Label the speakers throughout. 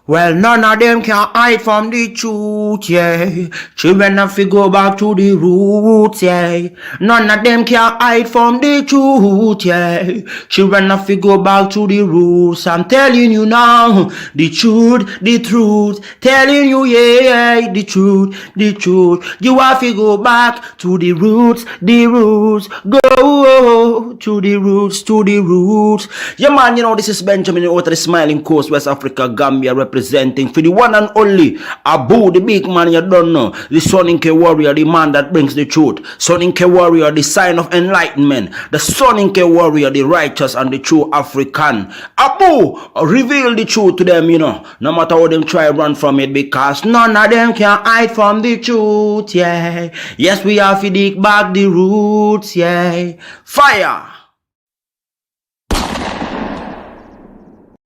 Speaker 1: Well, none of them can hide from the truth, yeah. Children have to go back to the roots, yeah. None of them can hide from the truth, yeah. Children have to go back to the roots. I'm telling you now, the truth. Telling you, yeah, the truth, the truth. You have to go back to the roots, Go to the roots, Yeah, man, you know, this is Benjamin out of the Smiling Coast, West Africa, Gambia, representing for the one and only Abu, the big man you don't know, the Soninke warrior, the man that brings the truth, Soninke warrior, the sign of enlightenment, the Soninke warrior, the righteous and the true African. Abu, reveal the truth to them, you know, no matter how them try run from it, because none of them can hide from the truth, yeah. Yes, we have to dig back the roots, yeah. Fire!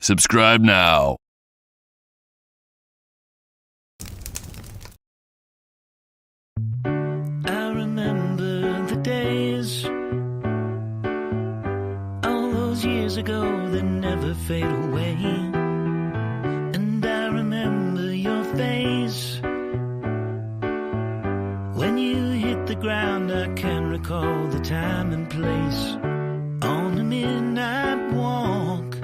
Speaker 2: Subscribe now.
Speaker 3: I remember the days, all those years ago that never fade away. And I remember your face when you hit the ground. I can recall the time and place on the midnight walk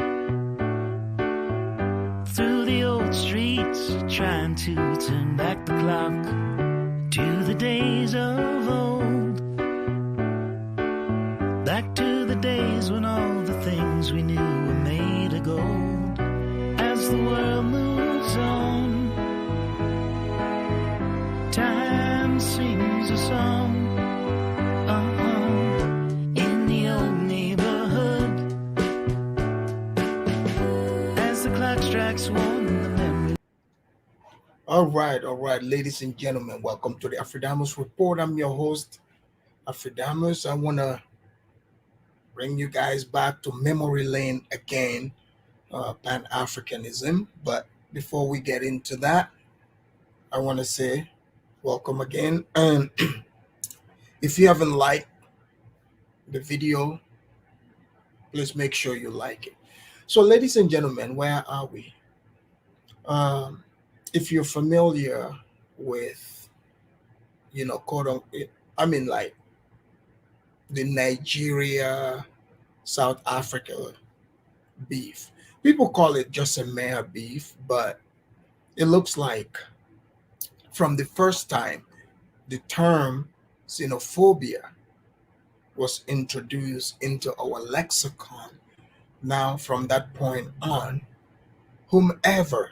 Speaker 3: through the old streets, trying to turn back the clock to the days of old, back to the days when all the things we knew were made of gold. As the world moves on, time sings a song. In the old neighborhood, as the clock strikes one, the memory.
Speaker 4: All right, ladies and gentlemen, welcome to the Afridamus Report. I'm your host, Afridamus. I want to bring you guys back to memory lane again, Pan-Africanism. But before we get into that, I want to say welcome again. And if you haven't liked the video, please make sure you like it. So, ladies and gentlemen, where are we? If you're familiar with, like the Nigeria, South Africa beef. People call it just a mere beef, but it looks like from the first time the term xenophobia was introduced into our lexicon. Now, from that point on, whomever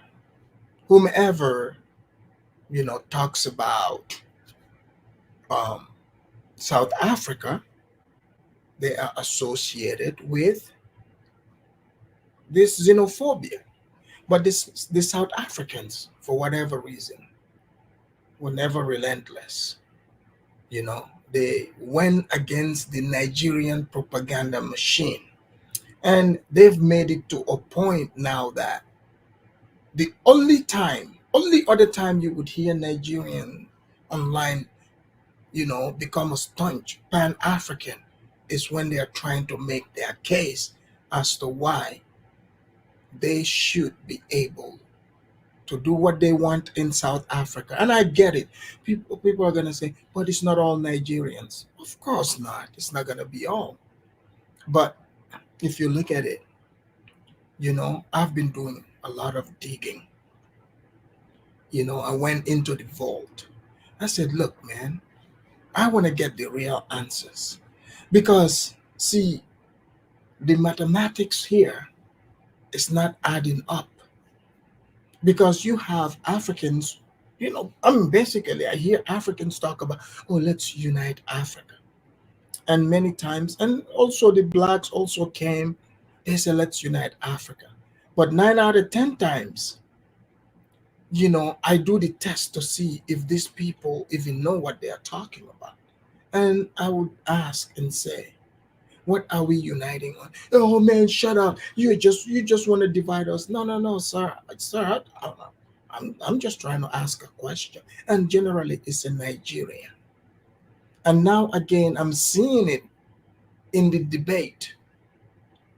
Speaker 4: talks about South Africa, they are associated with this xenophobia. But the South Africans, for whatever reason, were never relentless. They went against the Nigerian propaganda machine, and they've made it to a point now that the only other time you would hear Nigerian online, become a staunch Pan-African is when they are trying to make their case as to why they should be able to do what they want in South Africa. And I get it. People are going to say, but it's not all Nigerians. Of course not. It's not going to be all. But if you look at it, I've been doing a lot of digging. I went into the vault. I said, look, man, I want to get the real answers. Because, see, the mathematics here is not adding up. Because you have Africans, basically I hear Africans talk about, oh, let's unite Africa. And many times, and also the blacks also came, they said, let's unite Africa. But 9 out of 10 times, I do the test to see if these people even know what they are talking about. And I would ask and say, what are we uniting on? Oh man, shut up. You just want to divide us. No, sir. I'm just trying to ask a question. And generally it's in Nigeria. And now again, I'm seeing it in the debate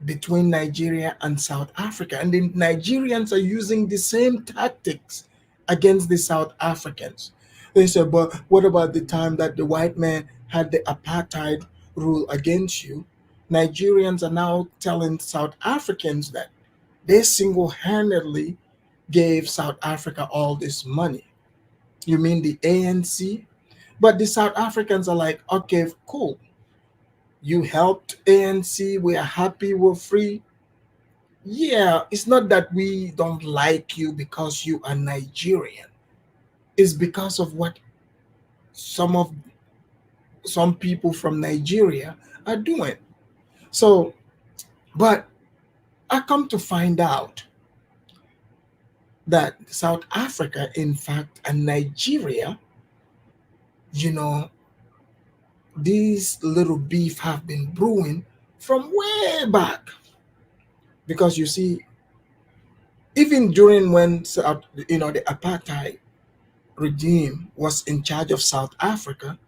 Speaker 4: between Nigeria and South Africa. And the Nigerians are using the same tactics against the South Africans. They said, but what about the time that the white man had the apartheid rule against you? Nigerians are now telling South Africans that they single handedly gave South Africa all this money. You mean the ANC? But the South Africans are like, okay, cool. You helped ANC, we are happy, we're free. Yeah, it's not that we don't like you because you are Nigerian. It's because of what some of some people from Nigeria are doing. So, but I come to find out that South Africa, in fact, and Nigeria, you know, these little beef have been brewing from way back. Because you see, even during when the apartheid regime was in charge of South Africa,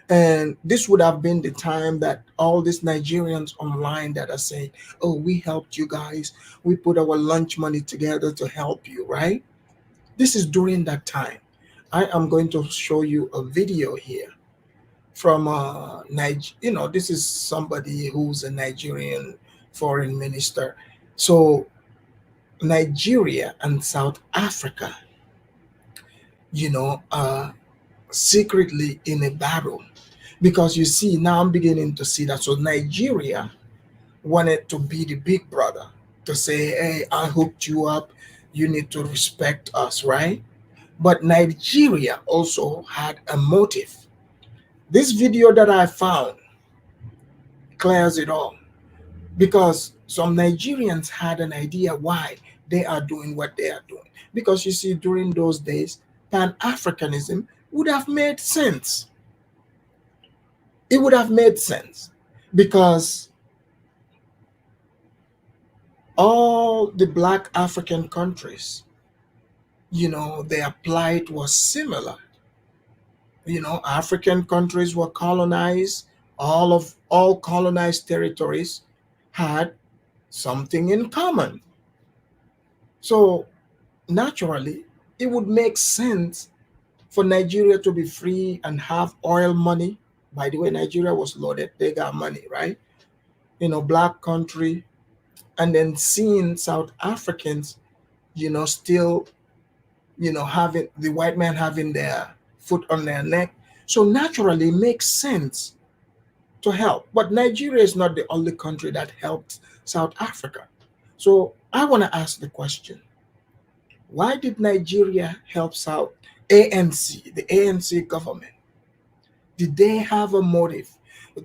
Speaker 4: and this would have been the time that all these Nigerians online that are saying, "Oh, we helped you guys. We put our lunch money together to help you," right? This is during that time. I am going to show you a video here from this is somebody who's a Nigerian foreign minister. So Nigeria and South Africa, secretly in a battle. Because you see, now I'm beginning to see that. So Nigeria wanted to be the big brother, to say, hey, I hooked you up, you need to respect us, right? But Nigeria also had a motive. This video that I found clears it all, because some Nigerians had an idea why they are doing what they are doing. Because you see, during those days, Pan-Africanism would have made sense. It would have made sense because all the Black African countries, their plight was similar. African countries were colonized. All colonized territories had something in common. So naturally, it would make sense for Nigeria to be free and have oil money. By the way, Nigeria was loaded. They got money, right? Black country. And then seeing South Africans, still, having the white man having their foot on their neck. So naturally, it makes sense to help. But Nigeria is not the only country that helped South Africa. So I want to ask the question, why did Nigeria help South ANC, the ANC government? Did they have a motive?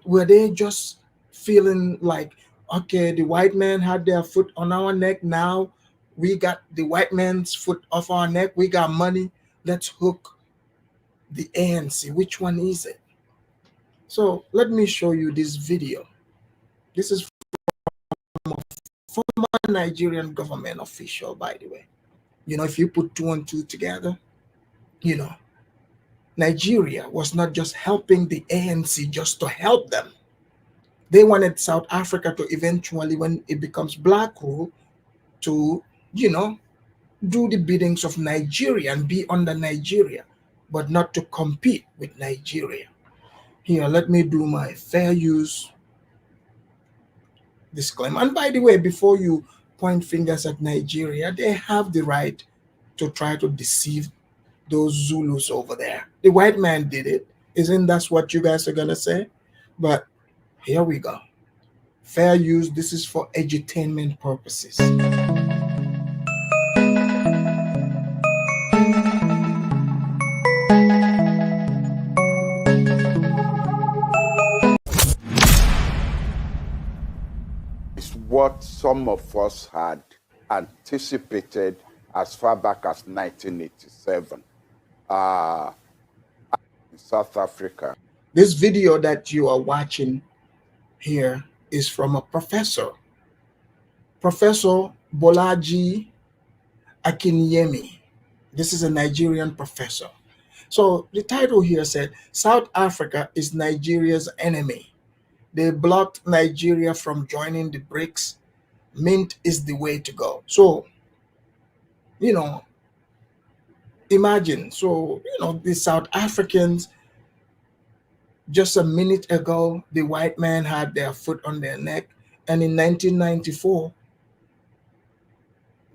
Speaker 4: Were they just feeling like, okay, the white man had their foot on our neck, now we got the white man's foot off our neck, we got money, let's hook the ANC? Which one is it? So let me show you this video. This is from a former Nigerian government official, by the way. If you put two and two together, Nigeria was not just helping the ANC just to help them. They wanted South Africa to eventually, when it becomes black rule, to, do the biddings of Nigeria and be under Nigeria, but not to compete with Nigeria. Here, let me do my fair use disclaimer. And by the way, before you point fingers at Nigeria, they have the right to try to deceive those Zulus over there. The white man did it. Isn't that what you guys are going to say? But here we go. Fair use. This is for edutainment purposes.
Speaker 2: It's what some of us had anticipated as far back as 1987 in South Africa.
Speaker 4: This video that you are watching here is from a professor, Professor Bolaji Akinyemi. This is a Nigerian professor. So the title here said, South Africa is Nigeria's enemy. They blocked Nigeria from joining the BRICS Mint is the way to go. So, you know, imagine. So, the South Africans, just a minute ago, the white man had their foot on their neck. And in 1994,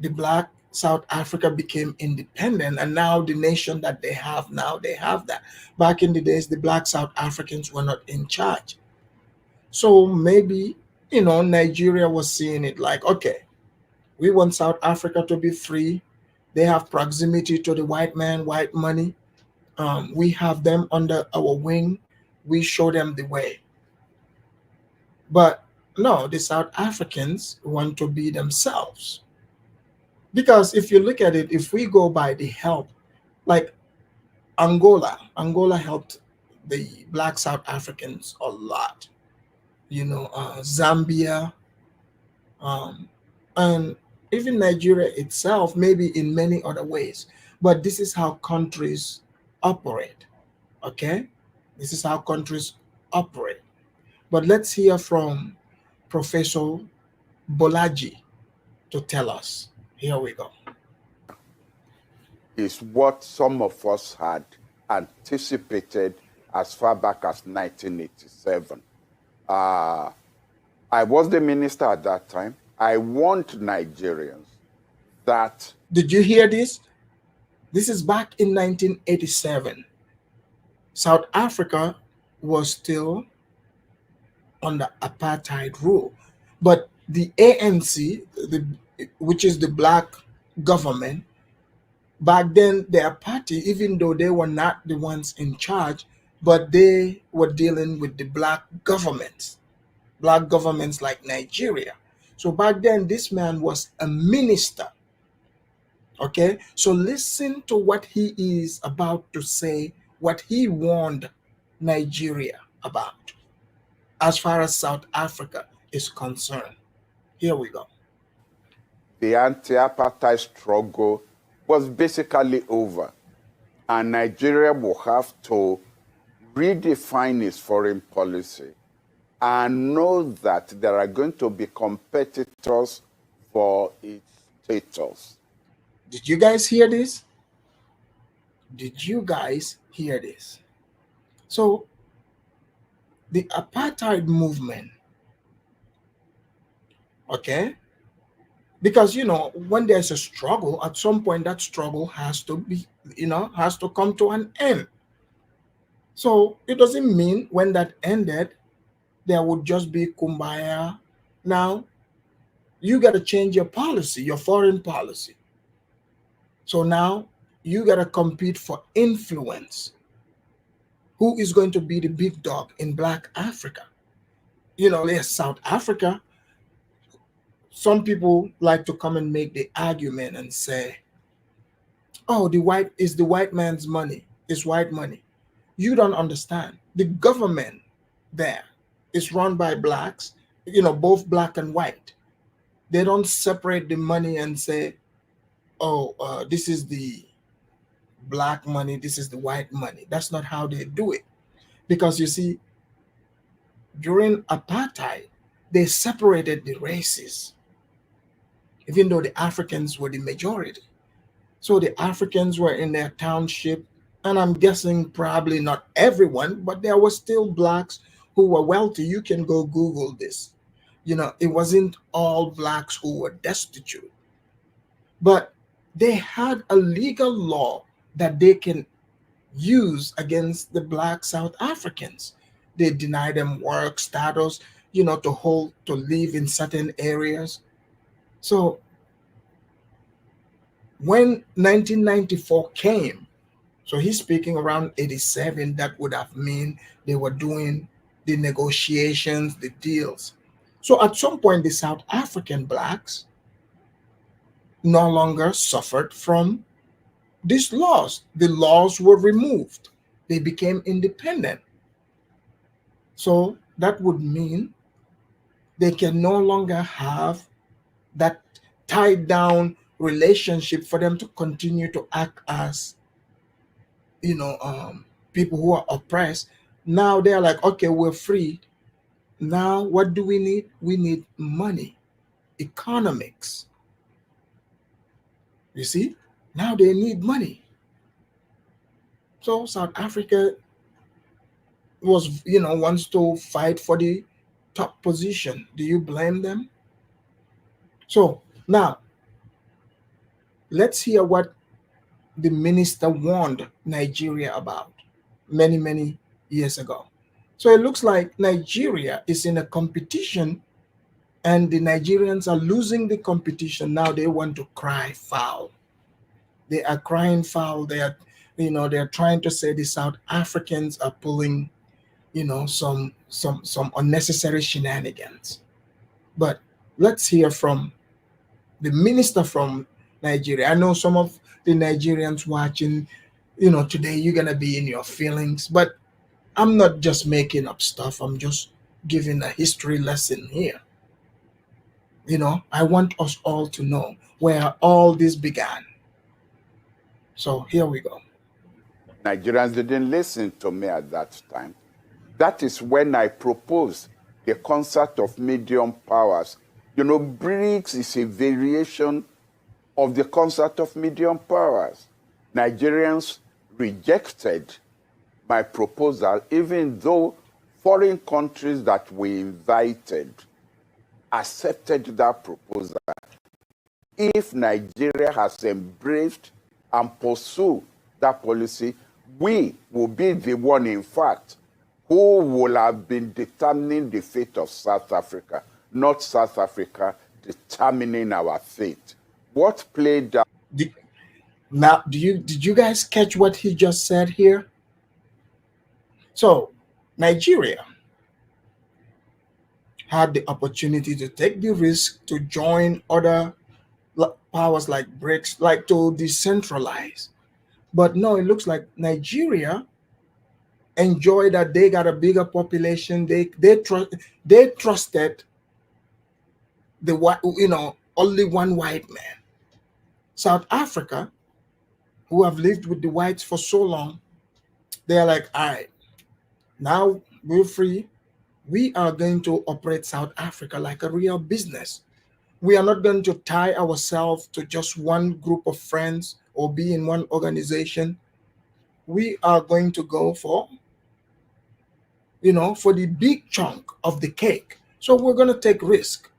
Speaker 4: the black South Africa became independent. And now the nation that they have now, they have that. Back in the days, the black South Africans were not in charge. So maybe, Nigeria was seeing it like, okay, we want South Africa to be free. They have proximity to the white man, white money. We have them under our wing. We show them the way. But no, the South Africans want to be themselves. Because if you look at it, if we go by the help, like Angola helped the black South Africans a lot. Zambia, and even Nigeria itself, maybe in many other ways. But this is how countries operate. Okay? This is how countries operate. But let's hear from Professor Bolaji to tell us. Here we go.
Speaker 2: Is what some of us had anticipated as far back as 1987. I was the minister at that time. I warned Nigerians that...
Speaker 4: Did you hear this? This is back in 1987. South Africa was still under apartheid rule. But the ANC, which is the black government, back then their party, even though they were not the ones in charge, but they were dealing with the black governments like Nigeria. So back then, this man was a minister. Okay, so listen to what he is about to say, what he warned Nigeria about as far as South Africa is concerned. Here we go.
Speaker 2: The anti-apartheid struggle was basically over, and Nigeria will have to redefine its foreign policy and know that there are going to be competitors for its status.
Speaker 4: Did you guys hear this? Did you guys hear this? So, the apartheid movement, okay? Because, when there's a struggle, at some point that struggle has to be, has to come to an end. So, it doesn't mean when that ended, there would just be kumbaya. Now, you got to change your policy, your foreign policy. So now you got to compete for influence. Who is going to be the big dog in Black Africa? There's South Africa. Some people like to come and make the argument and say, oh, the white man's money. It's white money. You don't understand. The government there is run by blacks, both black and white. They don't separate the money and say, oh, this is the black money, this is the white money. That's not how they do it. Because you see, during apartheid, they separated the races, even though the Africans were the majority. So the Africans were in their township, and I'm guessing probably not everyone, but there were still blacks who were wealthy. You can go Google this. It wasn't all blacks who were destitute. But they had a legal law that they can use against the black South Africans. They deny them work status, to live in certain areas. So when 1994 came, so he's speaking around 87, that would have mean they were doing the negotiations, the deals. So at some point, the South African blacks no longer suffered from these laws. The laws were removed. They became independent. So that would mean they can no longer have that tied down relationship for them to continue to act as, people who are oppressed. Now they're like, okay, we're free. Now what do we need? We need money. economics. You see, now they need money. So South Africa was, wants to fight for the top position. Do you blame them? So now let's hear what the minister warned Nigeria about many years ago. So it looks like Nigeria is in a competition and the Nigerians are losing the competition. Now they want to cry foul. They are crying foul. They're trying to say the South Africans are pulling, some unnecessary shenanigans. But let's hear from the minister from Nigeria. I know some of the Nigerians watching, today you're gonna be in your feelings, but I'm not just making up stuff. I'm just giving a history lesson here. I want us all to know where all this began. So here we go.
Speaker 2: Nigerians didn't listen to me at that time. That is when I proposed the concept of medium powers. BRICS is a variation of the concept of medium powers. Nigerians rejected my proposal, even though foreign countries that we invited accepted that proposal. If Nigeria has embraced and pursued that policy, we will be the one, in fact, who will have been determining the fate of South Africa, not South Africa determining our fate. What played out?
Speaker 4: Did you guys catch what he just said here? So Nigeria had the opportunity to take the risk to join other powers like BRICS, like to decentralize. But no, it looks like Nigeria enjoy that they got a bigger population. They trusted the only one white man. South Africa, who have lived with the whites for so long, they're like, all right, now we're free. We are going to operate South Africa like a real business. We are not going to tie ourselves to just one group of friends or be in one organization. We are going to go for the big chunk of the cake. So we're going to take risk.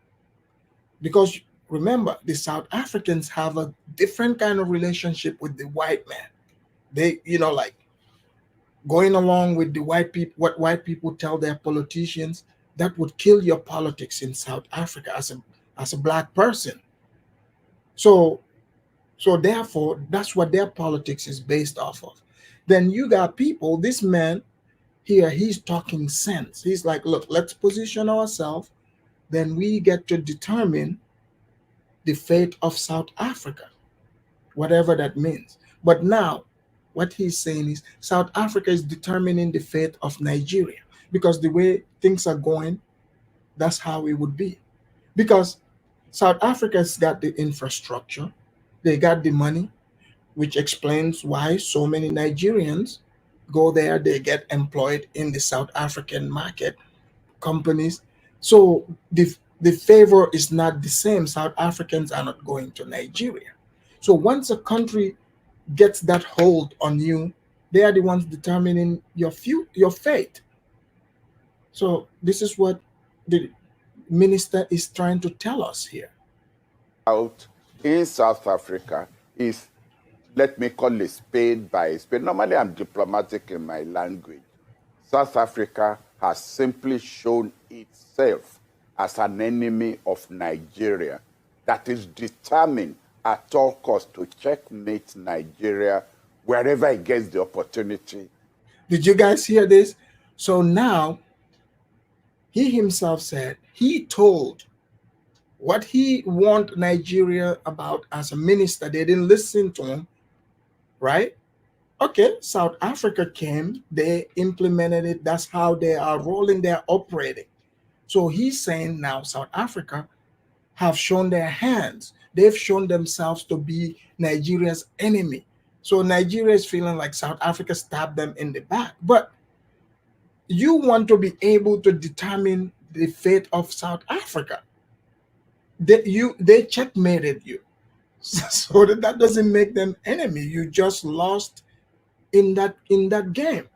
Speaker 4: Because remember, the South Africans have a different kind of relationship with the white man. They, like going along with the white people, what white people tell their politicians, that would kill your politics in South Africa as a black person. So therefore, that's what their politics is based off of. Then you got people, this man here, he's talking sense. He's like, look, let's position ourselves. Then we get to determine the fate of South Africa, whatever that means. But now, what he's saying is South Africa is determining the fate of Nigeria, because the way things are going, that's how it would be. Because South Africa's got the infrastructure, they got the money, which explains why so many Nigerians go there. They get employed in the South African market companies. So the favor is not the same. South Africans are not going to Nigeria. So once a country gets that hold on you, they are the ones determining your fate. So this is what the minister is trying to tell us here.
Speaker 2: Out in South Africa is, let me call it spade by spade. Normally I'm diplomatic in my language. South Africa has simply shown itself as an enemy of Nigeria that is determined at all costs to checkmate Nigeria wherever it gets the opportunity.
Speaker 4: Did you guys hear this? So now, he himself said he told what he warned Nigeria about as a minister. They didn't listen to him, right? Okay, South Africa came, they implemented it. That's how they are rolling, they're operating. So he's saying now South Africa have shown their hands. They've shown themselves to be Nigeria's enemy. So Nigeria is feeling like South Africa stabbed them in the back. But you want to be able to determine the fate of South Africa. they checkmated you. So that doesn't make them enemy. You just lost in that game.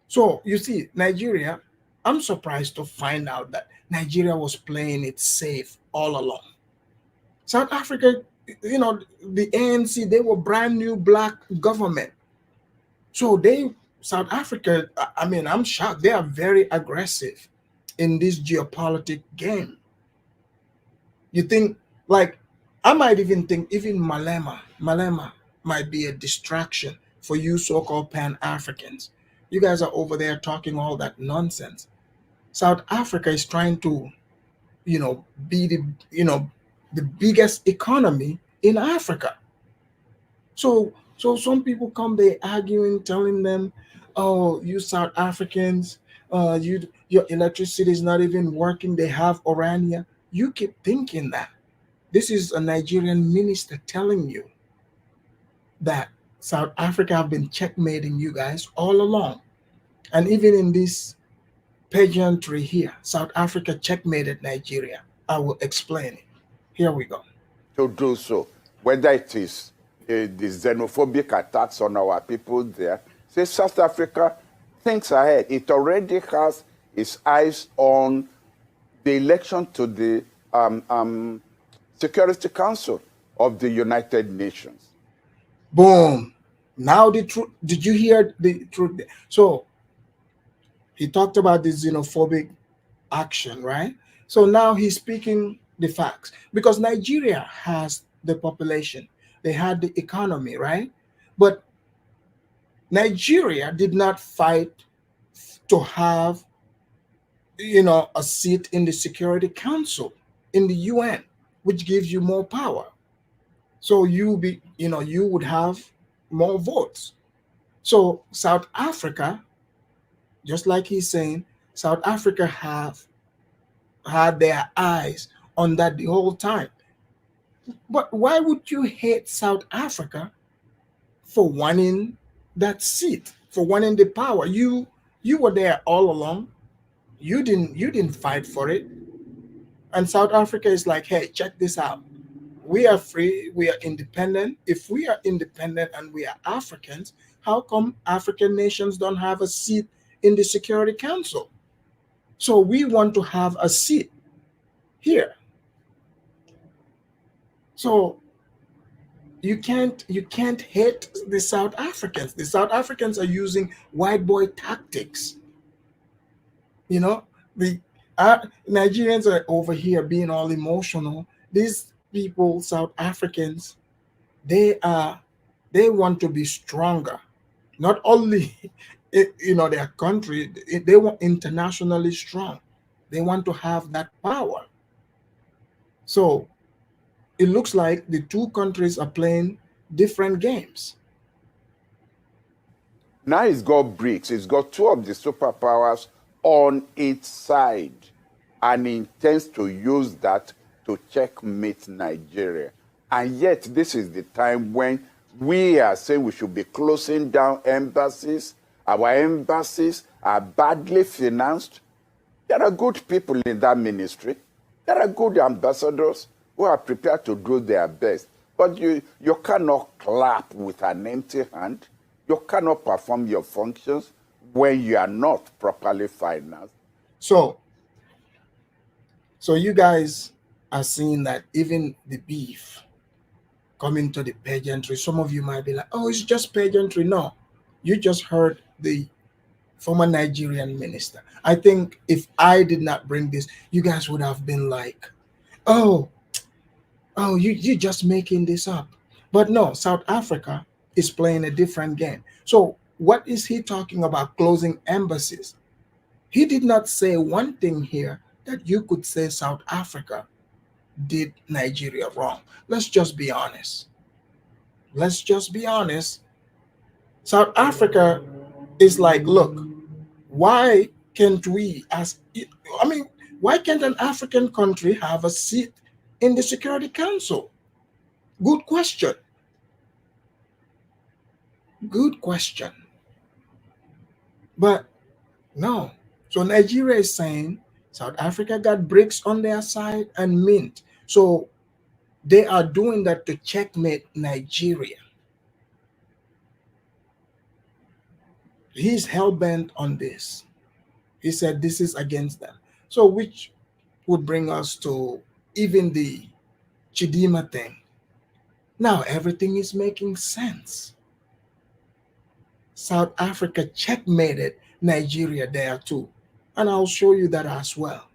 Speaker 4: So you see, Nigeria, I'm surprised to find out that Nigeria was playing it safe all along. South Africa, the ANC, they were brand new black government. So South Africa, I mean, I'm shocked. They are very aggressive in this geopolitical game. You think, like, I might even think even Malema might be a distraction for you so-called Pan-Africans. You guys are over there talking all that nonsense. South Africa is trying to, be the biggest economy in Africa. So some people come there arguing, telling them, "Oh, you South Africans, your electricity is not even working. They have uranium." You keep thinking that. This is a Nigerian minister telling you that South Africa have been checkmating you guys all along. And even in this pageantry here, South Africa checkmated Nigeria. I will explain it. Here we go.
Speaker 2: To do so, whether it is the xenophobic attacks on our people there, say South Africa thinks ahead. It already has its eyes on the election to the Security Council of the United Nations.
Speaker 4: Boom. Now the truth. Did you hear the truth? So he talked about the xenophobic action, right? So now he's speaking the facts because Nigeria has the population, they had the economy, right? But Nigeria did not fight to have, a seat in the Security Council in the UN, which gives you more power. So you would have more votes. So South Africa, just like he's saying, South Africa have had their eyes on that the whole time. But why would you hate South Africa for wanting that seat, for wanting the power? You were there all along. You didn't fight for it. And South Africa is like, hey, check this out. We are free, we are independent. If we are independent and we are Africans, how come African nations don't have a seat in the Security Council? So we want to have a seat here. So you can't hate the South Africans. The South Africans are using white boy tactics. The Nigerians are over here being all emotional. These people, South Africans, they want to be stronger. Not only their country, they want internationally strong. They want to have that power. So it looks like the two countries are playing different games.
Speaker 2: Now it's got BRICS. It's got two of the superpowers on its side and intends to use that to checkmate Nigeria. And yet, this is the time when we are saying we should be closing down embassies. Our embassies are badly financed. There are good people in that ministry. There are good ambassadors who are prepared to do their best. But you cannot clap with an empty hand. You cannot perform your functions when you are not properly financed.
Speaker 4: So you guys are seeing that even the beef coming to the pageantry, some of you might be like, oh, it's just pageantry. No, you just heard the former Nigerian minister. I think if I did not bring this, you guys would have been like, oh, you're just making this up. But no, South Africa is playing a different game. So what is he talking about closing embassies? He did not say one thing here that you could say South Africa did Nigeria wrong. Let's just be honest. Let's just be honest. South Africa is like, look, why can't we, why can't an African country have a seat in the Security Council? Good question. Good question. But no. So Nigeria is saying South Africa got BRICS on their side and Mint. So they are doing that to checkmate Nigeria. He's hell-bent on this. He said this is against them. So which would bring us to even the chidimma thing. Now everything is making sense. South Africa checkmated Nigeria there too. And I'll show you that as well.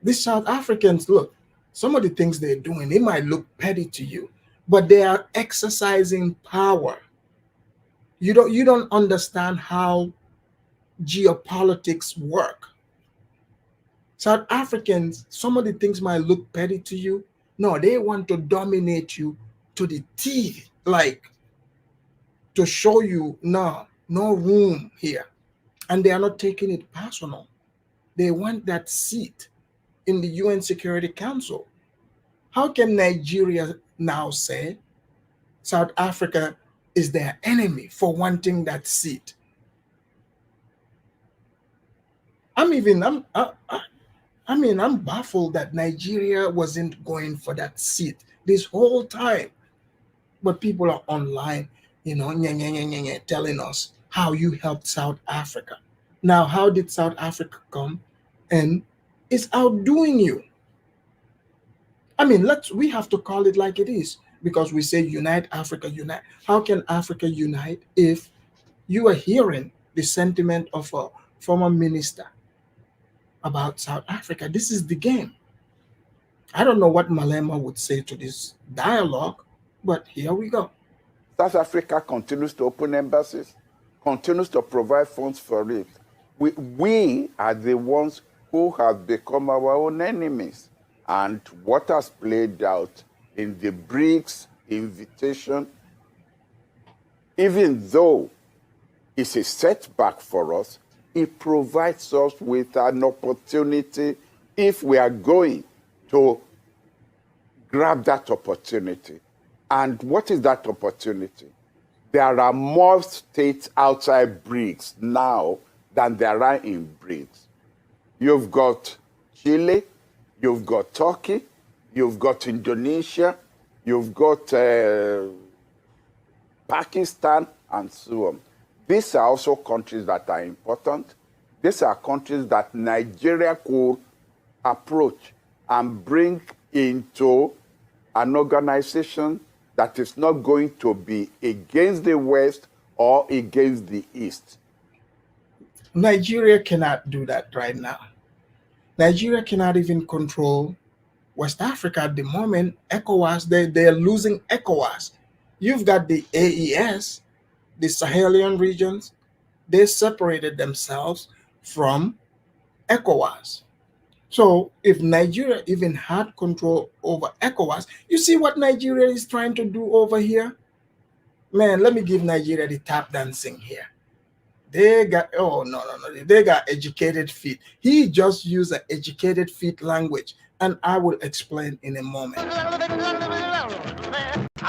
Speaker 4: These South Africans, look, some of the things they're doing, they might look petty to you, but they are exercising power. You don't understand how geopolitics work. South Africans, some of the things might look petty to you. No, they want to dominate you to the teeth, like to show you no room here. And they are not taking it personal. They want that seat in the UN Security Council. How can Nigeria now say South Africa is their enemy for wanting that seat? I'm baffled that Nigeria wasn't going for that seat this whole time. But people are online, telling us how you helped South Africa. Now, how did South Africa come and is outdoing you? We have to call it like it is, because we say unite Africa, unite. How can Africa unite if you are hearing the sentiment of a former minister about South Africa? This is the game. I don't know what Malema would say to this dialogue, but here we go.
Speaker 2: South Africa continues to open embassies, continues to provide funds for it. We are the ones who have become our own enemies. And what has played out in the BRICS invitation, even though it's a setback for us, it provides us with an opportunity if we are going to grab that opportunity. And what is that opportunity? There are more states outside BRICS now than there are in BRICS. You've got Chile, you've got Turkey, you've got Indonesia, you've got Pakistan, and so on. These are also countries that are important. These are countries that Nigeria could approach and bring into an organization that is not going to be against the West or against the East.
Speaker 4: Nigeria cannot do that right now. Nigeria cannot even control West Africa at the moment. ECOWAS, they're losing ECOWAS. You've got the AES, the Sahelian regions. They separated themselves from ECOWAS. So if Nigeria even had control over ECOWAS, you see what Nigeria is trying to do over here? Man, let me give Nigeria the tap dancing here. They got, they got educated feet. He just used an educated feet language, and I will explain in a moment.
Speaker 5: I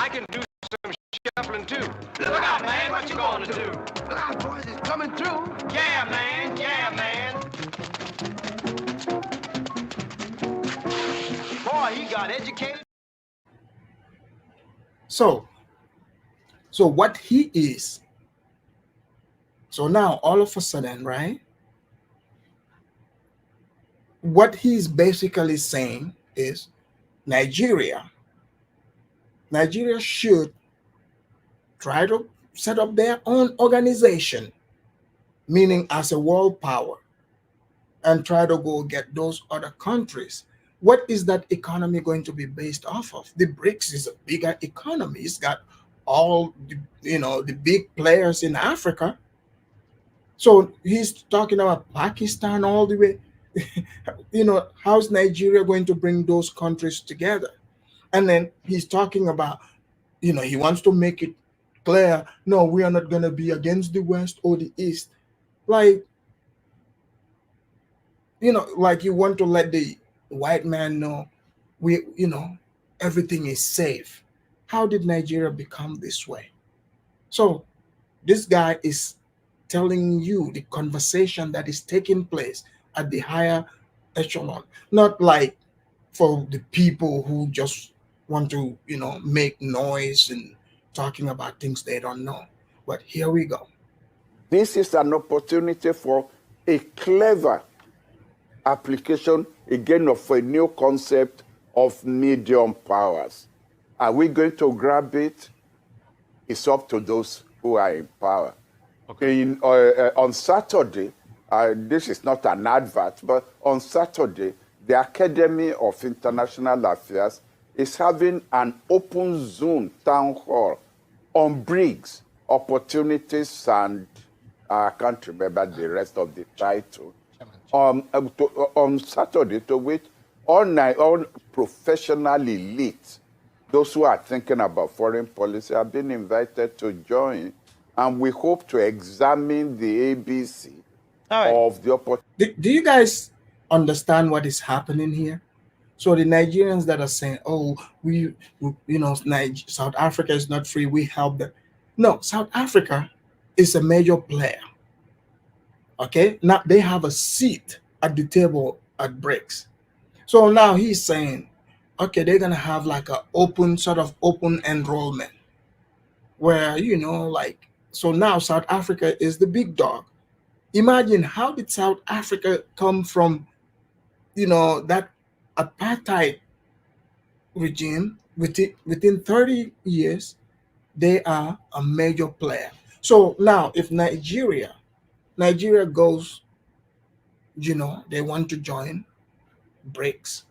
Speaker 5: can do some shuffling too. Look out, man, what you gonna do? Look out, boys, it's coming through. Yeah, man, yeah, man. Boy, he got educated.
Speaker 4: So what he is, so now all of a sudden, right? What he's basically saying is Nigeria should try to set up their own organization, meaning as a world power, and try to go get those other countries. What is that economy going to be based off of? The BRICS is a bigger economy. It's got all the big players in Africa. So he's talking about Pakistan all the way. How's Nigeria going to bring those countries together? And then he's talking about, he wants to make it clear, no, we are not going to be against the West or the East. Like you want to let the white man know everything is safe. How did Nigeria become this way? So this guy is telling you the conversation that is taking place at the higher echelon, not like for the people who just want to, make noise and talking about things they don't know. But here we go.
Speaker 2: This is an opportunity for a clever application, again, of a new concept of medium powers. Are we going to grab it? It's up to those who are in power. Okay. On Saturday, this is not an advert, but on Saturday, the Academy of International Affairs is having an open Zoom town hall on BRICS, opportunities, and I can't remember the rest of the title. On Saturday, to which all professional elites, those who are thinking about foreign policy, have been invited to join, and we hope to examine the ABC of the opportunity.
Speaker 4: Do you guys understand what is happening here? So the Nigerians that are saying, "Oh, South Africa is not free. We help them." No, South Africa is a major player. Okay, now they have a seat at the table at BRICS. So now he's saying, okay, they're gonna have like a open enrollment, where so now South Africa is the big dog. Imagine, how did South Africa come from that apartheid regime? Within 30 years, they are a major player. So now if Nigeria goes, they want to join BRICS,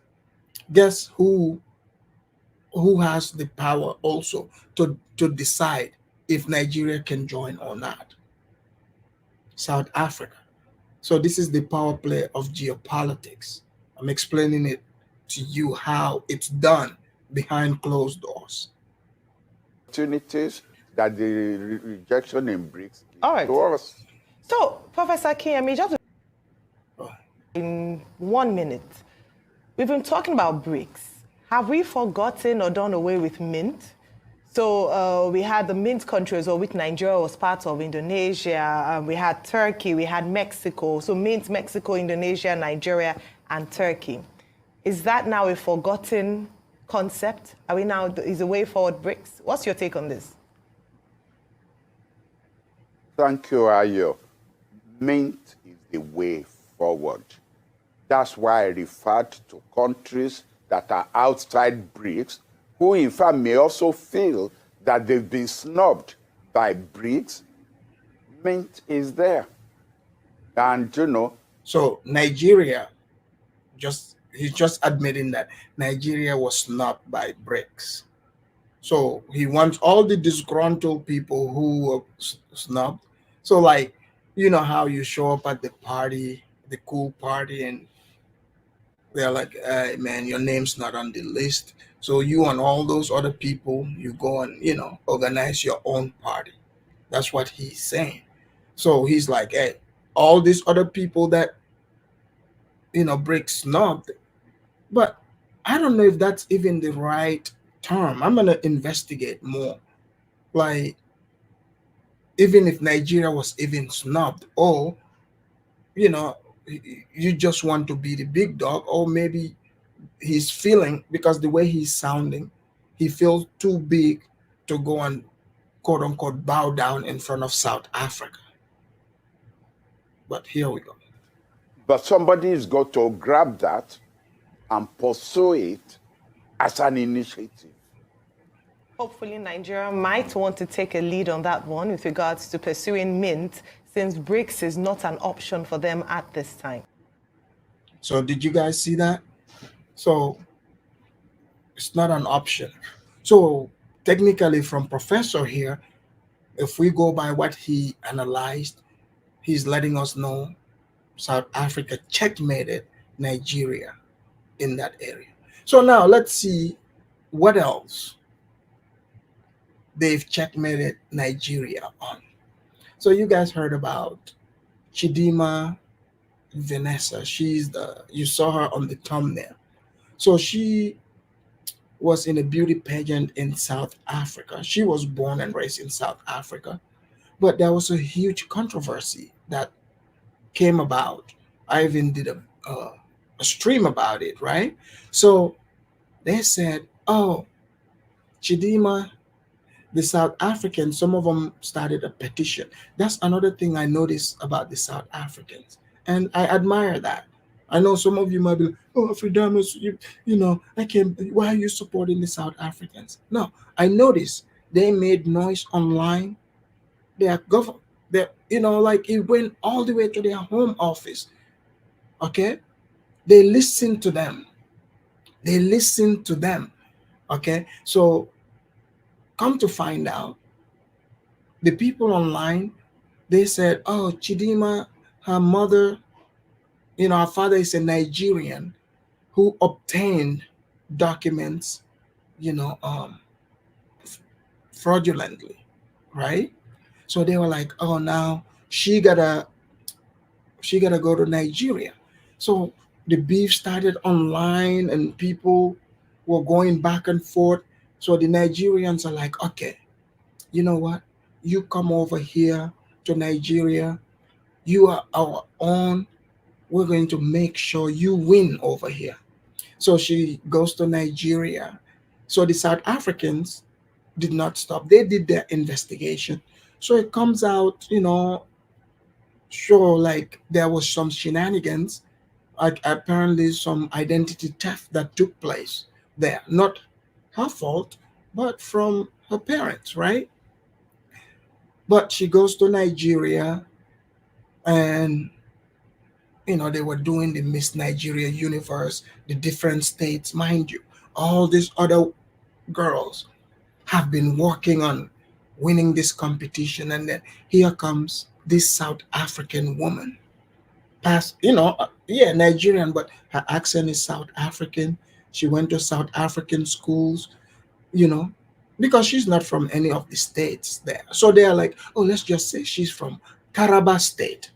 Speaker 4: guess who has the power also to decide if Nigeria can join or not? South Africa. So this is the power play of geopolitics. I'm explaining it to you how it's done behind closed doors.
Speaker 2: Opportunities that the rejection in BRICS
Speaker 6: All right.
Speaker 2: to us.
Speaker 6: So, Professor Kiyemi, just in 1 minute, we've been talking about BRICS. Have we forgotten or done away with Mint? So we had the Mint countries, of which Nigeria was part of, Indonesia, we had Turkey, we had Mexico. So Mint, Mexico, Indonesia, Nigeria, and Turkey. Is that now a forgotten concept? Is the way forward BRICS? What's your take on this?
Speaker 2: Thank you, Ayo. Mint is the way forward. That's why I referred to countries that are outside BRICS, who in fact may also feel that they've been snubbed by BRICS. Mint is there. And
Speaker 4: So Nigeria, he's just admitting that Nigeria was snubbed by BRICS. So he wants all the disgruntled people who were snubbed. So how you show up at the party, the cool party, and they're like, hey, man, your name's not on the list. So you and all those other people, you go and, organize your own party. That's what he's saying. So he's like, hey, all these other people that, BRICS snubbed. But I don't know if that's even the right term. I'm going to investigate more. Like, even if Nigeria was even snubbed, or, you just want to be the big dog, or maybe he's feeling, because the way he's sounding, he feels too big to go and quote unquote bow down in front of South Africa. But here we go.
Speaker 2: But somebody's got to grab that and pursue it as an initiative.
Speaker 6: Hopefully Nigeria might want to take a lead on that one with regards to pursuing Mint, since BRICS is not an option for them at this time.
Speaker 4: So did you guys see that? So it's not an option. So technically, from Professor here, if we go by what he analyzed, he's letting us know South Africa checkmated Nigeria in that area. So now let's see what else they've checkmated Nigeria on. So you guys heard about Chidimma Vanessa. You saw her on the thumbnail. So she was in a beauty pageant in South Africa. She was born and raised in South Africa, but there was a huge controversy that came about. I even did stream about it, right? So they said, oh, Chidimma, the South Africans, some of them started a petition. That's another thing I noticed about the South Africans. And I admire that. I know some of you might be like, oh, Freedomers, you know, I can't, why are you supporting the South Africans? No, I noticed they made noise online. Their government, you know, like it went all the way to their home office. Okay. They listened to them. They listened to them. Okay. So come to find out, the people online, they said, oh, Chidimma, her mother, you know, her father is a Nigerian who obtained documents, you know, fraudulently, right? So they were like, oh, now she gotta go to Nigeria. So the beef started online and people were going back and forth. So the Nigerians are like, okay, you know what? You come over here to Nigeria. You are our own. We're going to make sure you win over here. So she goes to Nigeria. So the South Africans did not stop. They did their investigation. So it comes out, you know, sure, like there was some shenanigans, like apparently some identity theft that took place there. Not her fault, but from her parents, right? But she goes to Nigeria and you know they were doing the Miss Nigeria universe, the different states, mind you. All these other girls have been working on winning this competition, and then here comes this South African woman. Past, you know, yeah, Nigerian, but her accent is South African. She went to South African schools, you know, because she's not from any of the states there. So they are like, oh, let's just say she's from Taraba State.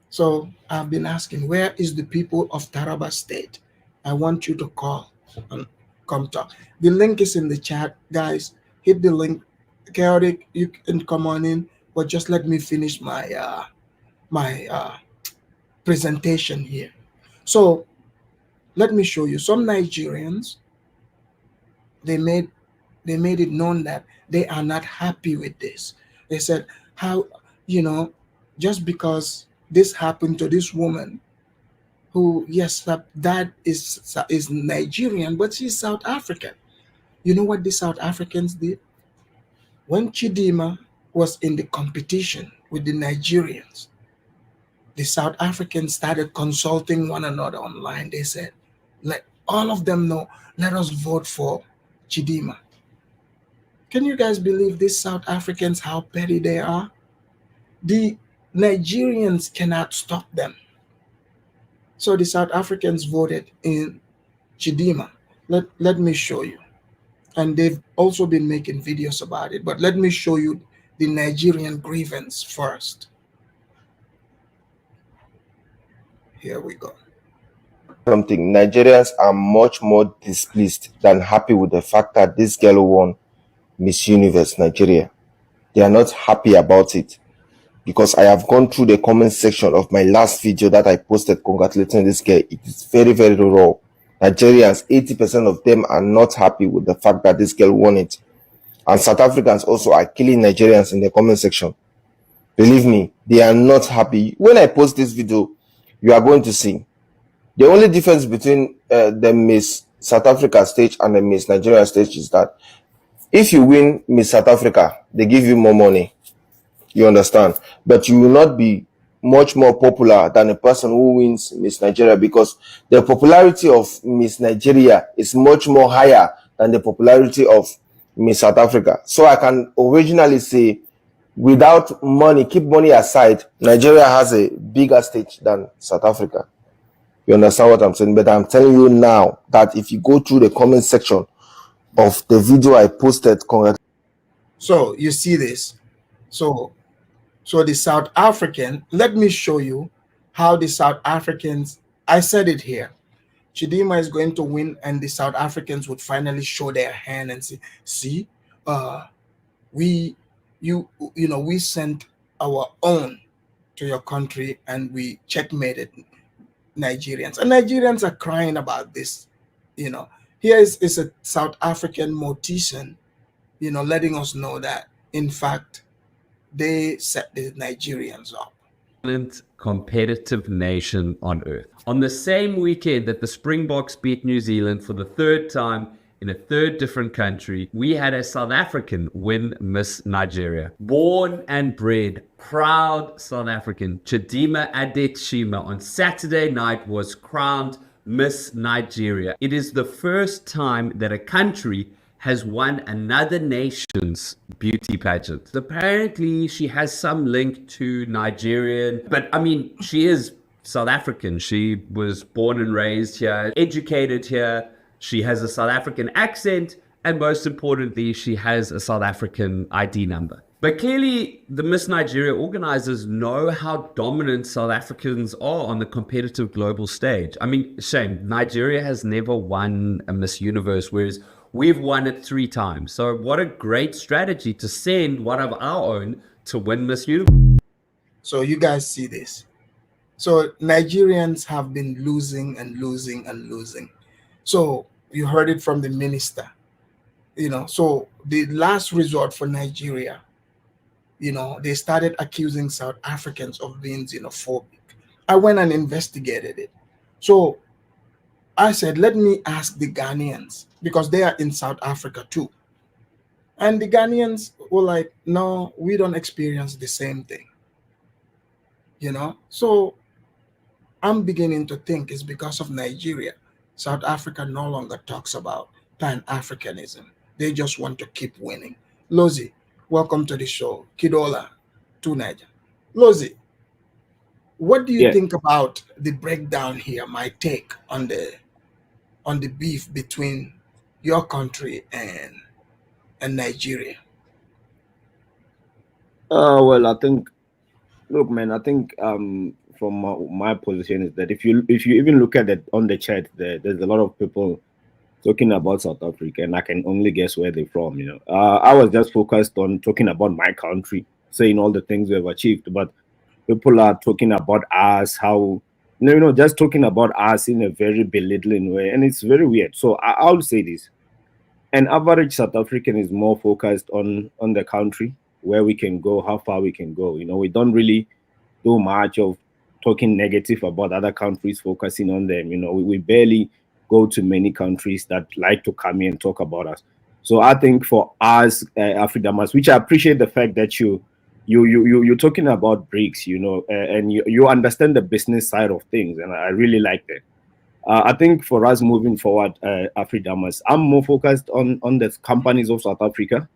Speaker 4: So I've been asking, where is the people of Taraba State? I want you to call and come talk. The link is in the chat, guys. Hit the link. Chaotic, you can come on in, but just let me finish my presentation here. So let me show you. Some Nigerians, they made it known that they are not happy with this. They said, how, you know, just because this happened to this woman who, yes, her dad is Nigerian, but she's South African. You know what the South Africans did? When Chidimma was in the competition with the Nigerians, the South Africans started consulting one another online. They said, let all of them know, let us vote for Chidimma. Can you guys believe these South Africans, how petty they are? The Nigerians cannot stop them. So the South Africans voted in Chidimma. Let me show you. And they've also been making videos about it. But let me show you the Nigerian grievance first. Here we go.
Speaker 7: Something, Nigerians are much more displeased than happy with the fact that this girl won Miss Universe Nigeria. They are not happy about it because I have gone through the comment section of my last video that I posted congratulating this girl. It is very, very raw. Nigerians, 80% of them are not happy with the fact that this girl won it. And South Africans also are killing Nigerians in the comment section. Believe me, they are not happy. When I post this video, you are going to see. The only difference between the Miss South Africa stage and the Miss Nigeria stage is that if you win Miss South Africa, they give you more money. You understand? But you will not be much more popular than a person who wins Miss Nigeria because the popularity of Miss Nigeria is much more higher than the popularity of Miss South Africa. So I can originally say, without money, keep money aside, Nigeria has a bigger stage than South Africa. You understand what I'm saying? But I'm telling you now that if you go through the comment section of the video I posted,
Speaker 4: so you see this. So the South African, let me show you how the South Africans, I said it here. Chidimma is going to win and the South Africans would finally show their hand and say, see, we sent our own to your country and we checkmated Nigerians. And Nigerians are crying about this. Here is a South African mortician, letting us know that, in fact, they set the Nigerians up.
Speaker 8: Competitive nation on earth. On the same weekend that the Springboks beat New Zealand for the third time in a third different country, we had a South African win Miss Nigeria. Born and bred, proud South African, Chidimma Adetshima on Saturday night was crowned Miss Nigeria. It is the first time that a country has won another nation's beauty pageant. Apparently, she has some link to Nigerian, but I mean, she is South African. She was born and raised here, educated here. She has a South African accent, and most importantly, she has a South African ID number. But clearly, the Miss Nigeria organizers know how dominant South Africans are on the competitive global stage. I mean, shame, Nigeria has never won a Miss Universe, whereas we've won it 3 times. So what a great strategy to send one of our own to win Miss Universe.
Speaker 4: So you guys see this. So Nigerians have been losing and losing and losing. So you heard it from the minister. So the last resort for Nigeria, they started accusing South Africans of being xenophobic. I went and investigated it. So I said, let me ask the Ghanaians, because they are in South Africa too. And the Ghanaians were like, no, we don't experience the same thing. So I'm beginning to think it's because of Nigeria. South Africa no longer talks about Pan-Africanism. They just want to keep winning. Lozi, welcome to the show. Kidola, to Niger. Lozi, what do you think about the breakdown here, my take on the beef between your country and Nigeria?
Speaker 7: Well, I think, look, man, I think from my position is that if you even look at it on the chat, there's a lot of people talking about South Africa, and I can only guess where they're from. I was just focused on talking about my country, saying all the things we have achieved, but people are talking about us, how just talking about us in a very belittling way, and it's very weird. So I'll say this: an average South African is more focused on the country, where we can go, how far we can go. We don't really do much of talking negative about other countries, focusing on them. We barely go to many countries that like to come here and talk about us. So I think for us, Afridamas, which I appreciate the fact that you're talking about BRICS, and you understand the business side of things, and I really like that. I think for us moving forward, Afridamas, I'm more focused on the companies of South Africa,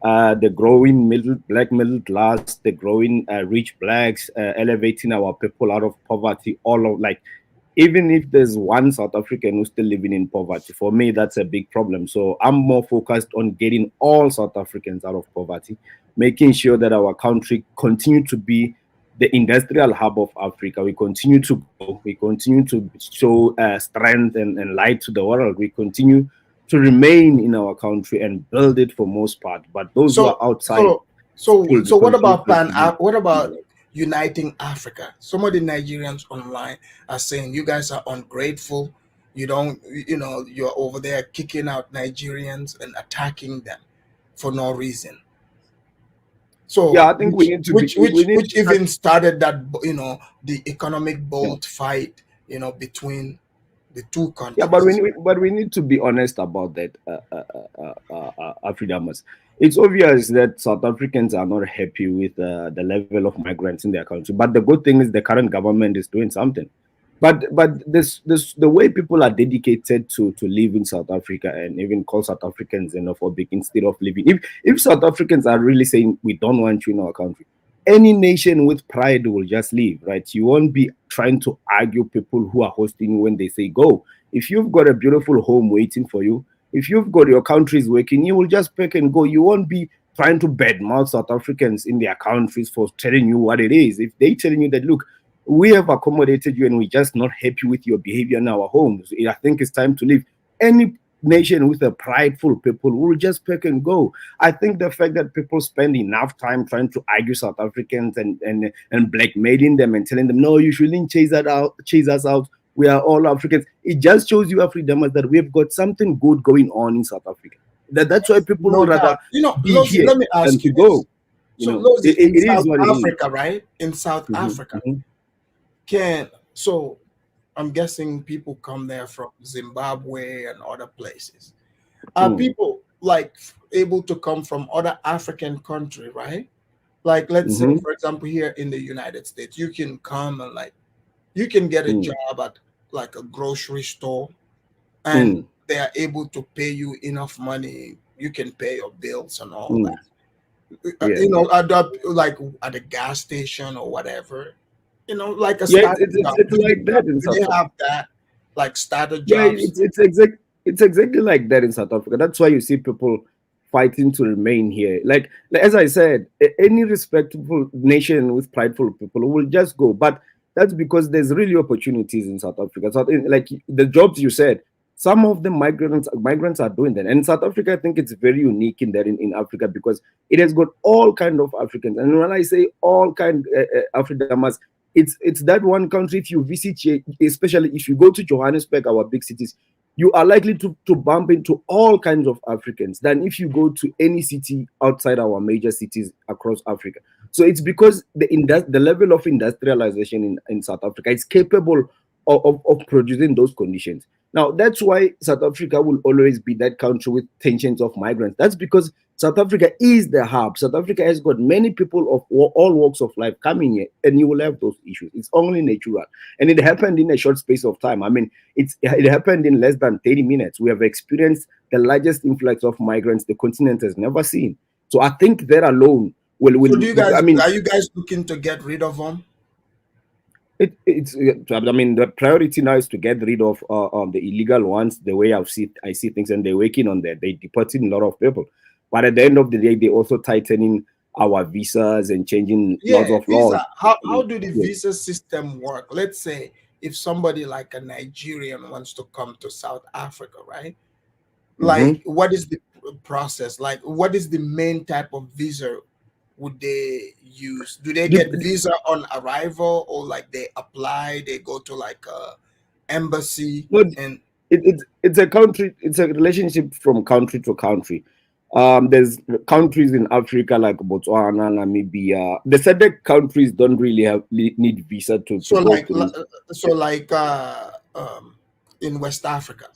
Speaker 7: the growing black middle class, the growing rich blacks, elevating our people out of poverty, even if there's one South African who's still living in poverty, for me, that's a big problem. So I'm more focused on getting all South Africans out of poverty, making sure that our country continue to be the industrial hub of Africa. We continue to grow. We continue to show strength and light to the world. We continue to remain in our country and build it for most part. But those who are outside.
Speaker 4: So what about what about uniting Africa? Some of the Nigerians online are saying you guys are ungrateful. You're over there kicking out Nigerians and attacking them for no reason. So
Speaker 7: yeah, I think we need to
Speaker 4: which even started that the economic bolt fight between the two countries.
Speaker 7: Yeah, but we need to be honest about that, Afridamas. It's obvious that South Africans are not happy with the level of migrants in their country. But the good thing is the current government is doing something. But this the way people are dedicated to live in South Africa and even call South Africans xenophobic instead of living. If South Africans are really saying we don't want you in our country, any nation with pride will just leave, right? You won't be trying to argue people who are hosting you when they say go. If you've got a beautiful home waiting for you, if you've got your countries working, you will just pick and go. You won't be trying to badmouth South Africans in their countries for telling you what it is. If they're telling you that, look, we have accommodated you and we're just not happy with your behavior in our homes, I think it's time to leave. Any
Speaker 1: nation with a prideful people will just pick and go. I think the fact that people spend enough time trying to argue South Africans and blackmailing them and telling them, no, you shouldn't chase us out. We are all Africans. It just shows you, Afrikaners, that we've got something good going on in South Africa. That's why people would rather be
Speaker 4: Lozi,
Speaker 1: here
Speaker 4: let me ask
Speaker 1: than to
Speaker 4: you
Speaker 1: go.
Speaker 4: this.
Speaker 1: You
Speaker 4: So,
Speaker 1: know,
Speaker 4: Lozi, in
Speaker 1: it is
Speaker 4: South
Speaker 1: what it is.
Speaker 4: Africa, right? In South Africa, so I'm guessing people come there from Zimbabwe and other places. Are people like able to come from other African country, right? Like, let's say, for example, here in the United States, you can come and like you can get a job at like a grocery store, and they are able to pay you enough money. You can pay your bills and all that. You know, like at a gas station or whatever. You know, like a starter job.
Speaker 1: It's like that in South
Speaker 4: They
Speaker 1: Africa.
Speaker 4: have that, like starter
Speaker 1: Yeah,
Speaker 4: jobs.
Speaker 1: it's exactly like that in South Africa. That's why you see people fighting to remain here. Like as I said, any respectable nation with prideful people will just go. But that's because there's really opportunities in South Africa. So, like the jobs you said, some of the migrants are doing that. And South Africa, I think it's very unique in that in Africa, because it has got all kind of Africans. And when I say all kind Afrikaners, it's that one country. If you visit here, especially if you go to Johannesburg, our big cities, you are likely to bump into all kinds of Africans than if you go to any city outside our major cities across Africa. So it's because the level of industrialization in South Africa is capable of producing those conditions. Now, that's why South Africa will always be that country with tensions of migrants. That's because South Africa is the hub. South Africa has got many people of all walks of life coming here, and you will have those issues. It's only natural. And it happened in a short space of time. I mean, it happened in less than 30 minutes. We have experienced the largest influx of migrants the continent has never seen. So I think that alone will.
Speaker 4: So do you guys?
Speaker 1: I mean,
Speaker 4: are you guys looking to get rid of them?
Speaker 1: I mean, the priority now is to get rid of the illegal ones. The way I see things, and they're working on that. They're deporting a lot of people, but at the end of the day, they're also tightening our visas and changing lots of laws.
Speaker 4: How do the visa system work? Let's say if somebody like a Nigerian wants to come to South Africa, right? Like, what is the process? Like, what is the main type of visa would they use? Do they get visa on arrival, or like they apply, they go to like a embassy? And
Speaker 1: it's a country, it's a relationship from country to country. There's countries in Africa like Botswana, Namibia. The SADC countries don't really need visa to
Speaker 4: in West Africa.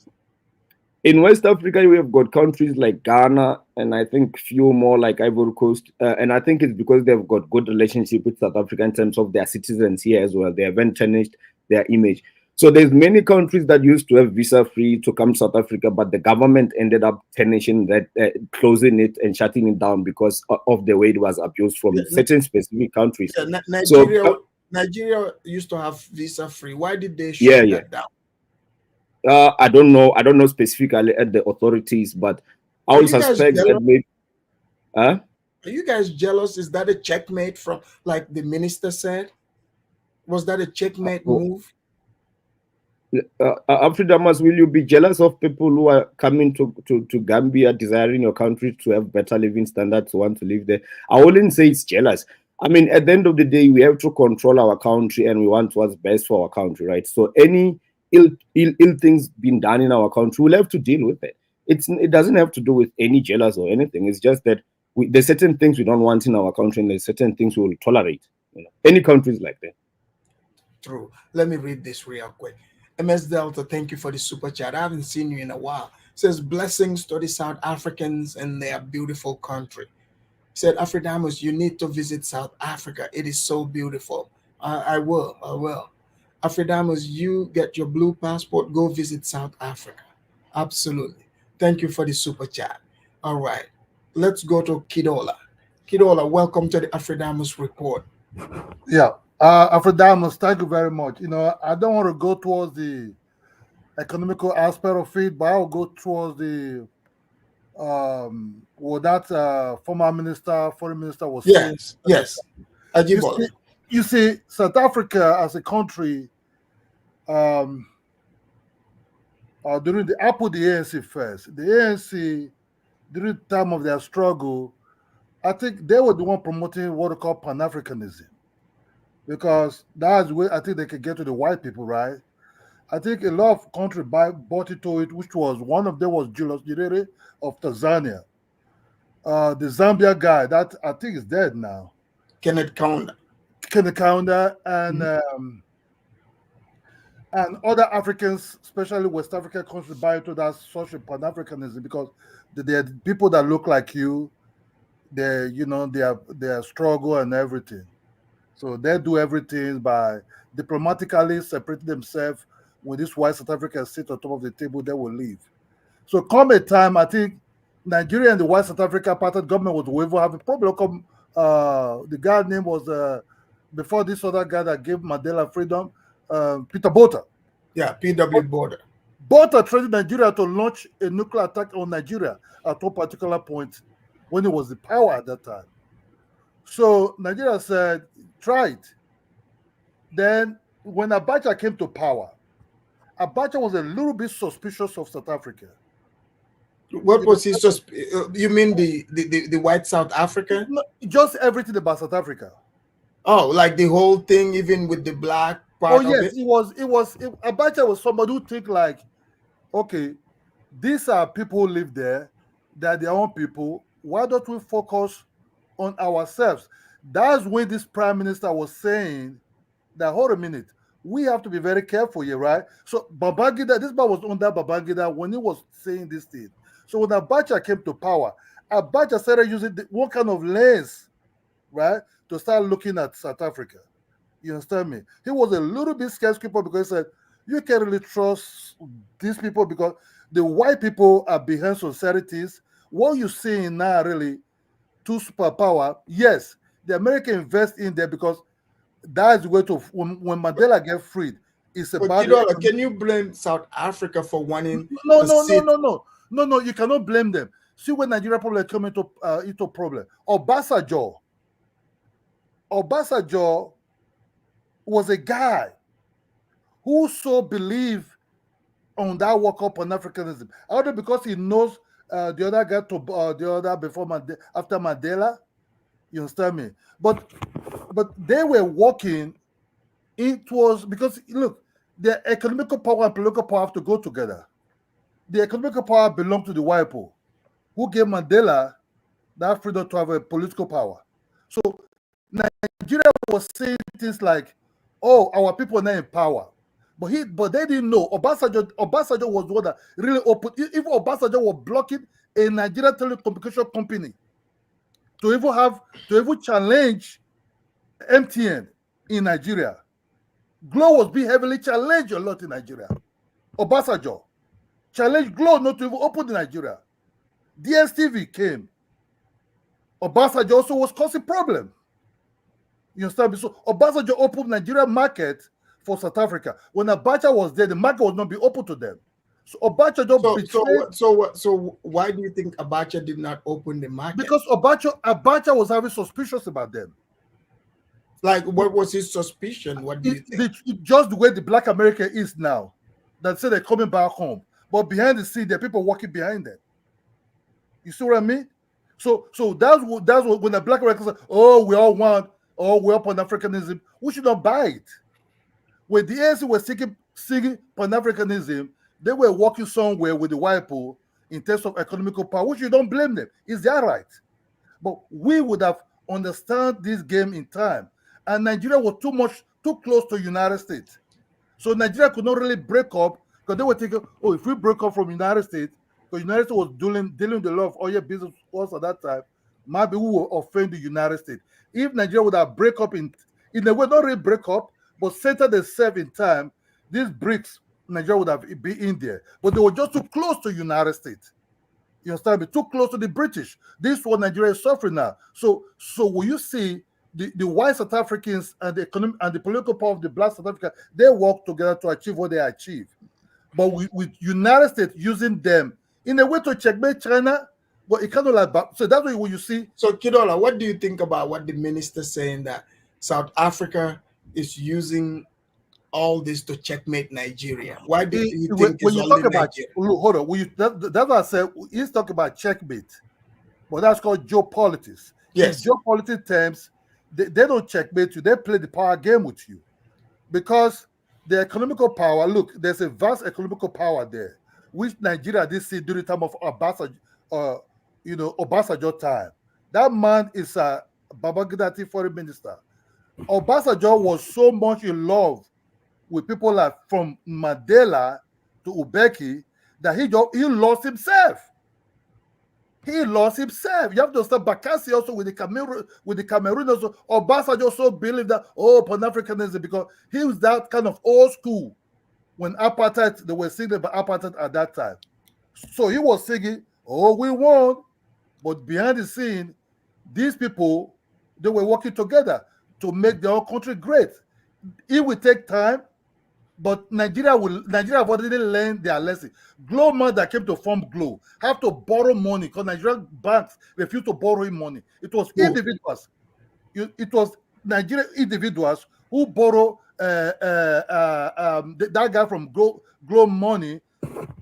Speaker 1: In West Africa, we have got countries like Ghana, and I think few more like Ivory Coast. And I think it's because they've got good relationship with South Africa in terms of their citizens here as well. They haven't tarnished their image. So there's many countries that used to have visa free to come to South Africa, but the government ended up tarnishing that, closing it and shutting it down because of the way it was abused from certain specific countries.
Speaker 4: Nigeria used to have visa free. Why did they shut that down?
Speaker 1: I don't know specifically at the authorities, but I would suspect that maybe. Are
Speaker 4: you guys jealous? Is that a checkmate from, like the minister said? Was that a checkmate move?
Speaker 1: Afridamas, will you be jealous of people who are coming to Gambia, desiring your country to have better living standards, want to live there? I wouldn't say it's jealous. I mean, at the end of the day, we have to control our country, and we want what's best for our country, right? So any ill things being done in our country, we'll have to deal with it. It doesn't have to do with any jealous or anything. It's just that there's certain things we don't want in our country, and there's certain things we will tolerate. Any countries like that.
Speaker 4: True. Let me read this real quick. MS Delta, thank you for the super chat. I haven't seen you in a while. It says, blessings to the South Africans and their beautiful country. He said, Afridamus, you need to visit South Africa. It is so beautiful. I will. Afridamus, you get your blue passport, go visit South Africa. Absolutely. Thank you for the super chat. All right. Let's go to Kidola. Kidola, welcome to the Afridamus report.
Speaker 9: Yeah. Afridamus, thank you very much. I don't want to go towards the economical aspect of it, but I'll go towards the what that former foreign minister was saying.
Speaker 4: Yes.
Speaker 9: You see, South Africa as a country, during the I put the ANC first. The ANC during the time of their struggle, I think they were the one promoting what they call Pan-Africanism, because that's where I think they could get to the white people, right? I think a lot of countries bought into it, which was one of them was Julius Nyerere of Tanzania. The Zambia guy that I think is dead now.
Speaker 4: Kenneth Kaunda.
Speaker 9: And other Africans, especially West African countries, buy into that social Pan-Africanism because they're people that look like you. They their struggle and everything. So they do everything by diplomatically separating themselves. When this white South Africans sit on top of the table, they will leave. So come a time, I think Nigeria and the white South Africa apartheid government would have a problem. The guy's name was before this other guy that gave Mandela freedom, Peter Botha.
Speaker 4: Yeah, P.W. Botha.
Speaker 9: Botha threatened Nigeria to launch a nuclear attack on Nigeria at one particular point when he was the power at that time. So Nigeria said, try it. Then when Abacha came to power, Abacha was a little bit suspicious of South Africa.
Speaker 4: What was he you mean the white South Africa?
Speaker 9: No, just everything about South Africa.
Speaker 4: Oh, like the whole thing, even with the black part
Speaker 9: of
Speaker 4: it?
Speaker 9: Abacha was somebody who think like, okay, these are people who live there, they're their own people. Why don't we focus on ourselves? That's when this prime minister was saying that, hold a minute, we have to be very careful here, right? So Babangida, this man was under Babangida when he was saying this thing. So when Abacha came to power, Abacha started using one kind of lens, right, to start looking at South Africa. You understand me? He was a little bit skeptical because he said, you can't really trust these people because the white people are behind societies. What you're seeing now, really, two superpower, yes, the American invest in there because that's the way to, when Mandela get freed, it's about...
Speaker 4: Can you blame South Africa for wanting...
Speaker 9: No, you cannot blame them. See when Nigeria probably come into problem. Obasanjo was a guy who so believed on that work of Pan-Africanism. Either because he knows the other guy the other before after Mandela, you understand me? But they were working. It was because look, the economical power and political power have to go together. The economical power belonged to the white people, who gave Mandela that freedom to have a political power. So Nigeria was saying things like, "Oh, our people are not in power," but they didn't know. Obasanjo was the one that really opened. Even Obasanjo was blocking a Nigerian telecommunication company to even challenge MTN in Nigeria. Glo was being heavily challenged a lot in Nigeria. Obasanjo challenged Glo not to even open in Nigeria. DSTV came. Obasanjo also was causing problem. You understand me? So Obasanjo opened Nigeria market for South Africa. When Abacha was there, the market was not be open to them. So Abacha betrayed.
Speaker 4: So why do you think Abacha did not open the market?
Speaker 9: Because Abacha was having suspicions about them.
Speaker 4: Like, what was his suspicion? What do you think?
Speaker 9: Just the way the Black America is now, that say they're coming back home, but behind the scene, there are people working behind them. You see what I mean? So that's what when the Black Americans say, "Oh, we all want, we're Pan-Africanism," we should not buy it. When the ANC was seeking Pan-Africanism, they were working somewhere with the white people in terms of economical power, which you don't blame them. It's their right. But we would have understand this game in time. And Nigeria was too close to United States. So Nigeria could not really break up because they were thinking, oh, if we break up from United States, because United States was dealing with a lot of oil business was at that time, maybe we will offend the United States. If Nigeria would have break up in a way, not really break up, but center themselves in time, these BRICS, Nigeria would have been in there. But they were just too close to United States. You understand me? Too close to the British. This is what Nigeria is suffering now. So when you see the white South Africans and the economic and the political power of the Black South Africa, they work together to achieve what they achieve. But with United States using them in a way to checkmate China, but it kind of like so that's what you see.
Speaker 4: So Kidola, what do you think about what the minister saying that South Africa is using all this to checkmate Nigeria? Why do you
Speaker 9: When
Speaker 4: think it's
Speaker 9: you
Speaker 4: only
Speaker 9: talk about,
Speaker 4: Nigeria?
Speaker 9: look, hold on, that's what I said. He's talking about checkmate, but that's called geopolitics.
Speaker 4: Yes.
Speaker 9: In geopolitics terms, they don't checkmate you; they play the power game with you, because the economical power. Look, there's a vast economical power there, which Nigeria did see during the time of Obasanjo time. That man is a Babangida foreign minister. Obasanjo was so much in love with people like from Mandela to Ubeki that he lost himself. He lost himself. You have to understand Bakassi also with the Cameroon also. Obasanjo also believed that Pan-Africanism, because he was that kind of old school when apartheid, they were singing about apartheid at that time. So he was singing, "Oh, we won," but behind the scene, these people, they were working together to make their own country great. It will take time, but Nigeria have already learned their lesson. Global that came to form Glo have to borrow money because Nigerian banks refused to borrow him money. It was individuals. It was Nigerian individuals who borrow that guy from Glo money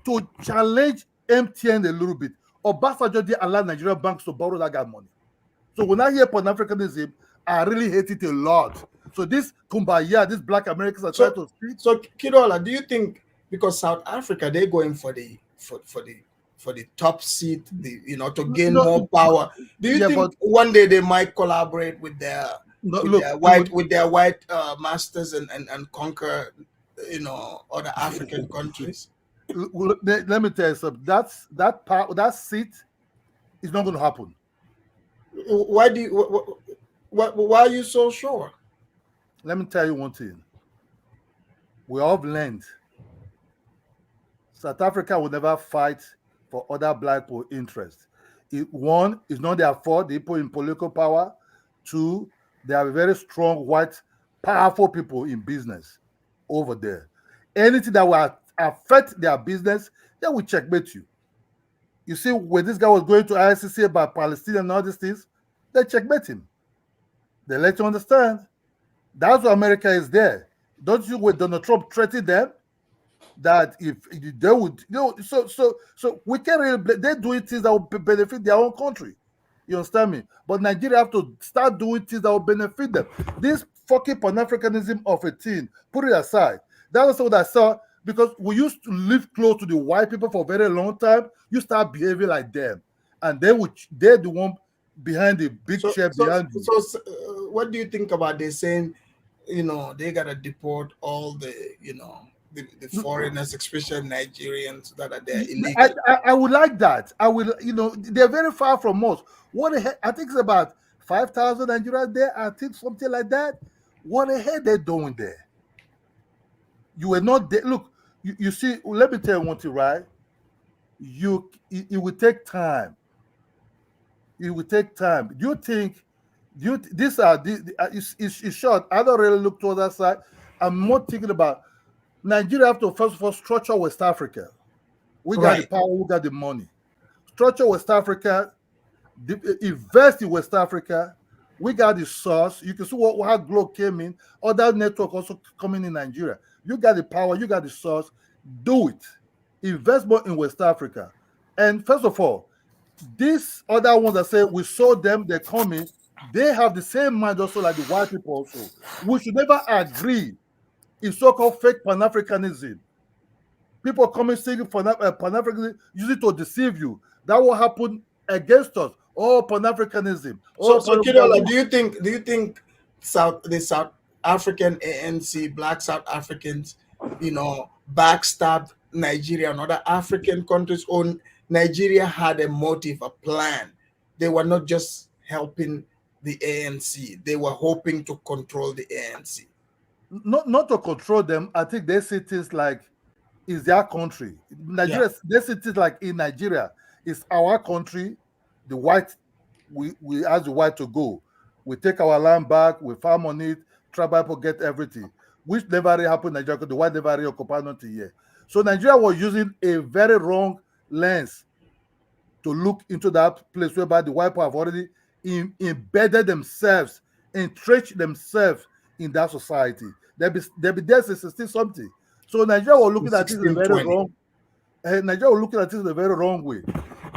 Speaker 9: to challenge MTN a little bit. Obasanjo did allow Nigerian banks to borrow that guy money. So when I hear Pan-Africanism, I really hate it a lot. So this kumbaya, these black Americans are trying to speak.
Speaker 4: So Kidola, do you think because South Africa they're going for the top seat, to gain more power? Do you think one day they might collaborate with their white masters and conquer other African countries?
Speaker 9: Let me tell you something. That seat is not going to happen.
Speaker 4: Why are you so sure?
Speaker 9: Let me tell you one thing. We all have learned South Africa will never fight for other black people interests. One, it's not their fault, they put in political power. Two, they are very strong, white, powerful people in business over there. Anything that will affect their business, they will checkmate you. You see, when this guy was going to ICC about Palestine and all these things, they checkmate him. They let you understand. That's why America is there. Don't you, when Donald Trump threatened them, that if they would, so we can't really, they're doing things that will benefit their own country. You understand me? But Nigeria have to start doing things that will benefit them. This fucking Pan-Africanism of a thing, put it aside. That was what I saw, because we used to live close to the white people for a very long time. You start behaving like them, and they're the one behind the big chair behind you.
Speaker 4: So, what do you think about they saying, they gotta deport all the foreigners, especially Nigerians that are there illegally?
Speaker 9: I would like that. I will, they're very far from us. What the heck? I think it's about 5,000 Nigerians there. I think something like that. What the hell they're doing there? You were not there. Look, you see, let me tell you one thing, right? It will take time. It will take time. Do you think it's short? I don't really look to the other side. I'm more thinking about Nigeria have to first of all structure West Africa. We got the power, we got the money. Structure West Africa, invest in West Africa. We got the source. You can see how Glo came in. Other network also coming in Nigeria. You got the power, you got the source. Do it. Invest more in West Africa. And first of all, these other ones that say we saw them, they're coming, they have the same mind also like the white people also. We should never agree in so-called fake Pan-Africanism. People coming saying Pan-Africanism, use it to deceive you. That will happen against us. Pan-Africanism.
Speaker 4: So Kidola, do you think the South African ANC, black South Africans, backstabbed Nigeria and other African countries, or Nigeria had a motive, a plan? They were not just helping the ANC. They were hoping to control the ANC.
Speaker 9: Not to control them. I think they see things like it's their country. Nigeria, they see things like in Nigeria, it's our country. The white, we ask the white to go. We take our land back, we farm on it, tribal people get everything, which never really happened in Nigeria because the white never really occupied nothing here. So Nigeria was using a very wrong lens to look into that place whereby the white people have already embedded themselves, entrenched themselves in that society. They'll be there since 16 something. So Nigeria was looking at it in a very
Speaker 4: 1620.
Speaker 9: wrong. Nigeria was looking at it in a very wrong way.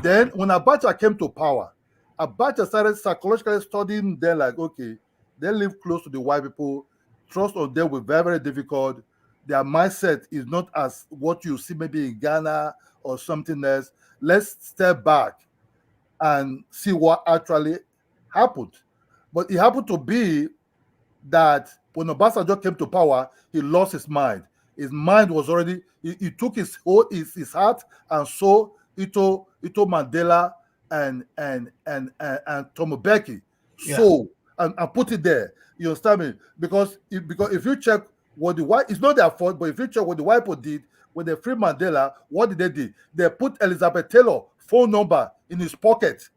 Speaker 9: Then when Abacha came to power, Abacha started psychologically studying them like, okay, they live close to the white people. Trust on them will be very, very difficult. Their mindset is not as what you see maybe in Ghana or something else. Let's step back and see what actually happened. But it happened to be that when Obasanjo came to power, he lost his mind. His mind was already, he took his heart and soul into Mandela and Thabo Mbeki.
Speaker 4: Yeah.
Speaker 9: So and put it there. You understand me? Because if you check what the white, it's not their fault, but if you check what the white people did when they freed Mandela, what did they do? They put Elizabeth Taylor phone number in his pocket.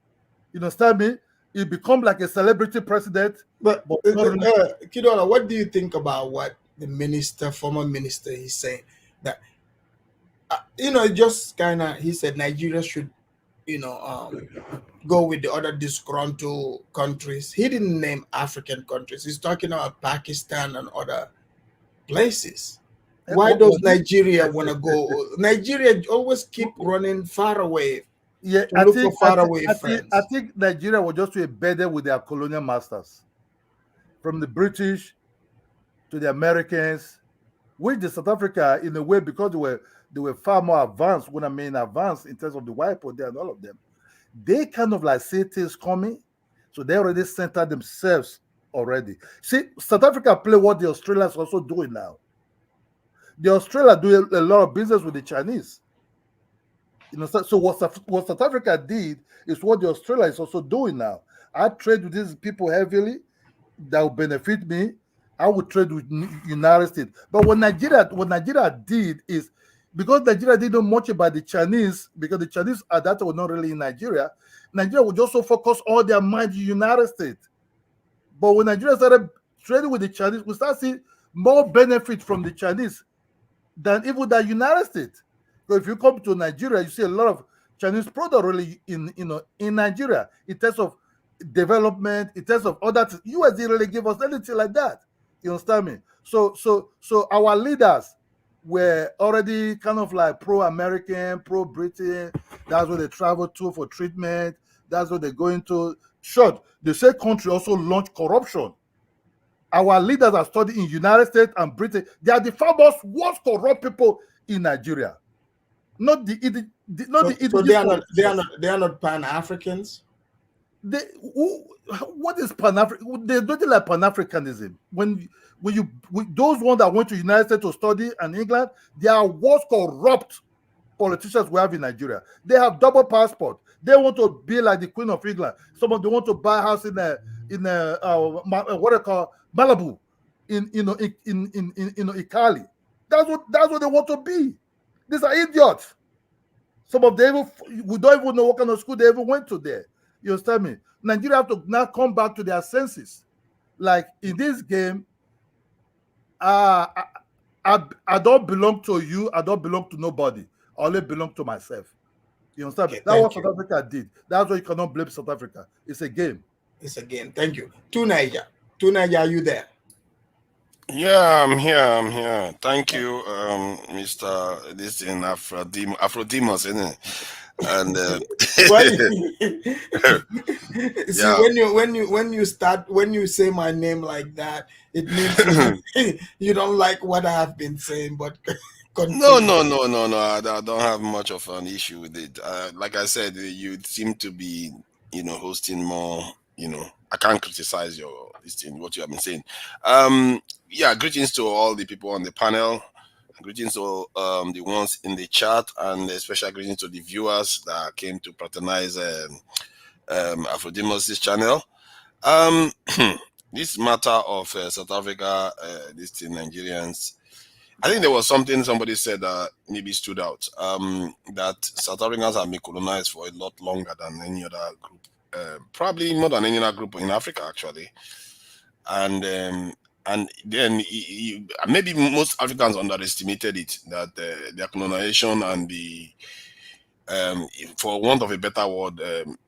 Speaker 9: You understand me? He become like a celebrity president.
Speaker 4: But
Speaker 9: not really-
Speaker 4: Kidola, what do you think about what the former minister, is saying? That just kind of, he said Nigeria should, go with the other disgruntled countries. He didn't name African countries. He's talking about Pakistan and other places. Why does Nigeria want to go? Nigeria always keep running far away.
Speaker 9: Yeah,
Speaker 4: I
Speaker 9: think Nigeria was just embedded with their colonial masters, from the British to the Americans, which the South Africa, in a way, because they were far more advanced. When I mean advanced in terms of the white people there and all of them, they kind of like see things coming, so they already centered themselves already. See, South Africa play what the Australians also doing now. The Australians do a lot of business with the Chinese. So what South Africa did is what the Australia is also doing now. I trade with these people heavily. That will benefit me. I would trade with United States. But what Nigeria did is, because Nigeria didn't know much about the Chinese, because the Chinese at that time were not really in Nigeria, Nigeria would also focus all their mind in the United States. But when Nigeria started trading with the Chinese, we start seeing more benefit from the Chinese than even the United States. So if you come to Nigeria, you see a lot of Chinese product really in Nigeria in terms of development, in terms of other things. US didn't really give us anything like that. You understand me? So our leaders were already kind of like pro-American, pro-Britain. That's where they travel to for treatment. That's what they're going to. Short, the same country also launched corruption. Our leaders are studied in United States and Britain. They are the foremost worst corrupt people in Nigeria. They
Speaker 4: are not Pan-Africans.
Speaker 9: What is Pan-African? There's nothing like Pan-Africanism. When those ones that went to United States to study and England, they are worst corrupt politicians we have in Nigeria. They have double passport. They want to be like the Queen of England. Some of them want to buy a house in what they call Malibu, in Ikali. That's what they want to be. These are idiots. Some of them, we don't even know what kind of school they ever went to there. You understand me? Nigeria have to now come back to their senses. Like in this game, I don't belong to you. I don't belong to nobody. I only belong to myself. You understand?
Speaker 4: Okay,
Speaker 9: That's what South Africa did. That's why you cannot blame South Africa. It's a game.
Speaker 4: It's a game. Thank you. To Niger, are you there?
Speaker 10: Yeah, I'm here. Thank you, Mr. This in Afrodimos, isn't it? And
Speaker 4: see, when you say my name like that, it means you don't like what I have been saying. But
Speaker 10: no. I don't have much of an issue with it. Like I said, you seem to be, hosting more. I can't criticize what you have been saying. Yeah, greetings to all the people on the panel. Greetings to the ones in the chat, and special greetings to the viewers that came to patronize Afrodimos' channel. This matter of South Africa, these Nigerians, I think there was something somebody said that maybe stood out, that South Africans have been colonized for a lot longer than any other group, probably more than any other group in Africa, actually. And then maybe most Africans underestimated it, that their colonization and the, for want of a better word,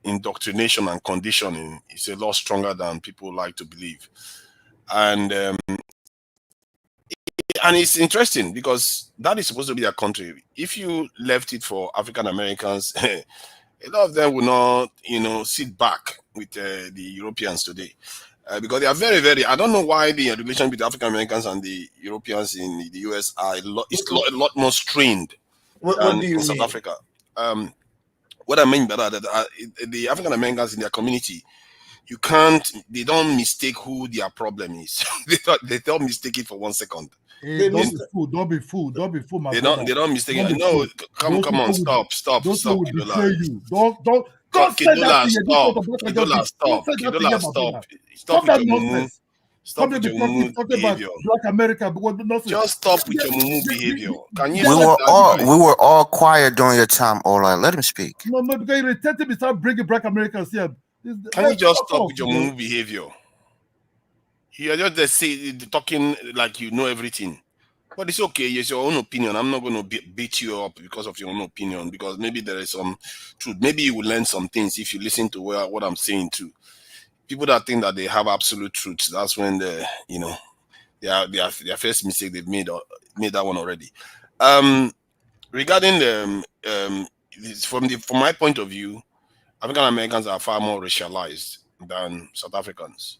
Speaker 10: indoctrination and conditioning is a lot stronger than people like to believe. And And it's interesting because that is supposed to be their country. If you left it for African Americans, a lot of them will not, sit back with the Europeans today. Because they are very, very. I don't know why the relation between African Americans and the Europeans in the US are a lot more strained
Speaker 4: What
Speaker 10: than
Speaker 4: do you
Speaker 10: in South
Speaker 4: mean?
Speaker 10: Africa. What I mean by that, the African Americans in their community, they don't mistake who their problem is. they don't mistake it for 1 second.
Speaker 9: Hey, don't be fooled, my
Speaker 10: They
Speaker 9: brother.
Speaker 10: don't mistake
Speaker 9: Don't
Speaker 10: it.
Speaker 9: be
Speaker 10: No,
Speaker 9: fooled.
Speaker 10: come
Speaker 9: Those
Speaker 10: on,
Speaker 9: people
Speaker 10: stop,
Speaker 9: Those people will
Speaker 10: Kidola.
Speaker 9: betray you. Don't say that thing.
Speaker 10: Kidola, stop. Kidola, stop. Stop with
Speaker 9: that
Speaker 10: your mumu.
Speaker 9: nonsense.
Speaker 10: Stop
Speaker 9: Come
Speaker 10: with your
Speaker 9: talking
Speaker 10: mumu
Speaker 9: about
Speaker 10: behavior.
Speaker 9: Black America. Because nonsense.
Speaker 10: Just stop with your mumu behavior. Can you
Speaker 9: We
Speaker 10: stop that?
Speaker 11: We were all quiet during your time, Ola. Let him speak.
Speaker 9: No, because you're irritated me. Start bringing Black Americans here.
Speaker 10: Can you just stop with your mumu behavior? You are just talking like you know everything. But it's okay. It's your own opinion. I'm not going to beat you up because of your own opinion, because maybe there is some truth. Maybe you will learn some things if you listen to what I'm saying too. People that think that they have absolute truth, that's when their first mistake they've made that one already. Regarding from my point of view, African Americans are far more racialized than South Africans,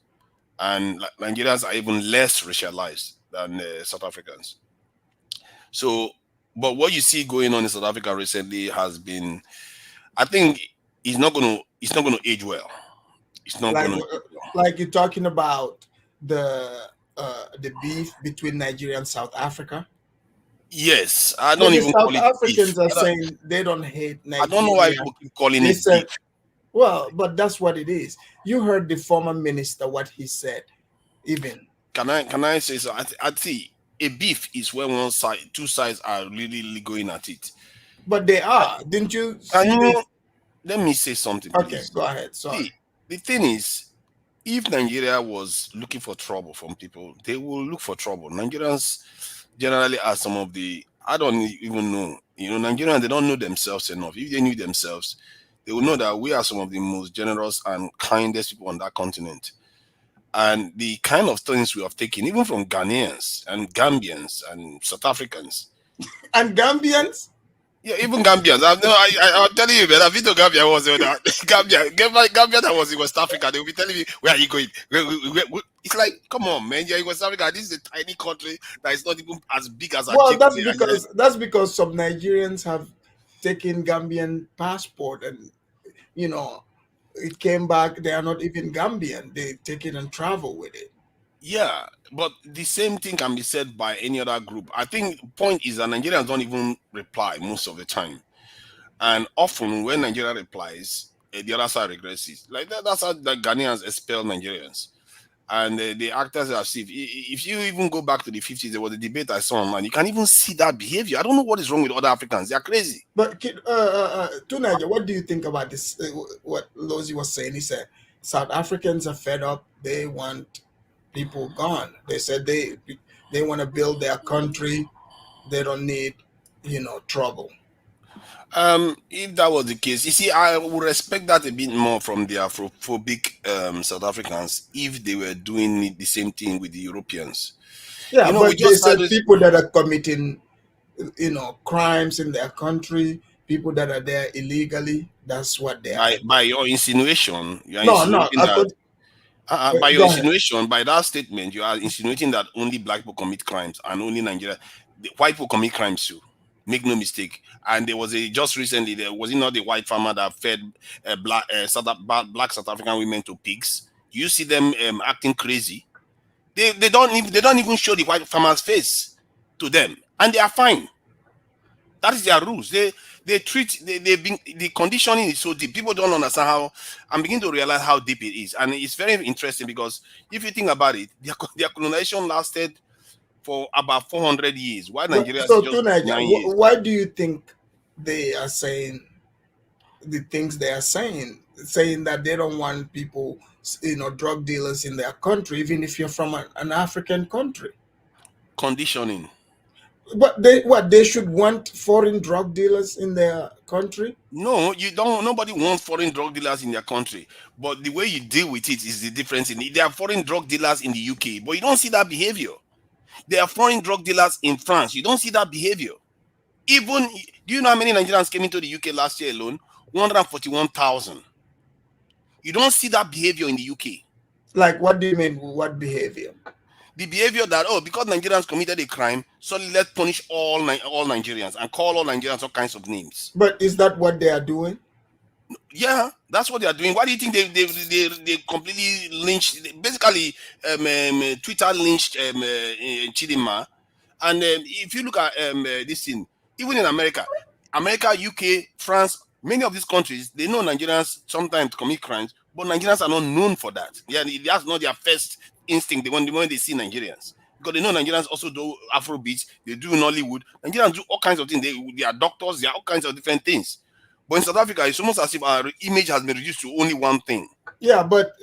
Speaker 10: and Nigerians are even less racialized than South Africans. So, but what you see going on in South Africa recently has been, I think, it's not going to age well. It's not going to.
Speaker 4: Like you're talking about the beef between Nigeria and South Africa.
Speaker 10: Yes, I don't even
Speaker 4: South
Speaker 10: call it
Speaker 4: Africans
Speaker 10: beef.
Speaker 4: are saying they don't hate Nigeria.
Speaker 10: I don't know why people keep calling it beef.
Speaker 4: Well, but that's what it is. You heard the former minister what he said. Even
Speaker 10: can I say so? I see. A beef is when two sides are really going at it.
Speaker 4: But they are, didn't you?
Speaker 10: Let me say something.
Speaker 4: Okay,
Speaker 10: please.
Speaker 4: go ahead. Sorry.
Speaker 10: See, the thing is, if Nigeria was looking for trouble from people, they will look for trouble. Nigerians generally are some of the, I don't even know. Nigerians, they don't know themselves enough. If they knew themselves, they will know that we are some of the most generous and kindest people on that continent. And the kind of things we have taken, even from Ghanaians and Gambians and South Africans.
Speaker 4: And Gambians?
Speaker 10: Yeah, even Gambians. I'm telling you, man, I've been to Gambia. Gambia that was in West Africa. They will be telling me, where are you going? It's like, come on, man. You're in West Africa. This is a tiny country that is not even as big as
Speaker 4: that's because some Nigerians have taken Gambian passport and, it came back. They are not even Gambian. They take it and travel with it.
Speaker 10: Yeah, but the same thing can be said by any other group. I think the point is that Nigerians don't even reply most of the time. And often when Nigeria replies, the other side regresses. Like that's how the Ghanaians expel Nigerians. And the actors are safe. If you even go back to the 50s, there was a debate I saw online. You can even see that behavior. I don't know what is wrong with other Africans. They are crazy.
Speaker 4: But to Niger, what do you think about this? What Lozi was saying, he said South Africans are fed up. They want people gone. They said they want to build their country. They don't need, trouble.
Speaker 10: If that was the case, you see, I would respect that a bit more from the Afrophobic South Africans if they were doing the same thing with the Europeans.
Speaker 4: Yeah, but they said people that are committing, crimes in their country, people that are there illegally. That's what they are.
Speaker 10: By your insinuation, by your insinuation, by that statement, you are insinuating that only black people commit crimes and only white people commit crimes too. Make no mistake. And there was just recently, there was not the white farmer that fed black South African women to pigs. You see them acting crazy. They don't even show the white farmer's face to them, and they are fine. That is their rules. The conditioning is so deep. People don't understand how. I'm beginning to realize how deep it is, and it's very interesting because if you think about it, their colonization lasted for about 400 years. Why Nigeria?
Speaker 4: So, why do you think they are saying the things they are saying that they don't want people, drug dealers in their country, even if you're from an African country?
Speaker 10: Conditioning.
Speaker 4: But they should want foreign drug dealers in their country?
Speaker 10: No, you don't. Nobody wants foreign drug dealers in their country. But the way you deal with it is the difference. There are foreign drug dealers in the UK, but you don't see that behavior. There are foreign drug dealers in France. You don't see that behavior. Even, do you know how many Nigerians came into the UK last year alone? 141,000. You don't see that behavior in the UK.
Speaker 4: Like, what do you mean? What behavior?
Speaker 10: The behavior that, oh, because Nigerians committed a crime, so let's punish all Nigerians and call all Nigerians all kinds of names.
Speaker 4: But is that what they are doing?
Speaker 10: Yeah, that's what they are doing. Why do you think they completely lynched? Basically, Twitter lynched Chidimma. And if you look at this thing, even in America, UK, France, many of these countries, they know Nigerians sometimes commit crimes, but Nigerians are not known for that. Yeah, that's not their first instinct when they see Nigerians. Because they know Nigerians also do Afrobeats, they do Nollywood. Nigerians do all kinds of things. They are doctors, they are all kinds of different things. But in South Africa, it's almost as if our image has been reduced to only one thing.
Speaker 4: Yeah, but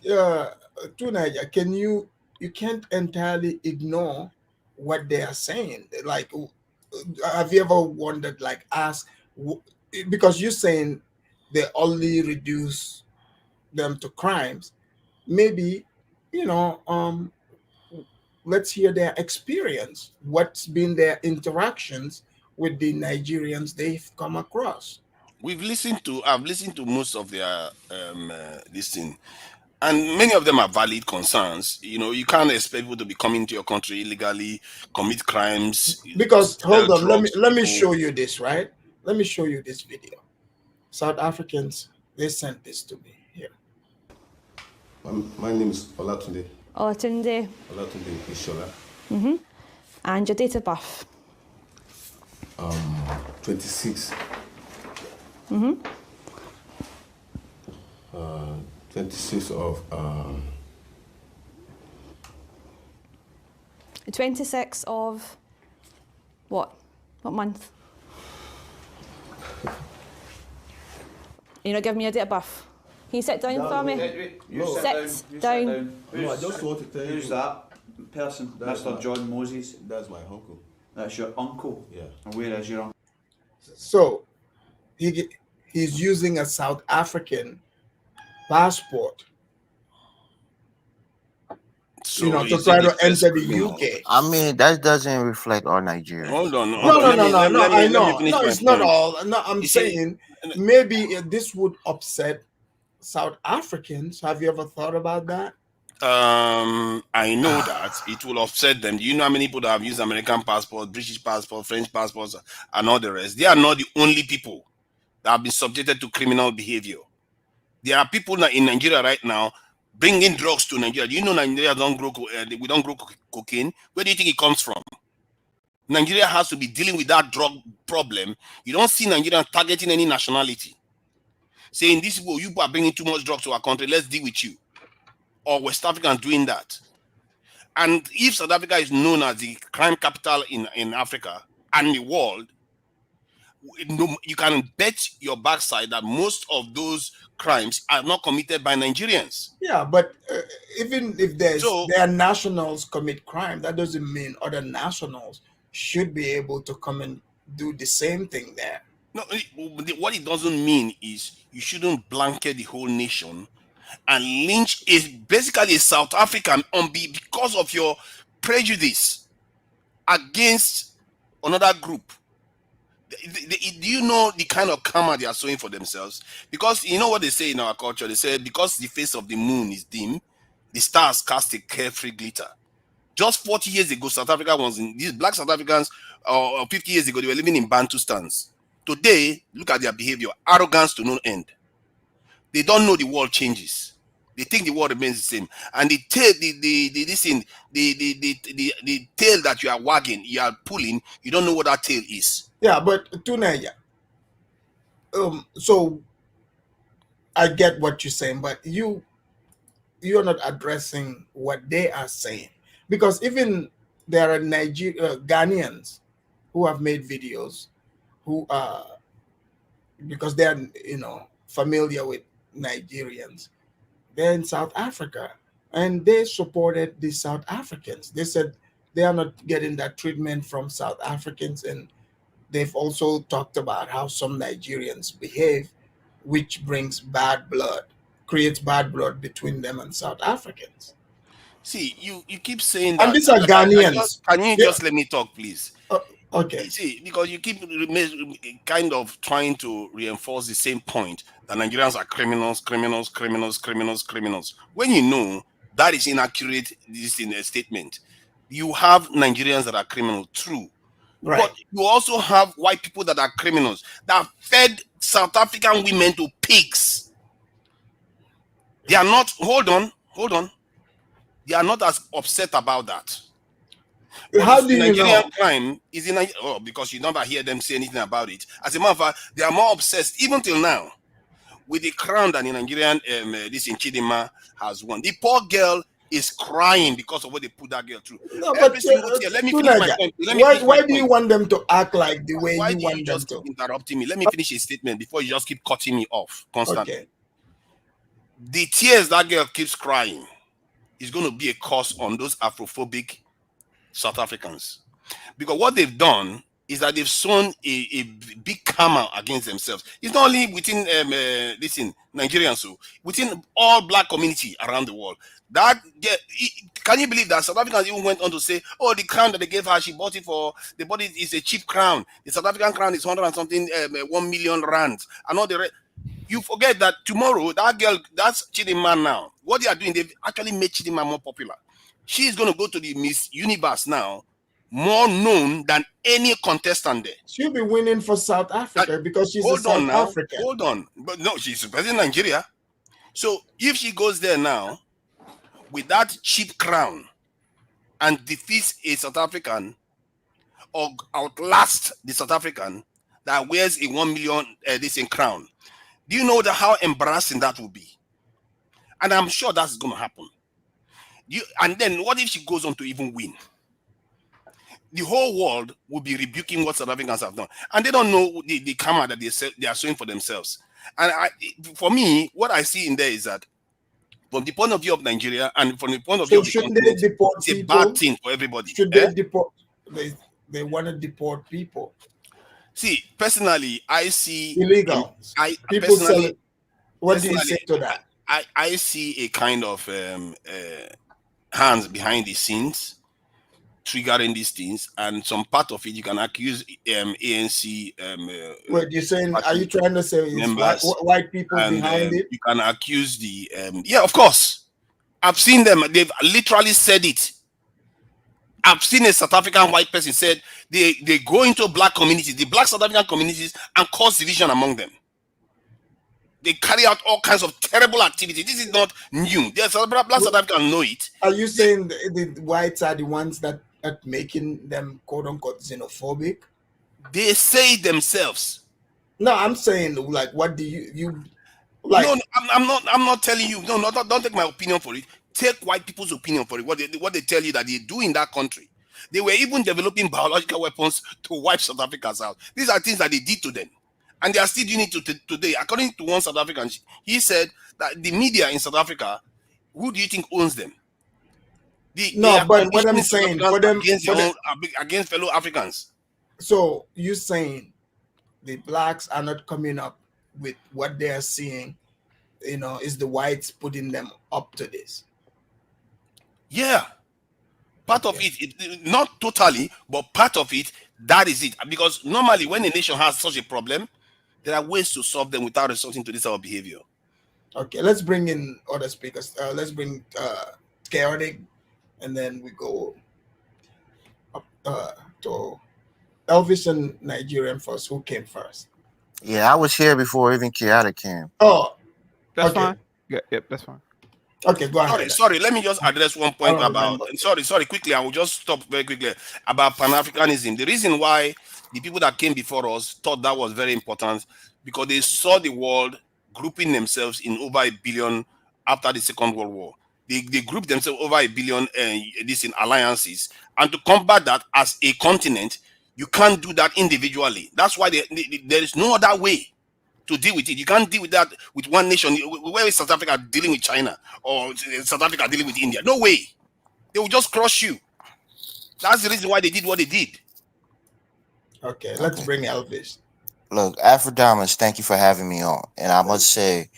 Speaker 4: to Niger, you can't entirely ignore what they are saying. Like, have you ever wondered, like, ask, because you're saying they only reduce them to crimes, maybe, let's hear their experience. What's been their interactions with the Nigerians they've come across?
Speaker 10: I've listened to most of their this thing, and many of them are valid concerns. You can't expect people to be coming to your country illegally, commit crimes.
Speaker 4: Because hold on, let me show you this, right? Let me show you this video. South Africans, they sent this to me here.
Speaker 12: My name is Olatunde.
Speaker 13: Olatunde.
Speaker 12: Olatunde Ishola.
Speaker 13: And your date of birth?
Speaker 12: 26. 26 of
Speaker 13: 26 of what? What month? You're not giving me a date of birth. Can you sit down for me? Sit down.
Speaker 12: No, I just want to tell you.
Speaker 14: Who's that person?
Speaker 12: That's
Speaker 14: Mr. John Moses.
Speaker 12: That's my uncle.
Speaker 14: That's your uncle?
Speaker 12: Yeah.
Speaker 14: And where is your uncle?
Speaker 4: So he's using a South African passport, to try to enter the UK.
Speaker 11: I mean, that doesn't reflect all Nigerians.
Speaker 10: Hold on.
Speaker 4: No. I know. No, it's not all. No, I'm saying maybe this would upset South Africans. Have you ever thought about that?
Speaker 10: I know that it will upset them. Do you know how many people that have used American passport, British passport, French passports, and all the rest? They are not the only people that have been subjected to criminal behavior. There are people in Nigeria right now bringing drugs to Nigeria. Do you know Nigeria we don't grow cocaine? Where do you think it comes from? Nigeria has to be dealing with that drug problem. You don't see Nigeria targeting any nationality, saying this people, you are bringing too much drugs to our country, let's deal with you. Or West Africans doing that. And if South Africa is known as the crime capital in Africa and the world, you can bet your backside that most of those crimes are not committed by Nigerians.
Speaker 4: Yeah, but even if their nationals commit crime, that doesn't mean other nationals should be able to come and do the same thing there.
Speaker 10: No, what it doesn't mean is you shouldn't blanket the whole nation and lynch is basically a South African because of your prejudice against another group. Do you know the kind of karma they are sowing for themselves? Because you know what they say in our culture? They say because the face of the moon is dim, the stars cast a carefree glitter. Just 40 years ago, South Africa was in these black South Africans, or 50 years ago, they were living in Bantustans. Today, look at their behavior, arrogance to no end. They don't know the world changes. They think the world remains the same. And the tail, the tail that you are wagging, you are pulling, you don't know what that tail is.
Speaker 4: Yeah, but Tunaya, so I get what you're saying, but you're not addressing what they are saying. Because even there are Ghanaians who have made videos who are, because they're familiar with Nigerians, they're in South Africa and they supported the South Africans. They said they are not getting that treatment from South Africans, and they've also talked about how some Nigerians behave, which brings bad blood, creates bad blood between them and South Africans.
Speaker 10: See, you keep saying that.
Speaker 4: And these are Ghanaians.
Speaker 10: Can you just let me talk, please?
Speaker 4: Okay.
Speaker 10: See, because you keep kind of trying to reinforce the same point that Nigerians are criminals. When you know that is inaccurate, this in a statement. You have Nigerians that are criminal, true.
Speaker 4: Right.
Speaker 10: But you also have white people that are criminals that fed South African women to pigs. They are not, hold on. They are not as upset about that. But
Speaker 4: How do you
Speaker 10: Nigerian
Speaker 4: know?
Speaker 10: crime is in because you never hear them say anything about it. As a matter of fact, they are more obsessed, even till now, with the crown that the Nigerian this in Chidimma has won. The poor girl is crying because of what they put that girl through.
Speaker 4: No, but
Speaker 10: Let me finish my point.
Speaker 4: Why do you want them to act like the way you want them to?
Speaker 10: Interrupting me? Let me finish a statement before you just keep cutting me off constantly.
Speaker 4: Okay.
Speaker 10: The tears that girl keeps crying is going to be a curse on those Afrophobic South Africans, because what they've done is that they've sown a big karma against themselves. It's not only within Nigerians, so within all black community around the world. Can you believe that South Africans even went on to say, oh, the crown that they gave her, she bought it is a cheap crown. The South African crown is 100 and something 1 million rands, and all the rest. You forget that tomorrow that girl, that's Chidimma now. What they are doing, they've actually made Chidimma more popular. She is going to go to the Miss Universe now, more known than any contestant there.
Speaker 4: She'll be winning for South Africa because she's a South African.
Speaker 10: Hold on. But no, she's representing Nigeria. So if she goes there now with that cheap crown and defeats a South African or outlasts the South African that wears a 1 million crown, do you know how embarrassing that will be? And I'm sure that's going to happen. And then what if she goes on to even win? The whole world will be rebuking what South Africans have done, and they don't know the karma that they are showing for themselves. And for me, what I see in there is that, from the point of view of Nigeria and from the point of view of the continent, it's a bad thing for everybody.
Speaker 4: Should they deport? They want to deport people.
Speaker 10: See, personally, I see
Speaker 4: illegal.
Speaker 10: People
Speaker 4: sell it. What do you say to that?
Speaker 10: I see a kind of hands behind the scenes triggering these things, and some part of it you can accuse ANC.
Speaker 4: Wait, you're saying? Are you trying to say it's white people behind it?
Speaker 10: You can accuse the yeah, of course. I've seen them. They've literally said it. I've seen a South African white person said they go into black communities, the black South African communities, and cause division among them. They carry out all kinds of terrible activities. This is not new. There's black South Africans know it.
Speaker 4: Are you saying the whites are the ones that are making them quote unquote xenophobic?
Speaker 10: They say it themselves.
Speaker 4: No, I'm saying, like, what do you like?
Speaker 10: No, I'm not telling you. No, don't take my opinion for it. Take white people's opinion for it. What they tell you that they do in that country. They were even developing biological weapons to wipe South Africans out. These are things that they did to them, and they are still doing it today. According to one South African, he said that the media in South Africa, who do you think owns them?
Speaker 4: But what I'm saying,
Speaker 10: against fellow Africans.
Speaker 4: So you're saying the blacks are not coming up with what they are seeing, is the whites putting them up to this?
Speaker 10: Yeah. Part of it, not totally, but part of it, that is it. Because normally when a nation has such a problem, there are ways to solve them without resorting to this type of behavior.
Speaker 4: Okay, let's bring in other speakers. Let's bring Chaotic, and then we go up to Elvis and Nigerian first. Who came first?
Speaker 11: Yeah, I was here before even Chaotic came.
Speaker 4: Oh,
Speaker 15: that's fine. Yeah, yep, that's fine.
Speaker 4: Okay, go ahead.
Speaker 10: Sorry, let me just address one point about. Sorry, quickly. I will just stop very quickly about Pan-Africanism. The reason why the people that came before us thought that was very important, because they saw the world grouping themselves in over 1 billion after the Second World War. They grouped themselves over 1 billion in alliances, and to combat that as a continent, you can't do that individually. That's why there is no other way to deal with it. You can't deal with that with one nation. Where is South Africa dealing with China, or South Africa dealing with India? No way. They will just crush you. That's the reason why they did what they did.
Speaker 4: Okay, let's bring Elvis.
Speaker 11: Look, Afrodamas, thank you for having me on. And I must say,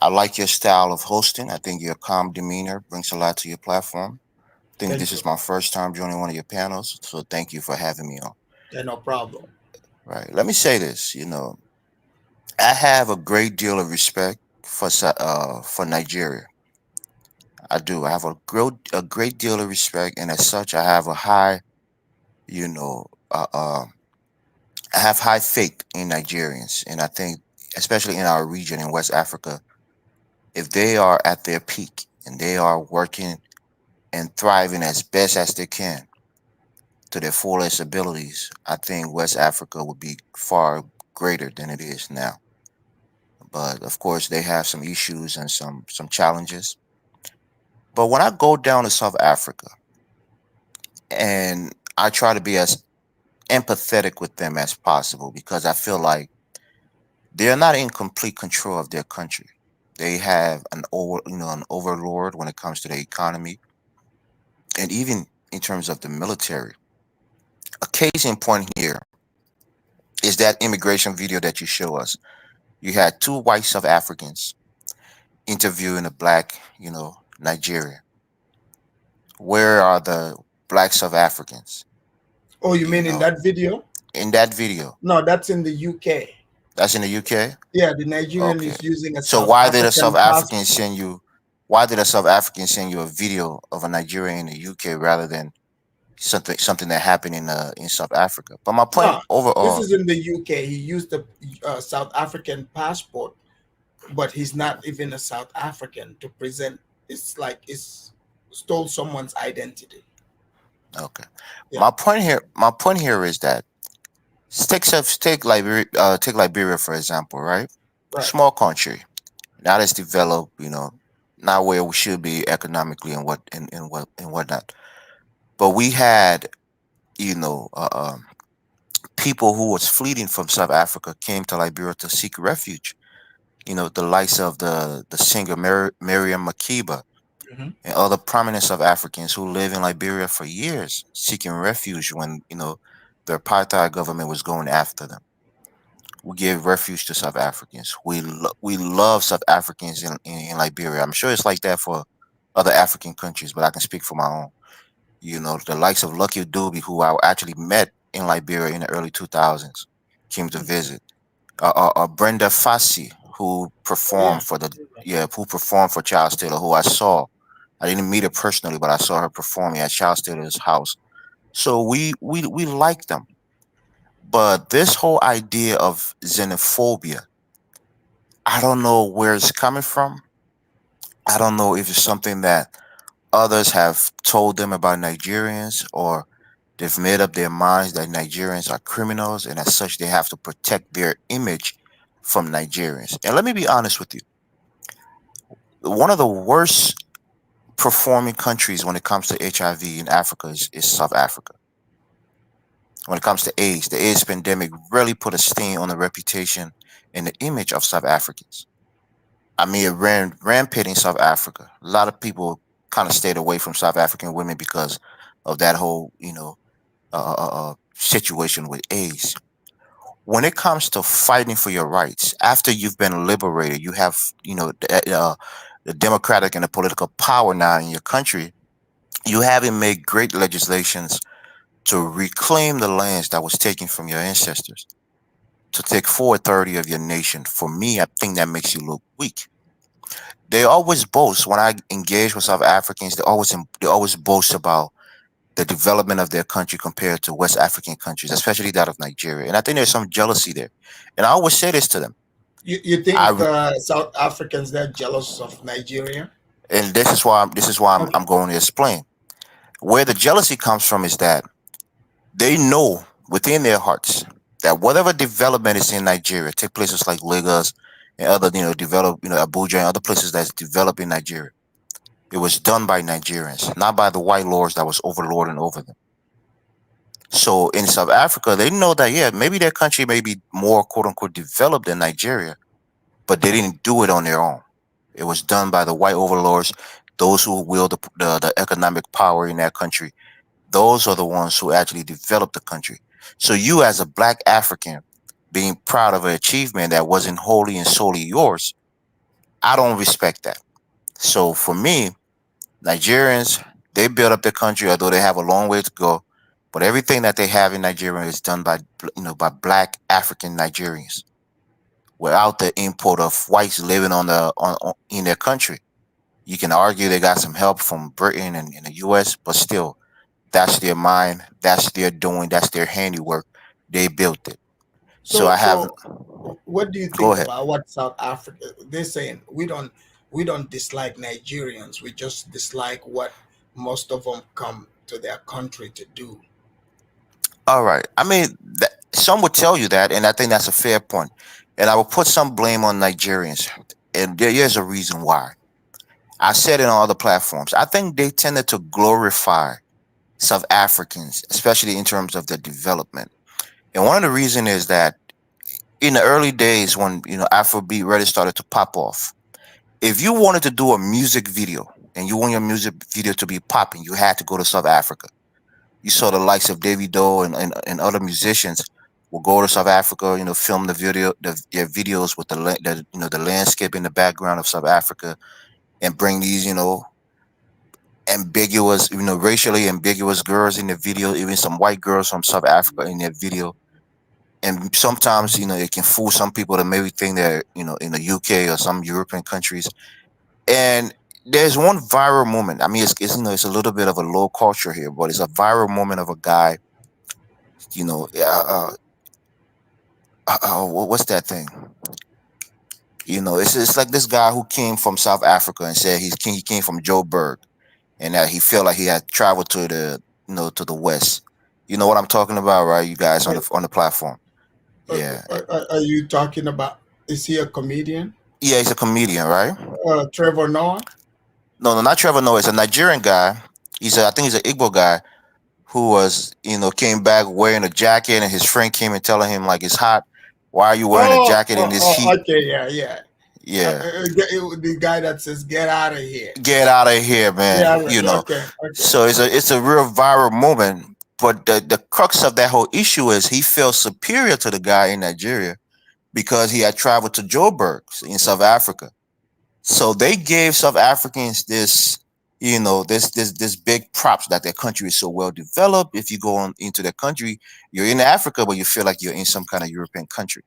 Speaker 11: I like your style of hosting. I think your calm demeanor brings a lot to your platform. I think
Speaker 4: Thank
Speaker 11: this
Speaker 4: you.
Speaker 11: is my first time joining one of your panels, so thank you for having me on.
Speaker 4: Yeah, no problem.
Speaker 11: Right. Let me say this. I have a great deal of respect for Nigeria. I do. I have a great deal of respect, and as such, I have a high, you know, I have high faith in Nigerians, and I think, especially in our region in West Africa, if they are at their peak and they are working and thriving as best as they can to their fullest abilities, I think West Africa would be far greater than it is now. But of course, they have some issues and some challenges. But when I go down to South Africa and I try to be as empathetic with them as possible, because I feel like they're not in complete control of their country. They have an overlord when it comes to the economy and even in terms of the military. A case in point here is that immigration video that you show us. You had two white South Africans interviewing a black, Nigerian. Where are the black South Africans?
Speaker 4: Oh, you mean in that video?
Speaker 11: In that video.
Speaker 4: No, that's in the UK.
Speaker 11: That's in the UK?
Speaker 4: Yeah, the Nigerian
Speaker 11: Okay.
Speaker 4: is using a
Speaker 11: So
Speaker 4: South
Speaker 11: why did a
Speaker 4: African
Speaker 11: South
Speaker 4: passport.
Speaker 11: African send you a video of a Nigerian in the UK rather than something that happened in South Africa? But my point
Speaker 4: No, this
Speaker 11: overall,
Speaker 4: is in the UK. He used the South African passport, but he's not even a South African to present. It's like it's stole someone's identity.
Speaker 11: okay.
Speaker 4: Yeah.
Speaker 11: My point here is that take Liberia for example, right?
Speaker 4: Right.
Speaker 11: Small country, not as developed, not where we should be economically and whatnot. But we had, people who was fleeing from South Africa came to Liberia to seek refuge. The likes of the singer Miriam Makeba
Speaker 4: Mhm.
Speaker 11: and other prominent South Africans who live in Liberia for years seeking refuge when, the apartheid government was going after them. We give refuge to South Africans. We love South Africans in Liberia. I'm sure it's like that for other African countries, but I can speak for my own. The likes of Lucky Dube, who I actually met in Liberia in the early 2000s, came to visit. Brenda Fassi, who performed for Charles Taylor, who I saw. I didn't meet her personally, but I saw her performing at Charles Taylor's house. So we like them. But this whole idea of xenophobia, I don't know where it's coming from. I don't know if it's something that others have told them about Nigerians, or they've made up their minds that Nigerians are criminals and as such they have to protect their image from Nigerians. And let me be honest with you. One of the worst performing countries when it comes to HIV in Africa is South Africa. When it comes to AIDS, the AIDS pandemic really put a stain on the reputation and the image of South Africans. I mean, it ran rampant in South Africa. A lot of people kind of stayed away from South African women because of that whole, situation with AIDS. When it comes to fighting for your rights, after you've been liberated, you have, the democratic and the political power now in your country. You haven't made great legislations to reclaim the lands that was taken from your ancestors, to take full authority of your nation. For me, I think that makes you look weak. They always boast when I engage with South Africans. They always boast about the development of their country compared to West African countries, especially that of Nigeria. And I think there's some jealousy there. And I always say this to them.
Speaker 4: You think South Africans they're jealous of Nigeria?
Speaker 11: And this is why I'm going to explain. Where the jealousy comes from is that they know within their hearts that whatever development is in Nigeria, take places like Lagos and other, Abuja and other places that's developed in Nigeria, it was done by Nigerians, not by the white lords that was overlording over them. So in South Africa, they know that, yeah, maybe their country may be more quote unquote developed than Nigeria, but they didn't do it on their own. It was done by the white overlords, those who wield the economic power in that country. Those are the ones who actually developed the country. So you as a black African being proud of an achievement that wasn't wholly and solely yours, I don't respect that. So for me, Nigerians, they build up their country, although they have a long way to go. But everything that they have in Nigeria is done by by Black African Nigerians, without the input of whites living in their country. You can argue they got some help from Britain and the U.S., but still, that's their mind, that's their doing, that's their handiwork. They built it. So I have.
Speaker 4: What do you
Speaker 11: Go
Speaker 4: think
Speaker 11: ahead.
Speaker 4: about what South Africa? They're saying we don't dislike Nigerians. We just dislike what most of them come to their country to do.
Speaker 11: All right. I mean, some would tell you that, and I think that's a fair point. And I will put some blame on Nigerians, and here's a reason why. I said it on other platforms. I think they tended to glorify South Africans, especially in terms of their development. And one of the reasons is that in the early days when Afrobeat really started to pop off, if you wanted to do a music video and you want your music video to be popping, you had to go to South Africa. You saw the likes of Davido and other musicians will go to South Africa, film their videos with the landscape in the background of South Africa, and bring these ambiguous, racially ambiguous girls in the video, even some white girls from South Africa in their video. And sometimes, it can fool some people to maybe think they're, in the UK or some European countries. And there's one viral moment. I mean, it's a little bit of a low culture here, but it's a viral moment of a guy, what's that thing? It's like this guy who came from South Africa and said he came from Joburg, and that he felt like he had traveled to to the West. You know what I'm talking about, right? You guys on the platform. Yeah.
Speaker 4: Are you talking about? Is he a comedian?
Speaker 11: Yeah, he's a comedian, right?
Speaker 4: Trevor Noah?
Speaker 11: No, not Trevor Noah. It's a Nigerian guy. I think he's an Igbo guy who was, came back wearing a jacket, and his friend came and telling him like it's hot. Why are you wearing a jacket in this heat?
Speaker 4: Okay, yeah. The guy that says "Get out of here."
Speaker 11: Get out of here, man.
Speaker 4: Yeah, okay.
Speaker 11: So it's a real viral moment. But the crux of that whole issue is he felt superior to the guy in Nigeria because he had traveled to Joburg in South Africa. So they gave South Africans this big props that their country is so well developed. If you go into their country, you're in Africa, but you feel like you're in some kind of European country.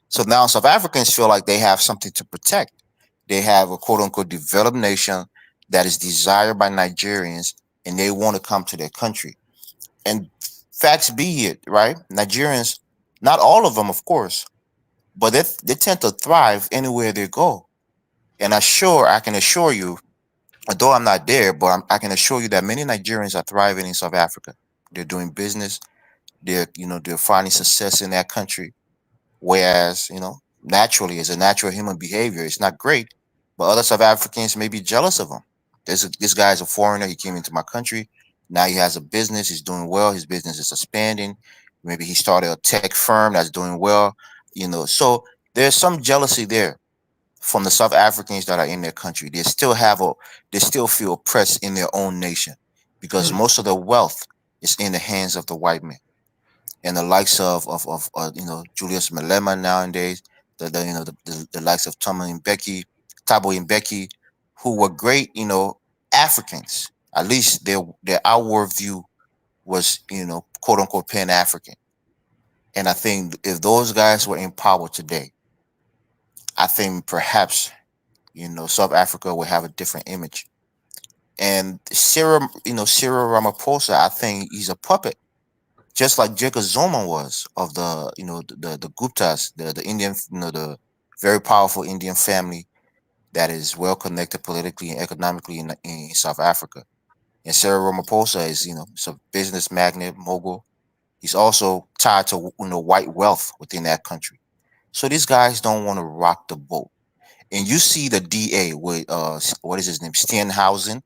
Speaker 11: So now South Africans feel like they have something to protect. They have a quote unquote developed nation that is desired by Nigerians, and they want to come to their country. And facts be it, right? Nigerians, not all of them, of course, but they tend to thrive anywhere they go. And I can assure you, although I'm not there, but I can assure you that many Nigerians are thriving in South Africa. They're doing business. They're finding success in that country. Whereas, naturally, as a natural human behavior, it's not great. But other South Africans may be jealous of him. This guy is a foreigner. He came into my country. Now he has a business. He's doing well. His business is expanding. Maybe he started a tech firm that's doing well. So there's some jealousy there from the South Africans that are in their country. They still feel oppressed in their own nation because most of the wealth is in the hands of the white man, and the likes of Julius Malema nowadays, the likes of Thabo Mbeki, who were great, Africans. At least their outward view was, quote unquote Pan-African. And I think if those guys were in power today, I think perhaps, South Africa would have a different image. And Cyril Ramaphosa, I think he's a puppet, just like Jacob Zuma was of the Guptas, the Indian, the very powerful Indian family that is well connected politically and economically in South Africa. And Cyril Ramaphosa is, it's a business magnate, mogul. He's also tied to white wealth within that country. So these guys don't want to rock the boat. And you see the DA with what is his name, Steenhuisen,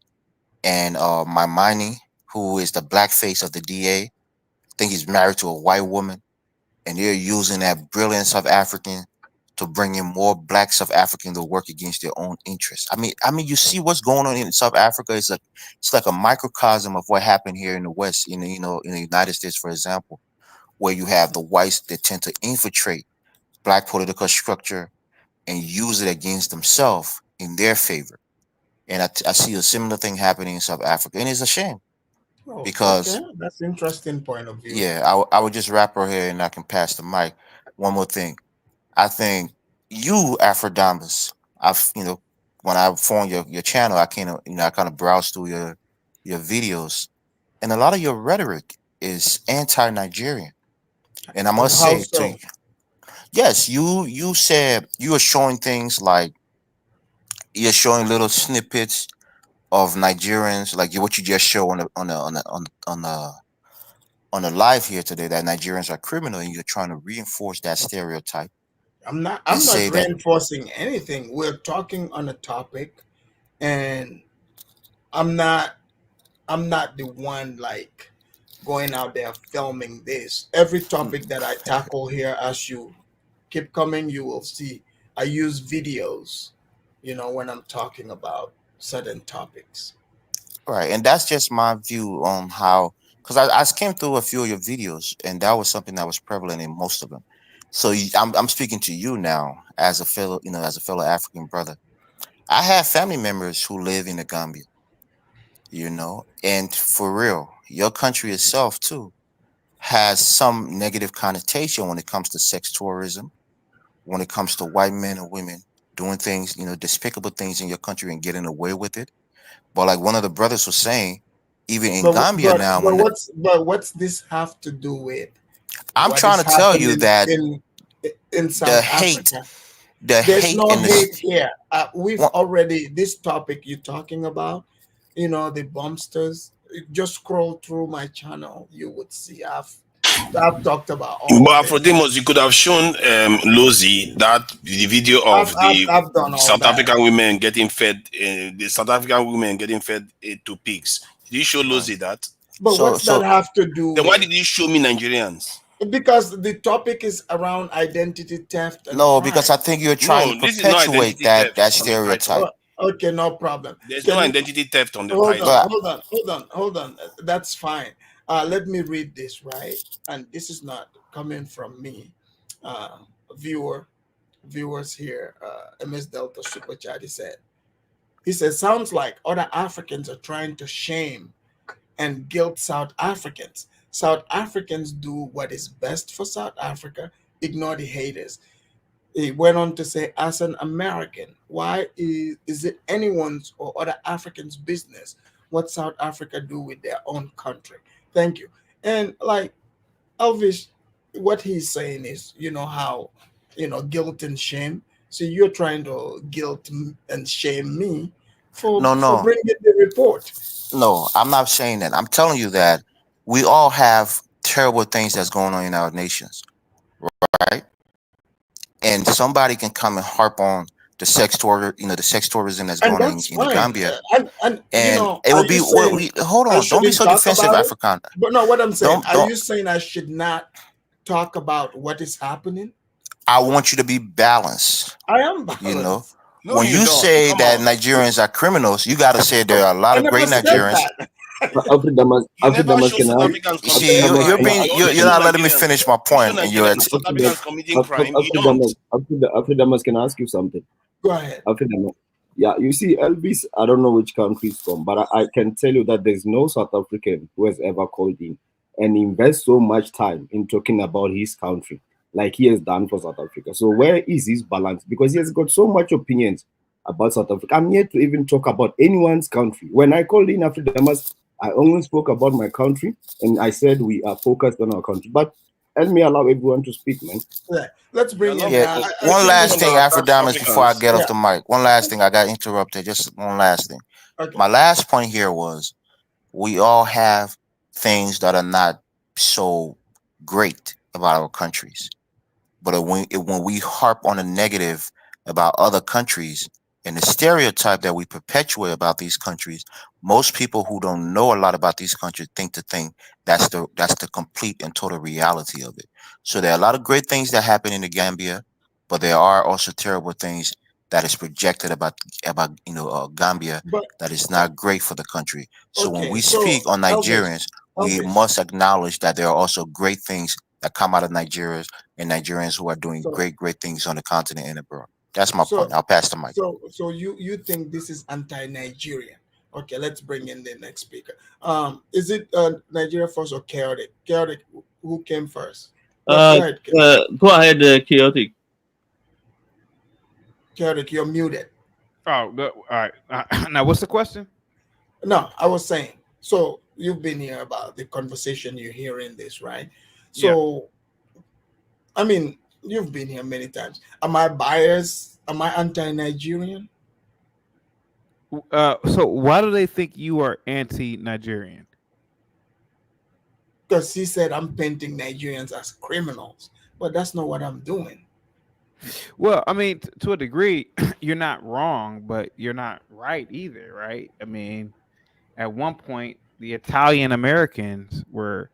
Speaker 11: and Maimane, who is the black face of the DA. I think he's married to a white woman, and they're using that brilliant South African to bring in more black South African to work against their own interests. I mean, you see what's going on in South Africa. It's like a microcosm of what happened here in the West, in the United States, for example, where you have the whites that tend to infiltrate black political structure and use it against themselves in their favor. And I see a similar thing happening in South Africa, and it's a shame
Speaker 4: Oh,
Speaker 11: because
Speaker 4: okay, that's an interesting point of view.
Speaker 11: yeah, I would just wrap her here, and I can pass the mic. One more thing, I think you, Afrodamus, when I formed your channel, I kind of I kind of browsed through your videos, and a lot of your rhetoric is anti-Nigerian. And I must
Speaker 4: How
Speaker 11: say to
Speaker 4: so?
Speaker 11: you, yes, you said you are showing things like you're showing little snippets of Nigerians, like what you just show on the live here today, that Nigerians are criminal, and you're trying to reinforce that stereotype and
Speaker 4: I'm not
Speaker 11: say that
Speaker 4: reinforcing anything. We're talking on a topic, and I'm not I'm not the one like going out there filming this. Every topic that I tackle here, as you keep coming, you will see I use videos, when I'm talking about certain topics.
Speaker 11: right, and that's just my view on how, because I skimmed through a few of your videos, and that was something that was prevalent in most of them. So I'm speaking to you now as a fellow, as a fellow African brother. I have family members who live in the Gambia, and for real, your country itself too has some negative connotation when it comes to sex tourism, when it comes to white men and women doing things, despicable things in your country and getting away with it. But like one of the brothers was saying, even in
Speaker 4: But
Speaker 11: Gambia now,
Speaker 4: what's this have to do with
Speaker 11: I'm
Speaker 4: what
Speaker 11: trying
Speaker 4: is
Speaker 11: to tell you
Speaker 4: happening
Speaker 11: that
Speaker 4: in
Speaker 11: the
Speaker 4: South
Speaker 11: hate,
Speaker 4: Africa?
Speaker 11: the
Speaker 4: There's
Speaker 11: hate
Speaker 4: no
Speaker 11: and
Speaker 4: hate
Speaker 11: the
Speaker 4: here. We've
Speaker 11: what,
Speaker 4: already this topic you're talking about, the bombsters. Just scroll through my channel, you would see I've talked about all
Speaker 10: But
Speaker 4: this.
Speaker 10: Afrodemus, you could have shown Lozi that the video of the
Speaker 4: I've done all
Speaker 10: South
Speaker 4: that.
Speaker 10: African women getting fed, the South African women getting fed to pigs. Did you show Lozi that?
Speaker 4: But what's that
Speaker 11: so
Speaker 4: have to do
Speaker 10: Then why
Speaker 4: with?
Speaker 10: did you show me Nigerians?
Speaker 4: Because the topic is around identity theft and
Speaker 11: no, because I
Speaker 4: crime.
Speaker 11: think you're trying to
Speaker 10: No, this is no
Speaker 11: perpetuate
Speaker 10: identity
Speaker 11: that
Speaker 10: theft on the
Speaker 11: stereotype.
Speaker 10: title.
Speaker 4: Okay, no problem.
Speaker 10: There's no
Speaker 4: Can you
Speaker 10: identity theft on the
Speaker 4: hold on,
Speaker 10: title.
Speaker 11: But
Speaker 4: hold on, hold on, hold on. That's fine. Let me read this, right? And this is not coming from me. Uh, viewer, viewers here, MS Delta Super Chat, he said, sounds like other Africans are trying to shame and guilt South Africans. South Africans do what is best for South Africa, ignore the haters. He went on to say, as an American, why is it anyone's or other Africans' business what South Africa do with their own country? Thank you. And like Elvis, what he's saying is, how, guilt and shame. So you're trying to and shame me for
Speaker 11: no,
Speaker 4: bringing the report.
Speaker 11: no, I'm not saying that. I'm telling you that we all have terrible things that's going on in our nations, right? And somebody can come and harp on the sex tourism that's
Speaker 4: And
Speaker 11: going on
Speaker 4: that's
Speaker 11: in the
Speaker 4: fine.
Speaker 11: Gambia,
Speaker 4: And
Speaker 11: and it
Speaker 4: are
Speaker 11: would
Speaker 4: you
Speaker 11: be
Speaker 4: saying
Speaker 11: hold
Speaker 4: I
Speaker 11: on, don't be
Speaker 4: shouldn't
Speaker 11: so
Speaker 4: talk
Speaker 11: defensive,
Speaker 4: about it?
Speaker 11: Africana.
Speaker 4: But no, what I'm saying, are
Speaker 11: Don't
Speaker 4: you saying I should not talk about what is happening?
Speaker 11: I want you to be balanced.
Speaker 4: I am
Speaker 11: You know,
Speaker 4: balanced.
Speaker 10: No,
Speaker 11: when
Speaker 10: you
Speaker 11: you
Speaker 10: don't.
Speaker 11: say
Speaker 10: Come
Speaker 11: that
Speaker 10: on.
Speaker 11: Nigerians are criminals, you got to say there are a lot
Speaker 4: I
Speaker 11: of
Speaker 4: never
Speaker 11: great
Speaker 4: said
Speaker 11: Nigerians.
Speaker 4: that.
Speaker 10: You never
Speaker 1: Afridamas,
Speaker 10: show
Speaker 1: can
Speaker 10: South
Speaker 1: I?
Speaker 10: Africans committing
Speaker 4: Okay,
Speaker 11: See,
Speaker 1: Afridamas,
Speaker 11: you're
Speaker 1: can
Speaker 10: crime.
Speaker 1: I
Speaker 11: being
Speaker 10: You
Speaker 1: ask you
Speaker 10: only
Speaker 11: you're
Speaker 10: show
Speaker 11: not
Speaker 1: something?
Speaker 11: letting me
Speaker 10: Nigerians.
Speaker 11: finish my
Speaker 10: You show
Speaker 11: point, and you're
Speaker 10: Nigerians, South Africans committing crime. You don't.
Speaker 1: Afridamas, can I ask you something?
Speaker 4: go ahead.
Speaker 1: Afridamas. Yeah, you see, Elvis, I don't know which country he's from, but I can tell you that there's no South African who has ever called in and invest so much time in talking about his country like he has done for South Africa. So where is his balance? Because he has got so much opinions about South Africa. I'm yet to even talk about anyone's country. When I called in Afridamas, I only spoke about my country and I said we are focused on our country. But let me allow everyone to speak, man.
Speaker 4: Yeah. Let's bring in.
Speaker 11: yeah.
Speaker 4: I
Speaker 11: One
Speaker 4: think
Speaker 11: last
Speaker 4: this.
Speaker 11: thing,
Speaker 10: South
Speaker 11: Afrodamus, before I
Speaker 10: Africans.
Speaker 11: get off
Speaker 4: Yeah.
Speaker 11: the mic. One last thing, I got interrupted. Just one last thing.
Speaker 4: Okay.
Speaker 11: My last point here was we all have things that are not so great about our countries. But when we harp on the negative about other countries and the stereotype that we perpetuate about these countries, most people who don't know a lot about these countries think that's the complete and total reality of it. So there are a lot of great things that happen in the Gambia, but there are also terrible things that is projected about Gambia
Speaker 4: But
Speaker 11: that is not great for the country. So when
Speaker 4: okay,
Speaker 11: we
Speaker 4: so
Speaker 11: speak on Nigerians, we
Speaker 4: Elvis.
Speaker 11: must acknowledge that there are also great things that come out of Nigeria and Nigerians who are doing
Speaker 4: So
Speaker 11: great things on the continent and abroad. That's my point. I'll pass the mic.
Speaker 4: So you think this is anti-Nigerian? Okay, let's bring in the next speaker. Is it Nigeria first or chaotic? Chaotic, who came first? Go
Speaker 16: ahead, chaotic.
Speaker 4: Chaotic, you're muted.
Speaker 15: Oh, good. All right. Now, what's the question?
Speaker 4: No, I was saying. So you've been here about the conversation. You're hearing this, right? So, I mean, you've been here many times. Am I biased? Am I anti-Nigerian?
Speaker 15: So why do they think you are anti-Nigerian?
Speaker 4: Because he said I'm painting Nigerians as criminals, but that's not what I'm doing.
Speaker 15: Well, I mean, to a degree, you're not wrong, but you're not right either, right? I mean, at one point, the Italian Americans were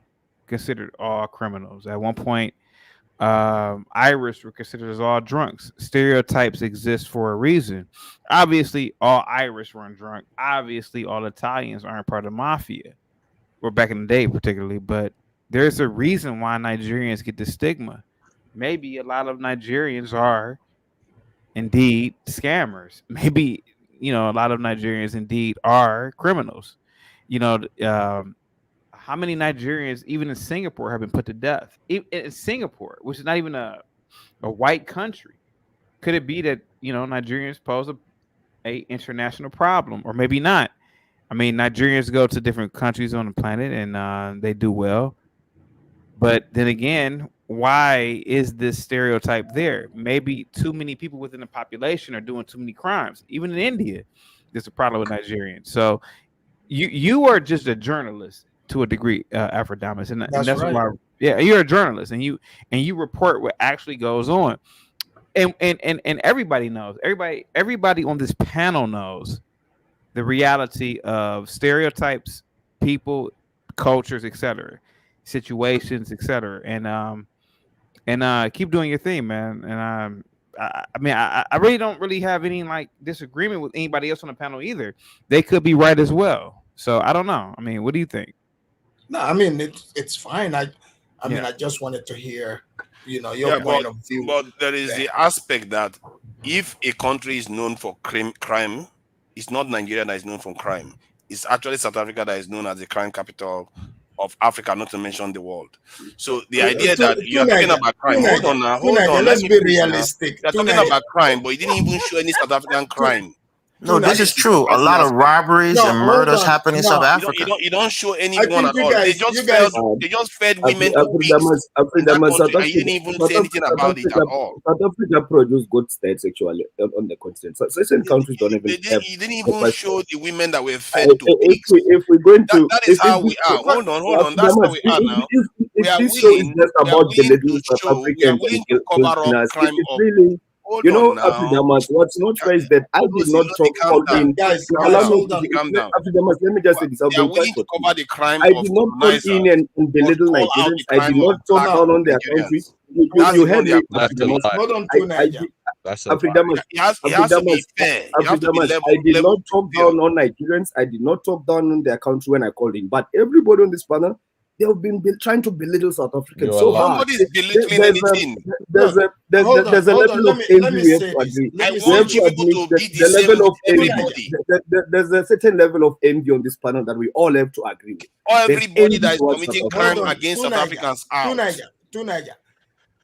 Speaker 15: considered all criminals. At one point, Irish were considered as all drunks. Stereotypes exist for a reason. Obviously, all Irish weren't drunk. Obviously, all Italians aren't part of the mafia, or back in the day particularly. But there's a reason why Nigerians get the stigma. Maybe a lot of Nigerians are indeed scammers. Maybe, a lot of Nigerians indeed are criminals. How many Nigerians, even in Singapore, have been put to death? In Singapore, which is not even a white country. Could it be that, Nigerians pose a international problem, or maybe not? I mean, Nigerians go to different countries on the planet and they do well. But then again, why is this stereotype there? Maybe too many people within the population are doing too many crimes. Even in India, there's a problem with Nigerians. So you are just a journalist to a degree, Afrodamus, and that's
Speaker 4: right.
Speaker 15: why. Yeah, you're a journalist, and you report what actually goes on, and everybody knows. Everybody on this panel knows the reality of stereotypes, people, cultures, etc., situations, etc. And keep doing your thing, man. And I really don't really have any disagreement with anybody else on the panel either. They could be right as well. So I don't know. I mean, what do you think?
Speaker 4: No, I mean it's fine. I mean, I just wanted to hear, your point of view.
Speaker 10: But there is the aspect that if a country is known for crime, it's not Nigeria that is known for crime. It's actually South Africa that is known as the crime capital of Africa, not to mention the world. So the idea that you are talking about crime, hold on.
Speaker 4: Let's be realistic.
Speaker 10: You're talking about crime, but you didn't even show any South African crime.
Speaker 11: No, this is true. A lot of robberies and murders happen in South Africa.
Speaker 10: You don't show anyone at all. They just fed women to pigs.
Speaker 1: South
Speaker 10: And you didn't even say anything about it at all.
Speaker 1: South Africa produced good states actually on the continent. So certain countries don't even have.
Speaker 10: You didn't even show the women that were fed to pigs.
Speaker 1: If we're going to,
Speaker 10: that is how we are. Hold on. That's how we are now. We are willing to cover up crime of.
Speaker 1: Afridamas, what's not fair is that I did not call in. Afridamas, let me just say this. I did not call in and belittle Nigerians. I did not talk down on their country. You heard me.
Speaker 4: Hold on to Nigeria.
Speaker 1: Afridamas, I did not talk down on Nigerians. I did not talk down on their country when I called in. But everybody on this panel, they have been trying to belittle South Africans so hard.
Speaker 10: Nobody's belittling anything.
Speaker 1: There's a level of envy we have to agree. There's a certain level of envy on this panel that we all have to agree with.
Speaker 10: Everybody that is committing crime against South Africans out.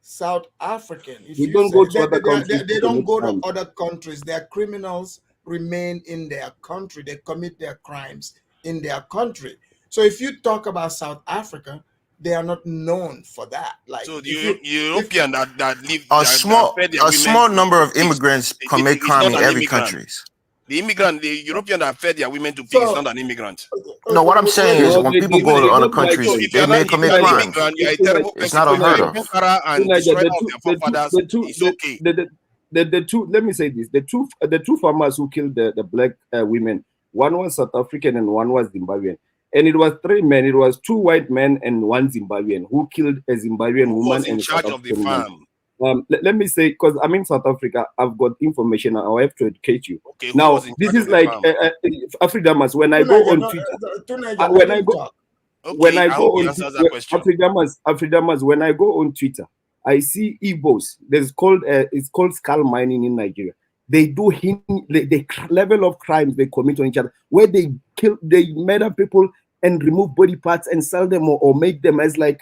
Speaker 4: South African.
Speaker 1: They don't go to other countries.
Speaker 4: They don't go to other countries. Their criminals remain in their country. They commit their crimes in their country. So if you talk about South Africa, they are not known for that.
Speaker 10: So the European that live
Speaker 11: a small number of immigrants commit crime in every country.
Speaker 10: The European that fed their women to pigs is not an immigrant.
Speaker 11: No, what I'm saying is when people go to other countries, they may commit crime. It's not unheard of.
Speaker 1: Let me say this: the two farmers who killed the black women, one was South African and one was Zimbabwean. And it was three men. It was two white men and one Zimbabwean who killed a Zimbabwean woman and a South African woman. Let me say, because I'm in South Africa, I've got information. I have to educate you.
Speaker 10: Okay,
Speaker 1: now, this is like Afridamas. When I go on Twitter, when I go on Twitter,
Speaker 17: I see Igbos. It's called skull mining in Nigeria. They do the level of crimes they commit on each other, where they murder people and remove body parts and sell them or make them as like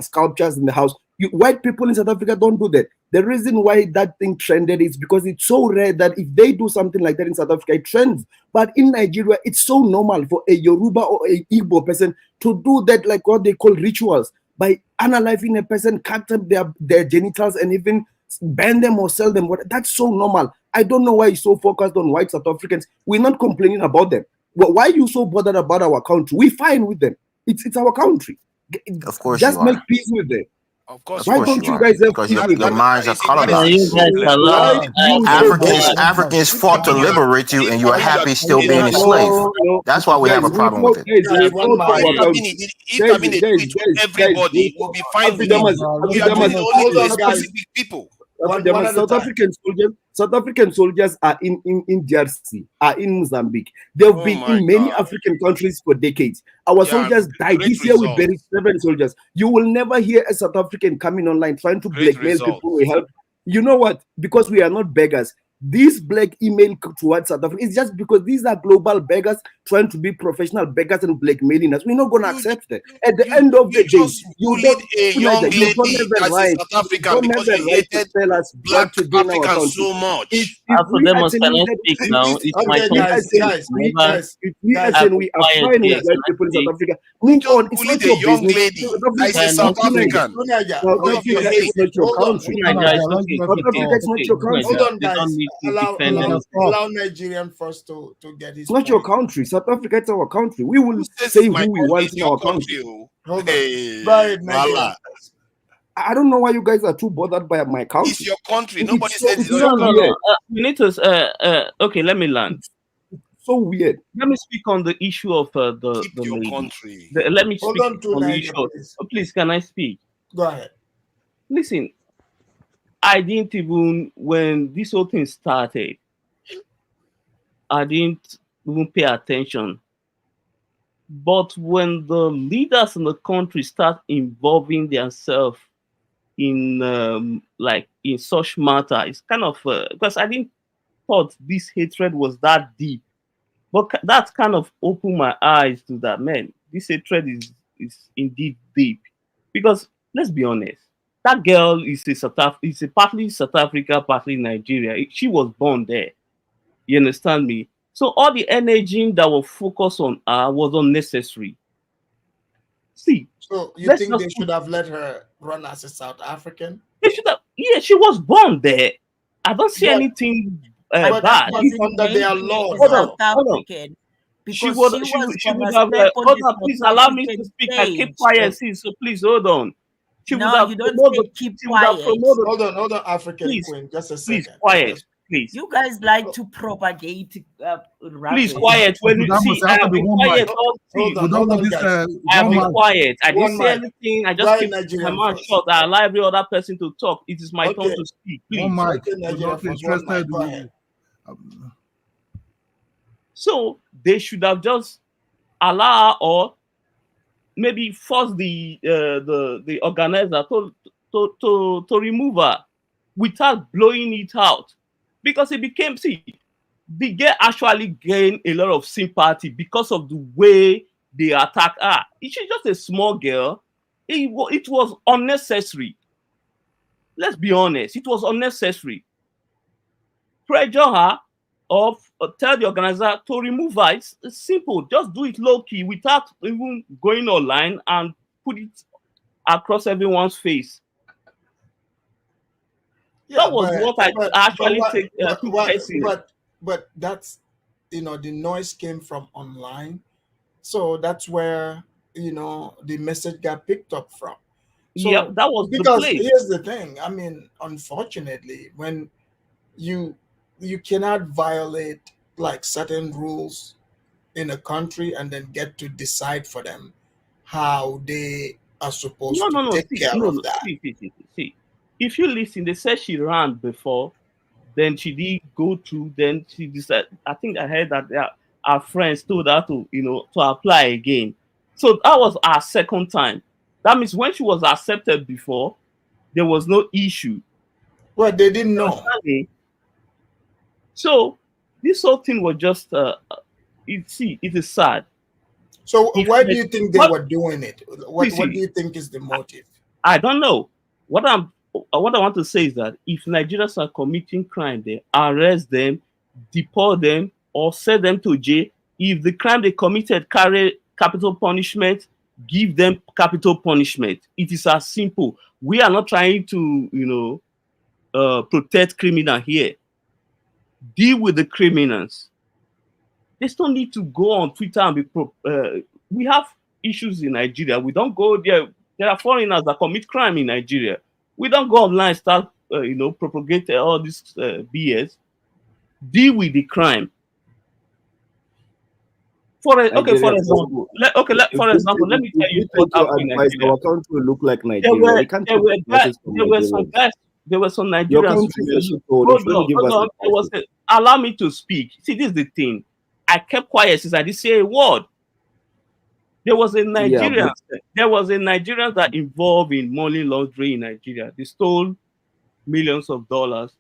Speaker 17: sculptures in the house. White people in South Africa don't do that. The reason why that thing trended is because it's so rare that if they do something like that in South Africa, it trends. But in Nigeria, it's so normal for a Yoruba or a Igbo person to do that, like what they call rituals, by unaliving a person, cut up their genitals and even ban them or sell them. That's so normal. I don't know why you're so focused on white South Africans. We're not complaining about them. Why are you so bothered about our country? We're fine with them. It's our country.
Speaker 11: Of course
Speaker 17: just
Speaker 11: you
Speaker 17: make
Speaker 11: are.
Speaker 17: peace with them.
Speaker 10: Of course,
Speaker 17: why don't you guys have
Speaker 11: because
Speaker 17: peace with
Speaker 11: your
Speaker 17: them?
Speaker 11: minds are colonized.
Speaker 16: You guys allow
Speaker 11: Africans fought to liberate you, and you are happy still being enslaved. That's why we have a problem with it.
Speaker 10: If Kabini tweet to everybody, we'll be fine with it. We are doing it only to specific people.
Speaker 17: South African soldiers are in DRC, are in Mozambique. They've been in many African countries for decades. Our soldiers died. This year we buried 7 soldiers. You will never hear a South African coming online trying to blackmail people we help. You know what? Because we are not beggars. This black email towards South Africa is just because these are global beggars trying to be professional beggars and blackmailing us. We're not going to accept that. At the end of the day, you don't have a right.
Speaker 10: African because you hated
Speaker 17: tell us
Speaker 10: black
Speaker 17: to do in our
Speaker 10: Africans
Speaker 17: country.
Speaker 10: so much.
Speaker 16: After them, can I speak now? It's my
Speaker 17: we are fine with white people in South Africa. Move on. It's not your
Speaker 10: young
Speaker 17: business.
Speaker 10: lady that is a South African.
Speaker 17: South Africa is not your country. South Africa is not your country.
Speaker 4: Hold on, guys. Allow Nigerian first to get his.
Speaker 17: It's not your country. South Africa is our country. We will say who we want in our country. I don't know why you guys are too bothered by my country.
Speaker 10: It's your country. Nobody said it's
Speaker 16: no. We need to. Okay, let me land.
Speaker 17: So weird.
Speaker 16: Let me speak on the issue of the
Speaker 10: your
Speaker 16: lady.
Speaker 10: Country.
Speaker 16: Let me speak
Speaker 4: on
Speaker 16: the issue. Please, can I speak?
Speaker 4: Go ahead.
Speaker 16: Listen, I didn't even, when this whole thing started, I didn't even pay attention. But when the leaders in the country start involving themselves in like in such matter, it's kind of because I didn't thought this hatred was that deep, but that kind of opened my eyes to that. Man, this hatred is indeed deep, because let's be honest, that girl is a partly South Africa, partly Nigeria. She was born there. You understand me? So all the energy that was focused on her was unnecessary. See.
Speaker 4: So you think they should have let her run as a South African?
Speaker 16: They should have. Yeah, she was born there. I don't see anything bad.
Speaker 4: Under their law.
Speaker 16: Hold on. She would have. Hold on, please allow me to speak. I keep quiet, so please hold on. She would have.
Speaker 18: You don't keep quiet.
Speaker 4: Hold on, African queen. Just a second.
Speaker 16: Please, quiet. Please.
Speaker 18: You guys like to propagate.
Speaker 16: Please, quiet. When you see, I'll be quiet. I'll be quiet. I didn't say anything. I just keep my mouth shut. I allow every other person to talk. It is my turn to speak. Please. So they should have just allow, or maybe force the organizer to remove her without blowing it out. Because it became, the girl actually gained a lot of sympathy because of the way they attack her. She's just a small girl. It was unnecessary. Let's be honest. It was unnecessary. Pressure her or tell the organizer to remove her. It's simple. Just do it low-key without even going online and put it across everyone's face.
Speaker 4: Yeah,
Speaker 16: that was what I actually took.
Speaker 4: But that's, the noise came from online, so that's where the message got picked up from. So,
Speaker 16: yeah, that was
Speaker 4: because
Speaker 16: the place.
Speaker 4: Here's the thing. I mean, unfortunately, when you cannot violate like certain rules in a country and then get to decide for them how they are supposed to take care of that.
Speaker 16: See. If you listen, they said she ran before, then she did go through, then she decided. I think I heard that our friends told her to apply again. So that was our second time. That means when she was accepted before, there was no issue.
Speaker 4: Well, they didn't know.
Speaker 16: So this whole thing was just it is sad.
Speaker 4: So
Speaker 16: If
Speaker 4: why
Speaker 16: they-
Speaker 4: do you think they
Speaker 16: what-
Speaker 4: were doing it? What
Speaker 16: See,
Speaker 4: do you think is the motive?
Speaker 16: I don't know. What I want to say is that if Nigerians are committing crime, they arrest them, deport them, or send them to jail. If the crime they committed carry capital punishment, give them capital punishment. It is as simple. We are not trying to, protect criminal here. Deal with the criminals. They don't need to go on Twitter and be. We have issues in Nigeria. We don't go there. There are foreigners that commit crime in Nigeria. We don't go online start propagate all this BS. Deal with the crime. For example, let me tell you what happened in Nigeria.
Speaker 17: Our country will look like Nigeria. We can't
Speaker 16: There were some guys. There were some Nigerians. Hold on. Allow me to speak. See, this is the thing. I kept quiet since I didn't say a word. There was a Nigerian. There was a Nigerian that involved in money laundering in Nigeria. They stole millions of dollars.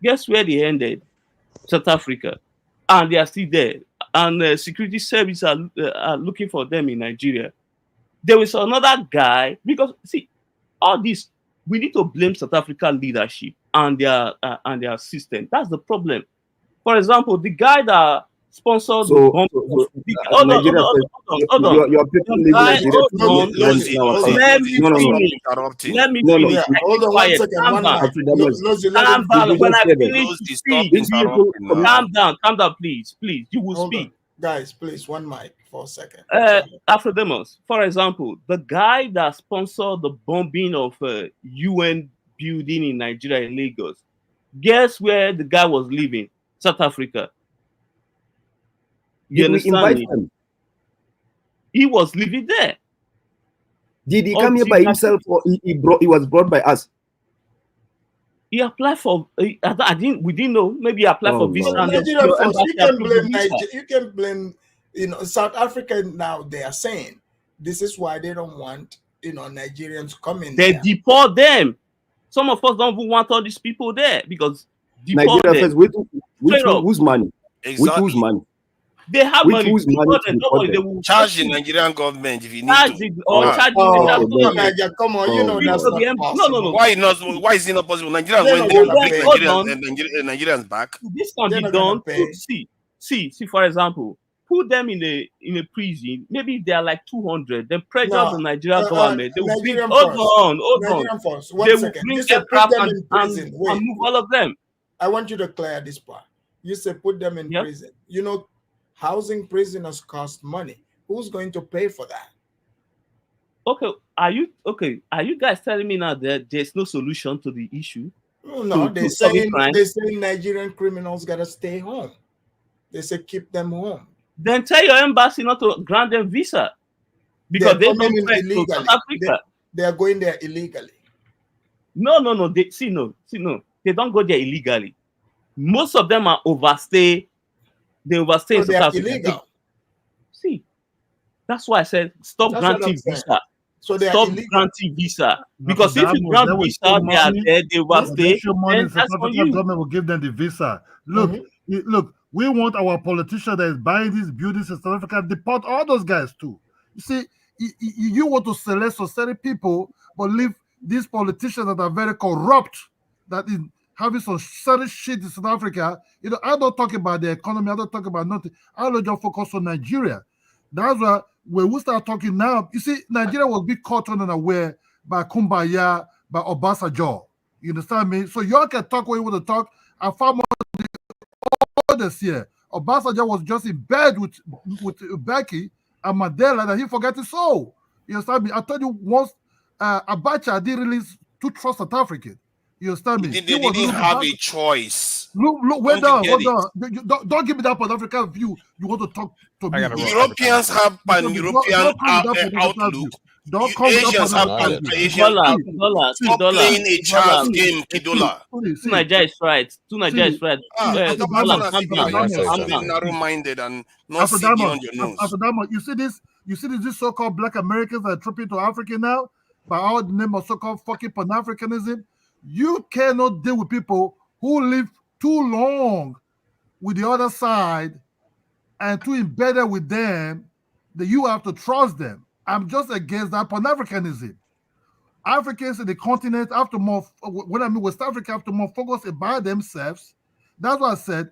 Speaker 16: Guess where they ended? South Africa, and they are still there. And security services are looking for them in Nigeria. There was another guy, because see, all this, we need to blame South African leadership and their system. That's the problem. For example, the guy that sponsored the bomb. Hold on.
Speaker 17: Your people live in Nigeria.
Speaker 16: Let me finish.
Speaker 4: Hold on 1 second. Calm
Speaker 16: down. When I finish to speak, calm down, please. You will speak.
Speaker 4: Guys, please, one mic for a second.
Speaker 16: Afrodemos, for example, the guy that sponsored the bombing of UN building in Nigeria in Lagos, guess where the guy was living? South Africa. You understand me? He was living there.
Speaker 17: Did he come here by himself, or he was brought by us?
Speaker 16: He applied for. We didn't know. Maybe he applied for visa.
Speaker 4: No, you can blame. South Africa now. They are saying this is why they don't want Nigerians coming.
Speaker 16: They deport them. Some of us don't even want all these people there because
Speaker 17: Nigeria first. Whose money?
Speaker 10: Exactly.
Speaker 17: With whose money?
Speaker 16: They have money.
Speaker 17: Whose money
Speaker 16: They will
Speaker 10: charge the Nigerian government if you need to.
Speaker 4: Come on, that's not possible.
Speaker 10: No. Why not? Why is it not possible? Nigerians went there and bring Nigerians back.
Speaker 16: This can be done. See, for example, put them in a prison. Maybe they are like 200. Then pressure the Nigerian government. They will bring. Hold on. They will bring aircraft and move all of them.
Speaker 4: I want you to clear this part. You said put them in prison. Housing prisoners cost money. Who's going to pay for that?
Speaker 16: Okay. Are you guys telling me now that there's no solution to the issue?
Speaker 4: No, they're saying Nigerian criminals gotta stay home. They say keep them home.
Speaker 16: Then tell your embassy not to grant them visa because they don't illegally. South Africa.
Speaker 4: They are going there illegally.
Speaker 16: No. They don't go there illegally. Most of them are overstay. They overstay in South Africa. Illegal. See, that's why I said stop granting visa.
Speaker 4: So they
Speaker 16: stop granting visa because if you grant visa, they are there. They overstay. Then that's on you.
Speaker 9: Government will give them the visa. Look, look. We want our politician that is buying these buildings in South Africa deport all those guys too. You see, you want to select certain people, but leave these politicians that are very corrupt, that is having some certain shit in South Africa. I don't talk about the economy. I don't talk about nothing. I don't just focus on Nigeria. That's why when we start talking now, you see, Nigeria was being caught unaware by Kumbaya, by Obasanjo. You understand me? So y'all can talk what you want to talk. I found all this year. Obasanjo was just in bed with Becky and Mandela that he forgot his soul. You understand me? I told you once, Abacha didn't really trust South African. You understand me?
Speaker 10: They didn't have a choice.
Speaker 9: Look, wait down. Don't give me that Pan-African view. You want to talk to me.
Speaker 10: Europeans have Pan-European outlook. Asians have Pan-Asian outlook. Stop playing a child's game, Kidola.
Speaker 16: Nigeria is right.
Speaker 10: Narrow-minded and not sitting on your nose.
Speaker 9: You see this so-called Black Americans that are trooping to Africa now? by all the name of so-called fucking Pan-Africanism. You cannot deal with people who live too long with the other side and too embedded with them that you have to trust them. I'm just against that Pan-Africanism. Africans in the continent have to more, when I mean West Africa, have to more focus about themselves. That's why I said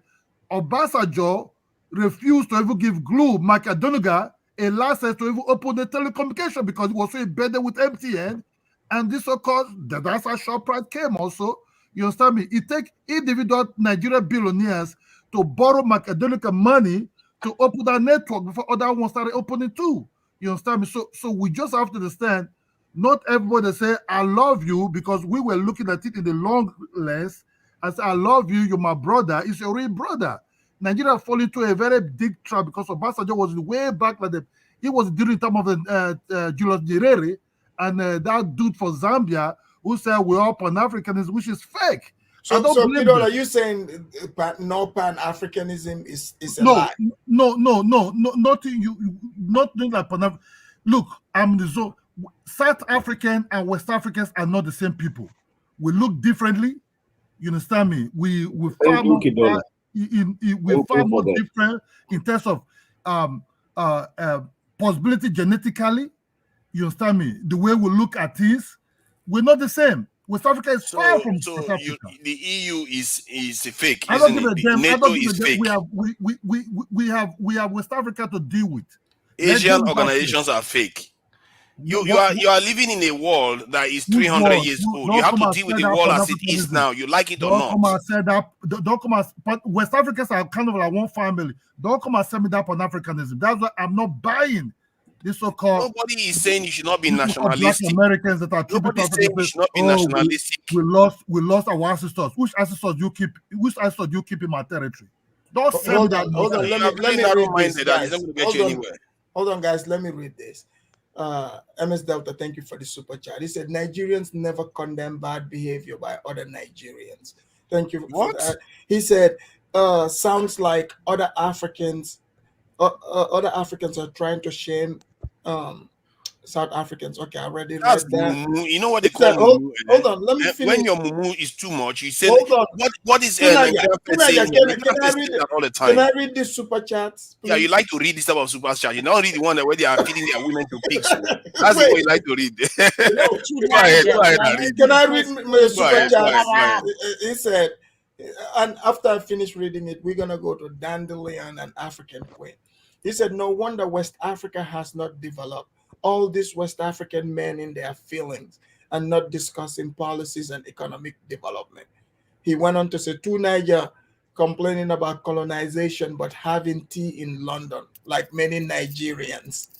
Speaker 9: Obasanjo refused to even give Glue, Mike Adonuga, a license to even open the telecommunication because it was so embedded with MTN. And this so-called, that's how ShopRite came also. You understand me? It takes individual Nigerian billionaires to borrow Macedonica money to open that network before other ones started opening too. You understand me? So we just have to understand, not everybody say, I love you, because we were looking at it in the long lens. I say, I love you, you're my brother, it's your real brother. Nigeria fall into a very big trap because Obasanjo was way back, like it was during the time of Julius Nyerere and that dude for Zambia who said we're all Pan-Africanists, which is fake.
Speaker 4: So Peter, are you saying no Pan-Africanism is a lie?
Speaker 9: No, nothing like Pan-African. Look, South African and West Africans are not the same people. We look differently. You understand me? We're far more different in terms of possibility genetically. You understand me? The way we look at things, we're not the same. West Africa is far from South Africa.
Speaker 10: The EU is fake.
Speaker 9: I don't give a damn.
Speaker 10: NATO is fake.
Speaker 9: We have West Africa to deal with.
Speaker 10: Asian organizations are fake. You are living in a world that is 300 years old. You have to deal with the world as it is now. You like it or not.
Speaker 9: Don't come and say that. Don't come and. But West Africans are kind of like one family. Don't come and send me that Pan-Africanism. That's why I'm not buying this so-called.
Speaker 10: Nobody is saying you should not be nationalistic.
Speaker 9: Black Americans that are
Speaker 10: Nobody is saying you should not be nationalistic.
Speaker 9: We lost our ancestors. Which ancestors you keep? Which ancestors you keep in my territory? Don't send that.
Speaker 4: Hold on. Let me read this, guys. Hold on, guys. Let me read this. MS Delta, thank you for the super chat. He said Nigerians never condemn bad behavior by other Nigerians. Thank you.
Speaker 10: What?
Speaker 4: He said, sounds like other Africans are trying to shame South Africans. Okay, I already read that.
Speaker 10: You know what they call
Speaker 4: hold on, let me finish.
Speaker 10: When your mumu is too much, you say, what is
Speaker 4: Can I read this super chat?
Speaker 10: Yeah, you like to read this type of super chat. You don't read the one where they are feeding their women to pigs. That's the way you like to read. Go ahead.
Speaker 4: Can I read my super chat? He said, and after I finish reading it, we're gonna go to Dandelion and African Queen. He said, no wonder West Africa has not developed. All these West African men in their feelings and not discussing policies and economic development. He went on to say, to Niger, complaining about colonization, but having tea in London, like many Nigerians.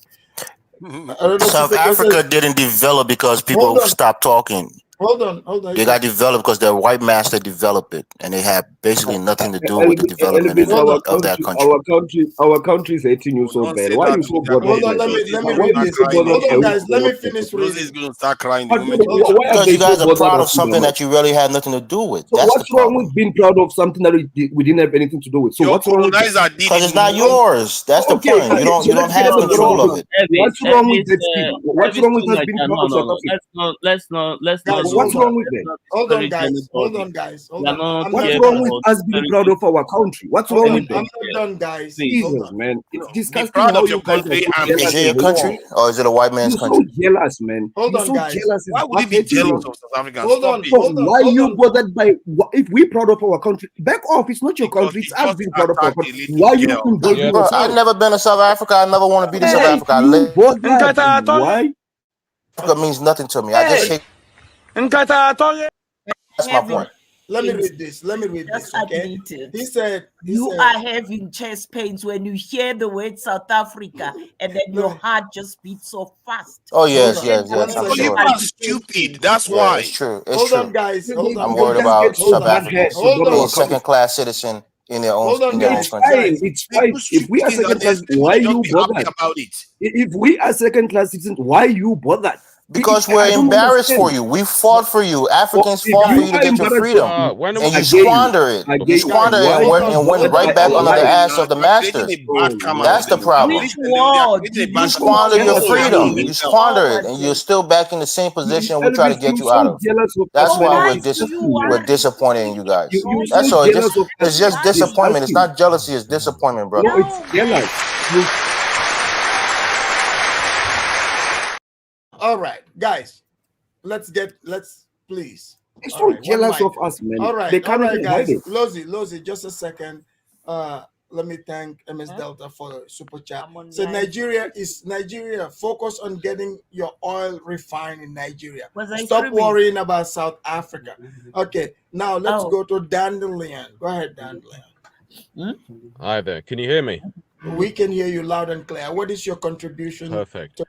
Speaker 11: South Africa didn't develop because people stopped talking.
Speaker 4: Hold on.
Speaker 11: They got developed because their white master developed it, and they had basically nothing to do with the development of that country.
Speaker 17: Our country is 18 years old, man. Why are you so bothered?
Speaker 4: Hold on, let me read this. Hold on, guys. Let me finish reading.
Speaker 10: Rosie is going to start crying.
Speaker 11: Because you guys are proud of something that you really had nothing to do with.
Speaker 17: So what's wrong with being proud of something that we didn't have anything to do with? So what's wrong with it?
Speaker 11: Because it's not yours. That's the point. You don't have control of it.
Speaker 17: What's wrong with that? What's wrong with us being proud of South Africa?
Speaker 16: Let's not.
Speaker 17: What's wrong with that?
Speaker 4: Hold on, guys.
Speaker 17: What's wrong with us being proud of our country? What's wrong with that?
Speaker 4: I'm not done, guys.
Speaker 17: Jesus, man. It's disgusting.
Speaker 10: Proud of your country.
Speaker 11: Is it your country or is it a white man's country?
Speaker 17: So jealous, man.
Speaker 4: Hold on, guys.
Speaker 10: Why would you be jealous of South Africa?
Speaker 4: Hold on.
Speaker 17: Why you bothered by if we're proud of our country? Back off. It's not your country. It's us being proud of our country. Why you involving yourself?
Speaker 11: I've never been to South Africa. I never want to be to South Africa. I live.
Speaker 17: Why?
Speaker 11: Africa means nothing to me. I just hate. That's my point.
Speaker 4: Let me read this. Okay. He said
Speaker 18: you are having chest pains when you hear the word South Africa, and then your heart just beats so fast.
Speaker 11: Oh yes. I'm
Speaker 10: You are stupid. That's why.
Speaker 11: It's true.
Speaker 4: Hold on, guys.
Speaker 11: I'm worried about South Africans being a second-class citizen in their own country.
Speaker 17: It's fine. If we are second class, why you bothered about it? If we are second class citizens, why you bothered?
Speaker 11: Because
Speaker 17: I
Speaker 11: we're
Speaker 17: don't
Speaker 11: embarrassed
Speaker 17: understand.
Speaker 11: for you. We fought for you. Africans
Speaker 17: If
Speaker 11: fought for
Speaker 17: you
Speaker 11: you to
Speaker 17: are
Speaker 11: get your
Speaker 17: embarrassed
Speaker 11: freedom,
Speaker 17: of
Speaker 8: when are
Speaker 11: and
Speaker 8: we
Speaker 11: you
Speaker 17: again,
Speaker 11: squander it. You
Speaker 17: again,
Speaker 11: squander it
Speaker 17: why
Speaker 11: and went
Speaker 17: what
Speaker 11: right
Speaker 17: are
Speaker 11: back
Speaker 17: our
Speaker 11: under the
Speaker 17: lives?
Speaker 11: ass of the master. That's the problem.
Speaker 18: Which war did
Speaker 11: You
Speaker 18: you
Speaker 11: squander your
Speaker 17: jealous of
Speaker 11: freedom.
Speaker 17: me.
Speaker 11: You squander it, and you're still back in the same position we try to
Speaker 17: Elvis,
Speaker 11: get
Speaker 17: you
Speaker 11: you out
Speaker 17: so
Speaker 11: of.
Speaker 17: jealous of us,
Speaker 11: That's
Speaker 17: man.
Speaker 11: why
Speaker 17: It's disgusting,
Speaker 11: we're
Speaker 17: man.
Speaker 11: disappointed in you guys.
Speaker 17: You
Speaker 11: That's
Speaker 17: so
Speaker 11: all.
Speaker 17: jealous of us.
Speaker 11: It's just disappointment. It's
Speaker 17: Disgusting.
Speaker 11: not jealousy. It's disappointment, brother.
Speaker 17: No, it's jealous.
Speaker 4: All right, guys, let's please.
Speaker 17: They're
Speaker 4: All
Speaker 17: so
Speaker 4: right, one
Speaker 17: jealous
Speaker 4: mic.
Speaker 17: of us, man.
Speaker 4: All
Speaker 17: They
Speaker 4: right,
Speaker 17: can't even hide
Speaker 4: guys.
Speaker 17: it.
Speaker 4: Lozi, just a second. Let me thank MS Delta for the super chat. So Nigeria, focus on getting your oil refined in Nigeria.
Speaker 18: Was I
Speaker 4: Stop
Speaker 18: screaming?
Speaker 4: worrying about South Africa. Okay, now let's go to Dandelion. Go ahead, Dandelion.
Speaker 19: Hi there. Can you hear me?
Speaker 4: We can hear you loud and clear. What is your contribution?
Speaker 19: Perfect.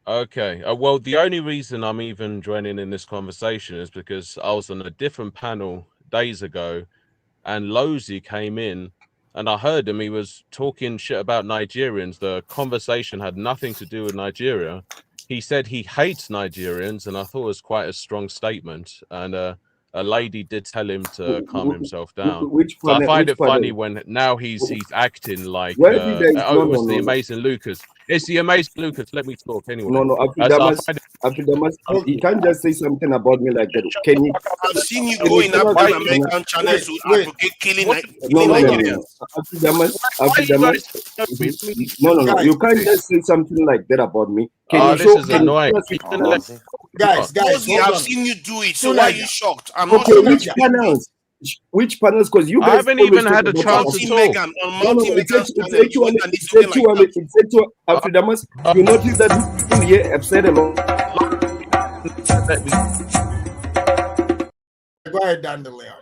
Speaker 19: Okay. Well, the only reason I'm even joining in this conversation is because I was on a different panel days ago, and Lozy came in, and I heard him. He was talking shit about Nigerians. The conversation had nothing to do with Nigeria. He said he hates Nigerians, and I thought it was quite a strong statement. And a lady did tell him to calm himself down. So I find it funny when now he's acting like
Speaker 17: Where did they?
Speaker 19: oh,
Speaker 17: No,
Speaker 19: it was
Speaker 17: no,
Speaker 19: the
Speaker 17: no, no.
Speaker 19: amazing Lucas. It's the amazing Lucas. Let me talk anyway.
Speaker 17: No, after Damas, you can't just say something about me like that. Can you?
Speaker 10: I've seen you go in African American channels to advocate killing Nigerians.
Speaker 17: After Damas, no. You can't just say something like that about me. Can you
Speaker 19: this
Speaker 17: show?
Speaker 19: is
Speaker 17: Can
Speaker 19: annoying.
Speaker 4: Guys,
Speaker 10: Rosie,
Speaker 4: hold
Speaker 10: I've
Speaker 4: on.
Speaker 10: seen you do it, so why are you shocked? I'm not
Speaker 17: Okay,
Speaker 10: shocked.
Speaker 17: which panels? Which panels? Because you
Speaker 19: I
Speaker 17: guys
Speaker 19: haven't
Speaker 17: always
Speaker 19: even
Speaker 17: talk
Speaker 19: had a
Speaker 17: about
Speaker 19: chance
Speaker 17: South
Speaker 19: to
Speaker 17: Africa.
Speaker 19: talk.
Speaker 17: It's actually after Damas. You notice that these people here have said a lot.
Speaker 4: Go ahead, Dandelion.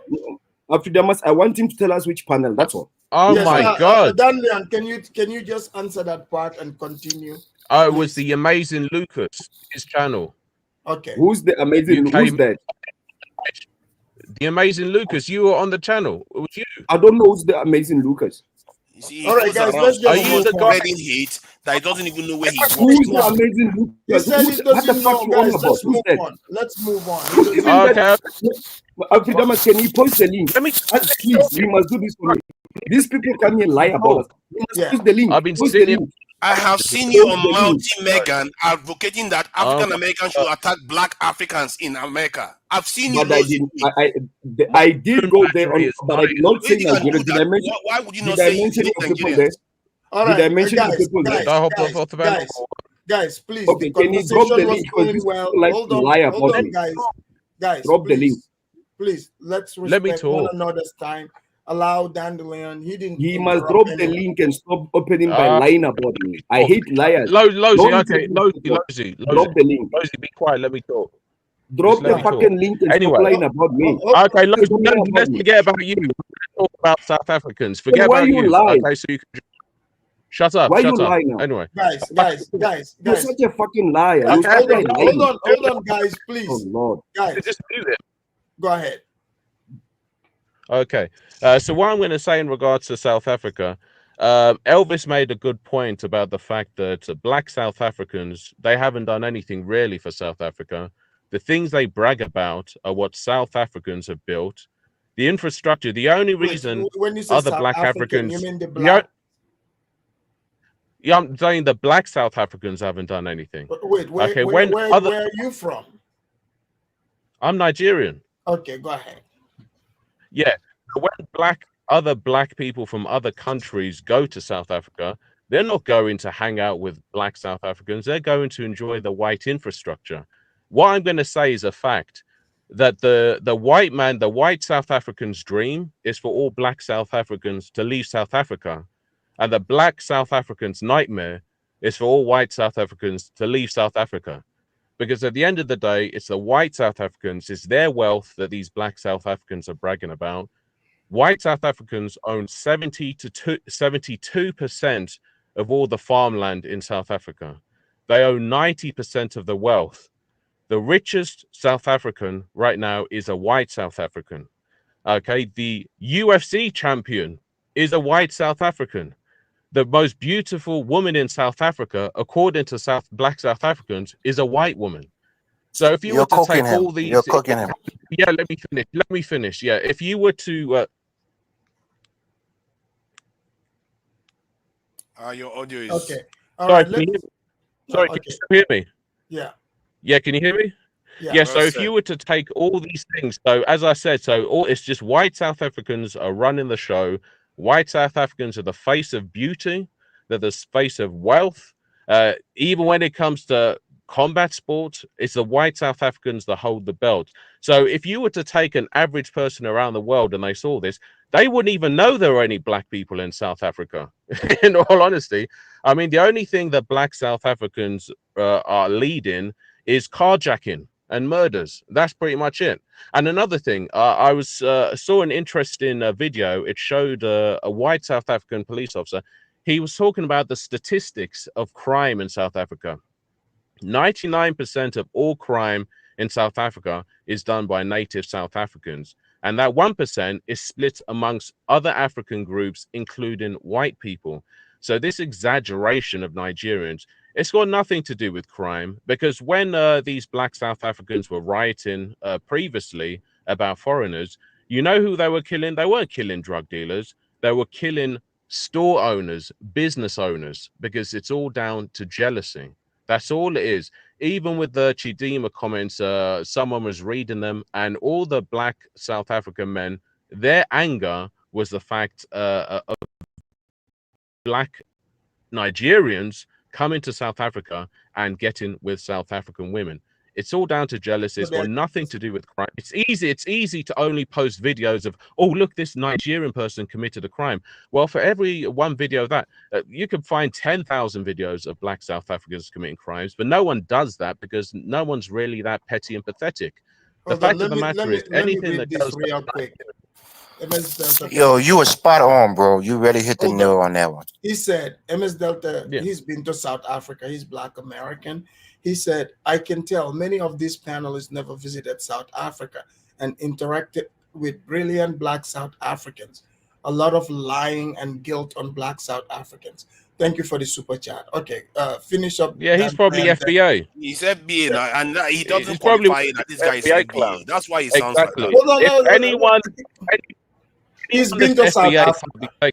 Speaker 17: After Damas, I want him to tell us which panel. That's all.
Speaker 19: Oh
Speaker 4: Yes,
Speaker 19: my God!
Speaker 4: Dandelion, can you just answer that part and continue?
Speaker 19: Oh, it was the amazing Lucas, his channel.
Speaker 4: Okay.
Speaker 17: Who's the amazing? Who's that?
Speaker 19: The amazing Lucas. You were on the channel. It was you.
Speaker 17: I don't know who's the amazing Lucas.
Speaker 10: You see,
Speaker 4: all right, guys, let's
Speaker 10: are
Speaker 4: just
Speaker 10: you
Speaker 4: move on.
Speaker 10: spreading hate that he doesn't even know where he works?
Speaker 17: Who's the amazing
Speaker 4: He
Speaker 17: Lucas?
Speaker 4: said he
Speaker 17: What the
Speaker 4: doesn't
Speaker 17: fuck
Speaker 4: know,
Speaker 17: you on
Speaker 4: guys.
Speaker 17: about?
Speaker 4: Let's
Speaker 17: Who's
Speaker 4: move
Speaker 17: that?
Speaker 4: on. Let's move on.
Speaker 17: Even that. Afridamas, can you post the link? Please, you must do this for me. These people come here and lie about us. You must post the link.
Speaker 19: I've been
Speaker 17: Post the link.
Speaker 10: I have seen you on Multi Megan advocating that African Americans should attack Black Africans in America. I've seen you.
Speaker 17: But I did go there, but I did not say Nigeria. Did I mention?
Speaker 10: Why would you
Speaker 17: Did
Speaker 10: not
Speaker 17: I
Speaker 10: say
Speaker 17: mention
Speaker 10: you
Speaker 17: the
Speaker 10: hate
Speaker 17: people there?
Speaker 10: Nigerians?
Speaker 4: All
Speaker 17: Did
Speaker 4: right,
Speaker 17: I mention the people there?
Speaker 4: Guys, please.
Speaker 17: Okay,
Speaker 4: the
Speaker 17: can you drop the
Speaker 4: conversation was
Speaker 17: link because
Speaker 4: going
Speaker 17: these
Speaker 4: well.
Speaker 17: people like
Speaker 4: Hold
Speaker 17: to
Speaker 4: on,
Speaker 17: lie
Speaker 4: hold
Speaker 17: about
Speaker 4: on,
Speaker 17: me.
Speaker 4: guys.
Speaker 17: Drop the
Speaker 4: please,
Speaker 17: link.
Speaker 4: Please, let's
Speaker 19: Let me
Speaker 4: respect one
Speaker 19: talk.
Speaker 4: another's time. Allow Dandelion.
Speaker 17: He must drop the link and stop opening by lying about me. I hate liars.
Speaker 19: Lozy,
Speaker 17: Don't
Speaker 19: okay,
Speaker 17: say
Speaker 19: Lozy.
Speaker 17: Drop the link.
Speaker 19: Lozy, be quiet. Let me talk.
Speaker 17: Drop
Speaker 19: let
Speaker 17: the
Speaker 19: me
Speaker 17: fucking
Speaker 19: talk.
Speaker 17: link and
Speaker 19: Anyway.
Speaker 17: stop lying about me.
Speaker 19: Okay, Lozy,
Speaker 17: Don't lie about
Speaker 19: let's
Speaker 17: me.
Speaker 19: forget about you. Let's talk about South Africans. Forget
Speaker 17: Why
Speaker 19: about
Speaker 17: you
Speaker 19: you.
Speaker 17: lie?
Speaker 19: Okay, so you can shut up.
Speaker 17: Why you
Speaker 19: Shut up.
Speaker 17: lie now?
Speaker 19: Anyway,
Speaker 4: Guys.
Speaker 17: You're such a fucking liar.
Speaker 4: Guys,
Speaker 17: You're
Speaker 4: hold on, guys, please.
Speaker 17: Oh Lord.
Speaker 4: Guys,
Speaker 19: just do it.
Speaker 4: Go ahead.
Speaker 19: Okay, so what I'm going to say in regards to South Africa, Elvis made a good point about the fact that Black South Africans, they haven't done anything really for South Africa. The things they brag about are what South Africans have built. The infrastructure, the only reason
Speaker 4: when you say
Speaker 19: other
Speaker 4: South
Speaker 19: Black
Speaker 4: African,
Speaker 19: Africans...
Speaker 4: you mean the Black?
Speaker 19: Yeah, I'm saying the Black South Africans haven't done anything.
Speaker 4: Wait, where are you from?
Speaker 19: I'm Nigerian.
Speaker 4: Okay, go ahead.
Speaker 19: Yeah, when other black people from other countries go to South Africa, they're not going to hang out with Black South Africans. They're going to enjoy the white infrastructure. What I'm going to say is a fact that the white man, the white South African's dream is for all Black South Africans to leave South Africa. And the Black South African's nightmare is for all white South Africans to leave South Africa. Because at the end of the day, it's the white South Africans, it's their wealth that these Black South Africans are bragging about. White South Africans own 72% of all the farmland in South Africa. They own 90% of the wealth. The richest South African right now is a white South African. Okay, the UFC champion is a white South African. the most beautiful woman in South Africa, according to black South Africans, is a white woman. So if you
Speaker 11: You're
Speaker 19: were to
Speaker 11: cooking
Speaker 19: take
Speaker 11: him.
Speaker 19: all these,
Speaker 11: You're cooking him.
Speaker 19: yeah, let me finish. Yeah, if you were to,
Speaker 10: your audio is.
Speaker 4: Okay. All
Speaker 19: sorry,
Speaker 4: right.
Speaker 19: can you
Speaker 4: Let's.
Speaker 19: sorry,
Speaker 4: No,
Speaker 19: can
Speaker 4: okay.
Speaker 19: you still hear me?
Speaker 4: Yeah.
Speaker 19: Yeah, can you hear me?
Speaker 4: Yeah.
Speaker 19: Yeah, so if you were to take all these things, so as I said, it's just white South Africans are running the show. White South Africans are the face of beauty, they're the face of wealth. Even when it comes to combat sports, it's the white South Africans that hold the belt. So if you were to take an average person around the world and they saw this, they wouldn't even know there were any black people in South Africa. In all honesty, I mean, the only thing that black South Africans are leading is carjacking and murders. That's pretty much it. And another thing, I saw an interesting video. It showed a white South African police officer. He was talking about the statistics of crime in South Africa. 99% of all crime in South Africa is done by native South Africans. And that 1% is split amongst other African groups, including white people. So this exaggeration of Nigerians, it's got nothing to do with crime, because when these black South Africans were rioting previously about foreigners, you know who they were killing? They weren't killing drug dealers. They were killing store owners, business owners, because it's all down to jealousy. That's all it is. Even with the Chidimma comments, someone was reading them, and all the black South African men, their anger was the fact of black Nigerians coming to South Africa and getting with South African women. It's all down to jealousy. It's got nothing to do with crime. It's easy to only post videos of, oh, look, this Nigerian person committed a crime. Well, for every one video of that, you can find 10,000 videos of black South Africans committing crimes, but no one does that because no one's really that petty and pathetic. The fact of the matter is, anything that goes
Speaker 4: real quick. MS Delta.
Speaker 11: Yo, you were spot on, bro. You really hit the nail on that one.
Speaker 4: He said, MS Delta,
Speaker 19: Yeah.
Speaker 4: he's been to South Africa. He's Black American. He said, I can tell many of these panelists never visited South Africa and interacted with brilliant Black South Africans. A lot of lying and guilt on Black South Africans. Thank you for the super chat. Okay, finish up.
Speaker 19: Yeah, he's probably FBA.
Speaker 10: He's FBA now, and he doesn't
Speaker 19: He's probably
Speaker 10: qualify that this guy is
Speaker 19: FBA
Speaker 10: FBA.
Speaker 19: clown.
Speaker 10: That's why he sounds
Speaker 19: Exactly.
Speaker 10: like that.
Speaker 19: If anyone
Speaker 4: he's been to South Africa.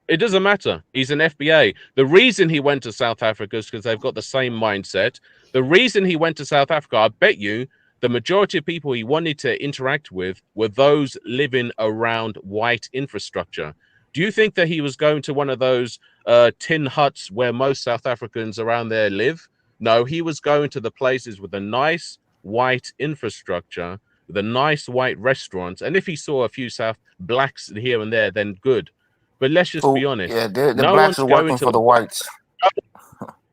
Speaker 19: It doesn't matter. He's an FBA. The reason he went to South Africa is because they've got the same mindset. The reason he went to South Africa, I bet you, the majority of people he wanted to interact with were those living around white infrastructure. Do you think that he was going to one of those tin huts where most South Africans around there live? No, he was going to the places with a nice white infrastructure, the nice white restaurants, and if he saw a few blacks here and there, then good. But let's just be honest.
Speaker 11: Yeah, the blacks are working for the whites.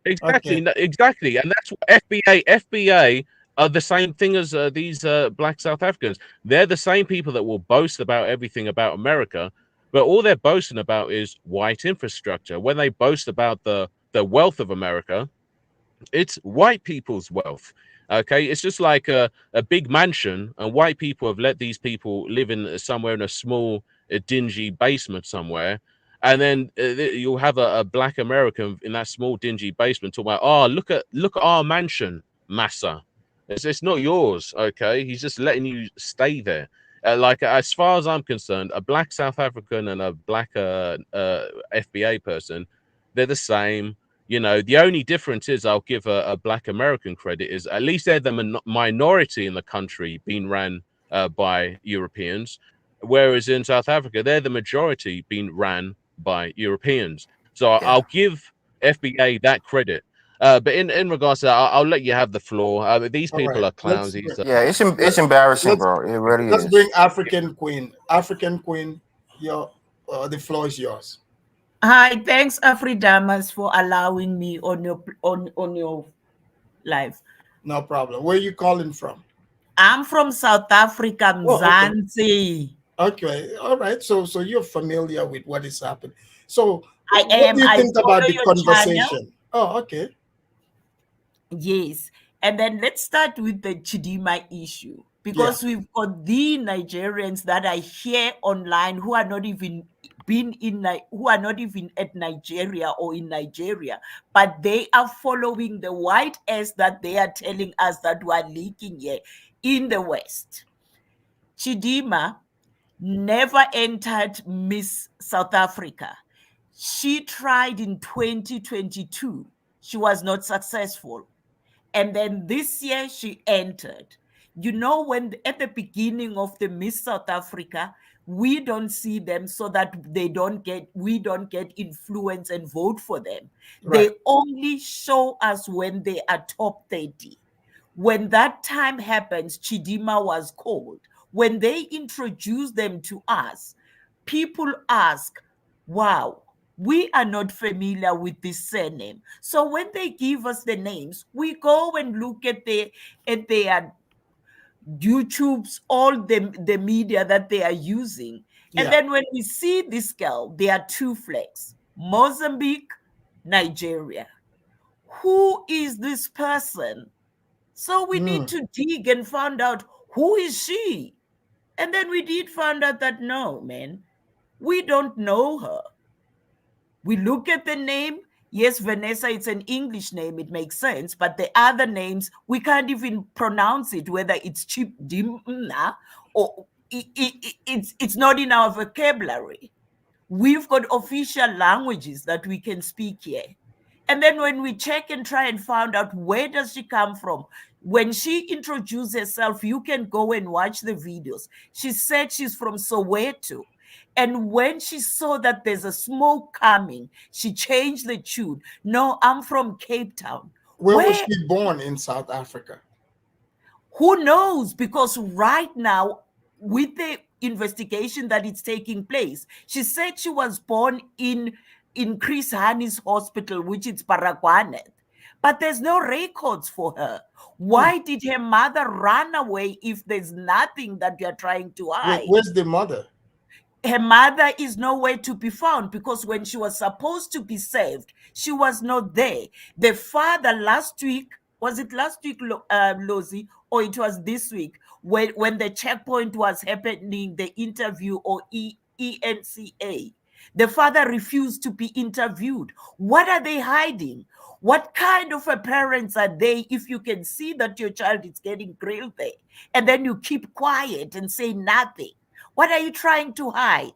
Speaker 19: Exactly, exactly, and that's what FBA are the same thing as these black South Africans. They're the same people that will boast about everything about America, but all they're boasting about is white infrastructure. When they boast about the wealth of America, it's white people's wealth. Okay, it's just like a big mansion, and white people have let these people live in somewhere in a small, dingy basement somewhere, and then you'll have a black American in that small, dingy basement talking about, oh, look at our mansion, massa. It's not yours. Okay, he's just letting you stay there. Like, as far as I'm concerned, a black South African and a black FBA person, they're the same. You know, the only difference is, I'll give a black American credit, is at least they're the minority in the country being ran by Europeans, whereas in South Africa, they're the majority being ran by Europeans. So I'll give FBA that credit. But in regards to that, I'll let you have the floor. These people are clowns.
Speaker 11: Yeah, it's embarrassing, bro. It really
Speaker 4: Let's
Speaker 11: is.
Speaker 4: bring African Queen. African Queen, the floor is yours.
Speaker 18: Hi, thanks Afridamas for allowing me on your live.
Speaker 4: No problem. Where are you calling from?
Speaker 18: I'm from South Africa, Mzansi.
Speaker 4: Okay, all right. So you're familiar with what is happening. So
Speaker 18: I
Speaker 4: what
Speaker 18: am.
Speaker 4: do you think about the
Speaker 18: your
Speaker 4: conversation?
Speaker 18: channel.
Speaker 4: Oh, okay.
Speaker 18: Yes. And then let's start with the chidimma issue, because we've got the Nigerians that I hear online who are not even been in who are not even at Nigeria or in Nigeria, but they are following the white ass that they are telling us that we are leaking here in the West. Chidimma never entered Miss South Africa. She tried in 2022. She was not successful. And then this year she entered. You know, when at the beginning of the Miss South Africa, we don't see them so that we don't get influence and vote for them.
Speaker 4: Right.
Speaker 18: They only show us when they are top 30. When that time happens, Chidimma was called. When they introduce them to us, people ask, wow, we are not familiar with this surname. So when they give us the names, we go and look at their YouTubes, all the media that they are using.
Speaker 4: Yeah.
Speaker 18: And then when we see this girl, there are two flags: Mozambique, Nigeria. Who is this person? So we need to dig and find out, who is she? And then we did find out that no, man, we don't know her. We look at the name. Yes, Vanessa, it's an English name. It makes sense. But the other names, we can't even pronounce it, whether it's chidimma or it's not in our vocabulary. We've got official languages that we can speak here. And then when we check and try and find out where does she come from, when she introduced herself, you can go and watch the videos. She said she's from Soweto. And when she saw that there's a smoke coming, she changed the tune. No, I'm from Cape Town.
Speaker 4: Where was she born in South Africa?
Speaker 18: Who knows? Because right now, with the investigation that is taking place, she said she was born in Chris Hanni's hospital, which is Baragwanath. But there's no records for her. Why did her mother run away if there's nothing that you're trying to hide?
Speaker 4: Where's the mother?
Speaker 18: Her mother is nowhere to be found, because when she was supposed to be saved, she was not there. The father last week, was it last week, Lozi, or it was this week, when the checkpoint was happening, the interview or ENCA, the father refused to be interviewed. What are they hiding? What kind of a parents are they if you can see that your child is getting grilled there and then you keep quiet and say nothing? What are you trying to hide?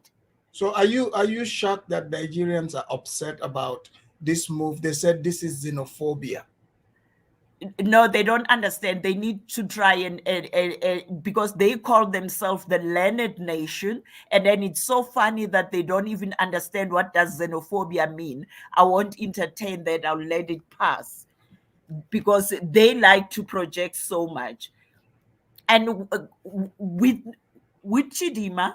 Speaker 4: So are you shocked that Nigerians are upset about this move? They said this is xenophobia.
Speaker 18: No, they don't understand. They need to try and because they call themselves the learned nation, and then it's so funny that they don't even understand what does xenophobia mean. I won't entertain that. I'll let it pass, because they like to project so much. And with Chidimma,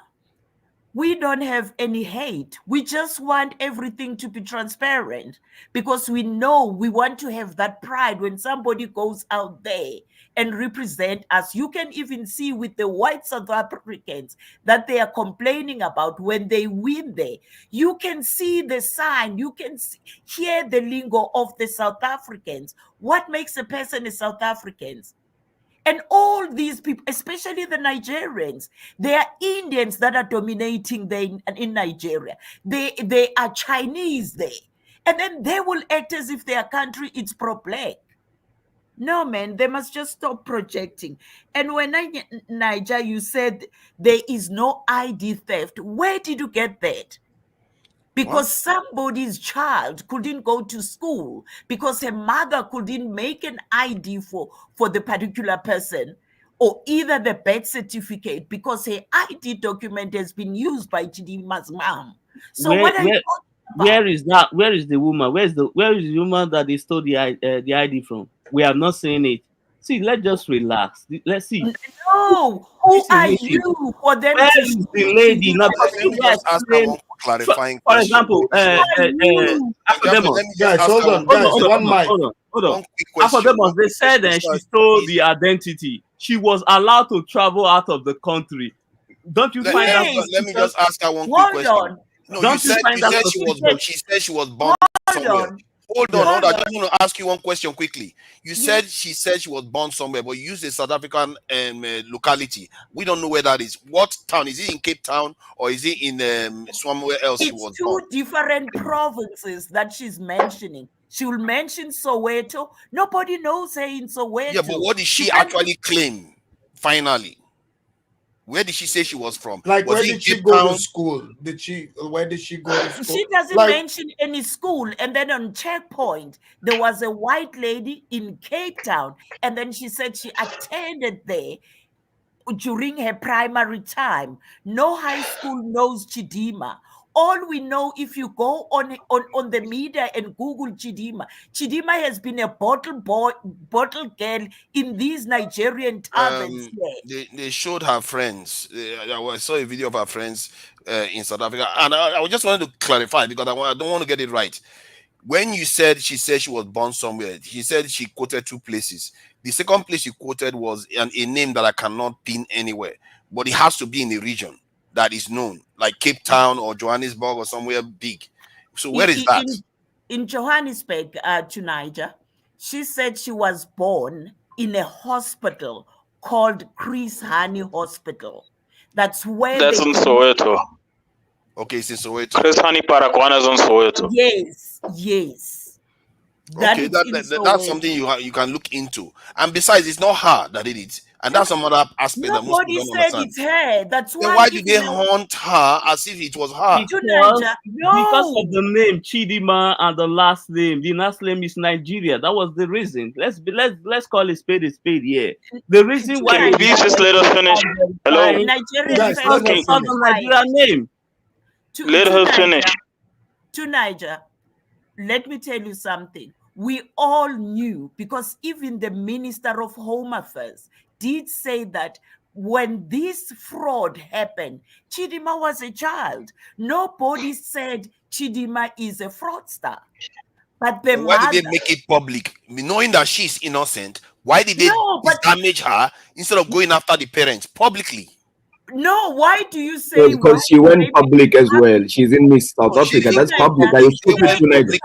Speaker 18: we don't have any hate. We just want everything to be transparent, because we know we want to have that pride when somebody goes out there and represent us. You can even see with the white South Africans that they are complaining about when they win there. You can see the sign. You can hear the lingo of the South Africans. What makes a person a South African? And all these people, especially the Nigerians, they are Indians that are dominating in Nigeria. They are Chinese there. And then they will act as if their country is pro-black. No, man, they must just stop projecting. And when Niger, you said there is no ID theft. Where did you get that? Because somebody's child couldn't go to school because her mother couldn't make an ID for the particular person, or either the birth certificate, because her ID document has been used by Chidimma's mom. So
Speaker 16: where is that? Where is the woman? Where is the woman that they stole the ID from? We have not seen it. See, let's just relax. Let's see.
Speaker 18: No, who are you for them?
Speaker 16: Where is the lady?
Speaker 10: Let me just ask one clarifying
Speaker 16: for
Speaker 10: question.
Speaker 16: example,
Speaker 4: Guys, hold on. Guys, one mic.
Speaker 16: Hold on. Afodemos, they said that she stole the identity. She was allowed to travel out of the country. Don't you find that?
Speaker 10: Let me just ask her one quick question. No,
Speaker 16: Don't
Speaker 10: she said she was born somewhere. Hold on. I just want to ask you one question quickly. You said she said she was born somewhere, but you used a South African locality. We don't know where that is. What town? Is it in Cape Town or is it in somewhere else she was
Speaker 18: It's two
Speaker 10: born?
Speaker 18: different provinces that she's mentioning. She will mention Soweto. Nobody knows her in Soweto.
Speaker 10: Yeah, but what did she actually claim finally? Where did she say she was from?
Speaker 4: Like,
Speaker 10: was
Speaker 4: where
Speaker 10: it
Speaker 4: did she
Speaker 10: Cape
Speaker 4: go
Speaker 10: Town?
Speaker 4: to school? Where did she go to school?
Speaker 18: She doesn't
Speaker 4: Like,
Speaker 18: mention any school. And then on checkpoint, there was a white lady in Cape Town. And then she said she attended there during her primary time. No high school knows chidimma. All we know, if you go on the media and Google chidimma has been a bottle girl in these Nigerian taverns here.
Speaker 10: They showed her friends. I saw a video of her friends in South Africa, and I just wanted to clarify because I don't want to get it right. When you said she was born somewhere, she said she quoted two places. The second place you quoted was a name that I cannot pin anywhere, but it has to be in a region that is known, like Cape Town or Johannesburg or somewhere big. So where is that?
Speaker 18: In Johannesburg, to Niger, she said she was born in a hospital called Chris Hani Hospital. That's where
Speaker 20: That's in Soweto.
Speaker 10: Okay, it's in Soweto.
Speaker 20: Chris Hani Parakwana is on Soweto.
Speaker 18: Yes.
Speaker 10: Okay, that's something you can look into. And besides, it's not her that did it. And that's some other aspect that most people don't understand.
Speaker 18: It's her. That's
Speaker 10: then why do they haunt her as if it was her?
Speaker 16: Because of the name Chidimma and the last name. The last name is Nigeria. That was the reason. Let's call it spade. Yeah. The reason why.
Speaker 20: Can you please just let us finish? Hello.
Speaker 18: Nigerian
Speaker 16: name.
Speaker 20: Let her finish.
Speaker 18: To Niger, let me tell you something. We all knew, because even the Minister of Home Affairs did say that when this fraud happened, Chidimma was a child. Nobody said Chidimma is a fraudster. But the
Speaker 10: why did they make it public? Knowing that she's innocent, why did they damage her instead of going after the parents publicly?
Speaker 18: No, why do you say?
Speaker 17: Because she went public as well. She's in Miss South Africa. That's public. Are you stupid, Tuniger?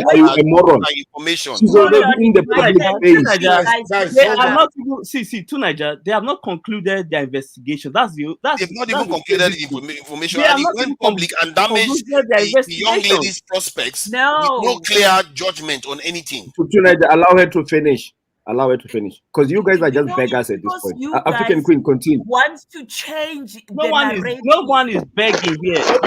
Speaker 17: Are you a moron? She's already in the public space.
Speaker 16: They are not even, see, to Niger, they have not concluded their investigation. They've
Speaker 10: not even concluded the information. And it went public and damaged the young lady's prospects with no clear judgment on anything.
Speaker 17: Tuniger, allow her to finish. Allow her to finish, because you guys are just beggars at this point. African Queen, continue.
Speaker 18: Wants to change.
Speaker 16: No one is begging here.
Speaker 20: Just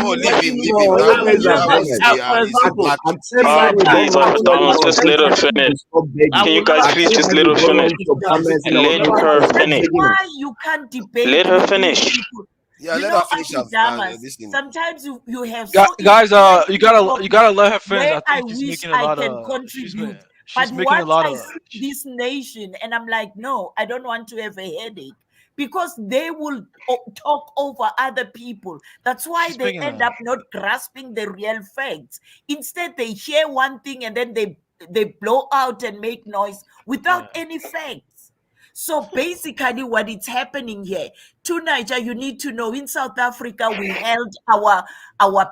Speaker 20: let her finish. Can you guys please just let her finish? Let her finish.
Speaker 18: Why you can't debate?
Speaker 20: Let her finish.
Speaker 10: Yeah, let her finish.
Speaker 18: Sometimes you have
Speaker 21: guys. You gotta let her finish. I think she's making a lot of.
Speaker 18: But once I see this nation, and I'm like, no, I don't want to have a headache, because they will talk over other people. That's why they end up not grasping the real facts. Instead, they hear one thing and then they blow out and make noise without any facts. So basically what is happening here, to Niger, you need to know, in South Africa, we held our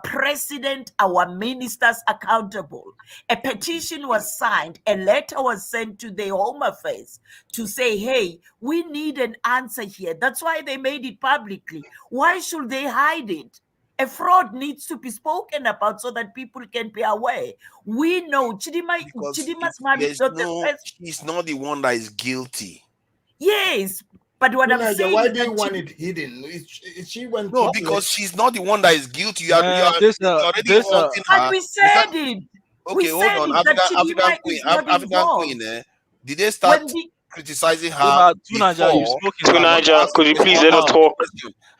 Speaker 18: president, our ministers accountable. A petition was signed, a letter was sent to the Home Affairs to say, hey, we need an answer here. That's why they made it publicly. Why should they hide it? A fraud needs to be spoken about so that people can be aware. We know Chidimma's mom is not the first.
Speaker 10: She's not the one that is guilty.
Speaker 18: Yes, but what I'm saying,
Speaker 4: why do you want it hidden? She went public.
Speaker 10: Because she's not the one that is guilty. You are already wanting her.
Speaker 18: And we said it.
Speaker 10: Okay, hold on. African Queen, did they start criticizing her?
Speaker 20: Tunaja, could you please let her talk?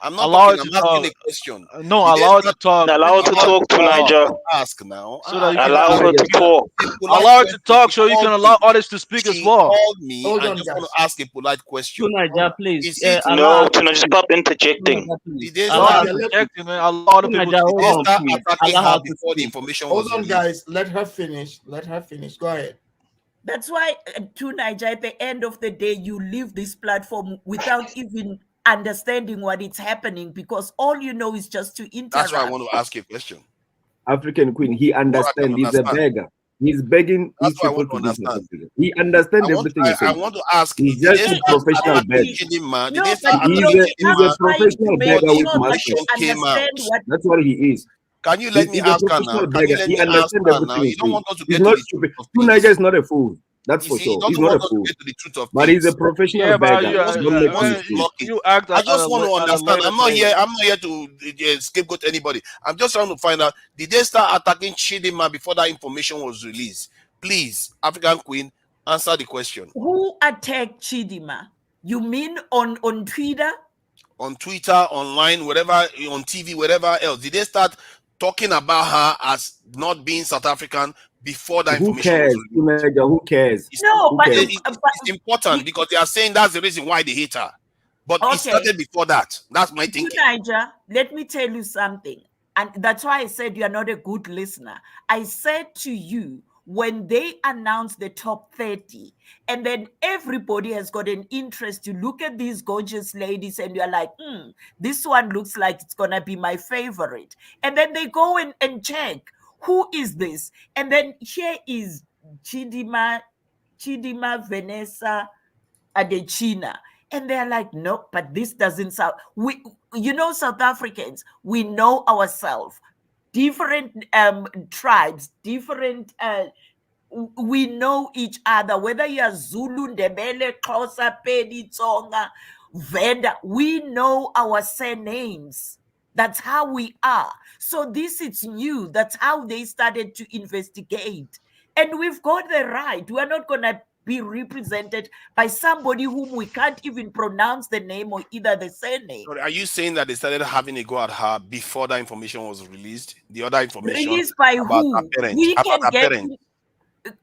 Speaker 10: I'm not talking, I'm asking a question.
Speaker 21: No, allow her to talk.
Speaker 20: Allow her to talk, Tunaja.
Speaker 10: Ask now.
Speaker 20: Allow her to talk.
Speaker 21: Allow her to talk so you can allow others to speak as well.
Speaker 10: Called me and just want to ask a polite question.
Speaker 16: Tunaja, please.
Speaker 20: No, Tunaja, stop interjecting.
Speaker 21: Stop interjecting, man. Allow the people to
Speaker 10: talk. Before the information was
Speaker 4: Hold on, guys. Let her finish. Let her finish. Go ahead.
Speaker 18: That's why, to Niger, at the end of the day, you leave this platform without even understanding what is happening, because all you know is just to interrupt.
Speaker 10: That's why I want to ask you a question.
Speaker 17: African Queen, he understands. He's a beggar. He's begging
Speaker 10: That's
Speaker 17: his
Speaker 10: what I
Speaker 17: people
Speaker 10: want to
Speaker 17: to do South
Speaker 10: understand.
Speaker 17: Africa. He understands everything he's
Speaker 10: I
Speaker 17: saying.
Speaker 10: want to ask,
Speaker 17: He's
Speaker 10: did
Speaker 17: just
Speaker 10: they
Speaker 17: a
Speaker 10: start
Speaker 17: professional beggar.
Speaker 10: attacking Chidimma? Did
Speaker 18: No,
Speaker 10: they
Speaker 18: but
Speaker 10: start
Speaker 17: He's
Speaker 10: attacking
Speaker 17: a
Speaker 10: Chidimma
Speaker 17: professional
Speaker 10: before
Speaker 17: beggar
Speaker 10: the
Speaker 17: with
Speaker 10: information
Speaker 17: masters.
Speaker 10: came out?
Speaker 17: That's what he is.
Speaker 10: Can you let me
Speaker 17: He's a
Speaker 10: ask her now?
Speaker 17: professional
Speaker 10: Can you
Speaker 17: beggar.
Speaker 10: let
Speaker 17: He
Speaker 10: me ask
Speaker 17: understands
Speaker 10: her
Speaker 17: everything
Speaker 10: now?
Speaker 17: he's
Speaker 10: You don't
Speaker 17: saying.
Speaker 10: want us to
Speaker 17: He's
Speaker 10: get to
Speaker 17: not
Speaker 10: the truth
Speaker 17: stupid.
Speaker 10: of
Speaker 17: Two
Speaker 10: things.
Speaker 17: Niger is not a fool. That's
Speaker 10: You
Speaker 17: for
Speaker 10: see, he
Speaker 17: sure. He's
Speaker 10: doesn't
Speaker 17: not a
Speaker 10: want us to
Speaker 17: fool.
Speaker 10: get to the truth of
Speaker 17: But he's a
Speaker 10: things.
Speaker 17: professional
Speaker 21: Yeah, but
Speaker 17: beggar.
Speaker 10: Wants to
Speaker 17: Don't
Speaker 10: keep
Speaker 17: make
Speaker 10: us
Speaker 17: mistakes.
Speaker 10: talking.
Speaker 21: you act
Speaker 10: I
Speaker 21: at
Speaker 10: just want to
Speaker 21: at a
Speaker 10: understand.
Speaker 21: later
Speaker 10: I'm not here.
Speaker 21: date.
Speaker 10: I'm not here to scapegoat anybody. I'm just trying to find out. Did they start attacking Chidimma before that information was released? Please, African Queen, answer the question.
Speaker 18: Who attacked Chidimma? You mean on Twitter?
Speaker 10: On Twitter, online, whatever, on TV, whatever else. Did they start talking about her as not being South African before that
Speaker 17: Who
Speaker 10: information was
Speaker 17: cares?
Speaker 10: released?
Speaker 17: Two Niger, who cares?
Speaker 18: No,
Speaker 17: Who
Speaker 18: but,
Speaker 17: cares?
Speaker 10: It's important because they are saying that's the reason why they hate her. But it
Speaker 18: okay.
Speaker 10: started before that. That's my thinking.
Speaker 18: Niger, let me tell you something. And that's why I said you are not a good listener. I said to you, when they announced the top 30, and then everybody has got an interest to look at these gorgeous ladies, and you're like, this one looks like it's going to be my favorite. And then they go and check, who is this? And then here is Chidimma Vanessa Adechina. And they're like, no, but this doesn't sound. South Africans, we know ourselves. Different tribes, different. We know each other. Whether you're Zulu, Ndebele, Xhosa, Pedi, Tsonga, Venda, we know our surnames. That's how we are. So this is new. That's how they started to investigate. And we've got the right. We're not going to be represented by somebody whom we can't even pronounce the name or either the surname.
Speaker 10: Are you saying that they started having a go at her before that information was released? The other information
Speaker 18: released by
Speaker 10: about
Speaker 18: who?
Speaker 10: her parent.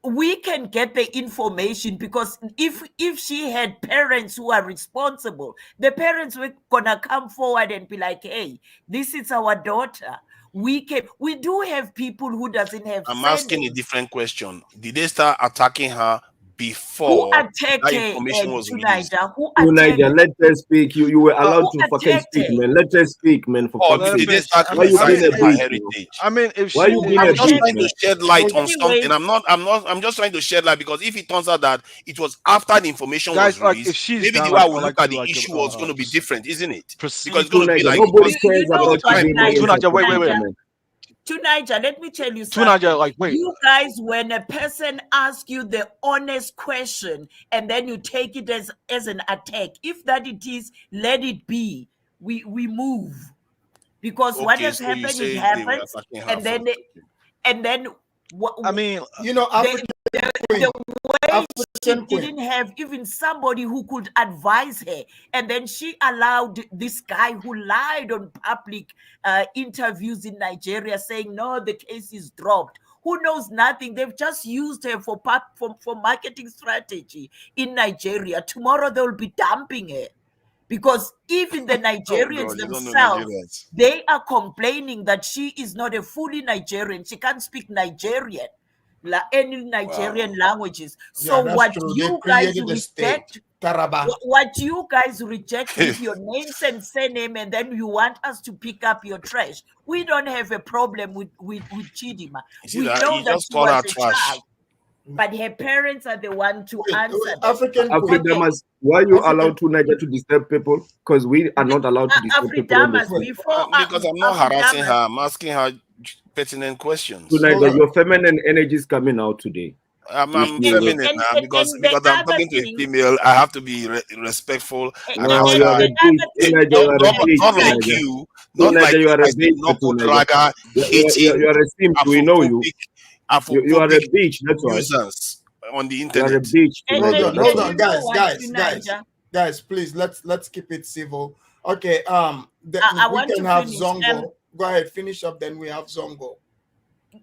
Speaker 18: We can get the information because if she had parents who are responsible, the parents were gonna come forward and be like, hey, this is our daughter. We do have people who doesn't have
Speaker 10: I'm asking a different question. Did they start attacking her before that information was released?
Speaker 17: Niger, let her speak. You were allowed to fucking speak, man. Let her speak, man. For fuck's sake. Why you being a bitch?
Speaker 21: I mean, if
Speaker 17: why you being a
Speaker 10: I'm just
Speaker 17: bitch,
Speaker 10: trying
Speaker 17: man?
Speaker 10: to shed light on something. I'm just trying to shed light because if it turns out that it was after the information was released,
Speaker 21: if she's
Speaker 10: maybe the way I will look at the issue was going to be different, isn't it? Because it's going to be like
Speaker 17: nobody cares about
Speaker 21: wait.
Speaker 18: Niger, let me tell you
Speaker 21: something.
Speaker 18: You guys, when a person asks you the honest question and then you take it as an attack, if that it is, let it be. We move. Because what has happened, it happens. And then what,
Speaker 4: I mean,
Speaker 18: the way she didn't have even somebody who could advise her, and then she allowed this guy who lied on public interviews in Nigeria saying no, the case is dropped. Who knows nothing? They've just used her for marketing strategy in Nigeria. Tomorrow they will be dumping her. Because even the Nigerians themselves, they are complaining that she is not a fully Nigerian. She can't speak Nigerian, any Nigerian languages. So what you guys reject, what you guys reject with your names and surname, and then you want us to pick up your trash. We don't have a problem with Chidimma. We know that she was a child. But her parents are the one to answer.
Speaker 17: Afridamas, why are you allowed to Niger to disturb people? Because we are not allowed to disturb people.
Speaker 10: Because I'm not harassing her, I'm asking her pertinent questions.
Speaker 17: Niger, your feminine energy is coming out today.
Speaker 10: I'm feminine now because I'm talking to a female. I have to be respectful. Not like you. Not like you are a knuckle dragger, hating.
Speaker 17: You are a simp. We know you. You are a bitch. That's why.
Speaker 10: Users on the internet.
Speaker 17: You are a bitch.
Speaker 4: Hold on, guys. Please, let's keep it civil. Okay. We can have Zongo. Go ahead, finish up. Then we have Zongo.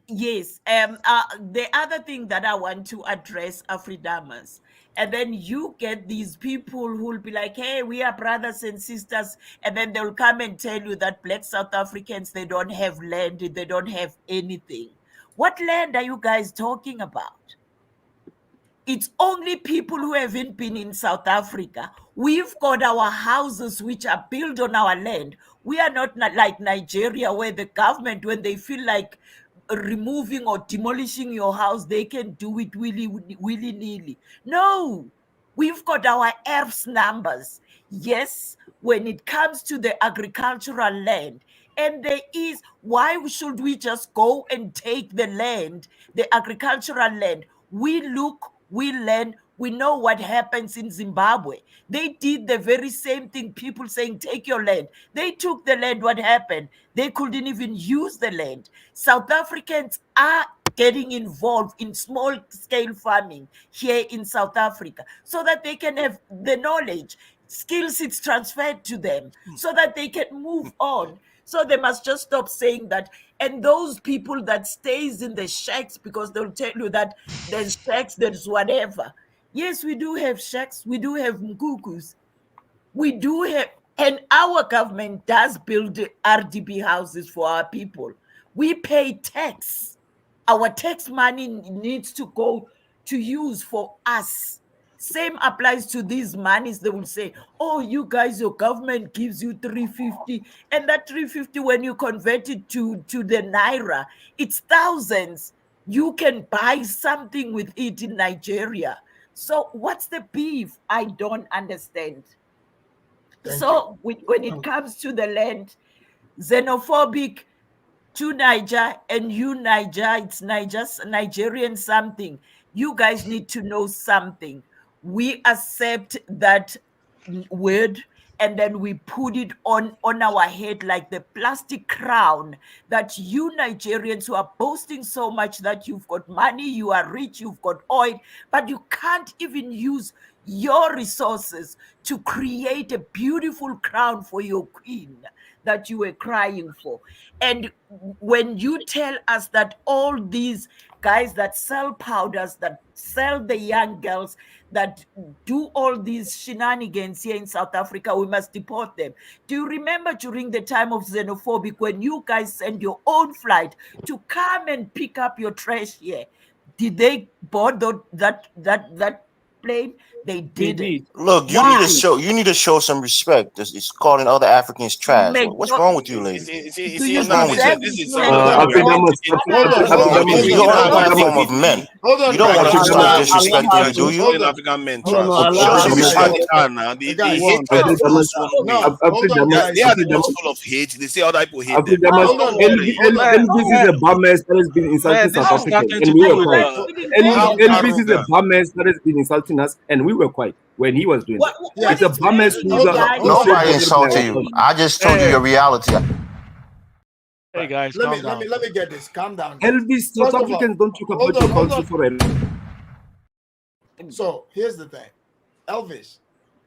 Speaker 18: Yes. The other thing that I want to address, Afridamas, and then you get these people who will be like, hey, we are brothers and sisters, and then they'll come and tell you that Black South Africans, they don't have land, they don't have anything. What land are you guys talking about? It's only people who haven't been in South Africa. We've got our houses which are built on our land. We are not like Nigeria, where the government, when they feel like removing or demolishing your house, they can do it willy-nilly. No, we've got our ERFs numbers. Yes, when it comes to the agricultural land, and there is, why should we just go and take the land, the agricultural land? We look, we learn, we know what happens in Zimbabwe. They did the very same thing, people saying, take your land. They took the land, what happened? They couldn't even use the land. South Africans are getting involved in small-scale farming here in South Africa so that they can have the knowledge, skills it's transferred to them so that they can move on. So they must just stop saying that. And those people that stays in the shacks, because they'll tell you that there's shacks, there's whatever. Yes, we do have shacks, we do have mkukus, we do have, and our government does build RDP houses for our people. We pay tax. Our tax money needs to go to use for us. Same applies to these monies. They will say, oh, you guys, your government gives you 350, and that 350, when you convert it to the Naira, it's thousands. You can buy something with it in Nigeria. So what's the beef? I don't understand. So when it comes to the land, xenophobic to Niger and you Niger, it's Nigerian something. You guys need to know something. We accept that word and then we put it on our head like the plastic crown, that you Nigerians who are boasting so much that you've got money, you are rich, you've got oil, but you can't even use your resources to create a beautiful crown for your queen that you were crying for. And when you tell us that all these guys that sell powders, that sell the young girls, that do all these shenanigans here in South Africa, we must deport them. Do you remember during the time of xenophobic when you guys send your own flight to come and pick up your trash here? Did they board that plane? They didn't.
Speaker 11: Look, you need to show some respect. It's calling other Africans trash. What's wrong with you, lady? What's wrong with you?
Speaker 17: This is you're
Speaker 11: on a platform of men. You don't want people to start disrespecting you, do you?
Speaker 10: African men trash. Show some respect. The hatred flows from me. They are the ones full of hate. They say other people hate them.
Speaker 17: Elvis is a bummer that has been insulting South Africa, and we were quiet. Elvis is a bummer that has been insulting us, and we were quiet when he was doing it. It's a bummer.
Speaker 11: Nobody insulted you. I just told you your reality.
Speaker 21: Hey guys,
Speaker 4: let me get this. Calm down.
Speaker 17: Elvis, South Africans don't talk about your culture for a.
Speaker 4: So here's the thing, Elvis.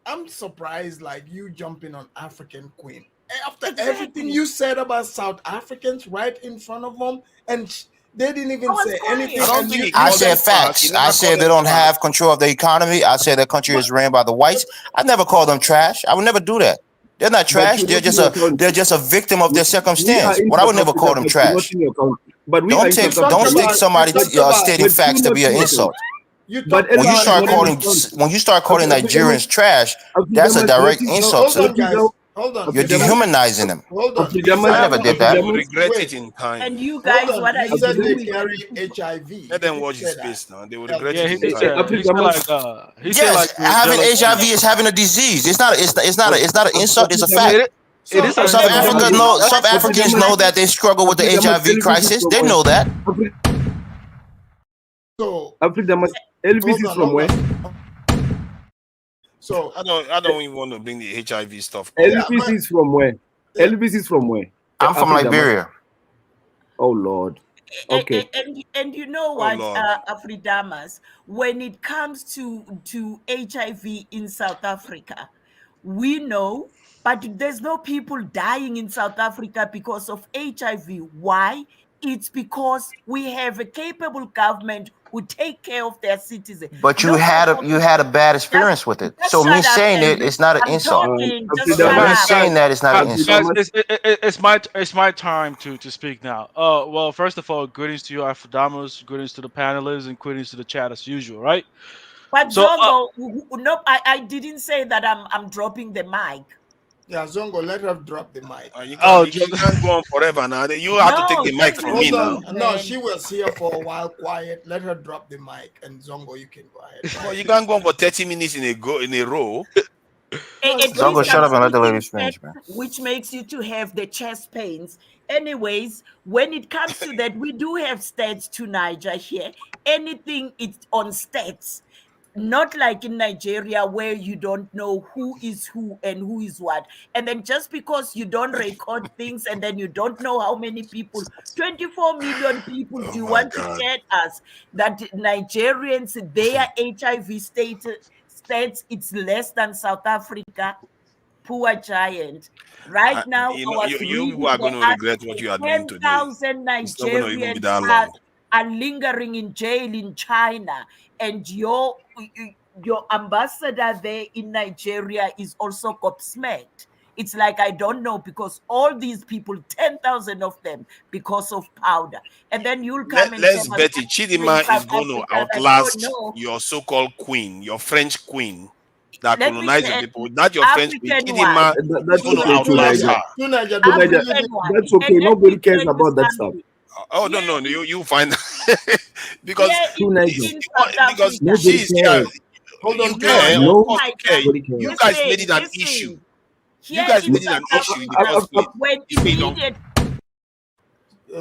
Speaker 4: I'm surprised, like you jumping on African Queen after everything you said about South Africans right in front of them, and they didn't even say anything.
Speaker 11: I said facts. I said they don't have control of the economy. I said their country is ran by the whites. I never called them trash. I would never do that. They're not trash. They're just a victim of their circumstance. But I would never call them trash.
Speaker 17: But
Speaker 11: don't stick somebody stating facts to be an insult.
Speaker 17: But
Speaker 11: when you start calling Nigerians trash, that's a direct insult to them. You're dehumanizing them. I never did that.
Speaker 10: They will regret it in time.
Speaker 18: And you guys, what are you doing?
Speaker 4: They carry HIV.
Speaker 10: Let them watch his face now. They will regret it in
Speaker 11: time. Yes, having HIV is having a disease. It's not an insult. It's a fact. South Africans know that they struggle with the HIV crisis. They know that.
Speaker 4: So
Speaker 17: Elvis is from where?
Speaker 10: So I don't even want to bring the HIV stuff.
Speaker 17: Elvis is from where? Elvis is from where?
Speaker 11: I'm from Liberia.
Speaker 17: Oh Lord. Okay.
Speaker 18: And you know what, Afridamas, when it comes to HIV in South Africa, we know, but there's no people dying in South Africa because of HIV. Why? It's because we have a capable government who take care of their citizens.
Speaker 11: But you had a bad experience with it. So me saying it's not an insult. Me saying that it's not an insult.
Speaker 21: It's my time to speak now. Well, first of all, greetings to you, Afrodamus, greetings to the panelists, and greetings to the chat as usual, right?
Speaker 18: But so, no, I didn't say that I'm dropping the mic.
Speaker 4: Yeah, Zongo, let her drop the mic.
Speaker 10: You can't go on forever now. You have to take the mic from me now.
Speaker 4: No, she was here for a while, quiet. Let her drop the mic, and Zongo, you can go ahead.
Speaker 10: Well, you can't go on for 30 minutes in a row.
Speaker 11: Zongo, shut up and let the lady finish, man.
Speaker 18: Which makes you to have the chest pains. Anyways, when it comes to that, we do have stats to Niger here. Anything it's on stats. Not like in Nigeria where you don't know who is who and who is what. And then just because you don't record things and then you don't know how many people, 24 million people, do you want to tell us that Nigerians, their HIV stats, it's less than South Africa? Poor giant. Right now,
Speaker 10: You
Speaker 18: I
Speaker 10: know,
Speaker 18: was
Speaker 10: you
Speaker 18: reading
Speaker 10: people are going
Speaker 18: the
Speaker 10: to regret what you are doing today.
Speaker 18: 10,000
Speaker 10: It's not going to even be
Speaker 18: Nigerians
Speaker 10: that long.
Speaker 18: are lingering in jail in China, and your ambassador there in Nigeria is also gobsmacked. It's like, I don't know, because all these people, 10,000 of them, because of powder. And then you'll come and
Speaker 10: Let's
Speaker 18: tell us
Speaker 10: bet it. Chidimma
Speaker 18: South
Speaker 10: is going to
Speaker 18: Africa that,
Speaker 10: outlast
Speaker 18: no.
Speaker 10: your so-called queen, your French queen that
Speaker 18: Let me
Speaker 10: colonized the
Speaker 18: tell
Speaker 10: people. Not your French queen.
Speaker 18: African
Speaker 10: Chidimma
Speaker 18: one.
Speaker 10: is going to outlast her.
Speaker 18: African one.
Speaker 17: That's okay.
Speaker 18: And let
Speaker 17: Nobody
Speaker 18: me
Speaker 17: cares
Speaker 18: tell you
Speaker 17: about that stuff.
Speaker 18: something.
Speaker 10: Oh no, you find because
Speaker 18: in South
Speaker 10: because
Speaker 18: Africa.
Speaker 10: she's here. You care,
Speaker 18: No,
Speaker 10: of course you care. You guys made it an
Speaker 18: listen.
Speaker 10: issue.
Speaker 18: Here
Speaker 10: You guys
Speaker 18: in
Speaker 10: made it an
Speaker 18: South
Speaker 10: issue in the
Speaker 18: Africa,
Speaker 10: first place.
Speaker 18: when
Speaker 10: You say, no,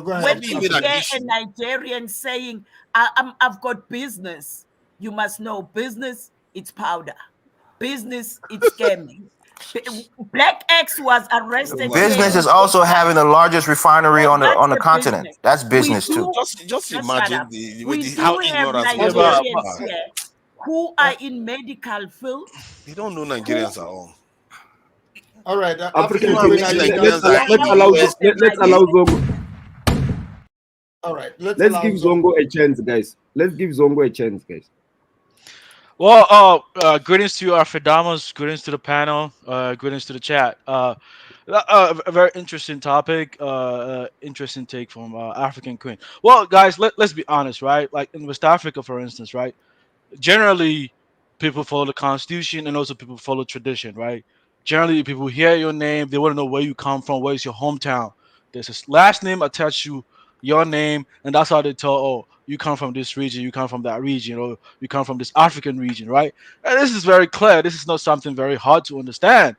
Speaker 18: when
Speaker 10: something
Speaker 18: you
Speaker 10: made an
Speaker 18: hear
Speaker 10: issue.
Speaker 18: a Nigerian saying, I've got business, you must know business, it's powder. Business, it's scamming. Black X was arrested.
Speaker 11: Business
Speaker 18: here.
Speaker 11: is also having the largest refinery on
Speaker 18: That's
Speaker 11: the
Speaker 18: the
Speaker 11: continent.
Speaker 18: business.
Speaker 11: That's
Speaker 18: We
Speaker 11: business
Speaker 18: do,
Speaker 11: too.
Speaker 10: Just
Speaker 18: just shut
Speaker 10: imagine
Speaker 18: up. We
Speaker 10: how
Speaker 18: do have
Speaker 10: ignorant
Speaker 18: Nigerians here who are in medical field.
Speaker 10: They don't know Nigerians at all.
Speaker 4: All right,
Speaker 17: African
Speaker 10: African
Speaker 17: queen, let's allow Zongo.
Speaker 4: All right,
Speaker 17: Let's give Zongo a chance, guys. Let's give Zongo a chance, guys.
Speaker 21: Well, greetings to you, Afridamos. Greetings to the panel. Greetings to the chat. A very interesting topic. Interesting take from African Queen. Well, guys, let's be honest, right? Like in West Africa, for instance, right? Generally, people follow the constitution and also people follow tradition, right? Generally, people hear your name, they want to know where you come from, where is your hometown. There's a last name attached to your name, and that's how they tell, oh, you come from this region, you come from that region, or you come from this African region, right? And this is very clear. This is not something very hard to understand.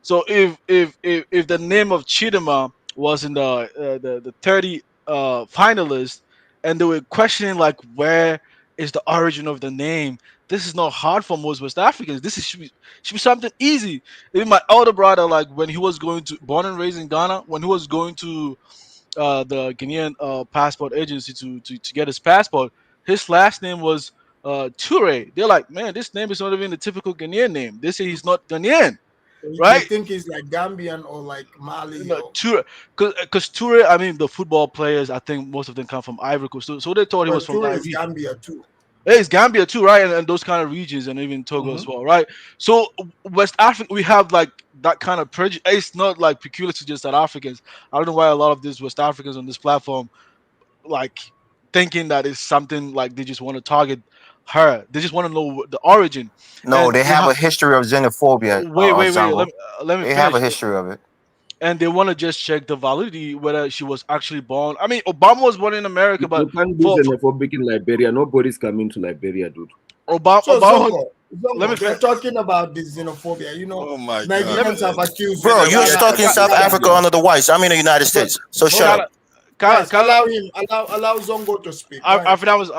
Speaker 21: So if the name of Chidimma was in the 30 finalists, and they were questioning like where is the origin of the name, this is not hard for most West Africans. This should be something easy. Even my elder brother, like when he was going to born and raised in Ghana, when he was going to the Ghanaian passport agency to get his passport, his last name was Toure. They're like, man, this name is not even the typical Ghanaian name. They say he's not Ghanaian,
Speaker 4: They
Speaker 21: right?
Speaker 4: think he's like Gambian or like Mali.
Speaker 21: No, Toure, because Toure, I mean, the football players, I think most of them come from Ivory Coast, so they thought he was from
Speaker 4: Toure
Speaker 21: that
Speaker 4: is
Speaker 21: region.
Speaker 4: Gambia too.
Speaker 21: Yeah, it's Gambia too, right? And those kind of regions, and even Togo as well, right? So West Africa, we have like that kind of prejudice. It's not like peculiar to just South Africans. I don't know why a lot of these West Africans on this platform like thinking that it's something like they just want to target her. They just want to know the origin.
Speaker 11: No,
Speaker 21: And
Speaker 11: they
Speaker 21: we
Speaker 11: have a history of xenophobia.
Speaker 21: wait.
Speaker 11: Zongo.
Speaker 21: Let me
Speaker 11: They
Speaker 21: finish.
Speaker 11: have a history of it.
Speaker 21: And they want to just check the validity whether she was actually born. I mean, Obama was born in America, but
Speaker 17: You can't be xenophobic in Liberia. Nobody's coming to Liberia, dude.
Speaker 21: Obama.
Speaker 4: So
Speaker 21: Obama
Speaker 4: Zongo, they're talking about this xenophobia. You know,
Speaker 10: oh my
Speaker 4: Nigerians have accused.
Speaker 11: Bro, you're stuck in South Africa under the whites. I'm in the United States. So shut up.
Speaker 4: Guys, allow Zongo to speak.
Speaker 21: After that was,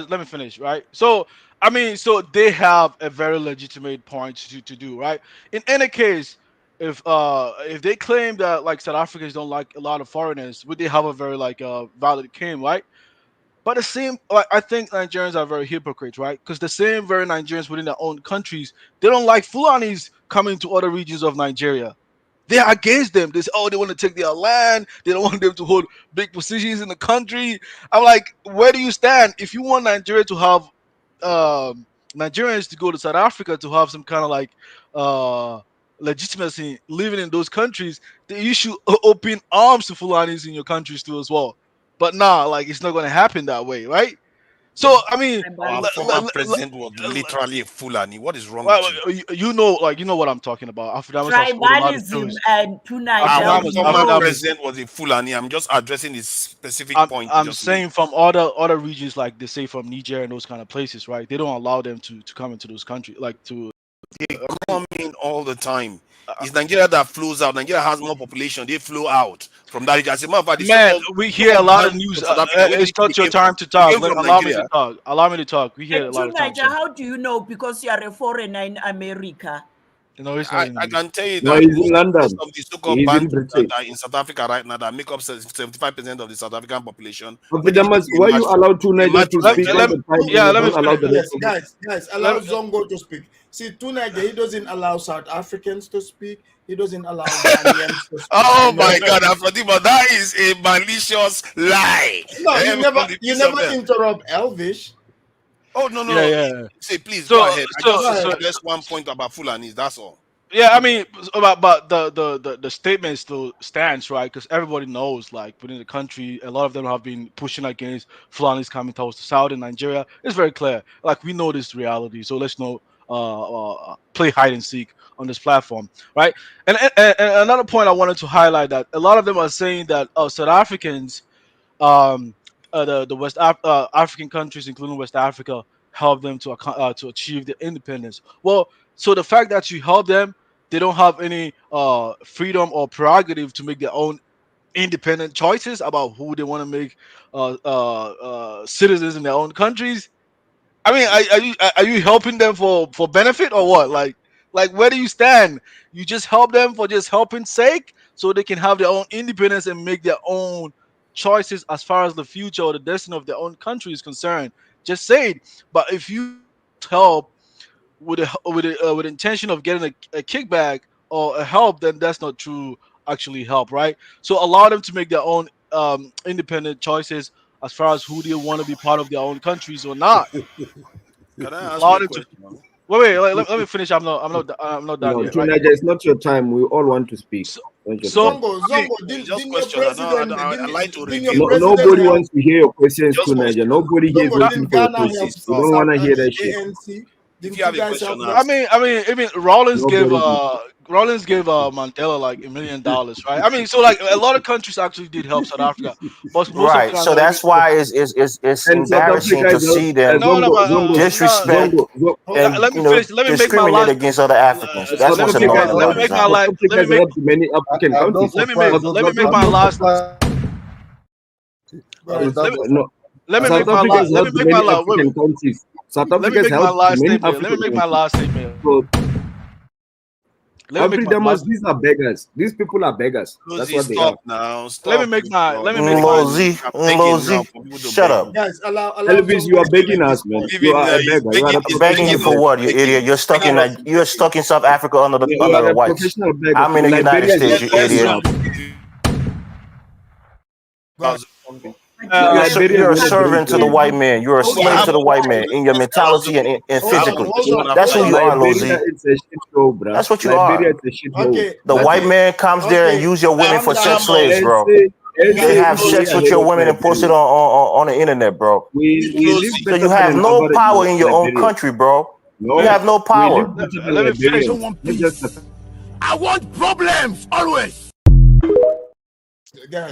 Speaker 21: let me finish, right? So I mean, so they have a very legitimate point to do, right? In any case, if they claim that like South Africans don't like a lot of foreigners, would they have a very like valid claim, right? But the same, like I think Nigerians are very hypocrites, right? Because the same very Nigerians within their own countries, they don't like Fulanis coming to other regions of Nigeria. They are against them. They say, oh, they want to take their land. They don't want them to hold big positions in the country. I'm like, where do you stand? If you want Nigeria to have Nigerians to go to South Africa to have some kind of like legitimacy living in those countries, then you should open arms to Fulanis in your countries too as well. But nah, like it's not going to happen that way, right? So I mean,
Speaker 10: Our former president was literally a Fulani. What is wrong with you?
Speaker 21: you know what I'm talking about. Afrodamus has scored a lot of
Speaker 18: Tribalism
Speaker 21: kills.
Speaker 18: and Tuna
Speaker 10: Our
Speaker 18: we
Speaker 10: former
Speaker 18: know.
Speaker 10: president was a Fulani. I'm just addressing this specific point.
Speaker 21: I'm saying from other regions, like they say from Niger and those kind of places, right? They don't allow them to come into those countries, like to.
Speaker 10: They come in all the time. It's Nigeria that flows out. Nigeria has more population. They flow out from that region. As a matter of fact,
Speaker 21: Man, we hear a lot of news. It's not your time to talk. Allow me to talk. Allow me to talk. We hear a lot of times.
Speaker 18: How do you know? Because you are a foreigner in America.
Speaker 21: No, it's
Speaker 10: I can tell you
Speaker 17: No,
Speaker 10: that
Speaker 17: he's in London.
Speaker 10: most of the so-called
Speaker 17: He's in
Speaker 10: bands
Speaker 17: Britain.
Speaker 10: that are in South Africa right now that make up 75% of the South African population.
Speaker 17: Afrodamus, why you allow two Nigerians to speak all the time?
Speaker 21: Yeah, let me
Speaker 17: don't allow the rest of
Speaker 4: Guys, allow Zongo to speak. See, Tunaja, he doesn't allow South Africans to speak. He doesn't allow Ghanaians to speak.
Speaker 10: Oh my God, Afrodima, that is a malicious lie.
Speaker 4: No, you never interrupt Elvish.
Speaker 10: Oh no.
Speaker 21: Yeah.
Speaker 10: Say please
Speaker 21: So-
Speaker 10: go ahead.
Speaker 21: so-
Speaker 10: I just
Speaker 21: so-
Speaker 10: address one point about Fulanis. That's all.
Speaker 21: Yeah, I mean, but the statement still stands, right? Because everybody knows, like within the country, a lot of them have been pushing against Fulanis coming towards the south in Nigeria. It's very clear. Like we know this reality, so let's not play hide and seek on this platform, right? And another point I wanted to highlight that a lot of them are saying that South Africans, the West African countries, including West Africa, help them to achieve their independence. Well, so the fact that you help them, they don't have any freedom or prerogative to make their own independent choices about who they want to make citizens in their own countries. I mean, are you helping them for benefit or what? Like where do you stand? You just help them for just helping sake, so they can have their own independence and make their own choices as far as the future or the destiny of their own country is concerned. Just say it. But if you help with intention of getting a kickback or a help, then that's not true actually help, right? So allow them to make their own independent choices as far as who they want to be part of their own countries or not.
Speaker 10: Can I ask
Speaker 21: Allow
Speaker 10: you a
Speaker 21: them to.
Speaker 10: question?
Speaker 21: Wait, let me finish. I'm not done
Speaker 17: No,
Speaker 21: yet. Right?
Speaker 17: Tunaja, it's not your time. We all want to speak.
Speaker 4: Zongo, didn't
Speaker 10: just
Speaker 4: your
Speaker 10: question.
Speaker 4: president,
Speaker 10: I like to
Speaker 4: didn't
Speaker 10: review.
Speaker 4: your president
Speaker 17: Nobody
Speaker 4: help?
Speaker 17: wants to hear your questions,
Speaker 10: Just
Speaker 17: Tunaja. Nobody here is
Speaker 4: Zongo,
Speaker 17: waiting
Speaker 4: didn't
Speaker 17: for your
Speaker 4: Ghana help
Speaker 17: questions. We don't want to hear that shit.
Speaker 4: ANC? Didn't
Speaker 10: If you
Speaker 4: you
Speaker 10: have a
Speaker 4: guys
Speaker 10: question,
Speaker 4: help
Speaker 10: ask.
Speaker 4: them?
Speaker 21: I mean, Rollins gave
Speaker 17: Nobody
Speaker 21: Mandela like $1 million, right? I mean, so like a lot of countries actually did help Souf Africa, but most of
Speaker 7: Right.
Speaker 21: them
Speaker 7: So
Speaker 21: are
Speaker 7: that's why it's
Speaker 17: And South
Speaker 7: embarrassing
Speaker 17: Africa
Speaker 7: to
Speaker 17: is
Speaker 7: see them disrespect
Speaker 21: let
Speaker 7: and
Speaker 21: me finish. Let me make my
Speaker 7: discriminate
Speaker 21: last.
Speaker 7: against other Africans. That's
Speaker 17: South
Speaker 7: what's
Speaker 17: Africa
Speaker 7: annoying
Speaker 17: has
Speaker 7: about
Speaker 17: helped.
Speaker 7: this
Speaker 17: South
Speaker 7: now.
Speaker 17: Africa has helped many African countries.
Speaker 21: Let me make my last.
Speaker 17: No,
Speaker 21: Let me
Speaker 17: South
Speaker 21: make my
Speaker 17: Africa
Speaker 21: last.
Speaker 17: has
Speaker 21: Let me
Speaker 17: helped
Speaker 21: make my
Speaker 17: many
Speaker 21: last.
Speaker 17: African countries. South
Speaker 21: Let me
Speaker 17: Africa has
Speaker 21: make my
Speaker 17: helped
Speaker 21: last
Speaker 17: many
Speaker 21: statement. Let me
Speaker 17: African
Speaker 21: make my
Speaker 17: countries.
Speaker 21: last statement.
Speaker 17: So,
Speaker 21: Let me make my
Speaker 17: Afridamas,
Speaker 21: last.
Speaker 17: these are beggars. These people are beggars. That's what they are.
Speaker 10: Stop now. Stop.
Speaker 21: Let me make my. Let me make my.
Speaker 7: Lozy, shut up.
Speaker 4: Guys, allow
Speaker 17: Elvis, you are begging us, man. You are a beggar. You are a
Speaker 7: Begging you
Speaker 17: professional
Speaker 7: for what, you
Speaker 17: beggar.
Speaker 7: idiot? You're stuck in South Africa under
Speaker 17: You
Speaker 7: the
Speaker 17: are a
Speaker 7: whites.
Speaker 17: professional beggar.
Speaker 7: I'm in the United
Speaker 17: Liberia is
Speaker 7: States, you
Speaker 17: a
Speaker 7: idiot. You're a servant to the white man. You're a slave to the white man in your mentality and physically. That's who you are, Lozy.
Speaker 17: Liberia is a shit show, bro.
Speaker 7: That's what you
Speaker 17: Liberia
Speaker 7: are.
Speaker 17: is a shit show.
Speaker 7: The white man comes there and use your women for sex slaves, bro. They have sex with your women and post it on the internet, bro.
Speaker 17: We live
Speaker 7: So
Speaker 17: better
Speaker 7: you have
Speaker 17: than
Speaker 7: no
Speaker 17: other
Speaker 7: power in your own
Speaker 17: Liberia.
Speaker 7: country, bro.
Speaker 17: No,
Speaker 7: You have no
Speaker 17: we
Speaker 7: power.
Speaker 17: live better than
Speaker 21: Let me finish.
Speaker 17: Liberians. Not just
Speaker 5: I want problems always.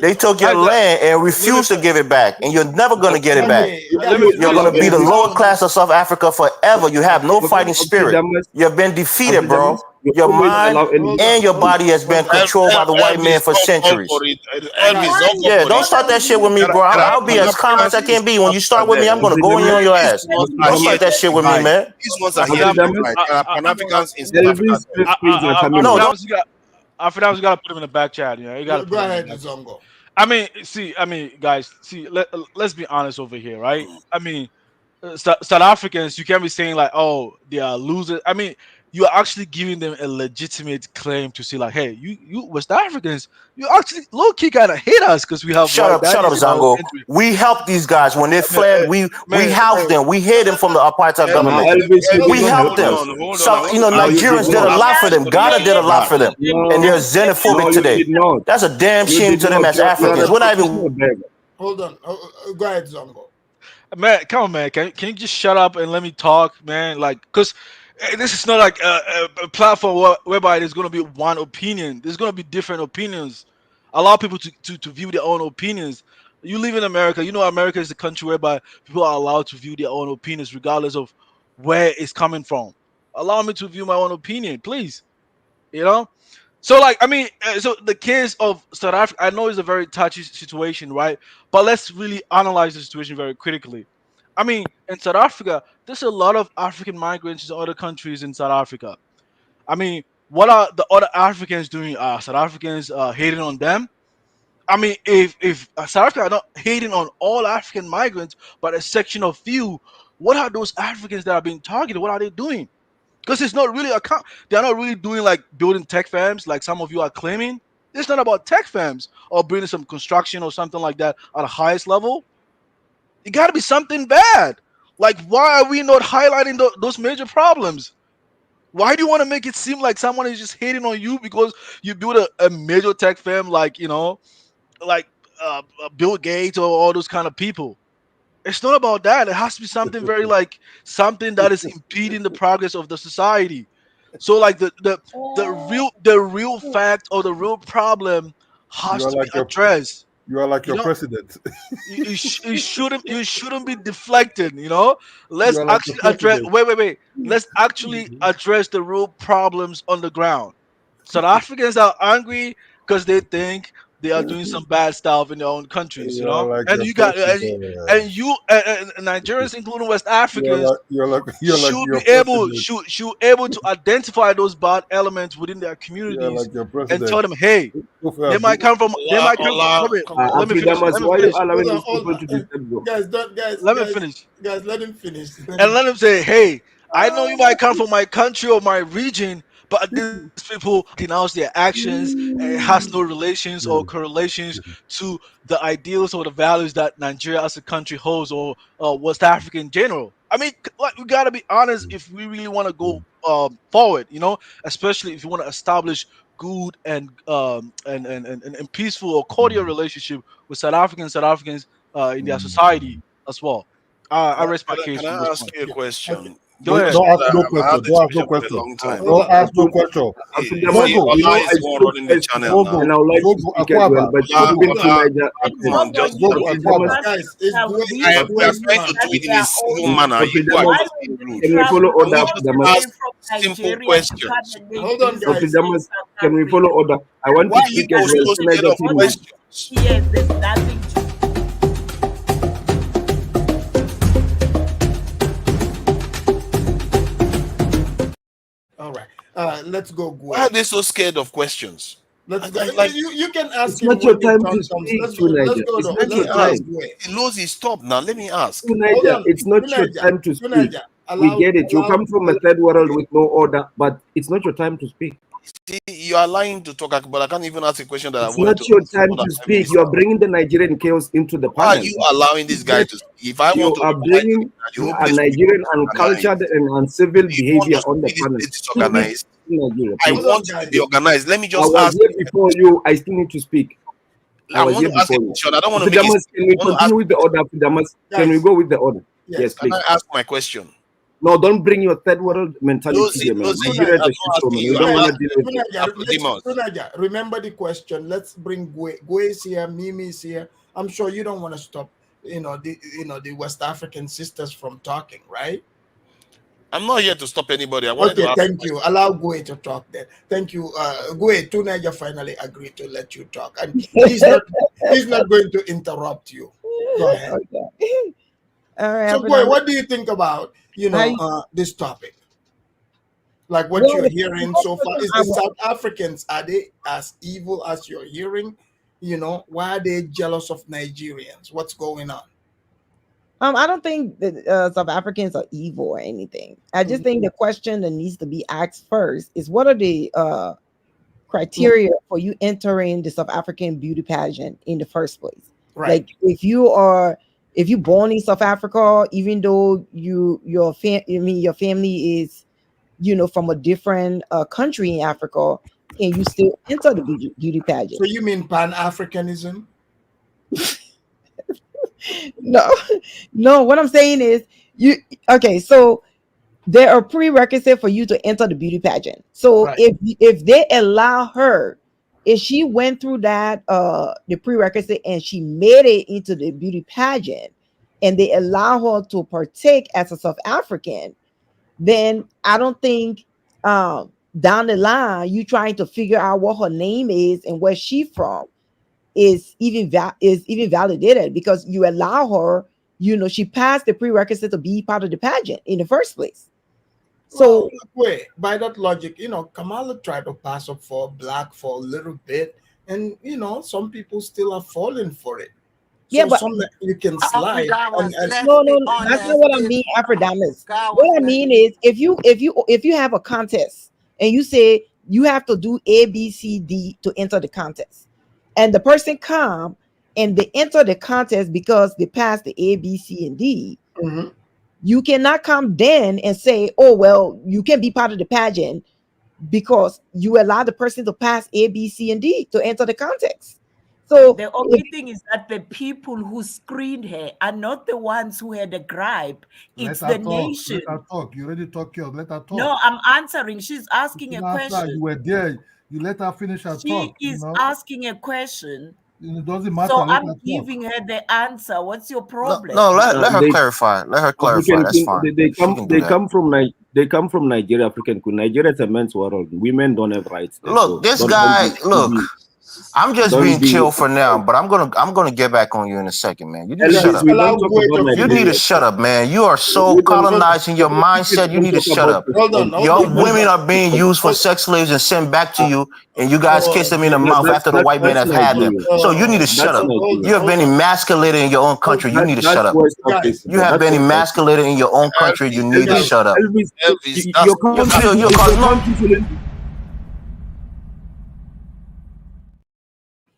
Speaker 7: They took your land and refused to give it back, and you're never going to get it back. You're going to be the lower class of South Africa forever. You have no fighting spirit. You've been defeated, bro. Your mind and your body has been controlled by the white man for centuries. Yeah, don't start that shit with me, bro. I'll be as calm as I can be. When you start with me, I'm going to go in on your ass. Don't start that shit with me, man.
Speaker 10: These ones are here to fight. There are Pan-Africans in South Africa.
Speaker 21: No, Afrodamus, you gotta put him in the back chat. You know, you gotta
Speaker 4: Go ahead, Zongo.
Speaker 21: I mean, guys, let's be honest over here, right? I mean, South Africans, you can't be saying like, oh, they are losers. I mean, you're actually giving them a legitimate claim to say like, hey, you West Africans, you actually low key kind of hate us because we have.
Speaker 7: Shut up, Zango. We helped these guys when they fled. We housed them. We hid them from the apartheid government. We helped them. So Nigerians did a lot for them. Ghana did a lot for them, and they're xenophobic today. That's a damn shame to them as Africans. We're not even.
Speaker 4: Hold on. Go ahead, Zongo.
Speaker 21: Man, come on, man. Can you just shut up and let me talk, man? Like, cause this is not like a platform whereby there's gonna be one opinion. There's gonna be different opinions. Allow people to view their own opinions. You live in America. You know America is the country whereby people are allowed to view their own opinions regardless of where it's coming from. Allow me to view my own opinion, please. You know. So, like, I mean, so the case of South Africa, I know it's a very touchy situation, right? But let's really analyze the situation very critically. I mean, in South Africa, there's a lot of African migrants in other countries in South Africa. I mean, what are the other Africans doing? South Africans hating on them? I mean, if South Africa are not hating on all African migrants, but a section of few, what are those Africans that are being targeted? What are they doing? Because it's not really they're not really doing like building tech firms like some of you are claiming. It's not about tech firms or building some construction or something like that at the highest level. It got to be something bad. Like, why are we not highlighting those major problems? Why do you want to make it seem like someone is just hating on you because you build a major tech firm like, you know, like Bill Gates or all those kind of people? It's not about that. It has to be something very like something that is impeding the progress of the society. So like the real fact or the real problem
Speaker 9: You
Speaker 21: has
Speaker 9: are
Speaker 21: to be
Speaker 9: like your
Speaker 21: addressed.
Speaker 9: you are like
Speaker 21: You
Speaker 9: your
Speaker 21: know,
Speaker 9: president.
Speaker 21: you shouldn't be deflected. You know,
Speaker 9: You
Speaker 21: let's
Speaker 9: are like your
Speaker 21: actually address.
Speaker 9: president.
Speaker 21: Wait. Let's actually address the real problems on the ground. South Africans are angry because they think they are doing some bad stuff in their own countries, you
Speaker 9: You are
Speaker 21: know.
Speaker 9: like
Speaker 21: And
Speaker 9: your
Speaker 21: you got
Speaker 9: president.
Speaker 21: and Nigerians, including West Africans,
Speaker 9: You're like
Speaker 21: should
Speaker 9: your
Speaker 21: be able
Speaker 9: president.
Speaker 21: to identify those bad elements within their
Speaker 9: You are
Speaker 21: communities
Speaker 9: like your
Speaker 21: and
Speaker 9: president.
Speaker 21: tell them, hey,
Speaker 9: Go for
Speaker 21: they
Speaker 9: a
Speaker 21: might
Speaker 9: big-
Speaker 21: come from wait,
Speaker 10: Come on.
Speaker 21: let me finish.
Speaker 17: Afridamas,
Speaker 21: Let me
Speaker 17: why are you
Speaker 21: finish.
Speaker 17: allowing
Speaker 4: Hold on,
Speaker 17: these people to disturb you?
Speaker 4: guys, don't,
Speaker 21: Let me finish.
Speaker 4: guys, let him finish.
Speaker 21: And let them say, hey, I know you might come from my country or my region, but these people denounce their actions and it has no relations or correlations to the ideals or the values that Nigeria as a country holds or West Africa in general. I mean, like, we gotta be honest if we really want to go forward, you know, especially if you want to establish good and peaceful or cordial relationship with South Africans in their society as well. I rest my case
Speaker 10: Can
Speaker 21: from this
Speaker 10: I ask
Speaker 21: point.
Speaker 10: you a
Speaker 4: Okay.
Speaker 10: question?
Speaker 21: Go
Speaker 10: The
Speaker 21: ahead.
Speaker 10: question
Speaker 9: Don't ask
Speaker 10: that
Speaker 9: no
Speaker 10: I've
Speaker 9: question.
Speaker 10: had this
Speaker 9: Don't ask no
Speaker 10: question for a
Speaker 9: question.
Speaker 10: long time.
Speaker 17: Hold
Speaker 9: Don't
Speaker 17: on,
Speaker 9: ask no question.
Speaker 10: See,
Speaker 17: Afridamas,
Speaker 10: Ola
Speaker 17: I
Speaker 10: is the one
Speaker 17: spoke
Speaker 10: running the
Speaker 17: first
Speaker 10: channel
Speaker 9: Zobo,
Speaker 10: now.
Speaker 17: and I would like to
Speaker 9: Zobo
Speaker 17: speak as well,
Speaker 9: Akwaba,
Speaker 17: but
Speaker 10: Ola,
Speaker 17: even to
Speaker 9: Zobo,
Speaker 17: Niger
Speaker 10: come on, just
Speaker 9: Zobo
Speaker 17: Afridamas,
Speaker 9: Akwaba.
Speaker 4: Guys, it's Gwe,
Speaker 10: we
Speaker 4: it's
Speaker 10: are
Speaker 4: Gwe's
Speaker 10: trying to
Speaker 4: turn.
Speaker 10: do it in a civil manner. You are
Speaker 17: Afridamas,
Speaker 10: just being rude.
Speaker 17: can we follow
Speaker 10: Can we
Speaker 17: order,
Speaker 10: just
Speaker 17: Afridamas?
Speaker 10: ask simple questions?
Speaker 4: Hold on, guys.
Speaker 17: Afridamas, can we follow order? I want
Speaker 10: Why
Speaker 17: to
Speaker 10: are you
Speaker 17: speak as
Speaker 10: people
Speaker 17: well.
Speaker 10: so
Speaker 17: To
Speaker 10: scared
Speaker 17: Niger
Speaker 10: of
Speaker 17: Team.
Speaker 10: questions?
Speaker 18: Yes, there's nothing to
Speaker 4: All right. Let's go,
Speaker 10: Why are
Speaker 4: Gwe.
Speaker 10: they so scared of questions?
Speaker 4: Let's go.
Speaker 10: Like,
Speaker 4: You can ask
Speaker 17: It's
Speaker 4: him
Speaker 17: not your
Speaker 4: when the
Speaker 17: time
Speaker 4: turn
Speaker 17: to
Speaker 4: comes.
Speaker 17: speak,
Speaker 4: Let's
Speaker 17: to
Speaker 4: go. Let's
Speaker 17: Niger.
Speaker 4: go.
Speaker 17: It's
Speaker 4: To,
Speaker 17: not your
Speaker 4: let's ask
Speaker 17: time.
Speaker 4: Gwe.
Speaker 10: Lozi, stop now. Let me ask.
Speaker 17: To
Speaker 4: Hold
Speaker 17: Niger,
Speaker 4: on.
Speaker 17: it's not your
Speaker 4: Tunaja.
Speaker 17: time to speak.
Speaker 4: Tunaja.
Speaker 17: We
Speaker 4: Allow.
Speaker 17: get it. You come from a third world with no order, but it's not your time to speak.
Speaker 10: See, you are lying to talk, but I can't even ask a question that I
Speaker 17: It's
Speaker 10: wanted
Speaker 17: not
Speaker 10: to
Speaker 17: your
Speaker 10: ask
Speaker 17: time
Speaker 10: more than
Speaker 17: to
Speaker 10: 5
Speaker 17: speak.
Speaker 10: minutes
Speaker 17: You are
Speaker 10: now.
Speaker 17: bringing the Nigerian chaos into the
Speaker 10: Why are
Speaker 17: panel.
Speaker 10: you allowing this guy to speak? If I
Speaker 17: You
Speaker 10: want to
Speaker 17: are
Speaker 10: organize
Speaker 17: bringing
Speaker 10: the whole
Speaker 17: a
Speaker 10: place will be
Speaker 17: Nigerian
Speaker 10: disorganized.
Speaker 17: uncultured and uncivil
Speaker 10: If you want
Speaker 17: behavior
Speaker 10: us to
Speaker 17: on the
Speaker 10: see this
Speaker 17: panel.
Speaker 10: place disorganized,
Speaker 17: Nigeria,
Speaker 10: I
Speaker 17: please.
Speaker 10: want it to be organized. Let me
Speaker 17: I
Speaker 10: just
Speaker 17: was
Speaker 10: ask.
Speaker 17: here before you. I still need to speak. I
Speaker 10: I
Speaker 17: was
Speaker 10: want
Speaker 17: here
Speaker 10: to ask a
Speaker 17: before you.
Speaker 10: question. I don't want to make it.
Speaker 17: Fidamas, can we
Speaker 10: I want to ask.
Speaker 17: continue with the order, Fidamas? Can we
Speaker 4: Guys.
Speaker 17: go with the order?
Speaker 4: Yes.
Speaker 17: Yes,
Speaker 10: Can
Speaker 17: please.
Speaker 10: I ask my question?
Speaker 17: No, don't bring your third world mentality here, man.
Speaker 10: Lozi,
Speaker 17: Nigeria is
Speaker 10: I'm
Speaker 17: a
Speaker 10: not
Speaker 17: shit show, man.
Speaker 10: asking
Speaker 17: We
Speaker 10: you.
Speaker 17: don't
Speaker 10: I'm
Speaker 17: want to
Speaker 10: asking
Speaker 17: deal with it.
Speaker 10: Afridamus.
Speaker 4: Remember the question. Let's bring Gwe. Gwe is here. Mimi is here. I'm sure you don't want to stop. The West African sisters from talking, right?
Speaker 10: I'm not here to stop anybody. I wanted to
Speaker 4: Okay,
Speaker 10: ask.
Speaker 4: thank you. Allow Gwe to talk then. Thank you. Gwe, Tunaja finally agreed to let you talk. And he's not going to interrupt you. Go ahead.
Speaker 3: Okay. All right.
Speaker 4: So Gwe, what do you think about this topic? Like what
Speaker 3: Well,
Speaker 4: you're hearing so far? Is
Speaker 3: I
Speaker 4: the South Africans, are they as evil as you're hearing? Why are they jealous of Nigerians? What's going on?
Speaker 3: I don't think that South Africans are evil or anything. I just think the question that needs to be asked first is what are the criteria for you entering the South African beauty pageant in the first place?
Speaker 4: Right.
Speaker 3: Like if you born in South Africa, even though your family is from a different country in Africa, can you still enter the beauty pageant?
Speaker 4: So you mean Pan-Africanism?
Speaker 3: No, no. What I'm saying is, you okay? So there are prerequisites for you to enter the beauty pageant. So
Speaker 4: Right.
Speaker 3: if they allow her, if she went through that the prerequisite and she made it into the beauty pageant, and they allow her to partake as a South African, then I don't think down the line you trying to figure out what her name is and where she from is even validated, because you allow her, she passed the prerequisite to be part of the pageant in the first place. So
Speaker 4: Well, wait, by that logic, Kamala tried to pass up for black for a little bit, and some people still are falling for it. So
Speaker 3: yeah, but
Speaker 4: some that you can slide, and
Speaker 3: no, that's not what I mean, Afrodamus. What I mean is, if you have a contest and you say you have to do A, B, C, D to enter the contest, and the person come and they enter the contest because they passed the A, B, C, and D, you cannot come then and say, oh well, you can be part of the pageant because you allow the person to pass A, B, C, and D to enter the contest. So
Speaker 18: the only thing is that the people who screened her are not the ones who had a gripe. It's
Speaker 9: Let her
Speaker 18: the
Speaker 9: talk.
Speaker 18: nation.
Speaker 9: Let her talk. You already talk yours. Let her talk.
Speaker 18: No, I'm answering. She's asking a question.
Speaker 9: You were there. You let her finish her
Speaker 18: She
Speaker 9: talk.
Speaker 18: is asking a question.
Speaker 9: It doesn't matter.
Speaker 18: So
Speaker 9: Let
Speaker 18: I'm
Speaker 9: her talk.
Speaker 18: giving her the answer. What's your problem?
Speaker 7: No, let her clarify. Let her clarify.
Speaker 17: African
Speaker 7: That's
Speaker 17: Queen,
Speaker 7: fine.
Speaker 17: they
Speaker 7: She can
Speaker 17: come
Speaker 7: do
Speaker 17: they
Speaker 7: that.
Speaker 17: come from they come from Nigeria, African Queen. Nigeria is a men's world. Women don't have rights there.
Speaker 7: Look, this guy. Look, I'm just being chill for now, but I'm gonna get back on you in a second, man. You need to shut up.
Speaker 17: We don't talk about
Speaker 7: You need to shut up, man. You are so colonized in your mindset. You need to shut up. Your women are being used for sex slaves and sent back to you, and you guys kiss them in the mouth after the white man have had them. So you need to shut up. You have been emasculated in your own country. You need to shut up. You have been emasculated in your own country. You need to shut up.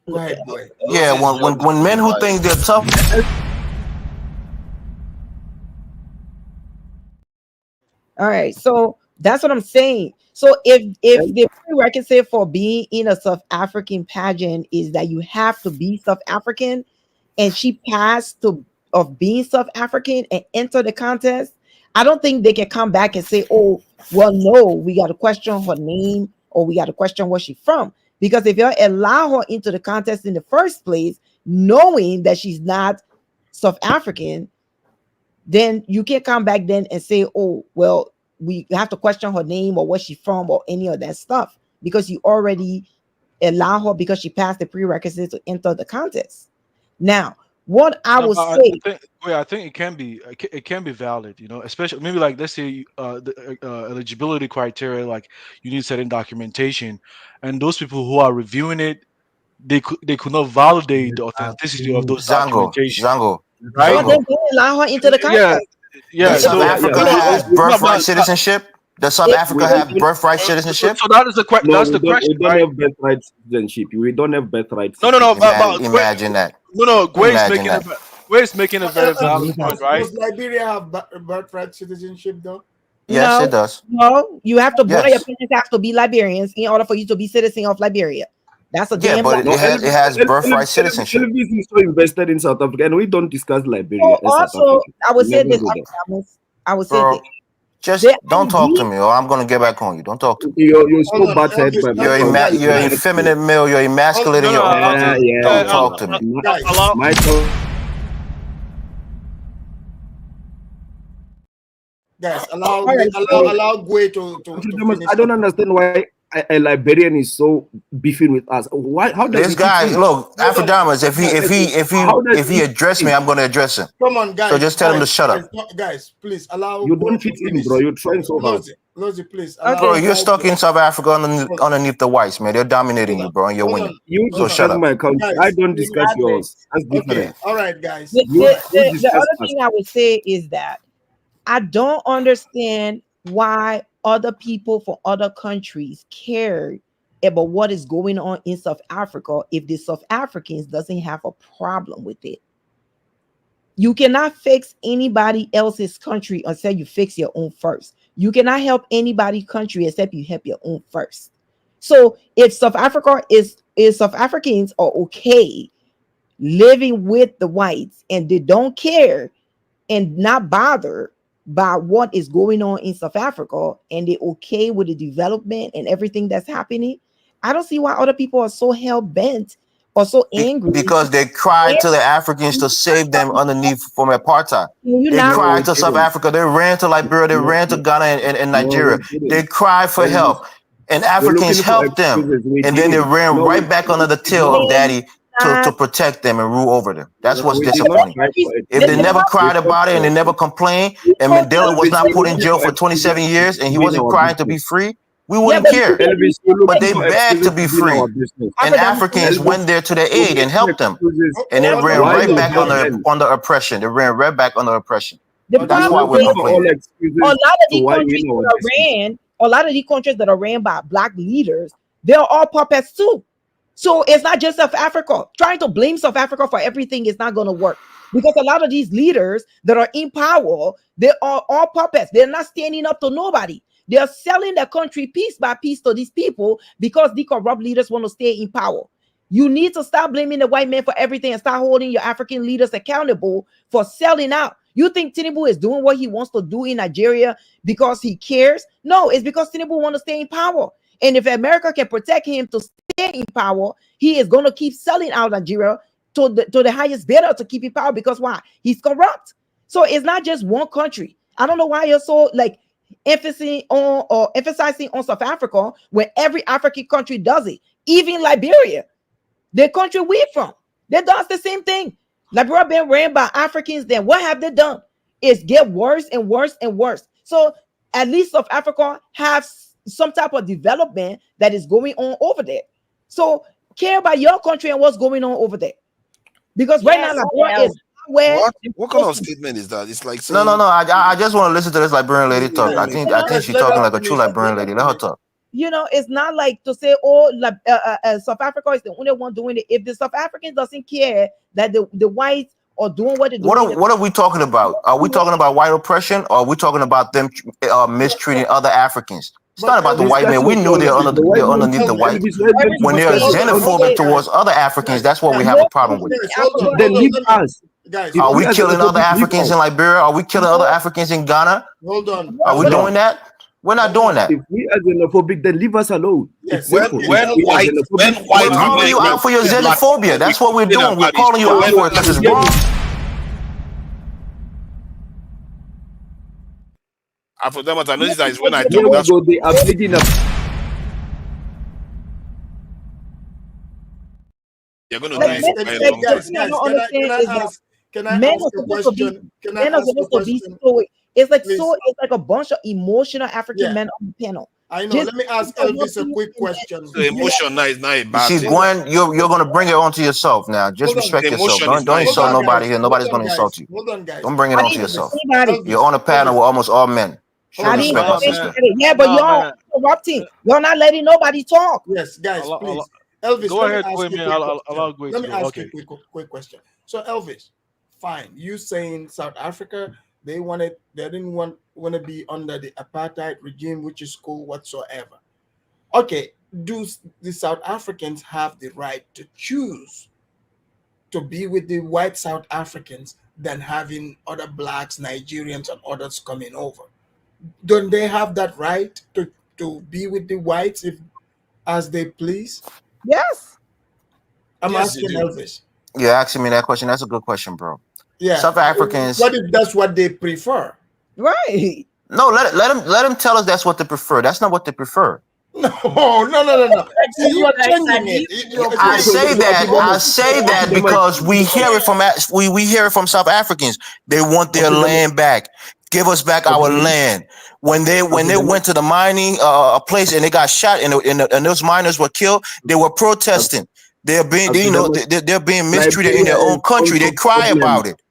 Speaker 4: Go ahead, go ahead.
Speaker 7: Yeah, when men who think they're tough.
Speaker 3: all right, so that's what I'm saying. So if the prerequisite for being in a South African pageant is that you have to be South African, and she passed of being South African and enter the contest, I don't think they can come back and say, oh, well, no, we got to question her name or we got to question where she's from. Because if you allow her into the contest in the first place, knowing that she's not South African, then you can't come back then and say, oh, well, we have to question her name or where she's from or any of that stuff, because you already allow her because she passed the prerequisites to enter the contest. Now, what I will say,
Speaker 21: I think it can be valid, especially maybe like, let's say the eligibility criteria, like you need certain documentation, and those people who are reviewing it, they could not validate the authenticity of those documentation. Right?
Speaker 3: well, then they allow her into the contest.
Speaker 7: Does South Africa have birthright citizenship? Does South Africa have birthright citizenship?
Speaker 21: So that is the question.
Speaker 17: No,
Speaker 21: That's the question,
Speaker 17: we don't
Speaker 21: right?
Speaker 17: have birthright citizenship. We don't have birthright.
Speaker 21: No.
Speaker 7: Imagine that.
Speaker 21: No.
Speaker 7: Imagine
Speaker 21: Gway's making a very valid point, right?
Speaker 4: Does Liberia have birthright citizenship though?
Speaker 7: Yes, it does.
Speaker 3: No, you have to born
Speaker 7: Yes.
Speaker 3: your parents have to be Liberians in order for you to be citizen of Liberia. That's a damn
Speaker 7: but
Speaker 3: lie.
Speaker 7: it has birthright citizenship.
Speaker 17: Elvis is so invested in South Africa, and we don't discuss Liberia.
Speaker 3: Oh,
Speaker 17: as South
Speaker 3: also,
Speaker 17: Africa.
Speaker 3: I would
Speaker 17: We
Speaker 3: say
Speaker 17: never
Speaker 3: this.
Speaker 17: do that.
Speaker 3: I would say
Speaker 7: Bro,
Speaker 3: this.
Speaker 7: just don't talk to me, or I'm gonna get back on you. Don't talk to me.
Speaker 17: You're so butthead.
Speaker 7: You're an effeminate male. You're emasculating your own country. Don't talk to me.
Speaker 4: Guys, allow Gway to finish.
Speaker 17: I don't understand why a Liberian is so beefing with us. Why? How does
Speaker 7: This guy, look, Afrodamas, if he address me, I'm gonna address him.
Speaker 4: Come on, guys.
Speaker 7: So just tell him to shut up.
Speaker 4: Guys, please allow.
Speaker 17: You don't fit in, bro. You're trying so hard.
Speaker 4: Lozi, please.
Speaker 7: Bro, you're stuck in South Africa underneath the whites, man. They're dominating you, bro, and you're winning. So shut up.
Speaker 17: My country.
Speaker 4: Guys,
Speaker 17: I don't discuss yours. That's different.
Speaker 4: Okay, all right, guys.
Speaker 3: The other thing I would say is that I don't understand why other people from other countries care about what is going on in South Africa if the South Africans doesn't have a problem with it. You cannot fix anybody else's country until you fix your own first. You cannot help anybody's country except you help your own first. So if South Africa is South Africans are okay living with the whites, and they don't care and not bother by what is going on in South Africa, and they okay with the development and everything that's happening, I don't see why other people are so hell bent or so angry.
Speaker 7: Because they cried to the Africans to save them underneath from apartheid. They cried to South Africa. They ran to Liberia. They ran to Ghana and Nigeria. They cried for help, and Africans helped them. And then they ran right back under the tail of Daddy to protect them and rule over them. That's what's disappointing. If they never cried about it and they never complained, and Mandela was not put in jail for 27 years and he wasn't crying to be free, we wouldn't care. But they begged to be free, and Africans went there to their aid and helped them, and they ran right back under oppression. They ran right back under oppression. That's why we're complaining.
Speaker 3: A lot of these countries that are ran by black leaders, they're all puppets too. So it's not just South Africa. Trying to blame South Africa for everything is not going to work, because a lot of these leaders that are in power, they are all puppets. They're not standing up to nobody. They are selling the country piece by piece to these people because the corrupt leaders want to stay in power. You need to stop blaming the white man for everything and start holding your African leaders accountable for selling out. You think Tinubu is doing what he wants to do in Nigeria because he cares? No, it's because Tinubu wants to stay in power. And if America can protect him to stay in power, he is going to keep selling out Nigeria to the highest bidder to keep in power, because why? He's corrupt. So it's not just one country. I don't know why you're so like emphasizing on South Africa when every African country does it. Even Liberia, the country we're from, they does the same thing. Liberia been ran by Africans. Then what have they done? It's get worse and worse and worse. So at least South Africa has some type of development that is going on over there. So care about your country and what's going on over there, because right now Liberia is where.
Speaker 10: What kind of statement is that? It's like
Speaker 7: No. I just want to listen to this Liberian lady talk. I think she's talking like a true Liberian lady. Let her talk.
Speaker 3: You know, it's not like to say, oh, South Africa is the only one doing it. If the South Africans doesn't care that the whites are doing what they're doing.
Speaker 7: What are we talking about? Are we talking about white oppression, or are we talking about them mistreating other Africans? It's not about the white man. We knew they're underneath the white. When they're xenophobic towards other Africans, that's what we have a problem with.
Speaker 17: Then leave us.
Speaker 7: Are we killing other Africans in Liberia? Are we killing other Africans in Ghana?
Speaker 4: Hold on.
Speaker 7: Are we doing that? We're not doing that.
Speaker 17: If we are xenophobic, then leave us alone.
Speaker 10: Yes. When white
Speaker 7: we're calling you out for your xenophobia. That's what we're doing. We're calling you out for it because it's wrong.
Speaker 10: For them, I noticed that is when I talk. That's
Speaker 17: they are making up.
Speaker 10: You're going to do this for a long time.
Speaker 4: Can I ask a question?
Speaker 3: It's like a bunch of emotional African men on the panel.
Speaker 4: I know. Let me ask Elvis a quick question.
Speaker 10: So emotion now is not a bad
Speaker 7: thing. Gwen, you're going to bring it onto yourself now. Just respect yourself. Don't insult nobody here. Nobody's going to insult you.
Speaker 4: Hold on, guys.
Speaker 7: Don't bring it onto yourself. You're on a panel with almost all men.
Speaker 3: Yeah, but y'all interrupting. You're not letting nobody talk.
Speaker 4: Yes, guys, please. Elvis,
Speaker 21: go ahead,
Speaker 4: let me ask you a quick question. So, Elvis, fine. You saying South Africa, they didn't want to be under the apartheid regime, which is cool whatsoever. Okay, do the South Africans have the right to choose to be with the white South Africans than having other blacks, Nigerians, and others coming over? Don't they have that right to be with the whites as they please?
Speaker 3: Yes.
Speaker 4: I'm asking Elvis.
Speaker 7: You're asking me that question. That's a good question, bro.
Speaker 4: Yeah.
Speaker 7: South Africans.
Speaker 4: What if that's what they prefer?
Speaker 3: Right.
Speaker 7: No, let them tell us that's what they prefer. That's not what they prefer.
Speaker 4: No. See, you are changing it.
Speaker 7: I say that because we hear it from South Africans. They want their land back. Give us back our land. When they went to the mining place and they got shot and those miners were killed, they were protesting. They're being they're being mistreated in their own country. They cry about it.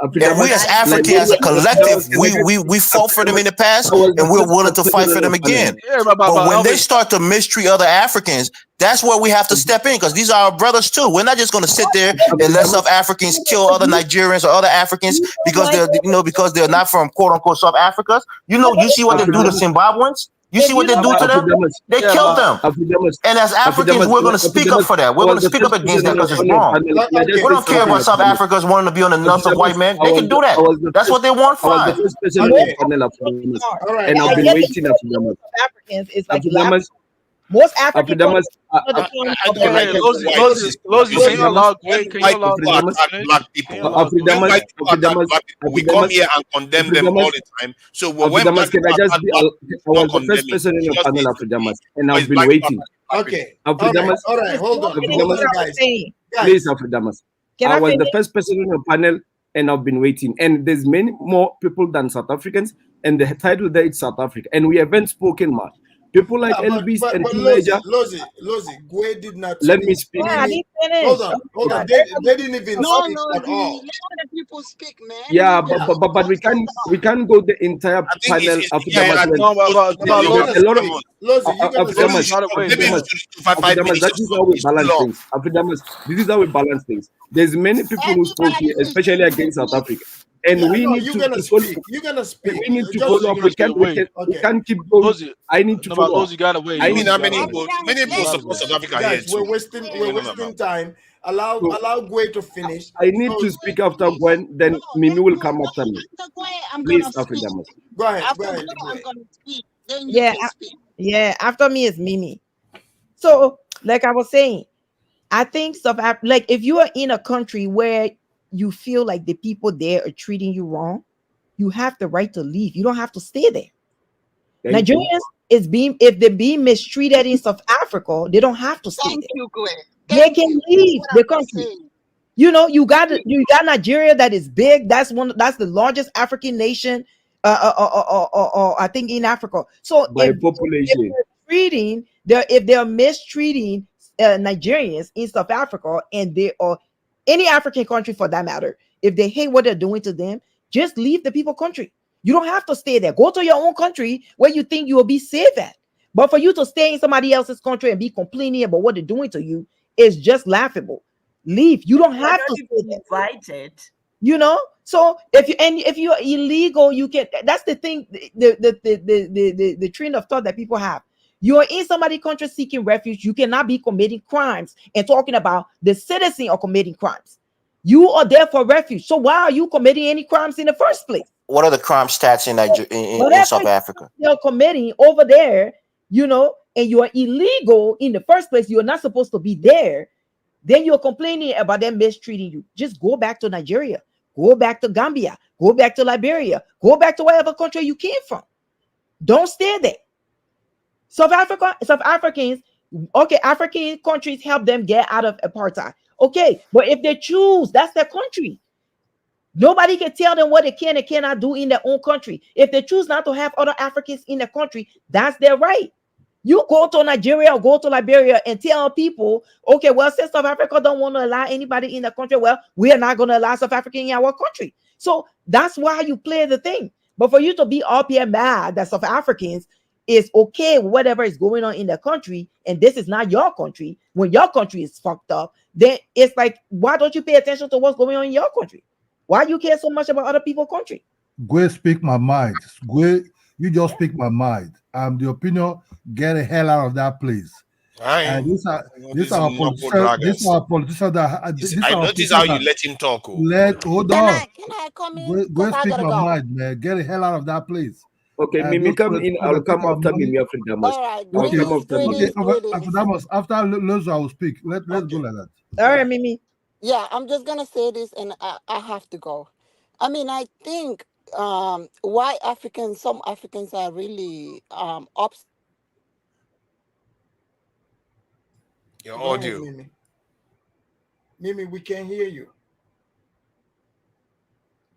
Speaker 7: And we as Africans, as a collective, we fought for them in the past, and we're willing to fight for them again. But when they start to mistreat other Africans, that's where we have to step in, because these are our brothers too. We're not just going to sit there and let South Africans kill other Nigerians or other Africans because they're not from quote unquote South Africa. You see what they do to Zimbabweans. You see what they do to them? They killed them. And as Africans, we're going to speak up for that. We're going to speak up against that because it's wrong. We don't care about South Africans wanting to be on the nuts of white men. They can do that. That's what they want. Fine.
Speaker 3: And I've been waiting for Africans. It's like most African countries.
Speaker 10: Lozi, can you allow black people? When white people attack black people, we come here and condemn them all the time. So when black people attack black people,
Speaker 17: I was the first person in the panel, Afridamas, and I've been waiting.
Speaker 4: Okay.
Speaker 17: Afridamas,
Speaker 4: all right. Hold on.
Speaker 17: Guys. Please, Afridamas. I was the first person in the panel, and I've been waiting. And there's many more people than South Africans, and the title there is South Africa, and we haven't spoken much. People like Elvis and Teenager.
Speaker 4: Lozi, Gwe did not.
Speaker 17: Let me speak.
Speaker 4: Hold on. They didn't even speak at all.
Speaker 2: Let the people speak, man.
Speaker 17: Yeah, but we can't go the entire panel of the This is how we balance things. There's many people who spoke here, especially against South Africa. And we need to follow.
Speaker 4: You're gonna speak.
Speaker 17: We need to follow up. We can't keep going. I need to follow up.
Speaker 10: I mean, how many people support South Africa here?
Speaker 4: Guys, we're wasting time. Allow Gwe to finish.
Speaker 17: I need to speak after Gwen, then Mimi will come after me. Please, Afridamas.
Speaker 4: Go ahead.
Speaker 2: I'm gonna speak. Then you
Speaker 3: Yeah,
Speaker 2: can speak.
Speaker 3: yeah. After me is Mimi. So, like I was saying, I think like if you are in a country where you feel like the people there are treating you wrong, you have the right to leave. You don't have to stay there. Nigerians if they're being mistreated in South Africa, they don't have to stay there. They can leave the country. You know, you got Nigeria that is big. That's the largest African nation. I think in Africa. So
Speaker 17: by population,
Speaker 3: if they're mistreating Nigerians in South Africa, and they are any African country for that matter, if they hate what they're doing to them, just leave the people country. You don't have to stay there. Go to your own country where you think you will be safe at. But for you to stay in somebody else's country and be complaining about what they're doing to you is just laughable. Leave. You don't have to stay there.
Speaker 18: Invited.
Speaker 3: You know, so if you're illegal, you can. That's the thing. The train of thought that people have. You are in somebody's country seeking refuge. You cannot be committing crimes and talking about the citizen or committing crimes. You are there for refuge. So why are you committing any crimes in the first place?
Speaker 7: What are the crime stats in South Africa?
Speaker 3: You're committing over there, you know, and you are illegal in the first place. You are not supposed to be there. Then you're complaining about them mistreating you. Just go back to Nigeria. Go back to Gambia. Go back to Liberia. Go back to whatever country you came from. Don't stay there. South Africans, okay, African countries help them get out of apartheid. Okay, but if they choose, that's their country. Nobody can tell them what they can and cannot do in their own country. If they choose not to have other Africans in their country, that's their right. You go to Nigeria or go to Liberia and tell people, okay, well, since South Africa don't want to allow anybody in the country, well, we are not going to allow South African in our country. So that's why you play the thing. But for you to be up here mad that South Africans is okay with whatever is going on in the country, and this is not your country, when your country is fucked up, then it's like, why don't you pay attention to what's going on in your country? Why do you care so much about other people's country?
Speaker 9: Go speak my mind. Go, you just speak my mind. I'm the opinion, get the hell out of that place. And these are politicians that
Speaker 10: I notice how you let him talk.
Speaker 9: Hold on.
Speaker 2: Can I come in?
Speaker 9: Go speak my mind, man. Get the hell out of that place.
Speaker 17: Okay, Mimi come in. I'll come after Mimi Afridamas.
Speaker 9: Okay, Afridamas. After Lozo, I will speak. Let's go like that.
Speaker 3: All right, Mimi.
Speaker 2: Yeah, I'm just gonna say this, and I have to go. I mean, I think why some Africans are really upset.
Speaker 10: Your audio.
Speaker 4: Mimi, we can't hear you.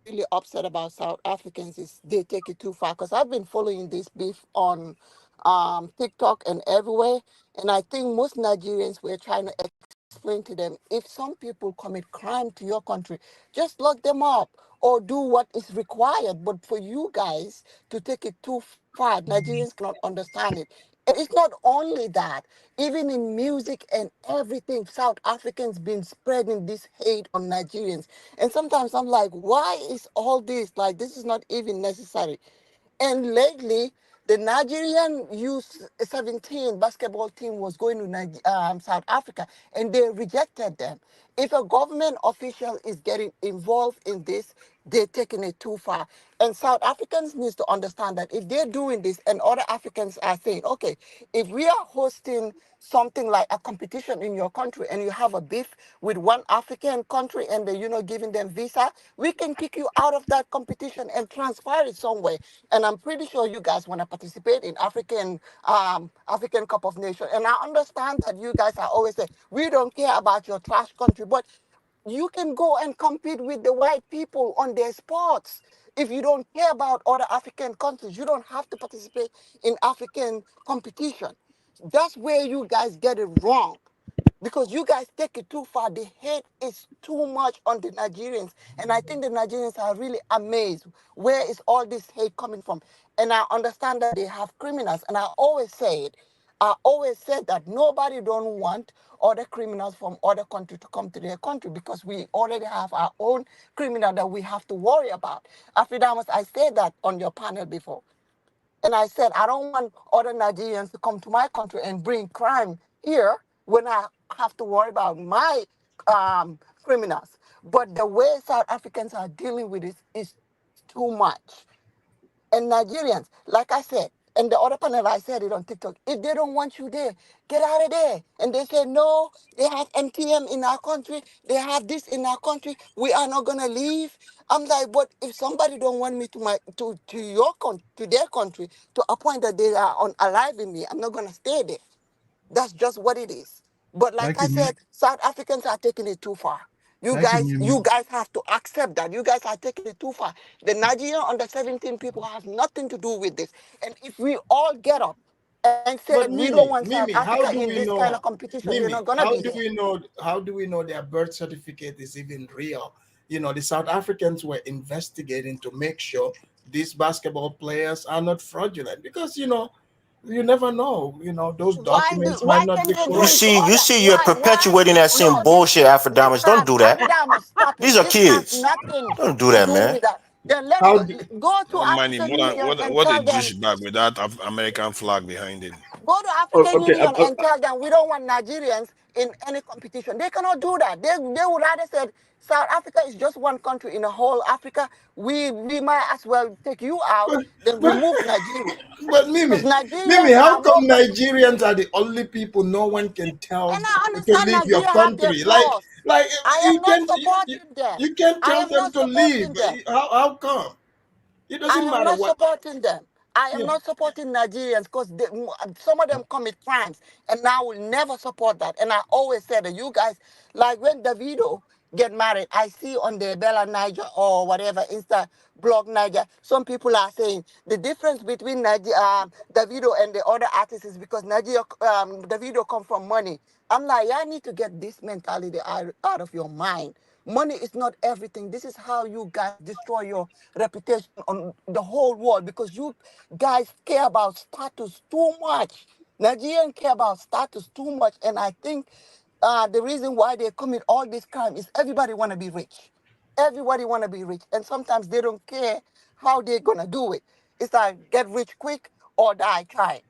Speaker 2: Really upset about South Africans is they take it too far, because I've been following this beef on TikTok and everywhere, and I think most Nigerians were trying to explain to them, if some people commit crime to your country, just lock them up or do what is required. But for you guys to take it too far, Nigerians cannot understand it. And it's not only that, even in music and everything, South Africans been spreading this hate on Nigerians. And sometimes I'm like, why is all this? Like, this is not even necessary. And lately, The Nigerian U17 basketball team was going to South Africa, and they rejected them. If a government official is getting involved in this, they're taking it too far. And South Africans need to understand that if they're doing this, and other Africans are saying, okay, if we are hosting something like a competition in your country and you have a beef with one African country and they're giving them visa, we can kick you out of that competition and transfer it somewhere. And I'm pretty sure you guys want to participate in African Cup of Nations. And I understand that you guys are always saying, we don't care about your trash country, but you can go and compete with the white people on their sports. If you don't care about other African countries, you don't have to participate in African competition. That's where you guys get it wrong. Because you guys take it too far. The hate is too much on the Nigerians. And I think the Nigerians are really amazed. Where is all this hate coming from? And I understand that they have criminals. And I always say it. I always said that nobody don't want other criminals from other countries to come to their country because we already have our own criminal that we have to worry about. Afridamus, I said that on your panel before. And I said, I don't want other Nigerians to come to my country and bring crime here when I have to worry about my criminals. But the way South Africans are dealing with it is too much. And Nigerians, like I said, and the other panel, I said it on TikTok, if they don't want you there, get out of there. And they say, no, they have MTM in our country. They have this in our country. We are not going to leave. I'm like, but if somebody don't want me to their country, to a point that they are unaliving me, I'm not going to stay there. That's just what it is. But like I said, South Africans are taking it too far. You guys have to accept that. You guys are taking it too far. The Nigerian under 17 people have nothing to do with this. And if we all get up and say
Speaker 4: But
Speaker 2: we don't want South
Speaker 4: Mimi, how
Speaker 2: Africa
Speaker 4: do
Speaker 2: in
Speaker 4: we
Speaker 2: this
Speaker 4: know?
Speaker 2: kind of competition, we're
Speaker 4: Mimi,
Speaker 2: not gonna be there.
Speaker 4: how do we know their birth certificate is even real? The South Africans were investigating to make sure these basketball players are not fraudulent because you never know. Those documents might not be correct.
Speaker 11: You see, you're perpetuating that same bullshit, Afridamus. Don't do that.
Speaker 2: Stop it.
Speaker 11: These are
Speaker 2: This has
Speaker 11: kids.
Speaker 2: nothing
Speaker 11: Don't do
Speaker 2: to
Speaker 11: that,
Speaker 2: do
Speaker 11: man.
Speaker 2: with that. Then let's
Speaker 4: How
Speaker 2: go to
Speaker 10: Don't mind him.
Speaker 2: African Union and
Speaker 10: What a
Speaker 2: tell them,
Speaker 10: douchebag with that American flag behind him.
Speaker 2: go to African Union and tell them we don't want Nigerians in any competition. They cannot do that. They would rather say South Africa is just one country in the whole Africa. We might as well take you out than remove Nigeria.
Speaker 4: But Mimi,
Speaker 2: Nigerians
Speaker 4: how
Speaker 2: are more.
Speaker 4: come Nigerians are the only people no one can tell
Speaker 2: And I
Speaker 4: to
Speaker 2: understand
Speaker 4: leave your
Speaker 2: Nigeria have their
Speaker 4: country?
Speaker 2: flaws.
Speaker 4: Like
Speaker 2: I am not supporting them.
Speaker 4: you can't
Speaker 2: I
Speaker 4: tell
Speaker 2: am
Speaker 4: them
Speaker 2: not
Speaker 4: to leave.
Speaker 2: supporting them.
Speaker 4: How come? It
Speaker 2: I
Speaker 4: doesn't
Speaker 2: am
Speaker 4: matter
Speaker 2: not
Speaker 4: what.
Speaker 2: supporting them. I am
Speaker 4: Yeah.
Speaker 2: not supporting Nigerians because some of them commit crimes, and I will never support that. And I always said that you guys, like when Davido get married, I see on the Bella Niger or whatever Insta blog Niger, some people are saying the difference between Davido and the other artists is because Davido come from money. I'm like, I need to get this mentality out of your mind. Money is not everything. This is how you guys destroy your reputation on the whole world because you guys care about status too much. Nigerians care about status too much, and I think the reason why they commit all this crime is everybody want to be rich. Everybody want to be rich, and sometimes they don't care how they're gonna do it. It's like get rich quick or die trying.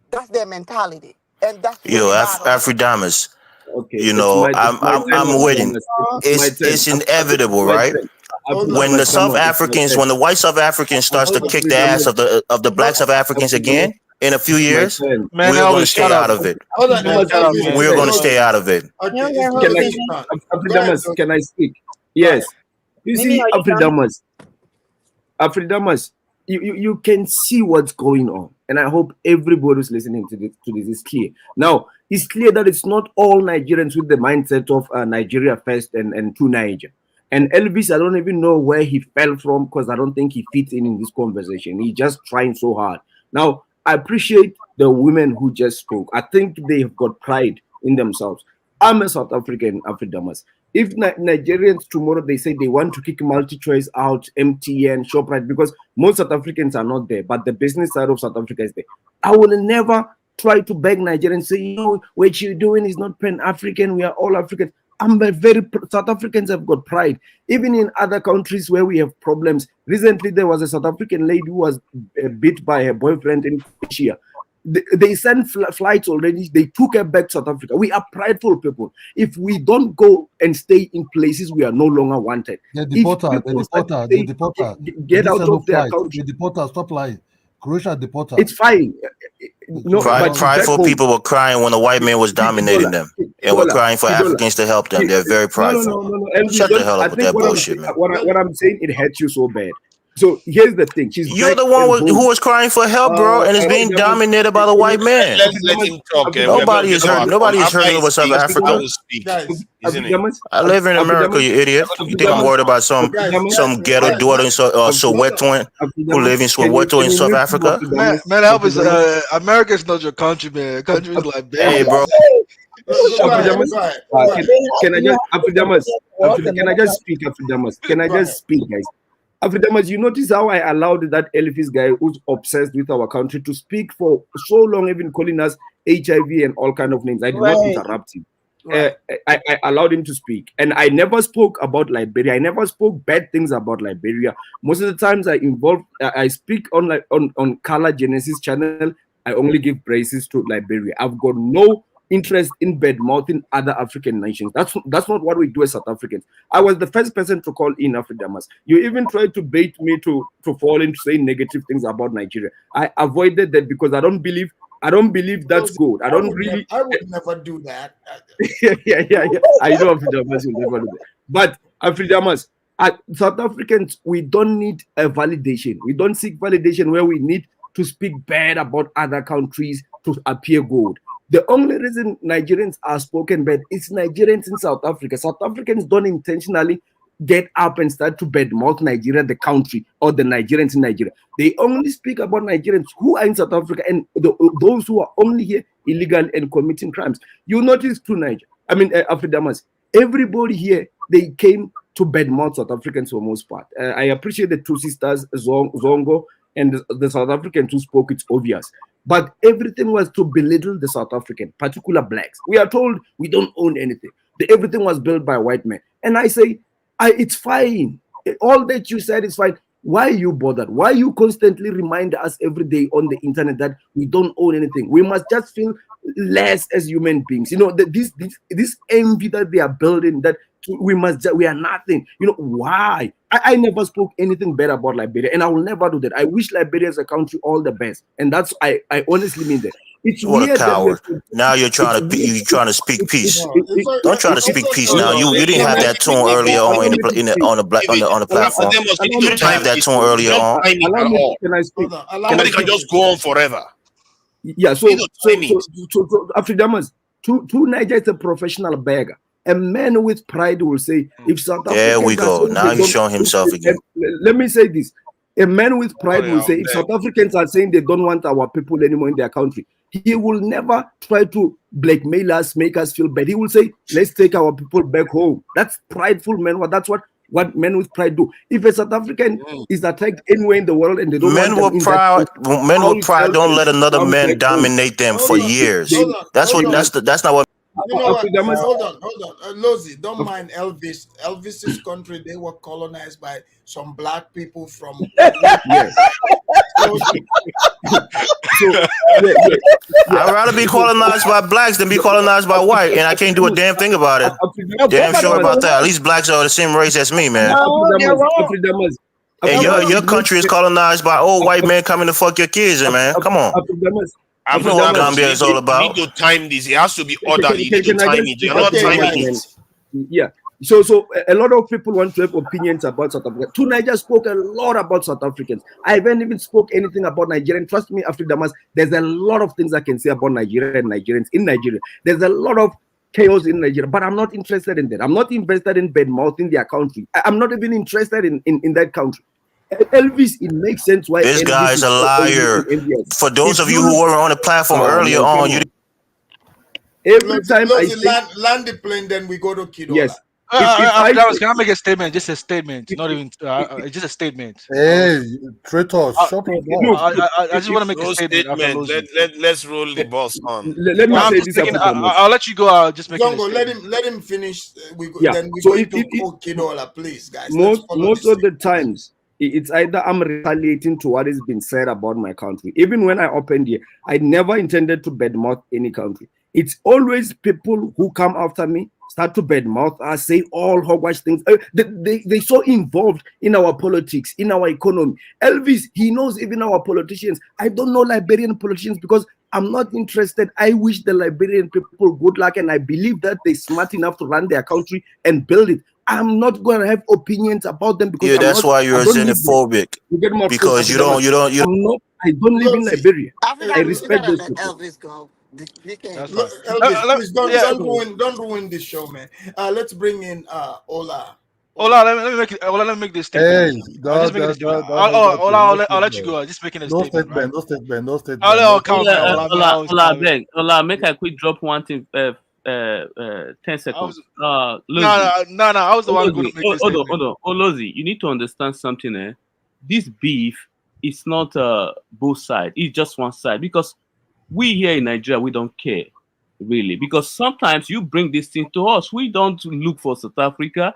Speaker 2: That's their mentality, and that's
Speaker 11: Yo,
Speaker 2: really bad on them.
Speaker 11: Afridamus.
Speaker 17: Okay,
Speaker 11: I'm waiting. It's inevitable, right? When the South Africans, when the white South Africans starts to kick the ass of the black South Africans again in a few years, we're going to stay out of it. We're going to stay out of it.
Speaker 17: Can I speak? Yes. You see, Afridamus, you can see what's going on. And I hope everybody who's listening to this is clear. Now, it's clear that it's not all Nigerians with the mindset of Nigeria first and to Niger. And Elvis, I don't even know where he fell from because I don't think he fits in this conversation. He's just trying so hard. Now, I appreciate the women who just spoke. I think they have got pride in themselves. I'm a South African, Afridamus. If Nigerians tomorrow, they say they want to kick MultiChoice out, MTN, ShopRite, because most South Africans are not there, but the business side of South Africa is there. I will never try to beg Nigerians, say, what you're doing is not Pan-African, we are all Africans. South Africans have got pride. Even in other countries where we have problems. Recently, there was a South African lady who was beat by her boyfriend in Asia. They sent flights already. They took her back to South Africa. We are prideful people. If we don't go and stay in places, we are no longer wanted.
Speaker 9: They deport her. They deport her.
Speaker 17: Get out of their country.
Speaker 9: They deport her. Stop lying. Croatia deport her.
Speaker 17: It's fine. No, but
Speaker 11: prideful people were crying when the white man was dominating them, and were crying for Africans to help them. They're very prideful.
Speaker 17: No.
Speaker 11: Shut the hell up with that bullshit, man.
Speaker 17: What I'm saying, it hurts you so bad. So here's the thing.
Speaker 11: You're the one who was crying for help, bro, and is being dominated by the white man.
Speaker 10: Let him talk.
Speaker 11: Nobody is hurting. Nobody is hurting over South Africa. I live in America, you idiot. You think I'm worried about some ghetto daughter in Soweto who live in Soweto in South Africa?
Speaker 21: Man, help us. America's not your country, man. Country is like,
Speaker 11: hey, bro.
Speaker 17: Can I just speak, guys? Afridamas, you notice how I allowed that Elvis guy who's obsessed with our country to speak for so long, even calling us HIV and all kind of names. I did not interrupt him. I allowed him to speak, and I never spoke about Liberia. I never spoke bad things about Liberia. Most of the times I speak on Color Genesis channel. I only give praises to Liberia. I've got no interest in bad mouthing other African nations. That's not what we do as South Africans. I was the first person to call in Afridamas. You even tried to bait me to fall into saying negative things about Nigeria. I avoided that because I don't believe that's good. I would
Speaker 4: never do that.
Speaker 17: yeah. I know Afridamas will never do that. But Afridamas, South Africans, we don't need a validation. We don't seek validation where we need to speak bad about other countries to appear good. The only reason Nigerians are spoken bad is Nigerians in South Africa. South Africans don't intentionally get up and start to badmouth Nigeria, the country, or the Nigerians in Nigeria. They only speak about Nigerians who are in South Africa and those who are only here illegal and committing crimes. You notice too, Afridamas, everybody here, they came to badmouth South Africans for the most part. I appreciate the two sisters, Zongo, and the South Africans who spoke, it's obvious. But everything was to belittle the South African, particular blacks. We are told we don't own anything. Everything was built by white men. And I say, it's fine. All that you said is fine. Why are you bothered? Why you constantly remind us every day on the internet that we don't own anything? We must just feel less as human beings. You know, this envy that they are building, that we are nothing. You know, why? I never spoke anything bad about Liberia, and I will never do that. I wish Liberia as a country all the best, and that's I honestly mean that. It's
Speaker 11: what
Speaker 17: weird
Speaker 11: a coward! Now you're trying to speak peace. Don't try to speak peace now. You didn't have that tone earlier on on the platform. You didn't have that tone earlier on.
Speaker 17: Can I speak?
Speaker 10: Nobody can just go on forever.
Speaker 17: Yeah. So Afridamas, to Niger is a professional beggar. A man with pride will say, if South Africa.
Speaker 11: There we go. Now he's showing himself again.
Speaker 17: Let me say this. A man with pride will say, if South Africans are saying they don't want our people anymore in their country, he will never try to blackmail us, make us feel bad. He will say, let's take our people back home. That's prideful men. That's what men with pride do. If a South African is attacked anywhere in the world and they don't
Speaker 11: men with pride don't let another man dominate them for years. That's not what.
Speaker 4: You know what? Hold on. Lozi, don't mind Elvis. Elvis's country, they were colonized by some black people from.
Speaker 17: Yes.
Speaker 11: I'd rather be colonized by blacks than be colonized by white, and I can't do a damn thing about it. Damn sure about that. At least blacks are the same race as me, man. And your country is colonized by old white men coming to fuck your kids, man. Come on. I know what Gambia is all about.
Speaker 10: You need to time this. It has to be orderly. You need to time it. You're not timing it.
Speaker 17: Yeah. So a lot of people want to have opinions about South Africa. Two Niger spoke a lot about South Africans. I haven't even spoke anything about Nigerians. Trust me, Afridamas, there's a lot of things I can say about Nigeria and Nigerians in Nigeria. There's a lot of chaos in Nigeria, but I'm not interested in that. I'm not invested in bad mouthing their country. I'm not even interested in that country. Elvis, it makes sense why
Speaker 11: this
Speaker 17: Elvis
Speaker 11: guy is a liar. For those of you who were on the platform earlier on,
Speaker 17: every time I
Speaker 4: land the plane, then we go to Kidola.
Speaker 17: Yes.
Speaker 21: Can I make a statement? Just a statement, not even just a statement.
Speaker 9: Hey, traitors,
Speaker 21: I,
Speaker 9: shut up.
Speaker 21: I just want to make a
Speaker 10: No
Speaker 21: statement after
Speaker 10: statement.
Speaker 21: losing.
Speaker 10: Let's roll the boss on.
Speaker 17: Let me
Speaker 21: I'm
Speaker 17: say
Speaker 21: just
Speaker 17: this
Speaker 21: making.
Speaker 17: about
Speaker 21: I'll let you go. I'll just making a
Speaker 4: Zongo,
Speaker 21: statement.
Speaker 4: let him finish.
Speaker 17: Yeah.
Speaker 4: Then we're
Speaker 17: So
Speaker 4: going to call Kidola, please, guys. Let's follow
Speaker 17: most
Speaker 4: this.
Speaker 17: of the times it's either I'm retaliating to what has been said about my country. Even when I opened here, I never intended to badmouth any country. It's always people who come after me start to badmouth us, say all hogwash things. They so involved in our politics, in our economy. Elvis, he knows even our politicians. I don't know Liberian politicians because I'm not interested. I wish the Liberian people good luck, and I believe that they're smart enough to run their country and build it. I'm not going to have opinions about them because
Speaker 11: that's why you're xenophobic. Because you don't.
Speaker 17: I don't live in Liberia. I
Speaker 2: African, you
Speaker 17: respect
Speaker 2: gotta
Speaker 17: those
Speaker 2: let
Speaker 17: people.
Speaker 2: Elvis go. We can't.
Speaker 21: That's fine.
Speaker 4: Elvis, please
Speaker 21: yeah.
Speaker 4: don't ruin this show, man. Let's bring in Ola.
Speaker 21: Ola, let me make it. Ola, let me make this statement. I'll just make a statement. I'll let you go. I'm just making a
Speaker 9: No
Speaker 21: statement, right?
Speaker 9: statement, no statement, no statement.
Speaker 21: I'll count, man.
Speaker 16: Ola, make I quick drop one thing. 10 seconds.
Speaker 21: No. I was the one going to make this statement.
Speaker 16: Hold on. Olozi, you need to understand something. This beef is not both sides. It's just one side because we here in Nigeria we don't care really because sometimes you bring this thing to us. We don't look for South Africa.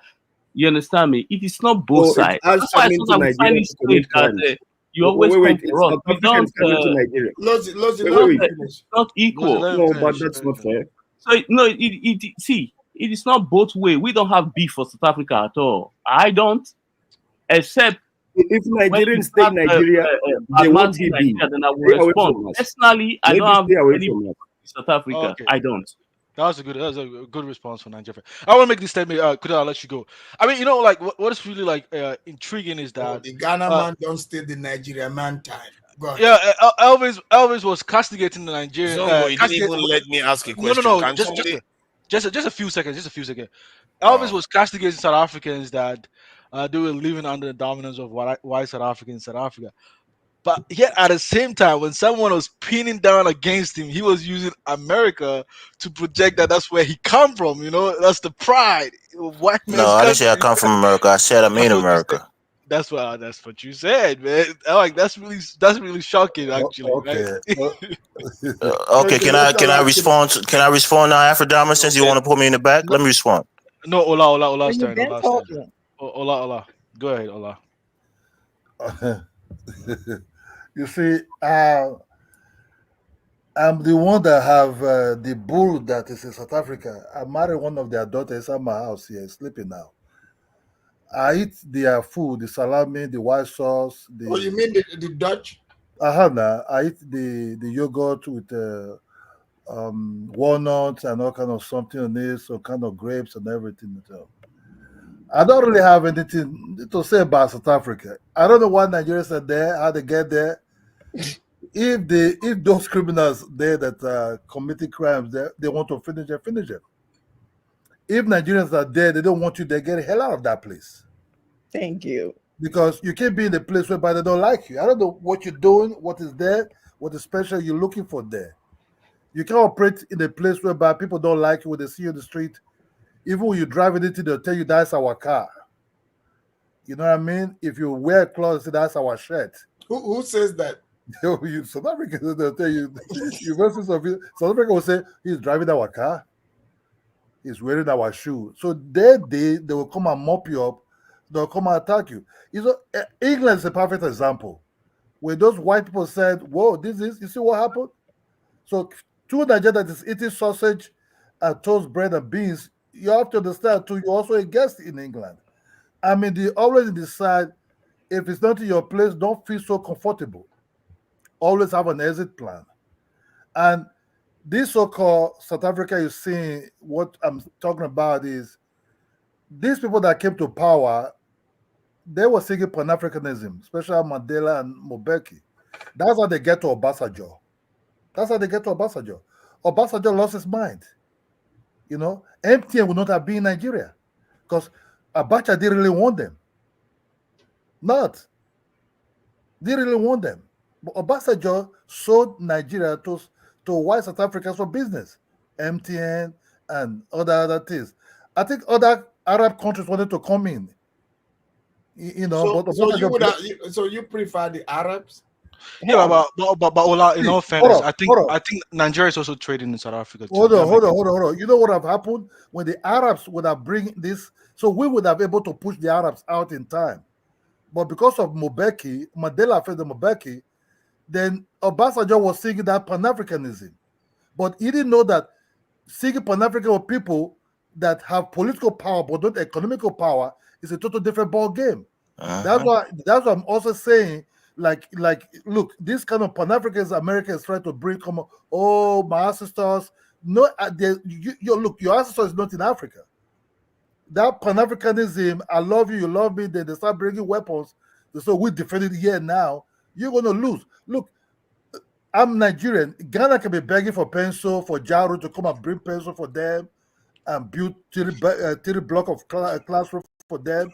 Speaker 16: You understand me? It is not both sides. That's why sometimes I find it strange that you always come for us. We don't. Not equal.
Speaker 17: No, but that's not fair.
Speaker 16: So no, it is not both way. We don't have beef for South Africa at all. I don't, except
Speaker 17: if Nigerians stay in Nigeria, they won't be beef.
Speaker 16: Then I will respond. Personally, I don't have any beef with South Africa.
Speaker 21: Okay.
Speaker 16: I don't.
Speaker 21: That was a good response from Nigeria. I want to make this statement. I'll let you go. I mean, like what is really like intriguing is that
Speaker 4: the Ghana man don't stay the Nigeria man time. Go ahead.
Speaker 21: Yeah, Elvis was castigating the Nigerian.
Speaker 10: Zongo, you didn't even let me ask a question.
Speaker 21: No.
Speaker 10: Can
Speaker 21: Just a few seconds. Elvis was castigating South Africans that they were living under the dominance of white South Africans in South Africa. But yet, at the same time, when someone was pinning down against him, he was using America to project that that's where he come from. That's the pride. White man's
Speaker 11: No, I didn't say I come from America. I said I mean America.
Speaker 21: That's what you said, man. That's really shocking, actually.
Speaker 9: Okay.
Speaker 21: Right?
Speaker 11: Okay. Can I respond? Can I respond now, Aphrodite? Since you want to put me in the back, let me respond.
Speaker 21: No, Ola,
Speaker 3: You've been talking.
Speaker 21: Ola. Go ahead, Ola.
Speaker 9: You see, I'm the one that have the bull that is in South Africa. I married one of their daughters at my house here, sleeping now. I eat their food, the salami, the white sauce.
Speaker 4: Oh, you mean the Dutch?
Speaker 9: I eat the yogurt with walnuts and all kind of something on it, some kind of grapes and everything. I don't really have anything to say about South Africa. I don't know why Nigerians are there, how they get there. If those criminals there that are committing crimes, they want to finish them. If Nigerians are there, they don't want you, they get the hell out of that place.
Speaker 3: Thank you.
Speaker 9: Because you can't be in a place whereby they don't like you. I don't know what you're doing, what is there, what is special you're looking for there. You can't operate in a place whereby people don't like you when they see you in the street. Even when you're driving into, they'll tell you that's our car. You know what I mean? If you wear clothes, that's our shirt.
Speaker 4: Who says that?
Speaker 9: South Africa, they'll tell you. South Africa will say he's driving our car. He's wearing our shoe. So they will come and mop you up. They'll come and attack you. England is a perfect example. When those white people said, "Whoa, you see what happened?" So to Nigeria that is eating sausage and toast bread and beans, you have to understand too, you're also a guest in England. I mean, they always decide if it's not in your place, don't feel so comfortable. Always have an exit plan. And this so-called South Africa you're seeing, what I'm talking about is these people that came to power, they were seeking Pan-Africanism, especially Mandela and Mbeki. That's how they get to Obasanjo. Obasanjo lost his mind. MTN would not have been in Nigeria because Abacha didn't really want them. Didn't really want them. But Obasanjo sold Nigeria to white South Africans for business, MTN and other things. I think other Arab countries wanted to come in. You know,
Speaker 4: So,
Speaker 9: but
Speaker 4: so you
Speaker 9: Obasanjo
Speaker 4: would so you prefer the Arabs?
Speaker 21: Yeah, but Ola, in
Speaker 9: See,
Speaker 21: all
Speaker 9: hold
Speaker 21: fairness,
Speaker 9: on, hold on.
Speaker 21: I think Nigeria is also trading in South Africa too.
Speaker 9: Hold
Speaker 21: That
Speaker 9: on,
Speaker 21: might
Speaker 9: hold on,
Speaker 21: be.
Speaker 9: hold on, hold on. You know what have happened when the Arabs would have bring this? So we would have able to push the Arabs out in time, but because of Mbeki, Mandela fed the Mbeki, then Obasanjo was singing that Pan-Africanism, but he didn't know that singing Pan-African with people that have political power but not economical power is a total different ball game. That's why I'm also saying, like, look, this kind of Pan-Africans America is trying to bring come. Oh, my ancestors, no, look, your ancestors is not in Africa. That Pan-Africanism, I love you, you love me. Then they start bringing weapons. So we defend it here now. You're gonna lose. Look, I'm Nigerian. Ghana can be begging for pencil for Jaro to come and bring pencil for them and build 30 block of classroom for them.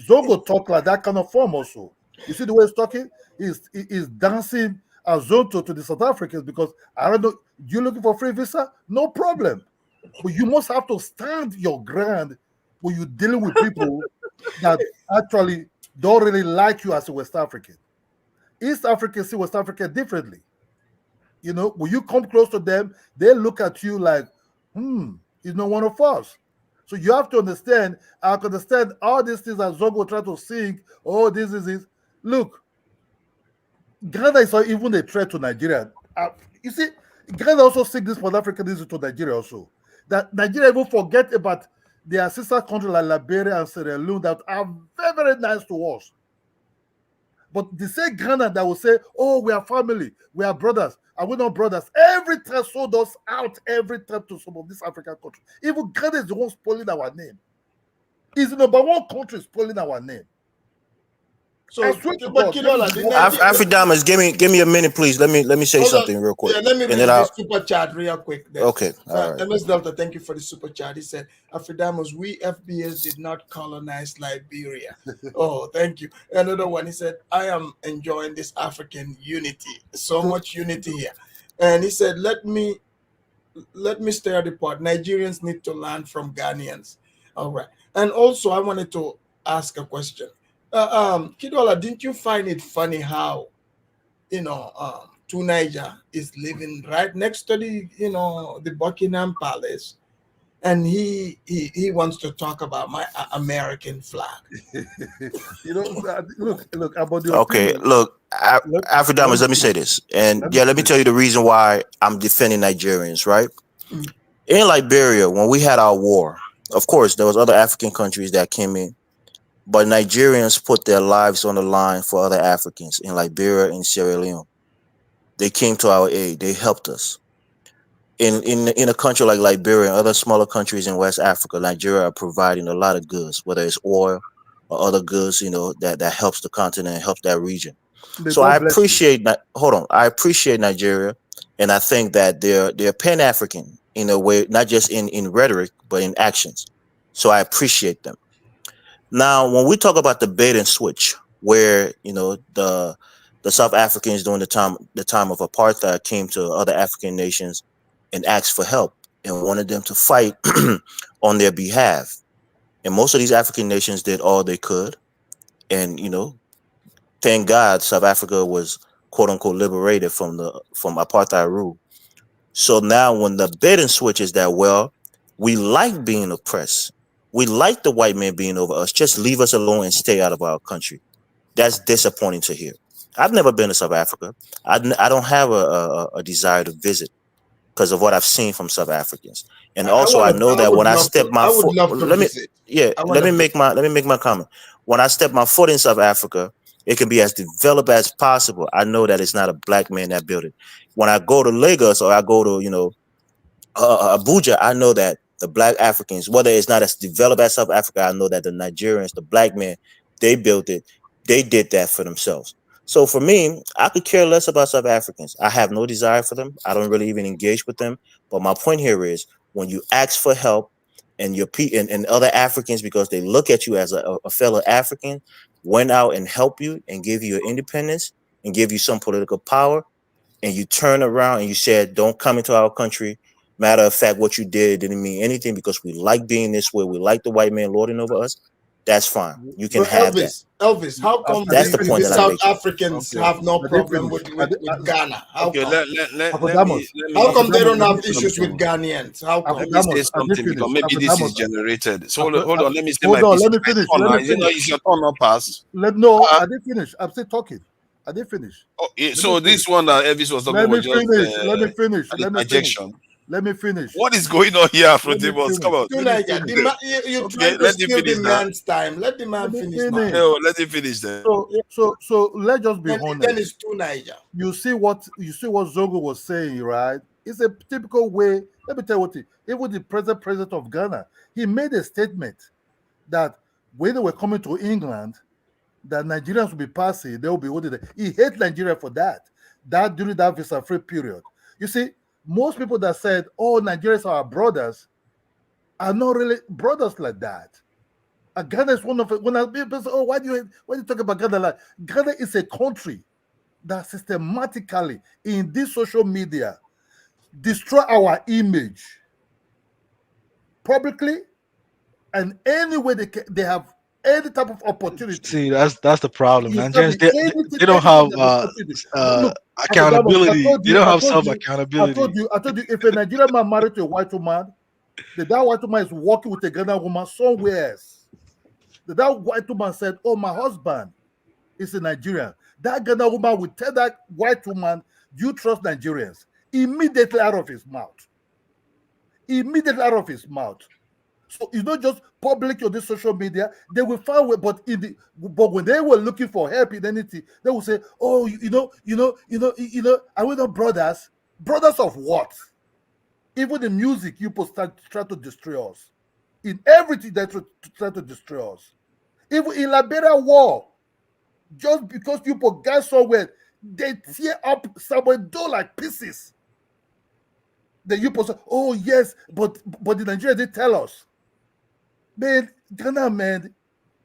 Speaker 9: Zongo talk like that kind of form also. You see the way he's talking? He's dancing as Zonto to the South Africans because I don't know, you looking for free visa? No problem. But you must have to stand your ground when you're dealing with people that actually don't really like you as a West African. East Africans see West Africa differently. You know, when you come close to them, they look at you like, he's not one of us. So you have to understand, I can understand all these things that Zogo try to sing. Oh, this is it. Look, Ghana is not even a threat to Nigeria. You see, Ghana also sing this Pan-Africanism to Nigeria also. That Nigeria even forget about their sister country like Liberia and Sierra Leone that are very, very nice to us. But the same Ghana that will say, oh, we are family, we are brothers, and we're not brothers. Every time sold us out every time to some of these African countries. Even Ghana is the one spoiling our name. It's the number one country spoiling our name.
Speaker 4: So,
Speaker 11: Afridamas, give me a minute, please. Let me say something real quick.
Speaker 4: Yeah, let me
Speaker 11: and
Speaker 4: read
Speaker 11: then
Speaker 4: this super chat real quick. Then.
Speaker 11: Okay, all right.
Speaker 4: MS Delta, thank you for the super chat. He said, Afridamus, we FBS did not colonize Liberia. Oh, thank you. Another one, he said, I am enjoying this African unity. So much unity here. And he said, let me stir the pot. Nigerians need to learn from Ghanaians. All right. And also, I wanted to ask a question. Kidola, didn't you find it funny how, Niger is living right next to the Buckingham Palace, and he wants to talk about my American flag.
Speaker 9: Look about the
Speaker 11: Okay,
Speaker 9: opinion.
Speaker 11: look, Afridamas, let me say this. And let me tell you the reason why I'm defending Nigerians, right? In Liberia, when we had our war, of course, there was other African countries that came in, but Nigerians put their lives on the line for other Africans in Liberia and Sierra Leone. They came to our aid. They helped us. In a country like Liberia and other smaller countries in West Africa, Nigeria are providing a lot of goods, whether it's oil or other goods, that helps the continent and helps that region. So I appreciate that. Hold on. I appreciate Nigeria, and I think that they're Pan-African in a way, not just in rhetoric, but in actions. So I appreciate them. Now, when we talk about the bait and switch, where the South Africans during the time of apartheid came to other African nations and asked for help and wanted them to fight on their behalf, and most of these African nations did all they could, and thank God South Africa was quote unquote liberated from apartheid rule. So now when the bait and switch is that, well, we like being oppressed. We like the white man being over us. Just leave us alone and stay out of our country. That's disappointing to hear. I've never been to South Africa. I don't have a desire to visit because of what I've seen from South Africans. And also I know that when I step my foot, let me make my comment. When I step my foot in South Africa, it can be as developed as possible. I know that it's not a black man that built it. When I go to Lagos or I go to, Abuja, I know that the black Africans, whether it's not as developed as South Africa, I know that the Nigerians, the black men, they built it. They did that for themselves. So for me, I could care less about South Africans. I have no desire for them. I don't really even engage with them. But my point here is when you ask for help and and other Africans, because they look at you as a fellow African, went out and help you and give you your independence and give you some political power, and you turn around and you said, don't come into our country, Matter of fact, what you did didn't mean anything because we like being this way. We like the white man lording over us. That's fine. You can
Speaker 4: But
Speaker 11: have that.
Speaker 4: Elvis, how come
Speaker 11: That's the point
Speaker 4: the
Speaker 11: that I'm
Speaker 4: South
Speaker 11: making.
Speaker 4: Africans have no problem with Ghana? How
Speaker 10: Okay,
Speaker 4: come?
Speaker 10: let me
Speaker 4: How come they don't have
Speaker 10: say
Speaker 4: issues with
Speaker 10: something.
Speaker 4: Ghanaians? How come?
Speaker 10: Let me say something because maybe this is generated. So hold on, let me say my piece.
Speaker 9: Let me finish.
Speaker 10: Is your turn not pass?
Speaker 9: No, I didn't finish. I'm still talking. I didn't finish.
Speaker 10: Oh, so this one that Elvis was talking
Speaker 9: Let me
Speaker 10: was just
Speaker 9: finish. Let me finish.
Speaker 10: an
Speaker 9: Let me finish.
Speaker 10: interjection.
Speaker 9: Let me finish.
Speaker 10: What is going on here, Afro-Tables? Come on.
Speaker 4: You trying to
Speaker 10: let him
Speaker 4: steal the
Speaker 10: finish now.
Speaker 4: man's time. Let the man finish.
Speaker 10: No, let him finish then.
Speaker 9: So let's just be honest.
Speaker 4: Then it's too Niger.
Speaker 9: You see what Zongo was saying, right? It's a typical way. Let me tell you what even the president of Ghana, he made a statement that when they were coming to England, that Nigerians will be passing, they will be holding it. He hates Nigeria for that. That during that visa-free period. You see, most people that said, "Oh, Nigerians are our brothers," are not really brothers like that. Ghana is one of it. When people say, "Oh, why do you talk about Ghana?" Like Ghana is a country that systematically in this social media destroy our image publicly, and any way they have any type of opportunity.
Speaker 21: See, that's the problem.
Speaker 9: You
Speaker 21: Nigerians,
Speaker 9: tell me
Speaker 21: they don't have
Speaker 9: Look,
Speaker 21: accountability. They don't have self
Speaker 9: I
Speaker 21: accountability.
Speaker 9: told you, if a Nigerian man married to a white woman, that white woman is working with a Ghana woman somewhere else. That white woman said, "Oh, my husband is a Nigerian." That Ghana woman would tell that white woman, "Do you trust Nigerians?" Immediately out of his mouth. Immediately out of his mouth. So it's not just public on this social media. They will find way, but when they were looking for help in anything, they will say, "Oh, are we not brothers? Brothers of what?" Even in music, you people try to destroy us. In everything, they try to destroy us. Even in Liberia war, just because you people got somewhere, they tear up somewhere do like pieces. Then you people say, "Oh yes, but the Nigerians did tell us." Man, Ghana, man,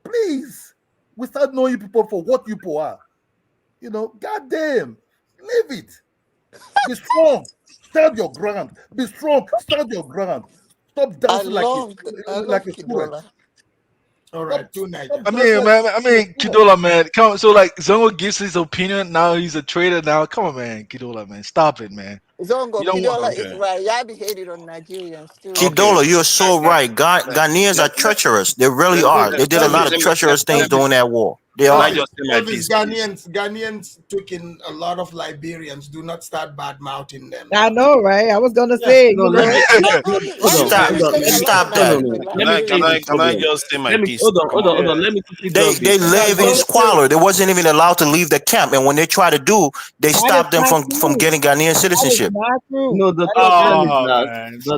Speaker 9: please, we start knowing people for what you people are. Goddamn, leave it. Be strong. Stand your ground. Be strong. Stand your ground. Stop dancing like a student.
Speaker 4: All right, too Niger.
Speaker 21: I mean, Kidola, man. Come on, so like Zongo gives his opinion. Now he's a traitor. Now, come on, man, Kidola, man, stop it, man.
Speaker 2: Zongo,
Speaker 21: You don't want-
Speaker 2: Kidola is right. Y'all be hated on Nigerians too.
Speaker 11: Kidola, you're so right. Ghanaians are treacherous. They really are. They did a lot of treacherous things during that war. They are.
Speaker 4: Ghanaians took in a lot of Liberians. Do not start bad mouthing them.
Speaker 3: I know, right? I was gonna say,
Speaker 11: Stop that.
Speaker 10: Can I just say my piece?
Speaker 16: Hold on. Let me quickly
Speaker 11: They live in squalor. They wasn't even allowed to leave the camp, and when they try to do, they stop them from getting Ghanaian citizenship.
Speaker 16: No, the problem is that the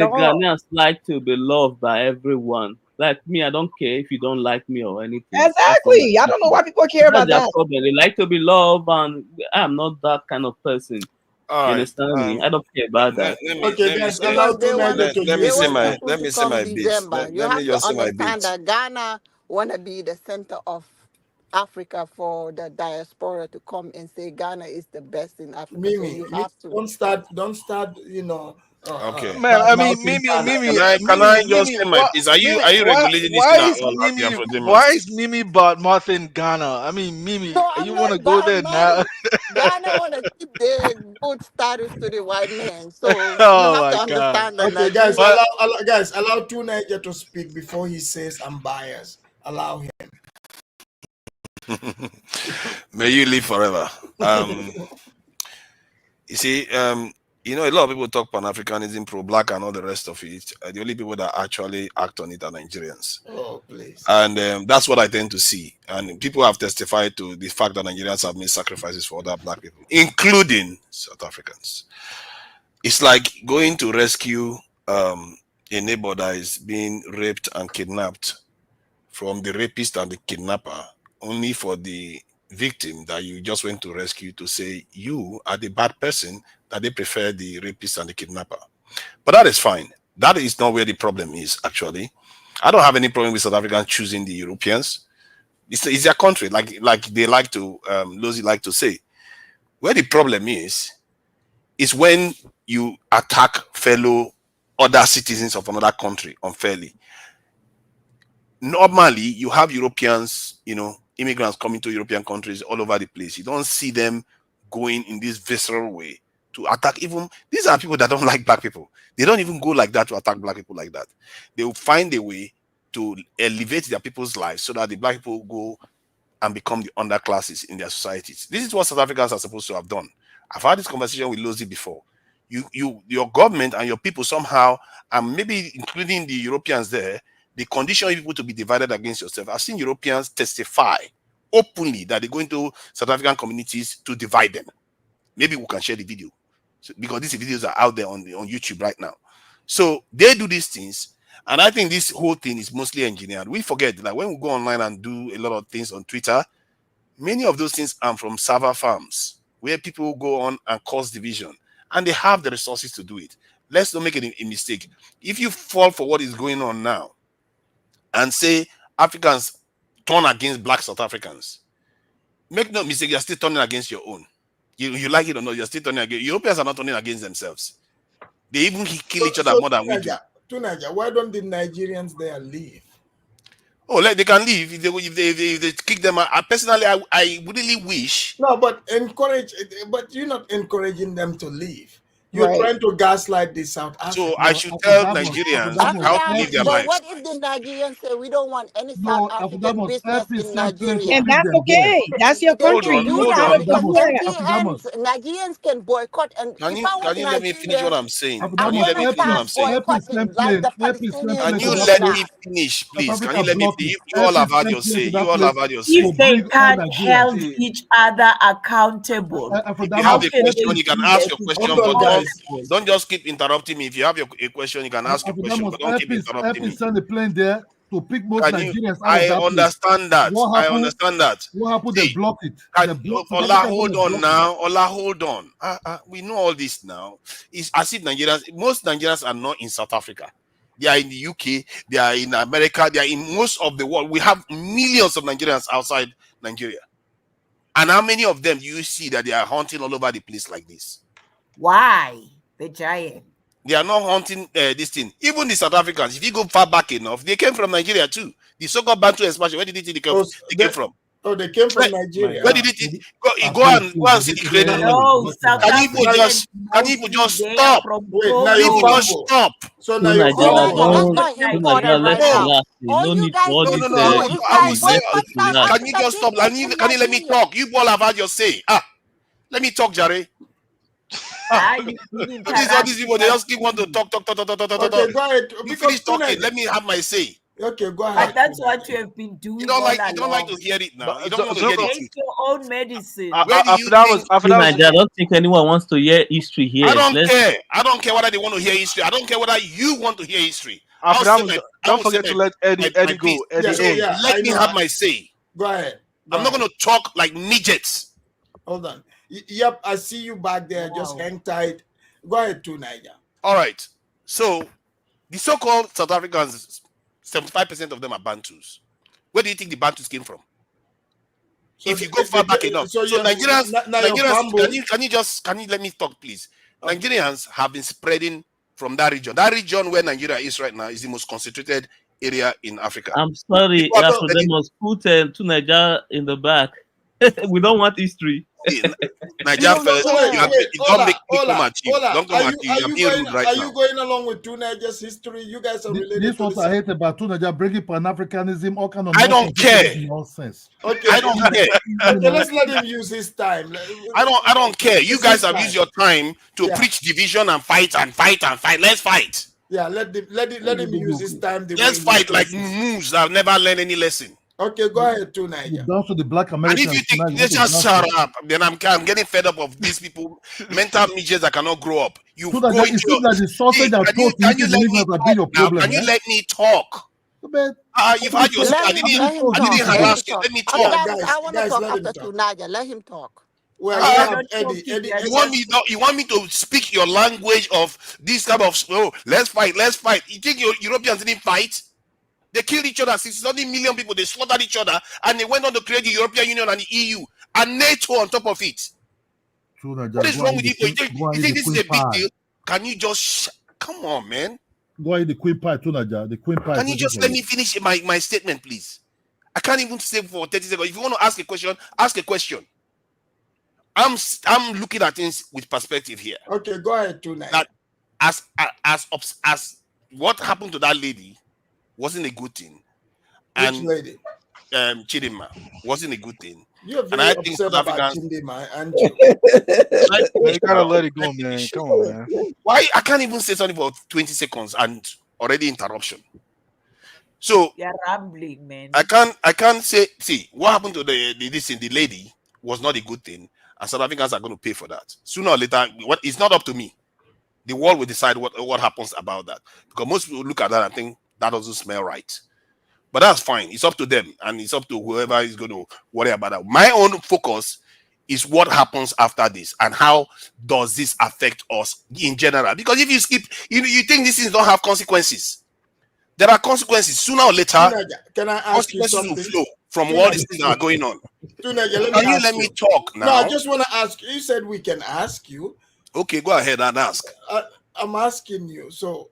Speaker 16: Ghanaians like to be loved by everyone. Like me, I don't care if you don't like me or anything.
Speaker 3: Exactly. I don't know why people care about
Speaker 16: That's their
Speaker 3: that.
Speaker 16: problem. They like to be loved, and I'm not that kind of person.
Speaker 10: All
Speaker 16: You
Speaker 10: right,
Speaker 16: understand me? I don't care about that.
Speaker 10: Let me say my bits. Let me just say my
Speaker 2: understand
Speaker 10: bits.
Speaker 2: that Ghana want to be the center of Africa for the diaspora to come and say Ghana is the best in Africa.
Speaker 4: Mimi,
Speaker 2: so you have to.
Speaker 4: Don't start.
Speaker 10: Okay.
Speaker 21: Man, I mean, Mimi,
Speaker 10: Can I just say my piece? Are you regulating this
Speaker 21: why
Speaker 10: thing
Speaker 21: is
Speaker 10: at all?
Speaker 21: Mimi? Why is Mimi bought Martha in Ghana? I mean, Mimi, you want to go there now?
Speaker 2: Ghana want to keep their good status to the white man. So you
Speaker 21: Oh
Speaker 2: have to
Speaker 21: my God.
Speaker 2: understand that.
Speaker 4: Okay, guys,
Speaker 2: Nigeria-
Speaker 4: allow Two Niger to speak before he says I'm biased. Allow him.
Speaker 10: May you live forever. You see, a lot of people talk Pan-Africanism, pro-black, and all the rest of it. The only people that actually act on it are Nigerians.
Speaker 4: Oh, please.
Speaker 10: And that's what I tend to see. And people have testified to the fact that Nigerians have made sacrifices for other black people, including South Africans. It's like going to rescue a neighbor that is being raped and kidnapped from the rapist and the kidnapper, only for the victim that you just went to rescue to say you are the bad person, that they prefer the rapist and the kidnapper. But that is fine. That is not where the problem is, actually. I don't have any problem with South Africans choosing the Europeans. It's their country, like they like to, Lozi like to say. Where the problem is is when you attack fellow other citizens of another country unfairly. Normally, you have Europeans, immigrants coming to European countries all over the place. You don't see them going in this visceral way to attack. Even these are people that don't like black people. They don't even go like that to attack black people like that. They will find a way to elevate their people's lives so that the black people go and become the underclasses in their societies. This is what South Africans are supposed to have done. I've had this conversation with Lozi before. Your government and your people somehow, and maybe including the Europeans there, they condition people to be divided against yourself. I've seen Europeans testify openly that they go into South African communities to divide them. Maybe we can share the video, because these videos are out there on YouTube right now. So they do these things, and I think this whole thing is mostly engineered. We forget that when we go online and do a lot of things on Twitter, many of those things are from server farms where people go on and cause division, and they have the resources to do it. Let's not make it a mistake. If you fall for what is going on now and say Africans turn against black South Africans, make no mistake, you're still turning against your own. You like it or not, you're still turning against. Europeans are not turning against themselves. They even kill each other more than we do.
Speaker 4: To Niger, why don't the Nigerians there leave?
Speaker 10: Oh, like they can leave if they kick them out. Personally, I really wish.
Speaker 4: No, but you're not encouraging them to leave. You're
Speaker 3: Right.
Speaker 4: trying to gaslight the South Africans.
Speaker 10: So I should tell Nigerians how to live their lives.
Speaker 2: What if the Nigerians say we don't want any South African business in Nigeria?
Speaker 3: And that's okay. That's your country.
Speaker 2: Do that because Nigerians can boycott. And
Speaker 10: Can
Speaker 2: if
Speaker 10: you
Speaker 2: I was
Speaker 10: let me finish what I'm saying?
Speaker 2: I'm
Speaker 10: Can you let me finish what I'm saying?
Speaker 2: like the Palestinians.
Speaker 10: Can you let me finish, please? Can you let me finish? You all have had your say. You all have had your say.
Speaker 18: If they can't hold each other accountable,
Speaker 10: If you have a question, you can ask your question, but don't just keep interrupting me. If you have a question, you can ask your question, but don't keep interrupting me.
Speaker 9: Send the plane there to pick most Nigerians out
Speaker 10: I
Speaker 9: of that
Speaker 10: understand that.
Speaker 9: What
Speaker 10: I understand that.
Speaker 9: What happened? They block it.
Speaker 10: Ola, hold on now. Ola, hold on. We know all this now. It's as if most Nigerians are not in South Africa. They are in the UK. They are in America. They are in most of the world. We have millions of Nigerians outside Nigeria. And how many of them do you see that they are hunting all over the place like this?
Speaker 18: Why? The giant.
Speaker 10: They are not hunting this thing. Even the South Africans, if you go far back enough, they came from Nigeria too. The so-called Bantu expansion, where did they came from?
Speaker 4: Oh, they came from Nigeria.
Speaker 10: Where did it go and see the cradle?
Speaker 18: No, South
Speaker 10: Can you just stop?
Speaker 4: Wait, now you
Speaker 10: just stop.
Speaker 4: So now you
Speaker 10: Can you just stop? Can you let me talk? You all have had your say. Let me talk, Jare. These people, they just keep want to talk.
Speaker 4: Okay, go ahead.
Speaker 10: You finish talking. Let me have my say.
Speaker 4: Okay, go ahead.
Speaker 18: But that's what you have been doing.
Speaker 10: You don't like to hear it now. You don't want to hear it.
Speaker 18: Take your own medicine.
Speaker 16: I don't think anyone wants to hear history here.
Speaker 10: I don't care. I don't care whether they want to hear history. I don't care whether you want to hear history.
Speaker 21: Don't forget to let Eddie go.
Speaker 10: Let me have my say.
Speaker 4: Go ahead.
Speaker 10: I'm not going to talk like midgets.
Speaker 4: Hold on. Yep, I see you back there. Wow. Just hang tight. Go ahead, too, Niger.
Speaker 10: All right. So, the so-called South Africans, 75% of them are Bantus. Where do you think the Bantus came from? So if you go far back enough. So Nigerians, can you let me talk, please? Okay. Nigerians have been spreading from that region. That region where Nigeria is right now is the most concentrated area in Africa.
Speaker 16: I'm sorry, they must put to Nigeria in the back. We don't want history.
Speaker 10: Nigeria first. Don't make me come at you. Don't come at you. You're being rude right now.
Speaker 4: Are you going along with two Nigeria's history? You guys are related.
Speaker 9: This what I hate about two Nigeria, bringing Pan-Africanism, all kind of.
Speaker 10: I don't care.
Speaker 9: Nonsense.
Speaker 4: Okay,
Speaker 10: I don't care.
Speaker 4: Okay, let's let him use his time.
Speaker 10: I don't care. You guys have used your time to preach division and fight. Let's fight.
Speaker 4: Yeah, let him use his time.
Speaker 10: Let's fight like moves that have never learned any lesson.
Speaker 4: Okay, go ahead, too, Niger.
Speaker 9: Down to the black Americans.
Speaker 10: And if you think they just shut up, then I'm getting fed up of these people, mental midgets that cannot grow up. You go into
Speaker 9: the sausage and toast.
Speaker 10: Can you let me talk? You've had your say. I didn't harass you. Let me talk.
Speaker 2: I want to talk after two, Niger. Let him talk.
Speaker 4: Well, Eddie,
Speaker 10: you want me to speak your language of this kind of let's fight. You think Europeans didn't fight? They killed each other, 60 million people. They slaughtered each other, and they went on to create the European Union and the EU and NATO on top of it. What is wrong with you? You think this is a big deal? Can you just come on, man?
Speaker 9: Go ahead, the queen pie, Tunaja. The queen pie.
Speaker 10: Can you just let me finish my statement, please? I can't even say for 30 seconds. If you want to ask a question, ask a question. I'm looking at things with perspective here.
Speaker 4: Okay, go ahead, Tuna.
Speaker 10: That as what happened to that lady wasn't a good thing.
Speaker 4: Which lady?
Speaker 10: Chidimma wasn't a good thing.
Speaker 4: You're
Speaker 10: And
Speaker 4: very
Speaker 10: I think
Speaker 4: upset
Speaker 10: South
Speaker 4: about
Speaker 10: Africans,
Speaker 4: Chidimma, aren't you?
Speaker 21: You gotta let it go, man. Come on, man.
Speaker 10: Why I can't even say something for 20 seconds and already interruption. So
Speaker 18: you're rambling, man.
Speaker 10: I can't say. See what happened to the lady was not a good thing, and South Africans are going to pay for that sooner or later. It's not up to me. The world will decide what happens about that, because most people look at that and think that doesn't smell right. But that's fine. It's up to them, and it's up to whoever is going to worry about that. My own focus is what happens after this, and how does this affect us in general? Because if you skip, you think these things don't have consequences. There are consequences sooner or later.
Speaker 4: Can I ask you something?
Speaker 10: Will flow from all these things that are going on.
Speaker 4: Can
Speaker 10: you let me talk now?
Speaker 4: No, I just want to ask you. You said we can ask you.
Speaker 10: Okay, go ahead and ask.
Speaker 4: I'm asking you. So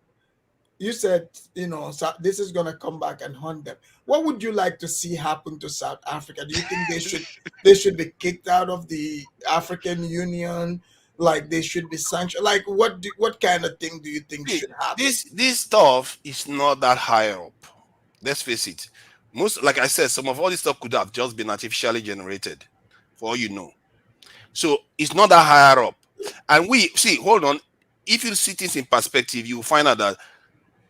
Speaker 4: you said, this is going to come back and haunt them. What would you like to see happen to South Africa? Do you think they should be kicked out of the African Union? Like they should be sanctioned? Like what kind of thing do you think should happen?
Speaker 10: This stuff is not that high up. Let's face it. Like I said, some of all this stuff could have just been artificially generated, for all you know. So it's not that higher up. And hold on. If you see things in perspective, you will find out that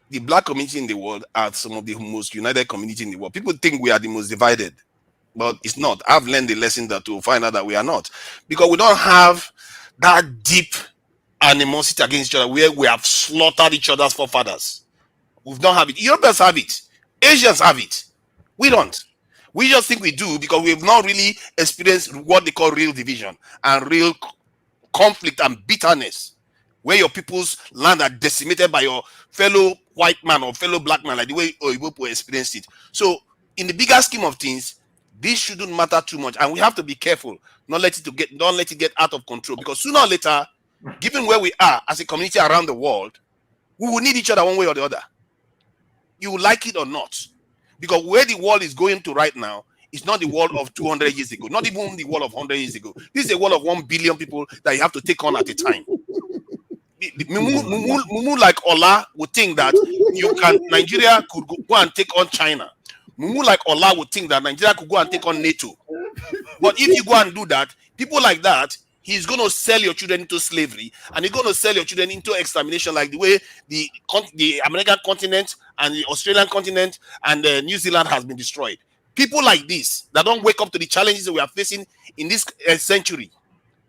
Speaker 10: the black community in the world are some of the most united community in the world. People think we are the most divided, but it's not. I've learned the lesson to find out that we are not, because we don't have that deep animosity against each other where we have slaughtered each other's forefathers. We don't have it. Europeans have it. Asians have it. We don't. We just think we do because we've not really experienced what they call real division and real conflict and bitterness, where your people's land are decimated by your fellow white man or fellow black man, like the way Oyibo experienced it. So in the bigger scheme of things, this shouldn't matter too much, and we have to be careful, don't let it get out of control, because sooner or later, given where we are as a community around the world, we will need each other one way or the other. You like it or not, because where the world is going to right now is not the world of 200 years ago, not even the world of 100 years ago. This is a world of 1 billion people that you have to take on at a time. Mumu like Ola would think that Nigeria could go and take on China. Mumu like Ola would think that Nigeria could go and take on NATO. But if you go and do that, people like that, he's going to sell your children into slavery, and he's going to sell your children into extermination, like the way the American continent and the Australian continent and New Zealand has been destroyed. People like this that don't wake up to the challenges that we are facing in this century,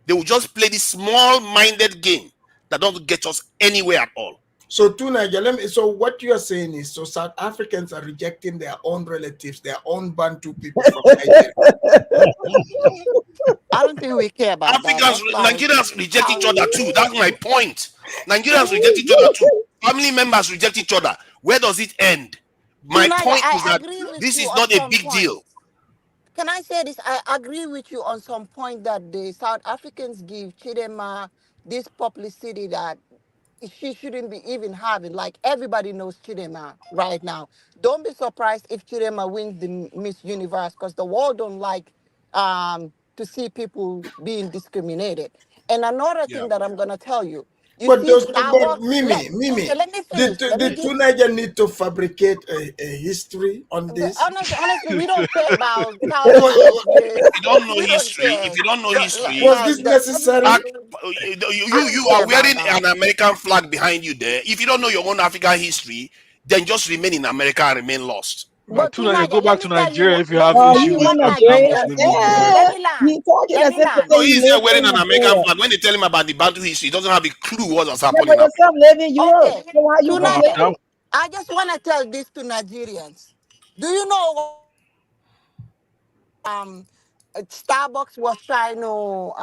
Speaker 10: they will just play this small-minded game that don't get us anywhere at all.
Speaker 4: So, so what you are saying is, so South Africans are rejecting their own relatives, their own Bantu people from Nigeria.
Speaker 2: I don't think we care about
Speaker 10: Nigerians reject each other too. That's my point. Nigerians reject each other too. Family members reject each other. Where does it end? My point is that this is not a big deal.
Speaker 2: Can I say this? I agree with you on some point that the South Africans give Chidimma this publicity that she shouldn't be even having. Like, everybody knows Chidimma right now. Don't be surprised if Chidimma wins the Miss Universe, because the world don't like to see people being discriminated. And another thing that I'm gonna tell you.
Speaker 4: But Mimi,
Speaker 2: okay, let me finish.
Speaker 4: The two Nigerians need to fabricate a history on this.
Speaker 2: Honestly, we don't care about
Speaker 10: If you don't know history,
Speaker 4: was this necessary?
Speaker 10: You are wearing an American flag behind you there. If you don't know your own African history, then just remain in America and remain lost.
Speaker 21: But you go back to Nigeria if you have issues.
Speaker 10: He's there wearing an American flag. When they tell him about the Bantu history, he doesn't have a clue what was happening.
Speaker 2: I just want to tell this to Nigerians. Do you know Starbucks was trying to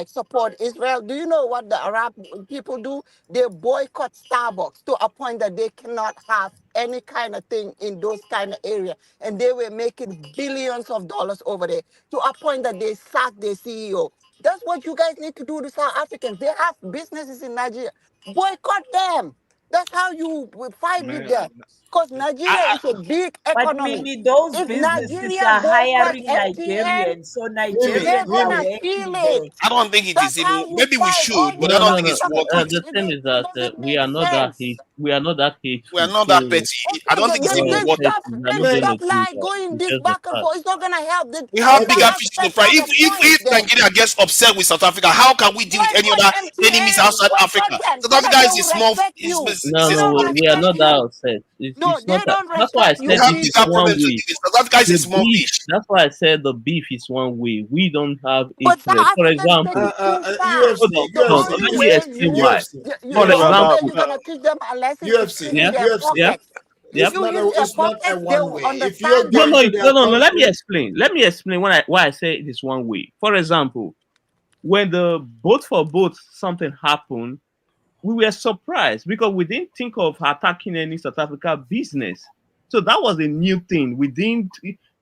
Speaker 2: support Israel? Do you know what the Arab people do? They boycott Starbucks to a point that they cannot have any kind of thing in those kind of area, and they were making billions of dollars over there, to a point that they sacked their CEO. That's what you guys need to do to South Africans. They have businesses in Nigeria. Boycott them. That's how you will fight with
Speaker 21: Man,
Speaker 2: them. Because Nigeria is a big
Speaker 18: But
Speaker 2: economy.
Speaker 18: maybe those
Speaker 2: If
Speaker 18: businesses
Speaker 2: Nigeria
Speaker 18: are
Speaker 2: boycott
Speaker 18: hiring
Speaker 2: MTN,
Speaker 18: Nigerians, so
Speaker 17: Mimi,
Speaker 2: they're
Speaker 18: Nigerians are
Speaker 2: gonna
Speaker 17: Mimi,
Speaker 2: feel
Speaker 18: working
Speaker 2: it.
Speaker 18: there.
Speaker 10: I don't think it is
Speaker 2: That's how
Speaker 10: even.
Speaker 2: you
Speaker 10: Maybe we
Speaker 2: fight all
Speaker 10: should, but I
Speaker 2: these
Speaker 20: No,
Speaker 10: don't
Speaker 20: no,
Speaker 10: think
Speaker 20: no.
Speaker 10: it's worth it.
Speaker 20: The thing is
Speaker 2: It
Speaker 20: that
Speaker 2: doesn't
Speaker 20: we
Speaker 2: make
Speaker 20: are not that
Speaker 2: sense.
Speaker 20: we are not that
Speaker 10: We are
Speaker 20: hateful.
Speaker 10: not that
Speaker 20: So
Speaker 10: petty. I
Speaker 2: Okay,
Speaker 10: don't think it's even
Speaker 2: then
Speaker 10: worth it.
Speaker 2: stop.
Speaker 20: we're
Speaker 2: Then
Speaker 20: not gonna
Speaker 2: stop
Speaker 20: do
Speaker 2: like
Speaker 20: that.
Speaker 2: going
Speaker 20: It's
Speaker 2: this
Speaker 20: just the
Speaker 2: back and
Speaker 20: fact.
Speaker 2: forth. It's not gonna help.
Speaker 10: We have
Speaker 2: You
Speaker 10: bigger
Speaker 2: guys
Speaker 10: fish to
Speaker 2: just
Speaker 10: fry.
Speaker 2: have
Speaker 10: If
Speaker 2: a
Speaker 10: if
Speaker 2: point
Speaker 10: if
Speaker 2: then.
Speaker 10: Nigeria gets upset with South Africa, how can we deal with any
Speaker 2: Boycott
Speaker 10: other enemies
Speaker 2: MTN.
Speaker 10: outside
Speaker 2: Boycott
Speaker 10: Africa?
Speaker 2: them
Speaker 10: South
Speaker 2: so that
Speaker 10: Africa
Speaker 2: they
Speaker 10: is a
Speaker 2: will
Speaker 10: small.
Speaker 2: respect you.
Speaker 20: No,
Speaker 2: They
Speaker 20: no,
Speaker 2: don't
Speaker 20: we are
Speaker 2: respect
Speaker 20: not that
Speaker 2: you.
Speaker 20: upset.
Speaker 2: No,
Speaker 20: It's
Speaker 2: they
Speaker 20: not that.
Speaker 2: don't
Speaker 20: That's why I
Speaker 2: respect
Speaker 10: We
Speaker 2: you
Speaker 20: said
Speaker 10: have
Speaker 20: this is
Speaker 10: bigger
Speaker 2: people.
Speaker 20: one
Speaker 10: problems to
Speaker 20: way.
Speaker 10: deal with. South Africa is a
Speaker 20: The
Speaker 10: small
Speaker 20: beef.
Speaker 10: fish.
Speaker 20: That's why I said the beef is one way. We don't have
Speaker 2: But South
Speaker 20: hatred. For
Speaker 2: Africans take
Speaker 20: example,
Speaker 2: it too far.
Speaker 17: UFC,
Speaker 2: The
Speaker 20: hold on.
Speaker 2: only
Speaker 20: Let
Speaker 17: UFC,
Speaker 20: me
Speaker 2: way
Speaker 20: explain
Speaker 2: you
Speaker 20: why.
Speaker 17: UFC,
Speaker 20: For
Speaker 2: the only way
Speaker 17: UFC,
Speaker 2: you're
Speaker 20: example,
Speaker 2: gonna teach them a lesson is
Speaker 17: UFC,
Speaker 2: clean
Speaker 20: yeah,
Speaker 2: their
Speaker 17: UFC.
Speaker 20: yeah,
Speaker 2: pockets.
Speaker 20: yeah.
Speaker 2: If you use their
Speaker 17: It's not a
Speaker 2: pockets, they
Speaker 17: one
Speaker 2: will
Speaker 17: way. If you
Speaker 2: understand
Speaker 20: No,
Speaker 17: go
Speaker 2: that.
Speaker 20: no,
Speaker 17: into
Speaker 20: no,
Speaker 17: their
Speaker 20: no, no. Let me
Speaker 17: country,
Speaker 20: explain. Let me explain why I say it is one way. For example, when the boat for boat something happened, we were surprised because we didn't think of attacking any South Africa business. So that was a new thing. We didn't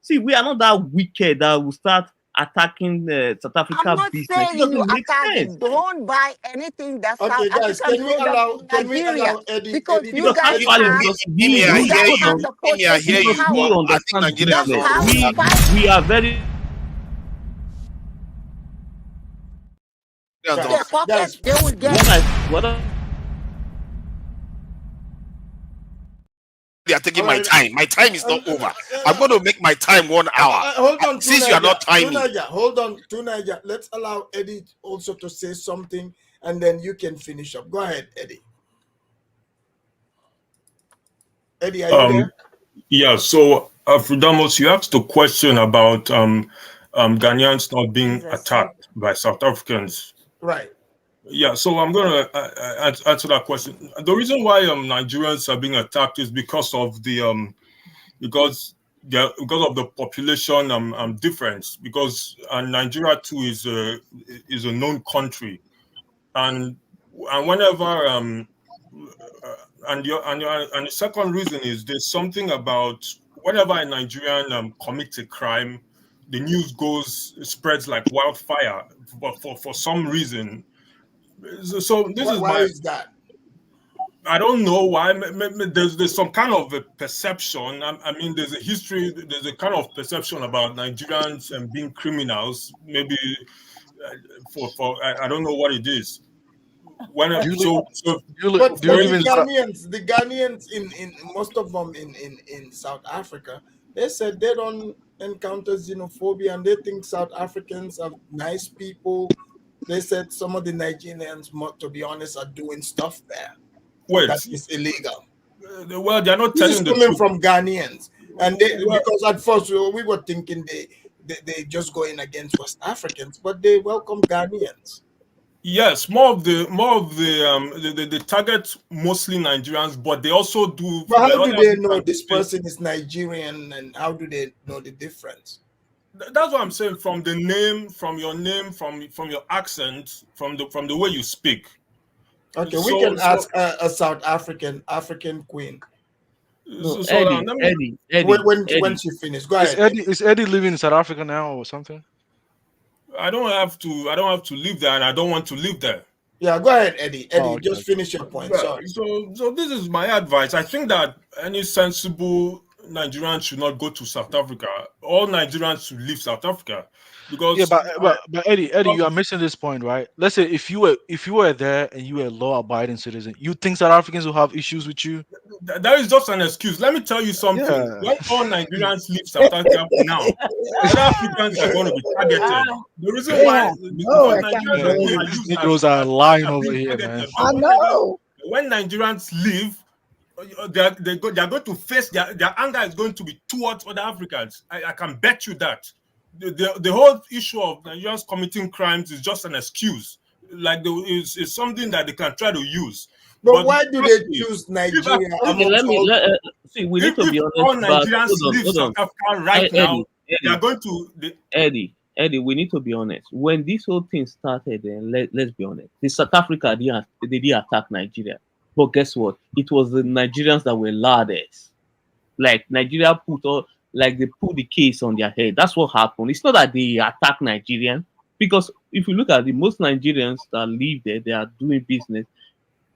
Speaker 20: see. We are not that wicked that will start attacking the South
Speaker 2: I'm
Speaker 20: Africa
Speaker 2: not
Speaker 20: business. It
Speaker 2: saying you
Speaker 20: doesn't make
Speaker 2: attack
Speaker 20: sense
Speaker 2: it. Don't buy anything that South
Speaker 17: okay, guys,
Speaker 2: African product in
Speaker 17: can we
Speaker 2: Nigeria
Speaker 17: allow Eddie
Speaker 2: because
Speaker 17: Eddie
Speaker 2: you
Speaker 20: because
Speaker 17: to
Speaker 2: guys
Speaker 20: actually,
Speaker 2: have
Speaker 20: because
Speaker 10: Mimi, I
Speaker 2: you
Speaker 10: hear
Speaker 2: guys
Speaker 20: hold
Speaker 10: you.
Speaker 2: have
Speaker 20: on,
Speaker 2: the
Speaker 10: Mimi, I hear
Speaker 2: purchasing
Speaker 10: you,
Speaker 20: because we
Speaker 10: but
Speaker 2: power.
Speaker 20: don't
Speaker 10: I think
Speaker 20: understand
Speaker 10: Nigerians
Speaker 2: That's
Speaker 20: business.
Speaker 10: don't
Speaker 2: how
Speaker 10: do
Speaker 2: you
Speaker 10: that.
Speaker 2: fight.
Speaker 20: We are very
Speaker 10: Nigerians don't.
Speaker 2: Their pockets,
Speaker 17: guys,
Speaker 2: they will get
Speaker 20: what
Speaker 2: it.
Speaker 10: They are taking
Speaker 17: all
Speaker 10: my
Speaker 17: right.
Speaker 10: time. My time is
Speaker 17: Uh,
Speaker 10: not over. I'm going to make my time 1 hour.
Speaker 17: hold on,
Speaker 10: Since you are not timing.
Speaker 17: Hold on, Tunaja. Let's allow Eddie also to say something, and then you can finish up. Go ahead, Eddie. Eddie, are you there?
Speaker 6: Yeah, so Fridamos, you asked a question about Ghanaians not being attacked by South Africans.
Speaker 17: Right.
Speaker 6: Yeah, so I'm going to answer that question. The reason why Nigerians are being attacked is because of the because of the population difference. Because Nigeria too is a known country, and whenever and the second reason is there's something about whenever a Nigerian commits a crime, the news spreads like wildfire. But for some reason, so this is
Speaker 17: Why
Speaker 6: my.
Speaker 17: is that?
Speaker 6: I don't know why. There's some kind of a perception. I mean, there's a history. There's a kind of perception about Nigerians being criminals. Maybe I don't know what it is.
Speaker 17: But
Speaker 6: For
Speaker 17: the Ghanaians in most of them in South Africa, they said they don't encounter xenophobia and they think South Africans are nice people. They said some of the Nigerians, to be honest, are doing stuff there that is illegal.
Speaker 6: Well, they're not
Speaker 17: This is
Speaker 6: telling the
Speaker 17: coming
Speaker 6: truth.
Speaker 17: from Ghanaians, and because at first we were thinking they just going against West Africans, but they welcome Ghanaians.
Speaker 6: Yes, more of the target mostly Nigerians, but they also do.
Speaker 17: But how do they know this person is Nigerian, and how do they know the difference?
Speaker 6: That's what I'm saying. From the name, from your name, from your accent, from the way you speak.
Speaker 17: Okay, we can ask a South African queen.
Speaker 6: No,
Speaker 21: Eddie,
Speaker 17: when she finished, go ahead.
Speaker 21: Is Eddie living in South Africa now or something?
Speaker 6: I don't have to live there, and I don't want to live there.
Speaker 17: Yeah, go ahead, Eddie.
Speaker 21: Okay.
Speaker 17: Just finish your point. Sorry.
Speaker 6: So this is my advice. I think that any sensible Nigerian should not go to South Africa. All Nigerians should leave South Africa, because
Speaker 21: but Eddie, you are missing this point, right? Let's say if you were there and you were a law-abiding citizen, you think South Africans will have issues with you?
Speaker 6: That is just an excuse. Let me tell you something.
Speaker 21: Yeah.
Speaker 6: When all Nigerians leave South Africa now, other Africans are going to be targeted. The reason why
Speaker 21: These Negroes are lying over here, man.
Speaker 3: I know.
Speaker 6: When Nigerians leave, they're going to face their anger is going to be towards other Africans. I can bet you that. The whole issue of Nigerians committing crimes is just an excuse. Like it's something that they can try to use.
Speaker 17: But why do they choose Nigeria?
Speaker 20: See, we need to be honest.
Speaker 6: All Nigerians leave South Africa right now. They are going to.
Speaker 20: Eddie, we need to be honest. When this whole thing started, let's be honest. The South Africa they did attack Nigeria, but guess what? It was the Nigerians that were loudest. Like Nigeria they put the case on their head. That's what happened. It's not that they attack Nigerian, because if you look at the most Nigerians that live there, they are doing business.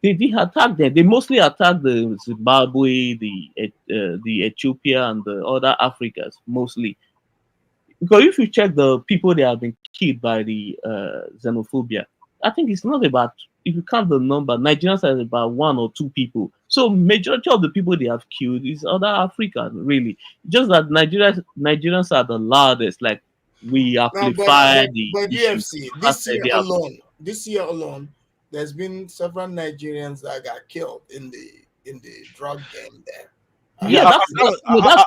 Speaker 20: They did attack them. They mostly attack the Zimbabwe, the Ethiopia, and the other Africas mostly. Because if you check the people that have been killed by the xenophobia, I think it's not about, if you count the number, Nigerians are about 1 or 2 people. So majority of the people they have killed is other Africans, really. Just that Nigerians are the loudest. Like, we amplify the
Speaker 4: but
Speaker 20: issue.
Speaker 4: UFC this year alone, there's been several Nigerians that got killed in the drug game there.
Speaker 20: Yeah, that's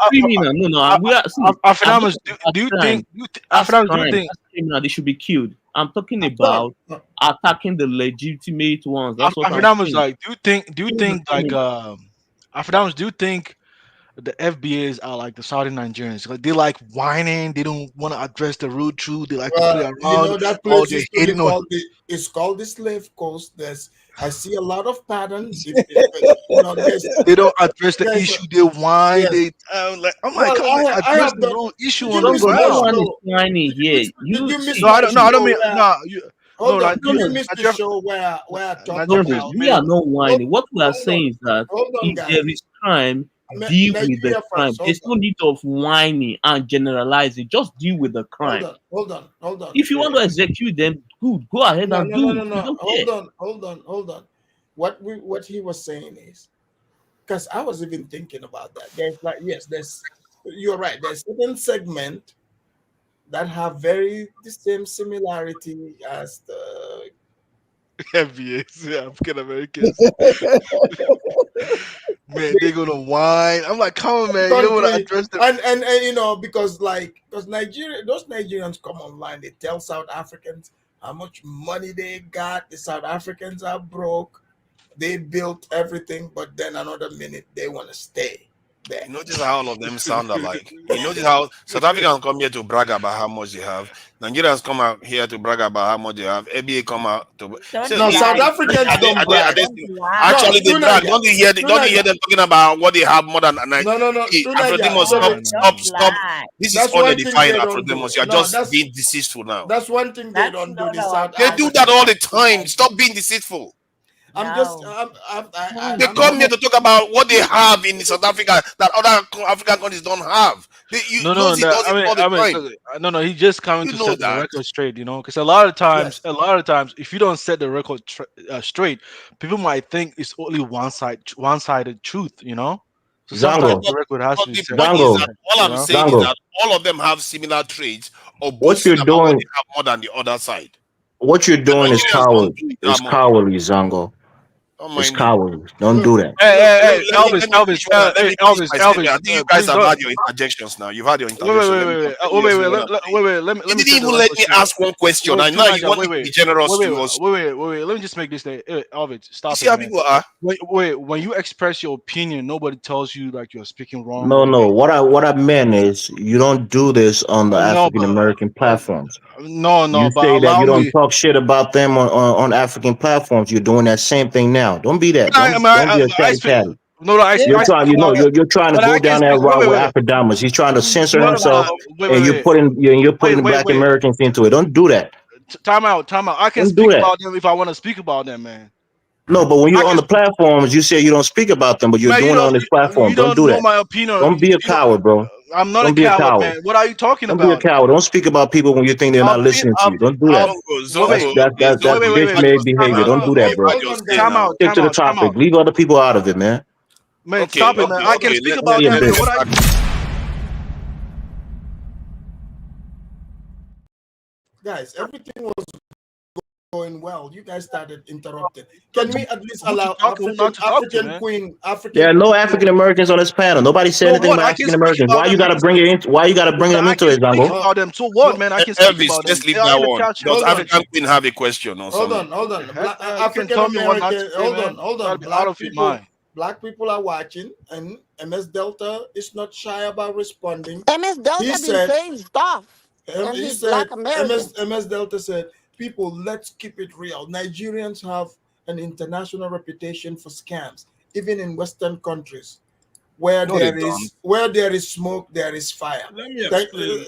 Speaker 20: criminal. No, we are.
Speaker 21: Afrodamas, do you think?
Speaker 20: Criminal? They should be killed. I'm talking about attacking the legitimate ones. That's what I'm
Speaker 21: Afrodamas,
Speaker 20: saying.
Speaker 21: like, do you think like Afrodamas, do you think the FBAs are like the Saudi Nigerians? Like, they like whining. They don't want to address the real truth. They like to play around.
Speaker 4: You know, that place is
Speaker 21: hating on.
Speaker 4: it's called the Slave Coast. I see a lot of patterns. They
Speaker 21: don't address the issue. They whine. Yes. Address the wrong issue on the ground.
Speaker 20: No one is whining here.
Speaker 21: I don't mean
Speaker 4: Hold on. Did you miss the show where I talked about?
Speaker 20: We are not whining. What we are saying is that if there is crime, deal with the crime. There's no need of whining and generalizing. Just deal with the crime.
Speaker 4: Hold on.
Speaker 20: If you want to execute them, good. Go ahead and do.
Speaker 4: No. Hold on. What he was saying is, because I was even thinking about that. You're right. There's certain segment that have the same similarity as the
Speaker 21: FBAs, African Americans. Man, they're gonna whine. I'm like, come on, man. You don't want to address them.
Speaker 4: And you know, because those Nigerians come online, they tell South Africans how much money they got. The South Africans are broke. They built everything, but then another minute they want to stay there.
Speaker 10: You notice how all of them sound alike. You notice how South Africans come here to brag about how much they have. Nigerians come out here to brag about how much they have. ABA come out to.
Speaker 4: South Africans don't brag.
Speaker 10: Actually, they brag. Don't you hear them talking about what they have more than Afrodemus? Stop. This is all they define Afrodemus. You are just being deceitful now.
Speaker 4: That's one thing they don't do.
Speaker 10: They do that all the time. Stop being deceitful. They come here to talk about what they have in South Africa that other African countries don't have.
Speaker 21: No, he's just coming to set the record straight, because a lot of times, if you don't set the record straight, people might think it's only one-sided truth, So sometimes the record has to be set.
Speaker 10: All I'm saying is that all of them have similar traits, or what you're doing they have more than the other side.
Speaker 7: What you're doing is cowardly. It's cowardly, Zango. It's cowardly. Don't do that.
Speaker 21: Hey, Elvis.
Speaker 10: I think you guys have had your interjections now. You've had your interjections.
Speaker 21: Wait. Let me.
Speaker 10: You didn't even let me ask one question. I know you want to be generous to us.
Speaker 21: Wait. Let me just make this thing. Elvis, stop.
Speaker 10: See how people are.
Speaker 21: Wait. When you express your opinion, nobody tells you like you're speaking wrong.
Speaker 7: No. What I meant is you don't do this on the African American platforms.
Speaker 21: No.
Speaker 7: You say that you don't talk shit about them on African platforms. You're doing that same thing now. Don't be that. Don't be a chatty catty. You're trying to go down that route with Afrodamas. He's trying to censor himself, and you're putting Black Americans into it. Don't do that.
Speaker 21: Time out. I can speak about them if I want to speak about them, man.
Speaker 7: No, but when you're on the platforms, you say you don't speak about them, but you're doing it on this platform. Don't do that.
Speaker 21: My opinion.
Speaker 7: Don't be a coward, bro.
Speaker 21: I'm not a coward, man. What are you talking about?
Speaker 7: Don't be a coward. Don't speak about people when you think they're not listening to you. Don't do that. That's bitch-made behavior. Don't do that, bro. Stick to the topic. Leave other people out of it, man.
Speaker 21: Man, stop it, man. I can speak about them.
Speaker 4: Guys, everything was going well. You guys started interrupting. Can we at least allow African Queen?
Speaker 7: There are no African Americans on this panel. Nobody said anything about African Americans. Why you gotta bring it in? Why you gotta bring them into it, Zango?
Speaker 21: So what, man? I can speak about them.
Speaker 10: Let's leave that one. Does African Queen have a question or something?
Speaker 4: Hold on. African American. Hold on. Black people are watching, and MS Delta is not shy about responding.
Speaker 2: MS Delta been saying stuff. And he's Black American.
Speaker 4: MS Delta said, people, let's keep it real. Nigerians have an international reputation for scams, even in Western countries. Where there is smoke, there is fire.
Speaker 10: Let me explain.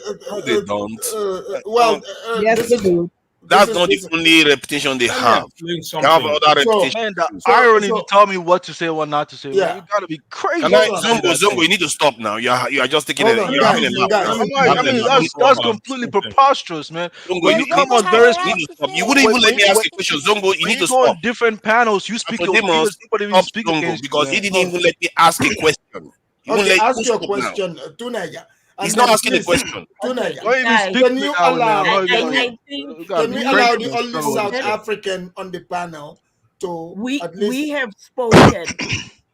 Speaker 4: Well,
Speaker 3: yes, they do.
Speaker 10: That's not the only reputation they have. They have other reputations.
Speaker 21: Man, the irony to tell me what to say or what not to say, man. You gotta be crazy.
Speaker 10: Can I, Zongo, you need to stop now. You are just taking it. You're having a laugh.
Speaker 21: I mean, that's completely preposterous, man.
Speaker 10: Zongo,
Speaker 21: When you come on various,
Speaker 10: you need to stop. You wouldn't even let me ask a question. Zongo, you need to
Speaker 21: go on
Speaker 10: stop.
Speaker 21: different panels. You speak your
Speaker 10: Nicodemus,
Speaker 21: nobody
Speaker 10: stop
Speaker 21: speak
Speaker 10: Zongo,
Speaker 21: against
Speaker 10: because
Speaker 21: you,
Speaker 10: he
Speaker 21: man.
Speaker 10: didn't even let me ask a question.
Speaker 4: Okay, ask your question, Tunaya.
Speaker 10: He's not asking a question.
Speaker 4: Tunaya,
Speaker 21: Don't even speak
Speaker 4: can you allow?
Speaker 21: can
Speaker 4: We allow the only South African on the panel to at least
Speaker 18: we have spoken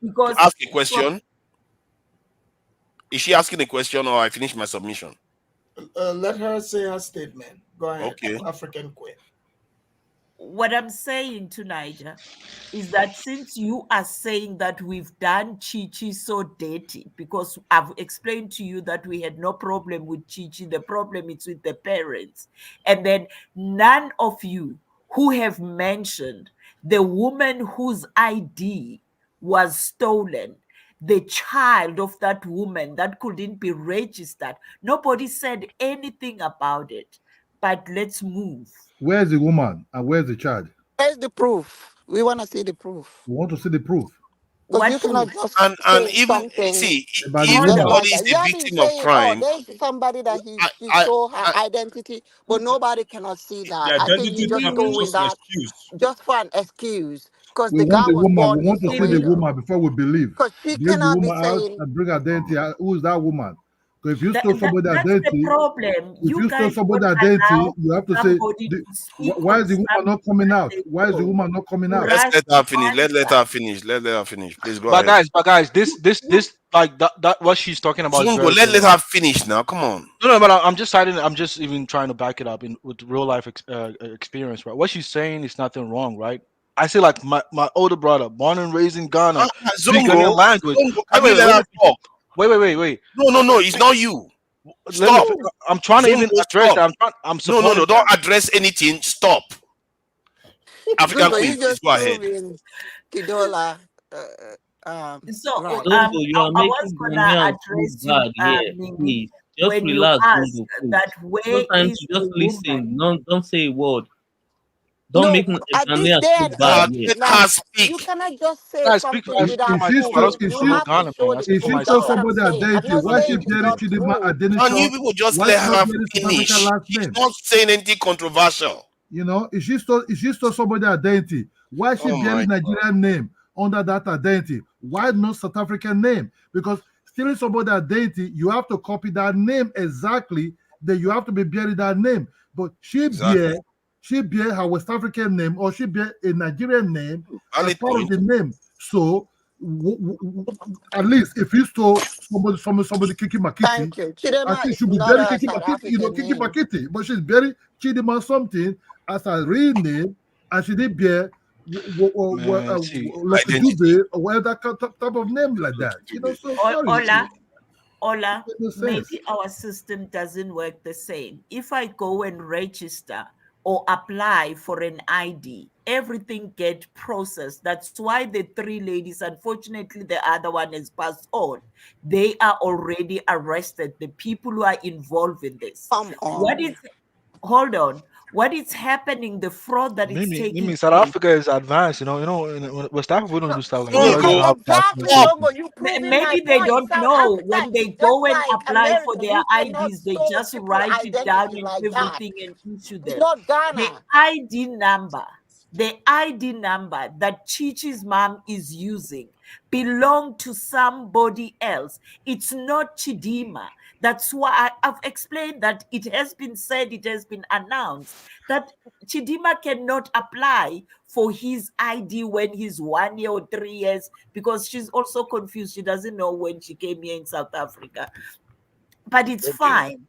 Speaker 18: because
Speaker 10: to ask a question? Is she asking a question, or I finish my submission?
Speaker 4: Let her say her statement. Go ahead.
Speaker 10: Okay.
Speaker 4: African Queen.
Speaker 18: What I'm saying to Niger is that since you are saying that we've done Chichi so dirty, because I've explained to you that we had no problem with Chichi, the problem is with the parents. And then none of you who have mentioned the woman whose ID was stolen, the child of that woman that couldn't be registered, nobody said anything about it. But let's move.
Speaker 9: Where's the woman and where's the child?
Speaker 2: Where's the proof? We want to see the proof.
Speaker 9: We want to see the proof.
Speaker 2: Because you cannot just
Speaker 10: and
Speaker 2: say
Speaker 10: even
Speaker 2: something.
Speaker 10: see
Speaker 9: About the
Speaker 10: if
Speaker 9: woman.
Speaker 10: somebody is
Speaker 2: You
Speaker 10: the
Speaker 2: have been
Speaker 10: victim of
Speaker 2: saying,
Speaker 10: crime,
Speaker 2: there's somebody that she saw her identity, but nobody cannot see that.
Speaker 6: The
Speaker 2: I think
Speaker 6: identity
Speaker 2: you just
Speaker 6: theft is
Speaker 2: throwing
Speaker 6: just an
Speaker 2: that
Speaker 6: excuse.
Speaker 2: just for an excuse. Because
Speaker 9: We
Speaker 2: the
Speaker 9: want
Speaker 2: guy
Speaker 9: the
Speaker 2: was
Speaker 9: woman.
Speaker 2: born
Speaker 9: We want to see the
Speaker 2: Israel.
Speaker 9: woman before we believe.
Speaker 2: Because she
Speaker 9: Bring the
Speaker 2: cannot be
Speaker 9: woman out
Speaker 2: saying
Speaker 9: and bring identity. Who's that woman? Because if you
Speaker 18: That-
Speaker 9: stole
Speaker 18: that-
Speaker 9: somebody's
Speaker 18: that's
Speaker 9: identity,
Speaker 18: the problem.
Speaker 9: if you stole
Speaker 18: guys
Speaker 9: somebody's
Speaker 18: won't
Speaker 9: identity,
Speaker 18: allow
Speaker 9: you have to say,
Speaker 18: somebody to speak
Speaker 9: why
Speaker 18: on
Speaker 9: is the woman not coming out? Why is the woman not coming out?
Speaker 10: let's let her finish. Let her finish. Let her finish. Please go
Speaker 21: But
Speaker 10: ahead.
Speaker 21: guys, this like that what she's talking about is
Speaker 10: Zongo,
Speaker 21: very
Speaker 10: let
Speaker 21: real.
Speaker 10: her finish now. Come on.
Speaker 21: No, but I'm just citing. I'm just even trying to back it up with real life experience, right? What she's saying is nothing wrong, right? I say like my older brother, born and raised in Ghana, speak
Speaker 10: Zongo,
Speaker 21: Ghanaian language.
Speaker 10: can you let her talk?
Speaker 21: Wait.
Speaker 10: No, it's not you. Stop.
Speaker 21: I'm trying to
Speaker 10: Zongo,
Speaker 21: even address
Speaker 10: stop.
Speaker 21: it. I'm
Speaker 10: No,
Speaker 21: supporting.
Speaker 10: don't address anything. Stop. African
Speaker 2: Zongo,
Speaker 10: Queen,
Speaker 2: you
Speaker 10: please
Speaker 2: just
Speaker 10: go ahead.
Speaker 2: proving Kidola.
Speaker 18: So
Speaker 2: Right.
Speaker 20: Zongo, you are
Speaker 18: I was
Speaker 20: making
Speaker 18: gonna
Speaker 20: Ghanaians
Speaker 18: address
Speaker 20: look bad
Speaker 18: you,
Speaker 20: here.
Speaker 18: Mimi,
Speaker 20: Please, just
Speaker 18: when you
Speaker 20: relax,
Speaker 18: asked
Speaker 20: Zongo. Please.
Speaker 18: that where
Speaker 20: Sometimes
Speaker 18: is
Speaker 20: you
Speaker 18: the
Speaker 20: just listen.
Speaker 18: woman?
Speaker 20: Don't say a word. Don't
Speaker 2: No,
Speaker 20: make
Speaker 2: at this
Speaker 20: Ghanaians
Speaker 2: day
Speaker 20: look
Speaker 2: and
Speaker 20: bad
Speaker 2: age,
Speaker 20: here.
Speaker 2: like you cannot just say
Speaker 21: Guys, speak.
Speaker 2: something
Speaker 21: I speak for
Speaker 2: without
Speaker 21: myself.
Speaker 2: proof.
Speaker 21: I don't speak
Speaker 2: You
Speaker 21: for no
Speaker 2: have to
Speaker 21: Ghana,
Speaker 2: show
Speaker 21: man. I
Speaker 2: the
Speaker 21: speak
Speaker 9: If
Speaker 21: for
Speaker 9: she
Speaker 2: proof.
Speaker 9: stole
Speaker 2: That's
Speaker 21: myself.
Speaker 2: what I'm
Speaker 9: somebody's
Speaker 2: saying. I'm
Speaker 9: identity,
Speaker 2: not
Speaker 9: why she
Speaker 2: saying it's
Speaker 9: bearing
Speaker 2: not
Speaker 9: chidimma
Speaker 2: true.
Speaker 9: identity?
Speaker 10: Can you people just
Speaker 9: Why
Speaker 10: let
Speaker 9: she not
Speaker 10: her
Speaker 9: bearing South
Speaker 10: finish?
Speaker 9: African last
Speaker 10: She's
Speaker 9: name?
Speaker 10: not saying anything controversial.
Speaker 9: You know, if she stole somebody's identity, why she
Speaker 10: Oh my
Speaker 9: bearing
Speaker 10: God.
Speaker 9: Nigerian name under that identity? Why not South African name? Because stealing somebody's identity, you have to copy that name exactly. Then you have to be bearing that name. But she bear her West African name, or she bear a Nigerian name as part of the name. So at least if you stole somebody Kiki Makiti,
Speaker 2: Thank you.
Speaker 9: I
Speaker 2: Chidema
Speaker 9: think
Speaker 2: is
Speaker 9: she would
Speaker 2: not
Speaker 9: bury
Speaker 2: a
Speaker 9: Kiki
Speaker 2: South
Speaker 9: Makiti,
Speaker 2: African
Speaker 9: Kiki
Speaker 2: name.
Speaker 9: Makiti, but she's buried Chidima something as a real name, and she did bear
Speaker 21: Man, see,
Speaker 9: Lucky Dube or whatever type of name like that. You know, so sorry.
Speaker 18: Ola,
Speaker 9: No sense.
Speaker 18: maybe our system doesn't work the same. If I go and register or apply for an ID, everything get processed. That's why the three ladies, unfortunately, the other one has passed on. They are already arrested. The people who are involved in this.
Speaker 2: Come on.
Speaker 18: Hold on. What is happening? The fraud that is taking
Speaker 21: South
Speaker 18: place.
Speaker 21: Africa is advanced. In West Africa we don't do stuff like that.
Speaker 2: Exactly, Zongo. You proving my
Speaker 18: Maybe they
Speaker 2: point.
Speaker 18: don't
Speaker 2: South
Speaker 18: know
Speaker 2: Africa,
Speaker 18: when they
Speaker 2: just
Speaker 18: go and
Speaker 2: like
Speaker 18: apply for
Speaker 2: America,
Speaker 18: their
Speaker 2: we cannot
Speaker 18: IDs, they
Speaker 2: store
Speaker 18: just
Speaker 2: people
Speaker 18: write it down
Speaker 2: identity
Speaker 18: and
Speaker 2: like that.
Speaker 18: everything and issue
Speaker 2: It's
Speaker 18: them.
Speaker 2: not Ghana.
Speaker 18: The ID number that Chichi's mom is using belong to somebody else. It's not Chidimma. That's why I've explained that it has been said, it has been announced that Chidimma cannot apply for his ID when he's 1 year or 3 years because she's also confused. She doesn't know when she came here in South Africa. But it's fine.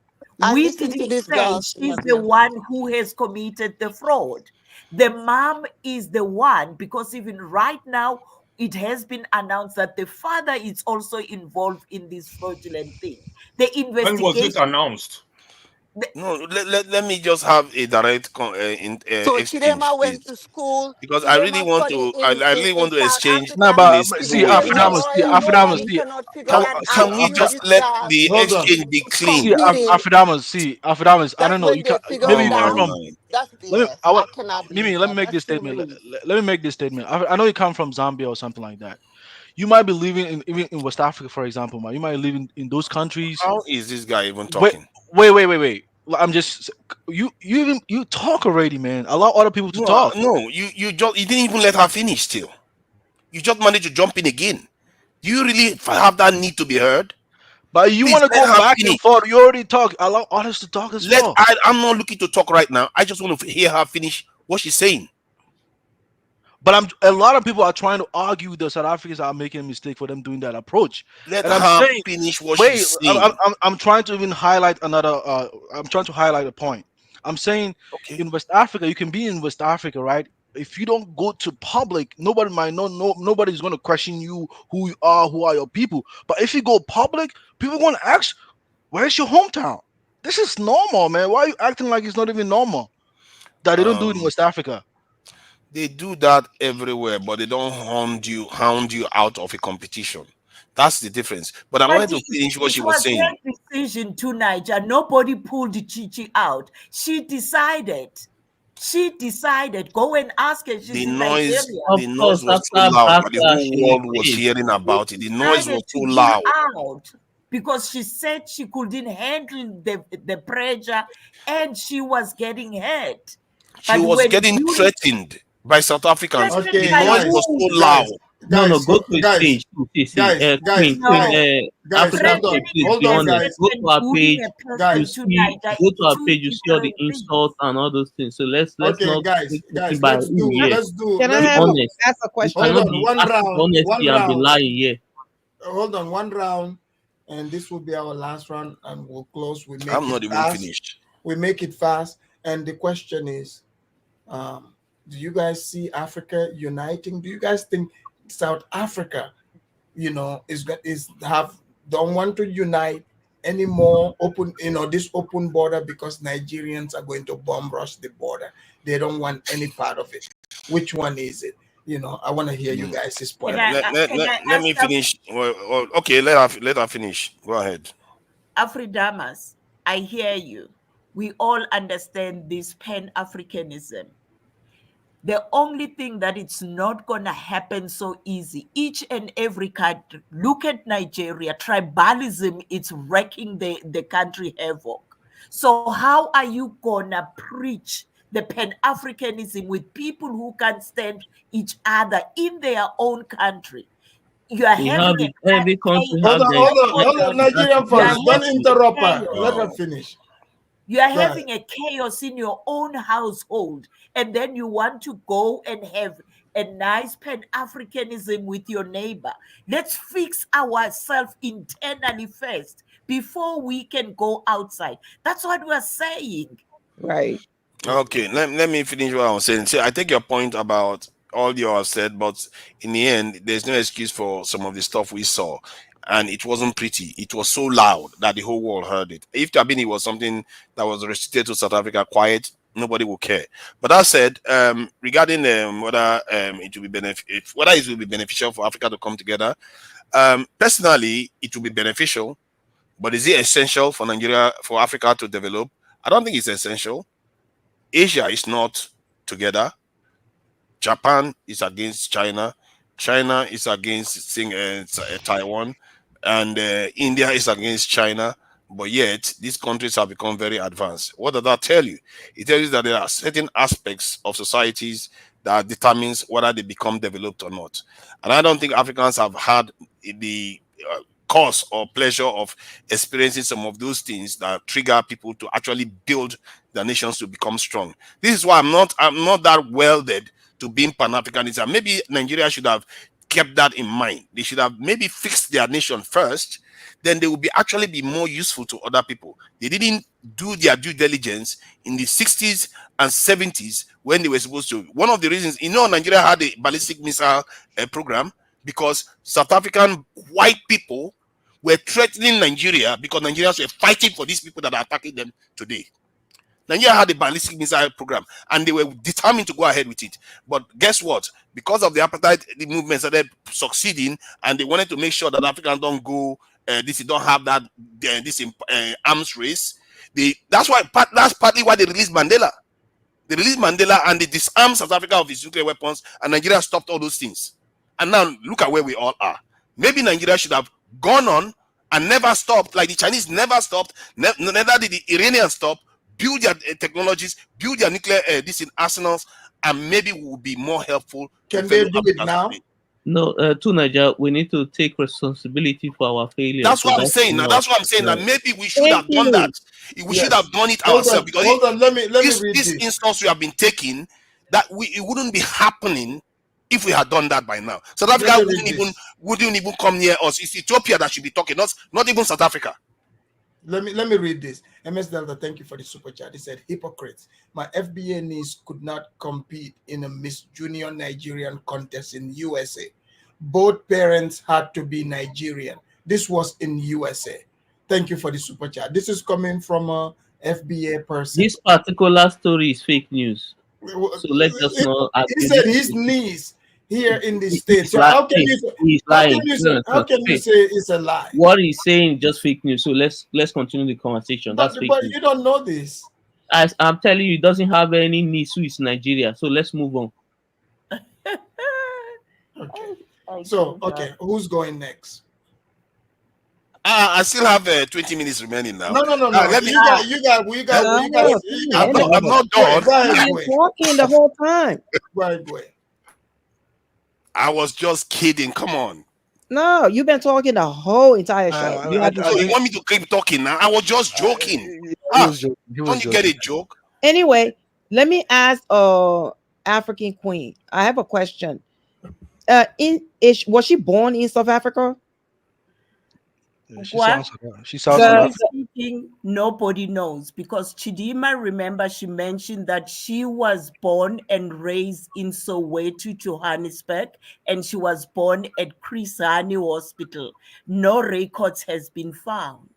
Speaker 18: We didn't say she's the one who has committed the fraud. The mom is the one, because even right now, it has been announced that the father is also involved in this fraudulent thing. The
Speaker 6: When was it
Speaker 18: investigation
Speaker 6: announced?
Speaker 10: No, let me just have a direct
Speaker 2: So
Speaker 10: exchange,
Speaker 2: Chidema
Speaker 10: please,
Speaker 2: went to school.
Speaker 10: because I really
Speaker 2: Chidema
Speaker 10: want
Speaker 2: studied
Speaker 10: to. I really
Speaker 2: in
Speaker 10: want to
Speaker 2: South
Speaker 10: exchange
Speaker 21: No,
Speaker 2: Africa.
Speaker 10: please.
Speaker 21: but
Speaker 2: He
Speaker 21: see,
Speaker 2: became a
Speaker 21: Afrodamas, see,
Speaker 2: lawyer.
Speaker 21: Afrodamas,
Speaker 2: Nobody
Speaker 21: see,
Speaker 2: cannot figure
Speaker 10: Can,
Speaker 2: that
Speaker 10: can
Speaker 2: out.
Speaker 10: we
Speaker 2: You
Speaker 10: just
Speaker 2: did
Speaker 10: let
Speaker 2: that
Speaker 10: the
Speaker 9: Hold on.
Speaker 10: exchange be clean?
Speaker 21: see,
Speaker 2: competing.
Speaker 21: Afrodamas, see, Afrodamas. I
Speaker 2: That's
Speaker 21: don't know.
Speaker 2: when
Speaker 21: You can
Speaker 2: they figured
Speaker 21: maybe
Speaker 10: Oh
Speaker 2: it
Speaker 21: you
Speaker 10: my
Speaker 21: come
Speaker 2: out.
Speaker 21: from.
Speaker 10: man.
Speaker 2: That's
Speaker 21: Let me.
Speaker 2: BS.
Speaker 21: I
Speaker 2: I
Speaker 21: want.
Speaker 2: cannot
Speaker 21: Mimi,
Speaker 2: believe
Speaker 21: let me
Speaker 2: that.
Speaker 21: make
Speaker 2: That's
Speaker 21: this
Speaker 2: too
Speaker 21: statement.
Speaker 2: loose.
Speaker 21: Let me make this statement. I know you come from Zambia or something like that. You might be living in even in West Africa, for example, man. You might live in those countries.
Speaker 10: How is this guy even
Speaker 21: Wait,
Speaker 10: talking?
Speaker 21: wait. I'm just you talk already, man. Allow other people to
Speaker 10: No,
Speaker 21: talk.
Speaker 10: no. You didn't even let her finish. Still, you just managed to jump in again. Do you really have that need to be heard?
Speaker 21: But you
Speaker 10: Please
Speaker 21: want to
Speaker 10: let
Speaker 21: go
Speaker 10: her
Speaker 21: back
Speaker 10: finish.
Speaker 21: and forth. You already talk. Allow others to talk as well.
Speaker 10: I'm not looking to talk right now. I just want to hear her finish what she's saying.
Speaker 21: But a lot of people are trying to argue that South Africans are making a mistake for them doing that approach.
Speaker 10: Let
Speaker 21: And I'm
Speaker 10: her
Speaker 21: saying,
Speaker 10: finish what
Speaker 21: wait,
Speaker 10: she's saying.
Speaker 21: I'm trying to even highlight another. I'm trying to highlight a point. I'm saying
Speaker 10: Okay.
Speaker 21: in West Africa, you can be in West Africa, right? If you don't go to public, nobody might know. No, nobody's going to question you who you are, who are your people. But if you go public, people are going to ask, "Where's your hometown?" This is normal, man. Why are you acting like it's not even normal that they don't do it in West Africa?
Speaker 10: They do that everywhere, but they don't hound you out of a competition. That's the difference. But I
Speaker 18: But
Speaker 10: wanted to finish what
Speaker 18: it
Speaker 10: she was
Speaker 18: was
Speaker 10: saying.
Speaker 18: her decision to Niger. Nobody pulled Chichi out. She decided. She decided. Go and ask her. She's in Nigeria.
Speaker 10: The noise was so loud that the whole world was hearing about it. The noise was
Speaker 18: Decided
Speaker 10: so
Speaker 18: to give
Speaker 10: loud.
Speaker 18: out because she said she couldn't handle the pressure and she was getting hurt.
Speaker 10: She
Speaker 18: But
Speaker 10: was
Speaker 18: when
Speaker 10: getting
Speaker 18: you
Speaker 10: threatened by South Africans.
Speaker 18: threatened
Speaker 10: The
Speaker 9: Okay,
Speaker 18: by
Speaker 10: noise
Speaker 9: guys,
Speaker 10: was so
Speaker 18: who?
Speaker 10: loud.
Speaker 20: No, no,
Speaker 9: guys,
Speaker 20: go to a
Speaker 9: guys,
Speaker 20: stage. Queen,
Speaker 18: No.
Speaker 9: hold on,
Speaker 20: African Queen,
Speaker 18: Threatening
Speaker 20: please
Speaker 9: hold
Speaker 20: be
Speaker 9: on,
Speaker 20: honest.
Speaker 9: guys,
Speaker 18: citizens
Speaker 20: Go
Speaker 18: and
Speaker 20: to our
Speaker 18: bullying
Speaker 20: page.
Speaker 18: a person
Speaker 20: You
Speaker 9: guys.
Speaker 18: to
Speaker 20: see,
Speaker 18: Niger
Speaker 20: go
Speaker 18: is
Speaker 20: to our
Speaker 18: two
Speaker 20: page. You see all the
Speaker 18: different things.
Speaker 20: insult and all those things. So let's
Speaker 9: Okay,
Speaker 20: not
Speaker 9: guys,
Speaker 20: take something
Speaker 9: guys,
Speaker 20: by who here.
Speaker 3: Can I
Speaker 20: Be
Speaker 3: have
Speaker 20: honest.
Speaker 3: ask a
Speaker 20: You
Speaker 3: question?
Speaker 9: hold
Speaker 20: cannot
Speaker 9: on,
Speaker 20: be asking for
Speaker 9: one
Speaker 20: honesty and be
Speaker 9: round.
Speaker 20: lying here.
Speaker 9: Hold on, one round, and this will be our last round, and we'll close. We make
Speaker 10: I'm
Speaker 9: it
Speaker 10: not even
Speaker 9: fast.
Speaker 10: finished.
Speaker 9: We make it fast, and the question is, do you guys see Africa uniting? Do you guys think South Africa, don't want to unite anymore? Open, this open border because Nigerians are going to bomb rush the border. They don't want any part of it. Which one is it? I want to hear you guys' point.
Speaker 10: Let me finish. Okay, let her finish. Go ahead.
Speaker 18: Afridamas, I hear you. We all understand this Pan-Africanism. The only thing that it's not going to happen so easy, each and every country, look at Nigeria, tribalism, it's wrecking the country havoc. So how are you going to preach the Pan-Africanism with people who can stand each other in their own country? You are having
Speaker 20: Every country
Speaker 9: Hold
Speaker 20: have
Speaker 9: on,
Speaker 20: their
Speaker 9: hold on, Nigerian
Speaker 18: you are
Speaker 9: first. Don't
Speaker 18: having
Speaker 9: interrupt her.
Speaker 18: chaos.
Speaker 9: Let her finish.
Speaker 18: You are
Speaker 9: Go ahead.
Speaker 18: having a chaos in your own household, and then you want to go and have a nice Pan-Africanism with your neighbor. Let's fix ourselves internally first before we can go outside. That's what we're saying.
Speaker 3: Right.
Speaker 10: Okay, let me finish what I was saying. See, I take your point about all you have said, but in the end, there's no excuse for some of the stuff we saw. And it wasn't pretty. It was so loud that the whole world heard it. If Tabini was something that was restricted to South Africa, quiet, nobody would care. But that said, regarding whether it will be whether it will be beneficial for Africa to come together, personally, it will be beneficial. But is it essential for Nigeria, for Africa to develop? I don't think it's essential. Asia is not together. Japan is against China. China is against Taiwan. And India is against China. But yet, these countries have become very advanced. What does that tell you? It tells you that there are certain aspects of societies that determines whether they become developed or not. And I don't think Africans have had the cause or pleasure of experiencing some of those things that trigger people to actually build their nations to become strong. This is why I'm not that welded to being Pan-Africanism. Maybe Nigeria should have kept that in mind. They should have maybe fixed their nation first, then they will actually be more useful to other people. They didn't do their due diligence in the 60s and 70s when they were supposed to. One of the reasons, Nigeria had a ballistic missile program because South African white people were threatening Nigeria because Nigerians were fighting for these people that are attacking them today. Nigeria had a ballistic missile program and they were determined to go ahead with it. But guess what? Because of the apartheid, the movement started succeeding and they wanted to make sure that Africans don't go, don't have that this arms race. That's partly why they released Mandela. They released Mandela and they disarmed South Africa of its nuclear weapons, and Nigeria stopped all those things. And now look at where we all are. Maybe Nigeria should have gone on and never stopped, like the Chinese never stopped, neither did the Iranians stop, build their technologies, build their nuclear arsenals, and maybe we will be more helpful.
Speaker 4: Can they do it now?
Speaker 20: No, to Nigeria, we need to take responsibility for our failure.
Speaker 10: That's what I'm saying. Now, that's what I'm saying. That maybe we should have done that. We should have done it ourselves. Because
Speaker 4: hold on, let me read
Speaker 10: this instance we have been taking, that it wouldn't be happening if we had done that by now. South Africa wouldn't even come near us. It's Ethiopia that should be talking, not even South Africa.
Speaker 4: Let me read this. MS Delta, thank you for the super chat. He said, hypocrites. My FBA niece could not compete in a Miss Junior Nigerian contest in USA. Both parents had to be Nigerian. This was in USA. Thank you for the super chat. This is coming from a FBA person.
Speaker 20: This particular story is fake news. So let us know.
Speaker 4: He said his niece here in the States. So
Speaker 20: how can you
Speaker 4: say it's a lie?
Speaker 20: What he's saying is just fake news. So let's continue the conversation. That's fake
Speaker 4: but
Speaker 20: news.
Speaker 4: you don't know this.
Speaker 20: As I'm telling you, he doesn't have any niece who is Nigeria. So let's move on.
Speaker 4: Okay, who's going next?
Speaker 10: I still have 20 minutes remaining now.
Speaker 4: No.
Speaker 10: You got.
Speaker 3: I'm
Speaker 10: not done.
Speaker 3: You've been talking the whole time.
Speaker 10: I was just kidding. Come on.
Speaker 3: No, you've been talking the whole entire show.
Speaker 10: So you want me to keep talking now? I was just joking. Don't you get a joke?
Speaker 3: Anyway, let me ask African Queen. I have a question. Was she born in South Africa?
Speaker 18: She sounds speaking, nobody knows, because Chidimma, remember, she mentioned that she was born and raised in Soweto, Johannesburg, and she was born at Chris Hani Hospital. No records has been found.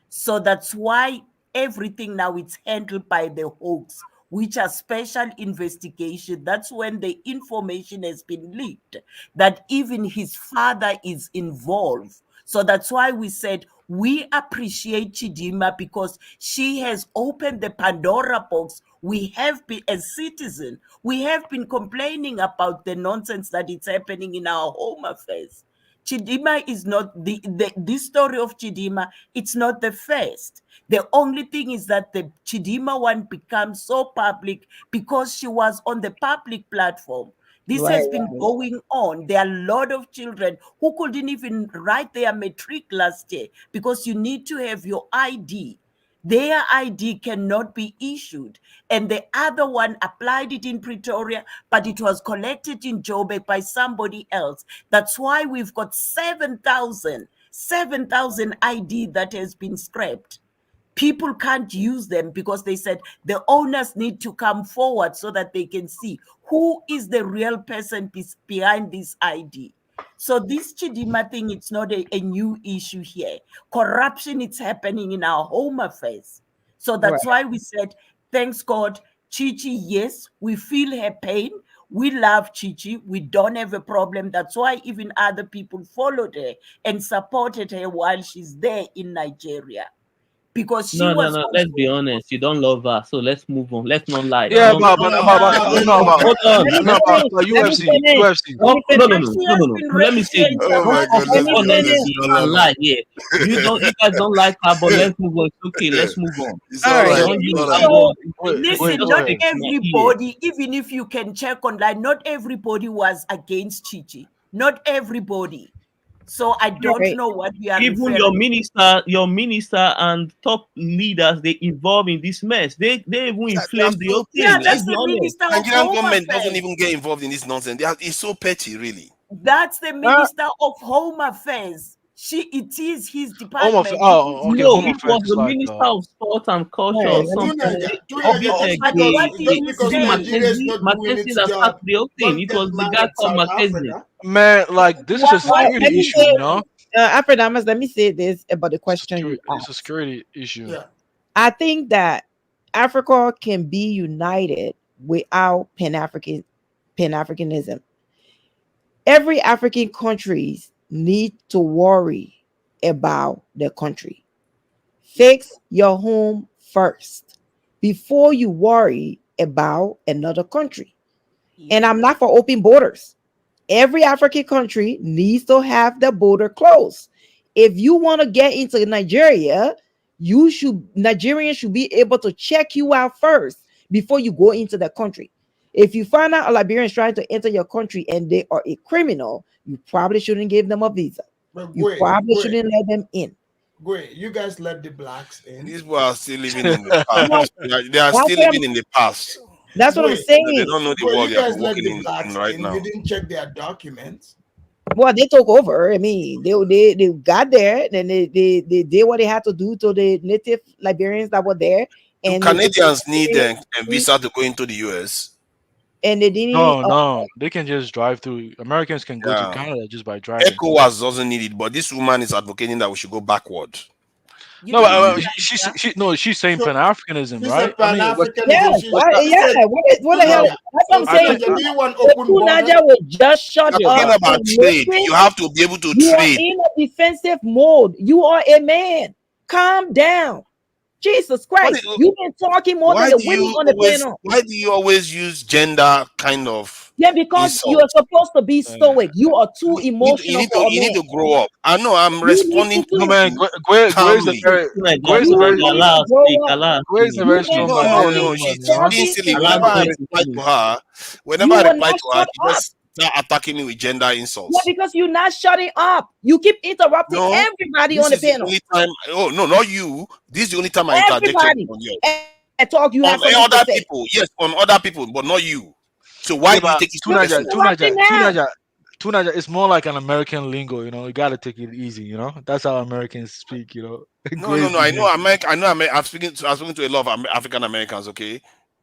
Speaker 18: So that's why everything now is handled by the Hawks, which are special investigation. That's when the information has been leaked, that even his father is involved. So that's why we said we appreciate Chidimma because she has opened the Pandora box. We have been, as citizens, we have been complaining about the nonsense that is happening in our home affairs. Chidimma is not this story of Chidimma, it's not the first. The only thing is that the Chidimma one becomes so public because she was on the public platform. This has been going on. There are a lot of children who couldn't even write their matric last year because you need to have your ID. Their ID cannot be issued. And the other one applied it in Pretoria, but it was collected in Joburg by somebody else. That's why we've got 7,000 ID that has been scrapped. People can't use them because they said the owners need to come forward so that they can see who is the real person behind this ID. So this Chidimma thing, it's not a new issue here. Corruption is happening in our home affairs. So that's why we said, thanks God, Chichi, yes, we feel her pain. We love Chichi. We don't have a problem. That's why even other people followed her and supported her while she's there in Nigeria. Because she was.
Speaker 20: No. Let's be honest. You don't love her, so let's move on. Let's not lie.
Speaker 21: Yeah, but UFC.
Speaker 20: No. Let me say. Lie here. You guys don't like her, but let's move on. It's okay. Let's move on.
Speaker 18: Listen, not everybody, even if you can check online, not everybody was against Chichi. Not everybody. So I don't know what we are.
Speaker 20: Even your minister and top leaders, they involved in this mess. They even inflamed the whole thing.
Speaker 18: Yeah, that's the minister.
Speaker 10: Nigerian government doesn't even get involved in this nonsense. It's so petty, really.
Speaker 18: That's the minister of Home Affairs. It is his department.
Speaker 20: It was the minister of sport and culture or something. Mackenzie that started the whole thing. It was the guy called Mackenzie.
Speaker 21: Man, like this is a security issue, you know.
Speaker 3: Afrodamas, let me say this about the question you
Speaker 21: It's a
Speaker 3: asked.
Speaker 21: security issue.
Speaker 4: Yeah.
Speaker 3: I think that Africa can be united without Pan-Africanism. Every African countries need to worry about their country. Fix your home first before you worry about another country. And I'm not for open borders. Every African country needs to have the border closed. If you want to get into Nigeria, Nigerians should be able to check you out first before you go into the country. If you find out a Liberian is trying to enter your country and they are a criminal, you probably shouldn't give them a visa.
Speaker 4: But
Speaker 3: You probably shouldn't let them in.
Speaker 4: Wait, you guys let the blacks in.
Speaker 10: These people are still living in the past. They are
Speaker 3: That's
Speaker 10: still
Speaker 3: what
Speaker 10: living in the past.
Speaker 3: That's what I'm
Speaker 4: Wait,
Speaker 10: They
Speaker 3: saying.
Speaker 10: don't know the
Speaker 4: Wait,
Speaker 10: world
Speaker 4: you
Speaker 10: they are
Speaker 4: guys let
Speaker 10: working
Speaker 4: the
Speaker 10: in
Speaker 4: blacks
Speaker 10: right
Speaker 4: in.
Speaker 10: now.
Speaker 4: You didn't check their documents.
Speaker 3: Well, they took over. I mean, they got there, and they did what they had to do to the native Liberians that were there,
Speaker 10: Do
Speaker 3: and
Speaker 10: Canadians need a visa to go into the US?
Speaker 3: and they didn't.
Speaker 21: No, they can just drive through. Americans can go to
Speaker 10: Yeah.
Speaker 21: Canada just by driving.
Speaker 10: ECOWAS doesn't need it, but this woman is advocating that we should go backward.
Speaker 21: No, but she's saying Pan-Africanism,
Speaker 4: She
Speaker 21: right?
Speaker 4: said
Speaker 21: I mean,
Speaker 4: Pan-Africanism.
Speaker 3: Yes,
Speaker 4: She
Speaker 3: yeah.
Speaker 4: said,
Speaker 3: What the hell?
Speaker 4: Tunisia,
Speaker 3: That's what I'm
Speaker 4: so
Speaker 3: saying.
Speaker 4: Tunisia, do you want
Speaker 3: If
Speaker 4: open
Speaker 3: you,
Speaker 4: border?
Speaker 3: Niger, would just shut
Speaker 10: You're talking
Speaker 3: up
Speaker 10: about
Speaker 3: and
Speaker 10: trade.
Speaker 3: listen,
Speaker 10: You have to be able to
Speaker 3: you are
Speaker 10: trade.
Speaker 3: in a defensive mode. You are a man. Calm down. Jesus Christ, you've been talking more than
Speaker 10: Why
Speaker 3: the
Speaker 10: do
Speaker 3: women
Speaker 10: you
Speaker 3: on the
Speaker 10: always
Speaker 3: panel.
Speaker 10: why do you always use gender kind of
Speaker 3: Yeah, because you
Speaker 10: insult?
Speaker 3: are supposed to be stoic. You are too emotional for a
Speaker 10: You need
Speaker 3: man.
Speaker 10: to grow up. I know I'm
Speaker 3: You need
Speaker 10: responding
Speaker 3: to
Speaker 10: to
Speaker 21: no
Speaker 3: do.
Speaker 21: man,
Speaker 10: you
Speaker 21: Gray's a
Speaker 10: calmly.
Speaker 21: very Gray's a
Speaker 3: You
Speaker 21: very
Speaker 3: need to grow up.
Speaker 21: Gray's a
Speaker 3: You've
Speaker 21: very
Speaker 3: been
Speaker 21: strong
Speaker 3: talking,
Speaker 10: No.
Speaker 21: Liberian woman,
Speaker 10: She's
Speaker 21: you know.
Speaker 10: being
Speaker 3: talking,
Speaker 10: silly.
Speaker 3: and
Speaker 10: Whenever I
Speaker 3: talking.
Speaker 10: reply to her,
Speaker 3: You will not shut
Speaker 10: she
Speaker 3: up.
Speaker 10: just start attacking me with gender
Speaker 3: Yeah,
Speaker 10: insults.
Speaker 3: because you're not shutting up. You keep interrupting
Speaker 10: No,
Speaker 3: everybody
Speaker 10: this
Speaker 3: on the
Speaker 10: is the
Speaker 3: panel.
Speaker 10: only time. Oh no, not you. This is the only time I interject
Speaker 3: Everybody.
Speaker 10: on you.
Speaker 3: And talk, you
Speaker 10: On
Speaker 3: have something to
Speaker 10: other
Speaker 3: say.
Speaker 10: people, yes, on other people, but not you. So why
Speaker 21: Yeah,
Speaker 10: do you
Speaker 21: but
Speaker 10: take it so
Speaker 3: You're
Speaker 10: personal?
Speaker 3: interrupting now.
Speaker 21: Tunaja, it's more like an American lingo, you know. You gotta take it easy, you know. That's how Americans speak, you know.
Speaker 10: No.
Speaker 21: Gray's
Speaker 10: I know
Speaker 21: different.
Speaker 10: I'm speaking to a lot of African Americans. Okay,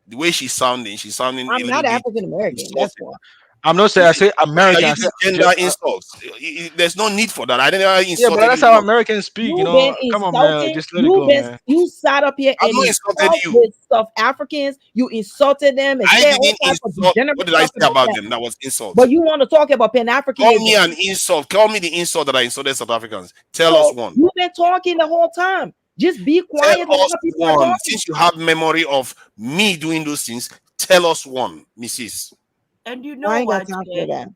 Speaker 10: the way she's sounding a
Speaker 3: I'm
Speaker 10: little
Speaker 3: not
Speaker 10: bit
Speaker 3: African American. That's
Speaker 10: insulting.
Speaker 3: why.
Speaker 21: I'm not saying I say
Speaker 10: You're
Speaker 21: American. I
Speaker 10: using
Speaker 21: say
Speaker 10: gender insults. There's no need for that. I never
Speaker 21: yeah, but
Speaker 10: insulted
Speaker 21: that's
Speaker 10: you
Speaker 21: how
Speaker 10: once.
Speaker 21: Americans speak, you
Speaker 3: You've been
Speaker 21: know. Come on, man,
Speaker 3: insulting.
Speaker 21: just let it go, man.
Speaker 3: You sat up here
Speaker 10: I've
Speaker 3: and
Speaker 10: not insulted
Speaker 3: insult
Speaker 10: you.
Speaker 3: with South Africans. You insulted them and
Speaker 10: I
Speaker 3: said all
Speaker 10: didn't
Speaker 3: types of
Speaker 10: insult.
Speaker 3: degenerate
Speaker 10: What did I
Speaker 3: stuff
Speaker 10: say
Speaker 3: about
Speaker 10: about
Speaker 3: them.
Speaker 10: them? That was insult.
Speaker 3: But you want to talk about
Speaker 10: Call
Speaker 3: Pan-Africanism.
Speaker 10: me an insult. Call me the insult that I insulted South Africans. Tell us
Speaker 3: So
Speaker 10: one.
Speaker 3: you've been talking the whole time. Just be quiet
Speaker 10: Tell
Speaker 3: when
Speaker 10: us
Speaker 3: other people are
Speaker 10: one.
Speaker 3: talking.
Speaker 10: Since you have memory of me doing those things, tell us one, Mrs.
Speaker 18: And you
Speaker 3: I
Speaker 18: know
Speaker 3: ain't got
Speaker 18: what?
Speaker 3: time for that.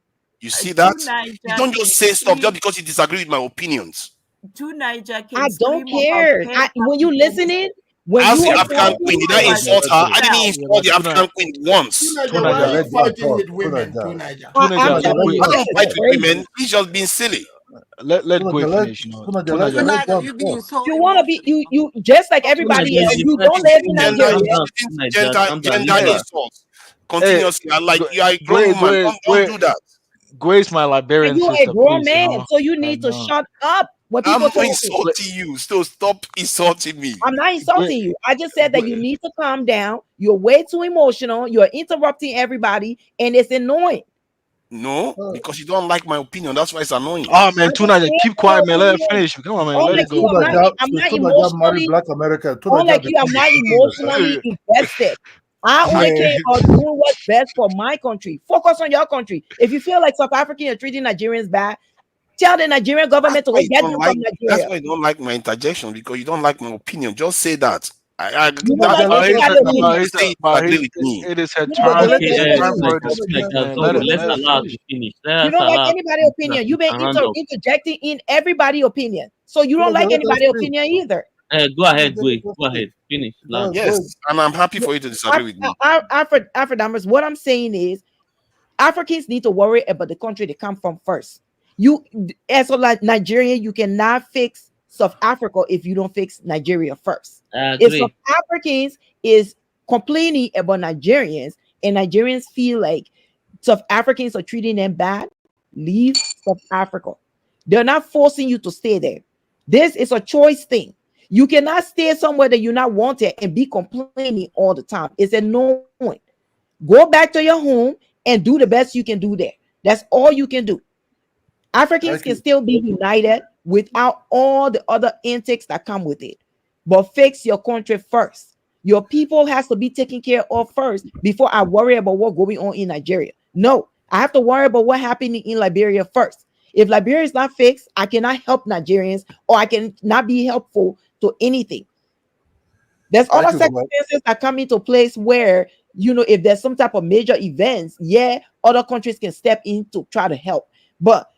Speaker 10: You see
Speaker 18: Two
Speaker 10: that? You
Speaker 18: Niger
Speaker 10: don't
Speaker 18: can
Speaker 10: just say stuff just
Speaker 18: scream.
Speaker 10: because you disagree with my opinions.
Speaker 18: Two Niger
Speaker 3: I
Speaker 18: can
Speaker 3: don't
Speaker 18: scream about
Speaker 3: care. When you
Speaker 18: Pan-Africanism.
Speaker 3: listening, when
Speaker 10: As
Speaker 3: you
Speaker 10: the
Speaker 3: are
Speaker 18: And
Speaker 10: African
Speaker 3: talking,
Speaker 10: queen,
Speaker 18: you
Speaker 10: did I
Speaker 18: know
Speaker 10: insult her? I didn't
Speaker 18: yourself.
Speaker 10: insult the African queen once.
Speaker 4: Tunaja, why are you fighting with women, Tunaja?
Speaker 3: I'm telling you,
Speaker 10: I
Speaker 3: this
Speaker 10: don't
Speaker 3: is
Speaker 10: fight with
Speaker 3: crazy.
Speaker 10: women. He's just being silly.
Speaker 21: Let Gray finish, you know.
Speaker 2: Tunaja, you being so
Speaker 3: You want to be
Speaker 2: emotional.
Speaker 3: you just like everybody else. You don't live in Nigeria.
Speaker 10: Gender insults
Speaker 21: Hey,
Speaker 10: continuously. You are a grown
Speaker 21: Gray,
Speaker 10: woman. Don't do that.
Speaker 21: Gray's my Liberian
Speaker 3: And you are a
Speaker 21: sister,
Speaker 3: grown
Speaker 21: please, you
Speaker 3: man,
Speaker 21: know.
Speaker 3: so you
Speaker 21: I
Speaker 3: need to
Speaker 21: know.
Speaker 3: shut up when
Speaker 10: I'm
Speaker 3: people
Speaker 10: not
Speaker 3: talking.
Speaker 10: insulting you. So stop insulting me.
Speaker 3: I'm not insulting you. I just said that you need to calm down. You're way too emotional. You're interrupting everybody, and it's annoying.
Speaker 10: No, because you don't like my opinion. That's why it's annoying.
Speaker 21: Oh man,
Speaker 3: I'm
Speaker 21: Tuna,
Speaker 3: just saying
Speaker 21: keep
Speaker 3: that your
Speaker 21: quiet, man. Let her
Speaker 3: opinion.
Speaker 21: finish. Come on, man. Let
Speaker 3: Unlike
Speaker 21: it
Speaker 3: you,
Speaker 21: go.
Speaker 3: I'm not emotionally.
Speaker 9: Black America.
Speaker 3: Unlike you, I'm not emotionally invested. I only care about doing what's best for my country. Focus on your country. If you feel like South Africans are treating Nigerians bad, tell the Nigerian government to go get them from
Speaker 10: That's
Speaker 3: Nigeria.
Speaker 10: why you don't like my interjection, because you don't like my opinion. Just say that.
Speaker 3: You don't like anybody's opinion.
Speaker 21: It is her
Speaker 3: You don't
Speaker 21: turn.
Speaker 3: like
Speaker 21: It's her
Speaker 3: anybody's
Speaker 21: turn for her to
Speaker 3: opinion.
Speaker 21: speak, man. Let her finish.
Speaker 3: You don't like anybody's opinion. You've been interjecting in everybody's opinion. So you don't like anybody's opinion either.
Speaker 16: Go ahead, Go ahead. Finish.
Speaker 10: Yes, and I'm happy for you to disagree with me.
Speaker 3: Afro-Dammers, what I'm saying is Africans need to worry about the country they come from first. You, as a Nigerian, you cannot fix South Africa if you don't fix Nigeria first. If South Africans is complaining about Nigerians and Nigerians feel like South Africans are treating them bad, leave South Africa. They're not forcing you to stay there. This is a choice thing. You cannot stay somewhere that you're not wanted and be complaining all the time. It's annoying. Go back to your home and do the best you can do there. That's all you can do. Africans can still be united without all the other intakes that come with it. But fix your country first. Your people has to be taken care of first before I worry about what's going on in Nigeria. No, I have to worry about what happening in Liberia first. If Liberia is not fixed, I cannot help Nigerians, or I can not be helpful to anything. There's other circumstances that come into place where, you know, if there's some type of major events, yeah, other countries can step in to try to help. But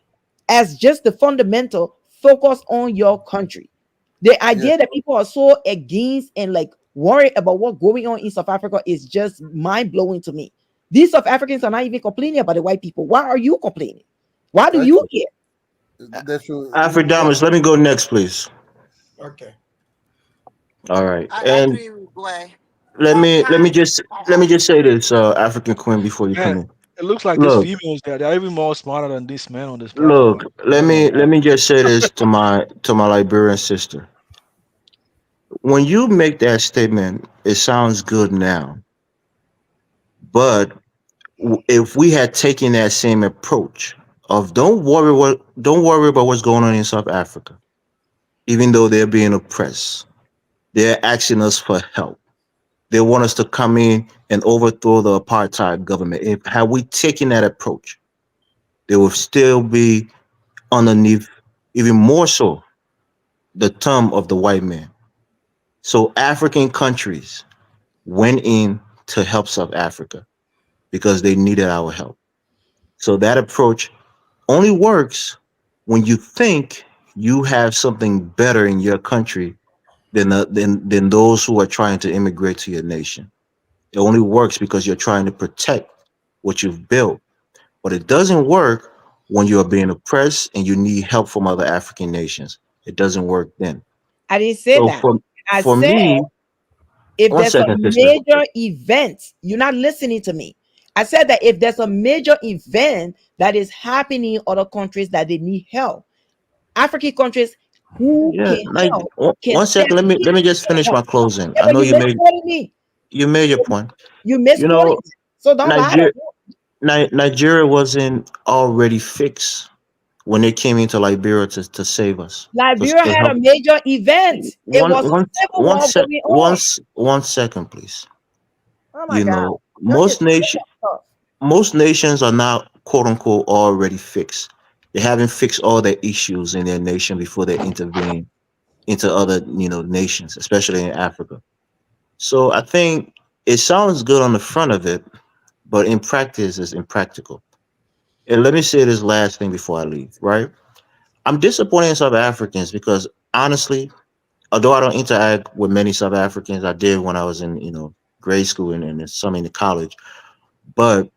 Speaker 3: as just the fundamental, focus on your country. The idea that people are so against and like worried about what's going on in South Africa is just mind-blowing to me. These South Africans are not even complaining about the white people. Why are you complaining? Why do you care?
Speaker 1: Afridamus, let me go next, please.
Speaker 4: Okay.
Speaker 1: All right.
Speaker 2: I
Speaker 1: And
Speaker 2: agree with Gwen.
Speaker 1: let me just say this, African Queen, before you come
Speaker 21: Man,
Speaker 1: in.
Speaker 21: it looks like these
Speaker 1: Look,
Speaker 21: females they're even more smarter than these men on this
Speaker 1: look,
Speaker 21: platform.
Speaker 1: let me just say this to my Liberian sister. When you make that statement, it sounds good now. But if we had taken that same approach of don't worry about what's going on in South Africa, even though they're being oppressed, they're asking us for help. They want us to come in and overthrow the apartheid government. If had we taken that approach, they would still be underneath, even more so, the thumb of the white man. So African countries went in to help South Africa because they needed our help. So that approach only works when you think you have something better in your country than those who are trying to immigrate to your nation. It only works because you're trying to protect what you've built. But it doesn't work when you are being oppressed and you need help from other African nations. It doesn't work then.
Speaker 3: I didn't say
Speaker 1: So
Speaker 3: that. I
Speaker 1: for
Speaker 3: said
Speaker 1: me,
Speaker 3: if
Speaker 1: one
Speaker 3: there's a
Speaker 1: second, sister.
Speaker 3: major event, you're not listening to me. I said that if there's a major event that is happening in other countries that they need help, African countries who
Speaker 1: Yeah,
Speaker 3: can
Speaker 1: like
Speaker 3: help can
Speaker 1: one
Speaker 3: step
Speaker 1: second. Let me just
Speaker 3: in and
Speaker 1: finish
Speaker 3: help.
Speaker 1: my closing.
Speaker 3: Yeah,
Speaker 1: I
Speaker 3: but
Speaker 1: know you made your point.
Speaker 3: You
Speaker 1: You
Speaker 3: misquoted
Speaker 1: know,
Speaker 3: me. So don't lie to
Speaker 1: Niger-
Speaker 3: me.
Speaker 1: Nigeria wasn't already fixed when they came into Liberia to save us.
Speaker 3: Liberia
Speaker 1: To
Speaker 3: had a
Speaker 1: help.
Speaker 3: major event. It was a civil war going on.
Speaker 1: One second, please.
Speaker 3: Oh my
Speaker 1: You
Speaker 3: God.
Speaker 1: know,
Speaker 3: Y'all just make up stuff.
Speaker 1: most nations are not quote unquote already fixed. They haven't fixed all their issues in their nation before they intervene into other, nations, especially in Africa. So I think it sounds good on the front of it, but in practice it's impractical. And let me say this last thing before I leave, right? I'm disappointed in South Africans because honestly, although I don't interact with many South Africans, I did when I was in, grade school and some in the college. But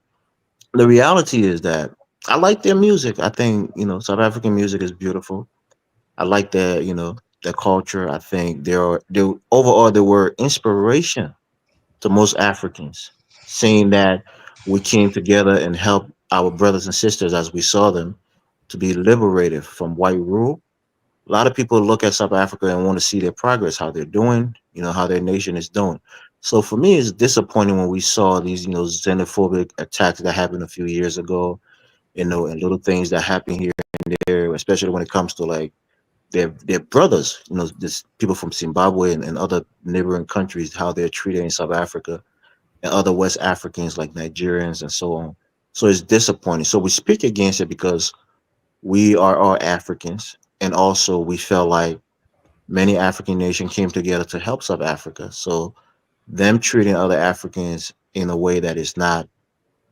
Speaker 1: the reality is that I like their music. I think, South African music is beautiful. I like their culture. I think they overall they were inspiration to most Africans, seeing that we came together and helped our brothers and sisters as we saw them to be liberated from white rule. A lot of people look at South Africa and want to see their progress, how they're doing, how their nation is doing. So for me, it's disappointing when we saw these, xenophobic attacks that happened a few years ago, and little things that happen here and there, especially when it comes to like their brothers, this people from Zimbabwe and other neighboring countries, how they're treated in South Africa and other West Africans like Nigerians and so on. So it's disappointing. So we speak against it because we are all Africans, and also we felt like many African nations came together to help South Africa. So them treating other Africans in a way that is not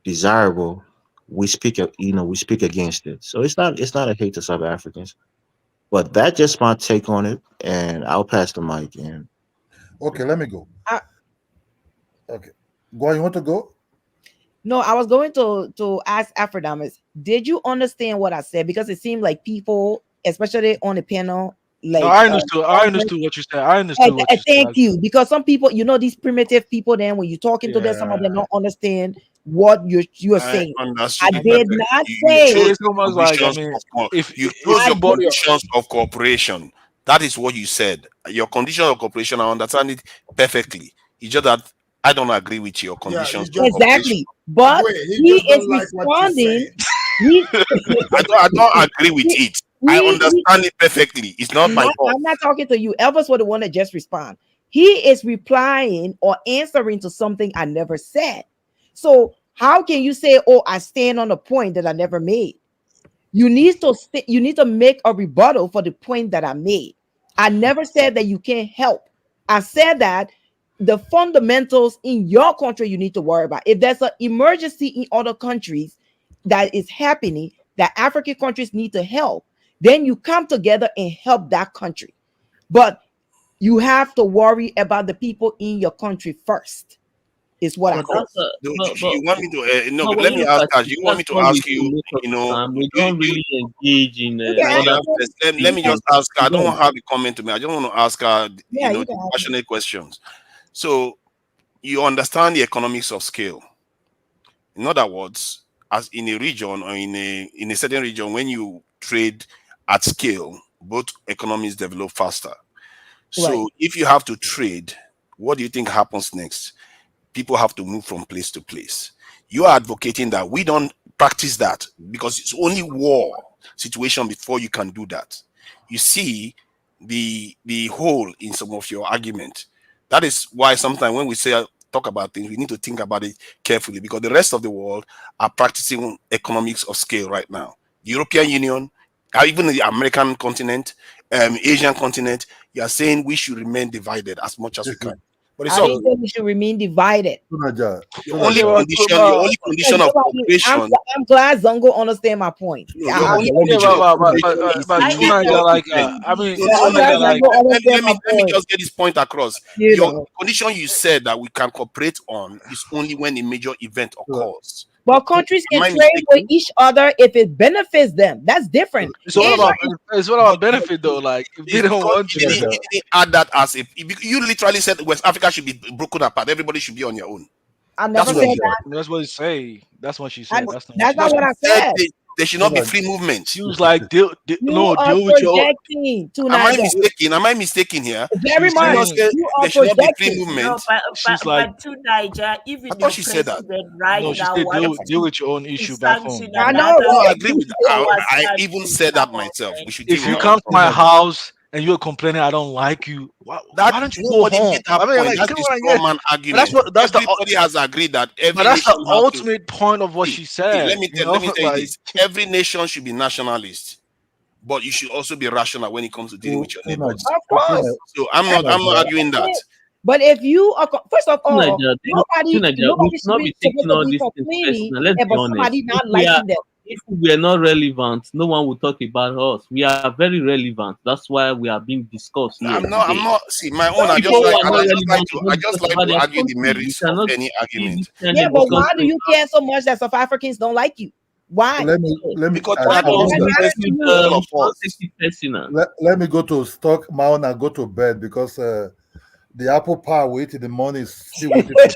Speaker 1: desirable, we speak against it. So it's not a hate to South Africans, but that's just my take on it, and I'll pass the mic in.
Speaker 9: Okay, let me go. Okay. Go, you want to go?
Speaker 3: No, I was going to ask Aphrodamus, did you understand what I said? Because it seemed like people, especially on the panel, like
Speaker 21: No, I understood. I understood what you said. I understood what you said.
Speaker 3: thank you. Because some people, these primitive people, then when you're talking to them, some of them don't understand what you're
Speaker 10: I
Speaker 3: saying.
Speaker 10: understood
Speaker 3: I
Speaker 10: you
Speaker 3: did
Speaker 10: perfectly.
Speaker 3: not
Speaker 10: You
Speaker 3: say
Speaker 10: chose
Speaker 21: It's almost like, I mean,
Speaker 10: you chose your
Speaker 21: somebody,
Speaker 10: conditions of cooperation. That is what you said. Your condition of cooperation, I understand it perfectly. It's just that I don't agree with your conditions of cooperation.
Speaker 3: Exactly. But
Speaker 4: Wait, he
Speaker 3: he
Speaker 4: just
Speaker 3: is
Speaker 4: don't like what you're
Speaker 3: responding.
Speaker 4: saying.
Speaker 10: I don't agree with it. I understand it perfectly. It's not my fault.
Speaker 3: I'm not talking to you. Elvis was the one that just respond. He is replying or answering to something I never said. So how can you say, "Oh, I stand on a point that I never made"? You need to make a rebuttal for the point that I made. I never said that you can't help. I said that the fundamentals in your country you need to worry about. If there's an emergency in other countries that is happening, that African countries need to help, then you come together and help that country. But you have to worry about the people in your country first. Is what I
Speaker 10: But
Speaker 3: say.
Speaker 10: you want me to no?
Speaker 20: But
Speaker 10: But
Speaker 20: when
Speaker 10: let
Speaker 20: you
Speaker 10: me
Speaker 20: look
Speaker 10: ask
Speaker 20: at
Speaker 10: us.
Speaker 20: it,
Speaker 10: You want me
Speaker 20: that's
Speaker 10: to
Speaker 20: what we
Speaker 10: ask
Speaker 20: do
Speaker 10: you?
Speaker 20: most of
Speaker 10: You
Speaker 20: the
Speaker 10: know,
Speaker 20: time. We don't really engage in other
Speaker 10: let me just ask her. I don't want her to comment to me. I just want to ask her,
Speaker 3: Yeah, you
Speaker 10: the
Speaker 3: can ask me.
Speaker 10: passionate questions. So you understand the economics of scale. In other words, as in a region or in a certain region, when you trade at scale, both economies develop faster. So
Speaker 3: Right.
Speaker 10: if you have to trade, what do you think happens next? People have to move from place to place. You are advocating that we don't practice that because it's only war situation before you can do that. You see the hole in some of your argument. That is why sometimes when we say talk about things, we need to think about it carefully because the rest of the world are practicing economics of scale right now. The European Union, even the American continent, Asian continent, you are saying we should remain divided as much as we can. But it's
Speaker 3: I
Speaker 10: up.
Speaker 3: didn't say we should remain divided.
Speaker 10: The only condition of cooperation.
Speaker 3: I'm glad Zongo understand my point.
Speaker 10: No, the only condition of cooperation is to make
Speaker 3: I'm glad Zongo understand my
Speaker 10: let me
Speaker 3: point.
Speaker 10: just get this point across.
Speaker 3: You
Speaker 10: Your
Speaker 3: know.
Speaker 10: condition you said that we can cooperate on is only when a major event occurs.
Speaker 3: But countries
Speaker 10: Am
Speaker 3: can
Speaker 10: I
Speaker 3: trade with
Speaker 10: mistaken?
Speaker 3: each other if it benefits them. That's different.
Speaker 21: It's all about benefit though. Like if they
Speaker 10: It's
Speaker 21: don't
Speaker 10: because
Speaker 21: want to,
Speaker 10: you didn't add that as a. You literally said West Africa should be broken apart. Everybody should be on your own.
Speaker 3: I never
Speaker 10: That's
Speaker 3: said
Speaker 10: what
Speaker 3: that.
Speaker 21: that's what he say. That's what she said. That's not what
Speaker 3: That's
Speaker 21: she
Speaker 3: not
Speaker 21: said.
Speaker 3: what I
Speaker 10: said
Speaker 3: said.
Speaker 10: there should not be free movement.
Speaker 21: She was like, deal
Speaker 3: You are
Speaker 21: with your.
Speaker 3: projecting
Speaker 10: Am I
Speaker 3: tonight.
Speaker 10: mistaken? Am I mistaken here?
Speaker 3: Very
Speaker 21: She's
Speaker 3: much.
Speaker 10: She said
Speaker 3: You are
Speaker 10: there should not be free
Speaker 3: projecting.
Speaker 10: movement.
Speaker 21: She's like,
Speaker 18: but to Niger,
Speaker 10: I
Speaker 18: even
Speaker 10: thought
Speaker 18: your
Speaker 10: she said that.
Speaker 18: president right
Speaker 21: no, she
Speaker 18: now
Speaker 21: said
Speaker 18: wants
Speaker 21: deal with your own issue back home.
Speaker 18: sanction
Speaker 3: I know,
Speaker 18: another
Speaker 10: No, I
Speaker 3: right?
Speaker 10: agree with that. I even said that myself. We should deal
Speaker 21: If
Speaker 10: with
Speaker 21: you
Speaker 10: our
Speaker 21: come
Speaker 10: own
Speaker 21: to my
Speaker 10: problem.
Speaker 21: house and you're complaining, I don't like you. Why don't you go
Speaker 10: Nobody
Speaker 21: home?
Speaker 10: made that
Speaker 21: I mean,
Speaker 10: point.
Speaker 21: like,
Speaker 10: That's
Speaker 21: come
Speaker 10: the
Speaker 21: on,
Speaker 10: straw
Speaker 21: yeah.
Speaker 10: man
Speaker 21: But
Speaker 10: argument. Everybody has agreed that every
Speaker 21: that's
Speaker 10: nation
Speaker 21: the
Speaker 10: has to.
Speaker 21: ultimate point of what she said.
Speaker 10: Let me
Speaker 21: You know,
Speaker 10: let me tell you
Speaker 21: like
Speaker 10: this: every nation should be nationalist, but you should also be rational when it comes to dealing with your neighbors.
Speaker 3: Of course.
Speaker 10: So I'm not arguing that.
Speaker 3: But if you are, first of all,
Speaker 20: Nigeria,
Speaker 3: nobody
Speaker 20: we should
Speaker 3: should
Speaker 20: not be
Speaker 3: supposed
Speaker 20: taking
Speaker 3: to
Speaker 20: all
Speaker 3: be
Speaker 20: these things
Speaker 3: complaining
Speaker 20: personal. Let's be
Speaker 3: about
Speaker 20: honest.
Speaker 3: somebody not liking them.
Speaker 20: If we are not relevant, no one will talk about us. We are very relevant. That's why we are being discussed here
Speaker 10: I'm
Speaker 20: today.
Speaker 10: not. See, my own. I
Speaker 20: People
Speaker 10: just
Speaker 20: who
Speaker 10: like.
Speaker 20: are not relevant
Speaker 10: I
Speaker 20: don't
Speaker 10: just
Speaker 20: talk
Speaker 10: like
Speaker 20: about
Speaker 10: to
Speaker 20: their
Speaker 10: argue the
Speaker 20: country. You
Speaker 10: merits of
Speaker 20: cannot
Speaker 10: any
Speaker 20: see this
Speaker 10: argument.
Speaker 20: kind
Speaker 3: Yeah,
Speaker 20: of
Speaker 3: but why do
Speaker 20: discussion.
Speaker 3: you care so much that South Africans don't like you? Why?
Speaker 9: Let me
Speaker 10: Because
Speaker 3: Why
Speaker 10: that
Speaker 3: does
Speaker 10: does
Speaker 3: that
Speaker 10: the
Speaker 3: matter
Speaker 10: best
Speaker 3: to
Speaker 10: in
Speaker 3: you?
Speaker 10: all of
Speaker 20: Don't
Speaker 10: us.
Speaker 20: take it personal.
Speaker 9: let me go to stock mount and go to bed because the apple pie we eat in the morning is still waiting for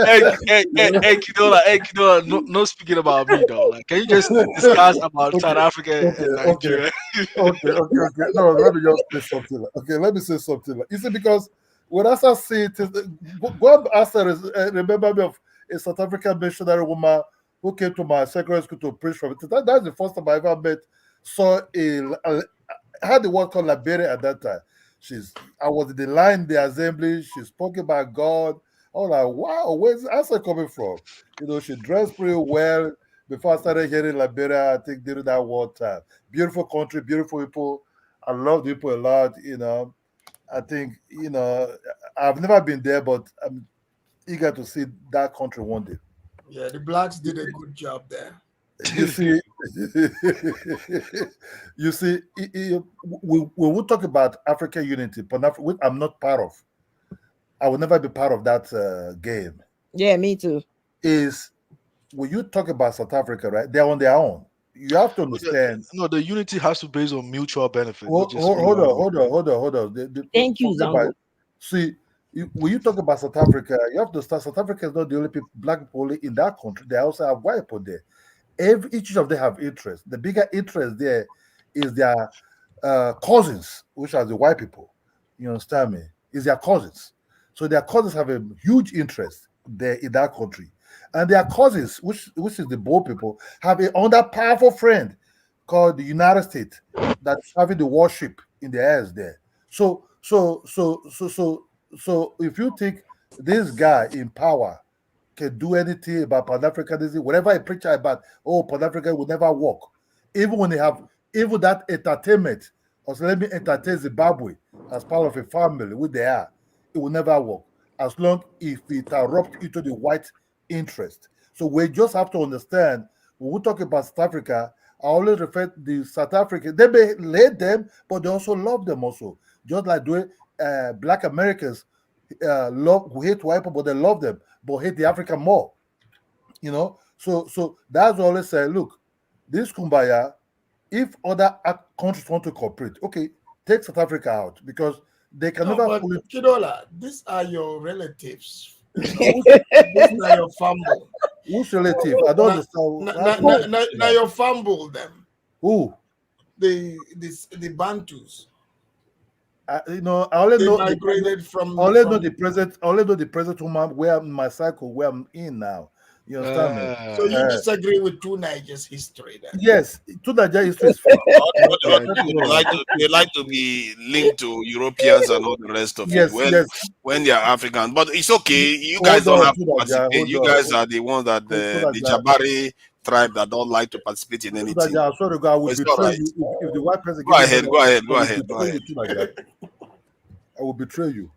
Speaker 21: hey, Kidola, no speaking about me though. Like, can you just discuss about South Africa and Nigeria?
Speaker 9: Okay. No, let me just say something. Okay, let me say something. You see, because when I start seeing it, go and ask her, remember me of a South African missionary woman who came to my secondary school to preach from it. That's the first time I ever saw I had the word called Liberia at that time. I was in the line in the assembly. She spoke about God. I was like, wow, where's the answer coming from? You know, she dressed pretty well before I started hearing Liberia, I think during that war time. Beautiful country, beautiful people. I love the people a lot, you know. I think, you know, I've never been there, but I'm eager to see that country one day.
Speaker 4: Yeah, the blacks did a good job there.
Speaker 9: You see, we will talk about African unity, which I'm not part of. I will never be part of that game.
Speaker 3: Yeah, me too.
Speaker 9: Is when you talk about South Africa, right? They're on their own. You have to understand.
Speaker 21: No, the unity has to be based on mutual benefit.
Speaker 9: Hold on.
Speaker 3: Thank you, Zango.
Speaker 9: See, when you talk about South Africa, you have to start. South Africa is not the only black people in that country. They also have white people there. Each of them have interest. The bigger interest there is their cousins, which are the white people. You understand me? Is their cousins. So their cousins have a huge interest there in that country. and their cousins, which is the Boer people, have another powerful friend called the United States that's having the warship in the airs there. So if you think this guy in power can do anything about Pan-Africanism, whatever he preach about, oh, Pan-African will never work. Even when they have even that entertainment, or so let me entertain Zimbabwe as part of a family, which they are, it will never work as long if it erupts into the white interest. So we just have to understand when we talk about South Africa, I always refer to the South African, they may hate them, but they also love them also. Just like the way Black Americans love who hate white people, but they love them, but hate the African more. You know, so that's always say, look, this kumbaya, if other countries want to cooperate, okay, take South Africa out because they can
Speaker 4: No,
Speaker 9: never
Speaker 4: but
Speaker 9: fully.
Speaker 4: Kidola, these are your relatives. You know, this is not your family.
Speaker 9: Who's relative? I don't understand.
Speaker 4: Now your fumble them.
Speaker 9: Who?
Speaker 4: The Bantus.
Speaker 9: You know, I only
Speaker 4: They
Speaker 9: know
Speaker 4: migrated
Speaker 9: I only know the present. I only know the present woman where I'm in my cycle where I'm in now. You understand me?
Speaker 4: So you disagree with two Nigerians history then?
Speaker 9: Yes, two Nigerian history is fine.
Speaker 10: They like to be linked to Europeans and all the rest of
Speaker 9: Yes,
Speaker 10: it. When they are African, but it's okay. You guys don't have to participate. You guys are the ones that the Jabari tribe that don't like to participate in anything.
Speaker 9: I swear to God, I would
Speaker 10: It's
Speaker 9: betray
Speaker 10: all right.
Speaker 9: you if the white person.
Speaker 10: Go ahead. Go ahead. Go ahead.
Speaker 9: I will betray you.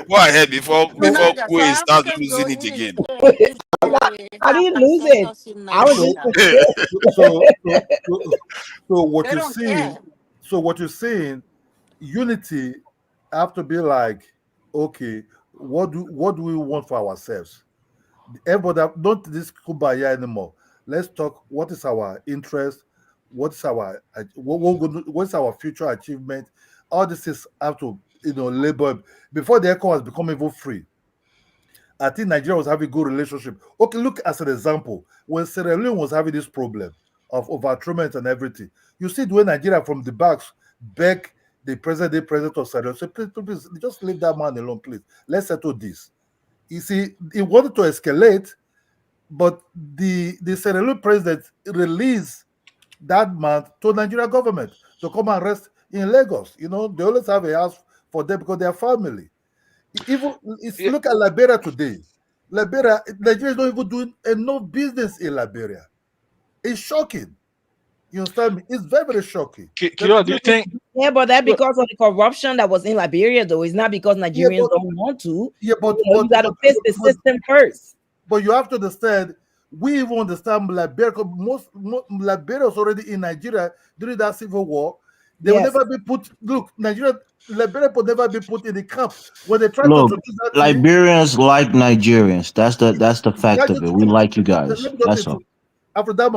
Speaker 10: Go ahead before we start losing it again.
Speaker 3: I didn't lose it. I was just
Speaker 9: so what
Speaker 2: They
Speaker 9: you're
Speaker 2: don't
Speaker 9: seeing,
Speaker 2: care.
Speaker 9: so what you're seeing, unity have to be like, okay, what do we want for ourselves? Everybody, not this kumbaya anymore. Let's talk. What is our interest? What's our what's our future achievement? All this is have to labor before the ECOWAS become even free. I think Nigeria was having a good relationship. Okay, look as an example. When Sierra Leone was having this problem of overthrow and everything, you see the way Nigeria from the backs beg the president of Sierra Leone, say, please, just leave that man alone, please. Let's settle this. You see, he wanted to escalate, but the Sierra Leone president released that man to Nigeria government to come and rest in Lagos. You know, they always have a house for them because they are family. Even look at Liberia today. Nigeria is not even doing enough business in Liberia. It's shocking. You understand me? It's very, very shocking.
Speaker 21: Kiro, do you think?
Speaker 3: Yeah, but that because of the corruption that was in Liberia, though. It's not because Nigerians don't want to.
Speaker 9: Yeah, but
Speaker 3: you got to fix the system first.
Speaker 9: But you have to understand. We even understand Liberia. Most Liberia was already in Nigeria during that civil war. They will never be put. Look, Liberia will never be put in the camp when they try to introduce that.
Speaker 13: Liberians like Nigerians. That's the fact of it. We like you guys. That's all.
Speaker 9: After that,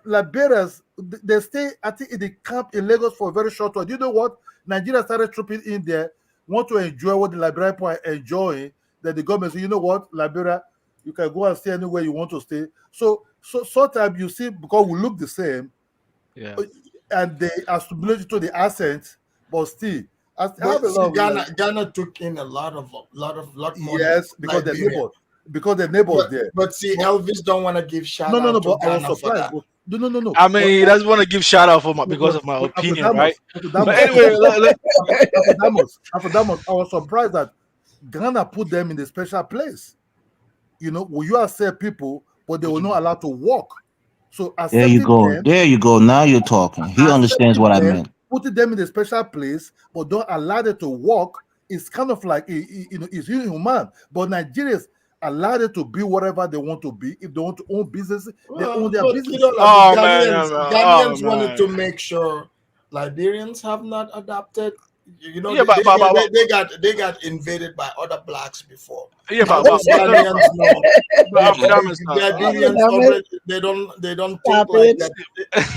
Speaker 9: Liberians they stay, I think, in the camp in Lagos for a very short while. Do you know what? Nigeria started trooping in there, want to enjoy what the Liberian people are enjoying. Then the government say, you know what, Liberia, you can go and stay anywhere you want to stay. So sometimes you see, because we look the same, and they assimilate to the accent, but still.
Speaker 4: Ghana took in a lot more.
Speaker 9: Yes, because they're neighbors there.
Speaker 4: But see, Elvis don't want to give shout out to
Speaker 9: but I was
Speaker 4: Ghana for that.
Speaker 9: No.
Speaker 21: I mean, he doesn't want to give shout out because of my opinion, right? But anyway,
Speaker 9: after Damos, I was surprised that Ghana put them in the special place. You know, you accept people, but they were not allowed to walk. So
Speaker 13: there you go. Now you're talking. He understands what I meant.
Speaker 9: Putting them in a special place, but don't allow them to walk, is kind of like, it's inhuman. But Nigerians allow them to be whatever they want to be. If they want to own business, they own their business.
Speaker 4: Ghanaians wanted to make sure Liberians have not adopted. You know, they got invaded by other blacks before.
Speaker 21: Yeah,
Speaker 4: Liberians already, they don't think like that.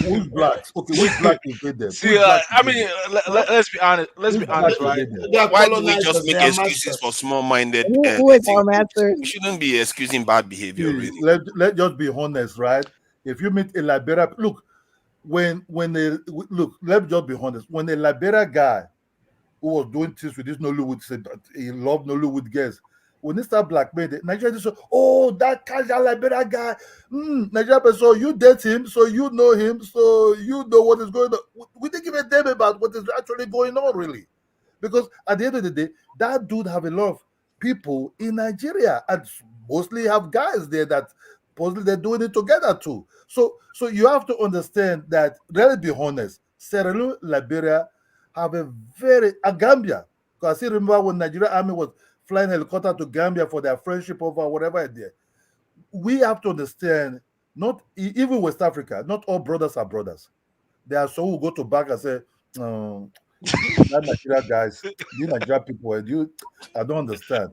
Speaker 9: Who's black? Okay, which black invaded them?
Speaker 21: See, I mean, let's be honest. Let's be honest, right?
Speaker 10: Why do we just make excuses for small-minded?
Speaker 3: Who is our master?
Speaker 10: We shouldn't be excusing bad behavior. Really.
Speaker 9: Let's just be honest, right? If you meet a Liberia, look, let's just be honest. When a Liberia guy who was doing things with this Nollywood said that he loved Nollywood girls, when they start blackmailing, Nigeria say, oh, that casual Liberia guy, Nigeria, so you date him, so you know him, so you know what is going on. We didn't give a damn about what is actually going on, really. Because at the end of the day, that dude have a lot of people in Nigeria and mostly have guys there that possibly they're doing it together too. So you have to understand that, really be honest, Sierra Leone, Liberia have a Gambia. Because I still remember when Nigerian army was flying helicopter to Gambia for their friendship over whatever there. We have to understand, not even West Africa, not all brothers are brothers. There are some who go to back and say, that Nigeria guys, you Nigeria people, and I don't understand.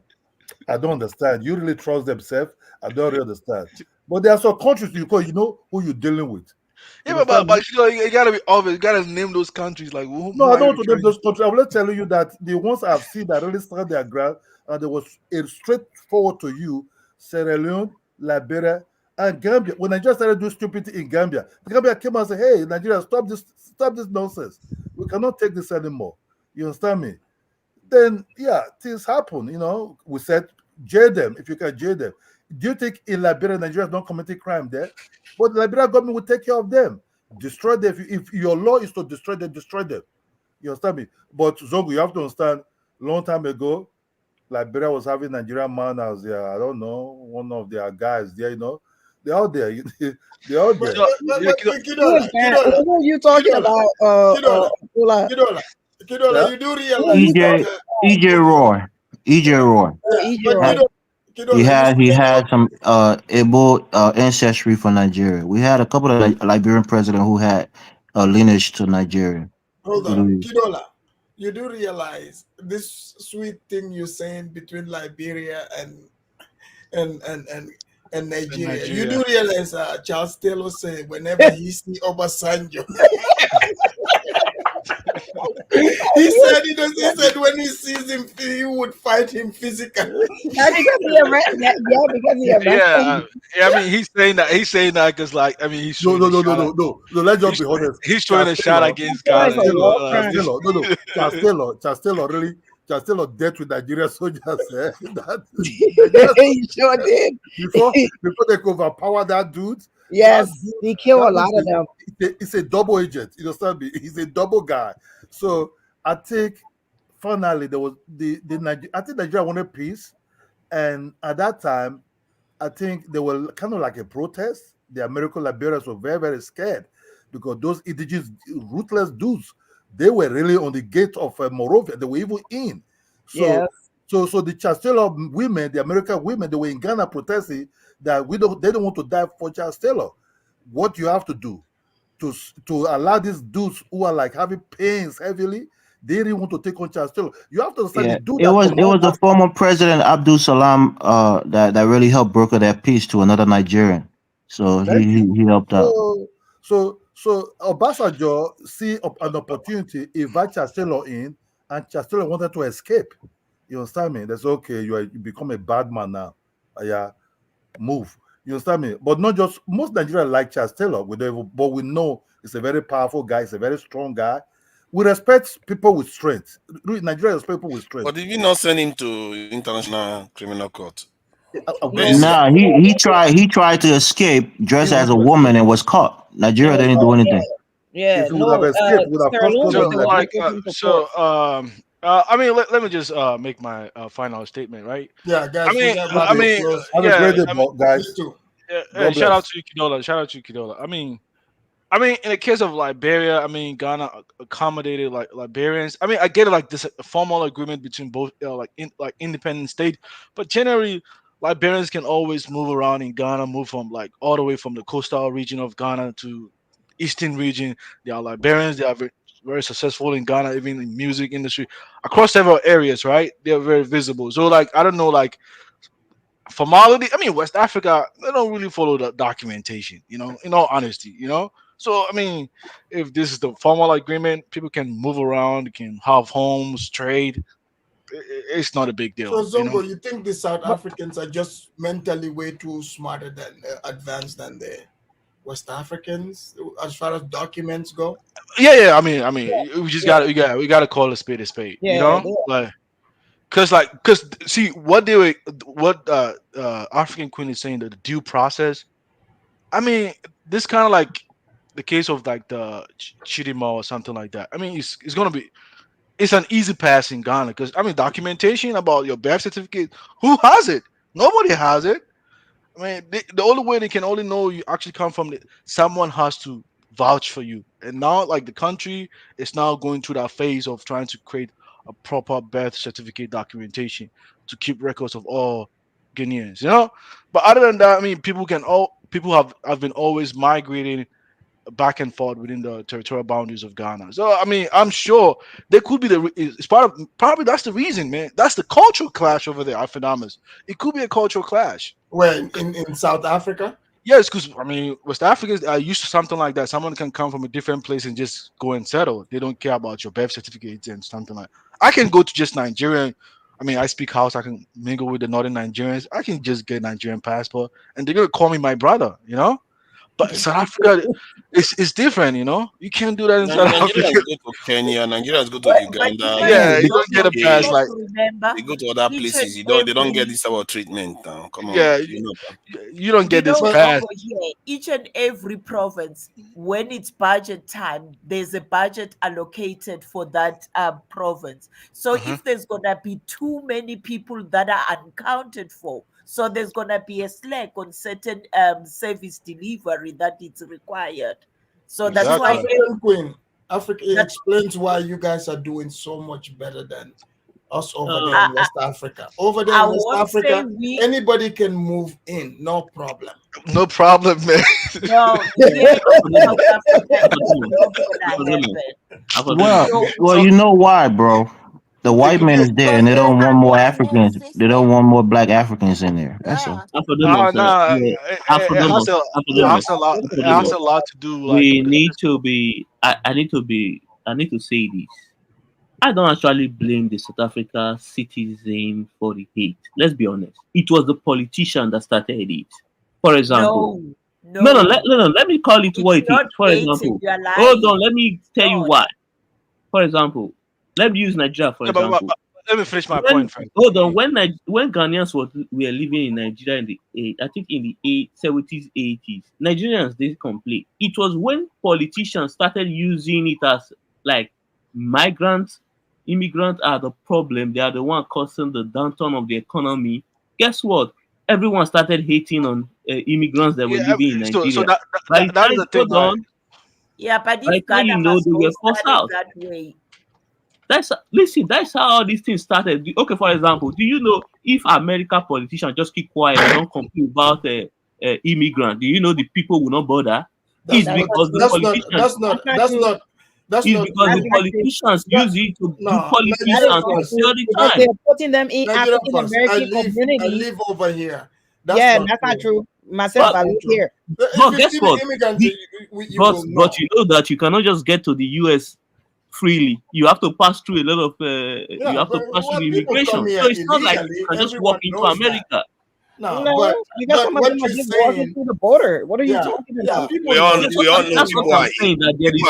Speaker 9: I don't understand. You really trust themselves? I don't really understand. But there are some countries you know who you're dealing with.
Speaker 21: Yeah, but you gotta be obvious. You gotta name those countries. Like, who
Speaker 9: no, I
Speaker 21: are
Speaker 9: don't
Speaker 21: you
Speaker 9: want to name
Speaker 21: trying
Speaker 9: those countries. I'm just telling you that the ones I've seen that really stand their ground, and there was a straightforward to you: Sierra Leone, Liberia, and Gambia. When Nigeria started doing stupidity in Gambia, the Gambia came and said, "Hey, Nigeria, stop this nonsense. We cannot take this anymore." You understand me? Then things happen. We said jail them if you can jail them. Do you think in Liberia, Nigeria is not committing crime there? But the Liberia government will take care of them. Destroy them. If your law is to destroy them, destroy them. You understand me? But Zongo, you have to understand, long time ago, Liberia was having Nigerian man as I don't know, one of their guys there, They're out there. They're out there.
Speaker 3: What are you talking about?
Speaker 4: Kidola, you do realize
Speaker 13: EJ Roy. He had some Igbo ancestry for Nigeria. We had a couple of Liberian presidents who had a lineage to Nigeria.
Speaker 4: Hold on, Kidola, you do realize this sweet thing you're saying between Liberia and Nigeria. You do realize Charles Taylor said whenever he see Obasanjo, he said when he sees him, he would fight him physically.
Speaker 3: Because he arrested.
Speaker 21: I mean, he's saying that because, like, I mean, he's showing
Speaker 9: no. Let's just be honest.
Speaker 21: He's showing a shot against Ghana.
Speaker 9: Charles Taylor really. Charles Taylor dealt with Nigerian soldiers.
Speaker 3: He sure did.
Speaker 9: Before they could overpower that dude.
Speaker 3: Yes, he killed a lot of them.
Speaker 9: It's a double agent. You understand me? He's a double guy. So I think finally there was I think Nigeria wanted peace, and at that time, I think they were kind of like a protest. The American Liberians were very, very scared because those indigenous ruthless dudes, they were really on the gate of Morovia. They were even in. So the Charles Taylor women, the American women, they were in Ghana protesting that they don't want to die for Charles Taylor. What you have to do to allow these dudes who are like having pains heavily, they didn't want to take on Charles Taylor. You have to understand the dude.
Speaker 13: It was the former president Abdul Salam that really helped broker that peace to another Nigerian. So he helped out.
Speaker 9: So Obasanjo see an opportunity, invite Charles Taylor in, and Charles Taylor wanted to escape. You understand me? That's okay. You become a bad man now. Move. You understand me? But not just most Nigerians like Charles Taylor, but we know he's a very powerful guy. He's a very strong guy. We respect people with strength. Nigeria respect people with strength.
Speaker 10: But did you not send him to International Criminal Court?
Speaker 13: Nah, he tried to escape dressed as a woman and was caught. Nigeria didn't do anything.
Speaker 3: Yeah,
Speaker 21: I mean, let me just make my final statement, right?
Speaker 4: Yeah, guys.
Speaker 9: Guys.
Speaker 21: Shout out to you, Kidola. I mean, in the case of Liberia, I mean, Ghana accommodated like Liberians. I mean, I get it, like this formal agreement between both independent state, but generally, Liberians can always move around in Ghana, move from all the way from the coastal region of Ghana to eastern region. They are Liberians. They are very successful in Ghana, even in music industry across several areas. Right? They are very visible. So I don't know, formality. I mean, West Africa, they don't really follow the documentation. In all honesty, So I mean, if this is the formal agreement, people can move around, can have homes, trade. It's not a big deal.
Speaker 4: So Zongo, you think the South Africans are just mentally way too smarter than advanced than the West Africans as far as documents go?
Speaker 21: Yeah. I mean, we just we gotta call a spade a spade. Because see what they were, what African Queen is saying, that the due process. I mean, this kind of like the case of like the chidimma or something like that. I mean, it's gonna be, it's an easy pass in Ghana because I mean, documentation about your birth certificate, who has it? Nobody has it. I mean, the only way they can only know you actually come from someone has to vouch for you. And now, like the country is now going through that phase of trying to create a proper birth certificate documentation to keep records of all Guineans. You know, but other than that, I mean, people have been always migrating back and forth within the territorial boundaries of Ghana. So I mean, I'm sure there could be it's part of, probably that's the reason, man. That's the cultural clash over there, Alphenamas. It could be a cultural clash.
Speaker 4: Where in South Africa?
Speaker 21: Yes, because I mean, West Africans are used to something like that. Someone can come from a different place and just go and settle. They don't care about your birth certificates and something like. I can go to just Nigeria. I mean, I speak House. I can mingle with the Northern Nigerians. I can just get a Nigerian passport, and they're gonna call me my brother. You know. But South Africa, it's different, you know. You can't do that in South Africa.
Speaker 10: Nigerians go to Kenya, Nigerians go to Uganda.
Speaker 21: Yeah, you don't get a pass like.
Speaker 10: They go to other places. They don't get this type of treatment now. Come on.
Speaker 21: Yeah, you don't get this pass.
Speaker 18: Here, each and every province, when it's budget time, there's a budget allocated for that province. So if there's gonna be too many people that are unaccounted for, so there's gonna be a slack on certain service delivery that is required. So that's why
Speaker 4: African Queen, Africa explains why you guys are doing so much better than us over there in West Africa. Over there in West Africa, anybody can move in, no problem.
Speaker 21: No problem, man.
Speaker 18: No,
Speaker 13: well, you know why, bro? The white man is there, and they don't want more Africans. They don't want more Black Africans in there. That's all.
Speaker 21: No, it has a lot to do. Like,
Speaker 20: we need to be. I need to say this. I don't actually blame the South Africa citizen for the hate. Let's be honest. It was the politician that started it. For example, no. Let me call it what it is. For example, hold on. Let me tell you why. For example, let me use Nigeria for example.
Speaker 21: Let me finish my point. Frank.
Speaker 20: Hold on. When Ghanaians were living in Nigeria in the I think in the 70s, 80s, Nigerians didn't complain. It was when politicians started using it as like immigrants are the problem. They are the one causing the downturn of the economy. Guess what? Everyone started hating on immigrants that were living in Nigeria.
Speaker 21: So that is the thing. Right?
Speaker 18: Yeah, but if
Speaker 20: Ghana they were forced out
Speaker 18: that way.
Speaker 20: That's how all these things started. Okay, for example, do you know if American politicians just keep quiet and don't complain about immigrant, do you know the people will not bother? It's because the politicians use it to do politics and security time.
Speaker 3: They're putting them in African American community.
Speaker 4: I live over here.
Speaker 3: That's not true. Myself, I live here.
Speaker 20: But guess what? But you know that you cannot just get to the US freely. You have to pass through a lot of you have to pass through immigration. So it's not like you can just walk into America.
Speaker 3: No, you got some of them just walking through the border. What are you talking about?
Speaker 10: We all know people are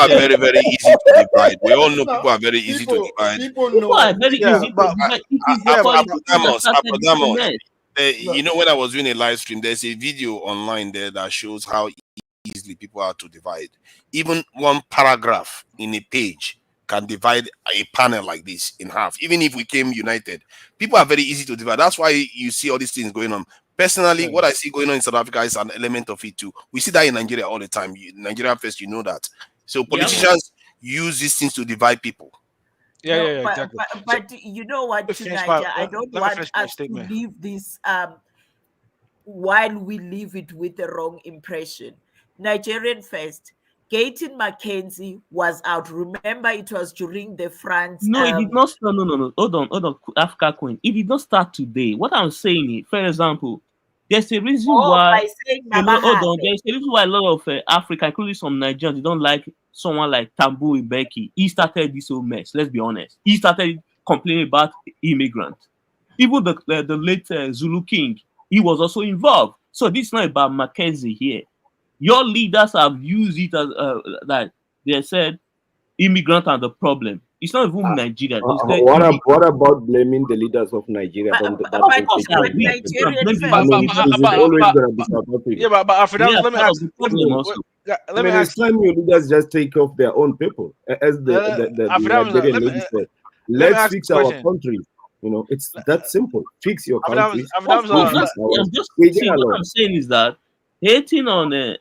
Speaker 10: very, very easy to divide. We all know people are very easy to divide.
Speaker 20: People are very easy to divide.
Speaker 10: You know, when I was doing a live stream, there's a video online there that shows how easily people are to divide. Even one paragraph in a page can divide a panel like this in half. Even if we came united, people are very easy to divide. That's why you see all these things going on. Personally, what I see going on in South Africa is an element of it too. We see that in Nigeria all the time. Nigeria first, you know that. So politicians use these things to divide people.
Speaker 21: Exactly.
Speaker 18: But you know what, Nigeria, I don't want us to leave this while we leave it with the wrong impression. Nigerian first. Gayton Mackenzie was out. Remember, it was during the France.
Speaker 20: No, it did not start. No. Hold on, Africa Queen. It did not start today. What I'm saying is, for example, there's a reason why. There's a reason why a lot of Africa, including some Nigerians, they don't like someone like Tambu Ibeki. He started this whole mess. Let's be honest. He started complaining about immigrants. Even the late Zulu King, he was also involved. So this is not about Mackenzie here. Your leaders have used it as that they said immigrants are the problem.
Speaker 16: It's not even Nigeria. It's the
Speaker 17: What about blaming the leaders of Nigeria on the bad
Speaker 16: of
Speaker 17: things
Speaker 16: course,
Speaker 17: they
Speaker 16: I
Speaker 17: do?
Speaker 16: agree. You can blame the
Speaker 17: I mean,
Speaker 16: leaders.
Speaker 17: is it always going to be South Africa?
Speaker 21: Yeah, but Africanus,
Speaker 16: They are
Speaker 21: let me
Speaker 16: part
Speaker 21: ask.
Speaker 16: of the problem also.
Speaker 21: Let
Speaker 17: I
Speaker 21: me
Speaker 17: mean, it's
Speaker 21: ask.
Speaker 17: time your leaders just take off their own people, as the
Speaker 21: Africanus,
Speaker 17: Liberian
Speaker 21: let me
Speaker 17: lady said.
Speaker 21: let me
Speaker 17: Let's
Speaker 21: ask
Speaker 17: fix
Speaker 21: this
Speaker 17: our
Speaker 21: question.
Speaker 17: country. You know, it's that simple. Fix your
Speaker 21: Africanus,
Speaker 17: countries.
Speaker 21: Africanus,
Speaker 17: We
Speaker 16: I'm
Speaker 17: fix ours.
Speaker 16: just
Speaker 17: We get
Speaker 16: see what
Speaker 17: along.
Speaker 16: I'm saying is that hating on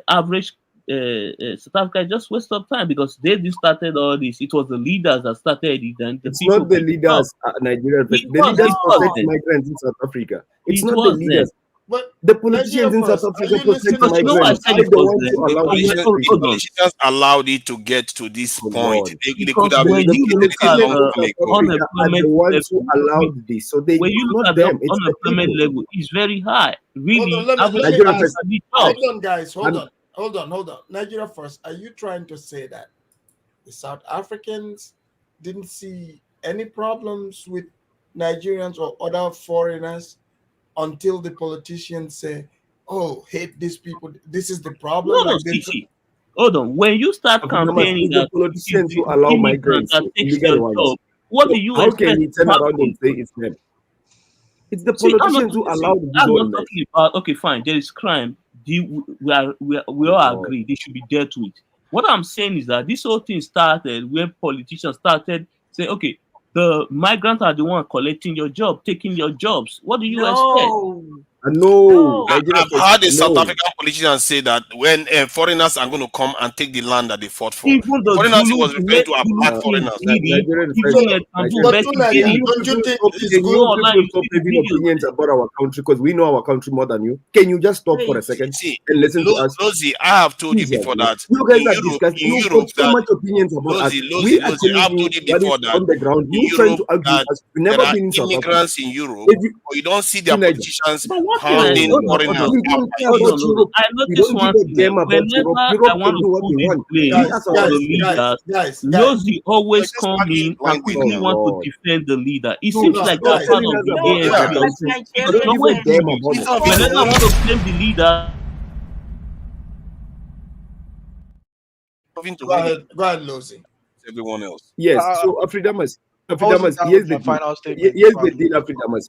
Speaker 16: average South Africa is just waste of time because they just started all this. It was the leaders that started it, and the
Speaker 17: It's
Speaker 16: people
Speaker 17: not the
Speaker 16: picked it up.
Speaker 17: leaders, Nigerian.
Speaker 16: It
Speaker 17: The
Speaker 16: was
Speaker 17: leaders protect
Speaker 16: them.
Speaker 17: migrants in South Africa. It's
Speaker 16: It
Speaker 17: not the
Speaker 16: was them.
Speaker 17: leaders.
Speaker 4: But
Speaker 17: The
Speaker 4: Nigeria
Speaker 17: politicians in South
Speaker 4: first, are
Speaker 17: Africa
Speaker 4: you
Speaker 17: protect
Speaker 4: listening
Speaker 16: Because you know
Speaker 4: to
Speaker 16: why I
Speaker 17: migrants.
Speaker 16: said
Speaker 17: They're
Speaker 16: it
Speaker 17: the
Speaker 16: was
Speaker 17: ones
Speaker 16: them.
Speaker 17: who allow
Speaker 16: Because
Speaker 17: this
Speaker 16: when,
Speaker 17: to
Speaker 16: hold on.
Speaker 10: Politicians allowed it to get to this
Speaker 17: Oh
Speaker 10: point.
Speaker 17: God.
Speaker 10: They could
Speaker 16: Because
Speaker 10: have
Speaker 16: when you
Speaker 10: mitigated
Speaker 16: look
Speaker 10: it a
Speaker 16: at
Speaker 10: long
Speaker 17: Politicians
Speaker 10: time
Speaker 17: in South
Speaker 10: ago.
Speaker 17: Africa are the
Speaker 16: unemployment
Speaker 17: ones who
Speaker 16: level,
Speaker 17: allowed this. So
Speaker 16: when
Speaker 17: it's
Speaker 16: you look
Speaker 17: not
Speaker 16: at the
Speaker 17: them, it's the
Speaker 16: unemployment
Speaker 17: people.
Speaker 16: level, it's very high.
Speaker 4: hold
Speaker 16: Really,
Speaker 4: on, let
Speaker 16: average
Speaker 4: me
Speaker 17: Nigeria
Speaker 16: people
Speaker 4: ask.
Speaker 17: first.
Speaker 16: need
Speaker 4: Hold
Speaker 16: jobs.
Speaker 4: on, guys.
Speaker 17: And
Speaker 4: Hold on. Nigeria first. Are you trying to say that the South Africans didn't see any problems with Nigerians or other foreigners until the politicians say, "Oh, hate these people. This is the problem."
Speaker 16: No,
Speaker 4: Like they
Speaker 16: see. Hold on. When you start
Speaker 17: Africamas,
Speaker 16: campaigning
Speaker 17: it's the
Speaker 16: that it is
Speaker 17: politicians who
Speaker 16: the
Speaker 17: allow
Speaker 16: immigrant
Speaker 17: migrants,
Speaker 16: that takes
Speaker 17: illegal
Speaker 16: your
Speaker 17: ones.
Speaker 16: job, what
Speaker 17: So
Speaker 16: do you
Speaker 17: how can
Speaker 16: expect
Speaker 17: he
Speaker 16: to
Speaker 17: turn around
Speaker 16: happen?
Speaker 17: and say it's them? It's the
Speaker 16: See, I'm not
Speaker 17: politicians who
Speaker 16: talking. See,
Speaker 17: allowed this
Speaker 16: I'm
Speaker 17: whole
Speaker 16: not
Speaker 17: mess.
Speaker 16: talking about. Okay, fine. There is crime. We
Speaker 17: Oh
Speaker 16: all
Speaker 17: God.
Speaker 16: agree they should be dealt with. What I'm saying is that this whole thing started when politicians started saying, "Okay, the migrants are the one collecting your job, taking your jobs. What do you expect?"
Speaker 18: No,
Speaker 17: No,
Speaker 18: no.
Speaker 17: Nigeria
Speaker 10: I've
Speaker 17: first.
Speaker 10: heard a South
Speaker 17: No.
Speaker 10: African politician say that when foreigners are going to come and take the land that they fought for,
Speaker 16: Even the
Speaker 10: foreigners he
Speaker 16: Zulu,
Speaker 10: was
Speaker 16: the
Speaker 10: referring
Speaker 16: late
Speaker 10: to are
Speaker 16: Zulu
Speaker 10: black
Speaker 16: king
Speaker 10: foreigners.
Speaker 16: Didi,
Speaker 17: Nigerian first.
Speaker 16: even a Tambu
Speaker 17: Nigerian.
Speaker 4: but
Speaker 16: Beki
Speaker 4: Tunaya,
Speaker 16: Didi,
Speaker 4: don't you think
Speaker 17: Can
Speaker 4: it's
Speaker 17: you
Speaker 4: good?
Speaker 16: go online,
Speaker 17: people
Speaker 16: you
Speaker 17: stop
Speaker 16: see the
Speaker 17: having
Speaker 16: videos.
Speaker 17: opinions about our country because we know our country more than you? Can you just stop for a
Speaker 18: Wait.
Speaker 17: second
Speaker 10: See,
Speaker 17: and listen to us?
Speaker 10: Lozi, I have told you
Speaker 17: Jesus,
Speaker 10: before
Speaker 17: man.
Speaker 10: that
Speaker 17: You guys
Speaker 10: in
Speaker 17: are
Speaker 10: Europe,
Speaker 17: discussing. You've got so
Speaker 10: that
Speaker 17: much opinions about us. We are
Speaker 10: Lozi,
Speaker 17: telling
Speaker 10: I've
Speaker 17: you
Speaker 10: told you
Speaker 17: what is
Speaker 10: before that
Speaker 17: on the ground.
Speaker 10: in
Speaker 17: You trying
Speaker 10: Europe
Speaker 17: to argue
Speaker 10: that
Speaker 17: with us. You've
Speaker 10: there
Speaker 17: never
Speaker 10: are
Speaker 17: been in South Africa.
Speaker 10: immigrants in Europe,
Speaker 17: If you
Speaker 10: but you don't see their
Speaker 17: see Niger,
Speaker 10: politicians
Speaker 16: But one thing
Speaker 17: oh
Speaker 16: I
Speaker 10: hounding
Speaker 17: Lord,
Speaker 10: foreigners
Speaker 17: we
Speaker 10: out
Speaker 17: don't
Speaker 10: by
Speaker 17: care
Speaker 16: hold
Speaker 17: about
Speaker 16: on,
Speaker 17: Europe.
Speaker 16: I
Speaker 17: We
Speaker 16: noticed
Speaker 17: don't give
Speaker 16: one
Speaker 17: a
Speaker 16: thing.
Speaker 17: damn about
Speaker 16: Whenever
Speaker 17: Europe.
Speaker 16: I
Speaker 17: Europe
Speaker 16: want
Speaker 17: can
Speaker 16: to
Speaker 17: do what
Speaker 16: put
Speaker 17: they
Speaker 16: this
Speaker 17: want.
Speaker 16: blame
Speaker 17: Leave us
Speaker 16: on
Speaker 17: alone.
Speaker 16: the leaders, Lozi
Speaker 10: They're
Speaker 16: always
Speaker 10: just
Speaker 16: come
Speaker 10: arguing
Speaker 16: in and
Speaker 10: blindly
Speaker 16: quickly
Speaker 17: Oh
Speaker 10: now.
Speaker 16: want to
Speaker 17: Lord.
Speaker 16: defend the leader. It
Speaker 17: Dude,
Speaker 16: seems
Speaker 4: No,
Speaker 16: like
Speaker 17: stop
Speaker 16: they're
Speaker 4: guys,
Speaker 16: part
Speaker 17: telling
Speaker 16: of
Speaker 17: us
Speaker 16: the
Speaker 17: about
Speaker 4: no,
Speaker 17: our
Speaker 16: ANC
Speaker 4: guys.
Speaker 16: or
Speaker 17: country.
Speaker 16: something.
Speaker 17: I
Speaker 16: Because
Speaker 17: don't
Speaker 18: Nigerians
Speaker 17: give a
Speaker 18: were
Speaker 17: damn
Speaker 18: doing
Speaker 17: about
Speaker 10: Instead
Speaker 17: it.
Speaker 10: of you
Speaker 16: whenever I
Speaker 10: to
Speaker 16: want to blame the leader,
Speaker 10: having to
Speaker 4: Go
Speaker 10: hold it
Speaker 4: ahead, Lucy.
Speaker 10: to everyone else.
Speaker 17: Yes. So Afridamas,
Speaker 21: Moses, that was
Speaker 17: here's the
Speaker 21: my
Speaker 17: deal.
Speaker 21: final statement
Speaker 17: Here's
Speaker 21: before I
Speaker 17: the
Speaker 21: move
Speaker 17: deal,
Speaker 21: on.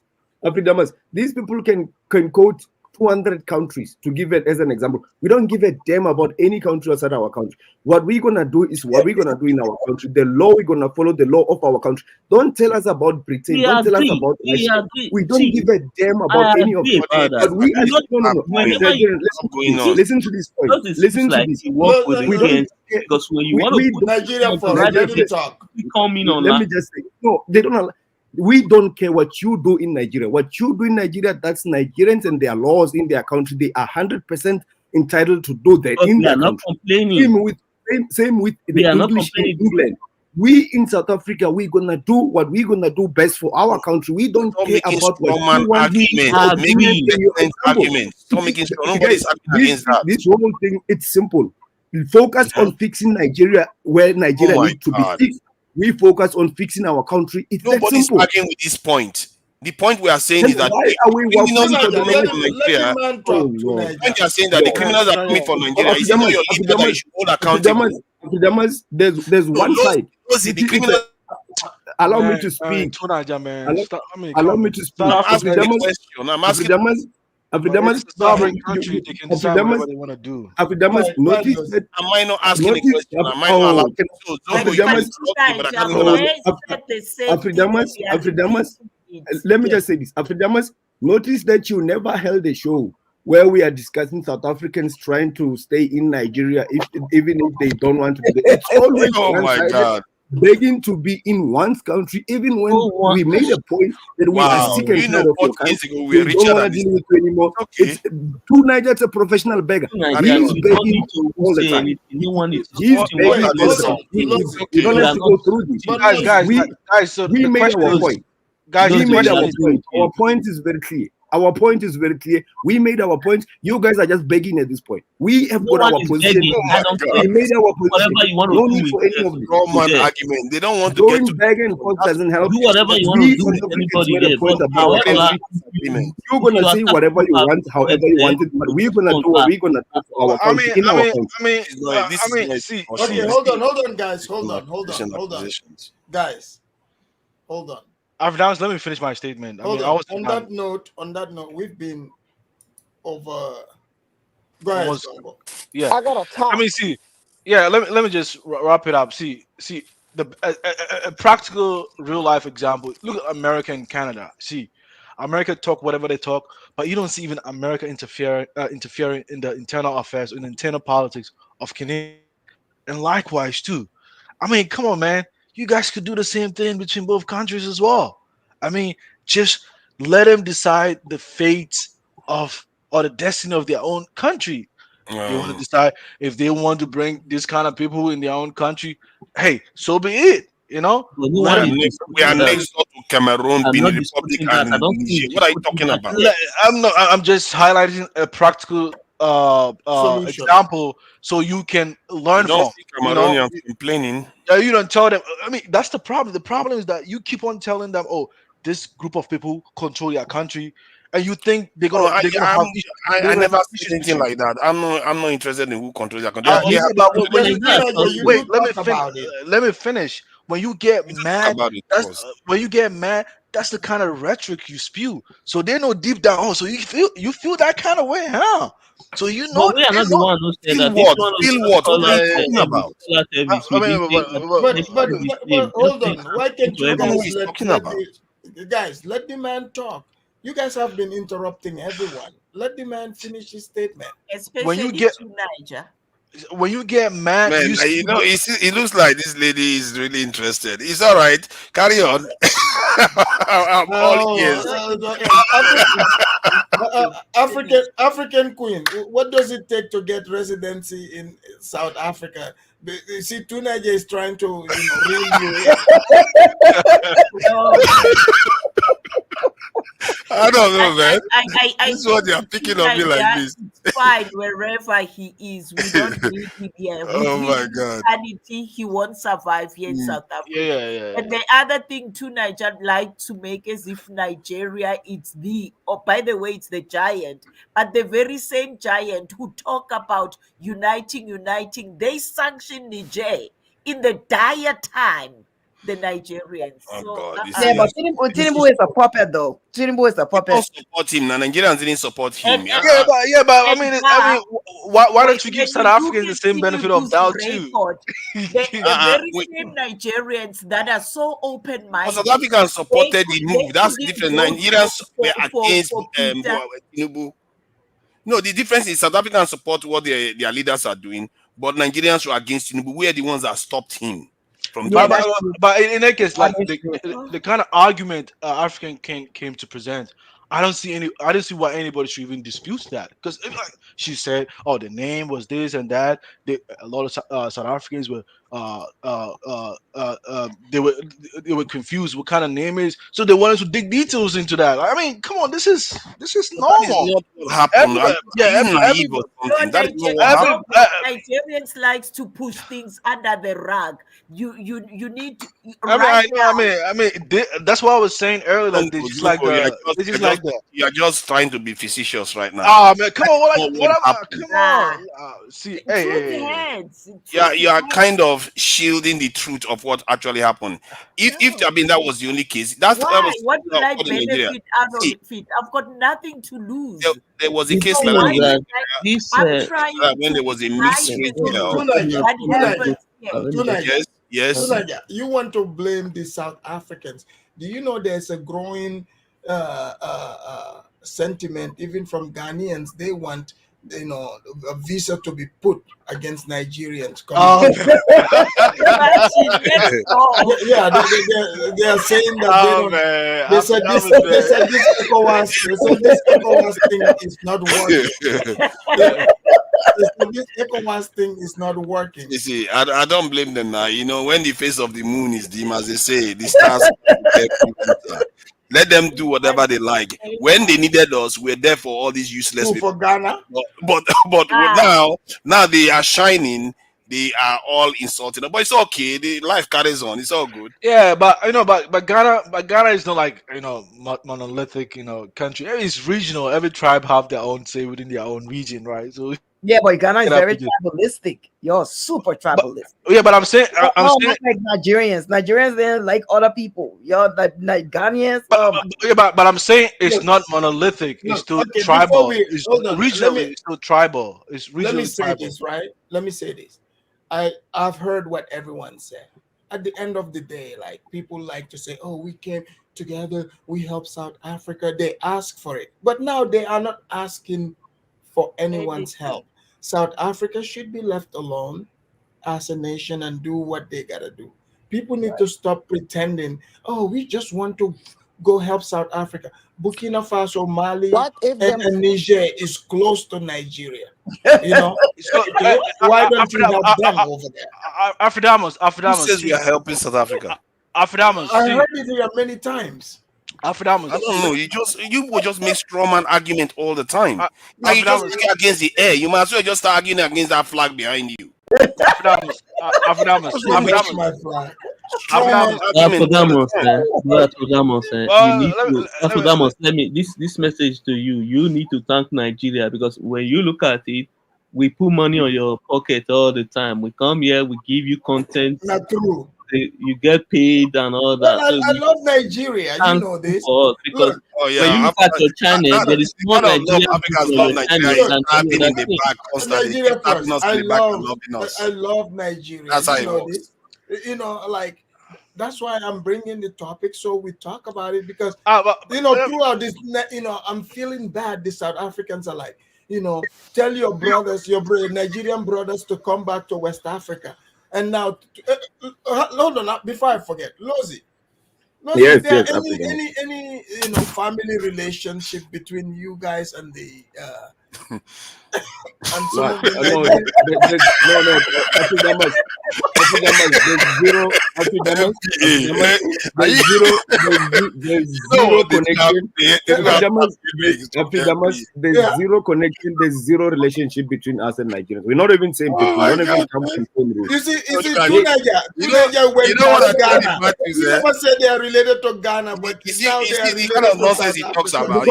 Speaker 17: Afridamas. These people can quote 200 countries to give it as an example. We don't give a damn about any country outside our country. What we're gonna do is what we're gonna do in our country. The law, we're gonna follow the law of our country. Don't tell us about Britain.
Speaker 16: we
Speaker 17: Don't tell us
Speaker 16: agree.
Speaker 17: about
Speaker 16: We
Speaker 17: Russia.
Speaker 16: agree.
Speaker 17: We don't
Speaker 16: See,
Speaker 17: give a damn about
Speaker 16: I
Speaker 17: any of
Speaker 16: agree
Speaker 17: them.
Speaker 16: about that.
Speaker 17: But we
Speaker 16: You know,
Speaker 17: no.
Speaker 16: whenever
Speaker 17: Nigerian,
Speaker 10: What's going on?
Speaker 17: listen to this point.
Speaker 16: it
Speaker 17: Listen
Speaker 16: seems
Speaker 17: to
Speaker 16: like
Speaker 17: this.
Speaker 16: you work with the
Speaker 17: We don't
Speaker 16: ANC because when you
Speaker 17: we,
Speaker 16: want to
Speaker 17: we
Speaker 16: put
Speaker 17: don't
Speaker 4: Nigeria
Speaker 16: on the
Speaker 4: first.
Speaker 16: right
Speaker 4: Let him
Speaker 16: place,
Speaker 4: talk.
Speaker 16: you come in
Speaker 17: let
Speaker 16: online.
Speaker 17: me just say, no, they don't allow. We don't care what you do in Nigeria. What you do in Nigeria, that's Nigerians and their laws in their country. They are 100% entitled to do that
Speaker 16: But
Speaker 17: in
Speaker 16: they
Speaker 17: their
Speaker 16: are not
Speaker 17: country.
Speaker 16: complaining.
Speaker 17: Same with
Speaker 16: They
Speaker 17: the
Speaker 16: are not
Speaker 17: English in
Speaker 16: complaining.
Speaker 17: England. We in South Africa, we're gonna do what we're gonna do best for our country. We don't
Speaker 10: Stop
Speaker 17: care
Speaker 10: making
Speaker 17: about what
Speaker 10: strawman
Speaker 17: you want.
Speaker 10: arguments.
Speaker 17: Your
Speaker 10: Make
Speaker 17: opinion and your
Speaker 10: decent
Speaker 17: example.
Speaker 10: arguments. Stop making
Speaker 17: Guys,
Speaker 10: nobody's arguing against that.
Speaker 17: this whole thing, it's simple. We focus on fixing Nigeria where Nigeria
Speaker 10: Oh my
Speaker 17: needs to be
Speaker 10: God.
Speaker 17: fixed. We focus on fixing our country. It's that
Speaker 10: Nobody's
Speaker 17: simple.
Speaker 10: arguing with this point. The point we are saying
Speaker 17: Then
Speaker 10: is that
Speaker 17: why
Speaker 10: the
Speaker 17: are we
Speaker 10: criminals
Speaker 17: working
Speaker 10: are
Speaker 17: for the
Speaker 10: coming
Speaker 4: Let
Speaker 10: from
Speaker 4: him
Speaker 17: longest?
Speaker 10: Nigeria.
Speaker 4: man
Speaker 17: Oh
Speaker 4: talk to
Speaker 17: Lord.
Speaker 10: When
Speaker 4: Niger.
Speaker 10: they are saying that the criminals are coming from Nigeria, is it not your leader that you should hold accountable?
Speaker 17: There's
Speaker 10: No,
Speaker 17: one side.
Speaker 10: Lozi, the criminals.
Speaker 17: Allow me
Speaker 21: Man,
Speaker 17: to speak.
Speaker 21: Teenager, man. Stop. I mean,
Speaker 17: Allow
Speaker 21: come
Speaker 17: me
Speaker 21: on.
Speaker 17: to speak.
Speaker 10: I'm
Speaker 21: Stop
Speaker 10: asking a
Speaker 21: complaining.
Speaker 10: question. I'm asking.
Speaker 21: It's a sovereign country. They can decide whatever they want to do.
Speaker 17: Afridamas, notice that.
Speaker 10: Am I not asking a question? Am I not
Speaker 17: Oh,
Speaker 10: allowed? So Zongo, you can interrupt me, but I can't even ask.
Speaker 17: Afridamas, let me just say this. Afridamas, notice that you never held a show where we are discussing South Africans trying to stay in Nigeria, even if they don't want to be there. It's always
Speaker 10: Oh my
Speaker 17: one-sided,
Speaker 10: God.
Speaker 17: begging to be in one's country, even when we made a point that we are
Speaker 10: Wow.
Speaker 17: sick and
Speaker 10: You
Speaker 17: tired
Speaker 10: know,
Speaker 17: of your
Speaker 10: 40 years
Speaker 17: country.
Speaker 10: ago, we were
Speaker 17: We don't
Speaker 10: richer
Speaker 17: want to
Speaker 10: than this.
Speaker 17: deal with you anymore.
Speaker 10: Okay.
Speaker 17: It's two Nigerians, a professional beggar.
Speaker 10: Carry
Speaker 17: He's
Speaker 10: on.
Speaker 17: begging all the
Speaker 16: say
Speaker 17: time.
Speaker 16: anything. No one is
Speaker 17: He's
Speaker 16: disputing
Speaker 17: begging
Speaker 16: what
Speaker 17: all
Speaker 16: is
Speaker 17: the
Speaker 16: going
Speaker 17: time.
Speaker 16: on.
Speaker 17: We don't
Speaker 16: We
Speaker 17: have
Speaker 16: are
Speaker 17: to
Speaker 16: not
Speaker 17: go through this.
Speaker 21: Guys. So
Speaker 17: We
Speaker 21: the
Speaker 17: made
Speaker 21: question
Speaker 17: our
Speaker 21: is,
Speaker 17: point.
Speaker 21: guys. So
Speaker 17: We
Speaker 21: the
Speaker 17: made
Speaker 21: question
Speaker 17: our
Speaker 21: is,
Speaker 17: point. Our point is very clear. Our point is very clear. We made our point. You guys are just begging at this point. We have
Speaker 16: No
Speaker 17: got
Speaker 16: one
Speaker 17: our
Speaker 16: is
Speaker 17: position.
Speaker 16: begging.
Speaker 10: Oh
Speaker 16: I
Speaker 10: my
Speaker 16: don't
Speaker 10: God.
Speaker 16: care.
Speaker 17: We made our position.
Speaker 16: Whatever you want
Speaker 17: No
Speaker 16: to do
Speaker 17: need
Speaker 16: with
Speaker 17: for any of this.
Speaker 10: Roman
Speaker 16: there.
Speaker 10: argument. They don't want to get
Speaker 17: Going
Speaker 10: to
Speaker 17: back and forth doesn't help.
Speaker 16: Do whatever you want to
Speaker 17: We
Speaker 16: do
Speaker 17: as
Speaker 16: with
Speaker 17: Africans
Speaker 16: anybody
Speaker 17: made a
Speaker 16: there.
Speaker 17: point
Speaker 16: But
Speaker 17: about
Speaker 16: however,
Speaker 17: every
Speaker 10: agreement.
Speaker 17: you're gonna
Speaker 16: you are
Speaker 17: say whatever you
Speaker 16: starting
Speaker 17: want,
Speaker 16: to
Speaker 17: however you want it, but we're gonna do what we're gonna do for our country in our country.
Speaker 21: See,
Speaker 4: Okay, hold on, guys. Hold on.
Speaker 10: Positions.
Speaker 4: Guys, hold on.
Speaker 21: Afrikaners, let me finish my statement.
Speaker 4: Hold
Speaker 21: I
Speaker 4: on.
Speaker 21: was
Speaker 4: On that note, we've been over. Go ahead,
Speaker 21: almost,
Speaker 4: Congo.
Speaker 21: yeah.
Speaker 2: I got a top.
Speaker 21: I mean, see, yeah. Let me just wrap it up. See, the a practical real life example. Look at America and Canada. See, America talk whatever they talk, but you don't see even America interfering in the internal affairs, in the internal politics of Canada. And likewise too. I mean, come on, man. You guys could do the same thing between both countries as well. I mean, just let them decide the fate of or the destiny of their own country. They want to decide if they want to bring this kind of people in their own country. Hey, so be it. You know,
Speaker 10: We
Speaker 21: let
Speaker 10: are
Speaker 21: them.
Speaker 10: next door to Cameroon,
Speaker 21: I'm
Speaker 10: Benin
Speaker 21: not
Speaker 10: Republic,
Speaker 21: disputing that. I
Speaker 10: and
Speaker 21: don't think
Speaker 10: Niger. What are you talking about?
Speaker 21: I'm not. I'm just highlighting a practical
Speaker 4: Solution.
Speaker 21: example so you can learn
Speaker 10: You don't
Speaker 21: from.
Speaker 10: see
Speaker 21: You know,
Speaker 10: Cameroonians complaining.
Speaker 21: you don't tell them. I mean, that's the problem. The problem is that you keep on telling them, "Oh, this group of people control your country," and you think they're
Speaker 10: Oh,
Speaker 21: gonna have
Speaker 10: I never said
Speaker 21: issues with
Speaker 10: anything
Speaker 21: you.
Speaker 10: like that. I'm not interested in who controls their country. They
Speaker 21: Yeah,
Speaker 10: have
Speaker 21: but
Speaker 4: you
Speaker 21: wait,
Speaker 4: do talk about it.
Speaker 21: let me finish. When you get mad,
Speaker 10: about it
Speaker 21: that's
Speaker 10: first.
Speaker 21: when you get mad. That's the kind of rhetoric you spew. So they know deep down. Oh, so you feel that kind of way, huh? So you know
Speaker 16: But we are
Speaker 21: they
Speaker 16: not the
Speaker 21: know.
Speaker 16: one who said
Speaker 10: Feel
Speaker 16: that. If
Speaker 10: what?
Speaker 16: you want to
Speaker 10: Feel
Speaker 16: just
Speaker 10: what?
Speaker 16: call
Speaker 10: What are
Speaker 16: us
Speaker 10: you talking
Speaker 16: service,
Speaker 10: about?
Speaker 16: call us service, we didn't say that.
Speaker 4: But
Speaker 16: Let's
Speaker 4: but
Speaker 16: do the
Speaker 4: but,
Speaker 16: same.
Speaker 4: but hold
Speaker 16: Just say
Speaker 4: on. Why can't
Speaker 21: I
Speaker 4: you
Speaker 21: don't know
Speaker 4: guys
Speaker 21: what he's talking about.
Speaker 4: guys let the man talk? You guys have been interrupting everyone. Let the man finish his statement.
Speaker 21: When you
Speaker 18: Especially
Speaker 21: get
Speaker 18: to Niger.
Speaker 21: mad,
Speaker 10: Man,
Speaker 21: you see.
Speaker 10: it looks like this lady is really interested. It's all right. Carry on. I'm all ears.
Speaker 4: African queen. What does it take to get residency in South Africa? You see, Tunaja is trying to reel you in.
Speaker 10: I don't know, man.
Speaker 18: I
Speaker 10: This is what you're
Speaker 18: think
Speaker 10: picking on me like this.
Speaker 18: it's fine wherever he is. We don't need him here. With
Speaker 10: Oh
Speaker 18: his
Speaker 10: my God.
Speaker 18: insanity, he won't survive here in South Africa.
Speaker 21: Yeah.
Speaker 18: And the other thing too, Niger like to make as if Nigeria it's by the way, it's the giant, but the very same giant who talk about uniting, they sanction Niger in the dire time. The Nigerians.
Speaker 10: Oh
Speaker 18: So,
Speaker 10: God. You
Speaker 3: Yeah,
Speaker 10: see,
Speaker 3: but Tinubu is a puppet, though. Tinubu is a
Speaker 10: you
Speaker 3: puppet.
Speaker 10: don't support him. Now Nigerians didn't support him. Yeah.
Speaker 21: But I mean, why don't you give
Speaker 18: when
Speaker 21: South
Speaker 18: you
Speaker 21: Africans
Speaker 18: look
Speaker 21: the
Speaker 18: at
Speaker 21: same benefit of
Speaker 18: Tinubu's
Speaker 21: doubt too?
Speaker 18: record, the very same Nigerians that are so
Speaker 10: But
Speaker 18: open-minded,
Speaker 10: South Africans supported the
Speaker 18: they
Speaker 10: move. That's
Speaker 18: couldn't
Speaker 10: different.
Speaker 18: vote
Speaker 10: Nigerians were
Speaker 18: for
Speaker 10: against
Speaker 18: Peter.
Speaker 10: Tinubu. No, the difference is South Africans support what their leaders are doing, but Nigerians were against Tinubu. We are the ones that stopped him from doing that.
Speaker 21: But in that case, like
Speaker 3: That is
Speaker 21: the kind of argument African came to present, I don't see why anybody should even dispute that, because like she said, oh, the name was this and that. A lot of South Africans were they were confused what kind of name is, so they wanted to dig details into that. I mean, come on, this is
Speaker 10: But that is
Speaker 21: normal.
Speaker 10: not what happened. Are you naive or
Speaker 18: No,
Speaker 10: something? That is not what happened.
Speaker 18: Nigerians likes to push things under the rug. You need to,
Speaker 21: I mean, that's what I was saying earlier. Like they just like
Speaker 10: You are just trying to be facetious right now.
Speaker 21: oh man, come
Speaker 10: That
Speaker 21: on,
Speaker 10: is not what happened.
Speaker 21: come on. See,
Speaker 10: You are kind of shielding the truth of what actually happened. If I mean that was the only case, that was
Speaker 18: what will I
Speaker 10: what in Nigeria.
Speaker 18: benefit out of it? I've got nothing to lose.
Speaker 10: There was a
Speaker 16: The
Speaker 10: case
Speaker 16: thing
Speaker 10: like
Speaker 16: is
Speaker 10: that
Speaker 16: that
Speaker 18: I'm trying
Speaker 10: when
Speaker 18: to
Speaker 10: there was a
Speaker 18: hide
Speaker 10: mystery
Speaker 18: the
Speaker 10: girl.
Speaker 18: truth that happens here.
Speaker 10: Yes.
Speaker 4: Tunaja, you want to blame the South Africans. Do you know there's a growing sentiment even from Ghanaians? They want a visa to be put against Nigerians. Yeah, they are saying that they don't. They said this ECOWAS thing is not working. This ECOWAS thing is not working.
Speaker 10: You see, I don't blame them now. You know, when the face of the moon is dim, as they say, the stars. Let them do whatever they like. When they needed us, we're there for all these useless
Speaker 4: Who,
Speaker 10: people.
Speaker 4: for Ghana?
Speaker 10: But now they are shining. They are all insulted. But it's okay. The life carries on. It's all good.
Speaker 21: Yeah, but Ghana is not like monolithic, country. It's regional. Every tribe have their own say within their own region, right? So
Speaker 3: Yeah, but Ghana is
Speaker 21: you have
Speaker 3: very
Speaker 21: to do-
Speaker 3: tribalistic. You're super tribalistic.
Speaker 21: but I'm saying, I'm
Speaker 3: No,
Speaker 21: saying,
Speaker 3: not like Nigerians. Nigerians, they like other people. You're like Ghanaians.
Speaker 21: but I'm saying it's not monolithic. It's still
Speaker 4: Okay,
Speaker 21: tribal.
Speaker 4: before we
Speaker 21: It's
Speaker 4: hold on,
Speaker 21: regionally, it's still tribal. It's regionally
Speaker 4: let me say
Speaker 21: tribal.
Speaker 4: this, right? Let me say this. I've heard what everyone said. At the end of the day, like people like to say, "Oh, we came together, we help South Africa." They ask for it, but now they are not asking for anyone's help. South Africa should be left alone as a nation and do what they gotta do. People need to stop pretending, "Oh, we just want to go help South Africa." Burkina Faso, Mali,
Speaker 2: What if them
Speaker 4: and Niger is close to Nigeria. Okay, why don't you help them over there?
Speaker 21: Afridamos,
Speaker 10: Who says we are helping South Africa?
Speaker 21: Afridamos,
Speaker 4: I heard it here many times.
Speaker 21: Afridamos.
Speaker 10: I don't know. You will just make strawman argument all the time. Like you just
Speaker 21: Afridamos.
Speaker 10: argue against the air. You might as well just start arguing against that flag behind you.
Speaker 21: Afridamos,
Speaker 4: My flag.
Speaker 10: Strawman argument all the time.
Speaker 20: You need to, Afrodamos, let me this message to you. You need to thank Nigeria, because when you look at it, we put money on your pocket all the time. We come here, we give you content.
Speaker 4: Not true.
Speaker 20: You get paid and all that.
Speaker 4: Well, I love Nigeria. You know this.
Speaker 20: Because
Speaker 10: Oh, yeah,
Speaker 20: when you look at your channel, there is more
Speaker 10: kind of love
Speaker 20: Nigerian
Speaker 10: Africans
Speaker 20: people on
Speaker 10: love
Speaker 20: your
Speaker 10: Nigeria.
Speaker 20: channel
Speaker 10: It's
Speaker 20: than
Speaker 10: tapping
Speaker 20: any
Speaker 10: in
Speaker 20: other
Speaker 10: the back constantly.
Speaker 4: Nigeria
Speaker 10: Keep tapping
Speaker 4: first.
Speaker 10: us in the back and loving us.
Speaker 4: I love Nigeria.
Speaker 10: That's how
Speaker 4: you
Speaker 10: it
Speaker 4: know
Speaker 10: works.
Speaker 4: this. Like that's why I'm bringing the topic so we talk about it, because throughout this, I'm feeling bad. The South Africans are like, tell your brothers, your Nigerian brothers, to come back to West Africa. And now, hold on, before I forget, Lozi,
Speaker 17: Yes,
Speaker 4: is there
Speaker 17: yes, African.
Speaker 4: any family relationship between you guys and the and some of the
Speaker 17: there's zero connection, there's zero relationship between us and Nigerians. We're not even same people. We don't even come from same root.
Speaker 4: You see, Niger went to Ghana. You never said they are related to Ghana, but now they are related
Speaker 10: kind of
Speaker 4: to
Speaker 10: nonsense
Speaker 4: South
Speaker 10: he talks
Speaker 4: Africa.
Speaker 10: about.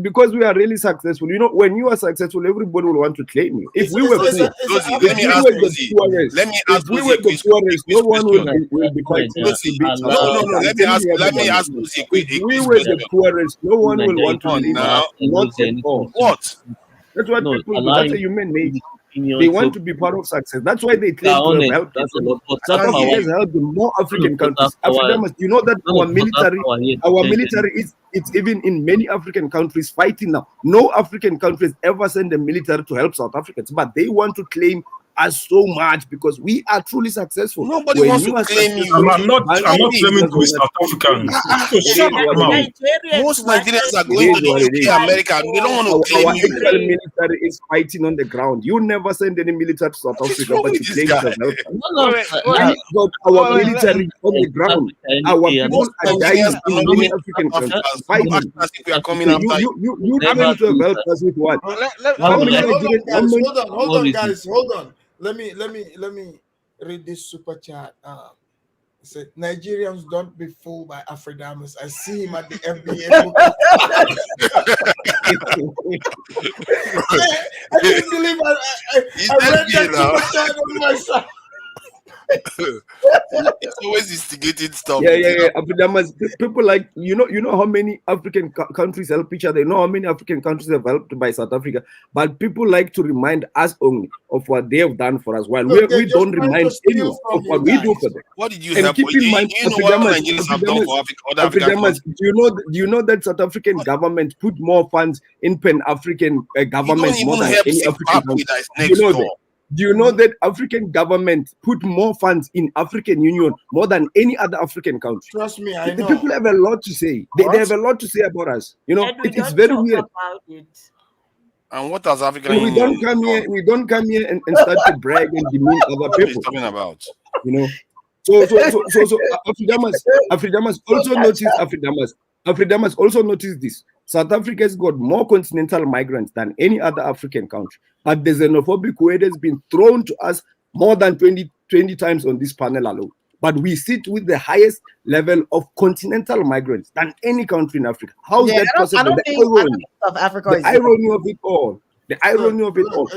Speaker 17: Because we are really successful. When you are successful, everybody will want to claim you. If we were poor,
Speaker 10: let me ask Lucy.
Speaker 17: no one will be fighting us to beat us.
Speaker 10: No. Let me ask Lucy a quick
Speaker 17: If we were the poorest, no one will want to
Speaker 10: question.
Speaker 17: leave us. Not at all.
Speaker 10: What?
Speaker 17: That's what people do. That's a human nature. They want to be part of success. That's why they claim to have helped us. Africa has helped more African countries. Africa must, you know that our military is, it's even in many African countries fighting now. No African countries ever send a military to help South Africans, but they want to claim us so much because we are truly successful.
Speaker 10: Nobody wants to claim you.
Speaker 6: I'm not claiming to be South African. Shut up, man.
Speaker 10: Most Nigerians are going to the UK, America. They don't want to claim
Speaker 17: our
Speaker 10: you.
Speaker 17: actual military is fighting on the ground. You never send any military to South Africa, but you claim to have helped. But our military on the ground, our people are dying in many African countries fighting. You claim to have helped us with what?
Speaker 4: Hold on, guys. Hold on. Let me read this super chat. It said, Nigerians, don't be fooled by Afrodamus. I see him at the FBA book. I can't believe I read that super chat on my side.
Speaker 10: It's always instigating stuff.
Speaker 17: Yeah. People like you know how many African countries help each other. You know how many African countries have helped by South Africa. But people like to remind us only of what they have done for us, while we don't remind anyone of what we do for them.
Speaker 10: What did you
Speaker 17: and
Speaker 10: help?
Speaker 17: Keep in mind,
Speaker 10: you know what Nigerians have done for other African countries?
Speaker 17: Do you know that South African government put more funds in Pan-African government more than any African country? Do you know that African government put more funds in African Union more than any other African country?
Speaker 4: Trust me, I know.
Speaker 17: People have a lot to say. They have a lot to say about us. It's very weird.
Speaker 10: And what does African
Speaker 17: We don't come here and start to brag and demean other people.
Speaker 10: What are you talking about?
Speaker 17: So Afridamas also notice Afridamas also notice this. South Africa has got more continental migrants than any other African country, but the xenophobic word has been thrown to us more than 20 times on this panel alone. But we sit with the highest level of continental migrants than any country in Africa. How is that possible?
Speaker 3: I don't think South Africa is
Speaker 17: irony of it all. The irony of it all.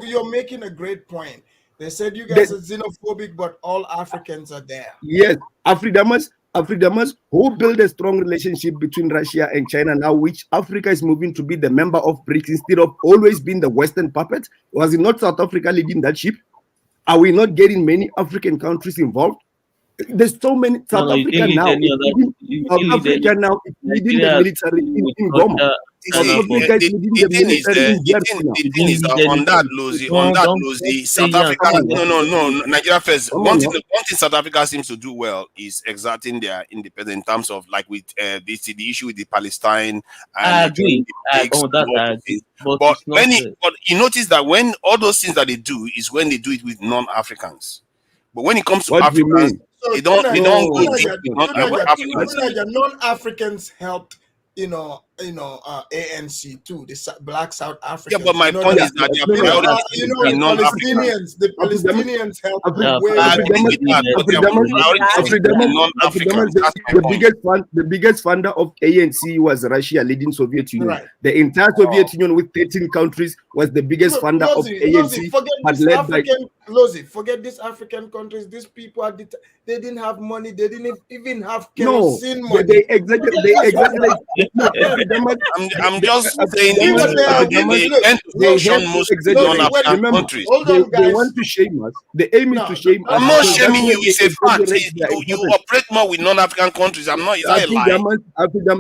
Speaker 4: You're making a great point. They said you guys are xenophobic, but all Africans are there.
Speaker 17: Yes, Afridamas, who built a strong relationship between Russia and China now, which Africa is moving to be the member of BRICS instead of always being the Western puppet. Was it not South Africa leading that ship? Are we not getting many African countries involved? There's so many. South Africa now is leading the military in Goma.
Speaker 10: The thing is on that, Lozi, South Africa. No, Nigeria first. One thing South Africa seems to do well is exerting their independence in terms of like with the issue with the Palestine.
Speaker 16: I agree.
Speaker 10: But you notice that when all those things that they do is when they do it with non-Africans. But when it comes to Africans, they don't go deep.
Speaker 4: Non-Africans helped. ANC too, the Black South Africans.
Speaker 10: Yeah, but my point is that
Speaker 4: the Palestinians help.
Speaker 17: The biggest funder of ANC was Russia, leading Soviet Union. Right. The entire Soviet Union with 13 countries was the biggest funder of ANC.
Speaker 4: Forget these African countries. These people they didn't have money. They didn't even have kerosene money.
Speaker 17: They exaggerate.
Speaker 10: I'm just saying they
Speaker 17: want to shame us. The aim is to shame us.
Speaker 10: I'm not shaming you. It's a fact. You operate more with non-African countries. I'm not. Is that a lie?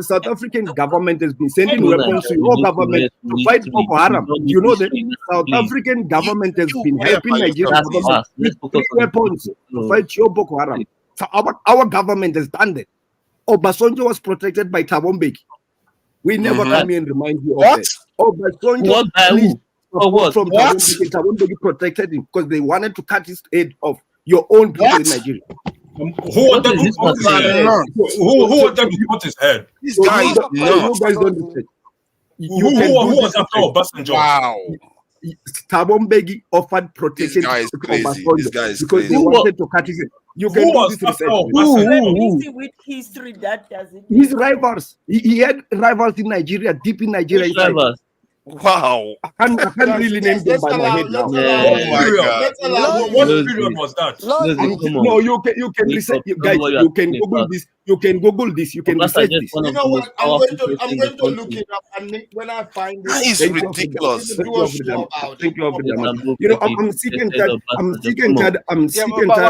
Speaker 17: South African government has been sending weapons to your government to fight Boko Haram. You know that South African government has been helping Nigeria with weapons to fight your Boko Haram. So our government has done that. Obasanjo was protected by Thabo Mbeki. We never come here and remind you of that. Obasanjo from Thabo Mbeki protected him because they wanted to cut his head off. Your own people in Nigeria.
Speaker 6: Who wanted to cut his head?
Speaker 10: This guy is nuts.
Speaker 17: You guys don't understand.
Speaker 6: Who was after Obasanjo?
Speaker 10: Wow.
Speaker 17: Thabo Mbeki offered protection to Obasanjo because they wanted to cut his head. You can do this research.
Speaker 18: With history that doesn't.
Speaker 17: His rivals. He had rivals in Nigeria, deep in Nigeria.
Speaker 10: Wow.
Speaker 17: I can't really name them by my head now.
Speaker 6: What period was that?
Speaker 17: No, you can research, guys. You can Google this. You can Google this. You can research this.
Speaker 4: You know what? I'm going to look it up, and when I find it,
Speaker 10: it's ridiculous.
Speaker 17: Thank you, you know, I'm sick and tired. I'm sick and tired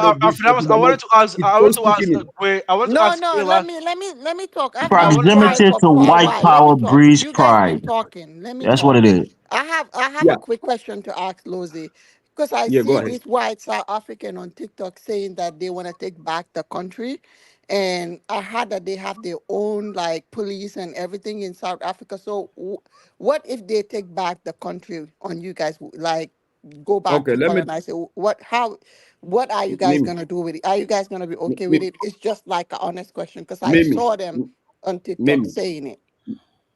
Speaker 17: of this.
Speaker 21: I wanted to ask.
Speaker 2: Let me talk.
Speaker 13: Proximity to white power breeds pride. That's what it is.
Speaker 2: I have a quick question to ask Lozi, because I see these white South African on TikTok saying that they want to take back the country, and I heard that they have their own like police and everything in South Africa. So what if they take back the country on you guys, like go back to colonize it? What are you guys gonna do with it? Are you guys gonna be okay with it? It's just like an honest question, because I saw them on TikTok saying it.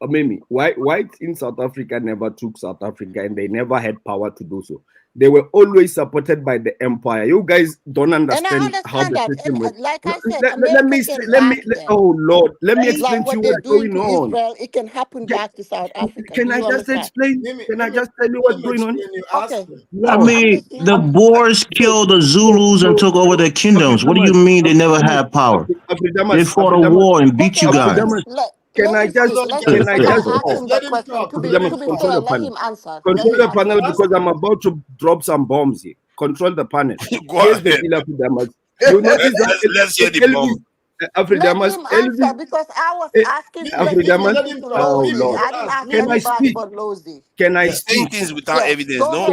Speaker 17: Mimi, whites in South Africa never took South Africa, and they never had power to do so. They were always supported by the empire. You guys don't understand how the system works.
Speaker 2: Like I said,
Speaker 17: let me oh Lord, let me explain to you what's going on.
Speaker 2: Israel, it can happen back to South Africa.
Speaker 17: Can I just explain? Can I just tell you what's going on?
Speaker 2: Okay.
Speaker 13: I mean, the Boers killed the Zulus and took over their kingdoms. What do you mean they never had power? They fought a war and beat you guys.
Speaker 17: Can I just
Speaker 2: let him answer.
Speaker 17: Control the panel because I'm about to drop some bombs here. Control the panel. Here's the deal, Afridamas. You notice that
Speaker 10: let's hear the bomb.
Speaker 17: Afridamas,
Speaker 2: Elvis, because I was asking
Speaker 17: Afridamas. Oh Lord, can I speak? Can I
Speaker 10: speak? Things without evidence. No,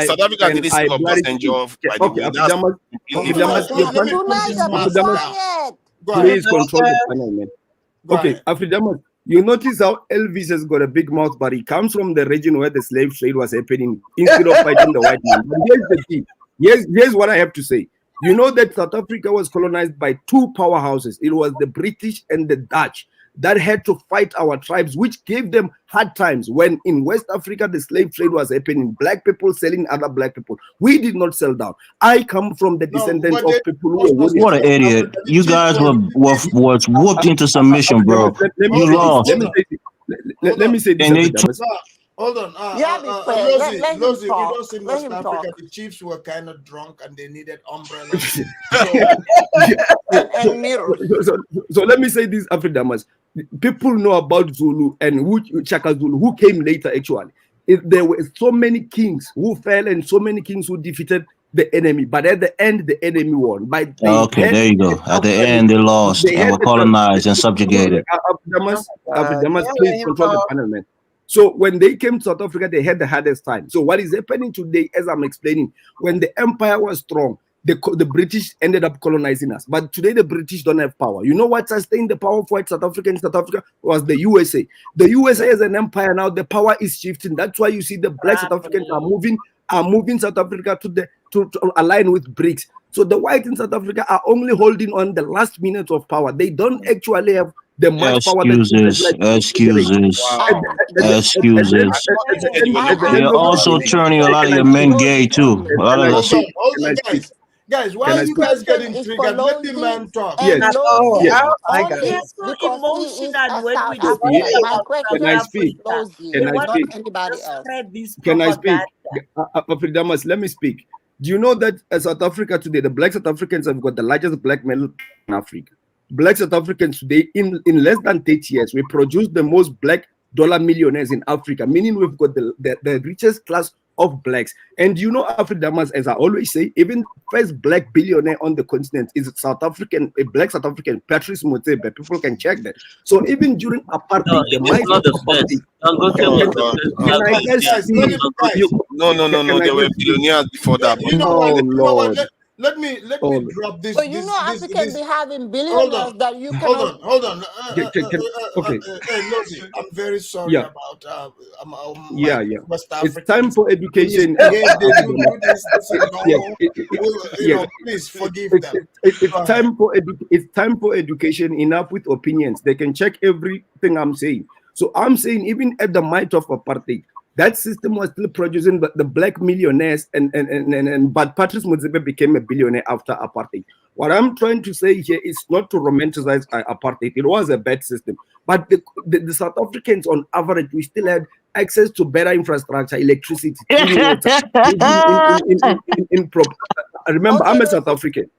Speaker 10: South Africa did this thing of Obasanjo. Okay,
Speaker 17: Afridamas, please control the panel, man. Okay, Afridamas, you notice how Elvis has got a big mouth, but he comes from the region where the slave trade was happening instead of fighting the white man. But here's the thing. Here's what I have to say. You know that South Africa was colonized by two powerhouses. It was the British and the Dutch that had to fight our tribes, which gave them hard times. When in West Africa, the slave trade was happening, black people selling other black people. We did not sell down. I come from the descendants of people who were
Speaker 13: What an idiot! You guys was whooped into submission, bro. You lost.
Speaker 17: Let me say this.
Speaker 13: And they
Speaker 4: Hold on.
Speaker 2: Yeah, be fair.
Speaker 4: Lozi,
Speaker 2: Let him
Speaker 4: Lozi, you
Speaker 2: talk.
Speaker 4: know, in
Speaker 2: Let
Speaker 4: West
Speaker 2: him
Speaker 4: Africa,
Speaker 2: talk.
Speaker 4: the chiefs were kind of drunk and they needed umbrellas.
Speaker 2: And mirrors.
Speaker 17: So let me say this, Afridamas. People know about Zulu and Chaka Zulu, who came later actually. There were so many kings who fell and so many kings who defeated the enemy, but at the end, the enemy won.
Speaker 13: Okay, there you go. At the end, they lost and were colonized and subjugated.
Speaker 17: Afridamas, please control the panel, man. So when they came to South Africa, they had the hardest time. So what is happening today, as I'm explaining, when the empire was strong, the British ended up colonizing us. But today the British don't have power. You know what sustained the power for South Africa in South Africa was the USA. The USA as an empire now, the power is shifting. That's why you see the black South Africans are moving South Africa to align with BRICS. So the whites in South Africa are only holding on the last minute of power. They don't actually have the much power.
Speaker 13: They're also turning a lot of your men gay too. A lot of
Speaker 4: Hold on, guys. Why are you guys getting triggered? Let the man talk.
Speaker 2: And Lozi only
Speaker 18: They're so
Speaker 2: because he is
Speaker 18: emotional
Speaker 2: a
Speaker 18: when
Speaker 2: South
Speaker 18: we
Speaker 2: African.
Speaker 18: speak
Speaker 2: My
Speaker 18: about
Speaker 2: question
Speaker 17: Can I
Speaker 2: is
Speaker 17: speak?
Speaker 2: Lozi,
Speaker 17: Can I
Speaker 2: not
Speaker 17: speak?
Speaker 2: anybody else.
Speaker 18: Spread this
Speaker 17: Can I speak?
Speaker 18: propaganda.
Speaker 17: Afridamas, let me speak. Do you know that South Africa today, the black South Africans have got the largest black male in Africa? Black South Africans today, in less than 30 years, we produce the most black dollar millionaires in Africa, meaning we've got the richest class of blacks. And you know, Afridamas, as I always say, even the first black billionaire on the continent is South African, a black South African, Patrice Motsepe. People can check that. So even during apartheid,
Speaker 16: No,
Speaker 17: the
Speaker 16: it's
Speaker 17: might
Speaker 16: not
Speaker 17: of
Speaker 16: the
Speaker 17: apartheid.
Speaker 16: first. Don't go tell us the first.
Speaker 17: Can I just speak?
Speaker 10: No. There were billionaires before that.
Speaker 4: You know what?
Speaker 17: Oh Lord.
Speaker 4: Let me drop this.
Speaker 2: So you know Africa be having
Speaker 4: Hold
Speaker 2: billionaires
Speaker 4: on,
Speaker 2: that you cannot.
Speaker 17: Okay.
Speaker 4: Lozi, I'm very sorry
Speaker 17: Yeah.
Speaker 4: about
Speaker 17: Yeah.
Speaker 4: West
Speaker 17: It's
Speaker 4: Africans.
Speaker 17: time for education.
Speaker 4: They do this is normal.
Speaker 17: Yes.
Speaker 4: Please forgive them.
Speaker 17: It's time for education. Enough with opinions. They can check everything I'm saying. So I'm saying even at the might of apartheid, that system was still producing the black millionaires, but Patrice Motsepe became a billionaire after apartheid. What I'm trying to say here is not to romanticize apartheid. It was a bad system, but the South Africans, on average, we still had access to better infrastructure, electricity, clean water. Remember, I'm a South African.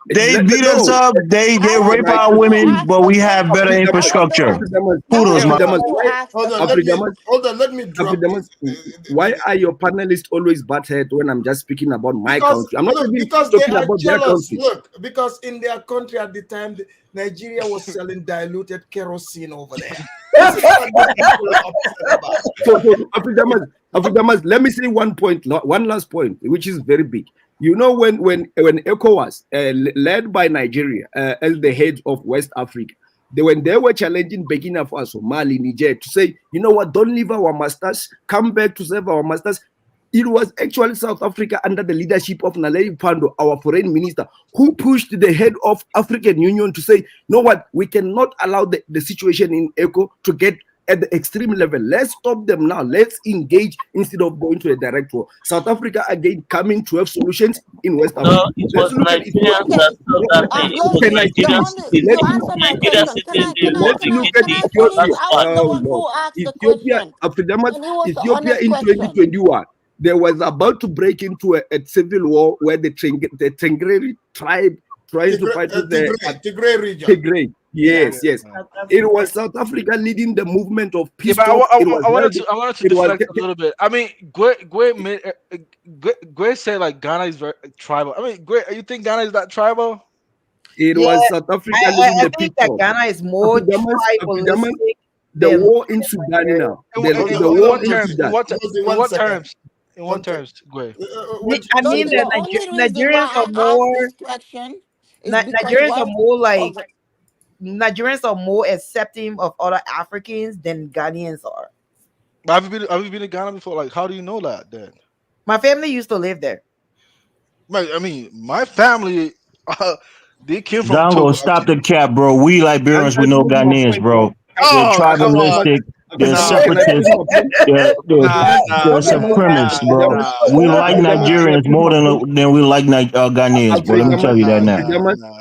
Speaker 13: They beat us up. They rape our women, but we have better infrastructure. Kudos, man.
Speaker 4: Hold on. Let me drop this.
Speaker 17: Why are your panelists always butthead when I'm just speaking about my country? I'm not even
Speaker 4: because they
Speaker 17: talking
Speaker 4: are
Speaker 17: about their
Speaker 4: jealous.
Speaker 17: country.
Speaker 4: Look, because in their country at the time, Nigeria was selling diluted kerosene over there. This is what these people are upset about.
Speaker 17: So Afridamas, let me say one last point, which is very big. You know, when ECOWAS, led by Nigeria as the head of West Africa, when they were challenging Burkina Faso, Mali, Niger to say, you know what, don't leave our masters, come back to serve our masters. It was actually South Africa under the leadership of Naledi Pandor, our foreign minister, who pushed the head of African Union to say, you know what, we cannot allow the situation in ECO to get at the extreme level. Let's stop them now. Let's engage instead of going to a direct war. South Africa again coming to have solutions in West Africa.
Speaker 16: No, it was Nigerians that stopped that thing. It was Nigerian citizens.
Speaker 2: You answer my
Speaker 16: Nigerian
Speaker 2: question.
Speaker 16: citizens, they want to get
Speaker 2: Ethiopia. I was the one who asked the question.
Speaker 17: Ethiopia in 2021, there was about to break into a civil war where the Tigray tribe trying to fight with the
Speaker 4: Tigray region.
Speaker 17: Tigray. Yes. It was South Africa leading the movement of peace.
Speaker 21: I wanted to deflect a little bit. I mean, Gwe said like Ghana is very tribal. I mean, Gwe, you think Ghana is that tribal?
Speaker 17: It was South Africa leading the peace.
Speaker 3: I think that Ghana is more tribalistic.
Speaker 17: The war in Sudan now. The war in Sudan.
Speaker 21: In what terms, Gwe?
Speaker 3: I mean, the Nigerians are more. Nigerians are more like. Nigerians are more accepting of other Africans than Ghanaians are.
Speaker 21: Have you been to Ghana before? Like, how do you know that then?
Speaker 3: My family used to live there.
Speaker 21: I mean, my family, they came from
Speaker 13: Zongo,
Speaker 21: Togo.
Speaker 13: stop the cap, bro. We Liberians, we
Speaker 17: That's
Speaker 13: know
Speaker 17: not my
Speaker 13: Ghanaians,
Speaker 17: point now.
Speaker 13: bro. They're
Speaker 21: Oh, come on.
Speaker 13: tribalistic, they're
Speaker 21: Nah,
Speaker 17: Can I finish
Speaker 13: separatists,
Speaker 17: my point?
Speaker 13: they're, they're
Speaker 17: Afidamas,
Speaker 13: supremacists, bro.
Speaker 21: nah,
Speaker 13: We like
Speaker 21: nah,
Speaker 17: Can I
Speaker 13: Nigerians
Speaker 17: finish
Speaker 13: more
Speaker 17: my point?
Speaker 13: than we like Ghanaians, bro. Let me tell you that now.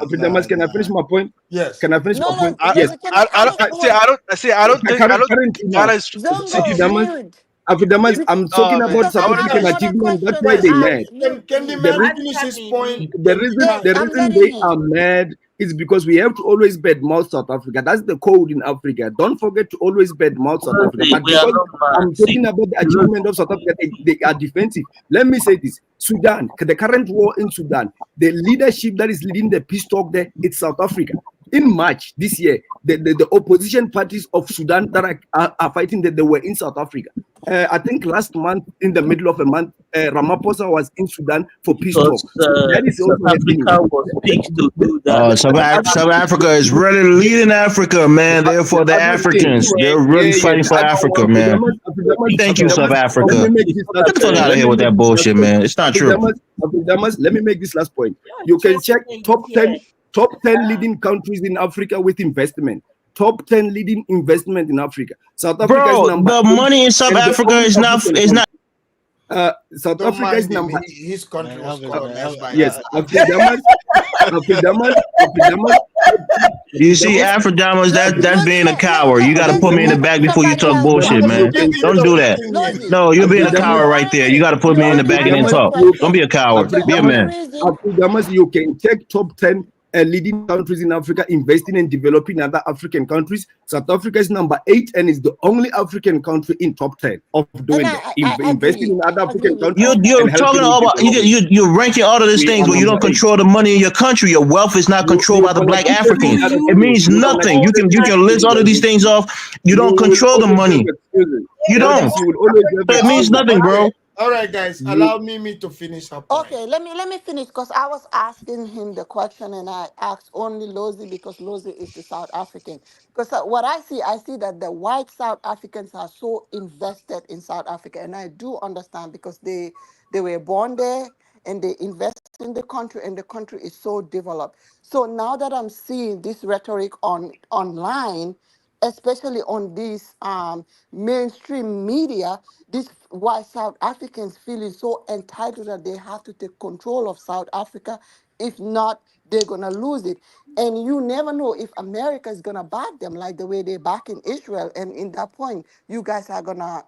Speaker 17: Afidamas, can I finish my point?
Speaker 4: Yes.
Speaker 17: Can I finish my
Speaker 2: No,
Speaker 17: point?
Speaker 2: no,
Speaker 17: Yes.
Speaker 2: Lozi, can I add a point?
Speaker 21: I don't think
Speaker 17: Currently now,
Speaker 21: Ghana is.
Speaker 2: Zongo,
Speaker 17: Afidamas,
Speaker 2: mute.
Speaker 17: Afidamas, I'm talking about
Speaker 2: Because I
Speaker 17: South
Speaker 2: have
Speaker 17: African
Speaker 4: Guys,
Speaker 2: another
Speaker 17: achievement. That's
Speaker 2: question
Speaker 17: why
Speaker 2: to
Speaker 4: guys,
Speaker 17: they
Speaker 4: can,
Speaker 2: ask.
Speaker 17: mad.
Speaker 2: Mute,
Speaker 4: can the
Speaker 2: please.
Speaker 17: The
Speaker 4: man
Speaker 17: reason,
Speaker 4: finish his point?
Speaker 17: the reason,
Speaker 2: Yes,
Speaker 17: the
Speaker 2: I'm
Speaker 17: reason
Speaker 2: letting
Speaker 17: they
Speaker 2: him.
Speaker 17: are mad is because we have to always badmouth South Africa. That's the code in Africa. Don't forget to always badmouth South Africa. But
Speaker 16: We are
Speaker 17: because
Speaker 16: not
Speaker 17: I'm
Speaker 16: mad. See,
Speaker 17: talking about the achievement of South Africa, they are defensive. Let me say this: Sudan, the current war in Sudan, the leadership that is leading the peace talk there, it's South Africa. In March this year, the opposition parties of Sudan that are fighting that they were in South Africa. I think last month, in the middle of a month, Ramaphosa was in Sudan for peace talk.
Speaker 16: because
Speaker 17: So that is
Speaker 16: South
Speaker 17: also happening.
Speaker 16: Africa was picked to do that.
Speaker 13: South Africa is really leading Africa, man. Therefore, the
Speaker 17: I'm not saying,
Speaker 13: Africans, they're really
Speaker 17: yeah,
Speaker 13: fighting for Africa, man. Thank you, South
Speaker 17: let me
Speaker 13: Africa.
Speaker 17: make this last
Speaker 13: Get the fuck
Speaker 17: point.
Speaker 13: out of
Speaker 17: Let
Speaker 13: here
Speaker 17: me
Speaker 13: with
Speaker 17: make
Speaker 13: that
Speaker 17: this last
Speaker 13: bullshit,
Speaker 17: point.
Speaker 13: man. It's not true.
Speaker 17: Let me make this last point. You can check top 10 leading countries in Africa with investment. Top 10 leading investment in Africa. South Africa is
Speaker 13: Bro,
Speaker 17: number
Speaker 13: the
Speaker 17: 8
Speaker 13: money in South
Speaker 17: and the
Speaker 13: Africa
Speaker 17: only
Speaker 13: is not
Speaker 17: African
Speaker 13: is not.
Speaker 17: country. South
Speaker 4: Don't
Speaker 17: Africa is
Speaker 4: mind him.
Speaker 17: number
Speaker 4: His country was colonized by
Speaker 17: yes.
Speaker 4: the
Speaker 17: Afridamas.
Speaker 13: You see, Afrodamas, that's being a coward. You got to put me in the back before you talk bullshit, man. Don't do that. No, you're being a coward right there. You got to put me in the back and then talk. Don't be a coward. Be a man.
Speaker 17: Afridamas, you can check top 10 leading countries in Africa investing and developing other African countries. South Africa is number 8 and is the only African country in top 10 of doing that. Investing in other African countries
Speaker 13: You're
Speaker 17: and
Speaker 13: talking
Speaker 17: helping them
Speaker 13: about
Speaker 17: develop.
Speaker 13: you're ranking all of these
Speaker 17: We
Speaker 13: things,
Speaker 17: are
Speaker 13: but you
Speaker 17: number
Speaker 13: don't
Speaker 17: 8.
Speaker 13: control the money in your country. Your wealth is not controlled by the black Africans. It means nothing. You can list all of these things off. You don't control the money. You don't.
Speaker 17: You will always have
Speaker 13: So it means nothing, bro.
Speaker 4: All right, guys, allow me to finish her point.
Speaker 2: Okay, let me finish because I was asking him the question and I asked only Lozi because Lozi is the South African. Because what I see that the white South Africans are so invested in South Africa, and I do understand because they were born there and they invest in the country, and the country is so developed. So now that I'm seeing this rhetoric online, especially on these mainstream media, these white South Africans feeling so entitled that they have to take control of South Africa. If not, they're gonna lose it. And you never know if America is gonna back them like the way they back in Israel. And in that point, you guys are gonna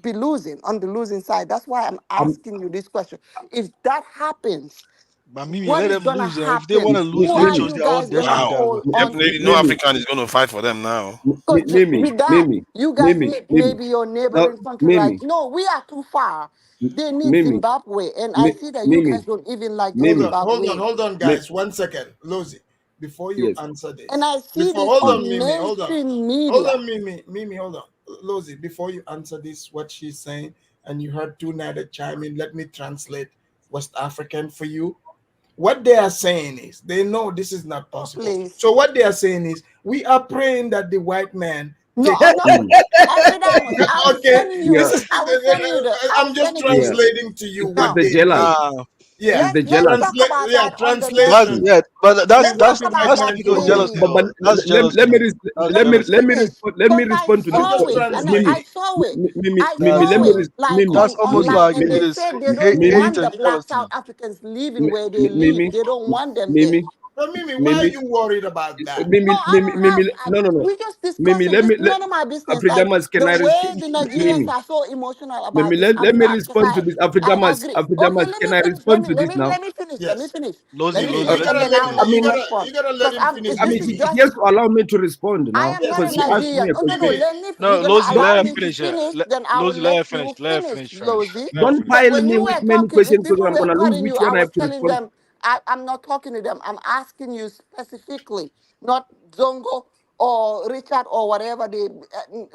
Speaker 2: be losing on the losing side. That's why I'm asking you this question. If that happens,
Speaker 21: But Mimi,
Speaker 2: what
Speaker 21: let
Speaker 2: is
Speaker 21: them
Speaker 2: gonna
Speaker 21: lose. If they want
Speaker 2: happen?
Speaker 21: to lose,
Speaker 2: Who
Speaker 21: they
Speaker 2: are
Speaker 21: chose
Speaker 2: you
Speaker 21: their own
Speaker 2: guys gonna
Speaker 21: destiny.
Speaker 10: Wow.
Speaker 2: hold on to?
Speaker 10: Definitely no African is going to fight for them now.
Speaker 2: Because with that, you guys need maybe your neighboring country like, no, we are too far. They need Zimbabwe. And I see that you guys don't even like the Zimbabwe.
Speaker 4: Hold on, guys. 1 second. Lozi, before you answer this.
Speaker 2: And I see
Speaker 4: Before,
Speaker 2: this
Speaker 4: hold on,
Speaker 2: on
Speaker 4: Mimi, hold on.
Speaker 2: mainstream
Speaker 4: Hold
Speaker 2: media.
Speaker 4: on, Mimi, hold on. Lozi, before you answer this, what she's saying, and you heard two Nada chime in, let me translate West African for you. What they are saying is they know this is not possible.
Speaker 2: Please.
Speaker 4: So what they are saying is we are praying that the white man
Speaker 2: No,
Speaker 4: take
Speaker 2: I'm not. Afridamus, I'm
Speaker 4: okay.
Speaker 2: sending you.
Speaker 4: This is
Speaker 2: I will send you the.
Speaker 4: I'm just
Speaker 2: sending you.
Speaker 4: translating to you what
Speaker 2: No.
Speaker 4: they mean. Yeah,
Speaker 2: Let's talk about that on the next.
Speaker 4: translation.
Speaker 2: Let's talk about that, please.
Speaker 17: Let me respond to this.
Speaker 2: I saw it, and I saw it. I
Speaker 17: Mimi,
Speaker 2: saw it like
Speaker 21: that's almost
Speaker 2: online,
Speaker 21: like
Speaker 2: and they
Speaker 21: it is
Speaker 2: said they don't
Speaker 21: hate
Speaker 2: want the
Speaker 21: and
Speaker 2: black
Speaker 21: jealousy.
Speaker 2: South Africans living where they live. They don't want them there.
Speaker 4: But Mimi, why are you worried about that?
Speaker 2: No, I don't have.
Speaker 17: No.
Speaker 2: We just
Speaker 17: Mimi,
Speaker 2: discussing. This is none of my business. Like
Speaker 17: Afridamas, can
Speaker 2: the
Speaker 17: I
Speaker 2: way the
Speaker 17: respond?
Speaker 2: Nigerians are so emotional about
Speaker 17: Mimi,
Speaker 2: this.
Speaker 17: let
Speaker 2: I'm
Speaker 17: me
Speaker 2: not because
Speaker 17: respond to this.
Speaker 2: I
Speaker 17: Afridamas,
Speaker 2: agree. Okay,
Speaker 17: Afridamas,
Speaker 2: let
Speaker 17: can
Speaker 2: me
Speaker 17: I
Speaker 2: finish.
Speaker 17: respond to this now?
Speaker 2: Let me finish. Let me finish.
Speaker 21: Lozi,
Speaker 2: Let me
Speaker 21: Lozi,
Speaker 2: finish,
Speaker 21: let
Speaker 2: and
Speaker 21: him
Speaker 2: then I'll
Speaker 21: finish.
Speaker 2: let you
Speaker 4: You
Speaker 2: respond.
Speaker 4: gotta let
Speaker 2: Because
Speaker 4: him finish.
Speaker 2: this is
Speaker 17: he
Speaker 2: just.
Speaker 17: has to allow me to respond
Speaker 2: I
Speaker 17: now
Speaker 2: am not a
Speaker 17: because he asked me
Speaker 2: Nigerian.
Speaker 17: a
Speaker 2: Oh no,
Speaker 17: question.
Speaker 2: let me.
Speaker 21: No,
Speaker 2: You're gonna
Speaker 21: Lozi,
Speaker 2: allow
Speaker 21: let him
Speaker 2: me to
Speaker 21: finish. Yeah.
Speaker 2: finish, then I will
Speaker 21: Lozi, let him
Speaker 2: let
Speaker 21: finish.
Speaker 2: you
Speaker 21: Let him
Speaker 2: finish,
Speaker 21: finish.
Speaker 2: Lozi.
Speaker 21: Let him
Speaker 17: Don't
Speaker 21: finish.
Speaker 2: Because
Speaker 17: pile
Speaker 2: when
Speaker 17: me
Speaker 2: you
Speaker 17: with
Speaker 2: were
Speaker 17: many
Speaker 2: talking, if
Speaker 17: questions because
Speaker 2: people
Speaker 17: I'm
Speaker 2: were
Speaker 17: gonna lose
Speaker 2: cutting
Speaker 17: which
Speaker 2: you, I
Speaker 17: one I
Speaker 2: was
Speaker 17: have to
Speaker 2: telling
Speaker 17: respond.
Speaker 2: them I'm not talking to them. I'm asking you specifically, not Zongo or Richard or whatever.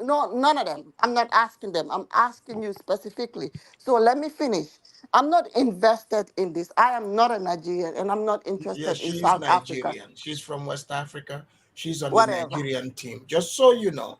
Speaker 2: No, none of them. I'm not asking them. I'm asking you specifically. So let me finish. I'm not invested in this. I am not a Nigerian, and I'm not
Speaker 4: Yes,
Speaker 2: interested in
Speaker 4: she's
Speaker 2: South Africa.
Speaker 4: Nigerian. She's from West Africa. She's on the
Speaker 2: Whatever.
Speaker 4: Nigerian team. Just so you know.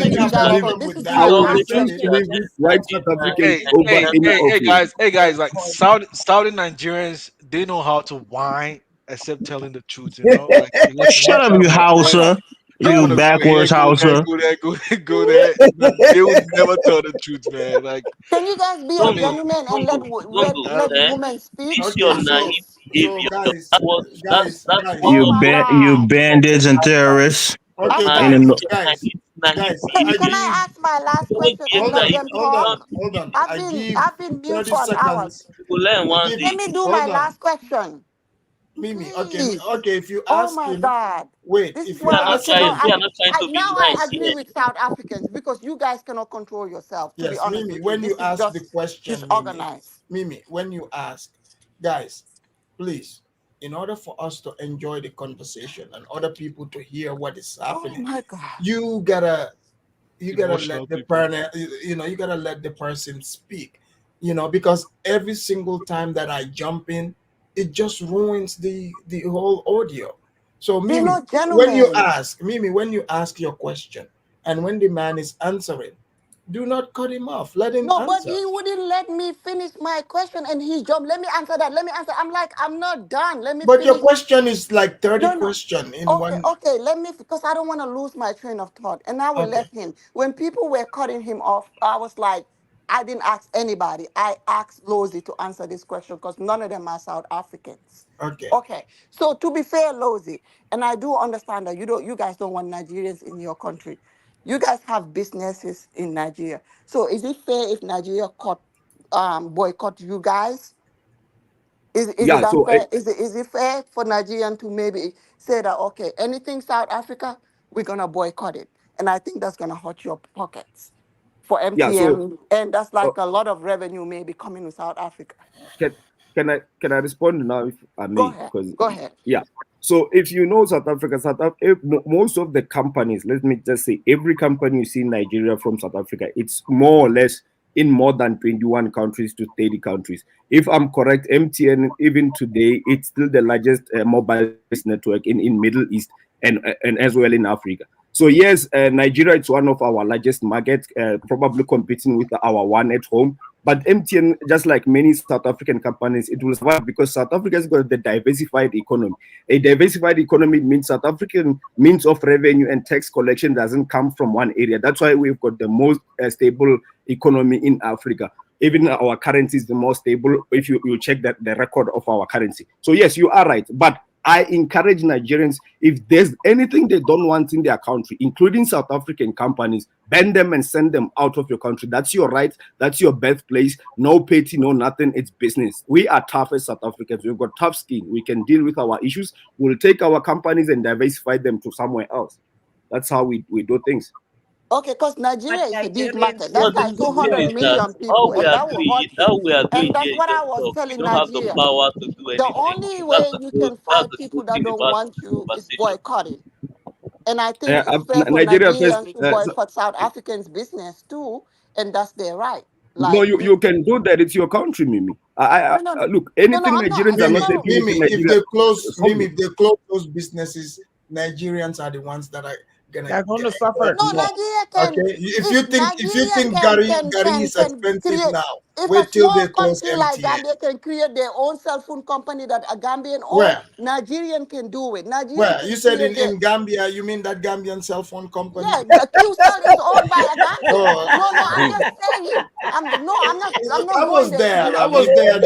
Speaker 2: respect you
Speaker 4: have
Speaker 2: guys
Speaker 4: to
Speaker 2: for
Speaker 4: live
Speaker 2: this
Speaker 4: with
Speaker 2: is
Speaker 4: that.
Speaker 17: I
Speaker 2: not
Speaker 17: will
Speaker 4: I said
Speaker 17: refuse
Speaker 4: it.
Speaker 17: to leave this white South African
Speaker 21: Hey,
Speaker 17: over
Speaker 21: hey,
Speaker 17: any
Speaker 21: hey,
Speaker 17: of you.
Speaker 21: hey, guys! Like Southern Nigerians, they know how to whine, except telling the truth. You know, like you let them
Speaker 13: Shut up,
Speaker 21: talk
Speaker 13: you
Speaker 21: about whine.
Speaker 13: Hausa.
Speaker 21: They
Speaker 13: You
Speaker 21: want to go here,
Speaker 13: backwards
Speaker 21: go there,
Speaker 13: Hausa.
Speaker 21: go there, go go there. But they would never tell the truth, man. Like,
Speaker 2: Can you guys be
Speaker 21: I
Speaker 2: a
Speaker 21: mean,
Speaker 2: gentleman and let let
Speaker 21: okay.
Speaker 2: women speak,
Speaker 16: It's your
Speaker 4: Okay,
Speaker 16: naive
Speaker 2: please?
Speaker 4: so
Speaker 16: behavior.
Speaker 4: guys,
Speaker 16: That was
Speaker 4: guys,
Speaker 16: that's
Speaker 4: guys.
Speaker 2: Oh
Speaker 13: You
Speaker 2: my
Speaker 13: you
Speaker 2: God.
Speaker 13: bandits and terrorists.
Speaker 4: Okay,
Speaker 2: I
Speaker 13: In
Speaker 2: thought
Speaker 13: the
Speaker 4: guys,
Speaker 13: no-
Speaker 4: guys.
Speaker 20: Now he
Speaker 4: Guys,
Speaker 2: Can,
Speaker 4: I
Speaker 20: did.
Speaker 2: can
Speaker 4: give.
Speaker 2: I ask my last
Speaker 20: You will
Speaker 2: question
Speaker 20: get
Speaker 2: and
Speaker 4: Hold
Speaker 20: that
Speaker 2: let
Speaker 4: on,
Speaker 20: if
Speaker 2: them
Speaker 20: you
Speaker 4: hold on,
Speaker 2: talk?
Speaker 20: don't.
Speaker 4: hold on.
Speaker 2: I've
Speaker 4: I
Speaker 2: been
Speaker 4: give
Speaker 2: I've been mute
Speaker 4: 30
Speaker 2: for an hour.
Speaker 4: seconds.
Speaker 20: You will learn
Speaker 4: I
Speaker 20: one
Speaker 4: give.
Speaker 2: Let
Speaker 20: day.
Speaker 2: me do my
Speaker 4: Hold on.
Speaker 2: last question.
Speaker 4: Mimi, okay,
Speaker 2: Please.
Speaker 4: okay. If you
Speaker 2: Oh
Speaker 4: ask
Speaker 2: my
Speaker 4: him,
Speaker 2: God.
Speaker 4: wait.
Speaker 2: This is
Speaker 4: If
Speaker 20: We
Speaker 4: you
Speaker 2: why
Speaker 20: are
Speaker 2: we
Speaker 20: not
Speaker 4: ask
Speaker 20: trying.
Speaker 2: cannot.
Speaker 4: him,
Speaker 20: We are not trying to be
Speaker 2: Now I
Speaker 20: nice
Speaker 2: agree
Speaker 20: here.
Speaker 2: with South Africans because you guys cannot control yourself. To be
Speaker 4: yes,
Speaker 2: honest
Speaker 4: Mimi.
Speaker 2: with you,
Speaker 4: When you
Speaker 2: this is
Speaker 4: ask the
Speaker 2: just
Speaker 4: question,
Speaker 2: disorganized.
Speaker 4: Mimi, when you ask, guys, please, in order for us to enjoy the conversation and other people to hear what is
Speaker 2: Oh
Speaker 4: happening,
Speaker 2: my God.
Speaker 4: you gotta
Speaker 21: Emotional
Speaker 4: let the
Speaker 21: people.
Speaker 4: person, you gotta let the person speak, because every single time that I jump in, it just ruins the whole audio. So
Speaker 2: They're
Speaker 4: Mimi,
Speaker 2: not gentlemen.
Speaker 4: when you ask your question and when the man is answering, do not cut him off, let him
Speaker 2: No, but
Speaker 4: answer.
Speaker 2: he wouldn't let me finish my question and he jumped. Let me answer that. Let me answer. I'm like, I'm not done. Let me
Speaker 4: But your
Speaker 2: finish.
Speaker 4: question is like 30
Speaker 2: No, no.
Speaker 4: question in
Speaker 2: Okay,
Speaker 4: one.
Speaker 2: okay. Let me, because I don't want to lose my train of thought. And I will
Speaker 4: Okay.
Speaker 2: let him. When people were cutting him off, I was like, I didn't ask anybody. I asked Lozi to answer this question because none of them are South Africans.
Speaker 4: Okay.
Speaker 2: Okay. So to be fair, Lozi, and I do understand that you guys don't want Nigerians in your country. You guys have businesses in Nigeria. So is it fair if Nigeria boycott you guys? Is it
Speaker 17: Yeah.
Speaker 2: that
Speaker 17: So
Speaker 2: fair? Is it fair for Nigerian to maybe say that, okay, anything South Africa, we're gonna boycott it, and I think that's gonna hurt your pockets for
Speaker 17: yeah. So
Speaker 2: MTN, and that's
Speaker 17: uh,
Speaker 2: like a lot of revenue maybe coming to South Africa.
Speaker 17: can can I respond now if I
Speaker 2: Go
Speaker 17: may?
Speaker 2: ahead.
Speaker 17: Because
Speaker 2: Go ahead.
Speaker 17: yeah. So if you know South Africa, most of the companies, let me just say, every company you see in Nigeria from South Africa, it's more or less in more than 21 countries to 30 countries. If I'm correct, MTN even today it's still the largest mobile network in Middle East and as well in Africa. So yes, Nigeria is one of our largest markets, probably competing with our one at home. But MTN, just like many South African companies, it will survive because South Africa has got the diversified economy. A diversified economy means South African means of revenue and tax collection doesn't come from one area. That's why we've got the most stable economy in Africa. Even our currency is the most stable if you check the record of our currency. So yes, you are right. But I encourage Nigerians, if there's anything they don't want in their country, including South African companies, ban them and send them out of your country. That's your right. That's your birthplace. No petty, no nothing. It's business. We are tough as South Africans. We've got tough skin. We can deal with our issues. We'll take our companies and diversify them to somewhere else. That's how we do things.
Speaker 2: Okay, because Nigeria
Speaker 18: But
Speaker 2: is a big
Speaker 18: Nigerians
Speaker 2: market.
Speaker 20: No,
Speaker 2: That's
Speaker 20: the
Speaker 2: like
Speaker 18: don't
Speaker 20: good thing
Speaker 2: 200
Speaker 20: is
Speaker 18: want
Speaker 20: that
Speaker 2: million
Speaker 20: all
Speaker 2: people,
Speaker 20: we
Speaker 2: and that will hurt
Speaker 20: agree,
Speaker 2: him.
Speaker 20: that we are
Speaker 2: And
Speaker 20: doing
Speaker 2: that's
Speaker 20: here is
Speaker 2: what I
Speaker 20: just
Speaker 2: was
Speaker 20: talk. We
Speaker 2: telling
Speaker 20: don't have the
Speaker 2: Nigeria.
Speaker 20: power to do
Speaker 2: The
Speaker 20: anything.
Speaker 2: only way you can
Speaker 20: That's
Speaker 2: fight
Speaker 20: the
Speaker 2: people
Speaker 20: good
Speaker 2: that
Speaker 20: thing
Speaker 2: don't
Speaker 20: about
Speaker 2: want
Speaker 20: this
Speaker 2: you is
Speaker 20: conversation.
Speaker 2: boycotting. And I think it's fair for
Speaker 17: Nigeria first.
Speaker 2: Nigerians to boycott South Africans' business too, and that's their right.
Speaker 17: No,
Speaker 2: Like
Speaker 17: you can do that. It's your country, Mimi.
Speaker 2: no, no,
Speaker 17: Look,
Speaker 2: no, no.
Speaker 17: anything
Speaker 2: I'm not.
Speaker 17: Nigerians are not
Speaker 2: No.
Speaker 17: happy with in
Speaker 4: Mimi,
Speaker 17: Nigeria, solve
Speaker 4: Mimi,
Speaker 17: it.
Speaker 4: if they close those businesses, Nigerians are the ones that are gonna
Speaker 3: They're going to
Speaker 4: hurt
Speaker 3: suffer.
Speaker 2: No,
Speaker 4: more.
Speaker 2: Nigeria can.
Speaker 4: Okay, if you
Speaker 2: Nigeria
Speaker 4: think Gary is
Speaker 2: can
Speaker 4: expensive
Speaker 2: create.
Speaker 4: now,
Speaker 2: If a
Speaker 4: wait till they
Speaker 2: small
Speaker 4: close
Speaker 2: country like
Speaker 4: MTN.
Speaker 2: Gambia can create their own cell phone company that a Gambian own,
Speaker 4: Where?
Speaker 2: Nigerian can do it. Nigerian
Speaker 4: Where?
Speaker 2: can
Speaker 4: You said
Speaker 2: create their.
Speaker 4: in Gambia, you mean that Gambian cell phone company?
Speaker 2: Yeah, the QCell is owned by a Gambian.
Speaker 4: Oh,
Speaker 2: No, no, I'm just saying. I'm
Speaker 4: I
Speaker 2: not going
Speaker 4: was
Speaker 2: there
Speaker 4: there.
Speaker 2: to.
Speaker 4: I was there.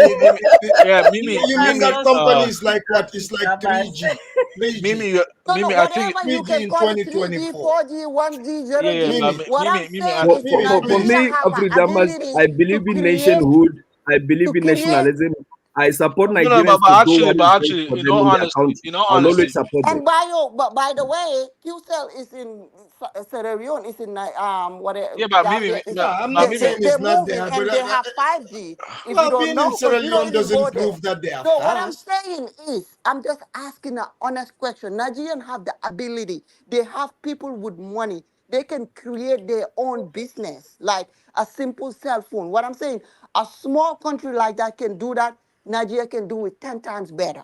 Speaker 21: Yeah,
Speaker 4: You mean that company is like what? It's like 3G. 3G.
Speaker 2: No, no,
Speaker 21: I think
Speaker 2: whatever you
Speaker 4: 3G
Speaker 2: can
Speaker 4: in
Speaker 2: call it 3G,
Speaker 4: 24.
Speaker 2: 4G, 1G,
Speaker 21: yeah,
Speaker 2: 0G.
Speaker 21: but
Speaker 4: Mimi,
Speaker 2: What I'm saying
Speaker 21: I
Speaker 2: is
Speaker 21: think
Speaker 17: For
Speaker 2: Nigeria
Speaker 17: me,
Speaker 2: have an
Speaker 17: Afridamas,
Speaker 2: ability
Speaker 17: I
Speaker 2: to
Speaker 17: believe in
Speaker 2: create,
Speaker 17: nationhood. I believe in
Speaker 2: create.
Speaker 17: nationalism. I support
Speaker 21: no,
Speaker 17: Nigerians
Speaker 21: but
Speaker 17: to do
Speaker 21: actually,
Speaker 17: what is best for
Speaker 21: in
Speaker 17: them
Speaker 21: all
Speaker 17: in their
Speaker 21: honesty,
Speaker 17: country. I'll always support them.
Speaker 2: And by the way, QCell is in Sierra Leone, is in
Speaker 21: yeah, but
Speaker 2: Gambia.
Speaker 4: No, I'm not saying
Speaker 2: They're
Speaker 4: it's not
Speaker 2: moving
Speaker 4: there, but
Speaker 2: and they have 5G. If you
Speaker 4: well,
Speaker 2: don't
Speaker 4: being in
Speaker 2: know, because
Speaker 4: Sierra
Speaker 2: you don't
Speaker 4: Leone
Speaker 2: even go
Speaker 4: doesn't
Speaker 2: there.
Speaker 4: prove that they are
Speaker 2: So what I'm
Speaker 4: fast.
Speaker 2: saying is, I'm just asking an honest question. Nigerians have the ability. They have people with money. They can create their own business, like a simple cell phone. What I'm saying, a small country like that can do that. Nigeria can do it 10 times better.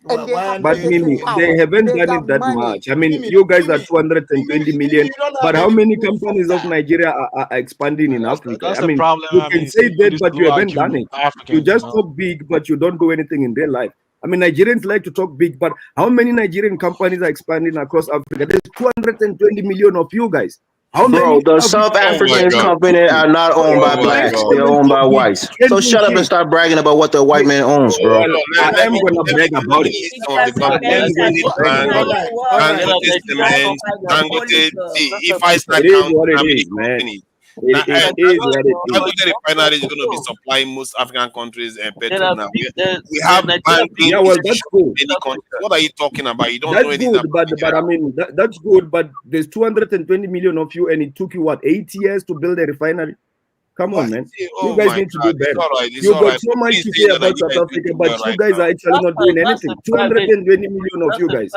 Speaker 2: And
Speaker 4: Well,
Speaker 2: they
Speaker 4: why
Speaker 2: have
Speaker 4: aren't
Speaker 17: But
Speaker 4: they
Speaker 2: purchasing
Speaker 17: Mimi,
Speaker 4: doing
Speaker 17: they
Speaker 2: power.
Speaker 4: that?
Speaker 17: haven't
Speaker 2: They
Speaker 17: done
Speaker 2: got
Speaker 17: it that
Speaker 2: money.
Speaker 17: much. I mean,
Speaker 4: Mimi,
Speaker 17: you guys are
Speaker 4: Mimi,
Speaker 17: 220
Speaker 4: Mimi,
Speaker 17: million.
Speaker 4: you don't
Speaker 17: But
Speaker 4: have
Speaker 17: how
Speaker 4: any
Speaker 17: many
Speaker 4: proof of
Speaker 17: companies of
Speaker 4: that.
Speaker 17: Nigeria are expanding in Africa?
Speaker 21: that's
Speaker 17: I
Speaker 21: the
Speaker 17: mean,
Speaker 21: problem
Speaker 17: you can
Speaker 21: having
Speaker 17: say
Speaker 21: with
Speaker 17: that,
Speaker 21: these
Speaker 17: but you
Speaker 21: low
Speaker 17: haven't done
Speaker 21: IQ
Speaker 17: it. You
Speaker 21: Africans, you
Speaker 17: just
Speaker 21: know.
Speaker 17: talk big, but you don't do anything in real life. I mean, Nigerians like to talk big, but how many Nigerian companies are expanding across Africa? There's 220 million of you guys. How
Speaker 13: Bro,
Speaker 17: many
Speaker 13: the
Speaker 17: African
Speaker 13: South
Speaker 10: Oh my
Speaker 13: Africans
Speaker 10: God.
Speaker 13: company are not owned by
Speaker 10: Oh my
Speaker 13: blacks.
Speaker 10: God.
Speaker 13: They're owned by
Speaker 17: He
Speaker 13: whites.
Speaker 17: can't
Speaker 13: So shut up and
Speaker 17: think.
Speaker 13: start bragging about what the white man owns, bro.
Speaker 17: Well,
Speaker 10: Let,
Speaker 17: I
Speaker 10: let
Speaker 17: am
Speaker 10: me
Speaker 17: gonna
Speaker 10: let me
Speaker 17: brag
Speaker 10: let
Speaker 17: about
Speaker 10: me
Speaker 17: it.
Speaker 10: list some of the
Speaker 17: I
Speaker 10: companies.
Speaker 17: am going to brag
Speaker 10: Man,
Speaker 17: about it.
Speaker 4: All right.
Speaker 10: Dangote Cement, Dangote. See, if I start
Speaker 17: It is
Speaker 10: counting
Speaker 17: what it
Speaker 10: how many
Speaker 17: is, man.
Speaker 10: companies, now
Speaker 17: It is what it is.
Speaker 10: Dangote refinery is going to be supplying most African countries and
Speaker 16: There
Speaker 10: petrol
Speaker 16: are
Speaker 10: now.
Speaker 16: big,
Speaker 10: We
Speaker 16: the
Speaker 10: have
Speaker 16: Nigeria
Speaker 10: banking
Speaker 17: Yeah, well, that's
Speaker 10: institutions
Speaker 17: cool.
Speaker 10: in many countries. What are you talking about? You don't know
Speaker 17: That's
Speaker 10: anything
Speaker 17: good,
Speaker 10: about
Speaker 17: but
Speaker 10: Nigeria.
Speaker 17: I mean that's good. But there's 220 million of you, and it took you what 8 years to build a refinery. Come on, man.
Speaker 10: Oh
Speaker 17: You guys
Speaker 10: my
Speaker 17: need to
Speaker 10: God,
Speaker 17: do
Speaker 10: it's
Speaker 17: better.
Speaker 10: all right. It's
Speaker 17: You
Speaker 10: all
Speaker 17: got
Speaker 10: right.
Speaker 17: so much
Speaker 10: Please
Speaker 17: to
Speaker 10: say
Speaker 17: say
Speaker 10: that
Speaker 17: about
Speaker 10: Nigeria
Speaker 17: South
Speaker 10: is
Speaker 17: Africa,
Speaker 10: doing
Speaker 17: but
Speaker 10: well
Speaker 17: you
Speaker 10: right
Speaker 17: guys
Speaker 10: now.
Speaker 17: are actually not doing anything.
Speaker 16: that's a private
Speaker 17: 220 million of you guys.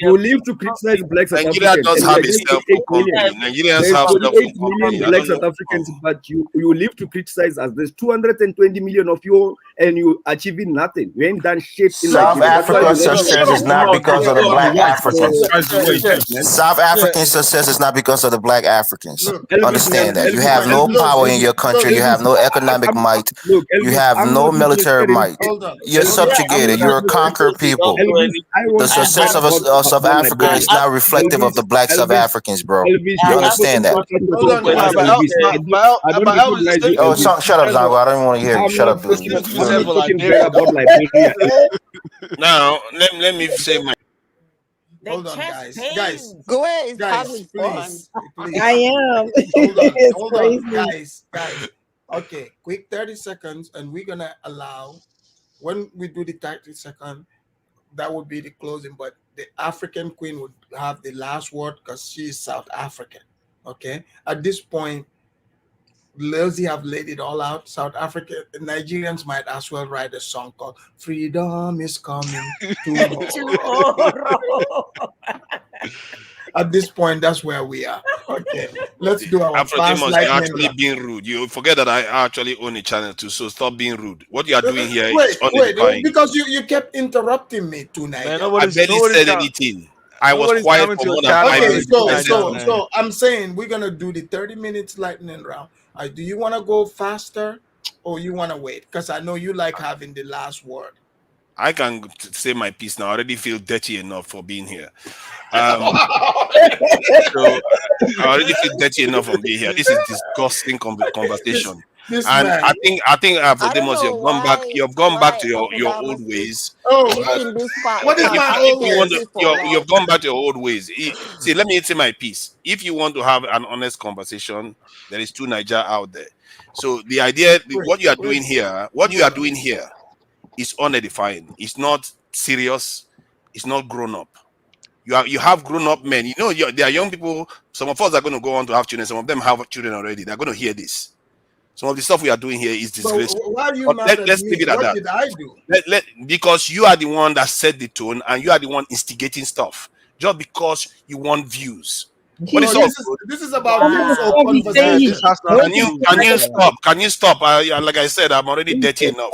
Speaker 17: You live to criticize black South
Speaker 10: Nigeria
Speaker 17: Africans,
Speaker 10: does
Speaker 17: and we
Speaker 10: have
Speaker 17: are
Speaker 10: a
Speaker 17: just
Speaker 10: cell
Speaker 17: 48
Speaker 10: phone
Speaker 17: million.
Speaker 10: company. Nigerians
Speaker 17: There's
Speaker 10: have cell
Speaker 17: 48
Speaker 10: phone
Speaker 17: million
Speaker 10: company. I
Speaker 17: black
Speaker 10: don't
Speaker 17: South
Speaker 10: know.
Speaker 17: Africans, but you live to criticize us. There's 220 million of you, and you achieving nothing. You ain't done shit in
Speaker 7: South
Speaker 17: Nigeria. That's why you
Speaker 7: Africa's
Speaker 17: ready to
Speaker 7: success is
Speaker 17: come.
Speaker 7: not because of the black
Speaker 17: What?
Speaker 7: Africans.
Speaker 17: Wait, man.
Speaker 7: South African success is not because of the black Africans.
Speaker 17: Elvis,
Speaker 7: Understand that. You
Speaker 17: Elvis,
Speaker 7: have no
Speaker 17: Elvis,
Speaker 7: power in your country. You have no economic might.
Speaker 17: look,
Speaker 7: You
Speaker 17: Elvis,
Speaker 7: have
Speaker 17: I'm
Speaker 7: no
Speaker 17: not
Speaker 7: military
Speaker 17: interested in.
Speaker 7: might. You're
Speaker 17: Elvis, I'm
Speaker 7: subjugated.
Speaker 17: not
Speaker 7: You're a
Speaker 17: interested.
Speaker 7: conquered people.
Speaker 17: Elvis, I
Speaker 7: The
Speaker 17: want to
Speaker 7: success
Speaker 17: brag
Speaker 7: of South
Speaker 17: about
Speaker 7: Africa
Speaker 17: Nigeria.
Speaker 7: is not reflective of
Speaker 17: Elvis,
Speaker 7: the black South
Speaker 17: Elvis,
Speaker 7: Africans, bro.
Speaker 17: Elvis,
Speaker 7: You
Speaker 17: you are
Speaker 7: understand
Speaker 17: putting
Speaker 7: that?
Speaker 17: contract to us, Elvis. I don't recognize you,
Speaker 7: Oh,
Speaker 17: Elvis.
Speaker 7: shut up, Zango. I don't even want to hear you.
Speaker 17: I'm
Speaker 7: Shut
Speaker 17: not
Speaker 7: up, dude.
Speaker 17: I'm not talking bad about Liberia.
Speaker 10: Now, let me say my.
Speaker 4: Hold on, guys.
Speaker 2: Go ahead, it's
Speaker 4: Guys,
Speaker 2: having fun.
Speaker 4: please.
Speaker 3: I am.
Speaker 4: Hold on,
Speaker 3: It's
Speaker 4: hold on,
Speaker 3: crazy.
Speaker 4: guys. Okay, quick 30 seconds, and we're gonna allow when we do the 30 second, that would be the closing, but the African queen would have the last word because she is South African. Okay, at this point, Lizzie have laid it all out. South Africa, Nigerians might as well write a song called "Freedom is Coming Tomorrow." At this point, that's where we are. Okay, let's do our fast
Speaker 10: Afrodemus, you're
Speaker 4: lightning
Speaker 10: actually
Speaker 4: round.
Speaker 10: being rude. You forget that I actually own a channel too, so stop being rude. What you are doing here is
Speaker 4: Wait,
Speaker 10: unedifying.
Speaker 4: because you kept interrupting me tonight.
Speaker 21: Man,
Speaker 10: I barely said anything. I was quiet for more than 5
Speaker 4: Okay,
Speaker 10: minutes before I said something.
Speaker 4: so I'm saying we're gonna do the 30 minutes lightning round. Do you want to go faster, or you want to wait? Because I know you like having the last word.
Speaker 10: I can say my piece now. I already feel dirty enough for being here. So I already feel dirty enough from being here. This is disgusting conversation.
Speaker 4: This
Speaker 10: And
Speaker 4: man.
Speaker 10: I think
Speaker 2: I don't
Speaker 10: Afrodemus,
Speaker 2: know
Speaker 10: you've gone back
Speaker 2: why
Speaker 10: to your old
Speaker 2: Economist is
Speaker 10: ways. But
Speaker 2: making this part
Speaker 4: What is
Speaker 2: South
Speaker 4: my
Speaker 10: if you
Speaker 2: African
Speaker 10: want to,
Speaker 4: always?
Speaker 2: people
Speaker 10: you've
Speaker 2: like
Speaker 10: gone back to your old ways. See, let me say my piece. If you want to have an honest conversation, there is two Niger out there. So the idea, what you are doing here, is unedifying. It's not serious. It's not grown up. You have grown up men. You know, there are young people. Some of us are going to go on to have children. Some of them have children already. They're going to hear this. Some of the stuff we are doing here is
Speaker 4: But
Speaker 10: disgraceful.
Speaker 4: why are you
Speaker 10: But
Speaker 4: mad at
Speaker 10: let's
Speaker 4: me?
Speaker 10: leave it at
Speaker 4: What
Speaker 10: that.
Speaker 4: did I do?
Speaker 10: Because you are the one that set the tone and you are the one instigating stuff. Just because you want views. But it's
Speaker 4: No,
Speaker 10: all
Speaker 4: this is about views or
Speaker 3: Every
Speaker 4: conversation.
Speaker 3: stage.
Speaker 10: Can you stop? Can you stop? Like I said, I'm already dirty enough.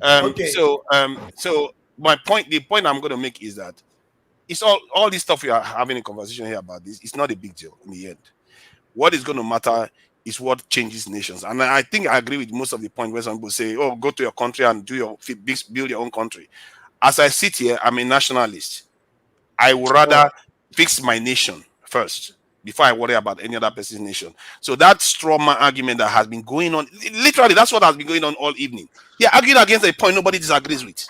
Speaker 4: Okay.
Speaker 10: So the point I'm going to make is that it's all this stuff we are having a conversation here about this. It's not a big deal in the end. What is going to matter is what changes nations. And I think I agree with most of the point where some people say, "Oh, go to your country and build your own country." As I sit here, I'm a nationalist. I would rather fix my nation first before I worry about any other person's nation. So that straw man argument that has been going on, literally, that's what has been going on all evening. They're arguing against a point nobody disagrees with.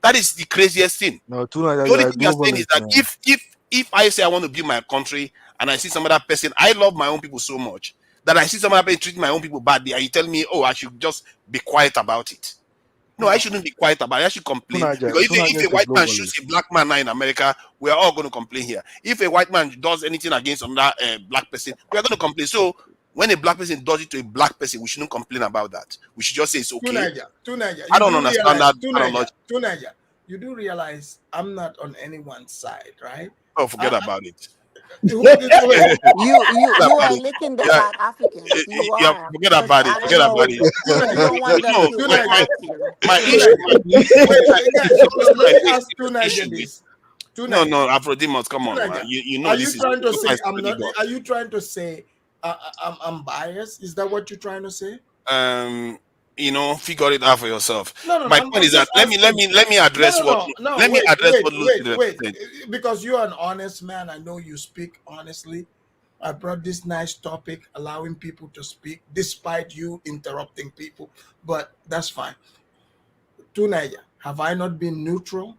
Speaker 10: That is the craziest thing.
Speaker 21: No,
Speaker 10: The only thing you're saying is that if I say I want to build my country and I see some other person, I love my own people so much that I see some other person treating my own people badly, and you tell me, oh, I should just be quiet about it. No, I shouldn't be quiet about it. I should complain. Because if a white man shoots a black man now in America, we're all going to complain here. If a white man does anything against another black person, we're going to complain. So when a black person does it to a black person, we shouldn't complain about that. We should just say it's okay.
Speaker 4: Tunaja,
Speaker 10: I don't understand that analogy.
Speaker 4: Tunaja, you do realize I'm not on anyone's side, right?
Speaker 10: Oh, forget about it.
Speaker 2: you are licking the South Africans. You are.
Speaker 10: Forget about it. Forget about it.
Speaker 2: You don't want them to attack you.
Speaker 10: My issue.
Speaker 4: Let me ask Tunaja this.
Speaker 10: No, Afrodemus, come on, man. You know
Speaker 4: are
Speaker 10: this
Speaker 4: you
Speaker 10: is
Speaker 4: trying to say
Speaker 10: I'm not?
Speaker 4: Are you trying to say I'm biased? Is that what you're trying to say?
Speaker 10: figure it out for yourself.
Speaker 4: No,
Speaker 10: My
Speaker 4: I'm
Speaker 10: point is that
Speaker 4: just asking.
Speaker 10: let me address what
Speaker 4: No.
Speaker 10: let me
Speaker 4: Wait,
Speaker 10: address
Speaker 4: wait,
Speaker 10: what Lucy
Speaker 4: wait, wait.
Speaker 10: represents.
Speaker 4: Because you're an honest man, I know you speak honestly. I brought this nice topic, allowing people to speak, despite you interrupting people. But that's fine. Tunaya, have I not been neutral?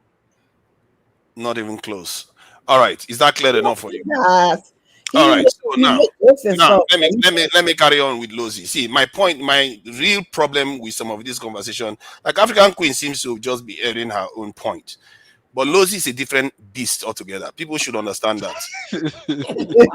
Speaker 10: Not even close. All right, is that clear enough for you?
Speaker 3: Yes.
Speaker 10: All right. So now,
Speaker 3: listen, so
Speaker 10: let me carry on with Lozi. See, my point, my real problem with some of this conversation, like African Queen seems to just be airing her own point. But Lozi is a different beast altogether. People should understand that.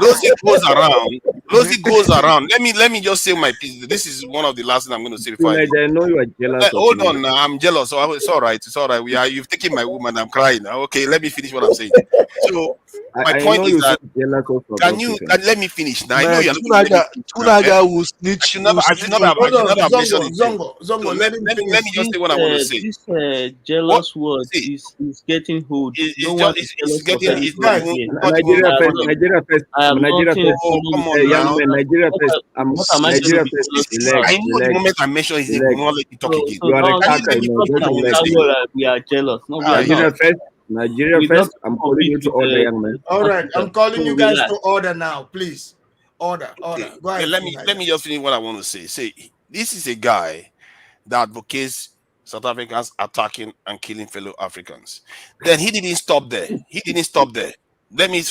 Speaker 10: Lozi goes around. Lozi goes around. Let me just say my piece. This is one of the last things I'm going to say before I go.
Speaker 17: I know you are jealous.
Speaker 10: Hold on, now. I'm jealous. So it's all right. It's all right. You've taken my woman. I'm crying now. Okay, let me finish what I'm saying. So my point
Speaker 17: know
Speaker 10: is
Speaker 17: you're
Speaker 10: that
Speaker 17: so jealous of South
Speaker 10: can you
Speaker 17: Africa.
Speaker 10: let me finish now? I know
Speaker 12: Man,
Speaker 10: you're not going to let me finish now,
Speaker 12: Tunaga
Speaker 10: eh?
Speaker 12: will snitch.
Speaker 10: I should never
Speaker 4: Hold
Speaker 10: have
Speaker 4: on,
Speaker 10: mentioned it.
Speaker 4: Zongo,
Speaker 10: So
Speaker 4: let him
Speaker 10: let
Speaker 4: finish.
Speaker 10: me just say what I want to say.
Speaker 20: This
Speaker 10: What
Speaker 20: jealous word
Speaker 10: see
Speaker 20: is getting old.
Speaker 10: is
Speaker 20: No
Speaker 10: just
Speaker 20: one is
Speaker 10: it's
Speaker 20: jealous of
Speaker 10: getting it's not
Speaker 20: anybody
Speaker 4: Guys,
Speaker 10: even
Speaker 20: here.
Speaker 10: it's not even
Speaker 17: Nigeria
Speaker 20: I am
Speaker 17: first,
Speaker 20: not.
Speaker 17: Nigeria first,
Speaker 20: I am
Speaker 17: Nigeria
Speaker 20: nothing.
Speaker 17: first.
Speaker 10: oh come on
Speaker 17: Young
Speaker 10: now.
Speaker 17: man, Nigeria first.
Speaker 20: What am I going to
Speaker 17: Nigeria
Speaker 20: be
Speaker 17: first.
Speaker 20: jealous
Speaker 17: Relax,
Speaker 20: about?
Speaker 10: I know the
Speaker 17: relax,
Speaker 10: moment I mention his name, we
Speaker 17: relax.
Speaker 10: won't let you talk again.
Speaker 17: You are a
Speaker 20: Don't
Speaker 10: Can you
Speaker 17: attacker,
Speaker 10: let
Speaker 17: you
Speaker 10: me
Speaker 17: know.
Speaker 10: finish
Speaker 17: Just
Speaker 10: what I
Speaker 20: talk
Speaker 10: want
Speaker 20: with
Speaker 10: to
Speaker 17: relax.
Speaker 20: that
Speaker 10: say?
Speaker 20: word that we are jealous. No, we are
Speaker 17: Nigeria
Speaker 20: not.
Speaker 17: first, Nigeria
Speaker 20: We
Speaker 17: first.
Speaker 20: don't
Speaker 17: I'm calling you
Speaker 20: compete
Speaker 17: to
Speaker 20: with
Speaker 17: order, young man.
Speaker 4: All right, I'm calling
Speaker 20: So
Speaker 4: you guys
Speaker 20: relax.
Speaker 4: to order now, please. Order.
Speaker 10: Okay,
Speaker 4: Go
Speaker 10: okay,
Speaker 4: ahead,
Speaker 10: let
Speaker 4: Tunaya.
Speaker 10: me just finish what I want to say. Say this is a guy that advocates South Africans attacking and killing fellow Africans. Then he didn't stop there. He didn't stop there. Let me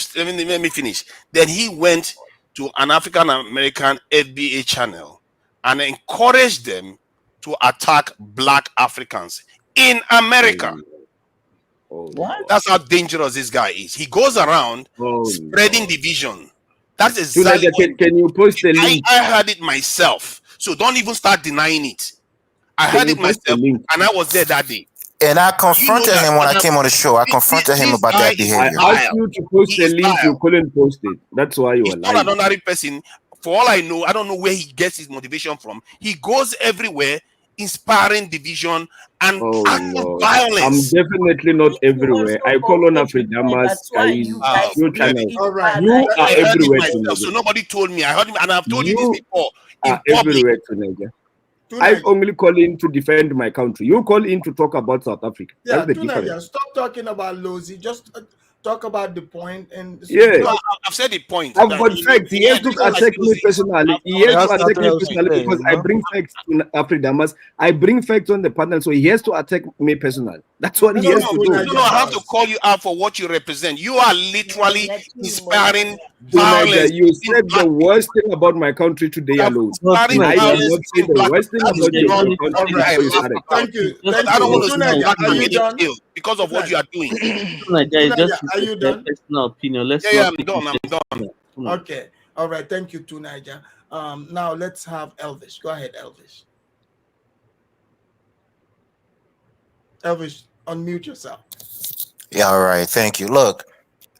Speaker 10: finish. Then he went to an African American FBA channel and encouraged them to attack black Africans in America.
Speaker 20: What?
Speaker 10: That's how dangerous this guy is. He goes around
Speaker 17: Oh
Speaker 10: spreading
Speaker 17: no.
Speaker 10: division. That's exactly
Speaker 17: Tunaja,
Speaker 10: what
Speaker 17: can you post the link?
Speaker 10: I heard it myself. So don't even start denying it. I
Speaker 17: Can
Speaker 10: heard
Speaker 17: you
Speaker 10: it
Speaker 17: post the
Speaker 10: myself
Speaker 17: link?
Speaker 10: and I was there that day.
Speaker 11: And I
Speaker 10: You know
Speaker 11: confronted
Speaker 10: that
Speaker 11: him when I
Speaker 10: other
Speaker 11: came on the show. I confronted him
Speaker 10: this
Speaker 11: about
Speaker 10: guy
Speaker 11: that
Speaker 10: is
Speaker 17: I
Speaker 11: behavior.
Speaker 17: asked
Speaker 10: vile.
Speaker 17: you to post
Speaker 10: He
Speaker 17: the
Speaker 10: is
Speaker 17: link, you
Speaker 10: vile.
Speaker 17: couldn't post it. That's why you
Speaker 10: He's
Speaker 17: were
Speaker 10: not an
Speaker 17: lying.
Speaker 10: ordinary person. For all I know, I don't know where he gets his motivation from. He goes everywhere inspiring division and
Speaker 17: Oh
Speaker 10: acts of
Speaker 17: Lord. I'm
Speaker 10: violence.
Speaker 17: definitely not
Speaker 18: You
Speaker 17: everywhere.
Speaker 18: also
Speaker 17: I
Speaker 18: go
Speaker 17: call on
Speaker 18: everywhere.
Speaker 17: Afridamas
Speaker 18: That's why
Speaker 17: is
Speaker 18: you guys
Speaker 17: your
Speaker 18: live
Speaker 10: Clearly.
Speaker 17: channel.
Speaker 18: in
Speaker 4: All right.
Speaker 17: You are
Speaker 10: I
Speaker 18: paradise.
Speaker 10: heard it
Speaker 17: everywhere
Speaker 10: myself,
Speaker 17: tonight.
Speaker 10: so nobody told me. I heard him, and I've told you this
Speaker 17: You
Speaker 10: before in
Speaker 17: are
Speaker 10: public.
Speaker 17: everywhere tonight. I
Speaker 4: Tunaya.
Speaker 17: only call in to defend my country. You call in to talk about South Africa.
Speaker 4: Yeah,
Speaker 17: That's the
Speaker 4: Tunaya,
Speaker 17: difference.
Speaker 4: stop talking about Lozi. Just talk about the point and
Speaker 17: Yeah.
Speaker 10: No,
Speaker 4: because
Speaker 10: I've said the point
Speaker 17: I've
Speaker 10: that
Speaker 17: got facts. He has to
Speaker 10: people like
Speaker 17: attack me
Speaker 10: Moses.
Speaker 17: personally. He
Speaker 10: I
Speaker 17: has to
Speaker 10: want
Speaker 12: That's
Speaker 17: attack
Speaker 12: nothing
Speaker 17: me
Speaker 12: else to
Speaker 17: personally
Speaker 12: say,
Speaker 17: because
Speaker 12: you
Speaker 17: I
Speaker 12: know.
Speaker 17: bring facts to Afridamas. I bring facts on the panel, so he has to attack me personally. That's what he
Speaker 10: no,
Speaker 17: has
Speaker 10: no,
Speaker 17: to do.
Speaker 10: no, I have to call you out for what you represent. You are literally
Speaker 18: You're too
Speaker 10: inspiring
Speaker 18: emotional.
Speaker 17: Tunaja,
Speaker 10: violence
Speaker 17: you
Speaker 10: between
Speaker 17: said the
Speaker 10: black
Speaker 17: worst thing about my country today
Speaker 10: people.
Speaker 17: alone.
Speaker 20: No,
Speaker 10: Inspiring
Speaker 17: I
Speaker 20: Tunaja,
Speaker 17: did
Speaker 10: violence
Speaker 17: not say
Speaker 10: between
Speaker 17: the
Speaker 10: black
Speaker 17: worst
Speaker 10: people.
Speaker 17: thing
Speaker 10: That is
Speaker 17: about
Speaker 20: Tunaja,
Speaker 10: not
Speaker 20: you
Speaker 17: your
Speaker 20: need to
Speaker 4: all
Speaker 17: country
Speaker 20: keep
Speaker 4: right.
Speaker 10: I
Speaker 17: before you
Speaker 20: it.
Speaker 10: laugh
Speaker 17: started.
Speaker 10: about.
Speaker 4: Thank
Speaker 10: Because I
Speaker 4: you.
Speaker 10: don't want to see
Speaker 4: Tunaya,
Speaker 10: black
Speaker 4: are
Speaker 10: people
Speaker 4: you
Speaker 10: getting
Speaker 4: done?
Speaker 10: killed because of what you
Speaker 4: Tunaya,
Speaker 10: are doing.
Speaker 20: Tunaja is
Speaker 4: Tunaya,
Speaker 20: just
Speaker 4: are you
Speaker 20: their
Speaker 4: done?
Speaker 20: personal opinion. Let's
Speaker 10: Yeah,
Speaker 20: not
Speaker 10: I'm
Speaker 20: take it
Speaker 10: done. I'm done.
Speaker 20: personal. Tunaja.
Speaker 4: Okay. All right. Thank you, Tunaya. Now let's have Elvis. Go ahead, Elvis. Elvis, unmute yourself.
Speaker 11: Yeah, all right. Thank you. Look,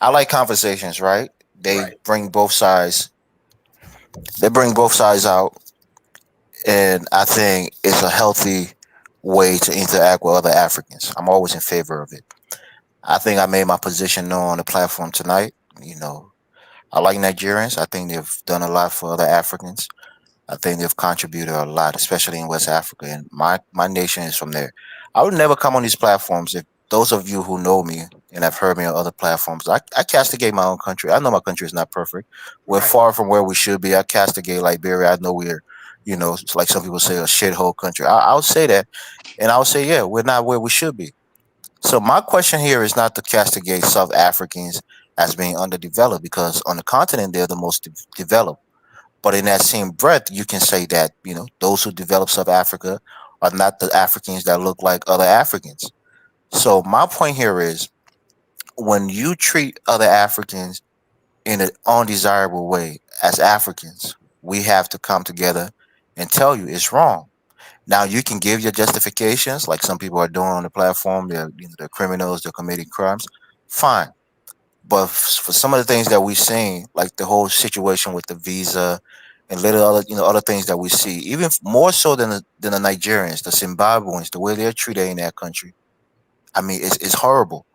Speaker 11: I like conversations, right? They
Speaker 4: Right.
Speaker 11: bring both sides. They bring both sides out, and I think it's a healthy way to interact with other Africans. I'm always in favor of it. I think I made my position known on the platform tonight. You know, I like Nigerians. I think they've done a lot for other Africans. I think they've contributed a lot, especially in West Africa. And my nation is from there. I would never come on these platforms if those of you who know me and have heard me on other platforms, I castigate my own country. I know my country is not perfect. We're
Speaker 4: Right.
Speaker 11: far from where we should be. I castigate Liberia. I know we're, it's like some people say, a shithole country. I'll say that. And I'll say, yeah, we're not where we should be. So my question here is not to castigate South Africans as being underdeveloped because on the continent they're the most developed. But in that same breath, you can say that, those who develop South Africa are not the Africans that look like other Africans. So my point here is when you treat other Africans in an undesirable way as Africans, we have to come together and tell you it's wrong. Now you can give your justifications, like some people are doing on the platform. They're criminals. They're committing crimes. Fine, but for some of the things that we've seen, like the whole situation with the visa and little other, other things that we see, even more so than the Nigerians, the Zimbabweans, the way they're treated in that country. I mean, it's horrible.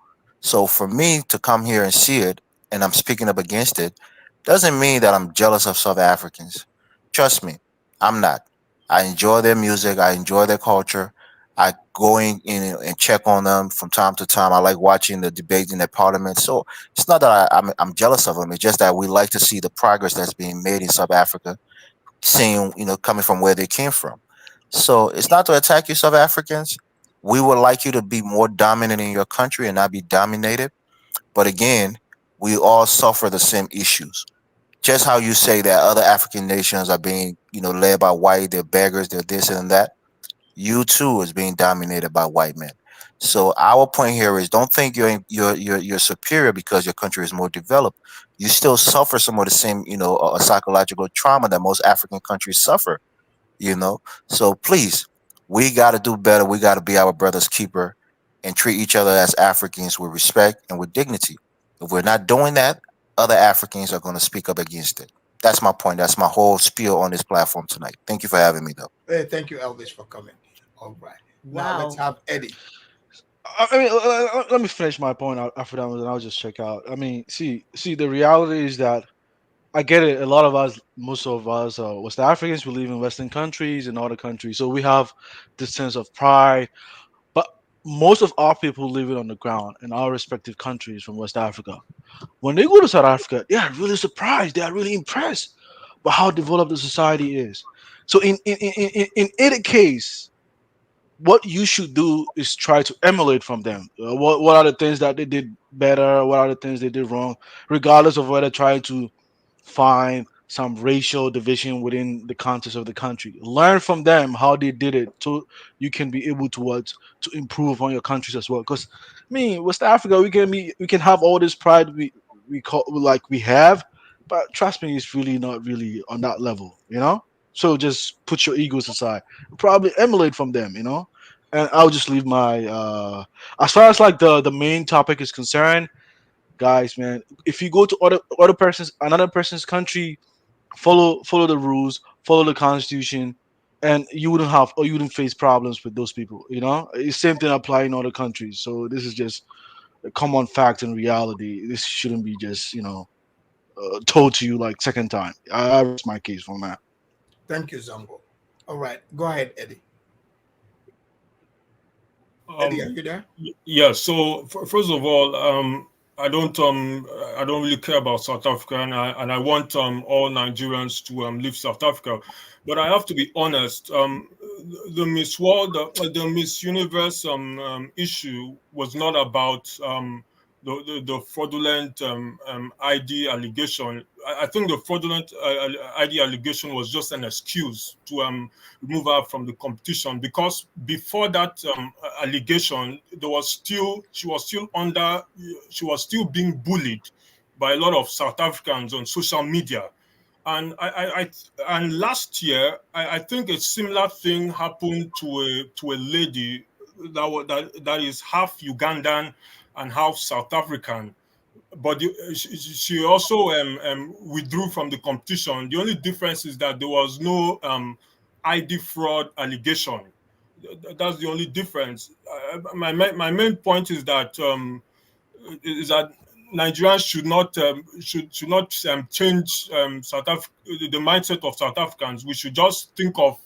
Speaker 11: So for me to come here and see it, and I'm speaking up against it, doesn't mean that I'm jealous of South Africans. Trust me, I'm not. I enjoy their music. I enjoy their culture. I go in and check on them from time to time. I like watching the debates in their parliament. So it's not that I'm jealous of them. It's just that we like to see the progress that's being made in South Africa, seeing, coming from where they came from. So it's not to attack you, South Africans. We would like you to be more dominant in your country and not be dominated. But again, we all suffer the same issues. Just how you say that other African nations are being, led by white, they're beggars, they're this and that. You too is being dominated by white men. So our point here is, don't think you're superior because your country is more developed. You still suffer some of the same, psychological trauma that most African countries suffer. So please, we got to do better. We got to be our brother's keeper and treat each other as Africans with respect and with dignity. If we're not doing that, other Africans are going to speak up against it. That's my point. That's my whole spiel on this platform tonight. Thank you for having me, though.
Speaker 4: Hey, thank you, Elvis, for coming. All right. Now let's have Eddie.
Speaker 21: I mean, let me finish my point after that, and I'll just check out. I mean, see, the reality is that I get it. A lot of us, most of us, West Africans, we live in Western countries and other countries, so we have this sense of pride. But most of our people living on the ground in our respective countries from West Africa, when they go to South Africa, they are really surprised. They are really impressed by how developed the society is. So in any case, what you should do is try to emulate from them. What are the things that they did better? What are the things they did wrong? Regardless of whether trying to find some racial division within the context of the country. Learn from them how they did it, so you can be able to improve on your countries as well. Because West Africa, we can have all this pride we have, but trust me, it's really not really on that level, So just put your egos aside. Probably emulate from them, And I'll just leave my as far as like the main topic is concerned, guys, man, if you go to another person's country, follow the rules, follow the constitution, and you wouldn't face problems with those people. It's same thing apply in other countries. So this is just a common fact and reality. This shouldn't be just told to you like second time. I rest my case from that.
Speaker 4: Thank you, Zongo. All right, go ahead, Eddie. Eddie, are you there?
Speaker 6: Yeah. So first of all, I don't really care about South Africa, and I want all Nigerians to leave South Africa. But I have to be honest. The Miss World, the Miss Universe issue was not about the fraudulent ID allegation. I think the fraudulent ID allegation was just an excuse to remove her from the competition, because before that allegation, she was still being bullied by a lot of South Africans on social media. And and last year, I think a similar thing happened to a lady that is half Ugandan and half South African, but she also withdrew from the competition. The only difference is that there was no ID fraud allegation. That's the only difference. My main point is that Nigerians should not change the mindset of South Africans. We should just think of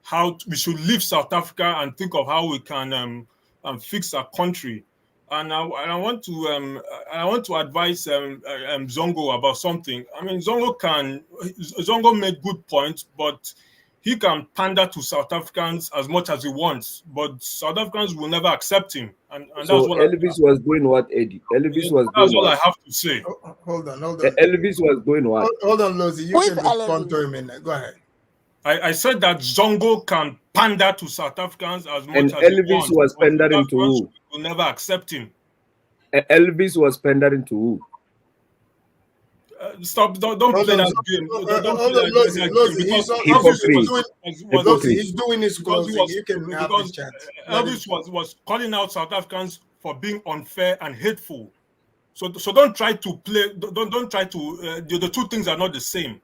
Speaker 6: how we should leave South Africa and think of how we can fix our country. And I want to advise Zongo about something. I mean, Zongo made good points, but he can pander to South Africans as much as he wants, but South Africans will never accept him. And that's
Speaker 17: So
Speaker 6: what
Speaker 17: Elvis was doing what, Eddie? Elvis was
Speaker 6: that's
Speaker 17: doing
Speaker 6: all
Speaker 17: what?
Speaker 6: I have to say.
Speaker 4: Hold on.
Speaker 17: Elvis was doing what?
Speaker 4: Hold on, Lozi. You can respond to him in there. Go ahead.
Speaker 6: I said that Zongo can pander to South Africans as much
Speaker 17: And
Speaker 6: as he
Speaker 17: Elvis
Speaker 6: wants.
Speaker 17: was
Speaker 6: but
Speaker 17: pandering
Speaker 6: South
Speaker 17: to
Speaker 6: Africans
Speaker 17: who?
Speaker 6: will never accept him.
Speaker 17: Elvis was pandering to who?
Speaker 6: Stop! Don't play that game. Don't play that game because
Speaker 17: Hypocrite.
Speaker 4: He's doing his closing. You can have the chance.
Speaker 6: Elvis was calling out South Africans for being unfair and hateful. So don't try to play. Don't try to. The two things are not the same.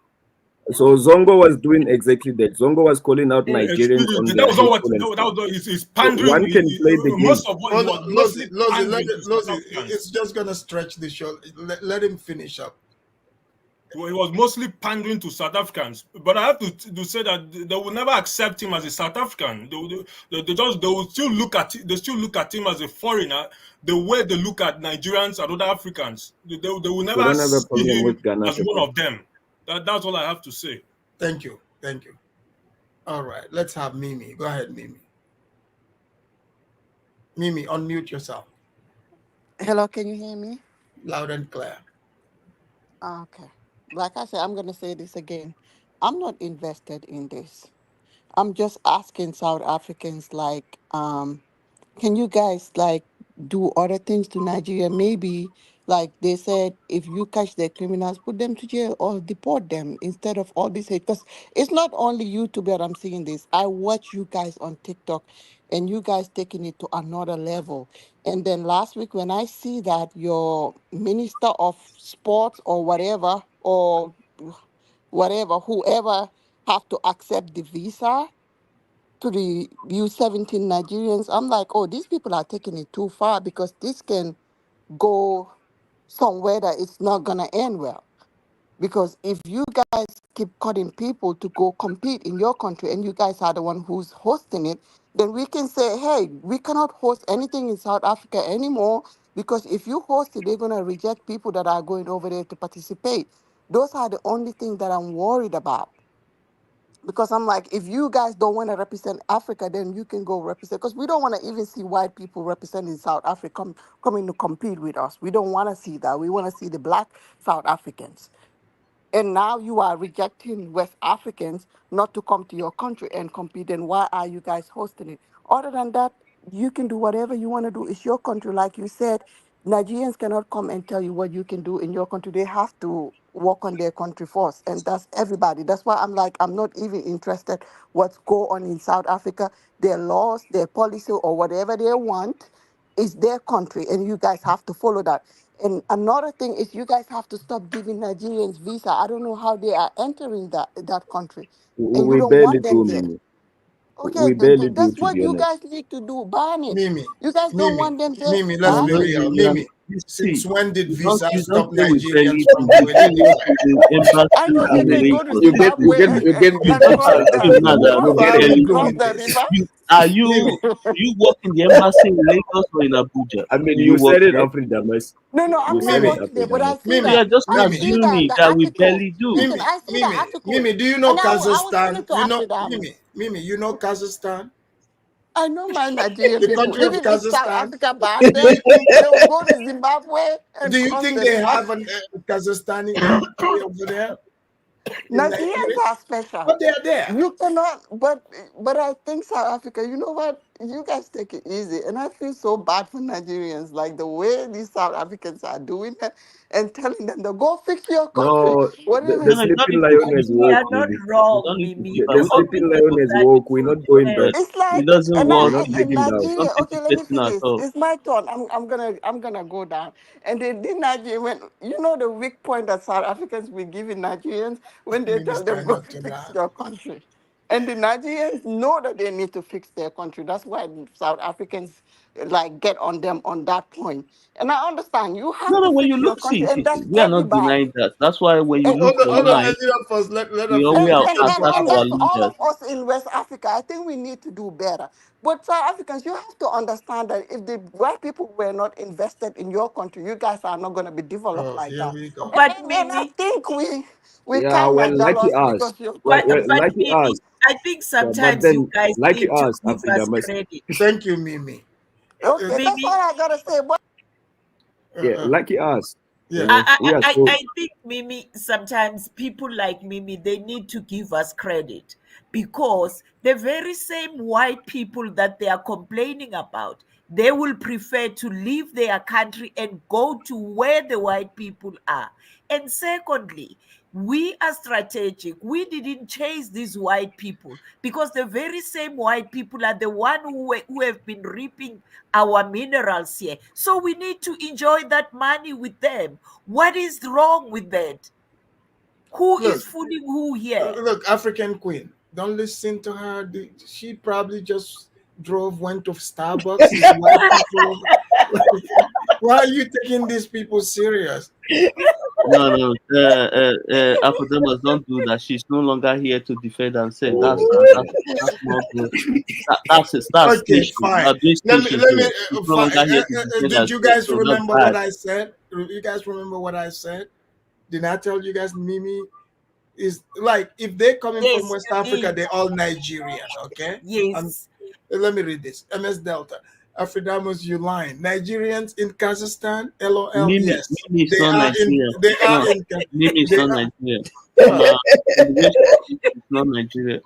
Speaker 17: So Zongo was doing exactly that. Zongo was calling out Nigerians on
Speaker 6: That
Speaker 17: their
Speaker 6: was not what.
Speaker 17: hateful and
Speaker 6: That was his
Speaker 17: so
Speaker 6: pandering.
Speaker 17: one can play the game.
Speaker 6: Most of what he was mostly pandering to South
Speaker 4: Lozi,
Speaker 6: Africans.
Speaker 4: it's just gonna stretch the show. Let him finish up.
Speaker 6: He was mostly pandering to South Africans. But I have to say that they will never accept him as a South African. They will still look at him as a foreigner, the way they look at Nigerians and other Africans. They will
Speaker 17: We
Speaker 6: never
Speaker 17: don't have a
Speaker 6: see
Speaker 17: problem
Speaker 6: him
Speaker 17: with Ghana
Speaker 6: as one
Speaker 17: people.
Speaker 6: of them. That's all I have to say.
Speaker 4: Thank you. Thank you. All right, let's have Mimi. Go ahead, Mimi. Mimi, unmute yourself.
Speaker 2: Hello, can you hear me?
Speaker 4: Loud and clear.
Speaker 2: Okay. Like I said, I'm going to say this again. I'm not invested in this. I'm just asking South Africans, like, can you guys like do other things to Nigeria? Maybe like they said, if you catch the criminals, put them to jail or deport them instead of all this hate. Because it's not only YouTube that I'm seeing this. I watch you guys on TikTok, and you guys taking it to another level. And then last week when I see that your minister of sports or whatever or whatever, whoever have to accept the visa to the U-17 Nigerians, I'm like, oh, these people are taking it too far because this can go somewhere that it's not gonna end well. Because if you guys keep cutting people to go compete in your country and you guys are the one who's hosting it, then we can say, hey, we cannot host anything in South Africa anymore because if you host it, they're gonna reject people that are going over there to participate. Those are the only things that I'm worried about. Because I'm like, if you guys don't want to represent Africa, then you can go represent. Because we don't want to even see white people representing South Africa coming to compete with us. We don't want to see that. We want to see the black South Africans. And now you are rejecting West Africans not to come to your country and compete. And why are you guys hosting it? Other than that, you can do whatever you want to do. It's your country. Like you said, Nigerians cannot come and tell you what you can do in your country. They have to work on their country first. And that's everybody. That's why I'm like, I'm not even interested what's going on in South Africa. Their laws, their policy, or whatever they want is their country. And you guys have to follow that. And another thing is you guys have to stop giving Nigerians visa. I don't know how they are entering that country. And you
Speaker 17: We
Speaker 2: don't
Speaker 17: barely
Speaker 2: want them
Speaker 17: do,
Speaker 2: there.
Speaker 17: Mimi.
Speaker 2: Okay,
Speaker 17: We barely do,
Speaker 2: that's
Speaker 17: to
Speaker 2: what
Speaker 17: be
Speaker 2: you
Speaker 17: honest.
Speaker 2: guys need to do. Ban it.
Speaker 4: Mimi,
Speaker 2: You guys don't
Speaker 4: Mimi,
Speaker 2: want them there.
Speaker 4: Mimi, let's be
Speaker 2: Ban it.
Speaker 4: real. Mimi, since when did visa
Speaker 20: you
Speaker 4: stop
Speaker 20: don't say we
Speaker 4: Nigerians
Speaker 20: barely
Speaker 4: from
Speaker 20: do. You
Speaker 4: doing
Speaker 20: still go
Speaker 4: anything?
Speaker 20: to the
Speaker 2: I
Speaker 20: embassy
Speaker 2: know
Speaker 20: in
Speaker 2: they can go to
Speaker 20: Lagos.
Speaker 2: Zimbabwe and,
Speaker 20: You
Speaker 2: and
Speaker 20: don't
Speaker 2: cross
Speaker 20: assume
Speaker 2: the
Speaker 20: now that we
Speaker 4: What are we
Speaker 20: barely
Speaker 2: cross
Speaker 4: doing
Speaker 20: do.
Speaker 2: the
Speaker 4: this?
Speaker 2: river.
Speaker 20: Are
Speaker 4: Mimi,
Speaker 20: you work in the embassy in Lagos or in Abuja?
Speaker 17: I mean,
Speaker 20: Do you
Speaker 17: you
Speaker 20: work
Speaker 17: said it,
Speaker 20: there?
Speaker 17: Afridamus.
Speaker 2: No,
Speaker 17: You
Speaker 2: I'm not
Speaker 17: said it,
Speaker 4: Mimi,
Speaker 2: working there, but
Speaker 17: Afridamus.
Speaker 2: I see
Speaker 20: We
Speaker 4: Mimi,
Speaker 20: are
Speaker 2: that.
Speaker 20: just
Speaker 2: I
Speaker 4: Mimi,
Speaker 2: see that
Speaker 20: assuming
Speaker 2: the
Speaker 20: that we
Speaker 2: article.
Speaker 20: barely do.
Speaker 2: Listen,
Speaker 4: Mimi,
Speaker 2: I see the
Speaker 4: Mimi,
Speaker 2: article,
Speaker 4: Mimi, do you know
Speaker 2: and I was
Speaker 4: Kazakhstan?
Speaker 2: talking to
Speaker 4: You know,
Speaker 2: Afridamus.
Speaker 4: Mimi, you know Kazakhstan?
Speaker 2: I know my Nigerian
Speaker 4: The
Speaker 2: people.
Speaker 4: country of
Speaker 2: Even if South
Speaker 4: Kazakhstan?
Speaker 2: Africa banned
Speaker 4: Do
Speaker 2: them,
Speaker 4: you think
Speaker 2: they will go to Zimbabwe
Speaker 4: do
Speaker 2: and
Speaker 4: you
Speaker 2: cross
Speaker 4: think
Speaker 2: the
Speaker 4: they
Speaker 2: river.
Speaker 4: have a Kazakhstani embassy over there in
Speaker 2: Nigerians
Speaker 4: Nigeria?
Speaker 2: are special.
Speaker 4: But they are there.
Speaker 2: You cannot, but I think South Africa, you know what? You guys take it easy. And I feel so bad for Nigerians, like the way these South Africans are doing it and telling them to go fix your country.
Speaker 17: No,
Speaker 2: Whatever.
Speaker 17: the
Speaker 20: No, you don't
Speaker 17: sleeping
Speaker 20: need to
Speaker 17: lion
Speaker 20: give
Speaker 17: is
Speaker 18: You
Speaker 20: back.
Speaker 17: woke,
Speaker 18: are not
Speaker 17: Mimi.
Speaker 20: You
Speaker 18: wrong,
Speaker 20: don't need to
Speaker 18: Mimi.
Speaker 20: give back.
Speaker 17: The
Speaker 20: What
Speaker 18: Open
Speaker 17: sleeping
Speaker 20: people
Speaker 18: your
Speaker 17: lion
Speaker 20: do,
Speaker 17: is
Speaker 18: bloody
Speaker 17: woke. We're not going back.
Speaker 2: It's like,
Speaker 20: it doesn't
Speaker 2: and
Speaker 20: work.
Speaker 17: We're not
Speaker 2: in
Speaker 17: backing down.
Speaker 20: Don't
Speaker 2: Nigeria.
Speaker 20: take
Speaker 2: Okay,
Speaker 20: it
Speaker 2: let me
Speaker 20: personal at
Speaker 2: finish.
Speaker 20: all.
Speaker 2: It's my turn. I'm gonna go down. And they did Nigeria when you know the weak point that South Africans will give in Nigerians when they tell
Speaker 4: Minister,
Speaker 2: them go
Speaker 4: not to
Speaker 2: fix
Speaker 4: laugh.
Speaker 2: your country. And the Nigerians know that they need to fix their country. That's why South Africans like get on them on that point. And I understand you have
Speaker 20: No,
Speaker 2: to
Speaker 20: no, when you
Speaker 2: fix your
Speaker 20: look,
Speaker 2: country,
Speaker 20: see,
Speaker 2: and
Speaker 20: see,
Speaker 2: that's
Speaker 20: we are not
Speaker 2: everybody.
Speaker 20: denying that. That's why when you
Speaker 2: And,
Speaker 20: look
Speaker 4: Hold on,
Speaker 20: online,
Speaker 4: Nigeria first. Let her
Speaker 20: we
Speaker 4: finish.
Speaker 20: always
Speaker 2: and,
Speaker 4: You
Speaker 2: and,
Speaker 4: can
Speaker 2: and,
Speaker 4: go
Speaker 2: and
Speaker 20: attack
Speaker 4: after
Speaker 20: our
Speaker 2: that's
Speaker 4: her.
Speaker 2: all
Speaker 20: leaders.
Speaker 2: of us in West Africa. I think we need to do better. But South Africans, you have to understand that if the white people were not invested in your country, you guys are not going to be developed
Speaker 4: Oh,
Speaker 2: like
Speaker 4: here
Speaker 2: that.
Speaker 4: we go.
Speaker 18: But
Speaker 2: And I
Speaker 18: Mimi,
Speaker 2: think we
Speaker 17: Yeah,
Speaker 2: kind
Speaker 17: well,
Speaker 2: of
Speaker 17: lucky
Speaker 2: jealous
Speaker 17: us.
Speaker 2: because you're
Speaker 17: Well,
Speaker 2: white.
Speaker 17: well,
Speaker 18: but
Speaker 17: lucky
Speaker 18: Mimi,
Speaker 17: us.
Speaker 18: I think
Speaker 17: Yeah, but
Speaker 18: sometimes you
Speaker 17: then,
Speaker 18: guys
Speaker 17: lucky
Speaker 18: need to
Speaker 17: us,
Speaker 18: give us
Speaker 17: Afridamus.
Speaker 18: credit.
Speaker 4: Thank you, Mimi.
Speaker 2: Okay, that's all
Speaker 18: Mimi,
Speaker 2: I got to say. But
Speaker 17: Yeah, lucky us. You
Speaker 4: Yeah.
Speaker 17: know, we are so.
Speaker 18: I think Mimi, sometimes people like Mimi, they need to give us credit because the very same white people that they are complaining about, they will prefer to leave their country and go to where the white people are. And secondly, we are strategic. We didn't chase these white people because the very same white people are the one who have been reaping our minerals here. So we need to enjoy that money with them. What is wrong with that? Who
Speaker 4: Look,
Speaker 18: is fooling who here?
Speaker 4: look, African Queen. Don't listen to her. She probably just went to Starbucks. Is white people. Why are you taking these people serious?
Speaker 16: No, Afrodemas, don't do that. She's no longer here to defend herself. That's not good. That's
Speaker 4: Okay,
Speaker 16: station.
Speaker 4: fine.
Speaker 16: This
Speaker 4: Let me
Speaker 16: station
Speaker 4: let me.
Speaker 16: here. She's no
Speaker 4: Fine.
Speaker 16: longer here to defend
Speaker 4: Did you
Speaker 16: herself.
Speaker 4: guys
Speaker 16: So that's
Speaker 4: remember
Speaker 16: bad.
Speaker 4: what I said? You guys remember what I said? Did I tell you guys Mimi is like if they're coming from
Speaker 18: Yes,
Speaker 4: West
Speaker 18: you
Speaker 4: Africa,
Speaker 18: did.
Speaker 4: they're all Nigerian, okay?
Speaker 18: Yes.
Speaker 4: Let me read this. MS Delta. Afridamos, you lying. Nigerians in Kazakhstan, LOL,
Speaker 16: Mimi
Speaker 4: yes.
Speaker 16: is
Speaker 4: They
Speaker 16: not
Speaker 4: are in
Speaker 16: Nigeria.
Speaker 4: they are
Speaker 16: No,
Speaker 4: in
Speaker 16: Mimi is
Speaker 4: they
Speaker 16: not
Speaker 4: are,
Speaker 16: Nigeria. Ma, it's not Nigeria.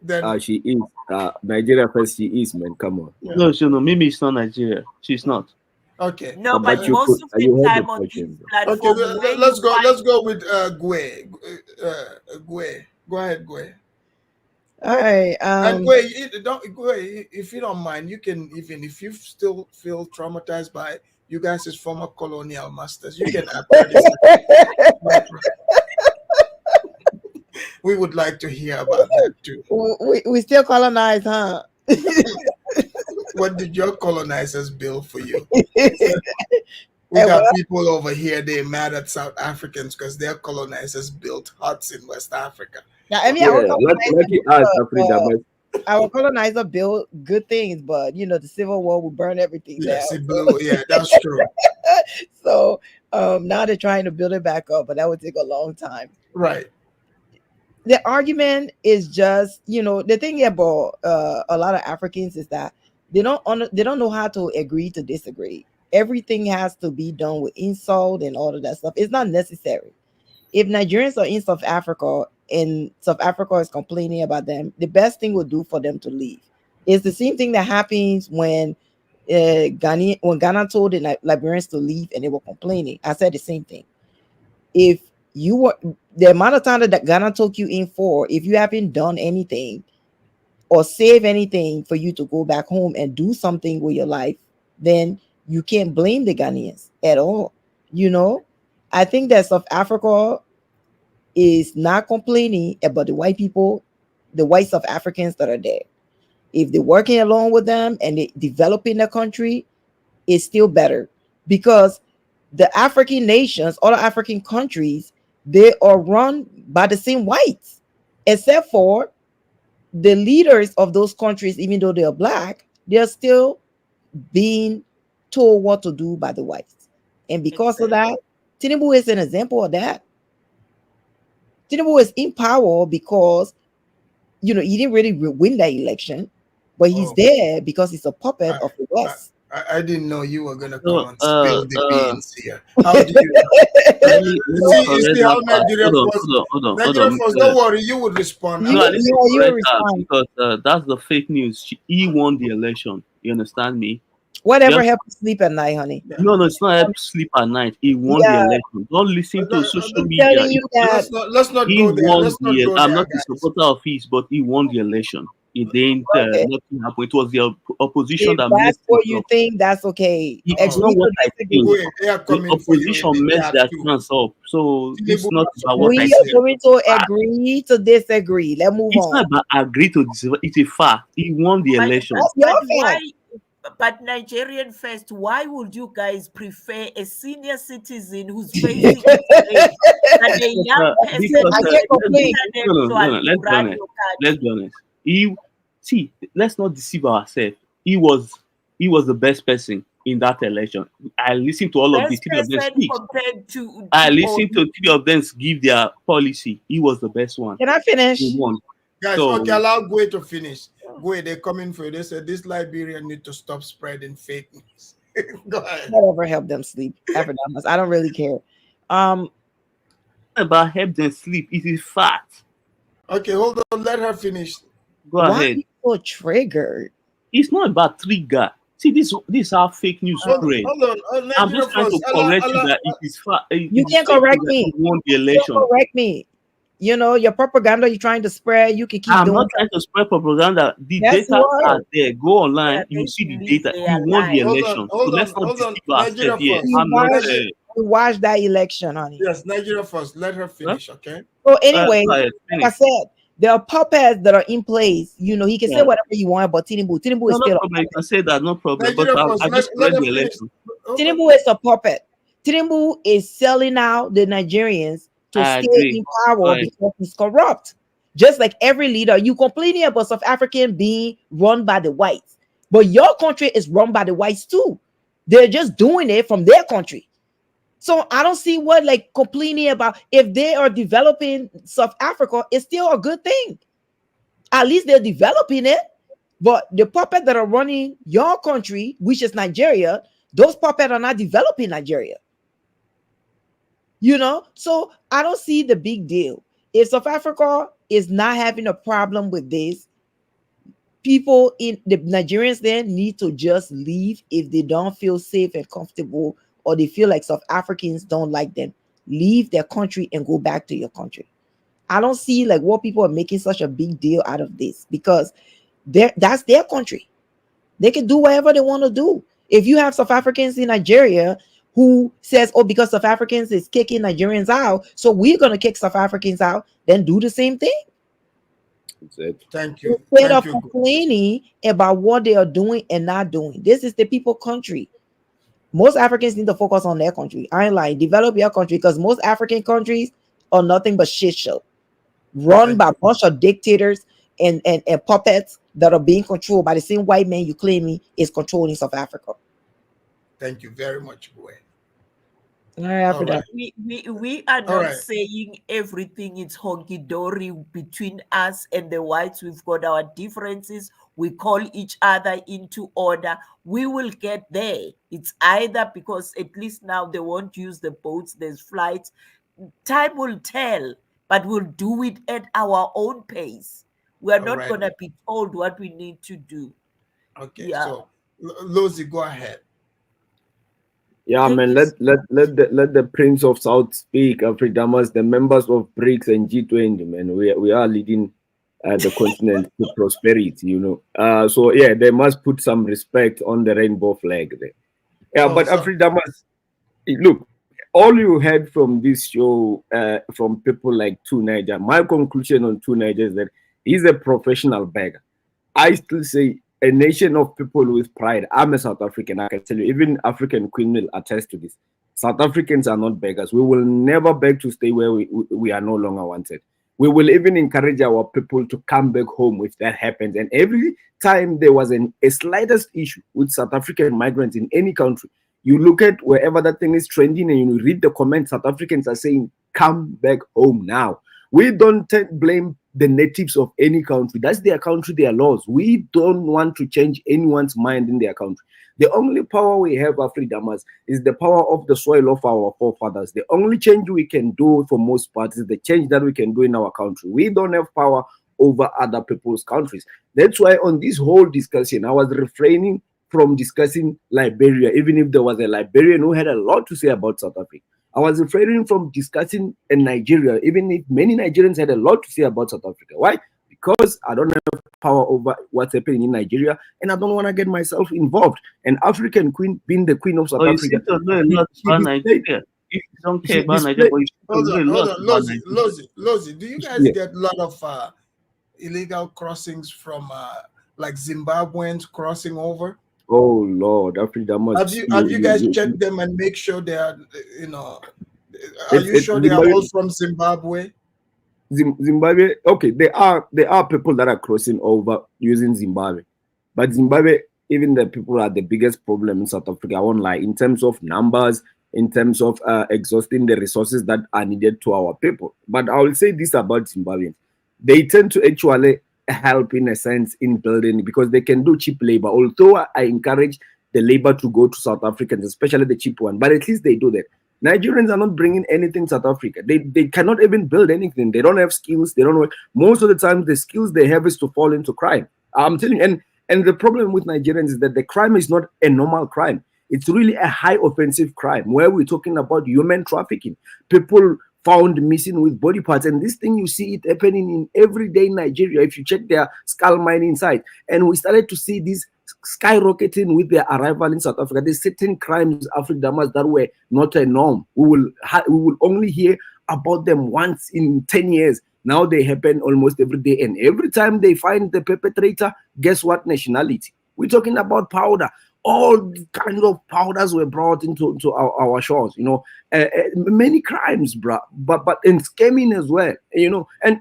Speaker 4: then
Speaker 17: She is. Nigeria first, she is, man. Come on.
Speaker 16: No, Mimi is not Nigeria. She's not.
Speaker 4: okay.
Speaker 18: No, but
Speaker 17: But you
Speaker 18: most
Speaker 17: could.
Speaker 18: of the
Speaker 17: You heard the
Speaker 18: time on this
Speaker 17: question.
Speaker 4: Okay,
Speaker 18: platform, where
Speaker 4: let's
Speaker 18: you
Speaker 4: go.
Speaker 18: find
Speaker 4: Let's go with Gwe. Gwe. Go ahead, Gwe.
Speaker 3: All right.
Speaker 4: And Gwe, Gwe, if you don't mind, you can even if you still feel traumatized by you guys as former colonial masters, you can add this. We would like to hear about that too.
Speaker 3: we still colonize, huh?
Speaker 4: What did your colonizers build for you?
Speaker 3: Hey,
Speaker 4: We got
Speaker 3: what?
Speaker 4: people over here, they're mad at South Africans because their colonizers built huts in West Africa.
Speaker 3: Now, I mean,
Speaker 17: Yeah, like you asked, Afrida,
Speaker 3: our colonizer built good things, but the Civil War will burn everything
Speaker 4: Yes,
Speaker 3: down.
Speaker 4: it blew. Yeah, that's true.
Speaker 3: So now they're trying to build it back up, but that would take a long time.
Speaker 4: Right.
Speaker 3: The argument is just, the thing about a lot of Africans is that they don't know how to agree to disagree. Everything has to be done with insult and all of that stuff. It's not necessary. If Nigerians are in South Africa and South Africa is complaining about them, the best thing would do for them to leave. It's the same thing that happens when Ghana told the Liberians to leave and they were complaining. I said the same thing. If you were the amount of time that Ghana took you in for, if you haven't done anything or save anything for you to go back home and do something with your life, then you can't blame the Ghanaians at all. I think that South Africa is not complaining about the white people, the white South Africans that are there. If they're working along with them and they developing the country, it's still better because the African nations, all the African countries, they are run by the same whites, except for the leaders of those countries, even though they are black, they're still being told what to do by the whites. And because of that, Tinubu is an example of that. Tinubu is in power because, he didn't really win that election, but he's there because he's a puppet of the West.
Speaker 4: I didn't know you were gonna come
Speaker 16: So,
Speaker 4: and spill the beans here. How do you see how Nigeria was? Nigeria was. Don't worry, you would respond.
Speaker 16: No, I need to correct that because that's the fake news. He won the election. You understand me?
Speaker 3: Whatever helps you sleep at night, honey.
Speaker 16: No, it's not help sleep at night. He won the election. Don't listen to social media.
Speaker 3: telling you that
Speaker 4: let's not go there. Let's not go
Speaker 16: I'm
Speaker 4: there,
Speaker 16: not a supporter of his, but he won the election. It didn't nothing happened. It was the opposition
Speaker 3: if
Speaker 16: that
Speaker 3: that's
Speaker 16: messed
Speaker 3: what
Speaker 16: it
Speaker 3: you
Speaker 16: up.
Speaker 3: think, that's okay.
Speaker 16: It's not what I think. The opposition messed their chance up. So it's not about what I
Speaker 3: We
Speaker 16: think.
Speaker 3: are going to agree to disagree. Let's move
Speaker 16: It's
Speaker 3: on.
Speaker 16: not about agree to disagree. It's a fact. He won the election.
Speaker 18: But Nigerian first, why would you guys prefer a senior citizen who's facing disgrace than a young person?
Speaker 16: Let's be honest. Let's not deceive ourselves. He was the best person in that election. I listened to all of the three of them speak. I listened to three of them give their policy. He was the best one.
Speaker 3: Can I finish?
Speaker 16: He won.
Speaker 4: Guys, okay, allow Gwe to finish. Gwe, they're coming for you. They said this Liberian need to stop spreading fake news. Go ahead.
Speaker 3: Whatever help them sleep. Afridamas. I don't really care.
Speaker 16: About help them sleep. It is fact.
Speaker 4: Okay, hold on. Let her finish.
Speaker 16: Go ahead.
Speaker 3: Why are you so triggered?
Speaker 16: It's not about trigger. See, this is how fake news spread.
Speaker 4: Hold on.
Speaker 16: I'm just trying to correct you that it is fact.
Speaker 3: You can't correct me.
Speaker 16: Won the election.
Speaker 3: You can't correct me. Your propaganda you're trying to spread, you can keep
Speaker 16: I'm
Speaker 3: doing
Speaker 16: not trying to spread propaganda. The
Speaker 3: Yes,
Speaker 16: data
Speaker 3: you are.
Speaker 16: are there. Go online, you see the data. You won the election. So let's not deceive ourselves here. I'm not.
Speaker 3: We watch that election, honey.
Speaker 4: Yes, Nigeria first. Let her finish, okay?
Speaker 3: So anyway, like I said, there are puppets that are in place. He can say whatever you want, but Tinubu is
Speaker 16: No
Speaker 3: still
Speaker 16: problem. You can say that, no problem.
Speaker 4: Nigeria
Speaker 16: But
Speaker 4: first.
Speaker 16: I just
Speaker 4: Let
Speaker 16: read
Speaker 4: her
Speaker 16: the
Speaker 4: finish.
Speaker 16: election.
Speaker 3: Tinubu is a puppet. Tinubu is selling out the Nigerians to
Speaker 16: I
Speaker 3: stay
Speaker 16: agree.
Speaker 3: in power
Speaker 16: Right.
Speaker 3: because he's corrupt. Just like every leader, you complaining about South African being run by the whites, but your country is run by the whites too. They're just doing it from their country. So I don't see what like complaining about. If they are developing South Africa, it's still a good thing. At least they're developing it. But the puppet that are running your country, which is Nigeria, those puppets are not developing Nigeria. You know, so I don't see the big deal. If South Africa is not having a problem with this, people in the Nigerians then need to just leave if they don't feel safe and comfortable, or they feel like South Africans don't like them. Leave their country and go back to your country. I don't see like what people are making such a big deal out of this, because that's their country. They can do whatever they want to do. If you have South Africans in Nigeria who says, oh, because South Africans is kicking Nigerians out, so we're going to kick South Africans out, then do the same thing.
Speaker 4: Thank you.
Speaker 3: Instead of
Speaker 4: Thank you.
Speaker 3: complaining about what they are doing and not doing. This is the people country. Most Africans need to focus on their country. I ain't lying. Develop your country, because most African countries are nothing but shit show. Run by a bunch of dictators and puppets that are being controlled by the same white man you claiming is controlling South Africa.
Speaker 4: Thank you very much, boy.
Speaker 3: All right.
Speaker 18: We are not saying everything is honky-dory between us and the whites. We've got our differences. We call each other into order. We will get there. It's either because at least now they won't use the boats, there's flights. Time will tell, but we'll do it at our own pace. We are not going to be told what we need to do.
Speaker 4: Okay, so Lozi, go ahead.
Speaker 17: Yeah, man. Let the Prince of South speak. Afridamas, the members of BRICS and G20, man. We are leading the continent to prosperity, you know. So yeah, they must put some respect on the rainbow flag there. Yeah, but Afridamas, look, all you heard from this show from people like Two Niger, my conclusion on Two Niger is that he's a professional beggar. I still say a nation of people with pride. I'm a South African. I can tell you, even African Queen will attest to this. South Africans are not beggars. We will never beg to stay where we are no longer wanted. We will even encourage our people to come back home if that happens. And every time there was a slightest issue with South African migrants in any country, you look at wherever that thing is trending and you read the comments, South Africans are saying, come back home now. We don't blame the natives of any country. That's their country, their laws. We don't want to change anyone's mind in their country. The only power we have, Afridamas, is the power of the soil of our forefathers. The only change we can do for most parts is the change that we can do in our country. We don't have power over other people's countries. That's why on this whole discussion, I was refraining from discussing Liberia, even if there was a Liberian who had a lot to say about South Africa. I was refraining from discussing Nigeria, even if many Nigerians had a lot to say about South Africa. Why? Because I don't have power over what's happening in Nigeria, and I don't want to get myself involved. An African queen, being the queen of South Africa,
Speaker 16: You seem to know a lot about Nigeria. If you don't care about Nigeria, but you
Speaker 4: Hold
Speaker 16: know
Speaker 4: on,
Speaker 16: a lot about Nigeria.
Speaker 4: Lozi, do you guys get a lot of illegal crossings from like Zimbabweans crossing over?
Speaker 17: Oh Lord, Afridamas.
Speaker 4: Have you guys checked them and make sure they are, you know, are you sure they are all from Zimbabwe?
Speaker 17: Zimbabwe, okay, there are people that are crossing over using Zimbabwe, but Zimbabwe, even the people are the biggest problem in South Africa. I won't lie, in terms of numbers, in terms of exhausting the resources that are needed to our people. But I will say this about Zimbabweans: they tend to actually help in a sense in building, because they can do cheap labor. Although I encourage the labor to go to South Africans, especially the cheap one, but at least they do that. Nigerians are not bringing anything to South Africa. They cannot even build anything. They don't have skills. They don't know. Most of the time, the skills they have is to fall into crime. I'm telling you, and the problem with Nigerians is that the crime is not a normal crime. It's really a high offensive crime where we're talking about human trafficking, people found missing with body parts, and this thing, you see it happening in everyday Nigeria. If you check their skull mining site, and we started to see this skyrocketing with their arrival in South Africa. There's certain crimes, Afridamas, that were not a norm. We will only hear about them once in 10 years. Now they happen almost every day, and every time they find the perpetrator, guess what nationality? We're talking about powder. all kinds of powders were brought into our shores, you know, many crimes, bro, but in scamming as well, you know, and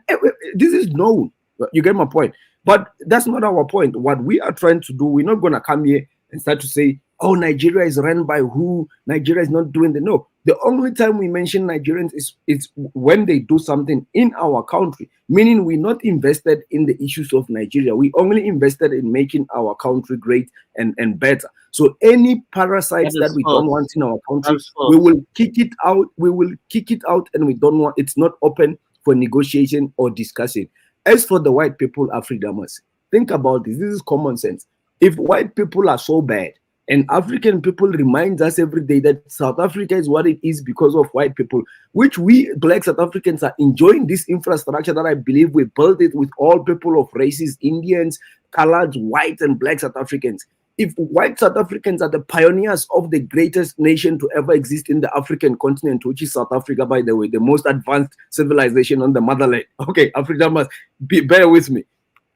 Speaker 17: this is known. You get my point. But that's not our point. What we are trying to do, we're not going to come here and start to say, oh, Nigeria is run by who? Nigeria is not doing the no. The only time we mention Nigerians is when they do something in our country, meaning we're not invested in the issues of Nigeria. We only invested in making our country great and better. So any parasites that we don't want in our country, we will kick it out. We will kick it out, and we don't want. It's not open for negotiation or discussion. As for the white people, Afrikaners, think about this. This is common sense. If white people are so bad, and African people remind us every day that South Africa is what it is because of white people, which we Black South Africans are enjoying this infrastructure that I believe we built it with all people of races, Indians, colored, white, and Black South Africans. If white South Africans are the pioneers of the greatest nation to ever exist in the African continent, which is South Africa, by the way, the most advanced civilization on the motherland. Okay, Africa must bear with me.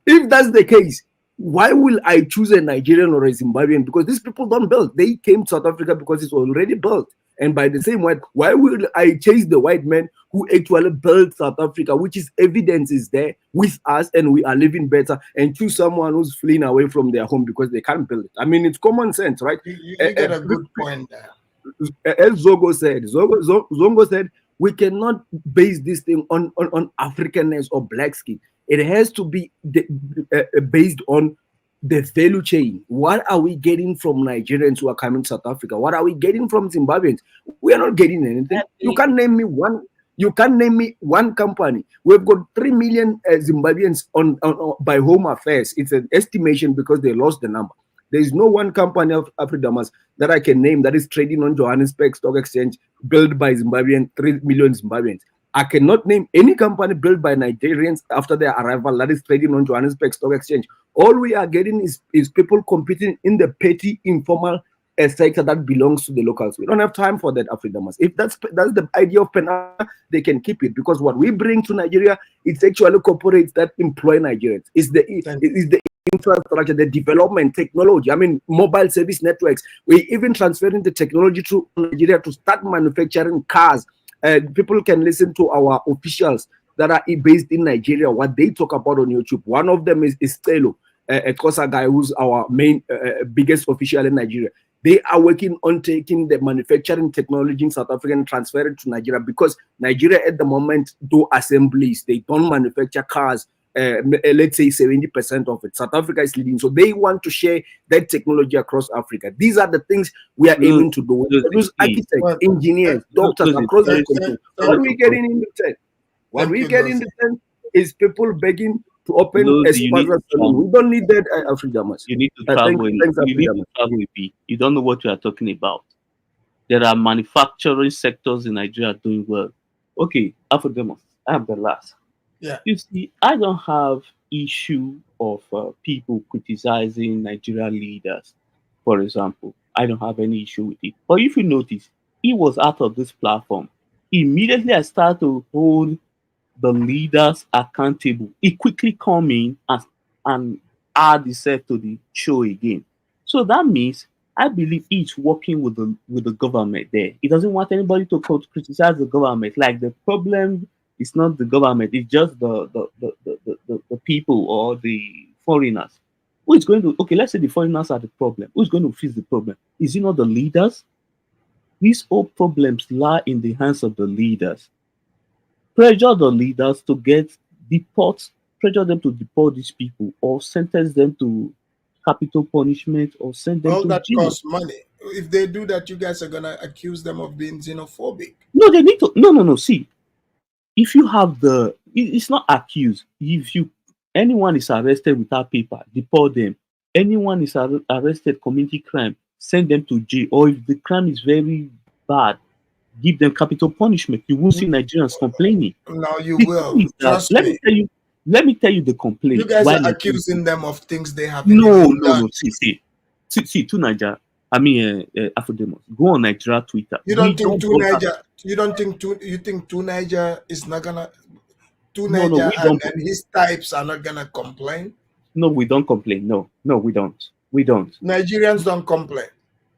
Speaker 17: If that's the case, why will I choose a Nigerian or a Zimbabwean? Because these people don't build. They came to South Africa because it's already built. And by the same way, why will I chase the white man who actually built South Africa, which is evidence is there with us and we are living better, and choose someone who's fleeing away from their home because they can't build it? I mean, it's common sense, right?
Speaker 4: You get a good point there.
Speaker 17: As Zogo said, Zongo said, we cannot base this thing on Africanness or black skin. It has to be based on the value chain. What are we getting from Nigerians who are coming to South Africa? What are we getting from Zimbabweans? We are not getting anything. You can't name me one. You can't name me one company. We've got 3 million Zimbabweans on by Home Affairs. It's an estimation because they lost the number. There is no one company of Afridamas that I can name that is trading on Johannesburg Stock Exchange built by Zimbabwean, 3 million Zimbabweans. I cannot name any company built by Nigerians after their arrival that is trading on Johannesburg Stock Exchange. All we are getting is people competing in the petty, informal sector that belongs to the locals. We don't have time for that, Afridamas. If that's the idea of Pan-Africa, they can keep it, because what we bring to Nigeria, it's actually corporates that employ Nigerians. It's the infrastructure, the development, technology. I mean, mobile service networks. We're even transferring the technology to Nigeria to start manufacturing cars. People can listen to our officials that are based in Nigeria, what they talk about on YouTube. One of them is Stelo, a Kosa guy who's our main, biggest official in Nigeria. They are working on taking the manufacturing technology in South Africa and transfer it to Nigeria, because Nigeria at the moment do assemblies. They don't manufacture cars. Let's say 70% of it. South Africa is leading. So they want to share that technology across Africa. These are the things we are aiming to do. Those architects, engineers, doctors across the country. What we get in return? What we get in return is people begging to open a sponsor. We don't need that, Afridamas.
Speaker 16: You need to travel. You don't know what you are talking about. There are manufacturing sectors in Nigeria doing well. Okay, Afridamas, I am the last.
Speaker 4: Yeah.
Speaker 16: You see, I don't have issue of people criticizing Nigerian leaders, for example. I don't have any issue with it. But if you notice, he was out of this platform. Immediately I started to hold the leaders accountable. He quickly come in and add himself to the show again. So that means I believe he's working with the government there. He doesn't want anybody to criticize the government. Like, the problem, it's not the government, it's just the people or the foreigners. Who is going to, okay, let's say the foreigners are the problem. Who's going to fix the problem? Is it not the leaders? These all problems lie in the hands of the leaders. Pressure the leaders to pressure them to deport these people, or sentence them to capital punishment, or send them
Speaker 4: all
Speaker 16: to
Speaker 4: that
Speaker 16: jail.
Speaker 4: costs money. If they do that, you guys are gonna accuse them of being xenophobic.
Speaker 16: No, they need to. No. See, if you have it's not accused. If anyone is arrested without paper, deport them. Anyone is arrested committing crime, send them to jail. Or if the crime is very bad, give them capital punishment. You won't see Nigerians complaining.
Speaker 4: No, you will. Trust me.
Speaker 16: Let me tell you the complaint.
Speaker 4: You guys
Speaker 16: Why
Speaker 4: are accusing them of things they haven't
Speaker 16: No.
Speaker 4: done.
Speaker 16: See, to Nigeria. I mean, Afrodemos. Go on Nigeria Twitter.
Speaker 4: You don't think to Niger? You don't think to? You think to Niger is not gonna?
Speaker 16: No,
Speaker 4: Niger and his types are not gonna complain?
Speaker 16: No, we don't complain. No, we don't.
Speaker 20: We don't.
Speaker 4: Nigerians don't complain.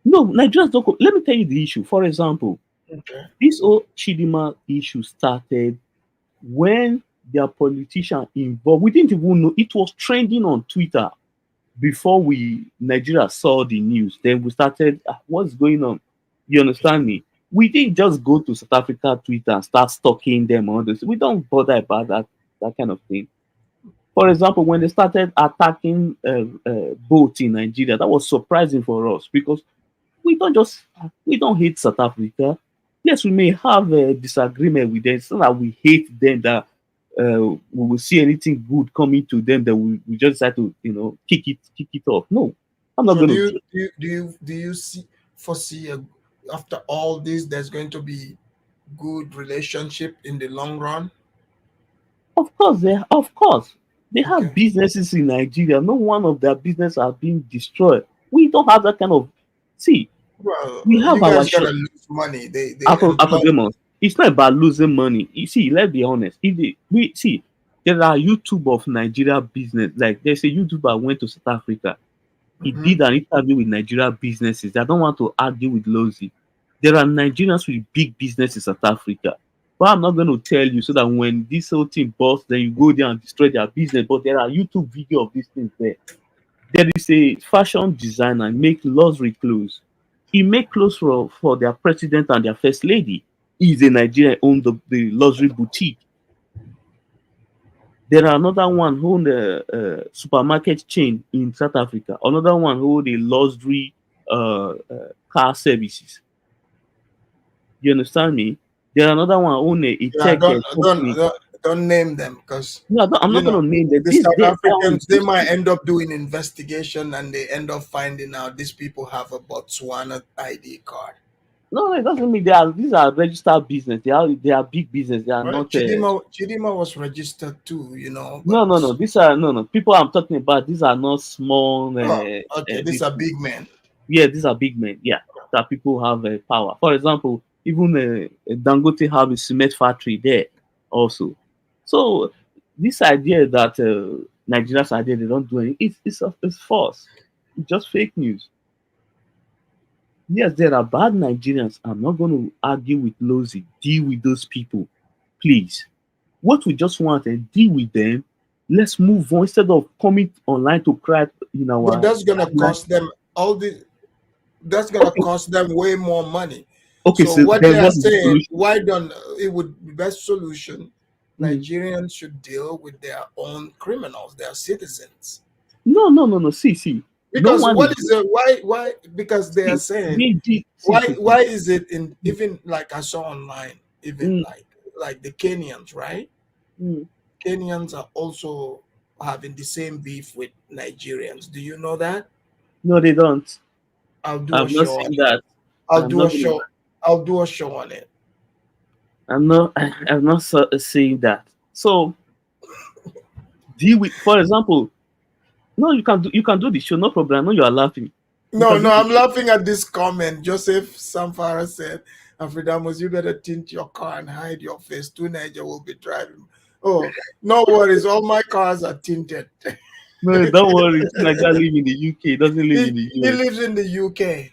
Speaker 20: No, Nigerians don't. Let me tell you the issue. For example,
Speaker 4: Okay.
Speaker 20: this whole chidimma issue started when their politician involved. We didn't even know it was trending on Twitter before Nigeria saw the news. Then we started, what's going on? You understand me? We didn't just go to South Africa Twitter and start stalking them on this. We don't bother about that kind of thing. For example, when they started attacking boats in Nigeria, that was surprising for us because we don't hate South Africa. Yes, we may have a disagreement with them. It's not that we hate them that we will see anything good coming to them that we just decide to kick it off. No, I'm not
Speaker 4: So
Speaker 20: going to.
Speaker 4: do you foresee after all this there's going to be good relationship in the long run?
Speaker 20: Of course they have businesses in Nigeria. No one of their business are being destroyed. We don't have that kind of
Speaker 4: Well,
Speaker 20: we have
Speaker 4: you
Speaker 20: our
Speaker 4: guys gotta lose money. They
Speaker 20: Afro-Demons. It's not about losing money. You see, let's be honest. We see there are YouTube of Nigeria business. Like there's a YouTuber went to South Africa. He did an interview with Nigeria businesses. I don't want to argue with Lozi. There are Nigerians with big business in South Africa. But I'm not going to tell you so that when this whole thing busts, then you go there and destroy their business. But there are YouTube video of these things there. There is a fashion designer make luxury clothes. He make clothes for their president and their first lady. He's a Nigerian, owned the luxury boutique. There are another one who owned a supermarket chain in South Africa. Another one who owned a luxury car services. You understand me? There are another one who owned a tech company.
Speaker 4: Don't name them because
Speaker 20: no, I'm not going to name them.
Speaker 4: The South Africans, they might end up doing investigation and they end up finding out these people have a Botswana ID card.
Speaker 20: No, it doesn't mean these are registered business. They are big business. They are
Speaker 4: Well,
Speaker 20: not.
Speaker 4: Chidimma was registered too,
Speaker 20: No. These are no. People I'm talking about. These are not small.
Speaker 4: These are big men.
Speaker 20: Yeah, these are big men. Yeah, that people have power. For example, even Dangote have a cement factory there, also. So this idea that Nigerians idea they don't do anything, it's false. It's just fake news. Yes, there are bad Nigerians. I'm not going to argue with Lozi. Deal with those people, please. What we just want and deal with them. Let's move on instead of coming online to cry.
Speaker 4: But that's gonna cost them That's gonna cost them way more money.
Speaker 20: Okay,
Speaker 4: so what they are saying,
Speaker 20: the
Speaker 4: why don't it would be best solution? Nigerians should deal with their own criminals, their citizens.
Speaker 20: No. See.
Speaker 4: Because what is it? Why? Because they are saying why is it in even like I saw online even like the Kenyans, right? Kenyans are also having the same beef with Nigerians. Do you know that?
Speaker 20: No, they don't.
Speaker 4: I've
Speaker 20: not seen that.
Speaker 4: I'll do a show on it.
Speaker 20: I'm not seeing that. So deal with, for example. No, you can do the show, no problem. I know you are laughing.
Speaker 4: No, I'm laughing at this comment. Joseph Samfara said, Afridamus, you better tint your car and hide your face. 2 Niger will be driving. Oh, no worries. All my cars are tinted.
Speaker 20: No, don't worry. Niger live in the UK. He doesn't live in the US.
Speaker 4: He lives in the UK.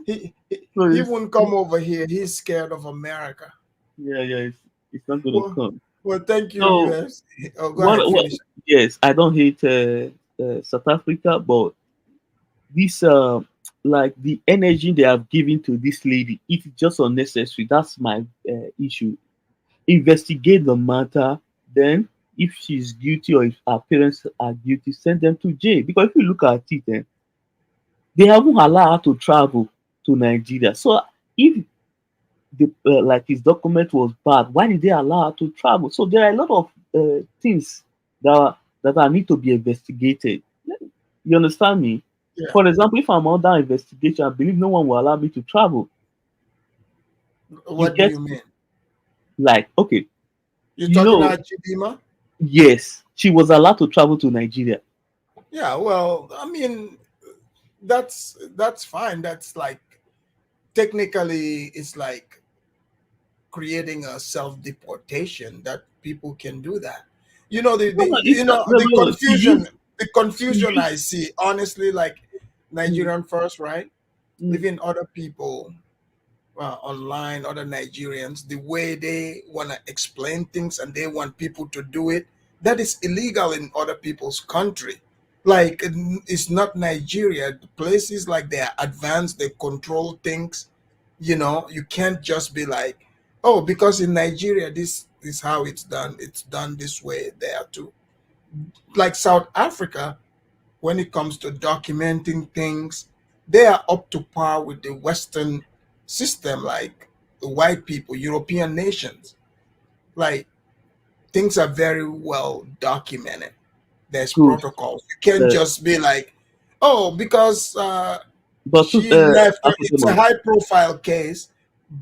Speaker 4: He won't come over here. He's scared of America.
Speaker 20: Yeah. It's not going to come.
Speaker 4: Well, thank you,
Speaker 20: So,
Speaker 4: US. Go ahead,
Speaker 20: yes, I don't hate South Africa, but this like the energy they have given to this lady, it's just unnecessary. That's my issue. Investigate the matter, then if she's guilty or if her parents are guilty, send them to jail. Because if you look at it, they haven't allowed her to travel to Nigeria. So if the like his document was bad, why did they allow her to travel? So there are a lot of things that need to be investigated. You understand me?
Speaker 4: Yeah.
Speaker 20: For example, if I'm under investigation, I believe no one will allow me to travel.
Speaker 4: What do you mean?
Speaker 20: Like, okay.
Speaker 4: You're talking about Chidimma?
Speaker 20: Yes. She was allowed to travel to Nigeria.
Speaker 4: Yeah, well, I mean, that's fine. That's like, technically, it's like creating a self-deportation that people can do that. The confusion I see, honestly, like Nigerian first, right?
Speaker 16: Mm.
Speaker 4: Even other people online, other Nigerians, the way they want to explain things and they want people to do it, that is illegal in other people's country. Like it's not Nigeria. Places like they are advanced, they control things. You can't just be like, oh, because in Nigeria this is how it's done. It's done this way there too. Like South Africa, when it comes to documenting things, they are up to par with the Western system, like the white people, European nations. Like things are very well documented. There's
Speaker 16: Good.
Speaker 4: protocols. You can't just be like, oh, because
Speaker 16: But
Speaker 4: she left. It's a
Speaker 16: Afrodemo,
Speaker 4: high profile case,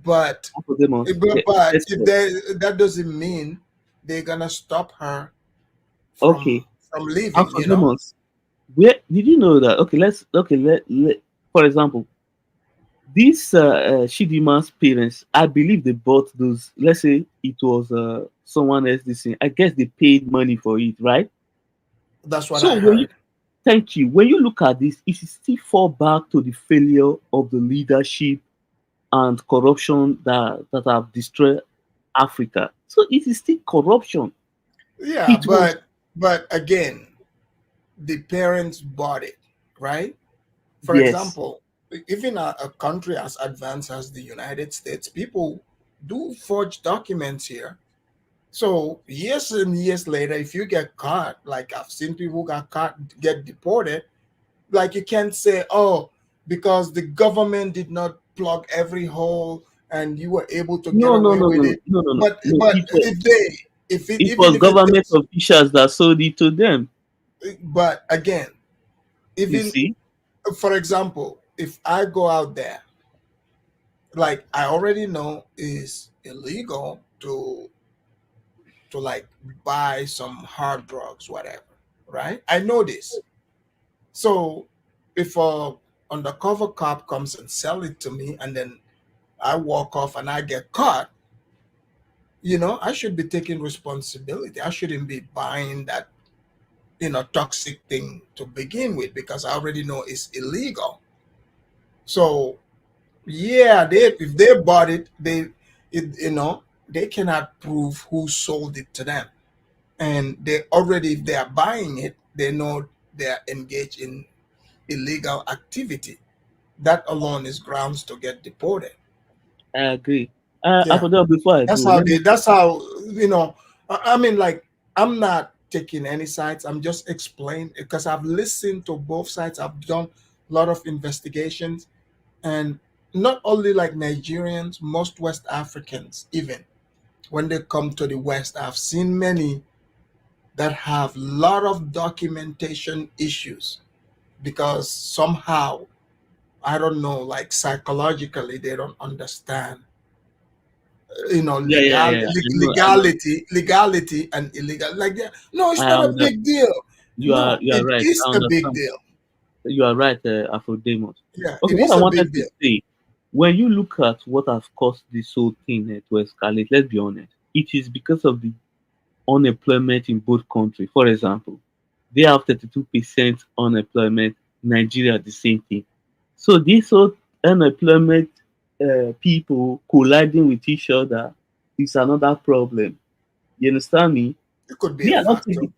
Speaker 4: but
Speaker 16: Afrodemo,
Speaker 4: but that doesn't mean they're gonna stop her
Speaker 16: okay.
Speaker 4: from leaving.
Speaker 16: Afrodemos, where did you know that? Okay, let for example, these Chidimma's parents, I believe they bought those. Let's say it was someone else. This thing, I guess they paid money for it, right?
Speaker 4: That's what
Speaker 16: So
Speaker 4: I
Speaker 16: when
Speaker 4: heard.
Speaker 16: you, thank you. When you look at this, it still fall back to the failure of the leadership and corruption that have destroyed Africa. So it is still corruption.
Speaker 4: Yeah,
Speaker 16: It was
Speaker 4: but again, the parents bought it, right? For
Speaker 16: yes.
Speaker 4: example, even a country as advanced as the United States, people do forge documents here. So years and years later, if you get caught, like I've seen people who got caught get deported, like you can't say, oh, because the government did not plug every hole and you were able to get
Speaker 16: No, no,
Speaker 4: away
Speaker 16: no,
Speaker 4: with
Speaker 16: no,
Speaker 4: it.
Speaker 16: no, no, no,
Speaker 4: But
Speaker 16: no.
Speaker 4: but if they if it
Speaker 16: It
Speaker 4: even
Speaker 16: was
Speaker 4: if it
Speaker 16: government officials that sold it to them.
Speaker 4: but again,
Speaker 16: You
Speaker 4: even
Speaker 16: see?
Speaker 4: for example, if I go out there, like I already know is illegal to like buy some hard drugs, whatever, right? I know this. So if a undercover cop comes and sell it to me and then I walk off and I get caught, I should be taking responsibility. I shouldn't be buying that, toxic thing to begin with because I already know it's illegal. So yeah, if they bought it, they cannot prove who sold it to them. And they already, if they are buying it, they know they are engaged in illegal activity. That alone is grounds to get deported.
Speaker 16: I agree. I
Speaker 4: Yeah.
Speaker 16: forgot before I
Speaker 4: That's
Speaker 16: go.
Speaker 4: how
Speaker 16: Let
Speaker 4: they
Speaker 16: me
Speaker 4: that's how I mean, like, I'm not taking any sides. I'm just explaining because I've listened to both sides. I've done a lot of investigations, and not only like Nigerians, most West Africans, even when they come to the West, I've seen many that have a lot of documentation issues because somehow, I don't know, like psychologically they don't understand
Speaker 16: yeah, yeah, yeah, yeah. I know.
Speaker 4: legality and illegal, like, yeah, no, it's
Speaker 16: I
Speaker 4: not a
Speaker 16: under,
Speaker 4: big deal. No,
Speaker 16: you are
Speaker 4: it
Speaker 16: right.
Speaker 4: is
Speaker 16: I
Speaker 4: a big
Speaker 16: understand.
Speaker 4: deal.
Speaker 16: You are right, Afrodemos.
Speaker 4: Yeah,
Speaker 16: Okay,
Speaker 4: it
Speaker 16: what
Speaker 4: is
Speaker 16: I
Speaker 4: a
Speaker 16: wanted
Speaker 4: big
Speaker 16: to
Speaker 4: deal.
Speaker 16: say, when you look at what has caused this whole thing to escalate, let's be honest, it is because of the unemployment in both countries. For example, they have 32% unemployment, Nigeria the same thing. So this whole unemployment people colliding with each other is another problem. You understand me?
Speaker 4: It could be
Speaker 16: Me,
Speaker 4: a
Speaker 16: I don't take
Speaker 4: factor.
Speaker 16: it.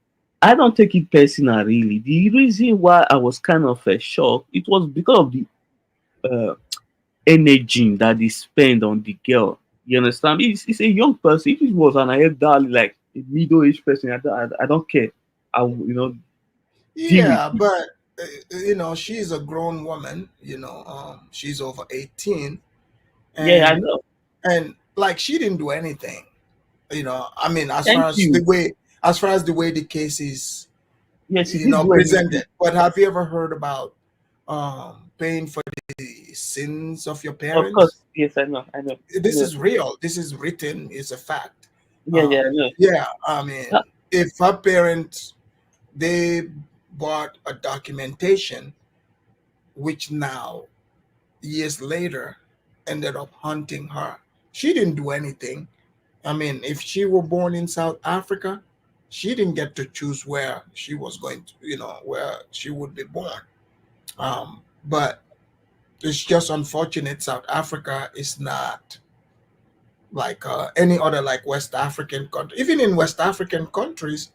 Speaker 16: I don't take it personal, really. The reason why I was kind of shocked, it was because of the uh, energy that they spend on the girl. You understand? It's a young person. If it was an elderly, like a middle-aged person, I don't care. I will, deal with
Speaker 4: Yeah,
Speaker 16: it.
Speaker 4: but she's a grown woman. She's over 18,
Speaker 16: Yeah, I
Speaker 4: and
Speaker 16: know.
Speaker 4: like she didn't do anything. I mean,
Speaker 16: Thank you.
Speaker 4: as far as the way the case is,
Speaker 16: Yes, it did do anything.
Speaker 4: presented. But have you ever heard about paying for the sins of your
Speaker 16: Of course,
Speaker 4: parents?
Speaker 16: yes, I know. I know. I
Speaker 4: This
Speaker 16: know.
Speaker 4: is real. This is written. It's a fact.
Speaker 16: Yeah, yeah, I know.
Speaker 4: Yeah, I
Speaker 16: Uh,
Speaker 4: mean, if her parents, they bought a documentation, which now years later ended up hunting her. She didn't do anything. I mean, if she were born in South Africa, she didn't get to choose where she was going to, where she would be born. But it's just unfortunate South Africa is not like any other like West African country. Even in West African countries,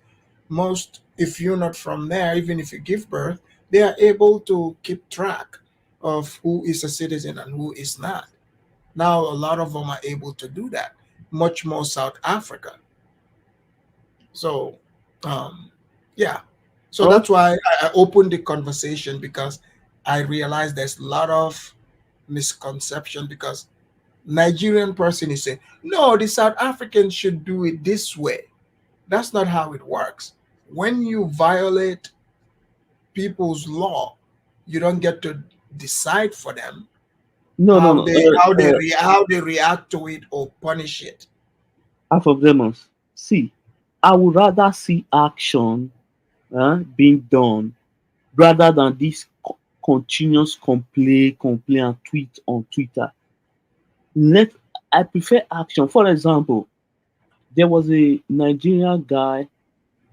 Speaker 4: most, if you're not from there, even if you give birth, they are able to keep track of who is a citizen and who is not. Now a lot of them are able to do that, much more South Africa. So yeah, so that's why I opened the conversation, because I realized there's a lot of misconception, because Nigerian person is saying, no, the South Africans should do it this way. That's not how it works. When you violate people's law, you don't get to decide for them
Speaker 16: No, no,
Speaker 4: how
Speaker 16: no.
Speaker 4: they react to it or punish it.
Speaker 16: Half of them must see. I would rather see action being done rather than this continuous complain, and tweet on Twitter. I prefer action. For example, there was a Nigerian guy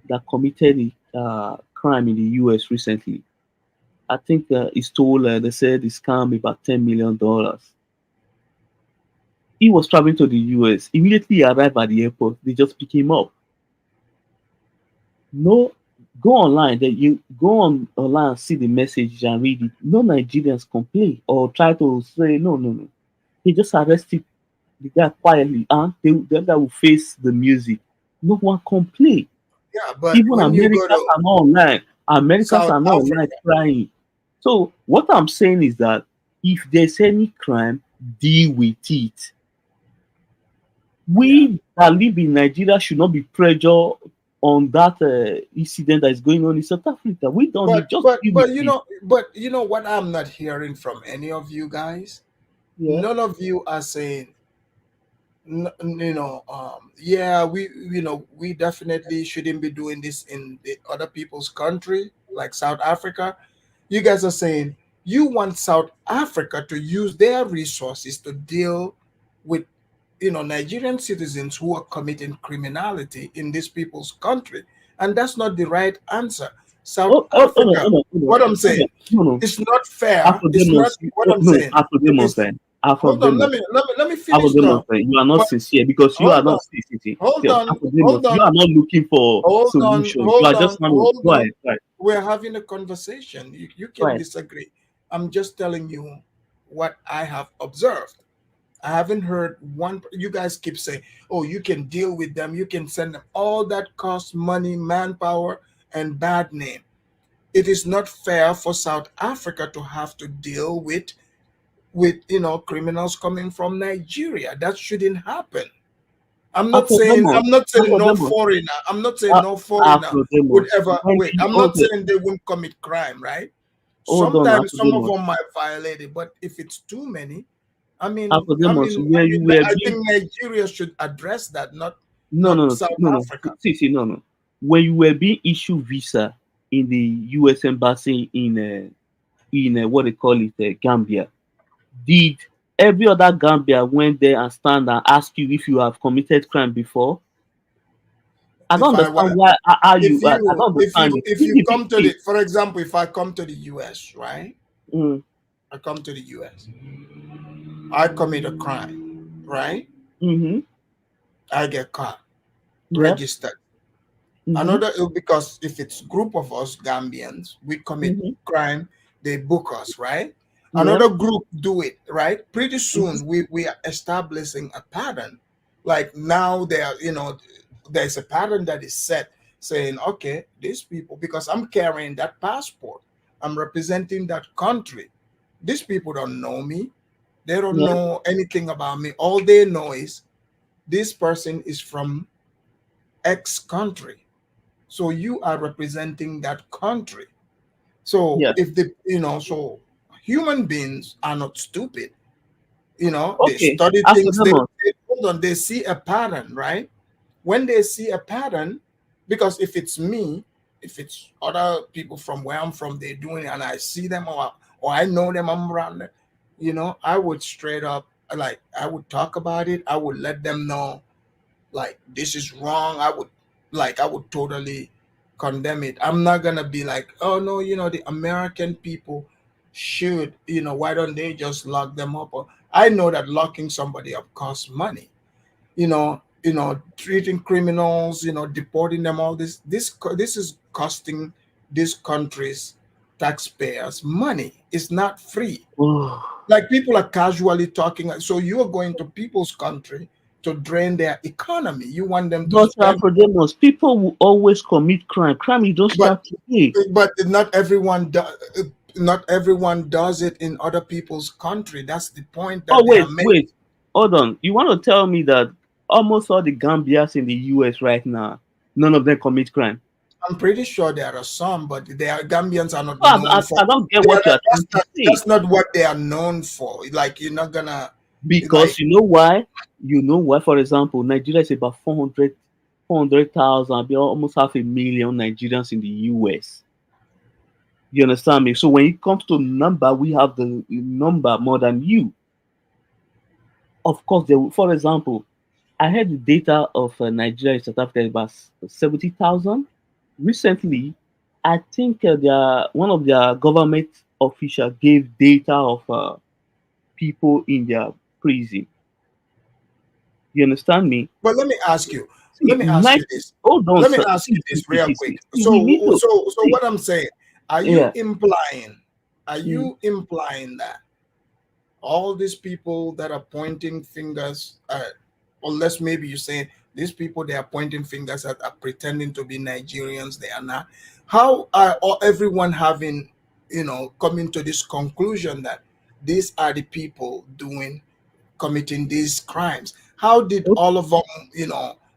Speaker 16: that committed a crime in the US recently. I think he stole, they said he scammed about $10 million. He was traveling to the US. Immediately he arrived at the airport, they just pick him up. No, go online, then you go online and see the message and read it. No Nigerians complain or try to say no, no, no. They just arrested the guy quietly, and the guy will face the music. No one complain.
Speaker 4: Yeah, but
Speaker 16: Even
Speaker 4: when you go
Speaker 16: Americans
Speaker 4: to
Speaker 16: are not online. Americans
Speaker 4: South
Speaker 16: are not online
Speaker 4: Africa,
Speaker 16: crying. So what I'm saying is that if there's any crime, deal with it. We that live in Nigeria should not be pressure on that incident that is going on in South Africa. We don't need just deal with it.
Speaker 4: but you know what I'm not hearing from any of you guys?
Speaker 16: Yeah.
Speaker 4: None of you are saying, yeah, we definitely shouldn't be doing this in the other people's country, like South Africa. You guys are saying you want South Africa to use their resources to deal with Nigerian citizens who are committing criminality in these people's country, and that's not the right answer. South Africa, what I'm saying, it's not fair. It's not what I'm saying. Hold on, let me finish now.
Speaker 16: You are not
Speaker 4: But
Speaker 16: sincere because you are not sincere.
Speaker 4: hold on,
Speaker 16: You are not looking for solutions. You are just
Speaker 4: hold on.
Speaker 16: right.
Speaker 4: We're having a conversation. You can
Speaker 16: Right.
Speaker 4: disagree. I'm just telling you what I have observed. I haven't heard one. You guys keep saying, "Oh, you can deal with them. You can send them." All that costs money, manpower, and bad name. It is not fair for South Africa to have to deal with criminals coming from Nigeria. That shouldn't happen. I'm not saying no foreigner. I'm not saying no foreigner would ever wait. I'm not saying they won't commit crime, right? Sometimes some of them might violate it, but if it's too many, I think Nigeria should address that, not South Africa.
Speaker 16: No. When you were being issued visa in the U.S. embassy in what they call it, Gambia, did every other Gambia went there and stand and ask you if you have committed crime before? I don't understand why. How you? I don't understand.
Speaker 4: If you come to the, for example, if I come to the U.S., right? I come to the U.S. I commit a crime, right? I get caught, registered. Another, because if it's group of us Gambians, we commit crime, they book us, right? Another group do it, right? Pretty soon we are establishing a pattern. Like now there's a pattern that is set, saying, okay, these people, because I'm carrying that passport, I'm representing that country. These people don't know me. They don't know anything about me. All they know is this person is from X country. So you are representing that country. So if so human beings are not stupid. They study things. They see a pattern, right? When they see a pattern, because if it's me, if it's other people from where I'm from, they're doing it, and I see them or I know them, I'm around them, I would straight up, like, I would talk about it. I would let them know, like, this is wrong. I would totally condemn it. I'm not gonna be like, oh no, the American people, should, why don't they just lock them up? I know that locking somebody up costs money. Treating criminals, deporting them, all this is costing these countries taxpayers money. It's not free. Like, people are casually talking. So you're going to people's country to drain their economy. You want them to
Speaker 20: But
Speaker 4: spend.
Speaker 20: people will always commit crime. Crime, you don't start today.
Speaker 4: But not everyone does it in other people's country. That's the point that
Speaker 20: Oh,
Speaker 4: they are making.
Speaker 20: wait. Hold on. You want to tell me that almost all the Gambians in the US right now, none of them commit crime?
Speaker 4: I'm pretty sure there are some, but Gambians are not
Speaker 20: No,
Speaker 4: known for.
Speaker 20: I don't get what you're trying to say.
Speaker 4: That's not what they are known for. Like, you're not gonna.
Speaker 20: Because you know why? For example, Nigeria is about 400,000, almost 500,000 Nigerians in the US. You understand me? So when it comes to number, we have the number more than you. Of course, for example, I heard the data of Nigeria and South Africa is about 70,000. Recently, I think one of their government officials gave data of people in their prison. You understand me?
Speaker 4: But let me ask you.
Speaker 20: See,
Speaker 4: Let me ask you this.
Speaker 20: Hold on,
Speaker 4: Let me
Speaker 20: sir.
Speaker 4: ask you this real quick.
Speaker 20: We
Speaker 4: So,
Speaker 20: need to-
Speaker 4: so what I'm saying, are you
Speaker 20: Yeah.
Speaker 4: implying? Are you implying that all these people that are pointing fingers, unless maybe you're saying these people, they are pointing fingers at, are pretending to be Nigerians, they are not. How are everyone having, coming to this conclusion that these are the people committing these crimes? How did all of them,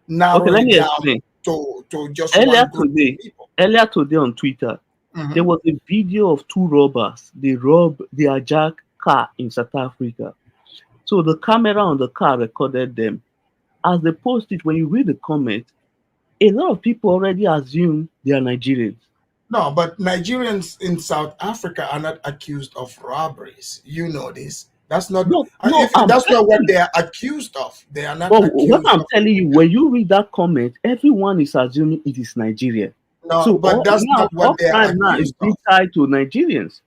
Speaker 4: narrow
Speaker 20: Okay, let
Speaker 4: it
Speaker 20: me
Speaker 4: down
Speaker 20: explain.
Speaker 4: to just
Speaker 20: Earlier
Speaker 4: one group
Speaker 20: today,
Speaker 4: of people?
Speaker 20: earlier today on Twitter, there was a video of two robbers. They hijacked car in South Africa. So the camera on the car recorded them. As they posted, when you read the comment, a lot of people already assume they are Nigerians.
Speaker 4: No, but Nigerians in South Africa are not accused of robberies. You know this. That's not. That's not what they are accused of. They are not
Speaker 20: But
Speaker 4: accused
Speaker 20: what I'm
Speaker 4: of.
Speaker 20: telling you, when you read that comment, everyone is assuming it is Nigeria.
Speaker 4: No,
Speaker 20: So
Speaker 4: but that's not what
Speaker 20: all
Speaker 4: they are
Speaker 20: crime now is
Speaker 4: accused
Speaker 20: being
Speaker 4: of.
Speaker 20: tied to Nigerians.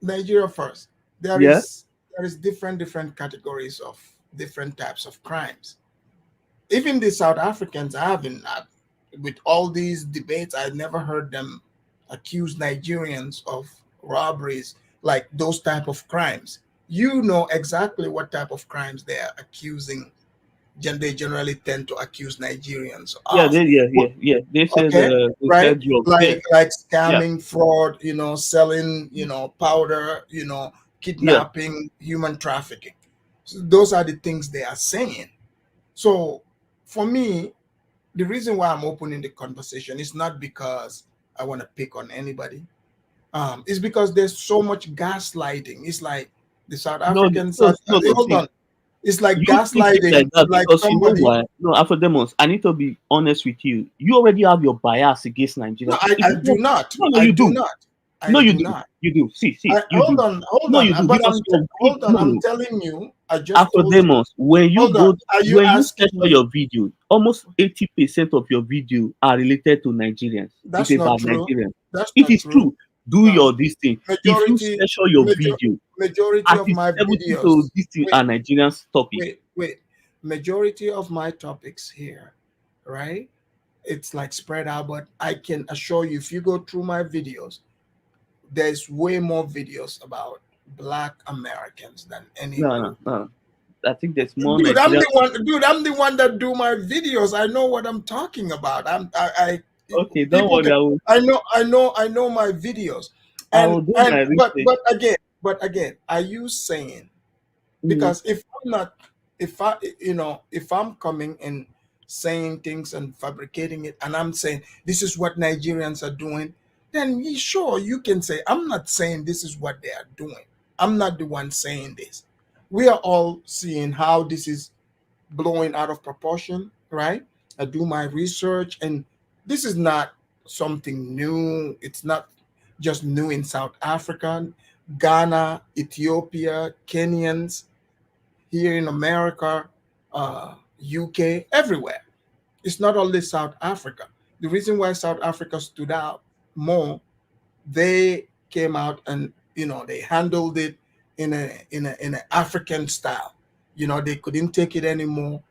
Speaker 4: Nigeria first. There
Speaker 20: Yeah.
Speaker 4: is different categories of different types of crimes. Even the South Africans, I haven't, with all these debates, I've never heard them accuse Nigerians of robberies, like those type of crimes. You know exactly what type of crimes they are accusing. They generally tend to accuse Nigerians
Speaker 20: Yeah,
Speaker 4: of.
Speaker 20: They said
Speaker 4: Okay,
Speaker 20: they
Speaker 4: right?
Speaker 20: said drugs.
Speaker 4: Like scamming, fraud, selling, powder, kidnapping, human trafficking. So those are the things they are saying. So for me, the reason why I'm opening the conversation is not because I want to pick on anybody. It's because there's so much gaslighting. It's like the South Africans. Hold on. It's like
Speaker 20: You think
Speaker 4: gaslighting.
Speaker 20: like that
Speaker 4: Like
Speaker 20: because you know
Speaker 4: somebody.
Speaker 20: why? No, Afrodemos, I need to be honest with you. You already have your bias against Nigeria.
Speaker 4: No, I do not.
Speaker 20: No,
Speaker 4: I
Speaker 20: you
Speaker 4: do
Speaker 20: do.
Speaker 4: not.
Speaker 20: No,
Speaker 4: I
Speaker 20: you
Speaker 4: do
Speaker 20: do.
Speaker 4: not.
Speaker 20: You do. See, you
Speaker 4: Hold
Speaker 20: do.
Speaker 4: on.
Speaker 20: You do
Speaker 4: But
Speaker 20: because
Speaker 4: hold on. I'm
Speaker 20: no.
Speaker 4: telling you. I just told you.
Speaker 20: Afrodemos, when you
Speaker 4: Hold on.
Speaker 20: go,
Speaker 4: Are you
Speaker 20: when you
Speaker 4: asking
Speaker 20: search for
Speaker 4: me?
Speaker 20: your video, almost 80% of your video are related to Nigerians.
Speaker 4: That's
Speaker 20: It's
Speaker 4: not
Speaker 20: about
Speaker 4: true.
Speaker 20: Nigerians.
Speaker 4: That's
Speaker 20: It
Speaker 4: not
Speaker 20: is
Speaker 4: true.
Speaker 20: true. Do your this thing. If you
Speaker 4: Majority,
Speaker 20: search for your video,
Speaker 4: majority
Speaker 20: at
Speaker 4: of
Speaker 20: least
Speaker 4: my
Speaker 20: 70
Speaker 4: videos.
Speaker 20: to this thing are Nigerians topic.
Speaker 4: Wait. Majority of my topics here, right? It's like spread out, but I can assure you, if you go through my videos, there's way more videos about Black Americans than any group.
Speaker 20: No. I think there's more
Speaker 4: Dude, I'm
Speaker 20: Nigerians.
Speaker 4: I'm the one that do my videos. I know what I'm talking about.
Speaker 20: Okay, don't worry.
Speaker 4: I know my videos.
Speaker 20: I will do my research.
Speaker 4: But again, are you saying,
Speaker 20: Mhm.
Speaker 4: because if I'm coming and saying things and fabricating it, and I'm saying this is what Nigerians are doing, then sure, you can say, I'm not saying this is what they are doing. I'm not the one saying this. We are all seeing how this is blowing out of proportion, right? I do my research, and this is not something new. It's not just new in South Africa, Ghana, Ethiopia, Kenyans, here in America, UK, everywhere. It's not only South Africa. The reason why South Africa stood out more they came out and they handled it in an African style. They couldn't take it anymore,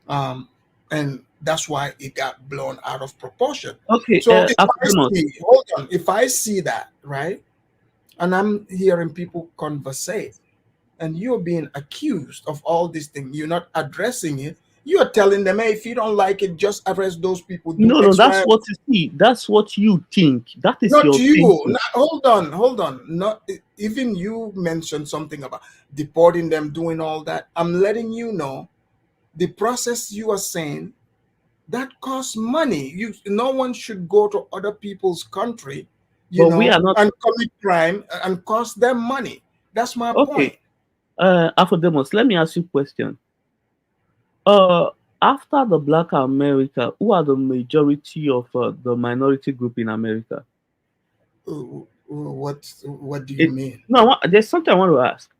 Speaker 4: and that's why it got blown out of proportion.
Speaker 16: Okay,
Speaker 4: So if I
Speaker 16: Africanos.
Speaker 4: see, hold on, if I see that, right, and I'm hearing people conversate, and you're being accused of all these things, you're not addressing it. You're telling them, hey, if you don't like it, just arrest those people. Do
Speaker 16: No,
Speaker 4: X,
Speaker 16: that's
Speaker 4: Y.
Speaker 16: what you see. That's what you think. That is
Speaker 4: Not
Speaker 16: your
Speaker 4: you.
Speaker 16: thinking.
Speaker 4: Hold on. Not even you mentioned something about deporting them, doing all that. I'm letting you know the process you are saying that costs money. No one should go to other people's country,
Speaker 16: But we are not.
Speaker 4: and commit crime and cost them money. That's my
Speaker 16: Okay,
Speaker 4: point.
Speaker 16: Afrodemos, let me ask you a question. After the Black America, who are the majority of the minority group in America?
Speaker 4: What do you mean?
Speaker 16: No, there's something I want to ask.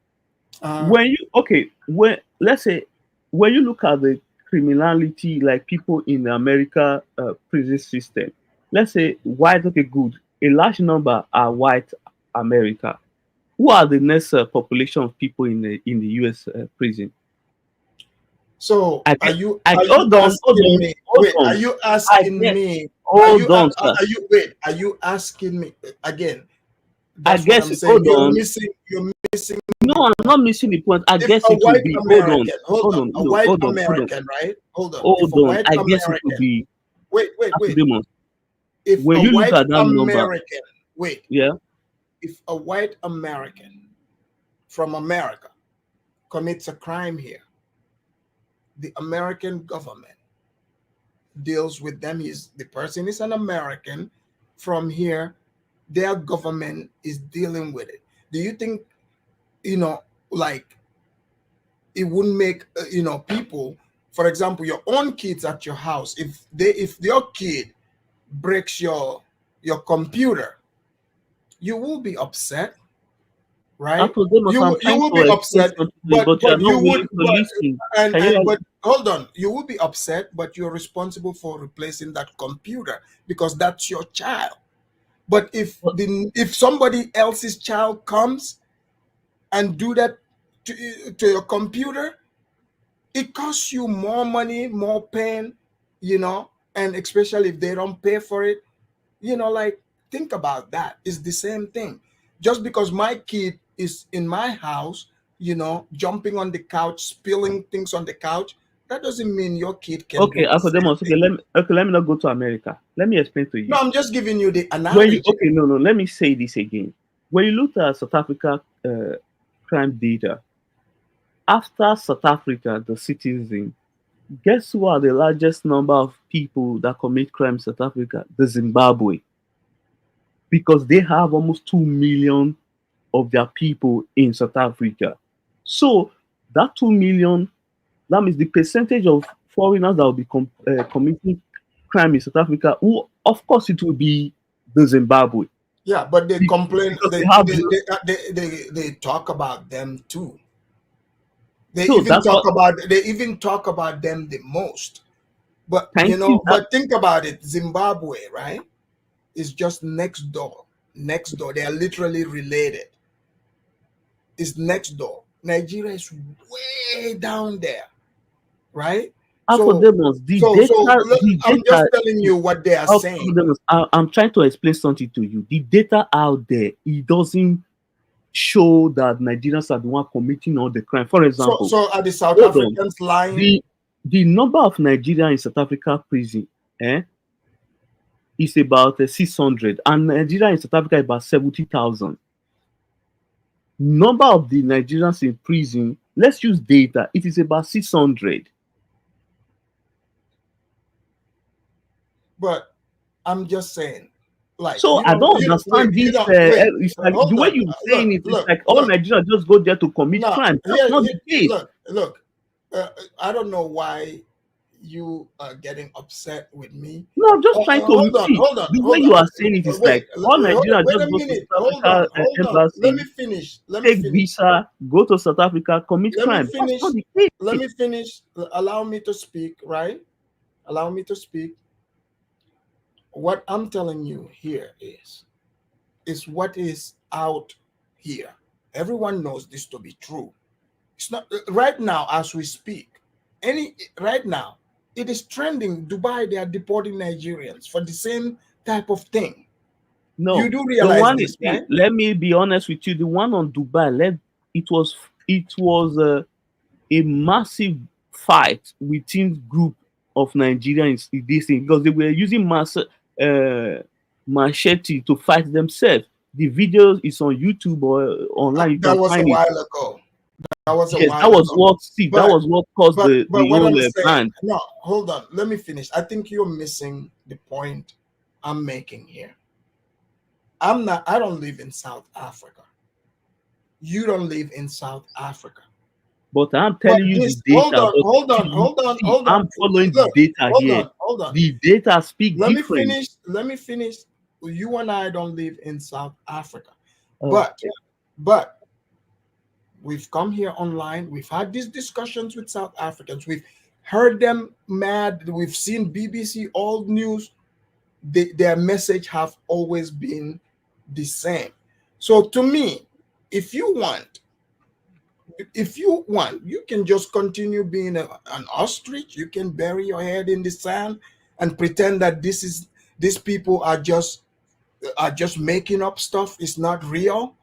Speaker 16: Let's say when you look at the criminality, like people in the America prison system, let's say white, okay, good. A large number are white America. Who are the next population of people in the US prison?
Speaker 4: So
Speaker 16: Are
Speaker 4: you
Speaker 16: hold on,
Speaker 4: asking me? Wait, are you asking me? Are you asking me again? That's what I'm saying. You're missing.
Speaker 16: No, I'm not missing the point. I
Speaker 4: If
Speaker 16: guess
Speaker 4: a
Speaker 16: it would
Speaker 4: white
Speaker 16: be.
Speaker 4: American,
Speaker 16: Hold on.
Speaker 4: a white American, right? Hold on. If a
Speaker 16: Hold on.
Speaker 4: white
Speaker 16: I guess it would
Speaker 4: American,
Speaker 16: be.
Speaker 4: wait. If
Speaker 16: When
Speaker 4: a
Speaker 16: you look
Speaker 4: white
Speaker 16: at that number,
Speaker 4: American, wait.
Speaker 16: yeah.
Speaker 4: If a white American from America commits a crime here, the American government deals with them. The person is an American from here. Their government is dealing with it. Do you think, like, it wouldn't make people, for example, your own kids at your house, if your kid breaks your computer, you will be upset, right? You will be upset, but you would, but hold on, you will be upset, but you're responsible for replacing that computer because that's your child. But if somebody else's child comes and do that to your computer, it costs you more money, more pain, and especially if they don't pay for it, like, think about that. It's the same thing. Just because my kid is in my house, jumping on the couch, spilling things on the couch, that doesn't mean your kid can
Speaker 16: Okay,
Speaker 4: do the same
Speaker 16: Afrodemos,
Speaker 4: thing.
Speaker 16: let me not go to America. Let me explain to you.
Speaker 4: No, I'm just giving you the analogy.
Speaker 16: Let me say this again. When you look at South Africa crime data, after South Africa, the citizen, guess who are the largest number of people that commit crime in South Africa? The Zimbabwe. Because they have almost 2 million of their people in South Africa. So that 2 million, that means the percentage of foreigners that will be committing crime in South Africa, who, of course, it will be the Zimbabwe.
Speaker 4: Yeah, but they complain. They talk about them too. They even talk about them the most. But but think about it. Zimbabwe, right, is just next door. Next door. They are literally related. It's next door. Nigeria is way down there, right? I'm just telling you what they are saying.
Speaker 16: I'm trying to explain something to you. The data out there, it doesn't show that Nigerians are the one committing all the crime. For example,
Speaker 4: so are the South Africans lying?
Speaker 16: The number of Nigerians in South Africa prison is about 600, and Nigeria in South Africa is about 70,000. Number of the Nigerians in prison, let's use data, it is about 600.
Speaker 4: But I'm just saying, like,
Speaker 16: so I don't understand this. It's like the way you're saying it, it's like all Nigerians just go there to commit crime. That's not the case.
Speaker 4: Look, I don't know why you are getting upset with me.
Speaker 16: No, I'm just trying to
Speaker 4: hold on.
Speaker 16: The way you are saying it is like all Nigerians just go to South Africa embassy.
Speaker 4: Let me finish.
Speaker 16: Take visa, go to South Africa, commit crime.
Speaker 4: That's not the case. Let me finish. Allow me to speak, right? Allow me to speak. What I'm telling you here is is what is out here. Everyone knows this to be true. It's not right now as we speak. Right now, it is trending. Dubai, they are deporting Nigerians for the same type of thing.
Speaker 20: No,
Speaker 4: You do
Speaker 20: the
Speaker 4: realize
Speaker 20: one
Speaker 4: this,
Speaker 20: see,
Speaker 4: right?
Speaker 20: let me be honest with you. The one on Dubai, it was a massive fight within group of Nigerians in this thing because they were using machete to fight themselves. The video is on YouTube or online. You
Speaker 4: That
Speaker 20: can
Speaker 4: was a
Speaker 20: find it.
Speaker 4: while ago. That was a
Speaker 20: Yes,
Speaker 4: while
Speaker 20: that was
Speaker 4: ago.
Speaker 20: what. See, that was what caused the
Speaker 4: what
Speaker 20: whole
Speaker 4: I'm saying,
Speaker 20: ban.
Speaker 4: no, hold on. Let me finish. I think you're missing the point I'm making here. I don't live in South Africa. You don't live in South Africa.
Speaker 20: But I'm
Speaker 4: But
Speaker 20: telling you
Speaker 4: this,
Speaker 20: the data.
Speaker 4: hold on.
Speaker 20: I'm following
Speaker 4: Look,
Speaker 20: the data here.
Speaker 4: hold on.
Speaker 20: The data speak
Speaker 4: Let
Speaker 20: different.
Speaker 4: me finish. You and I don't live in South Africa.
Speaker 20: Okay.
Speaker 4: But we've come here online. We've had these discussions with South Africans. We've heard them mad. We've seen BBC All News. Their message have always been the same. So to me, if you want, you can just continue being an ostrich. You can bury your head in the sand and pretend that these people are just making up stuff. It's not real,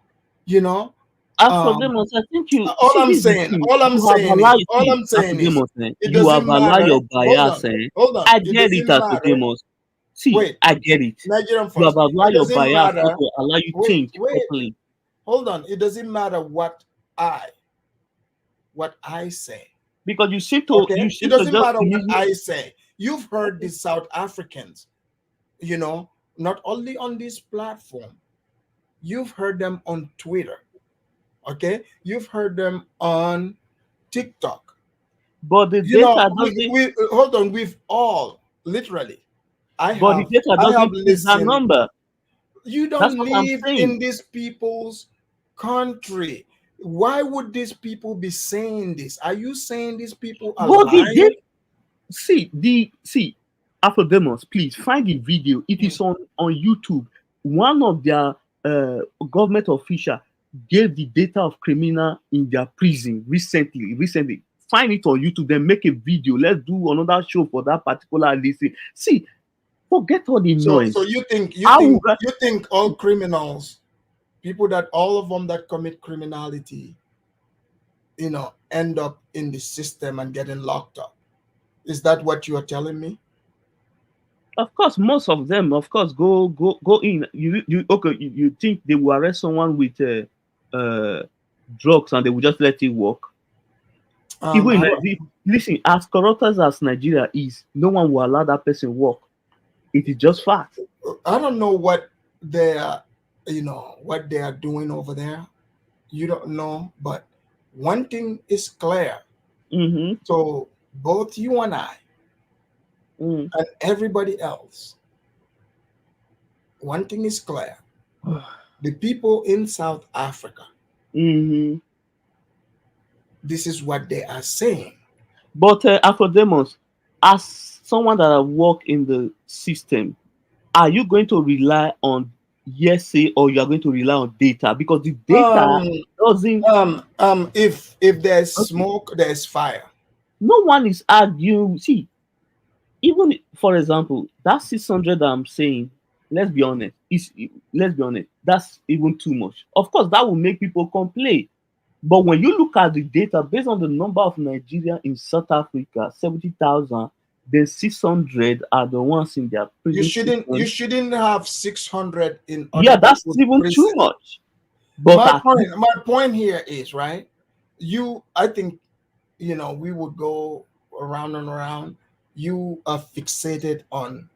Speaker 4: you know.
Speaker 20: As for them, I think you
Speaker 4: All
Speaker 20: see
Speaker 4: I'm
Speaker 20: this is the
Speaker 4: saying,
Speaker 20: thing.
Speaker 4: all I'm
Speaker 20: You have
Speaker 4: saying is,
Speaker 20: allowed
Speaker 4: all I'm saying is,
Speaker 20: Academos,
Speaker 4: it
Speaker 20: you have
Speaker 4: doesn't
Speaker 20: allowed
Speaker 4: matter.
Speaker 20: your bias.
Speaker 4: Hold on.
Speaker 20: I
Speaker 4: It
Speaker 20: get it,
Speaker 4: doesn't matter.
Speaker 20: Academos. See,
Speaker 4: Wait,
Speaker 20: I get it.
Speaker 4: Nigerian
Speaker 20: You have
Speaker 4: first.
Speaker 20: allowed
Speaker 4: It
Speaker 20: your
Speaker 4: doesn't
Speaker 20: bias
Speaker 4: matter.
Speaker 20: not to allow you think properly.
Speaker 4: Hold on. It doesn't matter what I say.
Speaker 20: Because you seem to
Speaker 4: Okay?
Speaker 20: you
Speaker 4: It
Speaker 20: seem to
Speaker 4: doesn't
Speaker 20: just
Speaker 4: matter what
Speaker 20: use
Speaker 4: I say. You've heard the South Africans, not only on this platform. You've heard them on Twitter. Okay? You've heard them on TikTok.
Speaker 20: But the data doesn't.
Speaker 4: We hold on. We've all literally.
Speaker 20: But the data
Speaker 4: I have
Speaker 20: doesn't prove that
Speaker 4: listened.
Speaker 20: number.
Speaker 4: You
Speaker 20: That's
Speaker 4: don't
Speaker 20: what I'm
Speaker 4: live
Speaker 20: saying.
Speaker 4: in these people's country. Why would these people be saying this? Are you saying these people are
Speaker 20: But
Speaker 4: lying?
Speaker 20: see, Afrodemos, please find the video. It is on YouTube. One of their government official gave the data of criminal in their prison recently. Find it on YouTube, then make a video. Let's do another show for that particular listen. See, forget all the noise.
Speaker 4: So you think all criminals, all of them that commit criminality, end up in the system and getting locked up? Is that what you are telling me?
Speaker 20: Of course, most of them, of course, go in. You think they will arrest someone with drugs and they will just let it work? Listen, as corrupt as Nigeria is, no one will allow that person work. It is just fact.
Speaker 4: I don't know what they are doing over there. You don't know, but one thing is clear. So both you and I and everybody else, one thing is clear. The people in South Africa, this is what they are saying.
Speaker 20: But Afrodemos, as someone that have worked in the system, are you going to rely on hearsay or you are going to rely on data? Because the data doesn't.
Speaker 4: If there's smoke, there's fire.
Speaker 20: No one is arguing. See, even for example, that 600 I'm saying, let's be honest, that's even too much. Of course, that will make people complain. But when you look at the data based on the number of Nigerians in South Africa, 70,000, then 600 are the ones in their prison.
Speaker 4: You shouldn't have 600 in.
Speaker 20: That's even too much. But
Speaker 4: my point here is, right? I think, we would go around and around. You are fixated on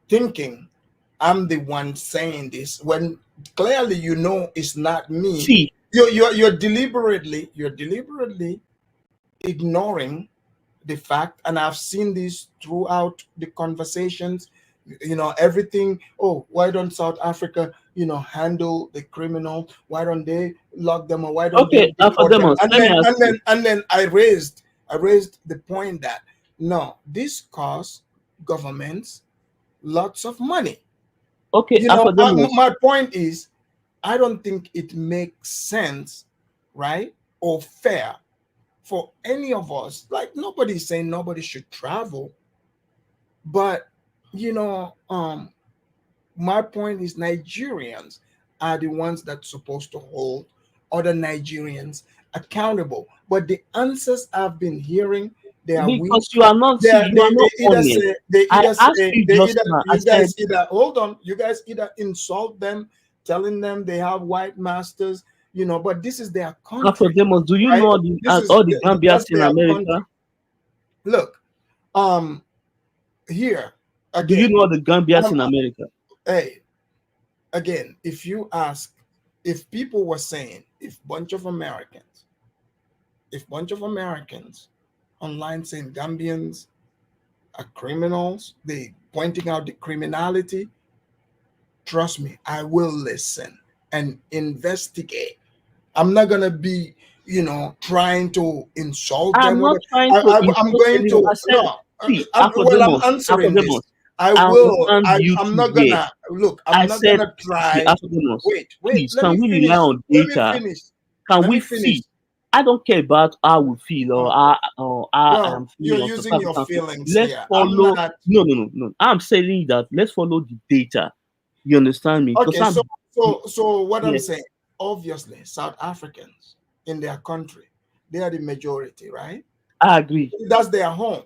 Speaker 4: thinking I'm the one saying this when clearly it's not me.
Speaker 20: See,
Speaker 4: you're deliberately ignoring the fact, and I've seen this throughout the conversations. Everything. Oh, why don't South Africa, handle the criminal? Why don't they lock them, or why don't they deport them? And then I raised the point that no, this costs governments lots of money.
Speaker 20: Okay,
Speaker 4: my point is, I don't think it makes sense, right, or fair for any of us. Like, nobody's saying nobody should travel, but my point is Nigerians are the ones that's supposed to hold other Nigerians accountable. But the answers I've been hearing, they are weak.
Speaker 20: Because you are not,
Speaker 4: They,
Speaker 20: see,
Speaker 4: are,
Speaker 20: you are not
Speaker 4: they either
Speaker 20: honest.
Speaker 4: say they
Speaker 20: I
Speaker 4: either
Speaker 20: asked
Speaker 4: say
Speaker 20: you
Speaker 4: they
Speaker 20: just
Speaker 4: either
Speaker 20: now. I
Speaker 4: you
Speaker 20: said,
Speaker 4: guys either hold on, you guys either insult them, telling them they have white masters, but this is their country,
Speaker 20: Nicodemus, do you
Speaker 4: right?
Speaker 20: know all the Gambians
Speaker 4: That's
Speaker 20: in
Speaker 4: their
Speaker 20: America?
Speaker 4: country. Look, here
Speaker 20: Do you
Speaker 4: again.
Speaker 20: know the Gambians in America?
Speaker 4: Hey, again, if people were saying, if bunch of Americans online saying Gambians are criminals, they pointing out the criminality, trust me, I will listen and investigate. I'm not gonna be, trying to insult them.
Speaker 20: I'm not trying to
Speaker 4: I'm
Speaker 20: insult
Speaker 4: going
Speaker 20: anyone.
Speaker 4: to
Speaker 20: I said,
Speaker 4: no.
Speaker 20: see,
Speaker 4: I'm
Speaker 20: Nicodemus,
Speaker 4: answering this. I will.
Speaker 20: want you
Speaker 4: I'm
Speaker 20: to
Speaker 4: not
Speaker 20: hear.
Speaker 4: gonna look.
Speaker 20: I
Speaker 4: I'm not
Speaker 20: said,
Speaker 4: gonna
Speaker 20: see,
Speaker 4: try.
Speaker 20: Nicodemus,
Speaker 4: Wait.
Speaker 20: please,
Speaker 4: Let
Speaker 20: can
Speaker 4: me
Speaker 20: we rely
Speaker 4: finish.
Speaker 20: on
Speaker 4: Let me
Speaker 20: data?
Speaker 4: finish.
Speaker 20: Can
Speaker 4: Let
Speaker 20: we
Speaker 4: me finish.
Speaker 20: see? I don't care about how we feel or how I
Speaker 4: Well,
Speaker 20: am
Speaker 4: you're
Speaker 20: feeling.
Speaker 4: using your feelings
Speaker 20: Let's
Speaker 4: here. I'm
Speaker 20: follow.
Speaker 4: not.
Speaker 20: No. I'm saying that let's follow the data. You understand me?
Speaker 4: Okay, so what I'm
Speaker 20: yeah.
Speaker 4: saying, obviously, South Africans in their country, they are the majority, right?
Speaker 20: I agree.
Speaker 4: That's their home,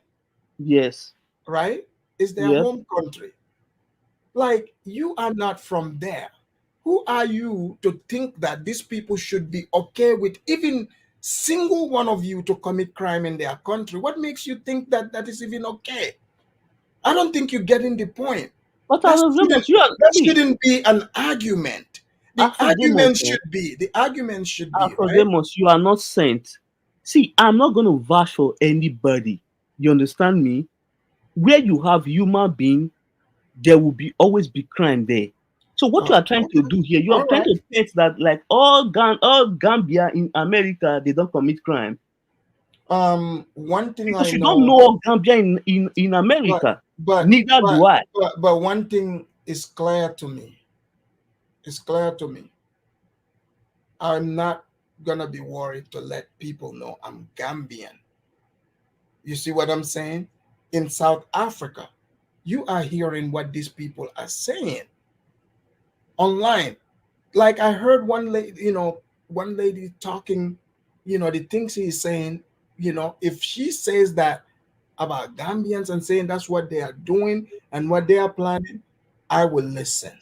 Speaker 20: Yes.
Speaker 4: right? It's their home country. Like, you are not from there. Who are you to think that these people should be okay with even single one of you to commit crime in their country? What makes you think that that is even okay? I don't think you're getting the point.
Speaker 20: But
Speaker 4: That shouldn't be an argument. The argument should be, right?
Speaker 20: You are not sent. See, I'm not going to vouch for anybody. You understand me? Where you have human being, there will always be crime there. So what you are trying to do here, you are trying to paint that like all Gambia in America, they don't commit crime.
Speaker 4: One thing
Speaker 20: because
Speaker 4: I
Speaker 20: you
Speaker 4: know,
Speaker 20: don't know all Gambia in America. Neither do I.
Speaker 4: But one thing is clear to me. It's clear to me. I'm not gonna be worried to let people know I'm Gambian. You see what I'm saying? In South Africa, you are hearing what these people are saying online. Like, I heard one lady talking, the things he's saying, if she says that about Gambians and saying that's what they are doing and what they are planning, I will listen.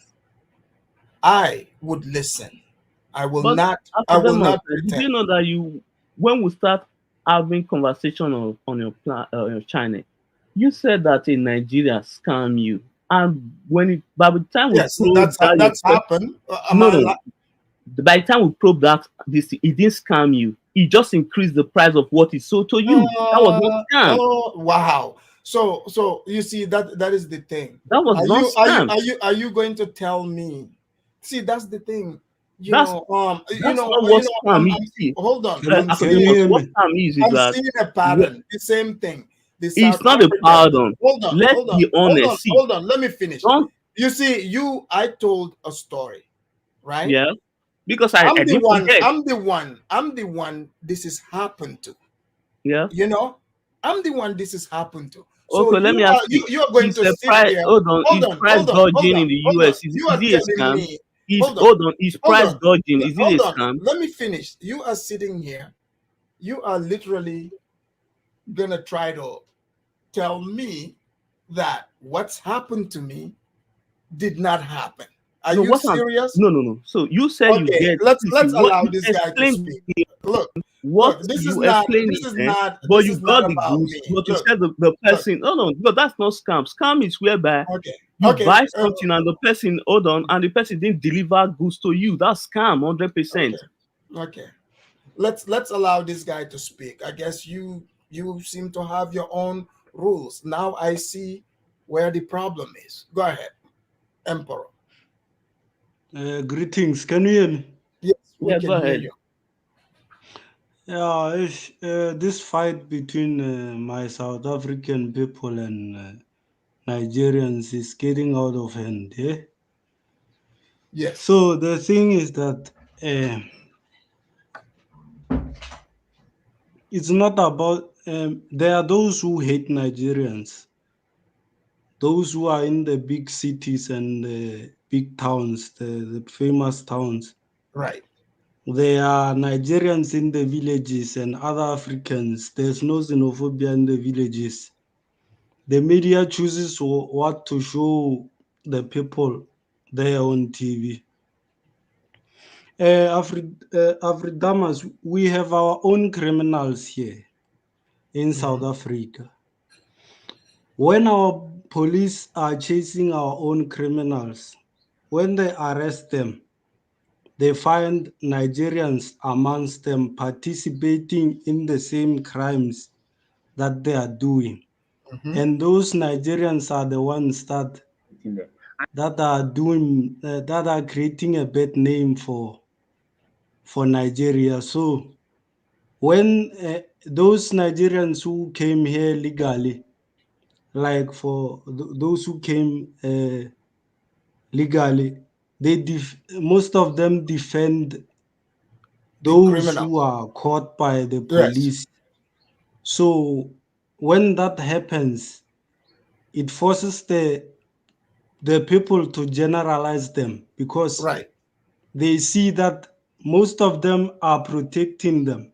Speaker 4: I would listen. I will not
Speaker 20: Did
Speaker 4: pretend.
Speaker 20: you know that when we start having conversation on your channel, you said that in Nigeria scam you, and by the time we probe
Speaker 4: that's happened.
Speaker 20: by the time we probe that it didn't scam you. It just increased the price of what it sold to you. That was not scam.
Speaker 4: Oh wow! So you see that is the thing.
Speaker 20: That was not scam.
Speaker 4: Are you going to tell me? See, that's the thing.
Speaker 20: That's not what scam is.
Speaker 4: Hold on.
Speaker 20: What scam is that
Speaker 4: seeing a pattern. The same thing.
Speaker 20: It's not a pardon. Let's be honest.
Speaker 4: Hold on. Let me finish. You see, I told a story, right?
Speaker 20: Yeah. Because
Speaker 4: I'm the one this has happened to.
Speaker 20: Yeah.
Speaker 4: I'm the one this has happened to. So
Speaker 20: okay, let me ask you.
Speaker 4: You are going to sit here.
Speaker 20: Hold on. Price dodging in the US? Is it a scam? Is price dodging? Is it a scam?
Speaker 4: Let me finish. You are sitting here. You are literally gonna try to tell me that what's happened to me did not happen. Are you serious?
Speaker 20: No. So you said you get.
Speaker 4: Let's allow this guy to speak. Look, this is not
Speaker 20: But you got the goods. But you said the person. No, but that's not scam. Scam is whereby you buy something and the person and the person didn't deliver goods to you. That's scam, 100%.
Speaker 4: Okay. Let's allow this guy to speak. I guess you seem to have your own rules. Now I see where the problem is. Go ahead, Emperor.
Speaker 12: Greetings. Can you hear me?
Speaker 4: Yes, we can
Speaker 20: go
Speaker 4: hear
Speaker 20: ahead.
Speaker 4: you.
Speaker 12: Yeah, this fight between my South African people and Nigerians is getting out of hand.
Speaker 4: Yes.
Speaker 12: So the thing is that it's not about. There are those who hate Nigerians, those who are in the big cities and the big towns, the famous towns.
Speaker 4: Right.
Speaker 12: There are Nigerians in the villages and other Africans. There's no xenophobia in the villages. The media chooses what to show the people there on TV. Afridamas, we have our own criminals here in South Africa. When our police are chasing our own criminals, when they arrest them, they find Nigerians amongst them participating in the same crimes that they are doing. And those Nigerians are the ones that are doing that are creating a bad name for Nigeria. So when those Nigerians who came here legally, like for those who came legally, most of them defend those
Speaker 4: criminal.
Speaker 12: who are caught by the
Speaker 4: Yes.
Speaker 12: police. So when that happens, it forces the people to generalize them, because
Speaker 4: Right.
Speaker 12: they see that most of them are protecting them.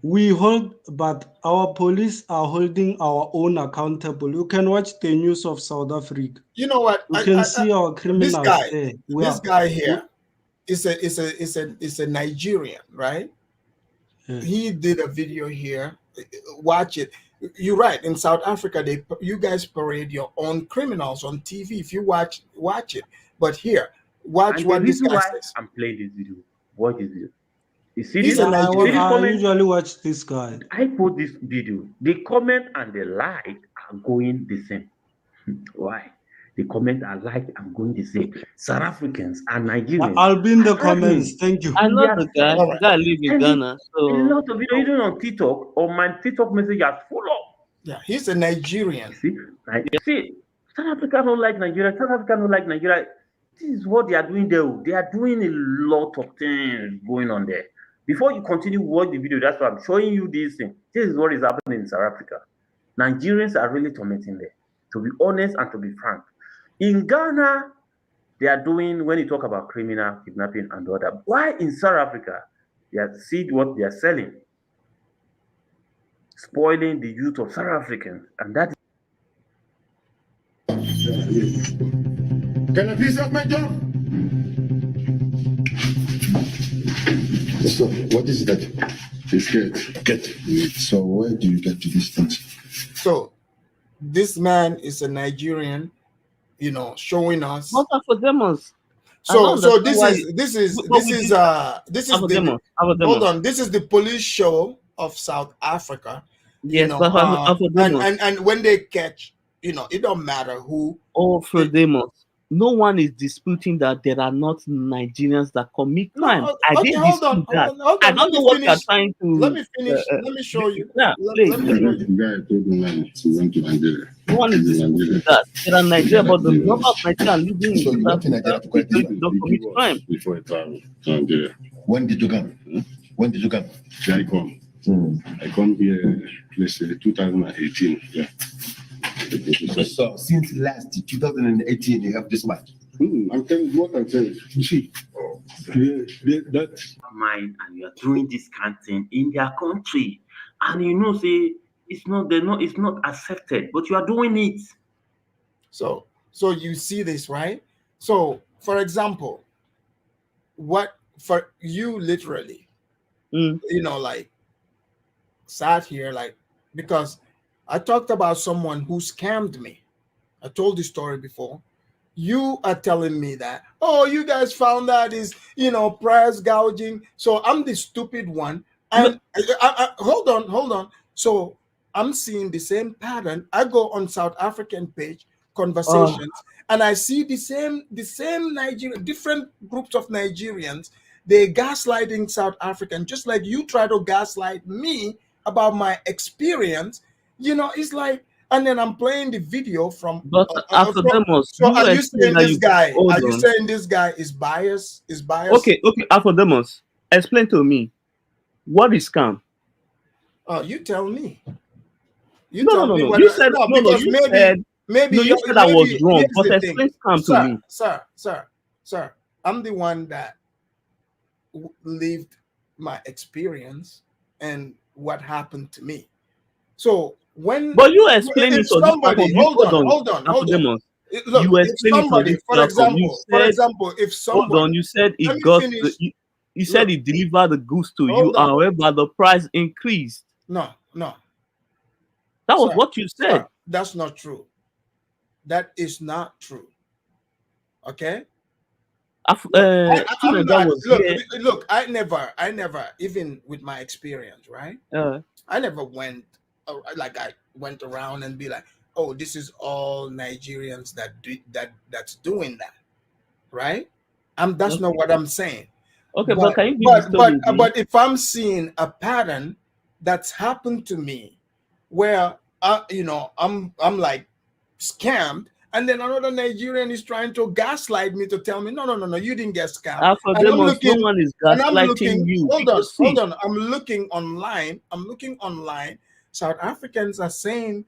Speaker 12: But our police are holding our own accountable. You can watch the news of South Africa.
Speaker 4: You know what?
Speaker 12: You can see our criminals there.
Speaker 4: This guy here is a Nigerian, right? He did a video here. Watch it. You're right. In South Africa, you guys parade your own criminals on TV. If you watch it. But here, watch
Speaker 14: And
Speaker 4: what
Speaker 14: the
Speaker 4: this
Speaker 14: reason
Speaker 4: guy
Speaker 14: why
Speaker 4: says.
Speaker 14: I'm playing this video, watch this video. You see
Speaker 4: He's
Speaker 14: this?
Speaker 4: a Nigerian.
Speaker 14: See this
Speaker 12: I
Speaker 14: comment?
Speaker 12: usually watch this guy.
Speaker 14: I put this video. The comment and the like are going the same. Why? The comment and like are going the same. South Africans and Nigerians.
Speaker 12: I'll be in the
Speaker 14: are arguing.
Speaker 12: comments. Thank you.
Speaker 20: I know
Speaker 14: Yeah,
Speaker 20: the guy.
Speaker 14: all right.
Speaker 20: The guy live in
Speaker 14: And
Speaker 20: Ghana.
Speaker 14: a
Speaker 20: So
Speaker 14: lot of video even on TikTok, or my TikTok message are full of.
Speaker 4: Yeah, he's a Nigerian.
Speaker 14: See, see, South Africa don't like Nigeria. South Africa don't like Nigeria. This is what they are doing there. They are doing a lot of things going on there. Before you continue watch the video, that's why I'm showing you this thing. This is what is happening in South Africa. Nigerians are really tormenting there, to be honest and to be frank. In Ghana, they are doing, when you talk about criminal, kidnapping, and all that. Why in South Africa, they are see what they are selling, spoiling the youth of South Africans, and that.
Speaker 5: Can I please have my job?
Speaker 22: So, what is that? It's get. So, where do you get to these things?
Speaker 4: So, this man is a Nigerian, showing us.
Speaker 20: what are for demos?
Speaker 4: So this is the hold on. This is the police show of South Africa.
Speaker 20: Yes,
Speaker 4: and when they catch, it don't matter who.
Speaker 20: Oh, for demos. No one is disputing that there are not Nigerians that commit crime. I didn't dispute that. I don't know what you're trying to.
Speaker 4: Let me finish. Let me show you.
Speaker 20: Yeah, please.
Speaker 22: The guy told me he went to Nigeria.
Speaker 20: No one is disputing that. There are Nigerians, but the number of Nigerians living in South Africa don't commit crime.
Speaker 22: Before I traveled to Nigeria. When did you come? When did you come? I come. I come here, let's say 2018. Yeah.
Speaker 23: So since last 2018, you have this much.
Speaker 22: I'm telling you what I'm saying. You see, that
Speaker 14: Mind, and you are doing this kind of thing in their country, and say it's not accepted, but you are doing it.
Speaker 4: So you see this, right? So, for example, what for you literally, sat here because I talked about someone who scammed me. I told this story before. You are telling me that, oh, you guys found that is, price gouging. So I'm the stupid one. And hold on. So I'm seeing the same pattern. I go on South African page, conversations, and I see the same Nigerian, different groups of Nigerians. They're gaslighting South African, just like you try to gaslight me about my experience. It's like, and then I'm playing the video from.
Speaker 20: But Alphademus,
Speaker 4: So
Speaker 20: you
Speaker 4: are you
Speaker 20: explain
Speaker 4: saying
Speaker 20: that
Speaker 4: this
Speaker 20: you
Speaker 4: guy?
Speaker 20: hold
Speaker 4: Are you
Speaker 20: on.
Speaker 4: saying this guy is biased? Is biased?
Speaker 20: Okay, Alphademus, explain to me what is scam.
Speaker 4: You tell me. You
Speaker 20: No,
Speaker 4: tell
Speaker 20: no, no,
Speaker 4: me
Speaker 20: no.
Speaker 4: what.
Speaker 20: You said
Speaker 4: No,
Speaker 20: no, no.
Speaker 4: because
Speaker 20: You said no. You said I was wrong,
Speaker 4: here's
Speaker 20: but
Speaker 4: the
Speaker 20: explain
Speaker 4: thing,
Speaker 20: scam to me.
Speaker 4: sir. I'm the one that lived my experience and what happened to me. So
Speaker 20: But you explain
Speaker 4: if
Speaker 20: it on this
Speaker 4: somebody,
Speaker 20: platform. You hold on,
Speaker 4: Alphademus.
Speaker 20: You
Speaker 4: Look, if
Speaker 20: explain it on
Speaker 4: somebody,
Speaker 20: this platform. You
Speaker 4: for
Speaker 20: said,
Speaker 4: example, if
Speaker 20: hold
Speaker 4: somebody,
Speaker 20: on. You said
Speaker 4: let
Speaker 20: it
Speaker 4: me
Speaker 20: got.
Speaker 4: finish.
Speaker 20: You said
Speaker 4: Look,
Speaker 20: it delivered the goods to you.
Speaker 4: hold on.
Speaker 20: However, the price increased.
Speaker 4: No.
Speaker 20: That was
Speaker 4: Sir,
Speaker 20: what you said.
Speaker 4: that's not true. That is not true. Okay. I'm not. Look. I never, even with my experience, right? I never went like I went around and be like, oh, this is all Nigerians that's doing that, right? That's not what I'm saying.
Speaker 20: Okay, but can you give the story again?
Speaker 4: But if I'm seeing a pattern that's happened to me, where I'm like scammed, and then another Nigerian is trying to gaslight me to tell me, no, you didn't get scammed.
Speaker 20: Alphademus, no one is gaslighting you.
Speaker 4: Hold on. I'm looking online. South Africans are saying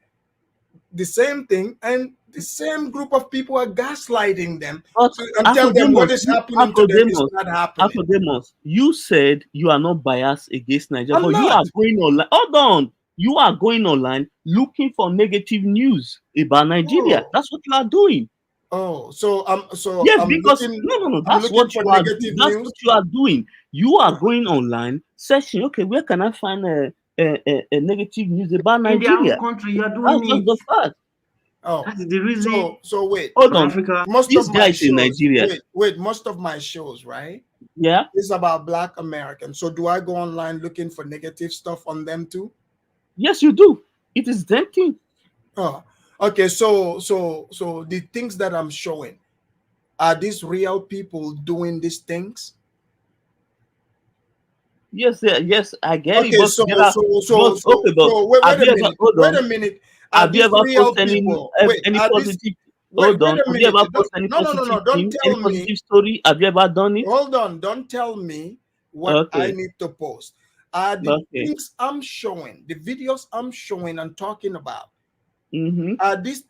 Speaker 4: the same thing, and the same group of people are gaslighting them and tell them what is happening to them is not happening.
Speaker 20: Alphademus, you said you are not biased against Nigeria,
Speaker 4: I'm
Speaker 20: but you
Speaker 4: not.
Speaker 20: are going online. Hold on. You are going online looking for negative news about Nigeria. That's what you are doing. Yes,
Speaker 4: I'm
Speaker 20: because
Speaker 4: looking,
Speaker 20: no.
Speaker 4: I'm
Speaker 20: That's
Speaker 4: looking
Speaker 20: what
Speaker 4: for
Speaker 20: you are.
Speaker 4: negative
Speaker 20: That's
Speaker 4: news.
Speaker 20: what you are doing. You are going online searching. Okay, where can I find a negative news about
Speaker 14: In their
Speaker 20: Nigeria?
Speaker 14: own country, you are
Speaker 20: That's
Speaker 14: doing
Speaker 20: just
Speaker 14: it.
Speaker 20: the fact.
Speaker 14: That's the reason.
Speaker 4: So wait.
Speaker 20: Hold on.
Speaker 14: Africa.
Speaker 20: This guy is in Nigeria.
Speaker 4: Wait. Most of my shows, right?
Speaker 20: Yeah.
Speaker 4: It's about Black Americans. So do I go online looking for negative stuff on them too?
Speaker 20: Yes, you do. It is that thing.
Speaker 4: Oh, okay. So the things that I'm showing, are these real people doing these things?
Speaker 20: Yes, I get it.
Speaker 4: Okay,
Speaker 20: But
Speaker 4: wait a minute.
Speaker 20: Have you ever posted any
Speaker 4: Are these,
Speaker 20: positive?
Speaker 4: wait
Speaker 20: Hold on.
Speaker 4: a
Speaker 20: Have you
Speaker 4: minute.
Speaker 20: ever posted any positive
Speaker 4: Don't
Speaker 20: thing,
Speaker 4: tell
Speaker 20: any
Speaker 4: me.
Speaker 20: positive story? Have you ever done it?
Speaker 4: Hold on. Don't tell me what I need to post. The things I'm showing, the videos I'm showing and talking about, are these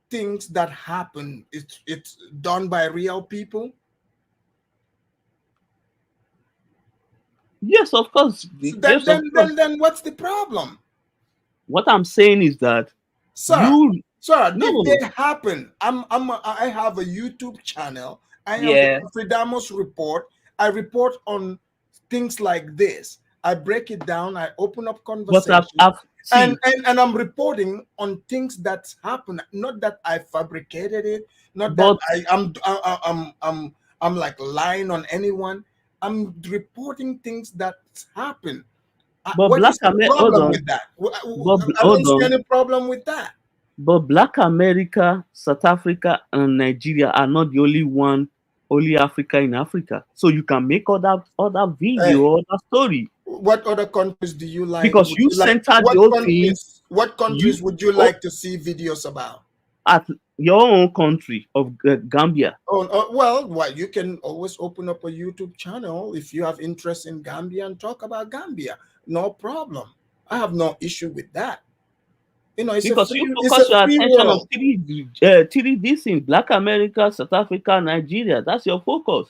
Speaker 4: things that happen? It's done by real people?
Speaker 20: Yes, of course.
Speaker 4: Then what's the problem?
Speaker 20: What I'm saying is that
Speaker 4: they happen. I have a YouTube channel. I have a Fredamus report. I report on things like this. I break it down. I open up conversation, and I'm reporting on things that's happened. Not that I fabricated it. Not that I'm like lying on anyone. I'm reporting things that happen. What is the problem with that? I don't see any problem with that.
Speaker 20: But Black America, South Africa, and Nigeria are not the only Africa in Africa. So you can make other video, other story.
Speaker 4: What other countries do you like?
Speaker 20: Because you centered your thing.
Speaker 4: What countries would you like to see videos about?
Speaker 20: At your own country of Gambia.
Speaker 4: Well, you can always open up a YouTube channel if you have interest in Gambia and talk about Gambia. No problem. I have no issue with that.
Speaker 20: Because you focus your attention on three this in Black America, South Africa, Nigeria. That's your focus.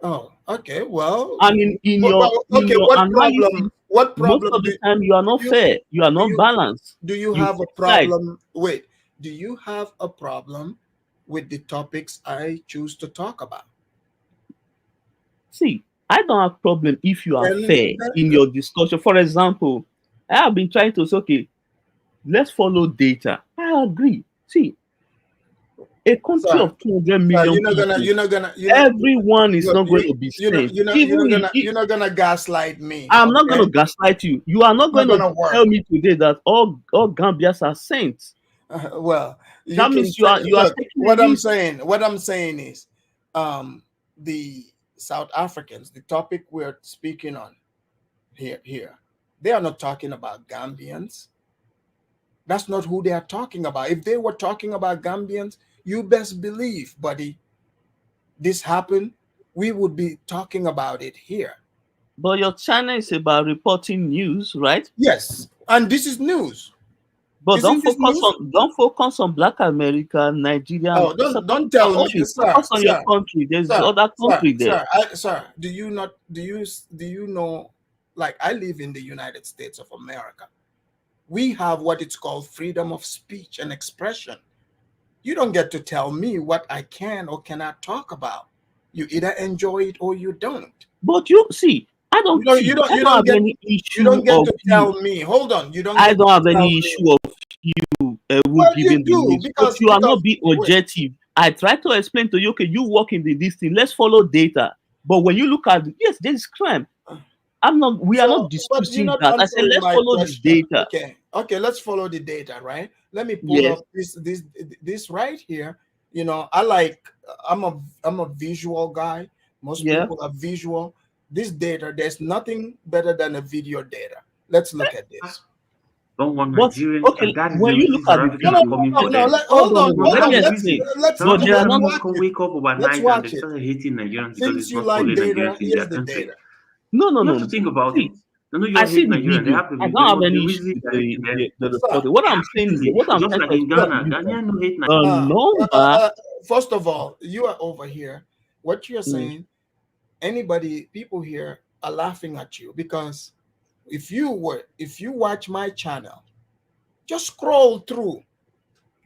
Speaker 4: Oh, okay. Well,
Speaker 20: I mean,
Speaker 4: what
Speaker 20: analysis,
Speaker 4: problem?
Speaker 20: Most of the time, you are not fair. You are not balanced.
Speaker 4: Do you have a problem? Wait. Do you have a problem with the topics I choose to talk about?
Speaker 20: See, I don't have problem if you are fair in your discussion. For example, I have been trying to say, okay, let's follow data. I agree. See, a country of 200 million everyone is not going to be sent.
Speaker 4: You're not gonna gaslight me.
Speaker 20: I'm not going to gaslight you. You are not going to tell me today that all Gambians are saints.
Speaker 4: Well,
Speaker 20: that means you are taking
Speaker 4: what I'm saying is the South Africans, the topic we're speaking on here, they are not talking about Gambians. That's not who they are talking about. If they were talking about Gambians, you best believe, buddy, this happened, we would be talking about it here.
Speaker 16: But your channel is about reporting news, right?
Speaker 4: Yes, and this is news.
Speaker 16: But
Speaker 4: Isn't this news?
Speaker 16: don't focus on Black America, Nigeria.
Speaker 4: Oh, don't tell me, sir,
Speaker 16: Focus on your
Speaker 4: sir,
Speaker 16: country. There's
Speaker 4: sir,
Speaker 16: other country there.
Speaker 4: sir. Do you know? Like, I live in the United States of America. We have what it's called freedom of speech and expression. You don't get to tell me what I can or cannot talk about. You either enjoy it or you don't.
Speaker 16: But you see, I don't have any issue.
Speaker 4: You don't get to tell me. Hold on.
Speaker 16: I don't have any issue of you giving the news, but you are not being objective. I try to explain to you, okay, you work in this thing. Let's follow data. But when you look at yes, there is crime. We are not discussing that. I said let's follow the data.
Speaker 4: Okay, let's follow the data, right? Let me pull up this right here. You know, I'm a visual guy. Most people are visual. This data, there's nothing better than a video data. Let's look at this.
Speaker 14: Don't want Nigerians.
Speaker 16: Okay, when you look at the video,
Speaker 4: hold on.
Speaker 14: Let's wake up overnight and they start hating Nigerians because it's not following Nigerians in their country.
Speaker 16: No.
Speaker 14: You have to think about it.
Speaker 16: I see the video. I don't have any issue with the reporting. What I'm saying is,
Speaker 14: just like in Ghana, Ghanaians no hate Nigerians.
Speaker 4: First of all, you are over here. What you're saying, people here are laughing at you because if you watch my channel, just scroll through,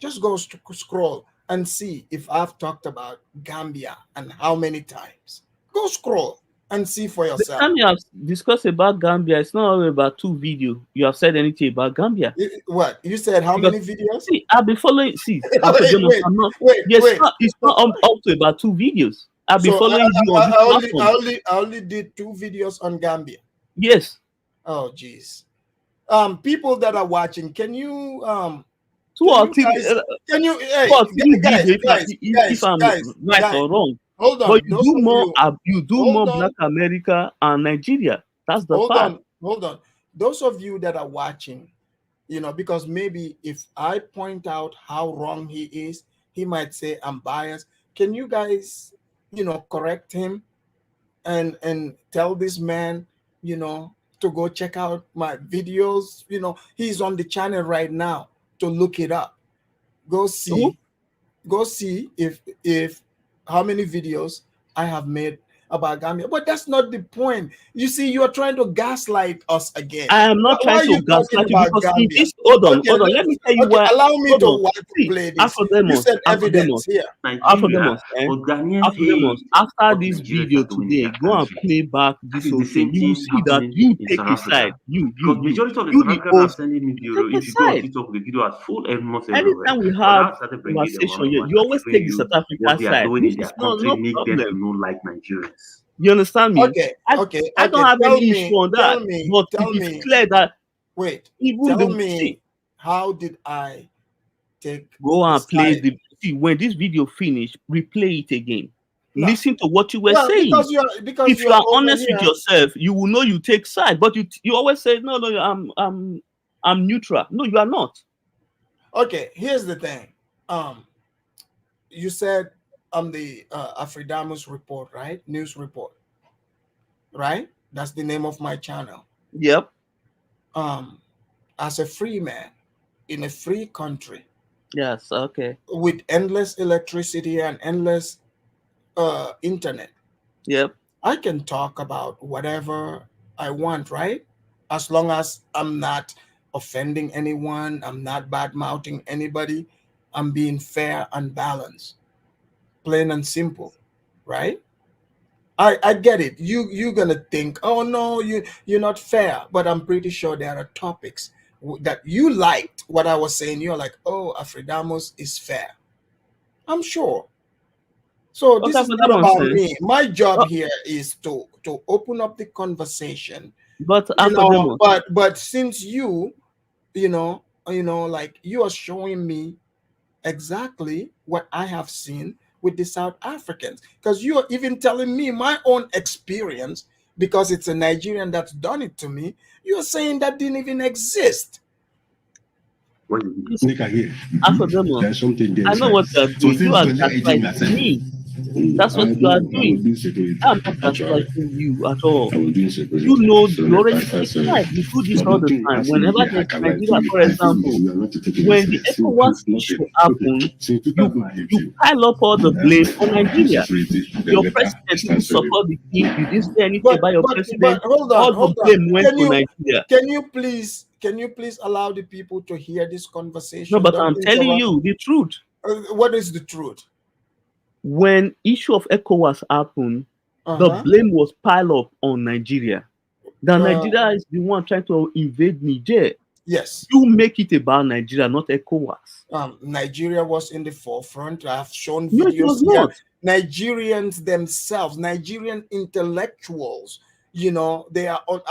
Speaker 4: just go scroll and see if I've talked about Gambia and how many times. Go scroll and see for yourself.
Speaker 16: The time you have discussed about Gambia, it's not only about 2 videos. You have said anything about Gambia.
Speaker 4: What? You said how many videos?
Speaker 16: See, I've been following. See,
Speaker 4: wait.
Speaker 16: It's not up to about 2 videos. I've been following you on this platform.
Speaker 4: I only did 2 videos on Gambia.
Speaker 16: Yes.
Speaker 4: Oh, geez. People that are watching, can you
Speaker 16: 2 or 3?
Speaker 4: Can you
Speaker 16: guys, if I'm right or wrong?
Speaker 4: Hold on.
Speaker 16: But you do more Black America and Nigeria. That's the fact.
Speaker 4: Hold on. Those of you that are watching, you know, because maybe if I point out how wrong he is, he might say I'm biased. Can you guys, you know, correct him and tell this man, you know, to go check out my videos? You know, he's on the channel right now to look it up. Go see if how many videos I have made about Gambia. But that's not the point. You see, you are trying to gaslight us again.
Speaker 16: I am not trying to gaslight you because in this, hold on. Let me tell you why.
Speaker 4: Allow me to play this. You said evidence here.
Speaker 16: After this video today, go and play back this whole thing. You will see that you take a side.
Speaker 14: Because majority of the South Africans are sending me video. If you go on TikTok, the video has full almost everywhere.
Speaker 16: Anytime we have conversation, you always take the South African side.
Speaker 14: It's not no problem. Them to know like Nigerians.
Speaker 16: You understand me?
Speaker 4: Okay.
Speaker 16: I don't have any issue on that. But it is clear that
Speaker 4: tell me, how did I
Speaker 16: go and play the see when this video finished, replay it again. No. Listen to what you were saying.
Speaker 4: Because
Speaker 16: if you are honest with yourself, you will know you take side. But you always say, no, I'm neutral. No, you are not.
Speaker 4: Okay, here's the thing. You said I'm the Afridamus report, right? News report, right? That's the name of my channel.
Speaker 16: Yep.
Speaker 4: As a free man in a free country.
Speaker 16: Yes. Okay.
Speaker 4: With endless electricity and endless internet.
Speaker 16: Yep.
Speaker 4: I can talk about whatever I want, right? As long as I'm not offending anyone, I'm not bad-mouthing anybody, I'm being fair and balanced. Plain and simple, right? I get it. You're gonna think, oh no, you're not fair, but I'm pretty sure there are topics that you liked what I was saying. You're like, oh, Afridamus is fair. I'm sure. So this is not about me. My job here is to open up the conversation.
Speaker 16: But
Speaker 4: but since you know, like you are showing me exactly what I have seen with the South Africans, because you are even telling me my own experience, because it's a Nigerian that's done it to me. You're saying that didn't even exist.
Speaker 22: Nika here.
Speaker 20: Afrodemo,
Speaker 22: There's something there.
Speaker 20: I know what you are
Speaker 22: So
Speaker 20: doing. You
Speaker 22: since
Speaker 20: are
Speaker 22: 2018, I said,
Speaker 20: gaslighting me. That's what you are
Speaker 22: I was
Speaker 20: doing.
Speaker 22: doing security.
Speaker 20: I'm not
Speaker 22: Actually,
Speaker 20: gaslighting you at all.
Speaker 22: I was doing security.
Speaker 20: You know,
Speaker 22: So
Speaker 20: you already
Speaker 22: that's
Speaker 20: described. You do this
Speaker 22: but
Speaker 20: all the
Speaker 22: nothing
Speaker 20: time.
Speaker 22: has to be
Speaker 20: Whenever
Speaker 22: here. I
Speaker 20: there's
Speaker 22: can write to
Speaker 20: Nigeria,
Speaker 22: you.
Speaker 20: for
Speaker 22: I told you
Speaker 20: example,
Speaker 22: we are not taking it
Speaker 20: when the
Speaker 22: serious.
Speaker 20: ECOWAS issue
Speaker 22: Nothing.
Speaker 20: happened,
Speaker 22: Since
Speaker 20: you
Speaker 22: 2018,
Speaker 20: pile up all the blame on Nigeria.
Speaker 22: security, the
Speaker 20: Your
Speaker 22: letter
Speaker 20: president didn't
Speaker 22: stands for
Speaker 20: support the king. You didn't say anything
Speaker 4: But
Speaker 20: about your
Speaker 4: but
Speaker 20: president.
Speaker 4: hold
Speaker 20: All
Speaker 4: on,
Speaker 20: the
Speaker 4: hold on.
Speaker 20: blame went to Nigeria.
Speaker 4: Can you please allow the people to hear this conversation?
Speaker 20: No, but
Speaker 4: Don't
Speaker 20: I'm telling
Speaker 4: interrupt.
Speaker 20: you the truth.
Speaker 4: What is the truth?
Speaker 20: When issue of ECOWAS happened, the
Speaker 4: Uh-huh.
Speaker 20: blame was piled up on Nigeria. That
Speaker 4: Uh,
Speaker 20: Nigeria is the one trying to invade Niger.
Speaker 4: Yes.
Speaker 20: You make it about Nigeria, not ECOWAS.
Speaker 4: Nigeria was in the forefront. I've shown
Speaker 20: No, it
Speaker 4: videos
Speaker 20: was
Speaker 4: here.
Speaker 20: not.
Speaker 4: Nigerians themselves, Nigerian intellectuals, they are on.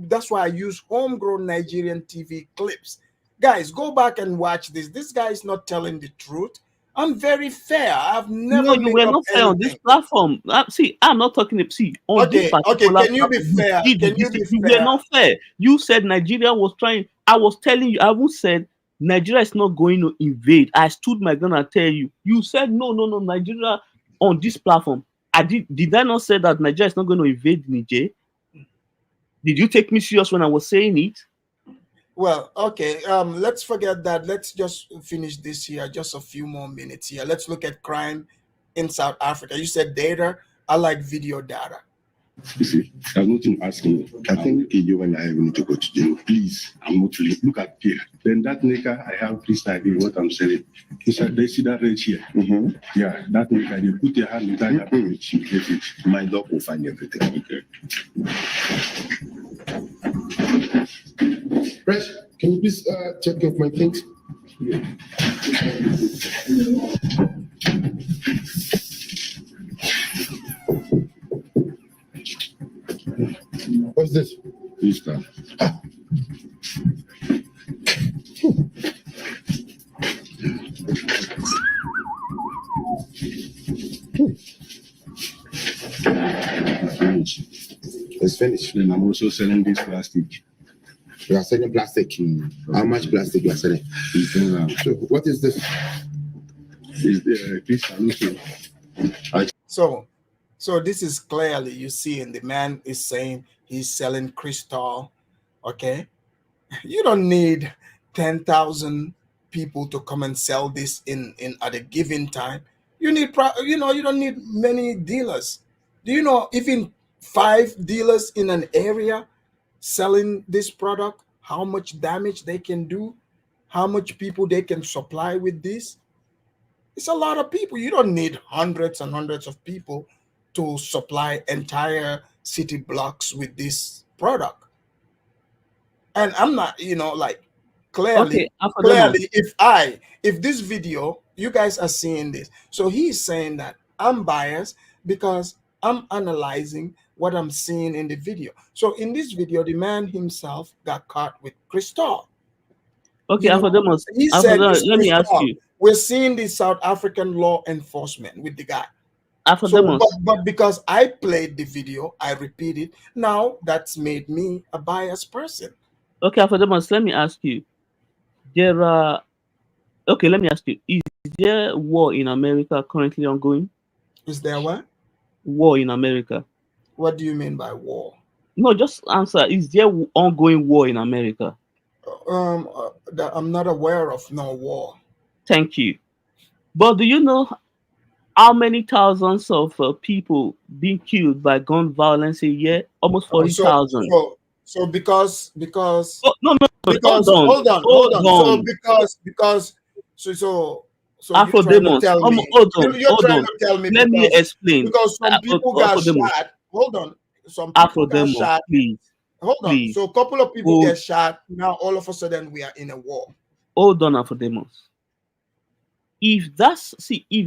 Speaker 4: That's why I use homegrown Nigerian TV clips. Guys, go back and watch this. This guy is not telling the truth. I'm very fair. I've
Speaker 20: No,
Speaker 4: never
Speaker 20: you
Speaker 4: made
Speaker 20: were
Speaker 4: up
Speaker 20: not fair on this
Speaker 4: anything.
Speaker 20: platform. See, I'm not talking. See, on this
Speaker 4: Okay.
Speaker 20: particular
Speaker 4: Can you be
Speaker 20: platform,
Speaker 4: fair?
Speaker 20: you did
Speaker 4: Can you
Speaker 20: this.
Speaker 4: be
Speaker 20: You were
Speaker 4: fair?
Speaker 20: not fair. You said Nigeria was trying. I was telling you. I won't said Nigeria is not going to invade. I stood my ground and tell you. You said no. Nigeria on this platform. I did. Did I not say that Nigeria is not going to invade Niger? Did you take me serious when I was saying it?
Speaker 4: Well, okay. Let's forget that. Let's just finish this here. Just a few more minutes here. Let's look at crime in South Africa. You said data. I like video data.
Speaker 22: You see, I'm not even asking you. I think you and I need to go to jail. Please, I'm not really. Look at here. Then that nigga, I have this idea what I'm selling. They see that right here. Yeah, that nigga, you put your hand inside that page, you get it. My dog will find everything. Okay.
Speaker 23: Fresh, can you please check off my things? What's this?
Speaker 22: Easter.
Speaker 23: It's finished.
Speaker 22: Then I'm also selling this plastic.
Speaker 23: You are selling plastic. How much plastic you are selling? So what is this?
Speaker 22: Is the crystal also?
Speaker 4: So this is clearly you see, and the man is saying he's selling crystal. Okay, you don't need 10,000 people to come and sell this in at a given time. You need you don't need many dealers. Do you know even 5 dealers in an area selling this product, how much damage they can do, how much people they can supply with this? It's a lot of people. You don't need hundreds and hundreds of people to supply entire city blocks with this product. And I'm not, clearly,
Speaker 20: Okay,
Speaker 4: if this video, you guys are seeing this. So he's saying that I'm biased because I'm analyzing what I'm seeing in the video. So in this video, the man himself got caught with crystal.
Speaker 20: Okay, Afrodemos.
Speaker 4: He said it's
Speaker 20: Let me ask
Speaker 4: crystal.
Speaker 20: you.
Speaker 4: We're seeing the South African law enforcement with the guy.
Speaker 20: Afrodemos.
Speaker 4: So, but because I played the video, I repeat it. Now that's made me a biased person.
Speaker 20: Okay, Afrodemos, let me ask you. Let me ask you. Is there war in America currently ongoing?
Speaker 4: Is there what?
Speaker 20: War in America.
Speaker 4: What do you mean by war?
Speaker 20: No, just answer. Is there ongoing war in America?
Speaker 4: I'm not aware of no war.
Speaker 20: Thank you. But do you know how many thousands of people being killed by gun violence a year? Almost 40,000.
Speaker 4: So because
Speaker 20: no,
Speaker 4: hold on. So
Speaker 20: Afrodemos,
Speaker 4: you're trying to tell me
Speaker 20: let me explain.
Speaker 4: Because some people got shot. Hold on. Some people got shot.
Speaker 20: Please.
Speaker 4: Hold on.
Speaker 20: Please.
Speaker 4: So a couple of people get shot. Now all of a sudden we are in a war.
Speaker 20: Hold on, Afrodemos. If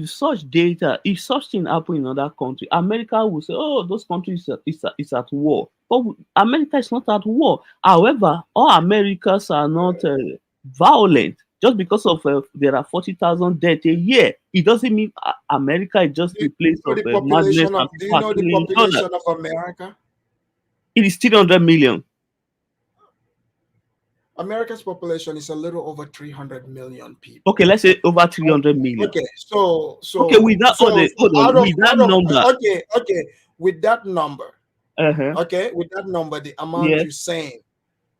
Speaker 20: such data, if such thing happen in another country, America will say, "Oh, those countries is at war." But America is not at war. However, all Americans are not violent. Just because of there are 40,000 deaths a year, it doesn't mean America is just the place of madness.
Speaker 4: Do you know the population of America?
Speaker 20: It is 300 million.
Speaker 4: America's population is a little over 300 million people.
Speaker 20: Okay, let's say over 300 million.
Speaker 4: Okay, so
Speaker 20: Okay, with that, hold on, with that number.
Speaker 4: Okay, with that number,
Speaker 20: Uh-huh.
Speaker 4: okay, with that number, the amount
Speaker 20: Yes.
Speaker 4: you're saying,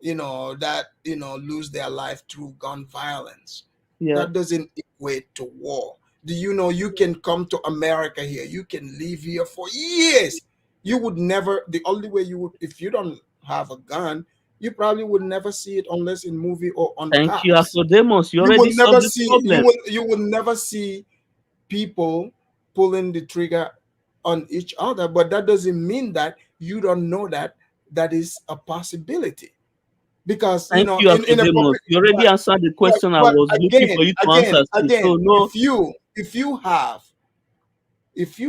Speaker 4: that lose their life through gun violence,
Speaker 20: Yeah.
Speaker 4: that doesn't equate to war. Do you know you can come to America here, you can live here for years, you would never, the only way you would, if you don't have a gun, you probably would never see it unless in movie or on
Speaker 20: Thank
Speaker 4: cops.
Speaker 20: you, Afrodemos. You
Speaker 4: You
Speaker 20: already
Speaker 4: will never
Speaker 20: solved the
Speaker 4: see
Speaker 20: problem.
Speaker 4: you will never see people pulling the trigger on each other, but that doesn't mean that you don't know that is a possibility. Because
Speaker 20: Thank you, Afrodemos. You already answered the question I was looking for you to answer. So no.
Speaker 4: If you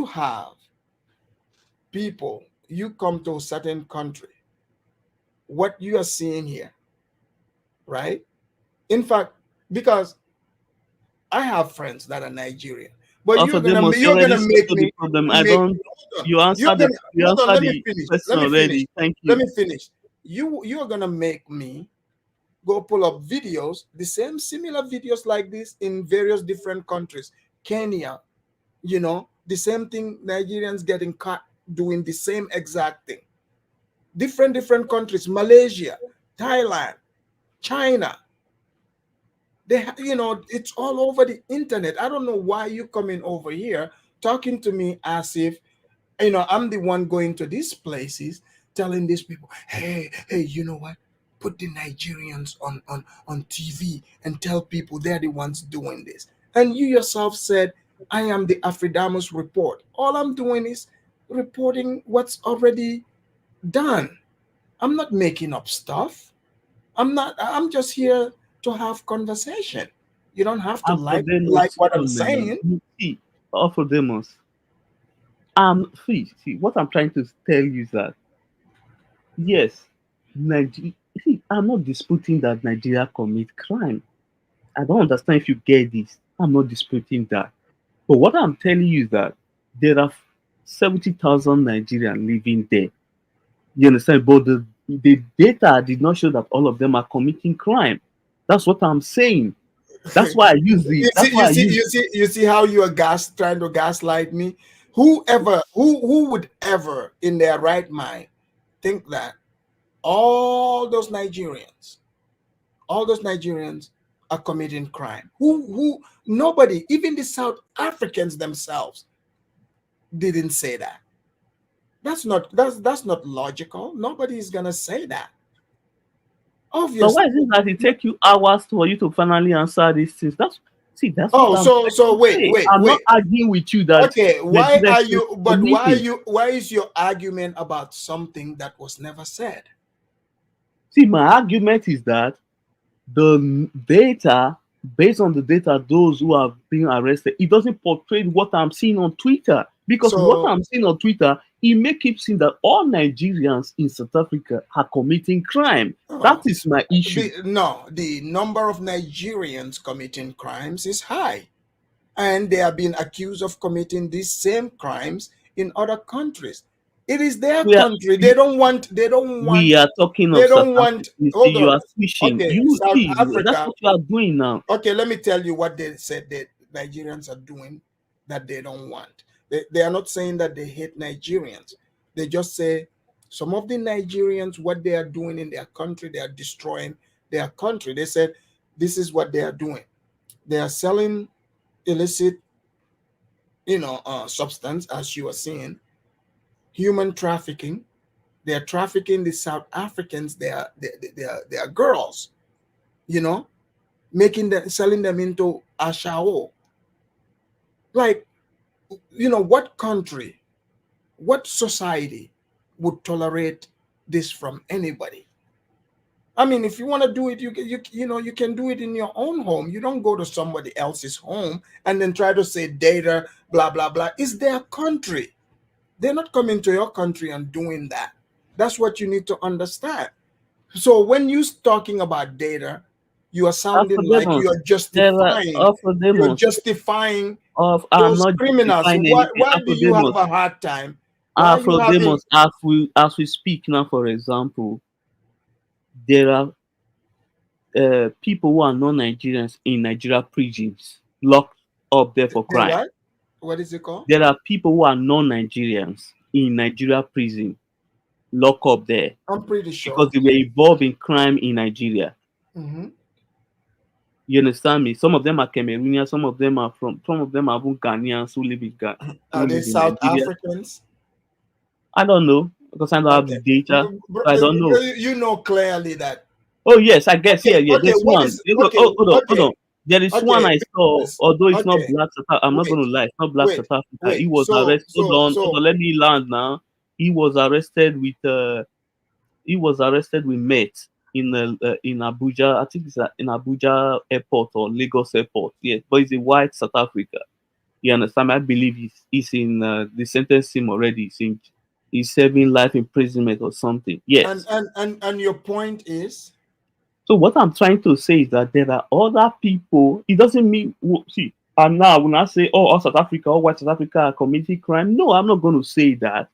Speaker 4: have people, you come to a certain country, what you are seeing here, right? In fact, because I have friends that are Nigerian, but you're gonna make me.
Speaker 20: You answered the question already. Thank you.
Speaker 4: Let me finish. You're gonna make me go pull up videos, the same similar videos like this in various different countries. Kenya, the same thing. Nigerians getting caught doing the same exact thing. Different countries. Malaysia, Thailand, China. It's all over the internet. I don't know why you coming over here talking to me as if, I'm the one going to these places telling these people, hey, you know what? Put the Nigerians on TV and tell people they're the ones doing this. And you yourself said, I am the Afridamus report. All I'm doing is reporting what's already done. I'm not making up stuff. I'm just here to have conversation. You don't have to like what I'm saying.
Speaker 20: You see, Afrodemos. See, what I'm trying to tell you is that yes, see, I'm not disputing that Nigeria commit crime. I don't understand if you get this. I'm not disputing that. But what I'm telling you is that there are 70,000 Nigerians living there. You understand? But the data did not show that all of them are committing crime. That's what I'm saying. That's why I use the.
Speaker 4: You see how you are trying to gaslight me? Who would ever in their right mind think that all those Nigerians are committing crime? Nobody, even the South Africans themselves, didn't say that. That's not logical. Nobody is gonna say that. Obviously.
Speaker 20: So why is it that it take you hours for you to finally answer these things? That's wait. I'm not arguing with you that.
Speaker 4: Okay, why is your argument about something that was never said?
Speaker 20: See, my argument is that the data, based on the data, those who have been arrested, it doesn't portray what I'm seeing on Twitter. Because what I'm seeing on Twitter, it may keep seeing that all Nigerians in South Africa are committing crime. That is my issue.
Speaker 4: The number of Nigerians committing crimes is high. And they are being accused of committing these same crimes in other countries. It is their country. They don't want.
Speaker 20: We are talking of South Africa. You are switching.
Speaker 4: Okay,
Speaker 20: South Africa. That's what you are doing now.
Speaker 4: Okay, let me tell you what they said that Nigerians are doing that they don't want. They are not saying that they hate Nigerians. They just say some of the Nigerians, what they are doing in their country, they are destroying their country. They said this is what they are doing. They are selling illicit, substance, as you are seeing, human trafficking. They are trafficking the South Africans. They are girls, selling them into Ashao. Like, what country, what society would tolerate this from anybody? I mean, if you want to do it, you can do it in your own home. You don't go to somebody else's home and then try to say data, blah, blah, blah. It's their country. They're not coming to your country and doing that. That's what you need to understand. So when you're talking about data, you are sounding like you are justifying. You're justifying those criminals. Why do you have a hard time?
Speaker 20: Afrodemos, as we speak now, for example, there are people who are non-Nigerians in Nigeria prisons locked up there for crime.
Speaker 4: What? What is it called?
Speaker 20: There are people who are non-Nigerians in Nigeria prison locked up there
Speaker 4: I'm pretty sure.
Speaker 20: because they were involved in crime in Nigeria.
Speaker 4: Mm-hmm.
Speaker 20: You understand me? Some of them are Cameroonians, some of them are even Ghanaians who live in Ghana.
Speaker 4: Are they South Africans?
Speaker 20: I don't know because I don't have the data. So I don't know.
Speaker 4: You know clearly that.
Speaker 20: Oh yes, I guess yeah. There's one. Hold on. There is one I saw, although it's not Black South Africa. I'm not going to lie, it's not Black South Africa. He was arrested. Hold on, let me land now. He was arrested with mates in Abuja. I think it's in Abuja airport or Lagos airport. Yes, but he's a white South Africa. You understand? I believe he's in the sentence him already. He's serving life imprisonment or something. Yes.
Speaker 4: And your point is.
Speaker 20: So what I'm trying to say is that there are other people. It doesn't mean see. And now when I say, oh, all South Africa, all white South Africa are committing crime, no, I'm not going to say that.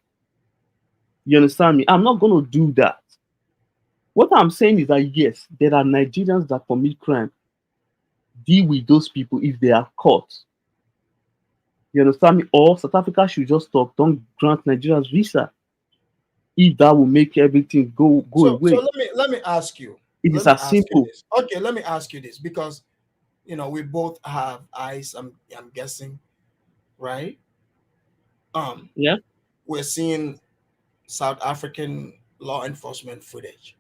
Speaker 20: You understand me? I'm not going to do that. What I'm saying is that yes, there are Nigerians that commit crime. Deal with those people if they are caught. You understand me? Or South Africa should just stop. Don't grant Nigerians visa. If that will make everything go away.
Speaker 4: So let me ask you.
Speaker 20: It is as simple.
Speaker 4: Okay, let me ask you this because we both have eyes. I'm guessing, right?
Speaker 20: Yeah.
Speaker 4: We're seeing South African law enforcement footage.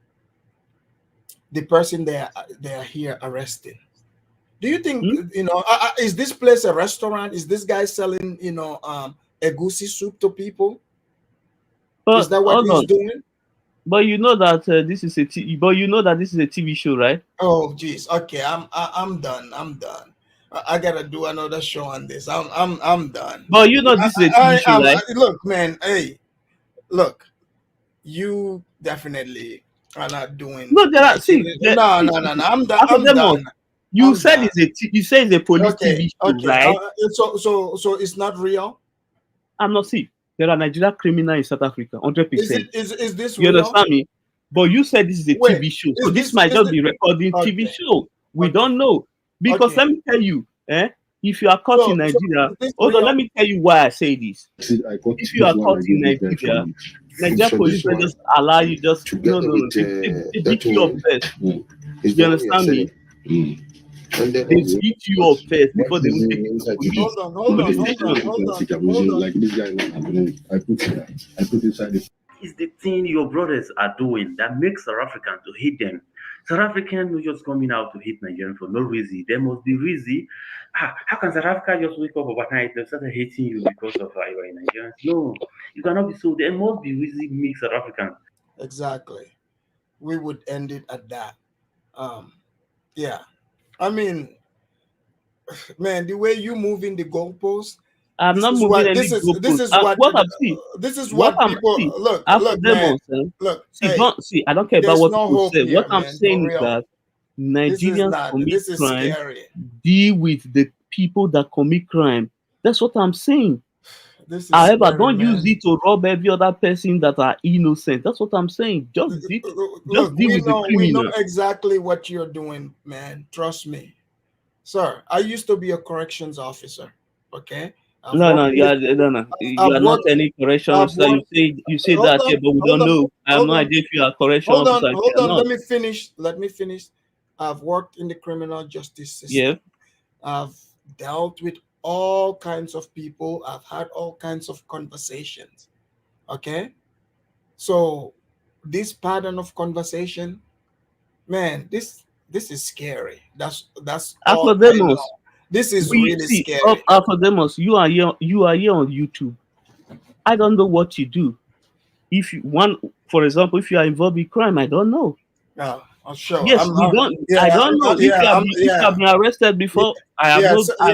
Speaker 4: The person they are here arrested. Do you think is this place a restaurant? Is this guy selling egusi soup to people? Is that what he's doing?
Speaker 20: But you know that this is a TV show, right?
Speaker 4: Oh, geez. Okay, I'm done. I gotta do another show on this. I'm done.
Speaker 20: But you know this is a TV show, right?
Speaker 4: Look, man. Hey, look. You definitely are not doing.
Speaker 20: No, there are.
Speaker 4: No. I'm done.
Speaker 20: You said it's a police TV show, right?
Speaker 4: So it's not real.
Speaker 20: I'm not sick. There are Nigerian criminals in South Africa, 100%.
Speaker 4: Is this
Speaker 20: real? You understand me? But you said this is a
Speaker 4: Wait,
Speaker 20: TV show, so this might just be recording TV show. We don't know because let me tell you, if you are caught in Nigeria, let me tell you why I say this. If you are caught in Nigeria, Nigerian police will just allow you they beat you up first. You understand me? They beat you up first before they will take you to police.
Speaker 4: Hold on.
Speaker 22: Like this guy, I put inside the.
Speaker 14: It's the thing your brothers are doing that makes South Africans to hate them. South Africans are just coming out to hate Nigerians for no reason. There must be reason. How can South Africa just wake up overnight and start hating you because of you are Nigerians? No, you cannot be so. There must be reason make South Africans.
Speaker 4: Exactly. We would end it at that. Yeah. I mean, man, the way you move in the goalposts.
Speaker 20: I'm not moving any goalposts.
Speaker 4: This is what people look. Look.
Speaker 20: See, I don't care about what people say. What I'm saying is that Nigerians commit crime.
Speaker 4: Scary.
Speaker 20: Deal with the people that commit crime. That's what I'm saying. However, don't use it to rob every other person that are innocent. That's what I'm saying. Just deal with the criminal.
Speaker 4: We know exactly what you're doing, man. Trust me, sir. I used to be a corrections officer. Okay.
Speaker 20: No. You are not any corrections officer. You say that here, but we don't know. I have no idea if you are a correction officer.
Speaker 4: Hold on. Let me finish. I've worked in the criminal justice system.
Speaker 20: Yeah.
Speaker 4: I've dealt with all kinds of people. I've had all kinds of conversations. Okay. So this pattern of conversation, man, this is scary. That's all I know. This is really scary.
Speaker 20: Afrodemus, you are here on YouTube. I don't know what you do. If you for example, if you are involved in crime, I don't know.
Speaker 4: Sure.
Speaker 20: Yes, I don't know. If you have been arrested before, I have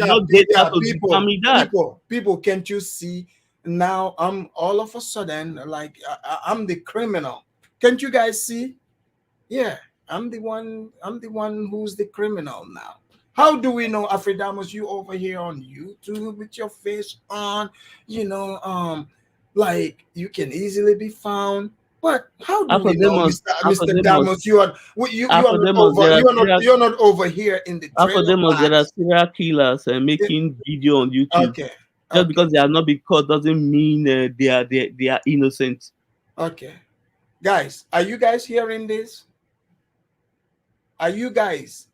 Speaker 20: no data to determine that.
Speaker 4: People, can't you see now? I'm all of a sudden like I'm the criminal. Can't you guys see? Yeah, I'm the one who's the criminal now. How do we know, Afridamus, you over here on YouTube with your face on, like you can easily be found. But how do we know,
Speaker 20: Appodemus,
Speaker 4: Mr.
Speaker 20: Appodemus,
Speaker 4: Damos, you are
Speaker 20: Appodemus, there are serial,
Speaker 4: you're not over here in the trailer
Speaker 20: Appodemus, there are
Speaker 4: parks.
Speaker 20: serial killers making video on YouTube.
Speaker 4: Okay.
Speaker 20: Just because they are not being caught doesn't mean they are innocent.
Speaker 4: Okay. Guys, are you guys hearing this? Are you guys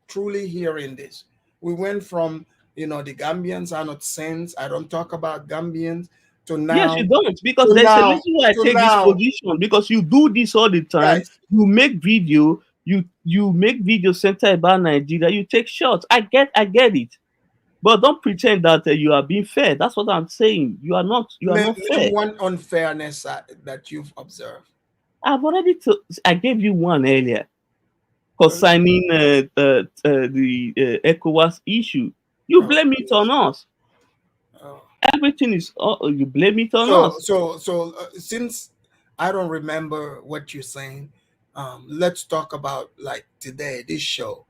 Speaker 4: truly hearing this? We went from, the Gambians are not saints. I don't talk about Gambians to now.
Speaker 20: Yes, you don't, because there's a reason why I take this position, because you do this all the time.
Speaker 4: Guys.
Speaker 20: You make video, you make video centered about Nigeria, you take shots. I get it. But don't pretend that you are being fair. That's what I'm saying. You are not fair.
Speaker 4: One unfairness that you've observed.
Speaker 20: I've already I gave you one earlier concerning the ECOWAS issue. You blame it on us. Everything is you blame it on us.
Speaker 4: So since I don't remember what you're saying, let's talk about like today, this show.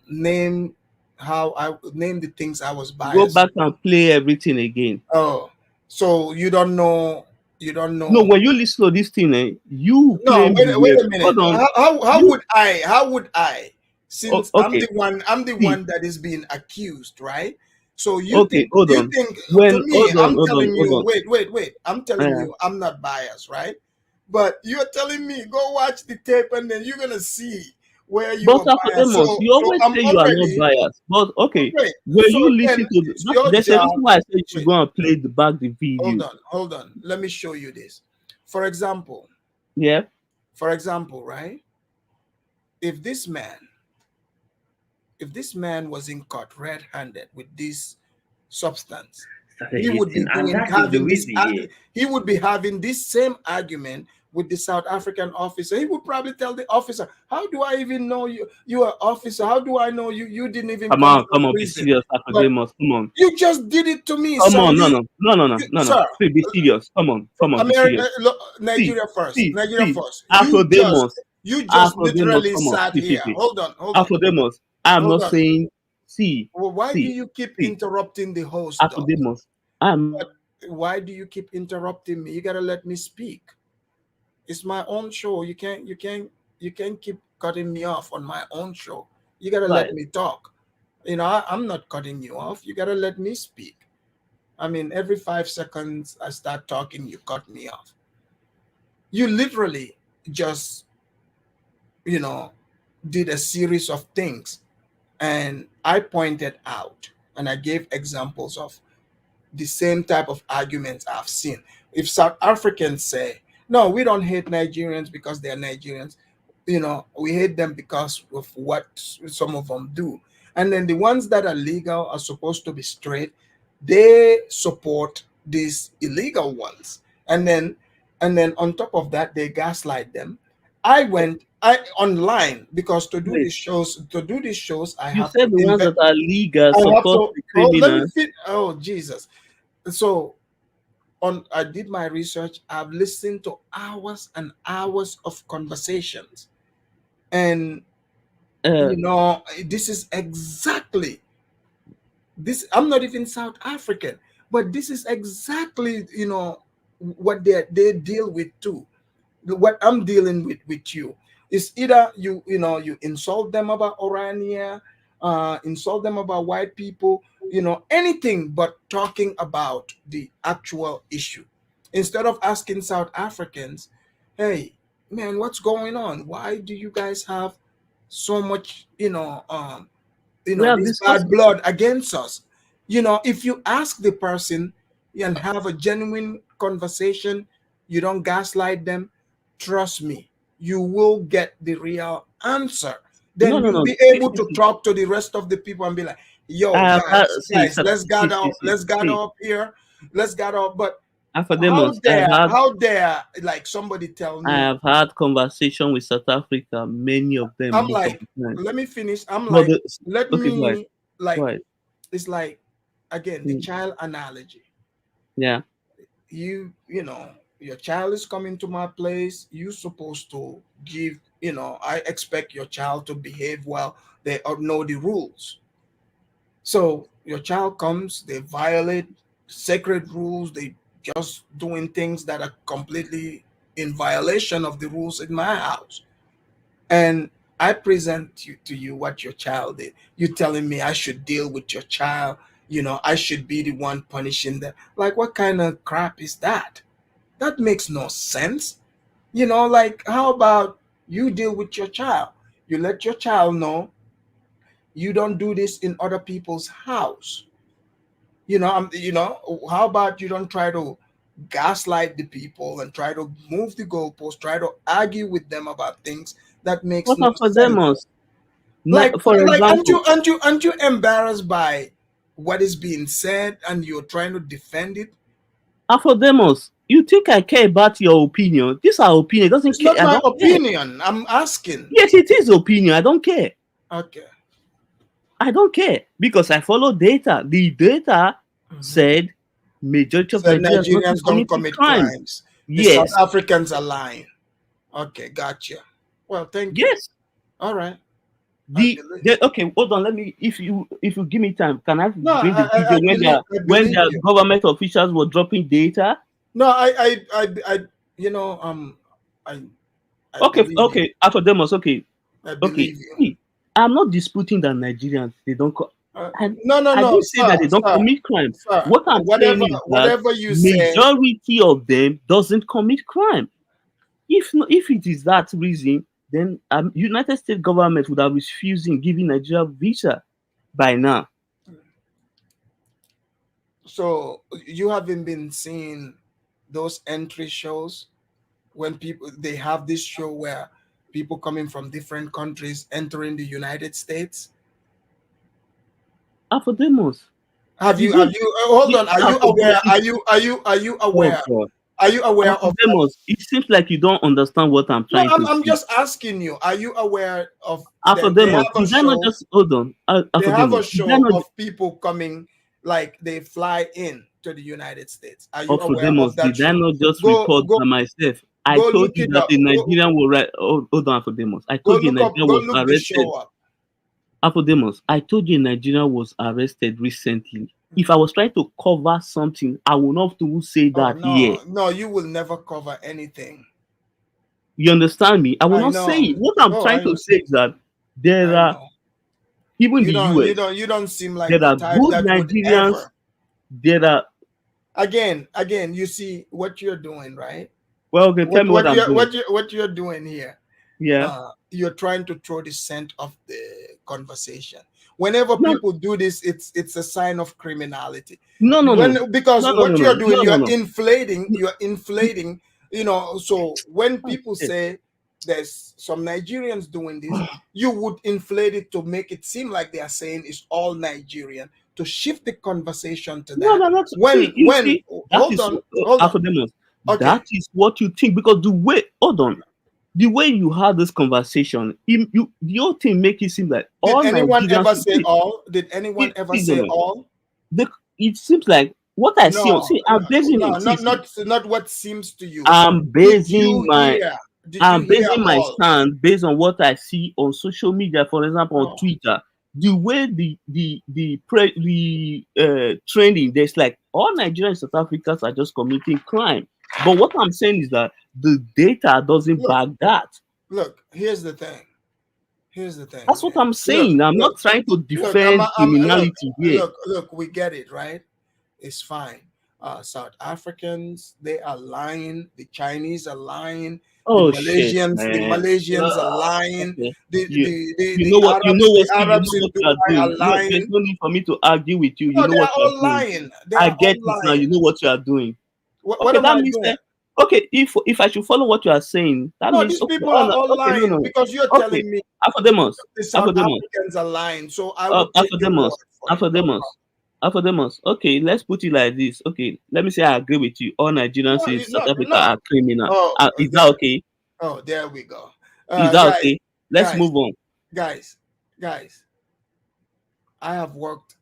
Speaker 4: Name the things I was biased.
Speaker 20: Go back and play everything again.
Speaker 4: Oh, so you don't know.
Speaker 20: No, when you listen to this thing, you
Speaker 4: no. Wait a minute.
Speaker 20: Hold on.
Speaker 4: How would I? Since
Speaker 20: okay.
Speaker 4: I'm the one that is being accused, right? So I'm telling you, I'm not biased, right? But you're telling me go watch the tape and then you're gonna see where you are biased.
Speaker 20: You always say you are not biased, but okay. When you listen to there's a reason why I said you should go and play the video.
Speaker 4: Hold on. Let me show you this. For example.
Speaker 20: Yeah.
Speaker 4: For example, right? If this man was in court red-handed with this substance, he would be having this same argument with the South African officer. He would probably tell the officer, how do I even know you are officer? How do I know you didn't even
Speaker 20: come on, be serious, Appodemus. Come on.
Speaker 4: You just did it to me.
Speaker 20: Come on, no. Please be serious. Come on,
Speaker 4: America, Nigeria first. Nigeria first.
Speaker 20: Appodemus.
Speaker 4: You just literally sat here. Hold on.
Speaker 20: Appodemus. I'm not saying
Speaker 4: why do you keep interrupting the host?
Speaker 20: Appodemus.
Speaker 4: Why do you keep interrupting me? You gotta let me speak. It's my own show. You can't keep cutting me off on my own show. You gotta let me talk. I'm not cutting you off. You gotta let me speak. I mean, every 5 seconds I start talking, you cut me off. You literally just, did a series of things. And I pointed out and I gave examples of the same type of arguments I've seen. If South Africans say, no, we don't hate Nigerians because they're Nigerians, we hate them because of what some of them do. And then the ones that are legal are supposed to be straight. They support these illegal ones. And then on top of that, they gaslight them. I went online because to do these shows, I have
Speaker 20: to. You said the ones that are legal support the criminals.
Speaker 4: Oh Jesus! So I did my research. I've listened to hours and hours of conversations, and this is exactly this. I'm not even South African, but this is exactly what they deal with too. What I'm dealing with you is either you insult them about Orania, insult them about white people, anything but talking about the actual issue. Instead of asking South Africans, hey, man, what's going on? Why do you guys have so much, this bad blood against us? If you ask the person and have a genuine conversation, you don't gaslight them, trust me, you will get the real answer. Then you'll be able to talk to the rest of the people and be like, yo, guys, let's gather up here. Let's gather up. But how dare like somebody tell me?
Speaker 20: I have had conversation with South Africa, many of them.
Speaker 4: I'm like, let me finish. I'm like, it's like, again, the child analogy.
Speaker 20: Yeah.
Speaker 4: Your child is coming to my place. You're supposed to give, I expect your child to behave well. They know the rules. So your child comes, they violate sacred rules. They just doing things that are completely in violation of the rules in my house, and I present to you what your child did. You telling me I should deal with your child? I should be the one punishing them. Like, what kind of crap is that? That makes no sense. Like, how about you deal with your child? You let your child know you don't do this in other people's house. How about you don't try to gaslight the people and try to move the goalposts, try to argue with them about things that makes
Speaker 20: What
Speaker 4: no
Speaker 20: are for
Speaker 4: sense.
Speaker 20: demos?
Speaker 4: For
Speaker 20: example,
Speaker 4: aren't you embarrassed by what is being said and you're trying to defend it?
Speaker 20: Afrodemos, you think I care about your opinion? This is our opinion. It doesn't
Speaker 4: It's
Speaker 20: care.
Speaker 4: not
Speaker 20: I
Speaker 4: my
Speaker 20: don't care.
Speaker 4: opinion. I'm asking.
Speaker 20: Yes, it is opinion. I don't care.
Speaker 4: Okay.
Speaker 20: I don't care because I follow data. The data said majority of
Speaker 4: Said
Speaker 20: Nigerians not
Speaker 4: Nigerians don't
Speaker 20: committing
Speaker 4: commit
Speaker 20: crime.
Speaker 4: crimes. The South
Speaker 20: Yes.
Speaker 4: Africans are lying. Okay, gotcha. Well, thank you.
Speaker 20: Yes.
Speaker 4: All right.
Speaker 20: Okay, hold on. Let me, if you give me time, can I
Speaker 4: No,
Speaker 20: bring the video
Speaker 4: I
Speaker 20: when
Speaker 4: believe
Speaker 20: the
Speaker 4: you.
Speaker 20: government officials were dropping data?
Speaker 4: No, I
Speaker 20: Okay,
Speaker 4: believe you.
Speaker 20: okay, Afrodemos, okay,
Speaker 4: I
Speaker 20: okay.
Speaker 4: believe you.
Speaker 20: See, I'm not disputing that Nigerians they don't.
Speaker 4: No,
Speaker 20: I didn't say that they don't
Speaker 4: sir,
Speaker 20: commit crime.
Speaker 4: sir.
Speaker 20: What I'm saying is that
Speaker 4: Whatever you say,
Speaker 20: majority of them doesn't commit crime. If it is that reason, then United States government would have refusing giving Nigeria visa by now.
Speaker 4: so you haven't been seeing those entry shows when they have this show where people coming from different countries entering the United States.
Speaker 20: Afrodemos.
Speaker 4: Have you hold on? Are you aware? Are you aware?
Speaker 20: Oh,
Speaker 4: Are you aware of?
Speaker 20: Afrodemos, it seems like you don't understand what I'm
Speaker 4: No,
Speaker 20: trying to
Speaker 4: I'm
Speaker 20: say.
Speaker 4: just asking you. Are you aware of? They
Speaker 20: Afrodemos,
Speaker 4: have a
Speaker 20: did I not
Speaker 4: show.
Speaker 20: just hold on?
Speaker 4: They have a
Speaker 20: Afrodemos, did I
Speaker 4: show
Speaker 20: not?
Speaker 4: of people coming, like they fly in to the United States. Are you aware
Speaker 20: Afrodemos,
Speaker 4: of that
Speaker 20: did I
Speaker 4: show?
Speaker 20: not just
Speaker 4: Go
Speaker 20: report by myself? I
Speaker 4: go
Speaker 20: told
Speaker 4: look
Speaker 20: you
Speaker 4: it
Speaker 20: that
Speaker 4: up.
Speaker 20: a Nigerian will write. Hold on, Afrodemos. I told you a Nigerian
Speaker 4: Go
Speaker 20: was
Speaker 4: look the
Speaker 20: arrested.
Speaker 4: show up.
Speaker 20: Afrodemos, I told you a Nigerian was arrested recently. If I was trying to cover something, I would not to say that here.
Speaker 4: No, you will never cover anything.
Speaker 20: You understand me? I will
Speaker 4: I
Speaker 20: not say
Speaker 4: know.
Speaker 20: it. What I'm
Speaker 4: Oh,
Speaker 20: trying
Speaker 4: I
Speaker 20: to
Speaker 4: know.
Speaker 20: say is that there
Speaker 4: I
Speaker 20: are,
Speaker 4: know.
Speaker 20: even
Speaker 4: You
Speaker 20: the
Speaker 4: don't.
Speaker 20: US,
Speaker 4: You don't seem like
Speaker 20: there
Speaker 4: the
Speaker 20: are
Speaker 4: type
Speaker 20: good
Speaker 4: that would
Speaker 20: Nigerians.
Speaker 4: ever.
Speaker 20: There are.
Speaker 4: Again. You see what you're doing, right?
Speaker 20: Well, okay, tell me what I'm doing.
Speaker 4: What you're doing here.
Speaker 20: Yeah.
Speaker 4: You're trying to throw the scent of the conversation. Whenever people do this, it's a sign of criminality.
Speaker 20: No.
Speaker 4: Because
Speaker 20: No.
Speaker 4: what you're doing,
Speaker 20: No.
Speaker 4: you're inflating. So when people say there's some Nigerians doing this, you would inflate it to make it seem like they are saying it's all Nigerian, to shift the conversation to that.
Speaker 20: No.
Speaker 4: Hold on.
Speaker 20: Afrodemos,
Speaker 4: Okay.
Speaker 20: that is what you think because the way, hold on, the way you had this conversation, the whole thing make it seem like all
Speaker 4: Did anyone
Speaker 20: Nigerians
Speaker 4: ever say all? Did anyone ever say all?
Speaker 20: It seems like what I see.
Speaker 4: No,
Speaker 20: I'm basing it.
Speaker 4: not what seems to you.
Speaker 20: I'm basing my
Speaker 4: all?
Speaker 20: stand based on what I see on social media, for example, on Twitter. The way the trending, there's like all Nigerians and South Africans are just committing crime. But what I'm saying is that the data doesn't back that.
Speaker 4: Look, here's the thing.
Speaker 20: That's what I'm saying. I'm not trying to defend criminality here.
Speaker 4: Look, we get it, right? It's fine. South Africans, they are lying. The Chinese are lying.
Speaker 20: Oh,
Speaker 4: the Malaysians,
Speaker 20: shit,
Speaker 4: the
Speaker 20: man.
Speaker 4: Malaysians are lying.
Speaker 20: Okay.
Speaker 4: The Arabs in
Speaker 20: what you are
Speaker 4: Dubai
Speaker 20: doing.
Speaker 4: are lying.
Speaker 20: There's no need for me to argue with you.
Speaker 4: No,
Speaker 20: You know
Speaker 4: they
Speaker 20: what
Speaker 4: are
Speaker 20: you
Speaker 4: all
Speaker 20: are doing.
Speaker 4: lying.
Speaker 20: I get it now. You know what you are doing.
Speaker 4: What am I doing?
Speaker 20: That okay, if I should follow what you are saying, that
Speaker 4: No,
Speaker 20: means
Speaker 4: these people are all lying because you're telling me
Speaker 20: Afrodemos,
Speaker 4: the South Africans are lying. So I will take your word for it.
Speaker 20: Afrodemos. Okay, let's put it like this. Okay, let me say I agree with you. All Nigerians in South Africa are criminal. Is that okay?
Speaker 4: Oh, there we go.
Speaker 20: Is that okay? Let's move on.
Speaker 4: Guys, I have worked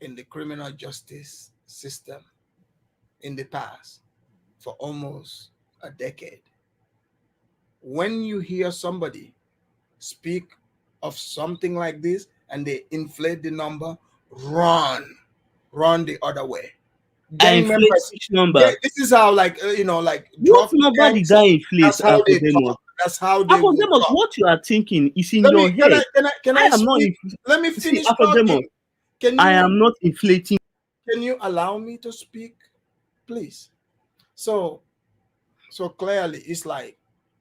Speaker 4: in the criminal justice system in the past for almost a decade. When you hear somebody speak of something like this and they inflate the number, run the other way. gang members.
Speaker 20: Number.
Speaker 4: This is how, like, like
Speaker 20: What
Speaker 4: drug
Speaker 20: number did
Speaker 4: gangs.
Speaker 20: I inflate?
Speaker 4: That's how they talk. That's how they will
Speaker 20: Afrodemus,
Speaker 4: talk.
Speaker 20: what you are thinking is in
Speaker 4: Let
Speaker 20: your
Speaker 4: me,
Speaker 20: head.
Speaker 4: can I
Speaker 20: am not.
Speaker 4: speak? Let me
Speaker 20: See,
Speaker 4: finish
Speaker 20: Afrodemus,
Speaker 4: talking. Can you?
Speaker 20: I am not inflating.
Speaker 4: Can you allow me to speak, please? So clearly, it's like,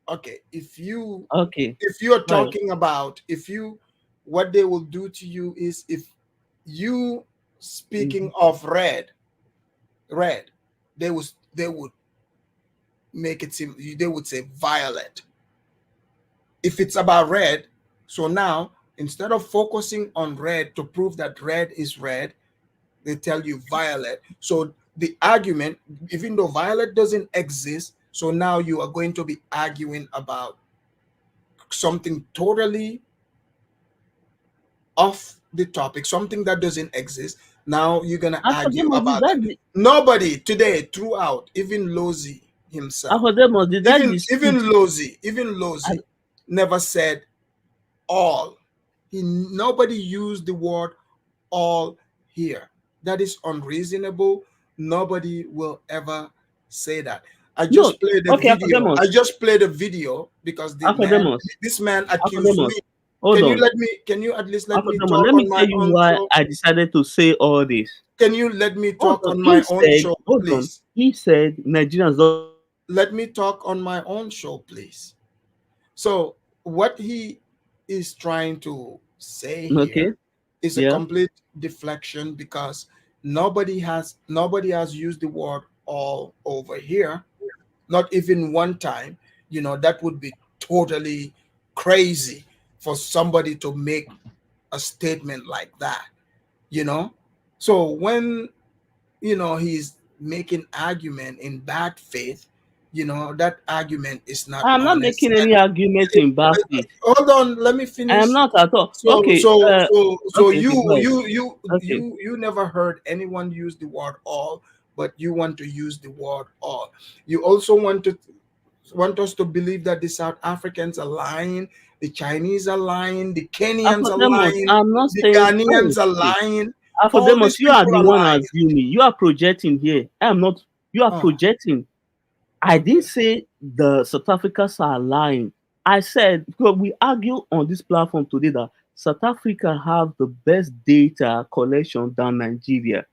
Speaker 4: okay, if you are talking about, what they will do to you is, if you speaking of red, they would make it seem, they would say violet. If it's about red, so now instead of focusing on red to prove that red is red, they tell you violet. So the argument, even though violet doesn't exist, so now you are going to be arguing about something totally off the topic, something that doesn't exist. Now you're gonna argue about that. Nobody today throughout, even Lozi himself, even Lozi never said all. Nobody used the word all here. That is unreasonable. Nobody will ever say that. I just played the video. I just played a video because this man accused me. Can you at least let me talk
Speaker 20: let me
Speaker 4: on my
Speaker 20: tell you
Speaker 4: own
Speaker 20: why
Speaker 4: show?
Speaker 20: I decided to say all this.
Speaker 4: Can you let me talk on my own show, please?
Speaker 20: He said Nigerians don't.
Speaker 4: Let me talk on my own show, please. So what he is trying to say here is a complete deflection, because nobody has used the word all over here, not even one time. That would be totally crazy for somebody to make a statement like that. So when he's making argument in bad faith, that argument is not
Speaker 20: I'm not
Speaker 4: honest.
Speaker 20: making any argument in bad faith.
Speaker 4: Hold on, let me finish.
Speaker 20: I am not at all.
Speaker 4: So
Speaker 20: Okay.
Speaker 4: you never heard anyone use the word all, but you want to use the word all. You also want us to believe that the South Africans are lying, the Chinese are lying, the Kenyans are lying,
Speaker 20: I'm not
Speaker 4: the
Speaker 20: saying
Speaker 4: Ghanaians are lying.
Speaker 20: Afrodemus, you are the one assuming. You are projecting here. I am not. You are projecting. I didn't say the South Africans are lying. I said, because we argue on this platform today that South Africa have the best data collection than Nigeria,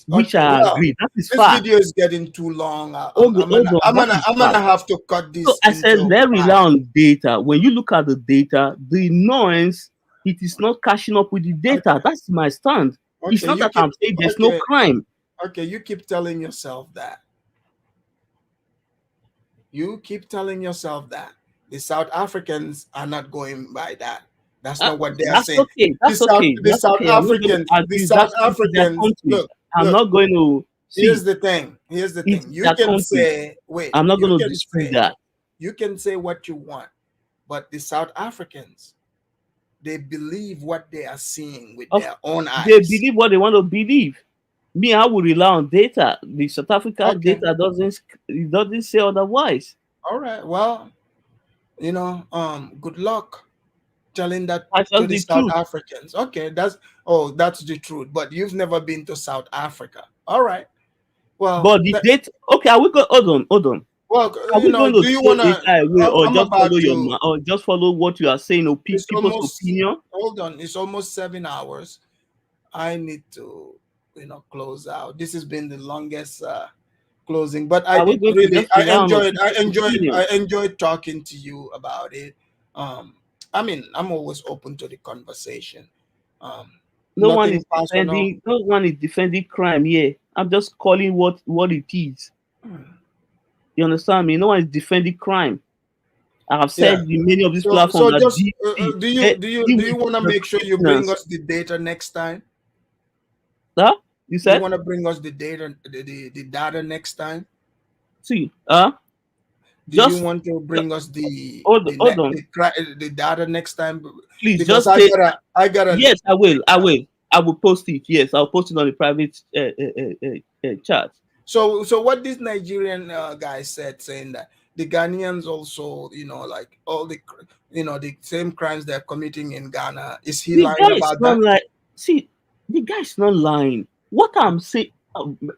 Speaker 20: which I agree. That is
Speaker 4: this
Speaker 20: fact.
Speaker 4: video is getting too long. I'm gonna have to cut this.
Speaker 20: So I said, let's rely on data. When you look at the data, the noise, it is not catching up with the data. That's my stand. It's not that I'm saying there's no crime.
Speaker 4: Okay, you keep telling yourself that. You keep telling yourself that the South Africans are not going by that. That's not what they are saying.
Speaker 20: Okay. That's okay.
Speaker 4: The South Africans. Look,
Speaker 20: I'm not going to.
Speaker 4: Here's the thing. You can say, wait.
Speaker 20: I'm not going to dispute that.
Speaker 4: You can say what you want, but the South Africans, they believe what they are seeing with their own eyes.
Speaker 20: They believe what they want to believe. Me, I will rely on data. The South African data doesn't say otherwise.
Speaker 4: All right. Well, good luck telling that to the South Africans. Okay, that's the truth. But you've never been to South Africa. All right. Well,
Speaker 20: but the data. Okay, are we going? Hold on.
Speaker 4: Well,
Speaker 20: are we going to
Speaker 4: do you want to?
Speaker 20: or just follow your or just follow what you are saying? Or people's opinion.
Speaker 4: Hold on. It's almost 7 hours. I need to. Close out. This has been the longest closing, but I enjoyed talking to you about it. I'm always open to the conversation.
Speaker 20: No one is defending crime here. I'm just calling what it is. You understand me? No one is defending crime. I have said in many of these platforms.
Speaker 4: So just do you want to make sure you bring us the data next time?
Speaker 20: Huh? You said
Speaker 4: you want to bring us the data, the data next time?
Speaker 20: See,
Speaker 4: do you want to bring us the data next time?
Speaker 20: Please,
Speaker 4: because
Speaker 20: just
Speaker 4: I gotta.
Speaker 20: Yes, I will. I will post it. Yes, I'll post it on the private chat.
Speaker 4: So what this Nigerian guy said, saying that the Ghanaians also, like all the, the same crimes they're committing in Ghana. Is he lying about that?
Speaker 20: See, the guy's not lying. What I'm saying,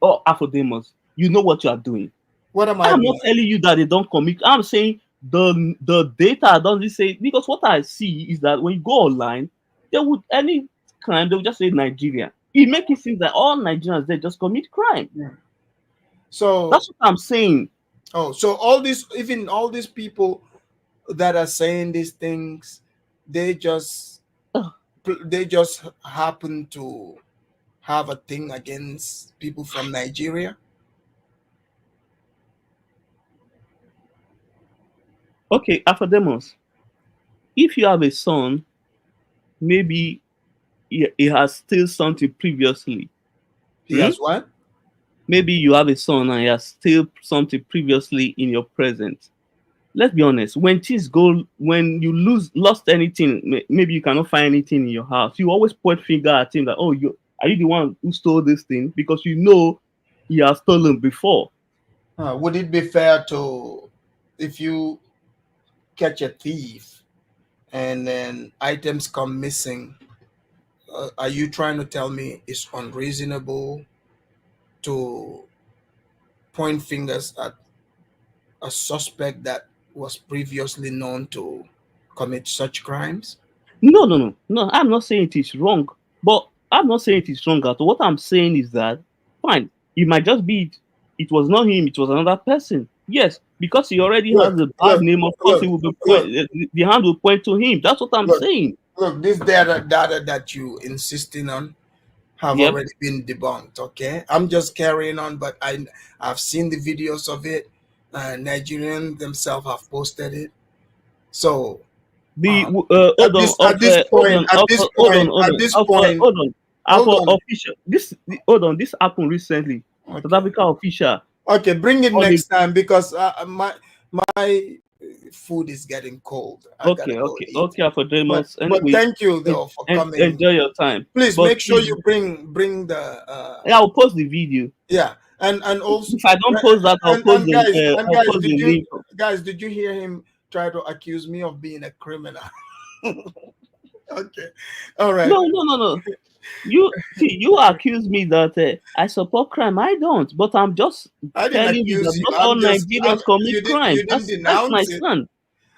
Speaker 16: or Afrodemus, you know what you are doing.
Speaker 4: What am I
Speaker 16: I'm
Speaker 4: doing?
Speaker 16: not telling you that they don't commit. I'm saying the data doesn't say, because what I see is that when you go online, they would any crime, they would just say Nigeria. It makes it seem that all Nigerians, they just commit crime.
Speaker 4: So
Speaker 16: that's what I'm saying.
Speaker 4: Oh, so all these, even all these people that are saying these things, they just happen to have a thing against people from Nigeria.
Speaker 16: Okay, Afrodemus, if you have a son, maybe he has still something previously.
Speaker 4: He has what?
Speaker 16: Maybe you have a son and he has still something previously in your present. Let's be honest. When things go, when you lost anything, maybe you cannot find anything in your house. You always point finger at him that, oh, are you the one who stole this thing? Because you know he has stolen before.
Speaker 4: Would it be fair to, if you catch a thief and then items come missing, are you trying to tell me it's unreasonable to point fingers at a suspect that was previously known to commit such crimes?
Speaker 16: No. I'm not saying it is wrong, but I'm not saying it is wrong at all. What I'm saying is that, fine, it might just be it was not him, it was another person. Yes, because he already has the bad name, of course, he will be the hand will point to him. That's what I'm saying.
Speaker 4: Look, this data that you insisting on have already been debunked. Okay, I'm just carrying on, but I've seen the videos of it. Nigerians themselves have posted it. So
Speaker 16: This happened recently. South Africa official.
Speaker 4: Okay, bring it next time, because my food is getting cold.
Speaker 16: Okay, Afrodemus.
Speaker 4: But thank you though for coming.
Speaker 16: Enjoy your time.
Speaker 4: Please make sure you bring the.
Speaker 16: Yeah, I'll post the video.
Speaker 4: Yeah, and also
Speaker 16: if I don't post that, I'll post the link.
Speaker 4: Guys, did you hear him try to accuse me of being a criminal? Okay, all right.
Speaker 16: No. You accuse me that I support crime. I don't, but I'm just telling you that not all Nigerians commit crime. That's my stand.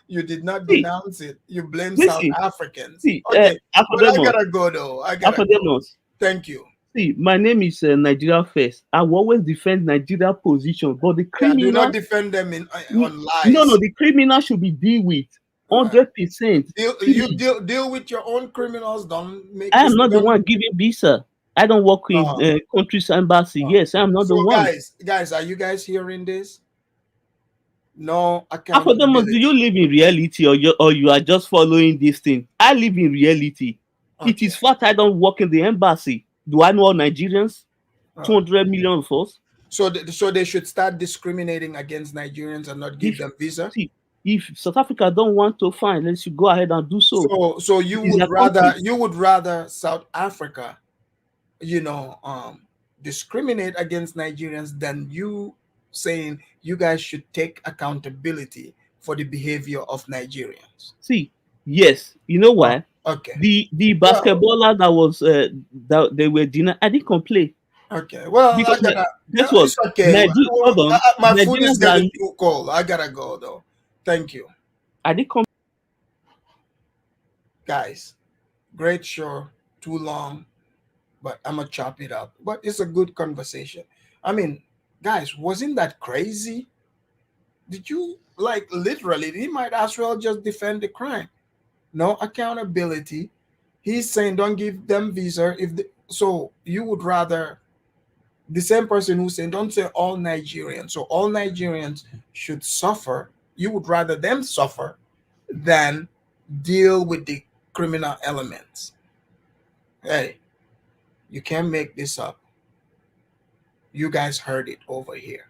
Speaker 4: You did not denounce it. You blame South Africans. Okay, but I gotta go though. Thank you.
Speaker 16: See, my name is Nigeria First. I will always defend Nigeria position, but the criminal
Speaker 4: do not defend them on lies.
Speaker 16: No, the criminal should be dealt with 100%.
Speaker 4: You deal with your own criminals. Don't make.
Speaker 16: I am not the one giving visa. I don't work in country's embassy. Yes, I'm not the one.
Speaker 4: Guys, are you guys hearing this? No,
Speaker 16: Afrodemus, do you live in reality, or you are just following this thing? I live in reality. Okay. It is fact I don't work in the embassy. Do I know all Nigerians? 200 million of us.
Speaker 4: So they should start discriminating against Nigerians and not give them visa.
Speaker 16: If South Africa don't want to, fine, let's go ahead and do so.
Speaker 4: So you would rather South Africa, discriminate against Nigerians than you saying you guys should take accountability for the behavior of Nigerians.
Speaker 16: See, yes, you know why?
Speaker 4: Okay.
Speaker 16: The basketballer that was that they were denied, I didn't complain.
Speaker 4: Okay. Well,
Speaker 16: because
Speaker 4: this was okay. My food is getting too cold. I gotta go though. Thank you.
Speaker 16: I did come.
Speaker 4: Guys, great show. Too long, but I'm gonna chop it up. But it's a good conversation. I mean, guys, wasn't that crazy? Did you literally? He might as well just defend the crime. No accountability. He's saying don't give them visa. So you would rather the same person who's saying don't say all Nigerians. So all Nigerians should suffer. You would rather them suffer than deal with the criminal elements. Hey, you can't make this up. You guys heard it over here.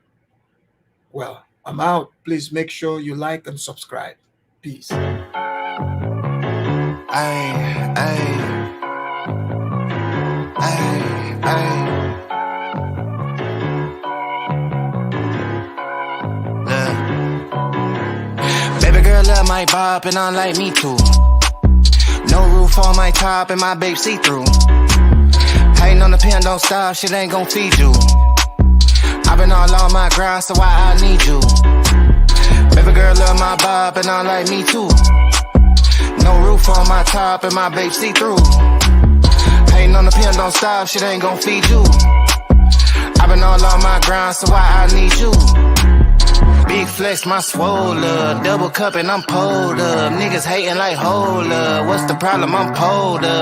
Speaker 4: Well, I'm out. Please make sure you like and subscribe. Peace.
Speaker 8: Baby girl love my bop and I like me too. No roof on my top and my babe see through. Hating on the pen, don't stop, shit ain't gon' feed you. I've been all on my grind, so why I need you? Baby girl love my bob and I like me too. No roof on my top and my babe see through. Hating on the pen, don't stop, shit ain't gon' feed you. I've been all on my grind, so why I need you? Big flex, my swole up. Double cup and I'm pulled up. Niggas hating like hold up. What's the problem? I'm pulled up.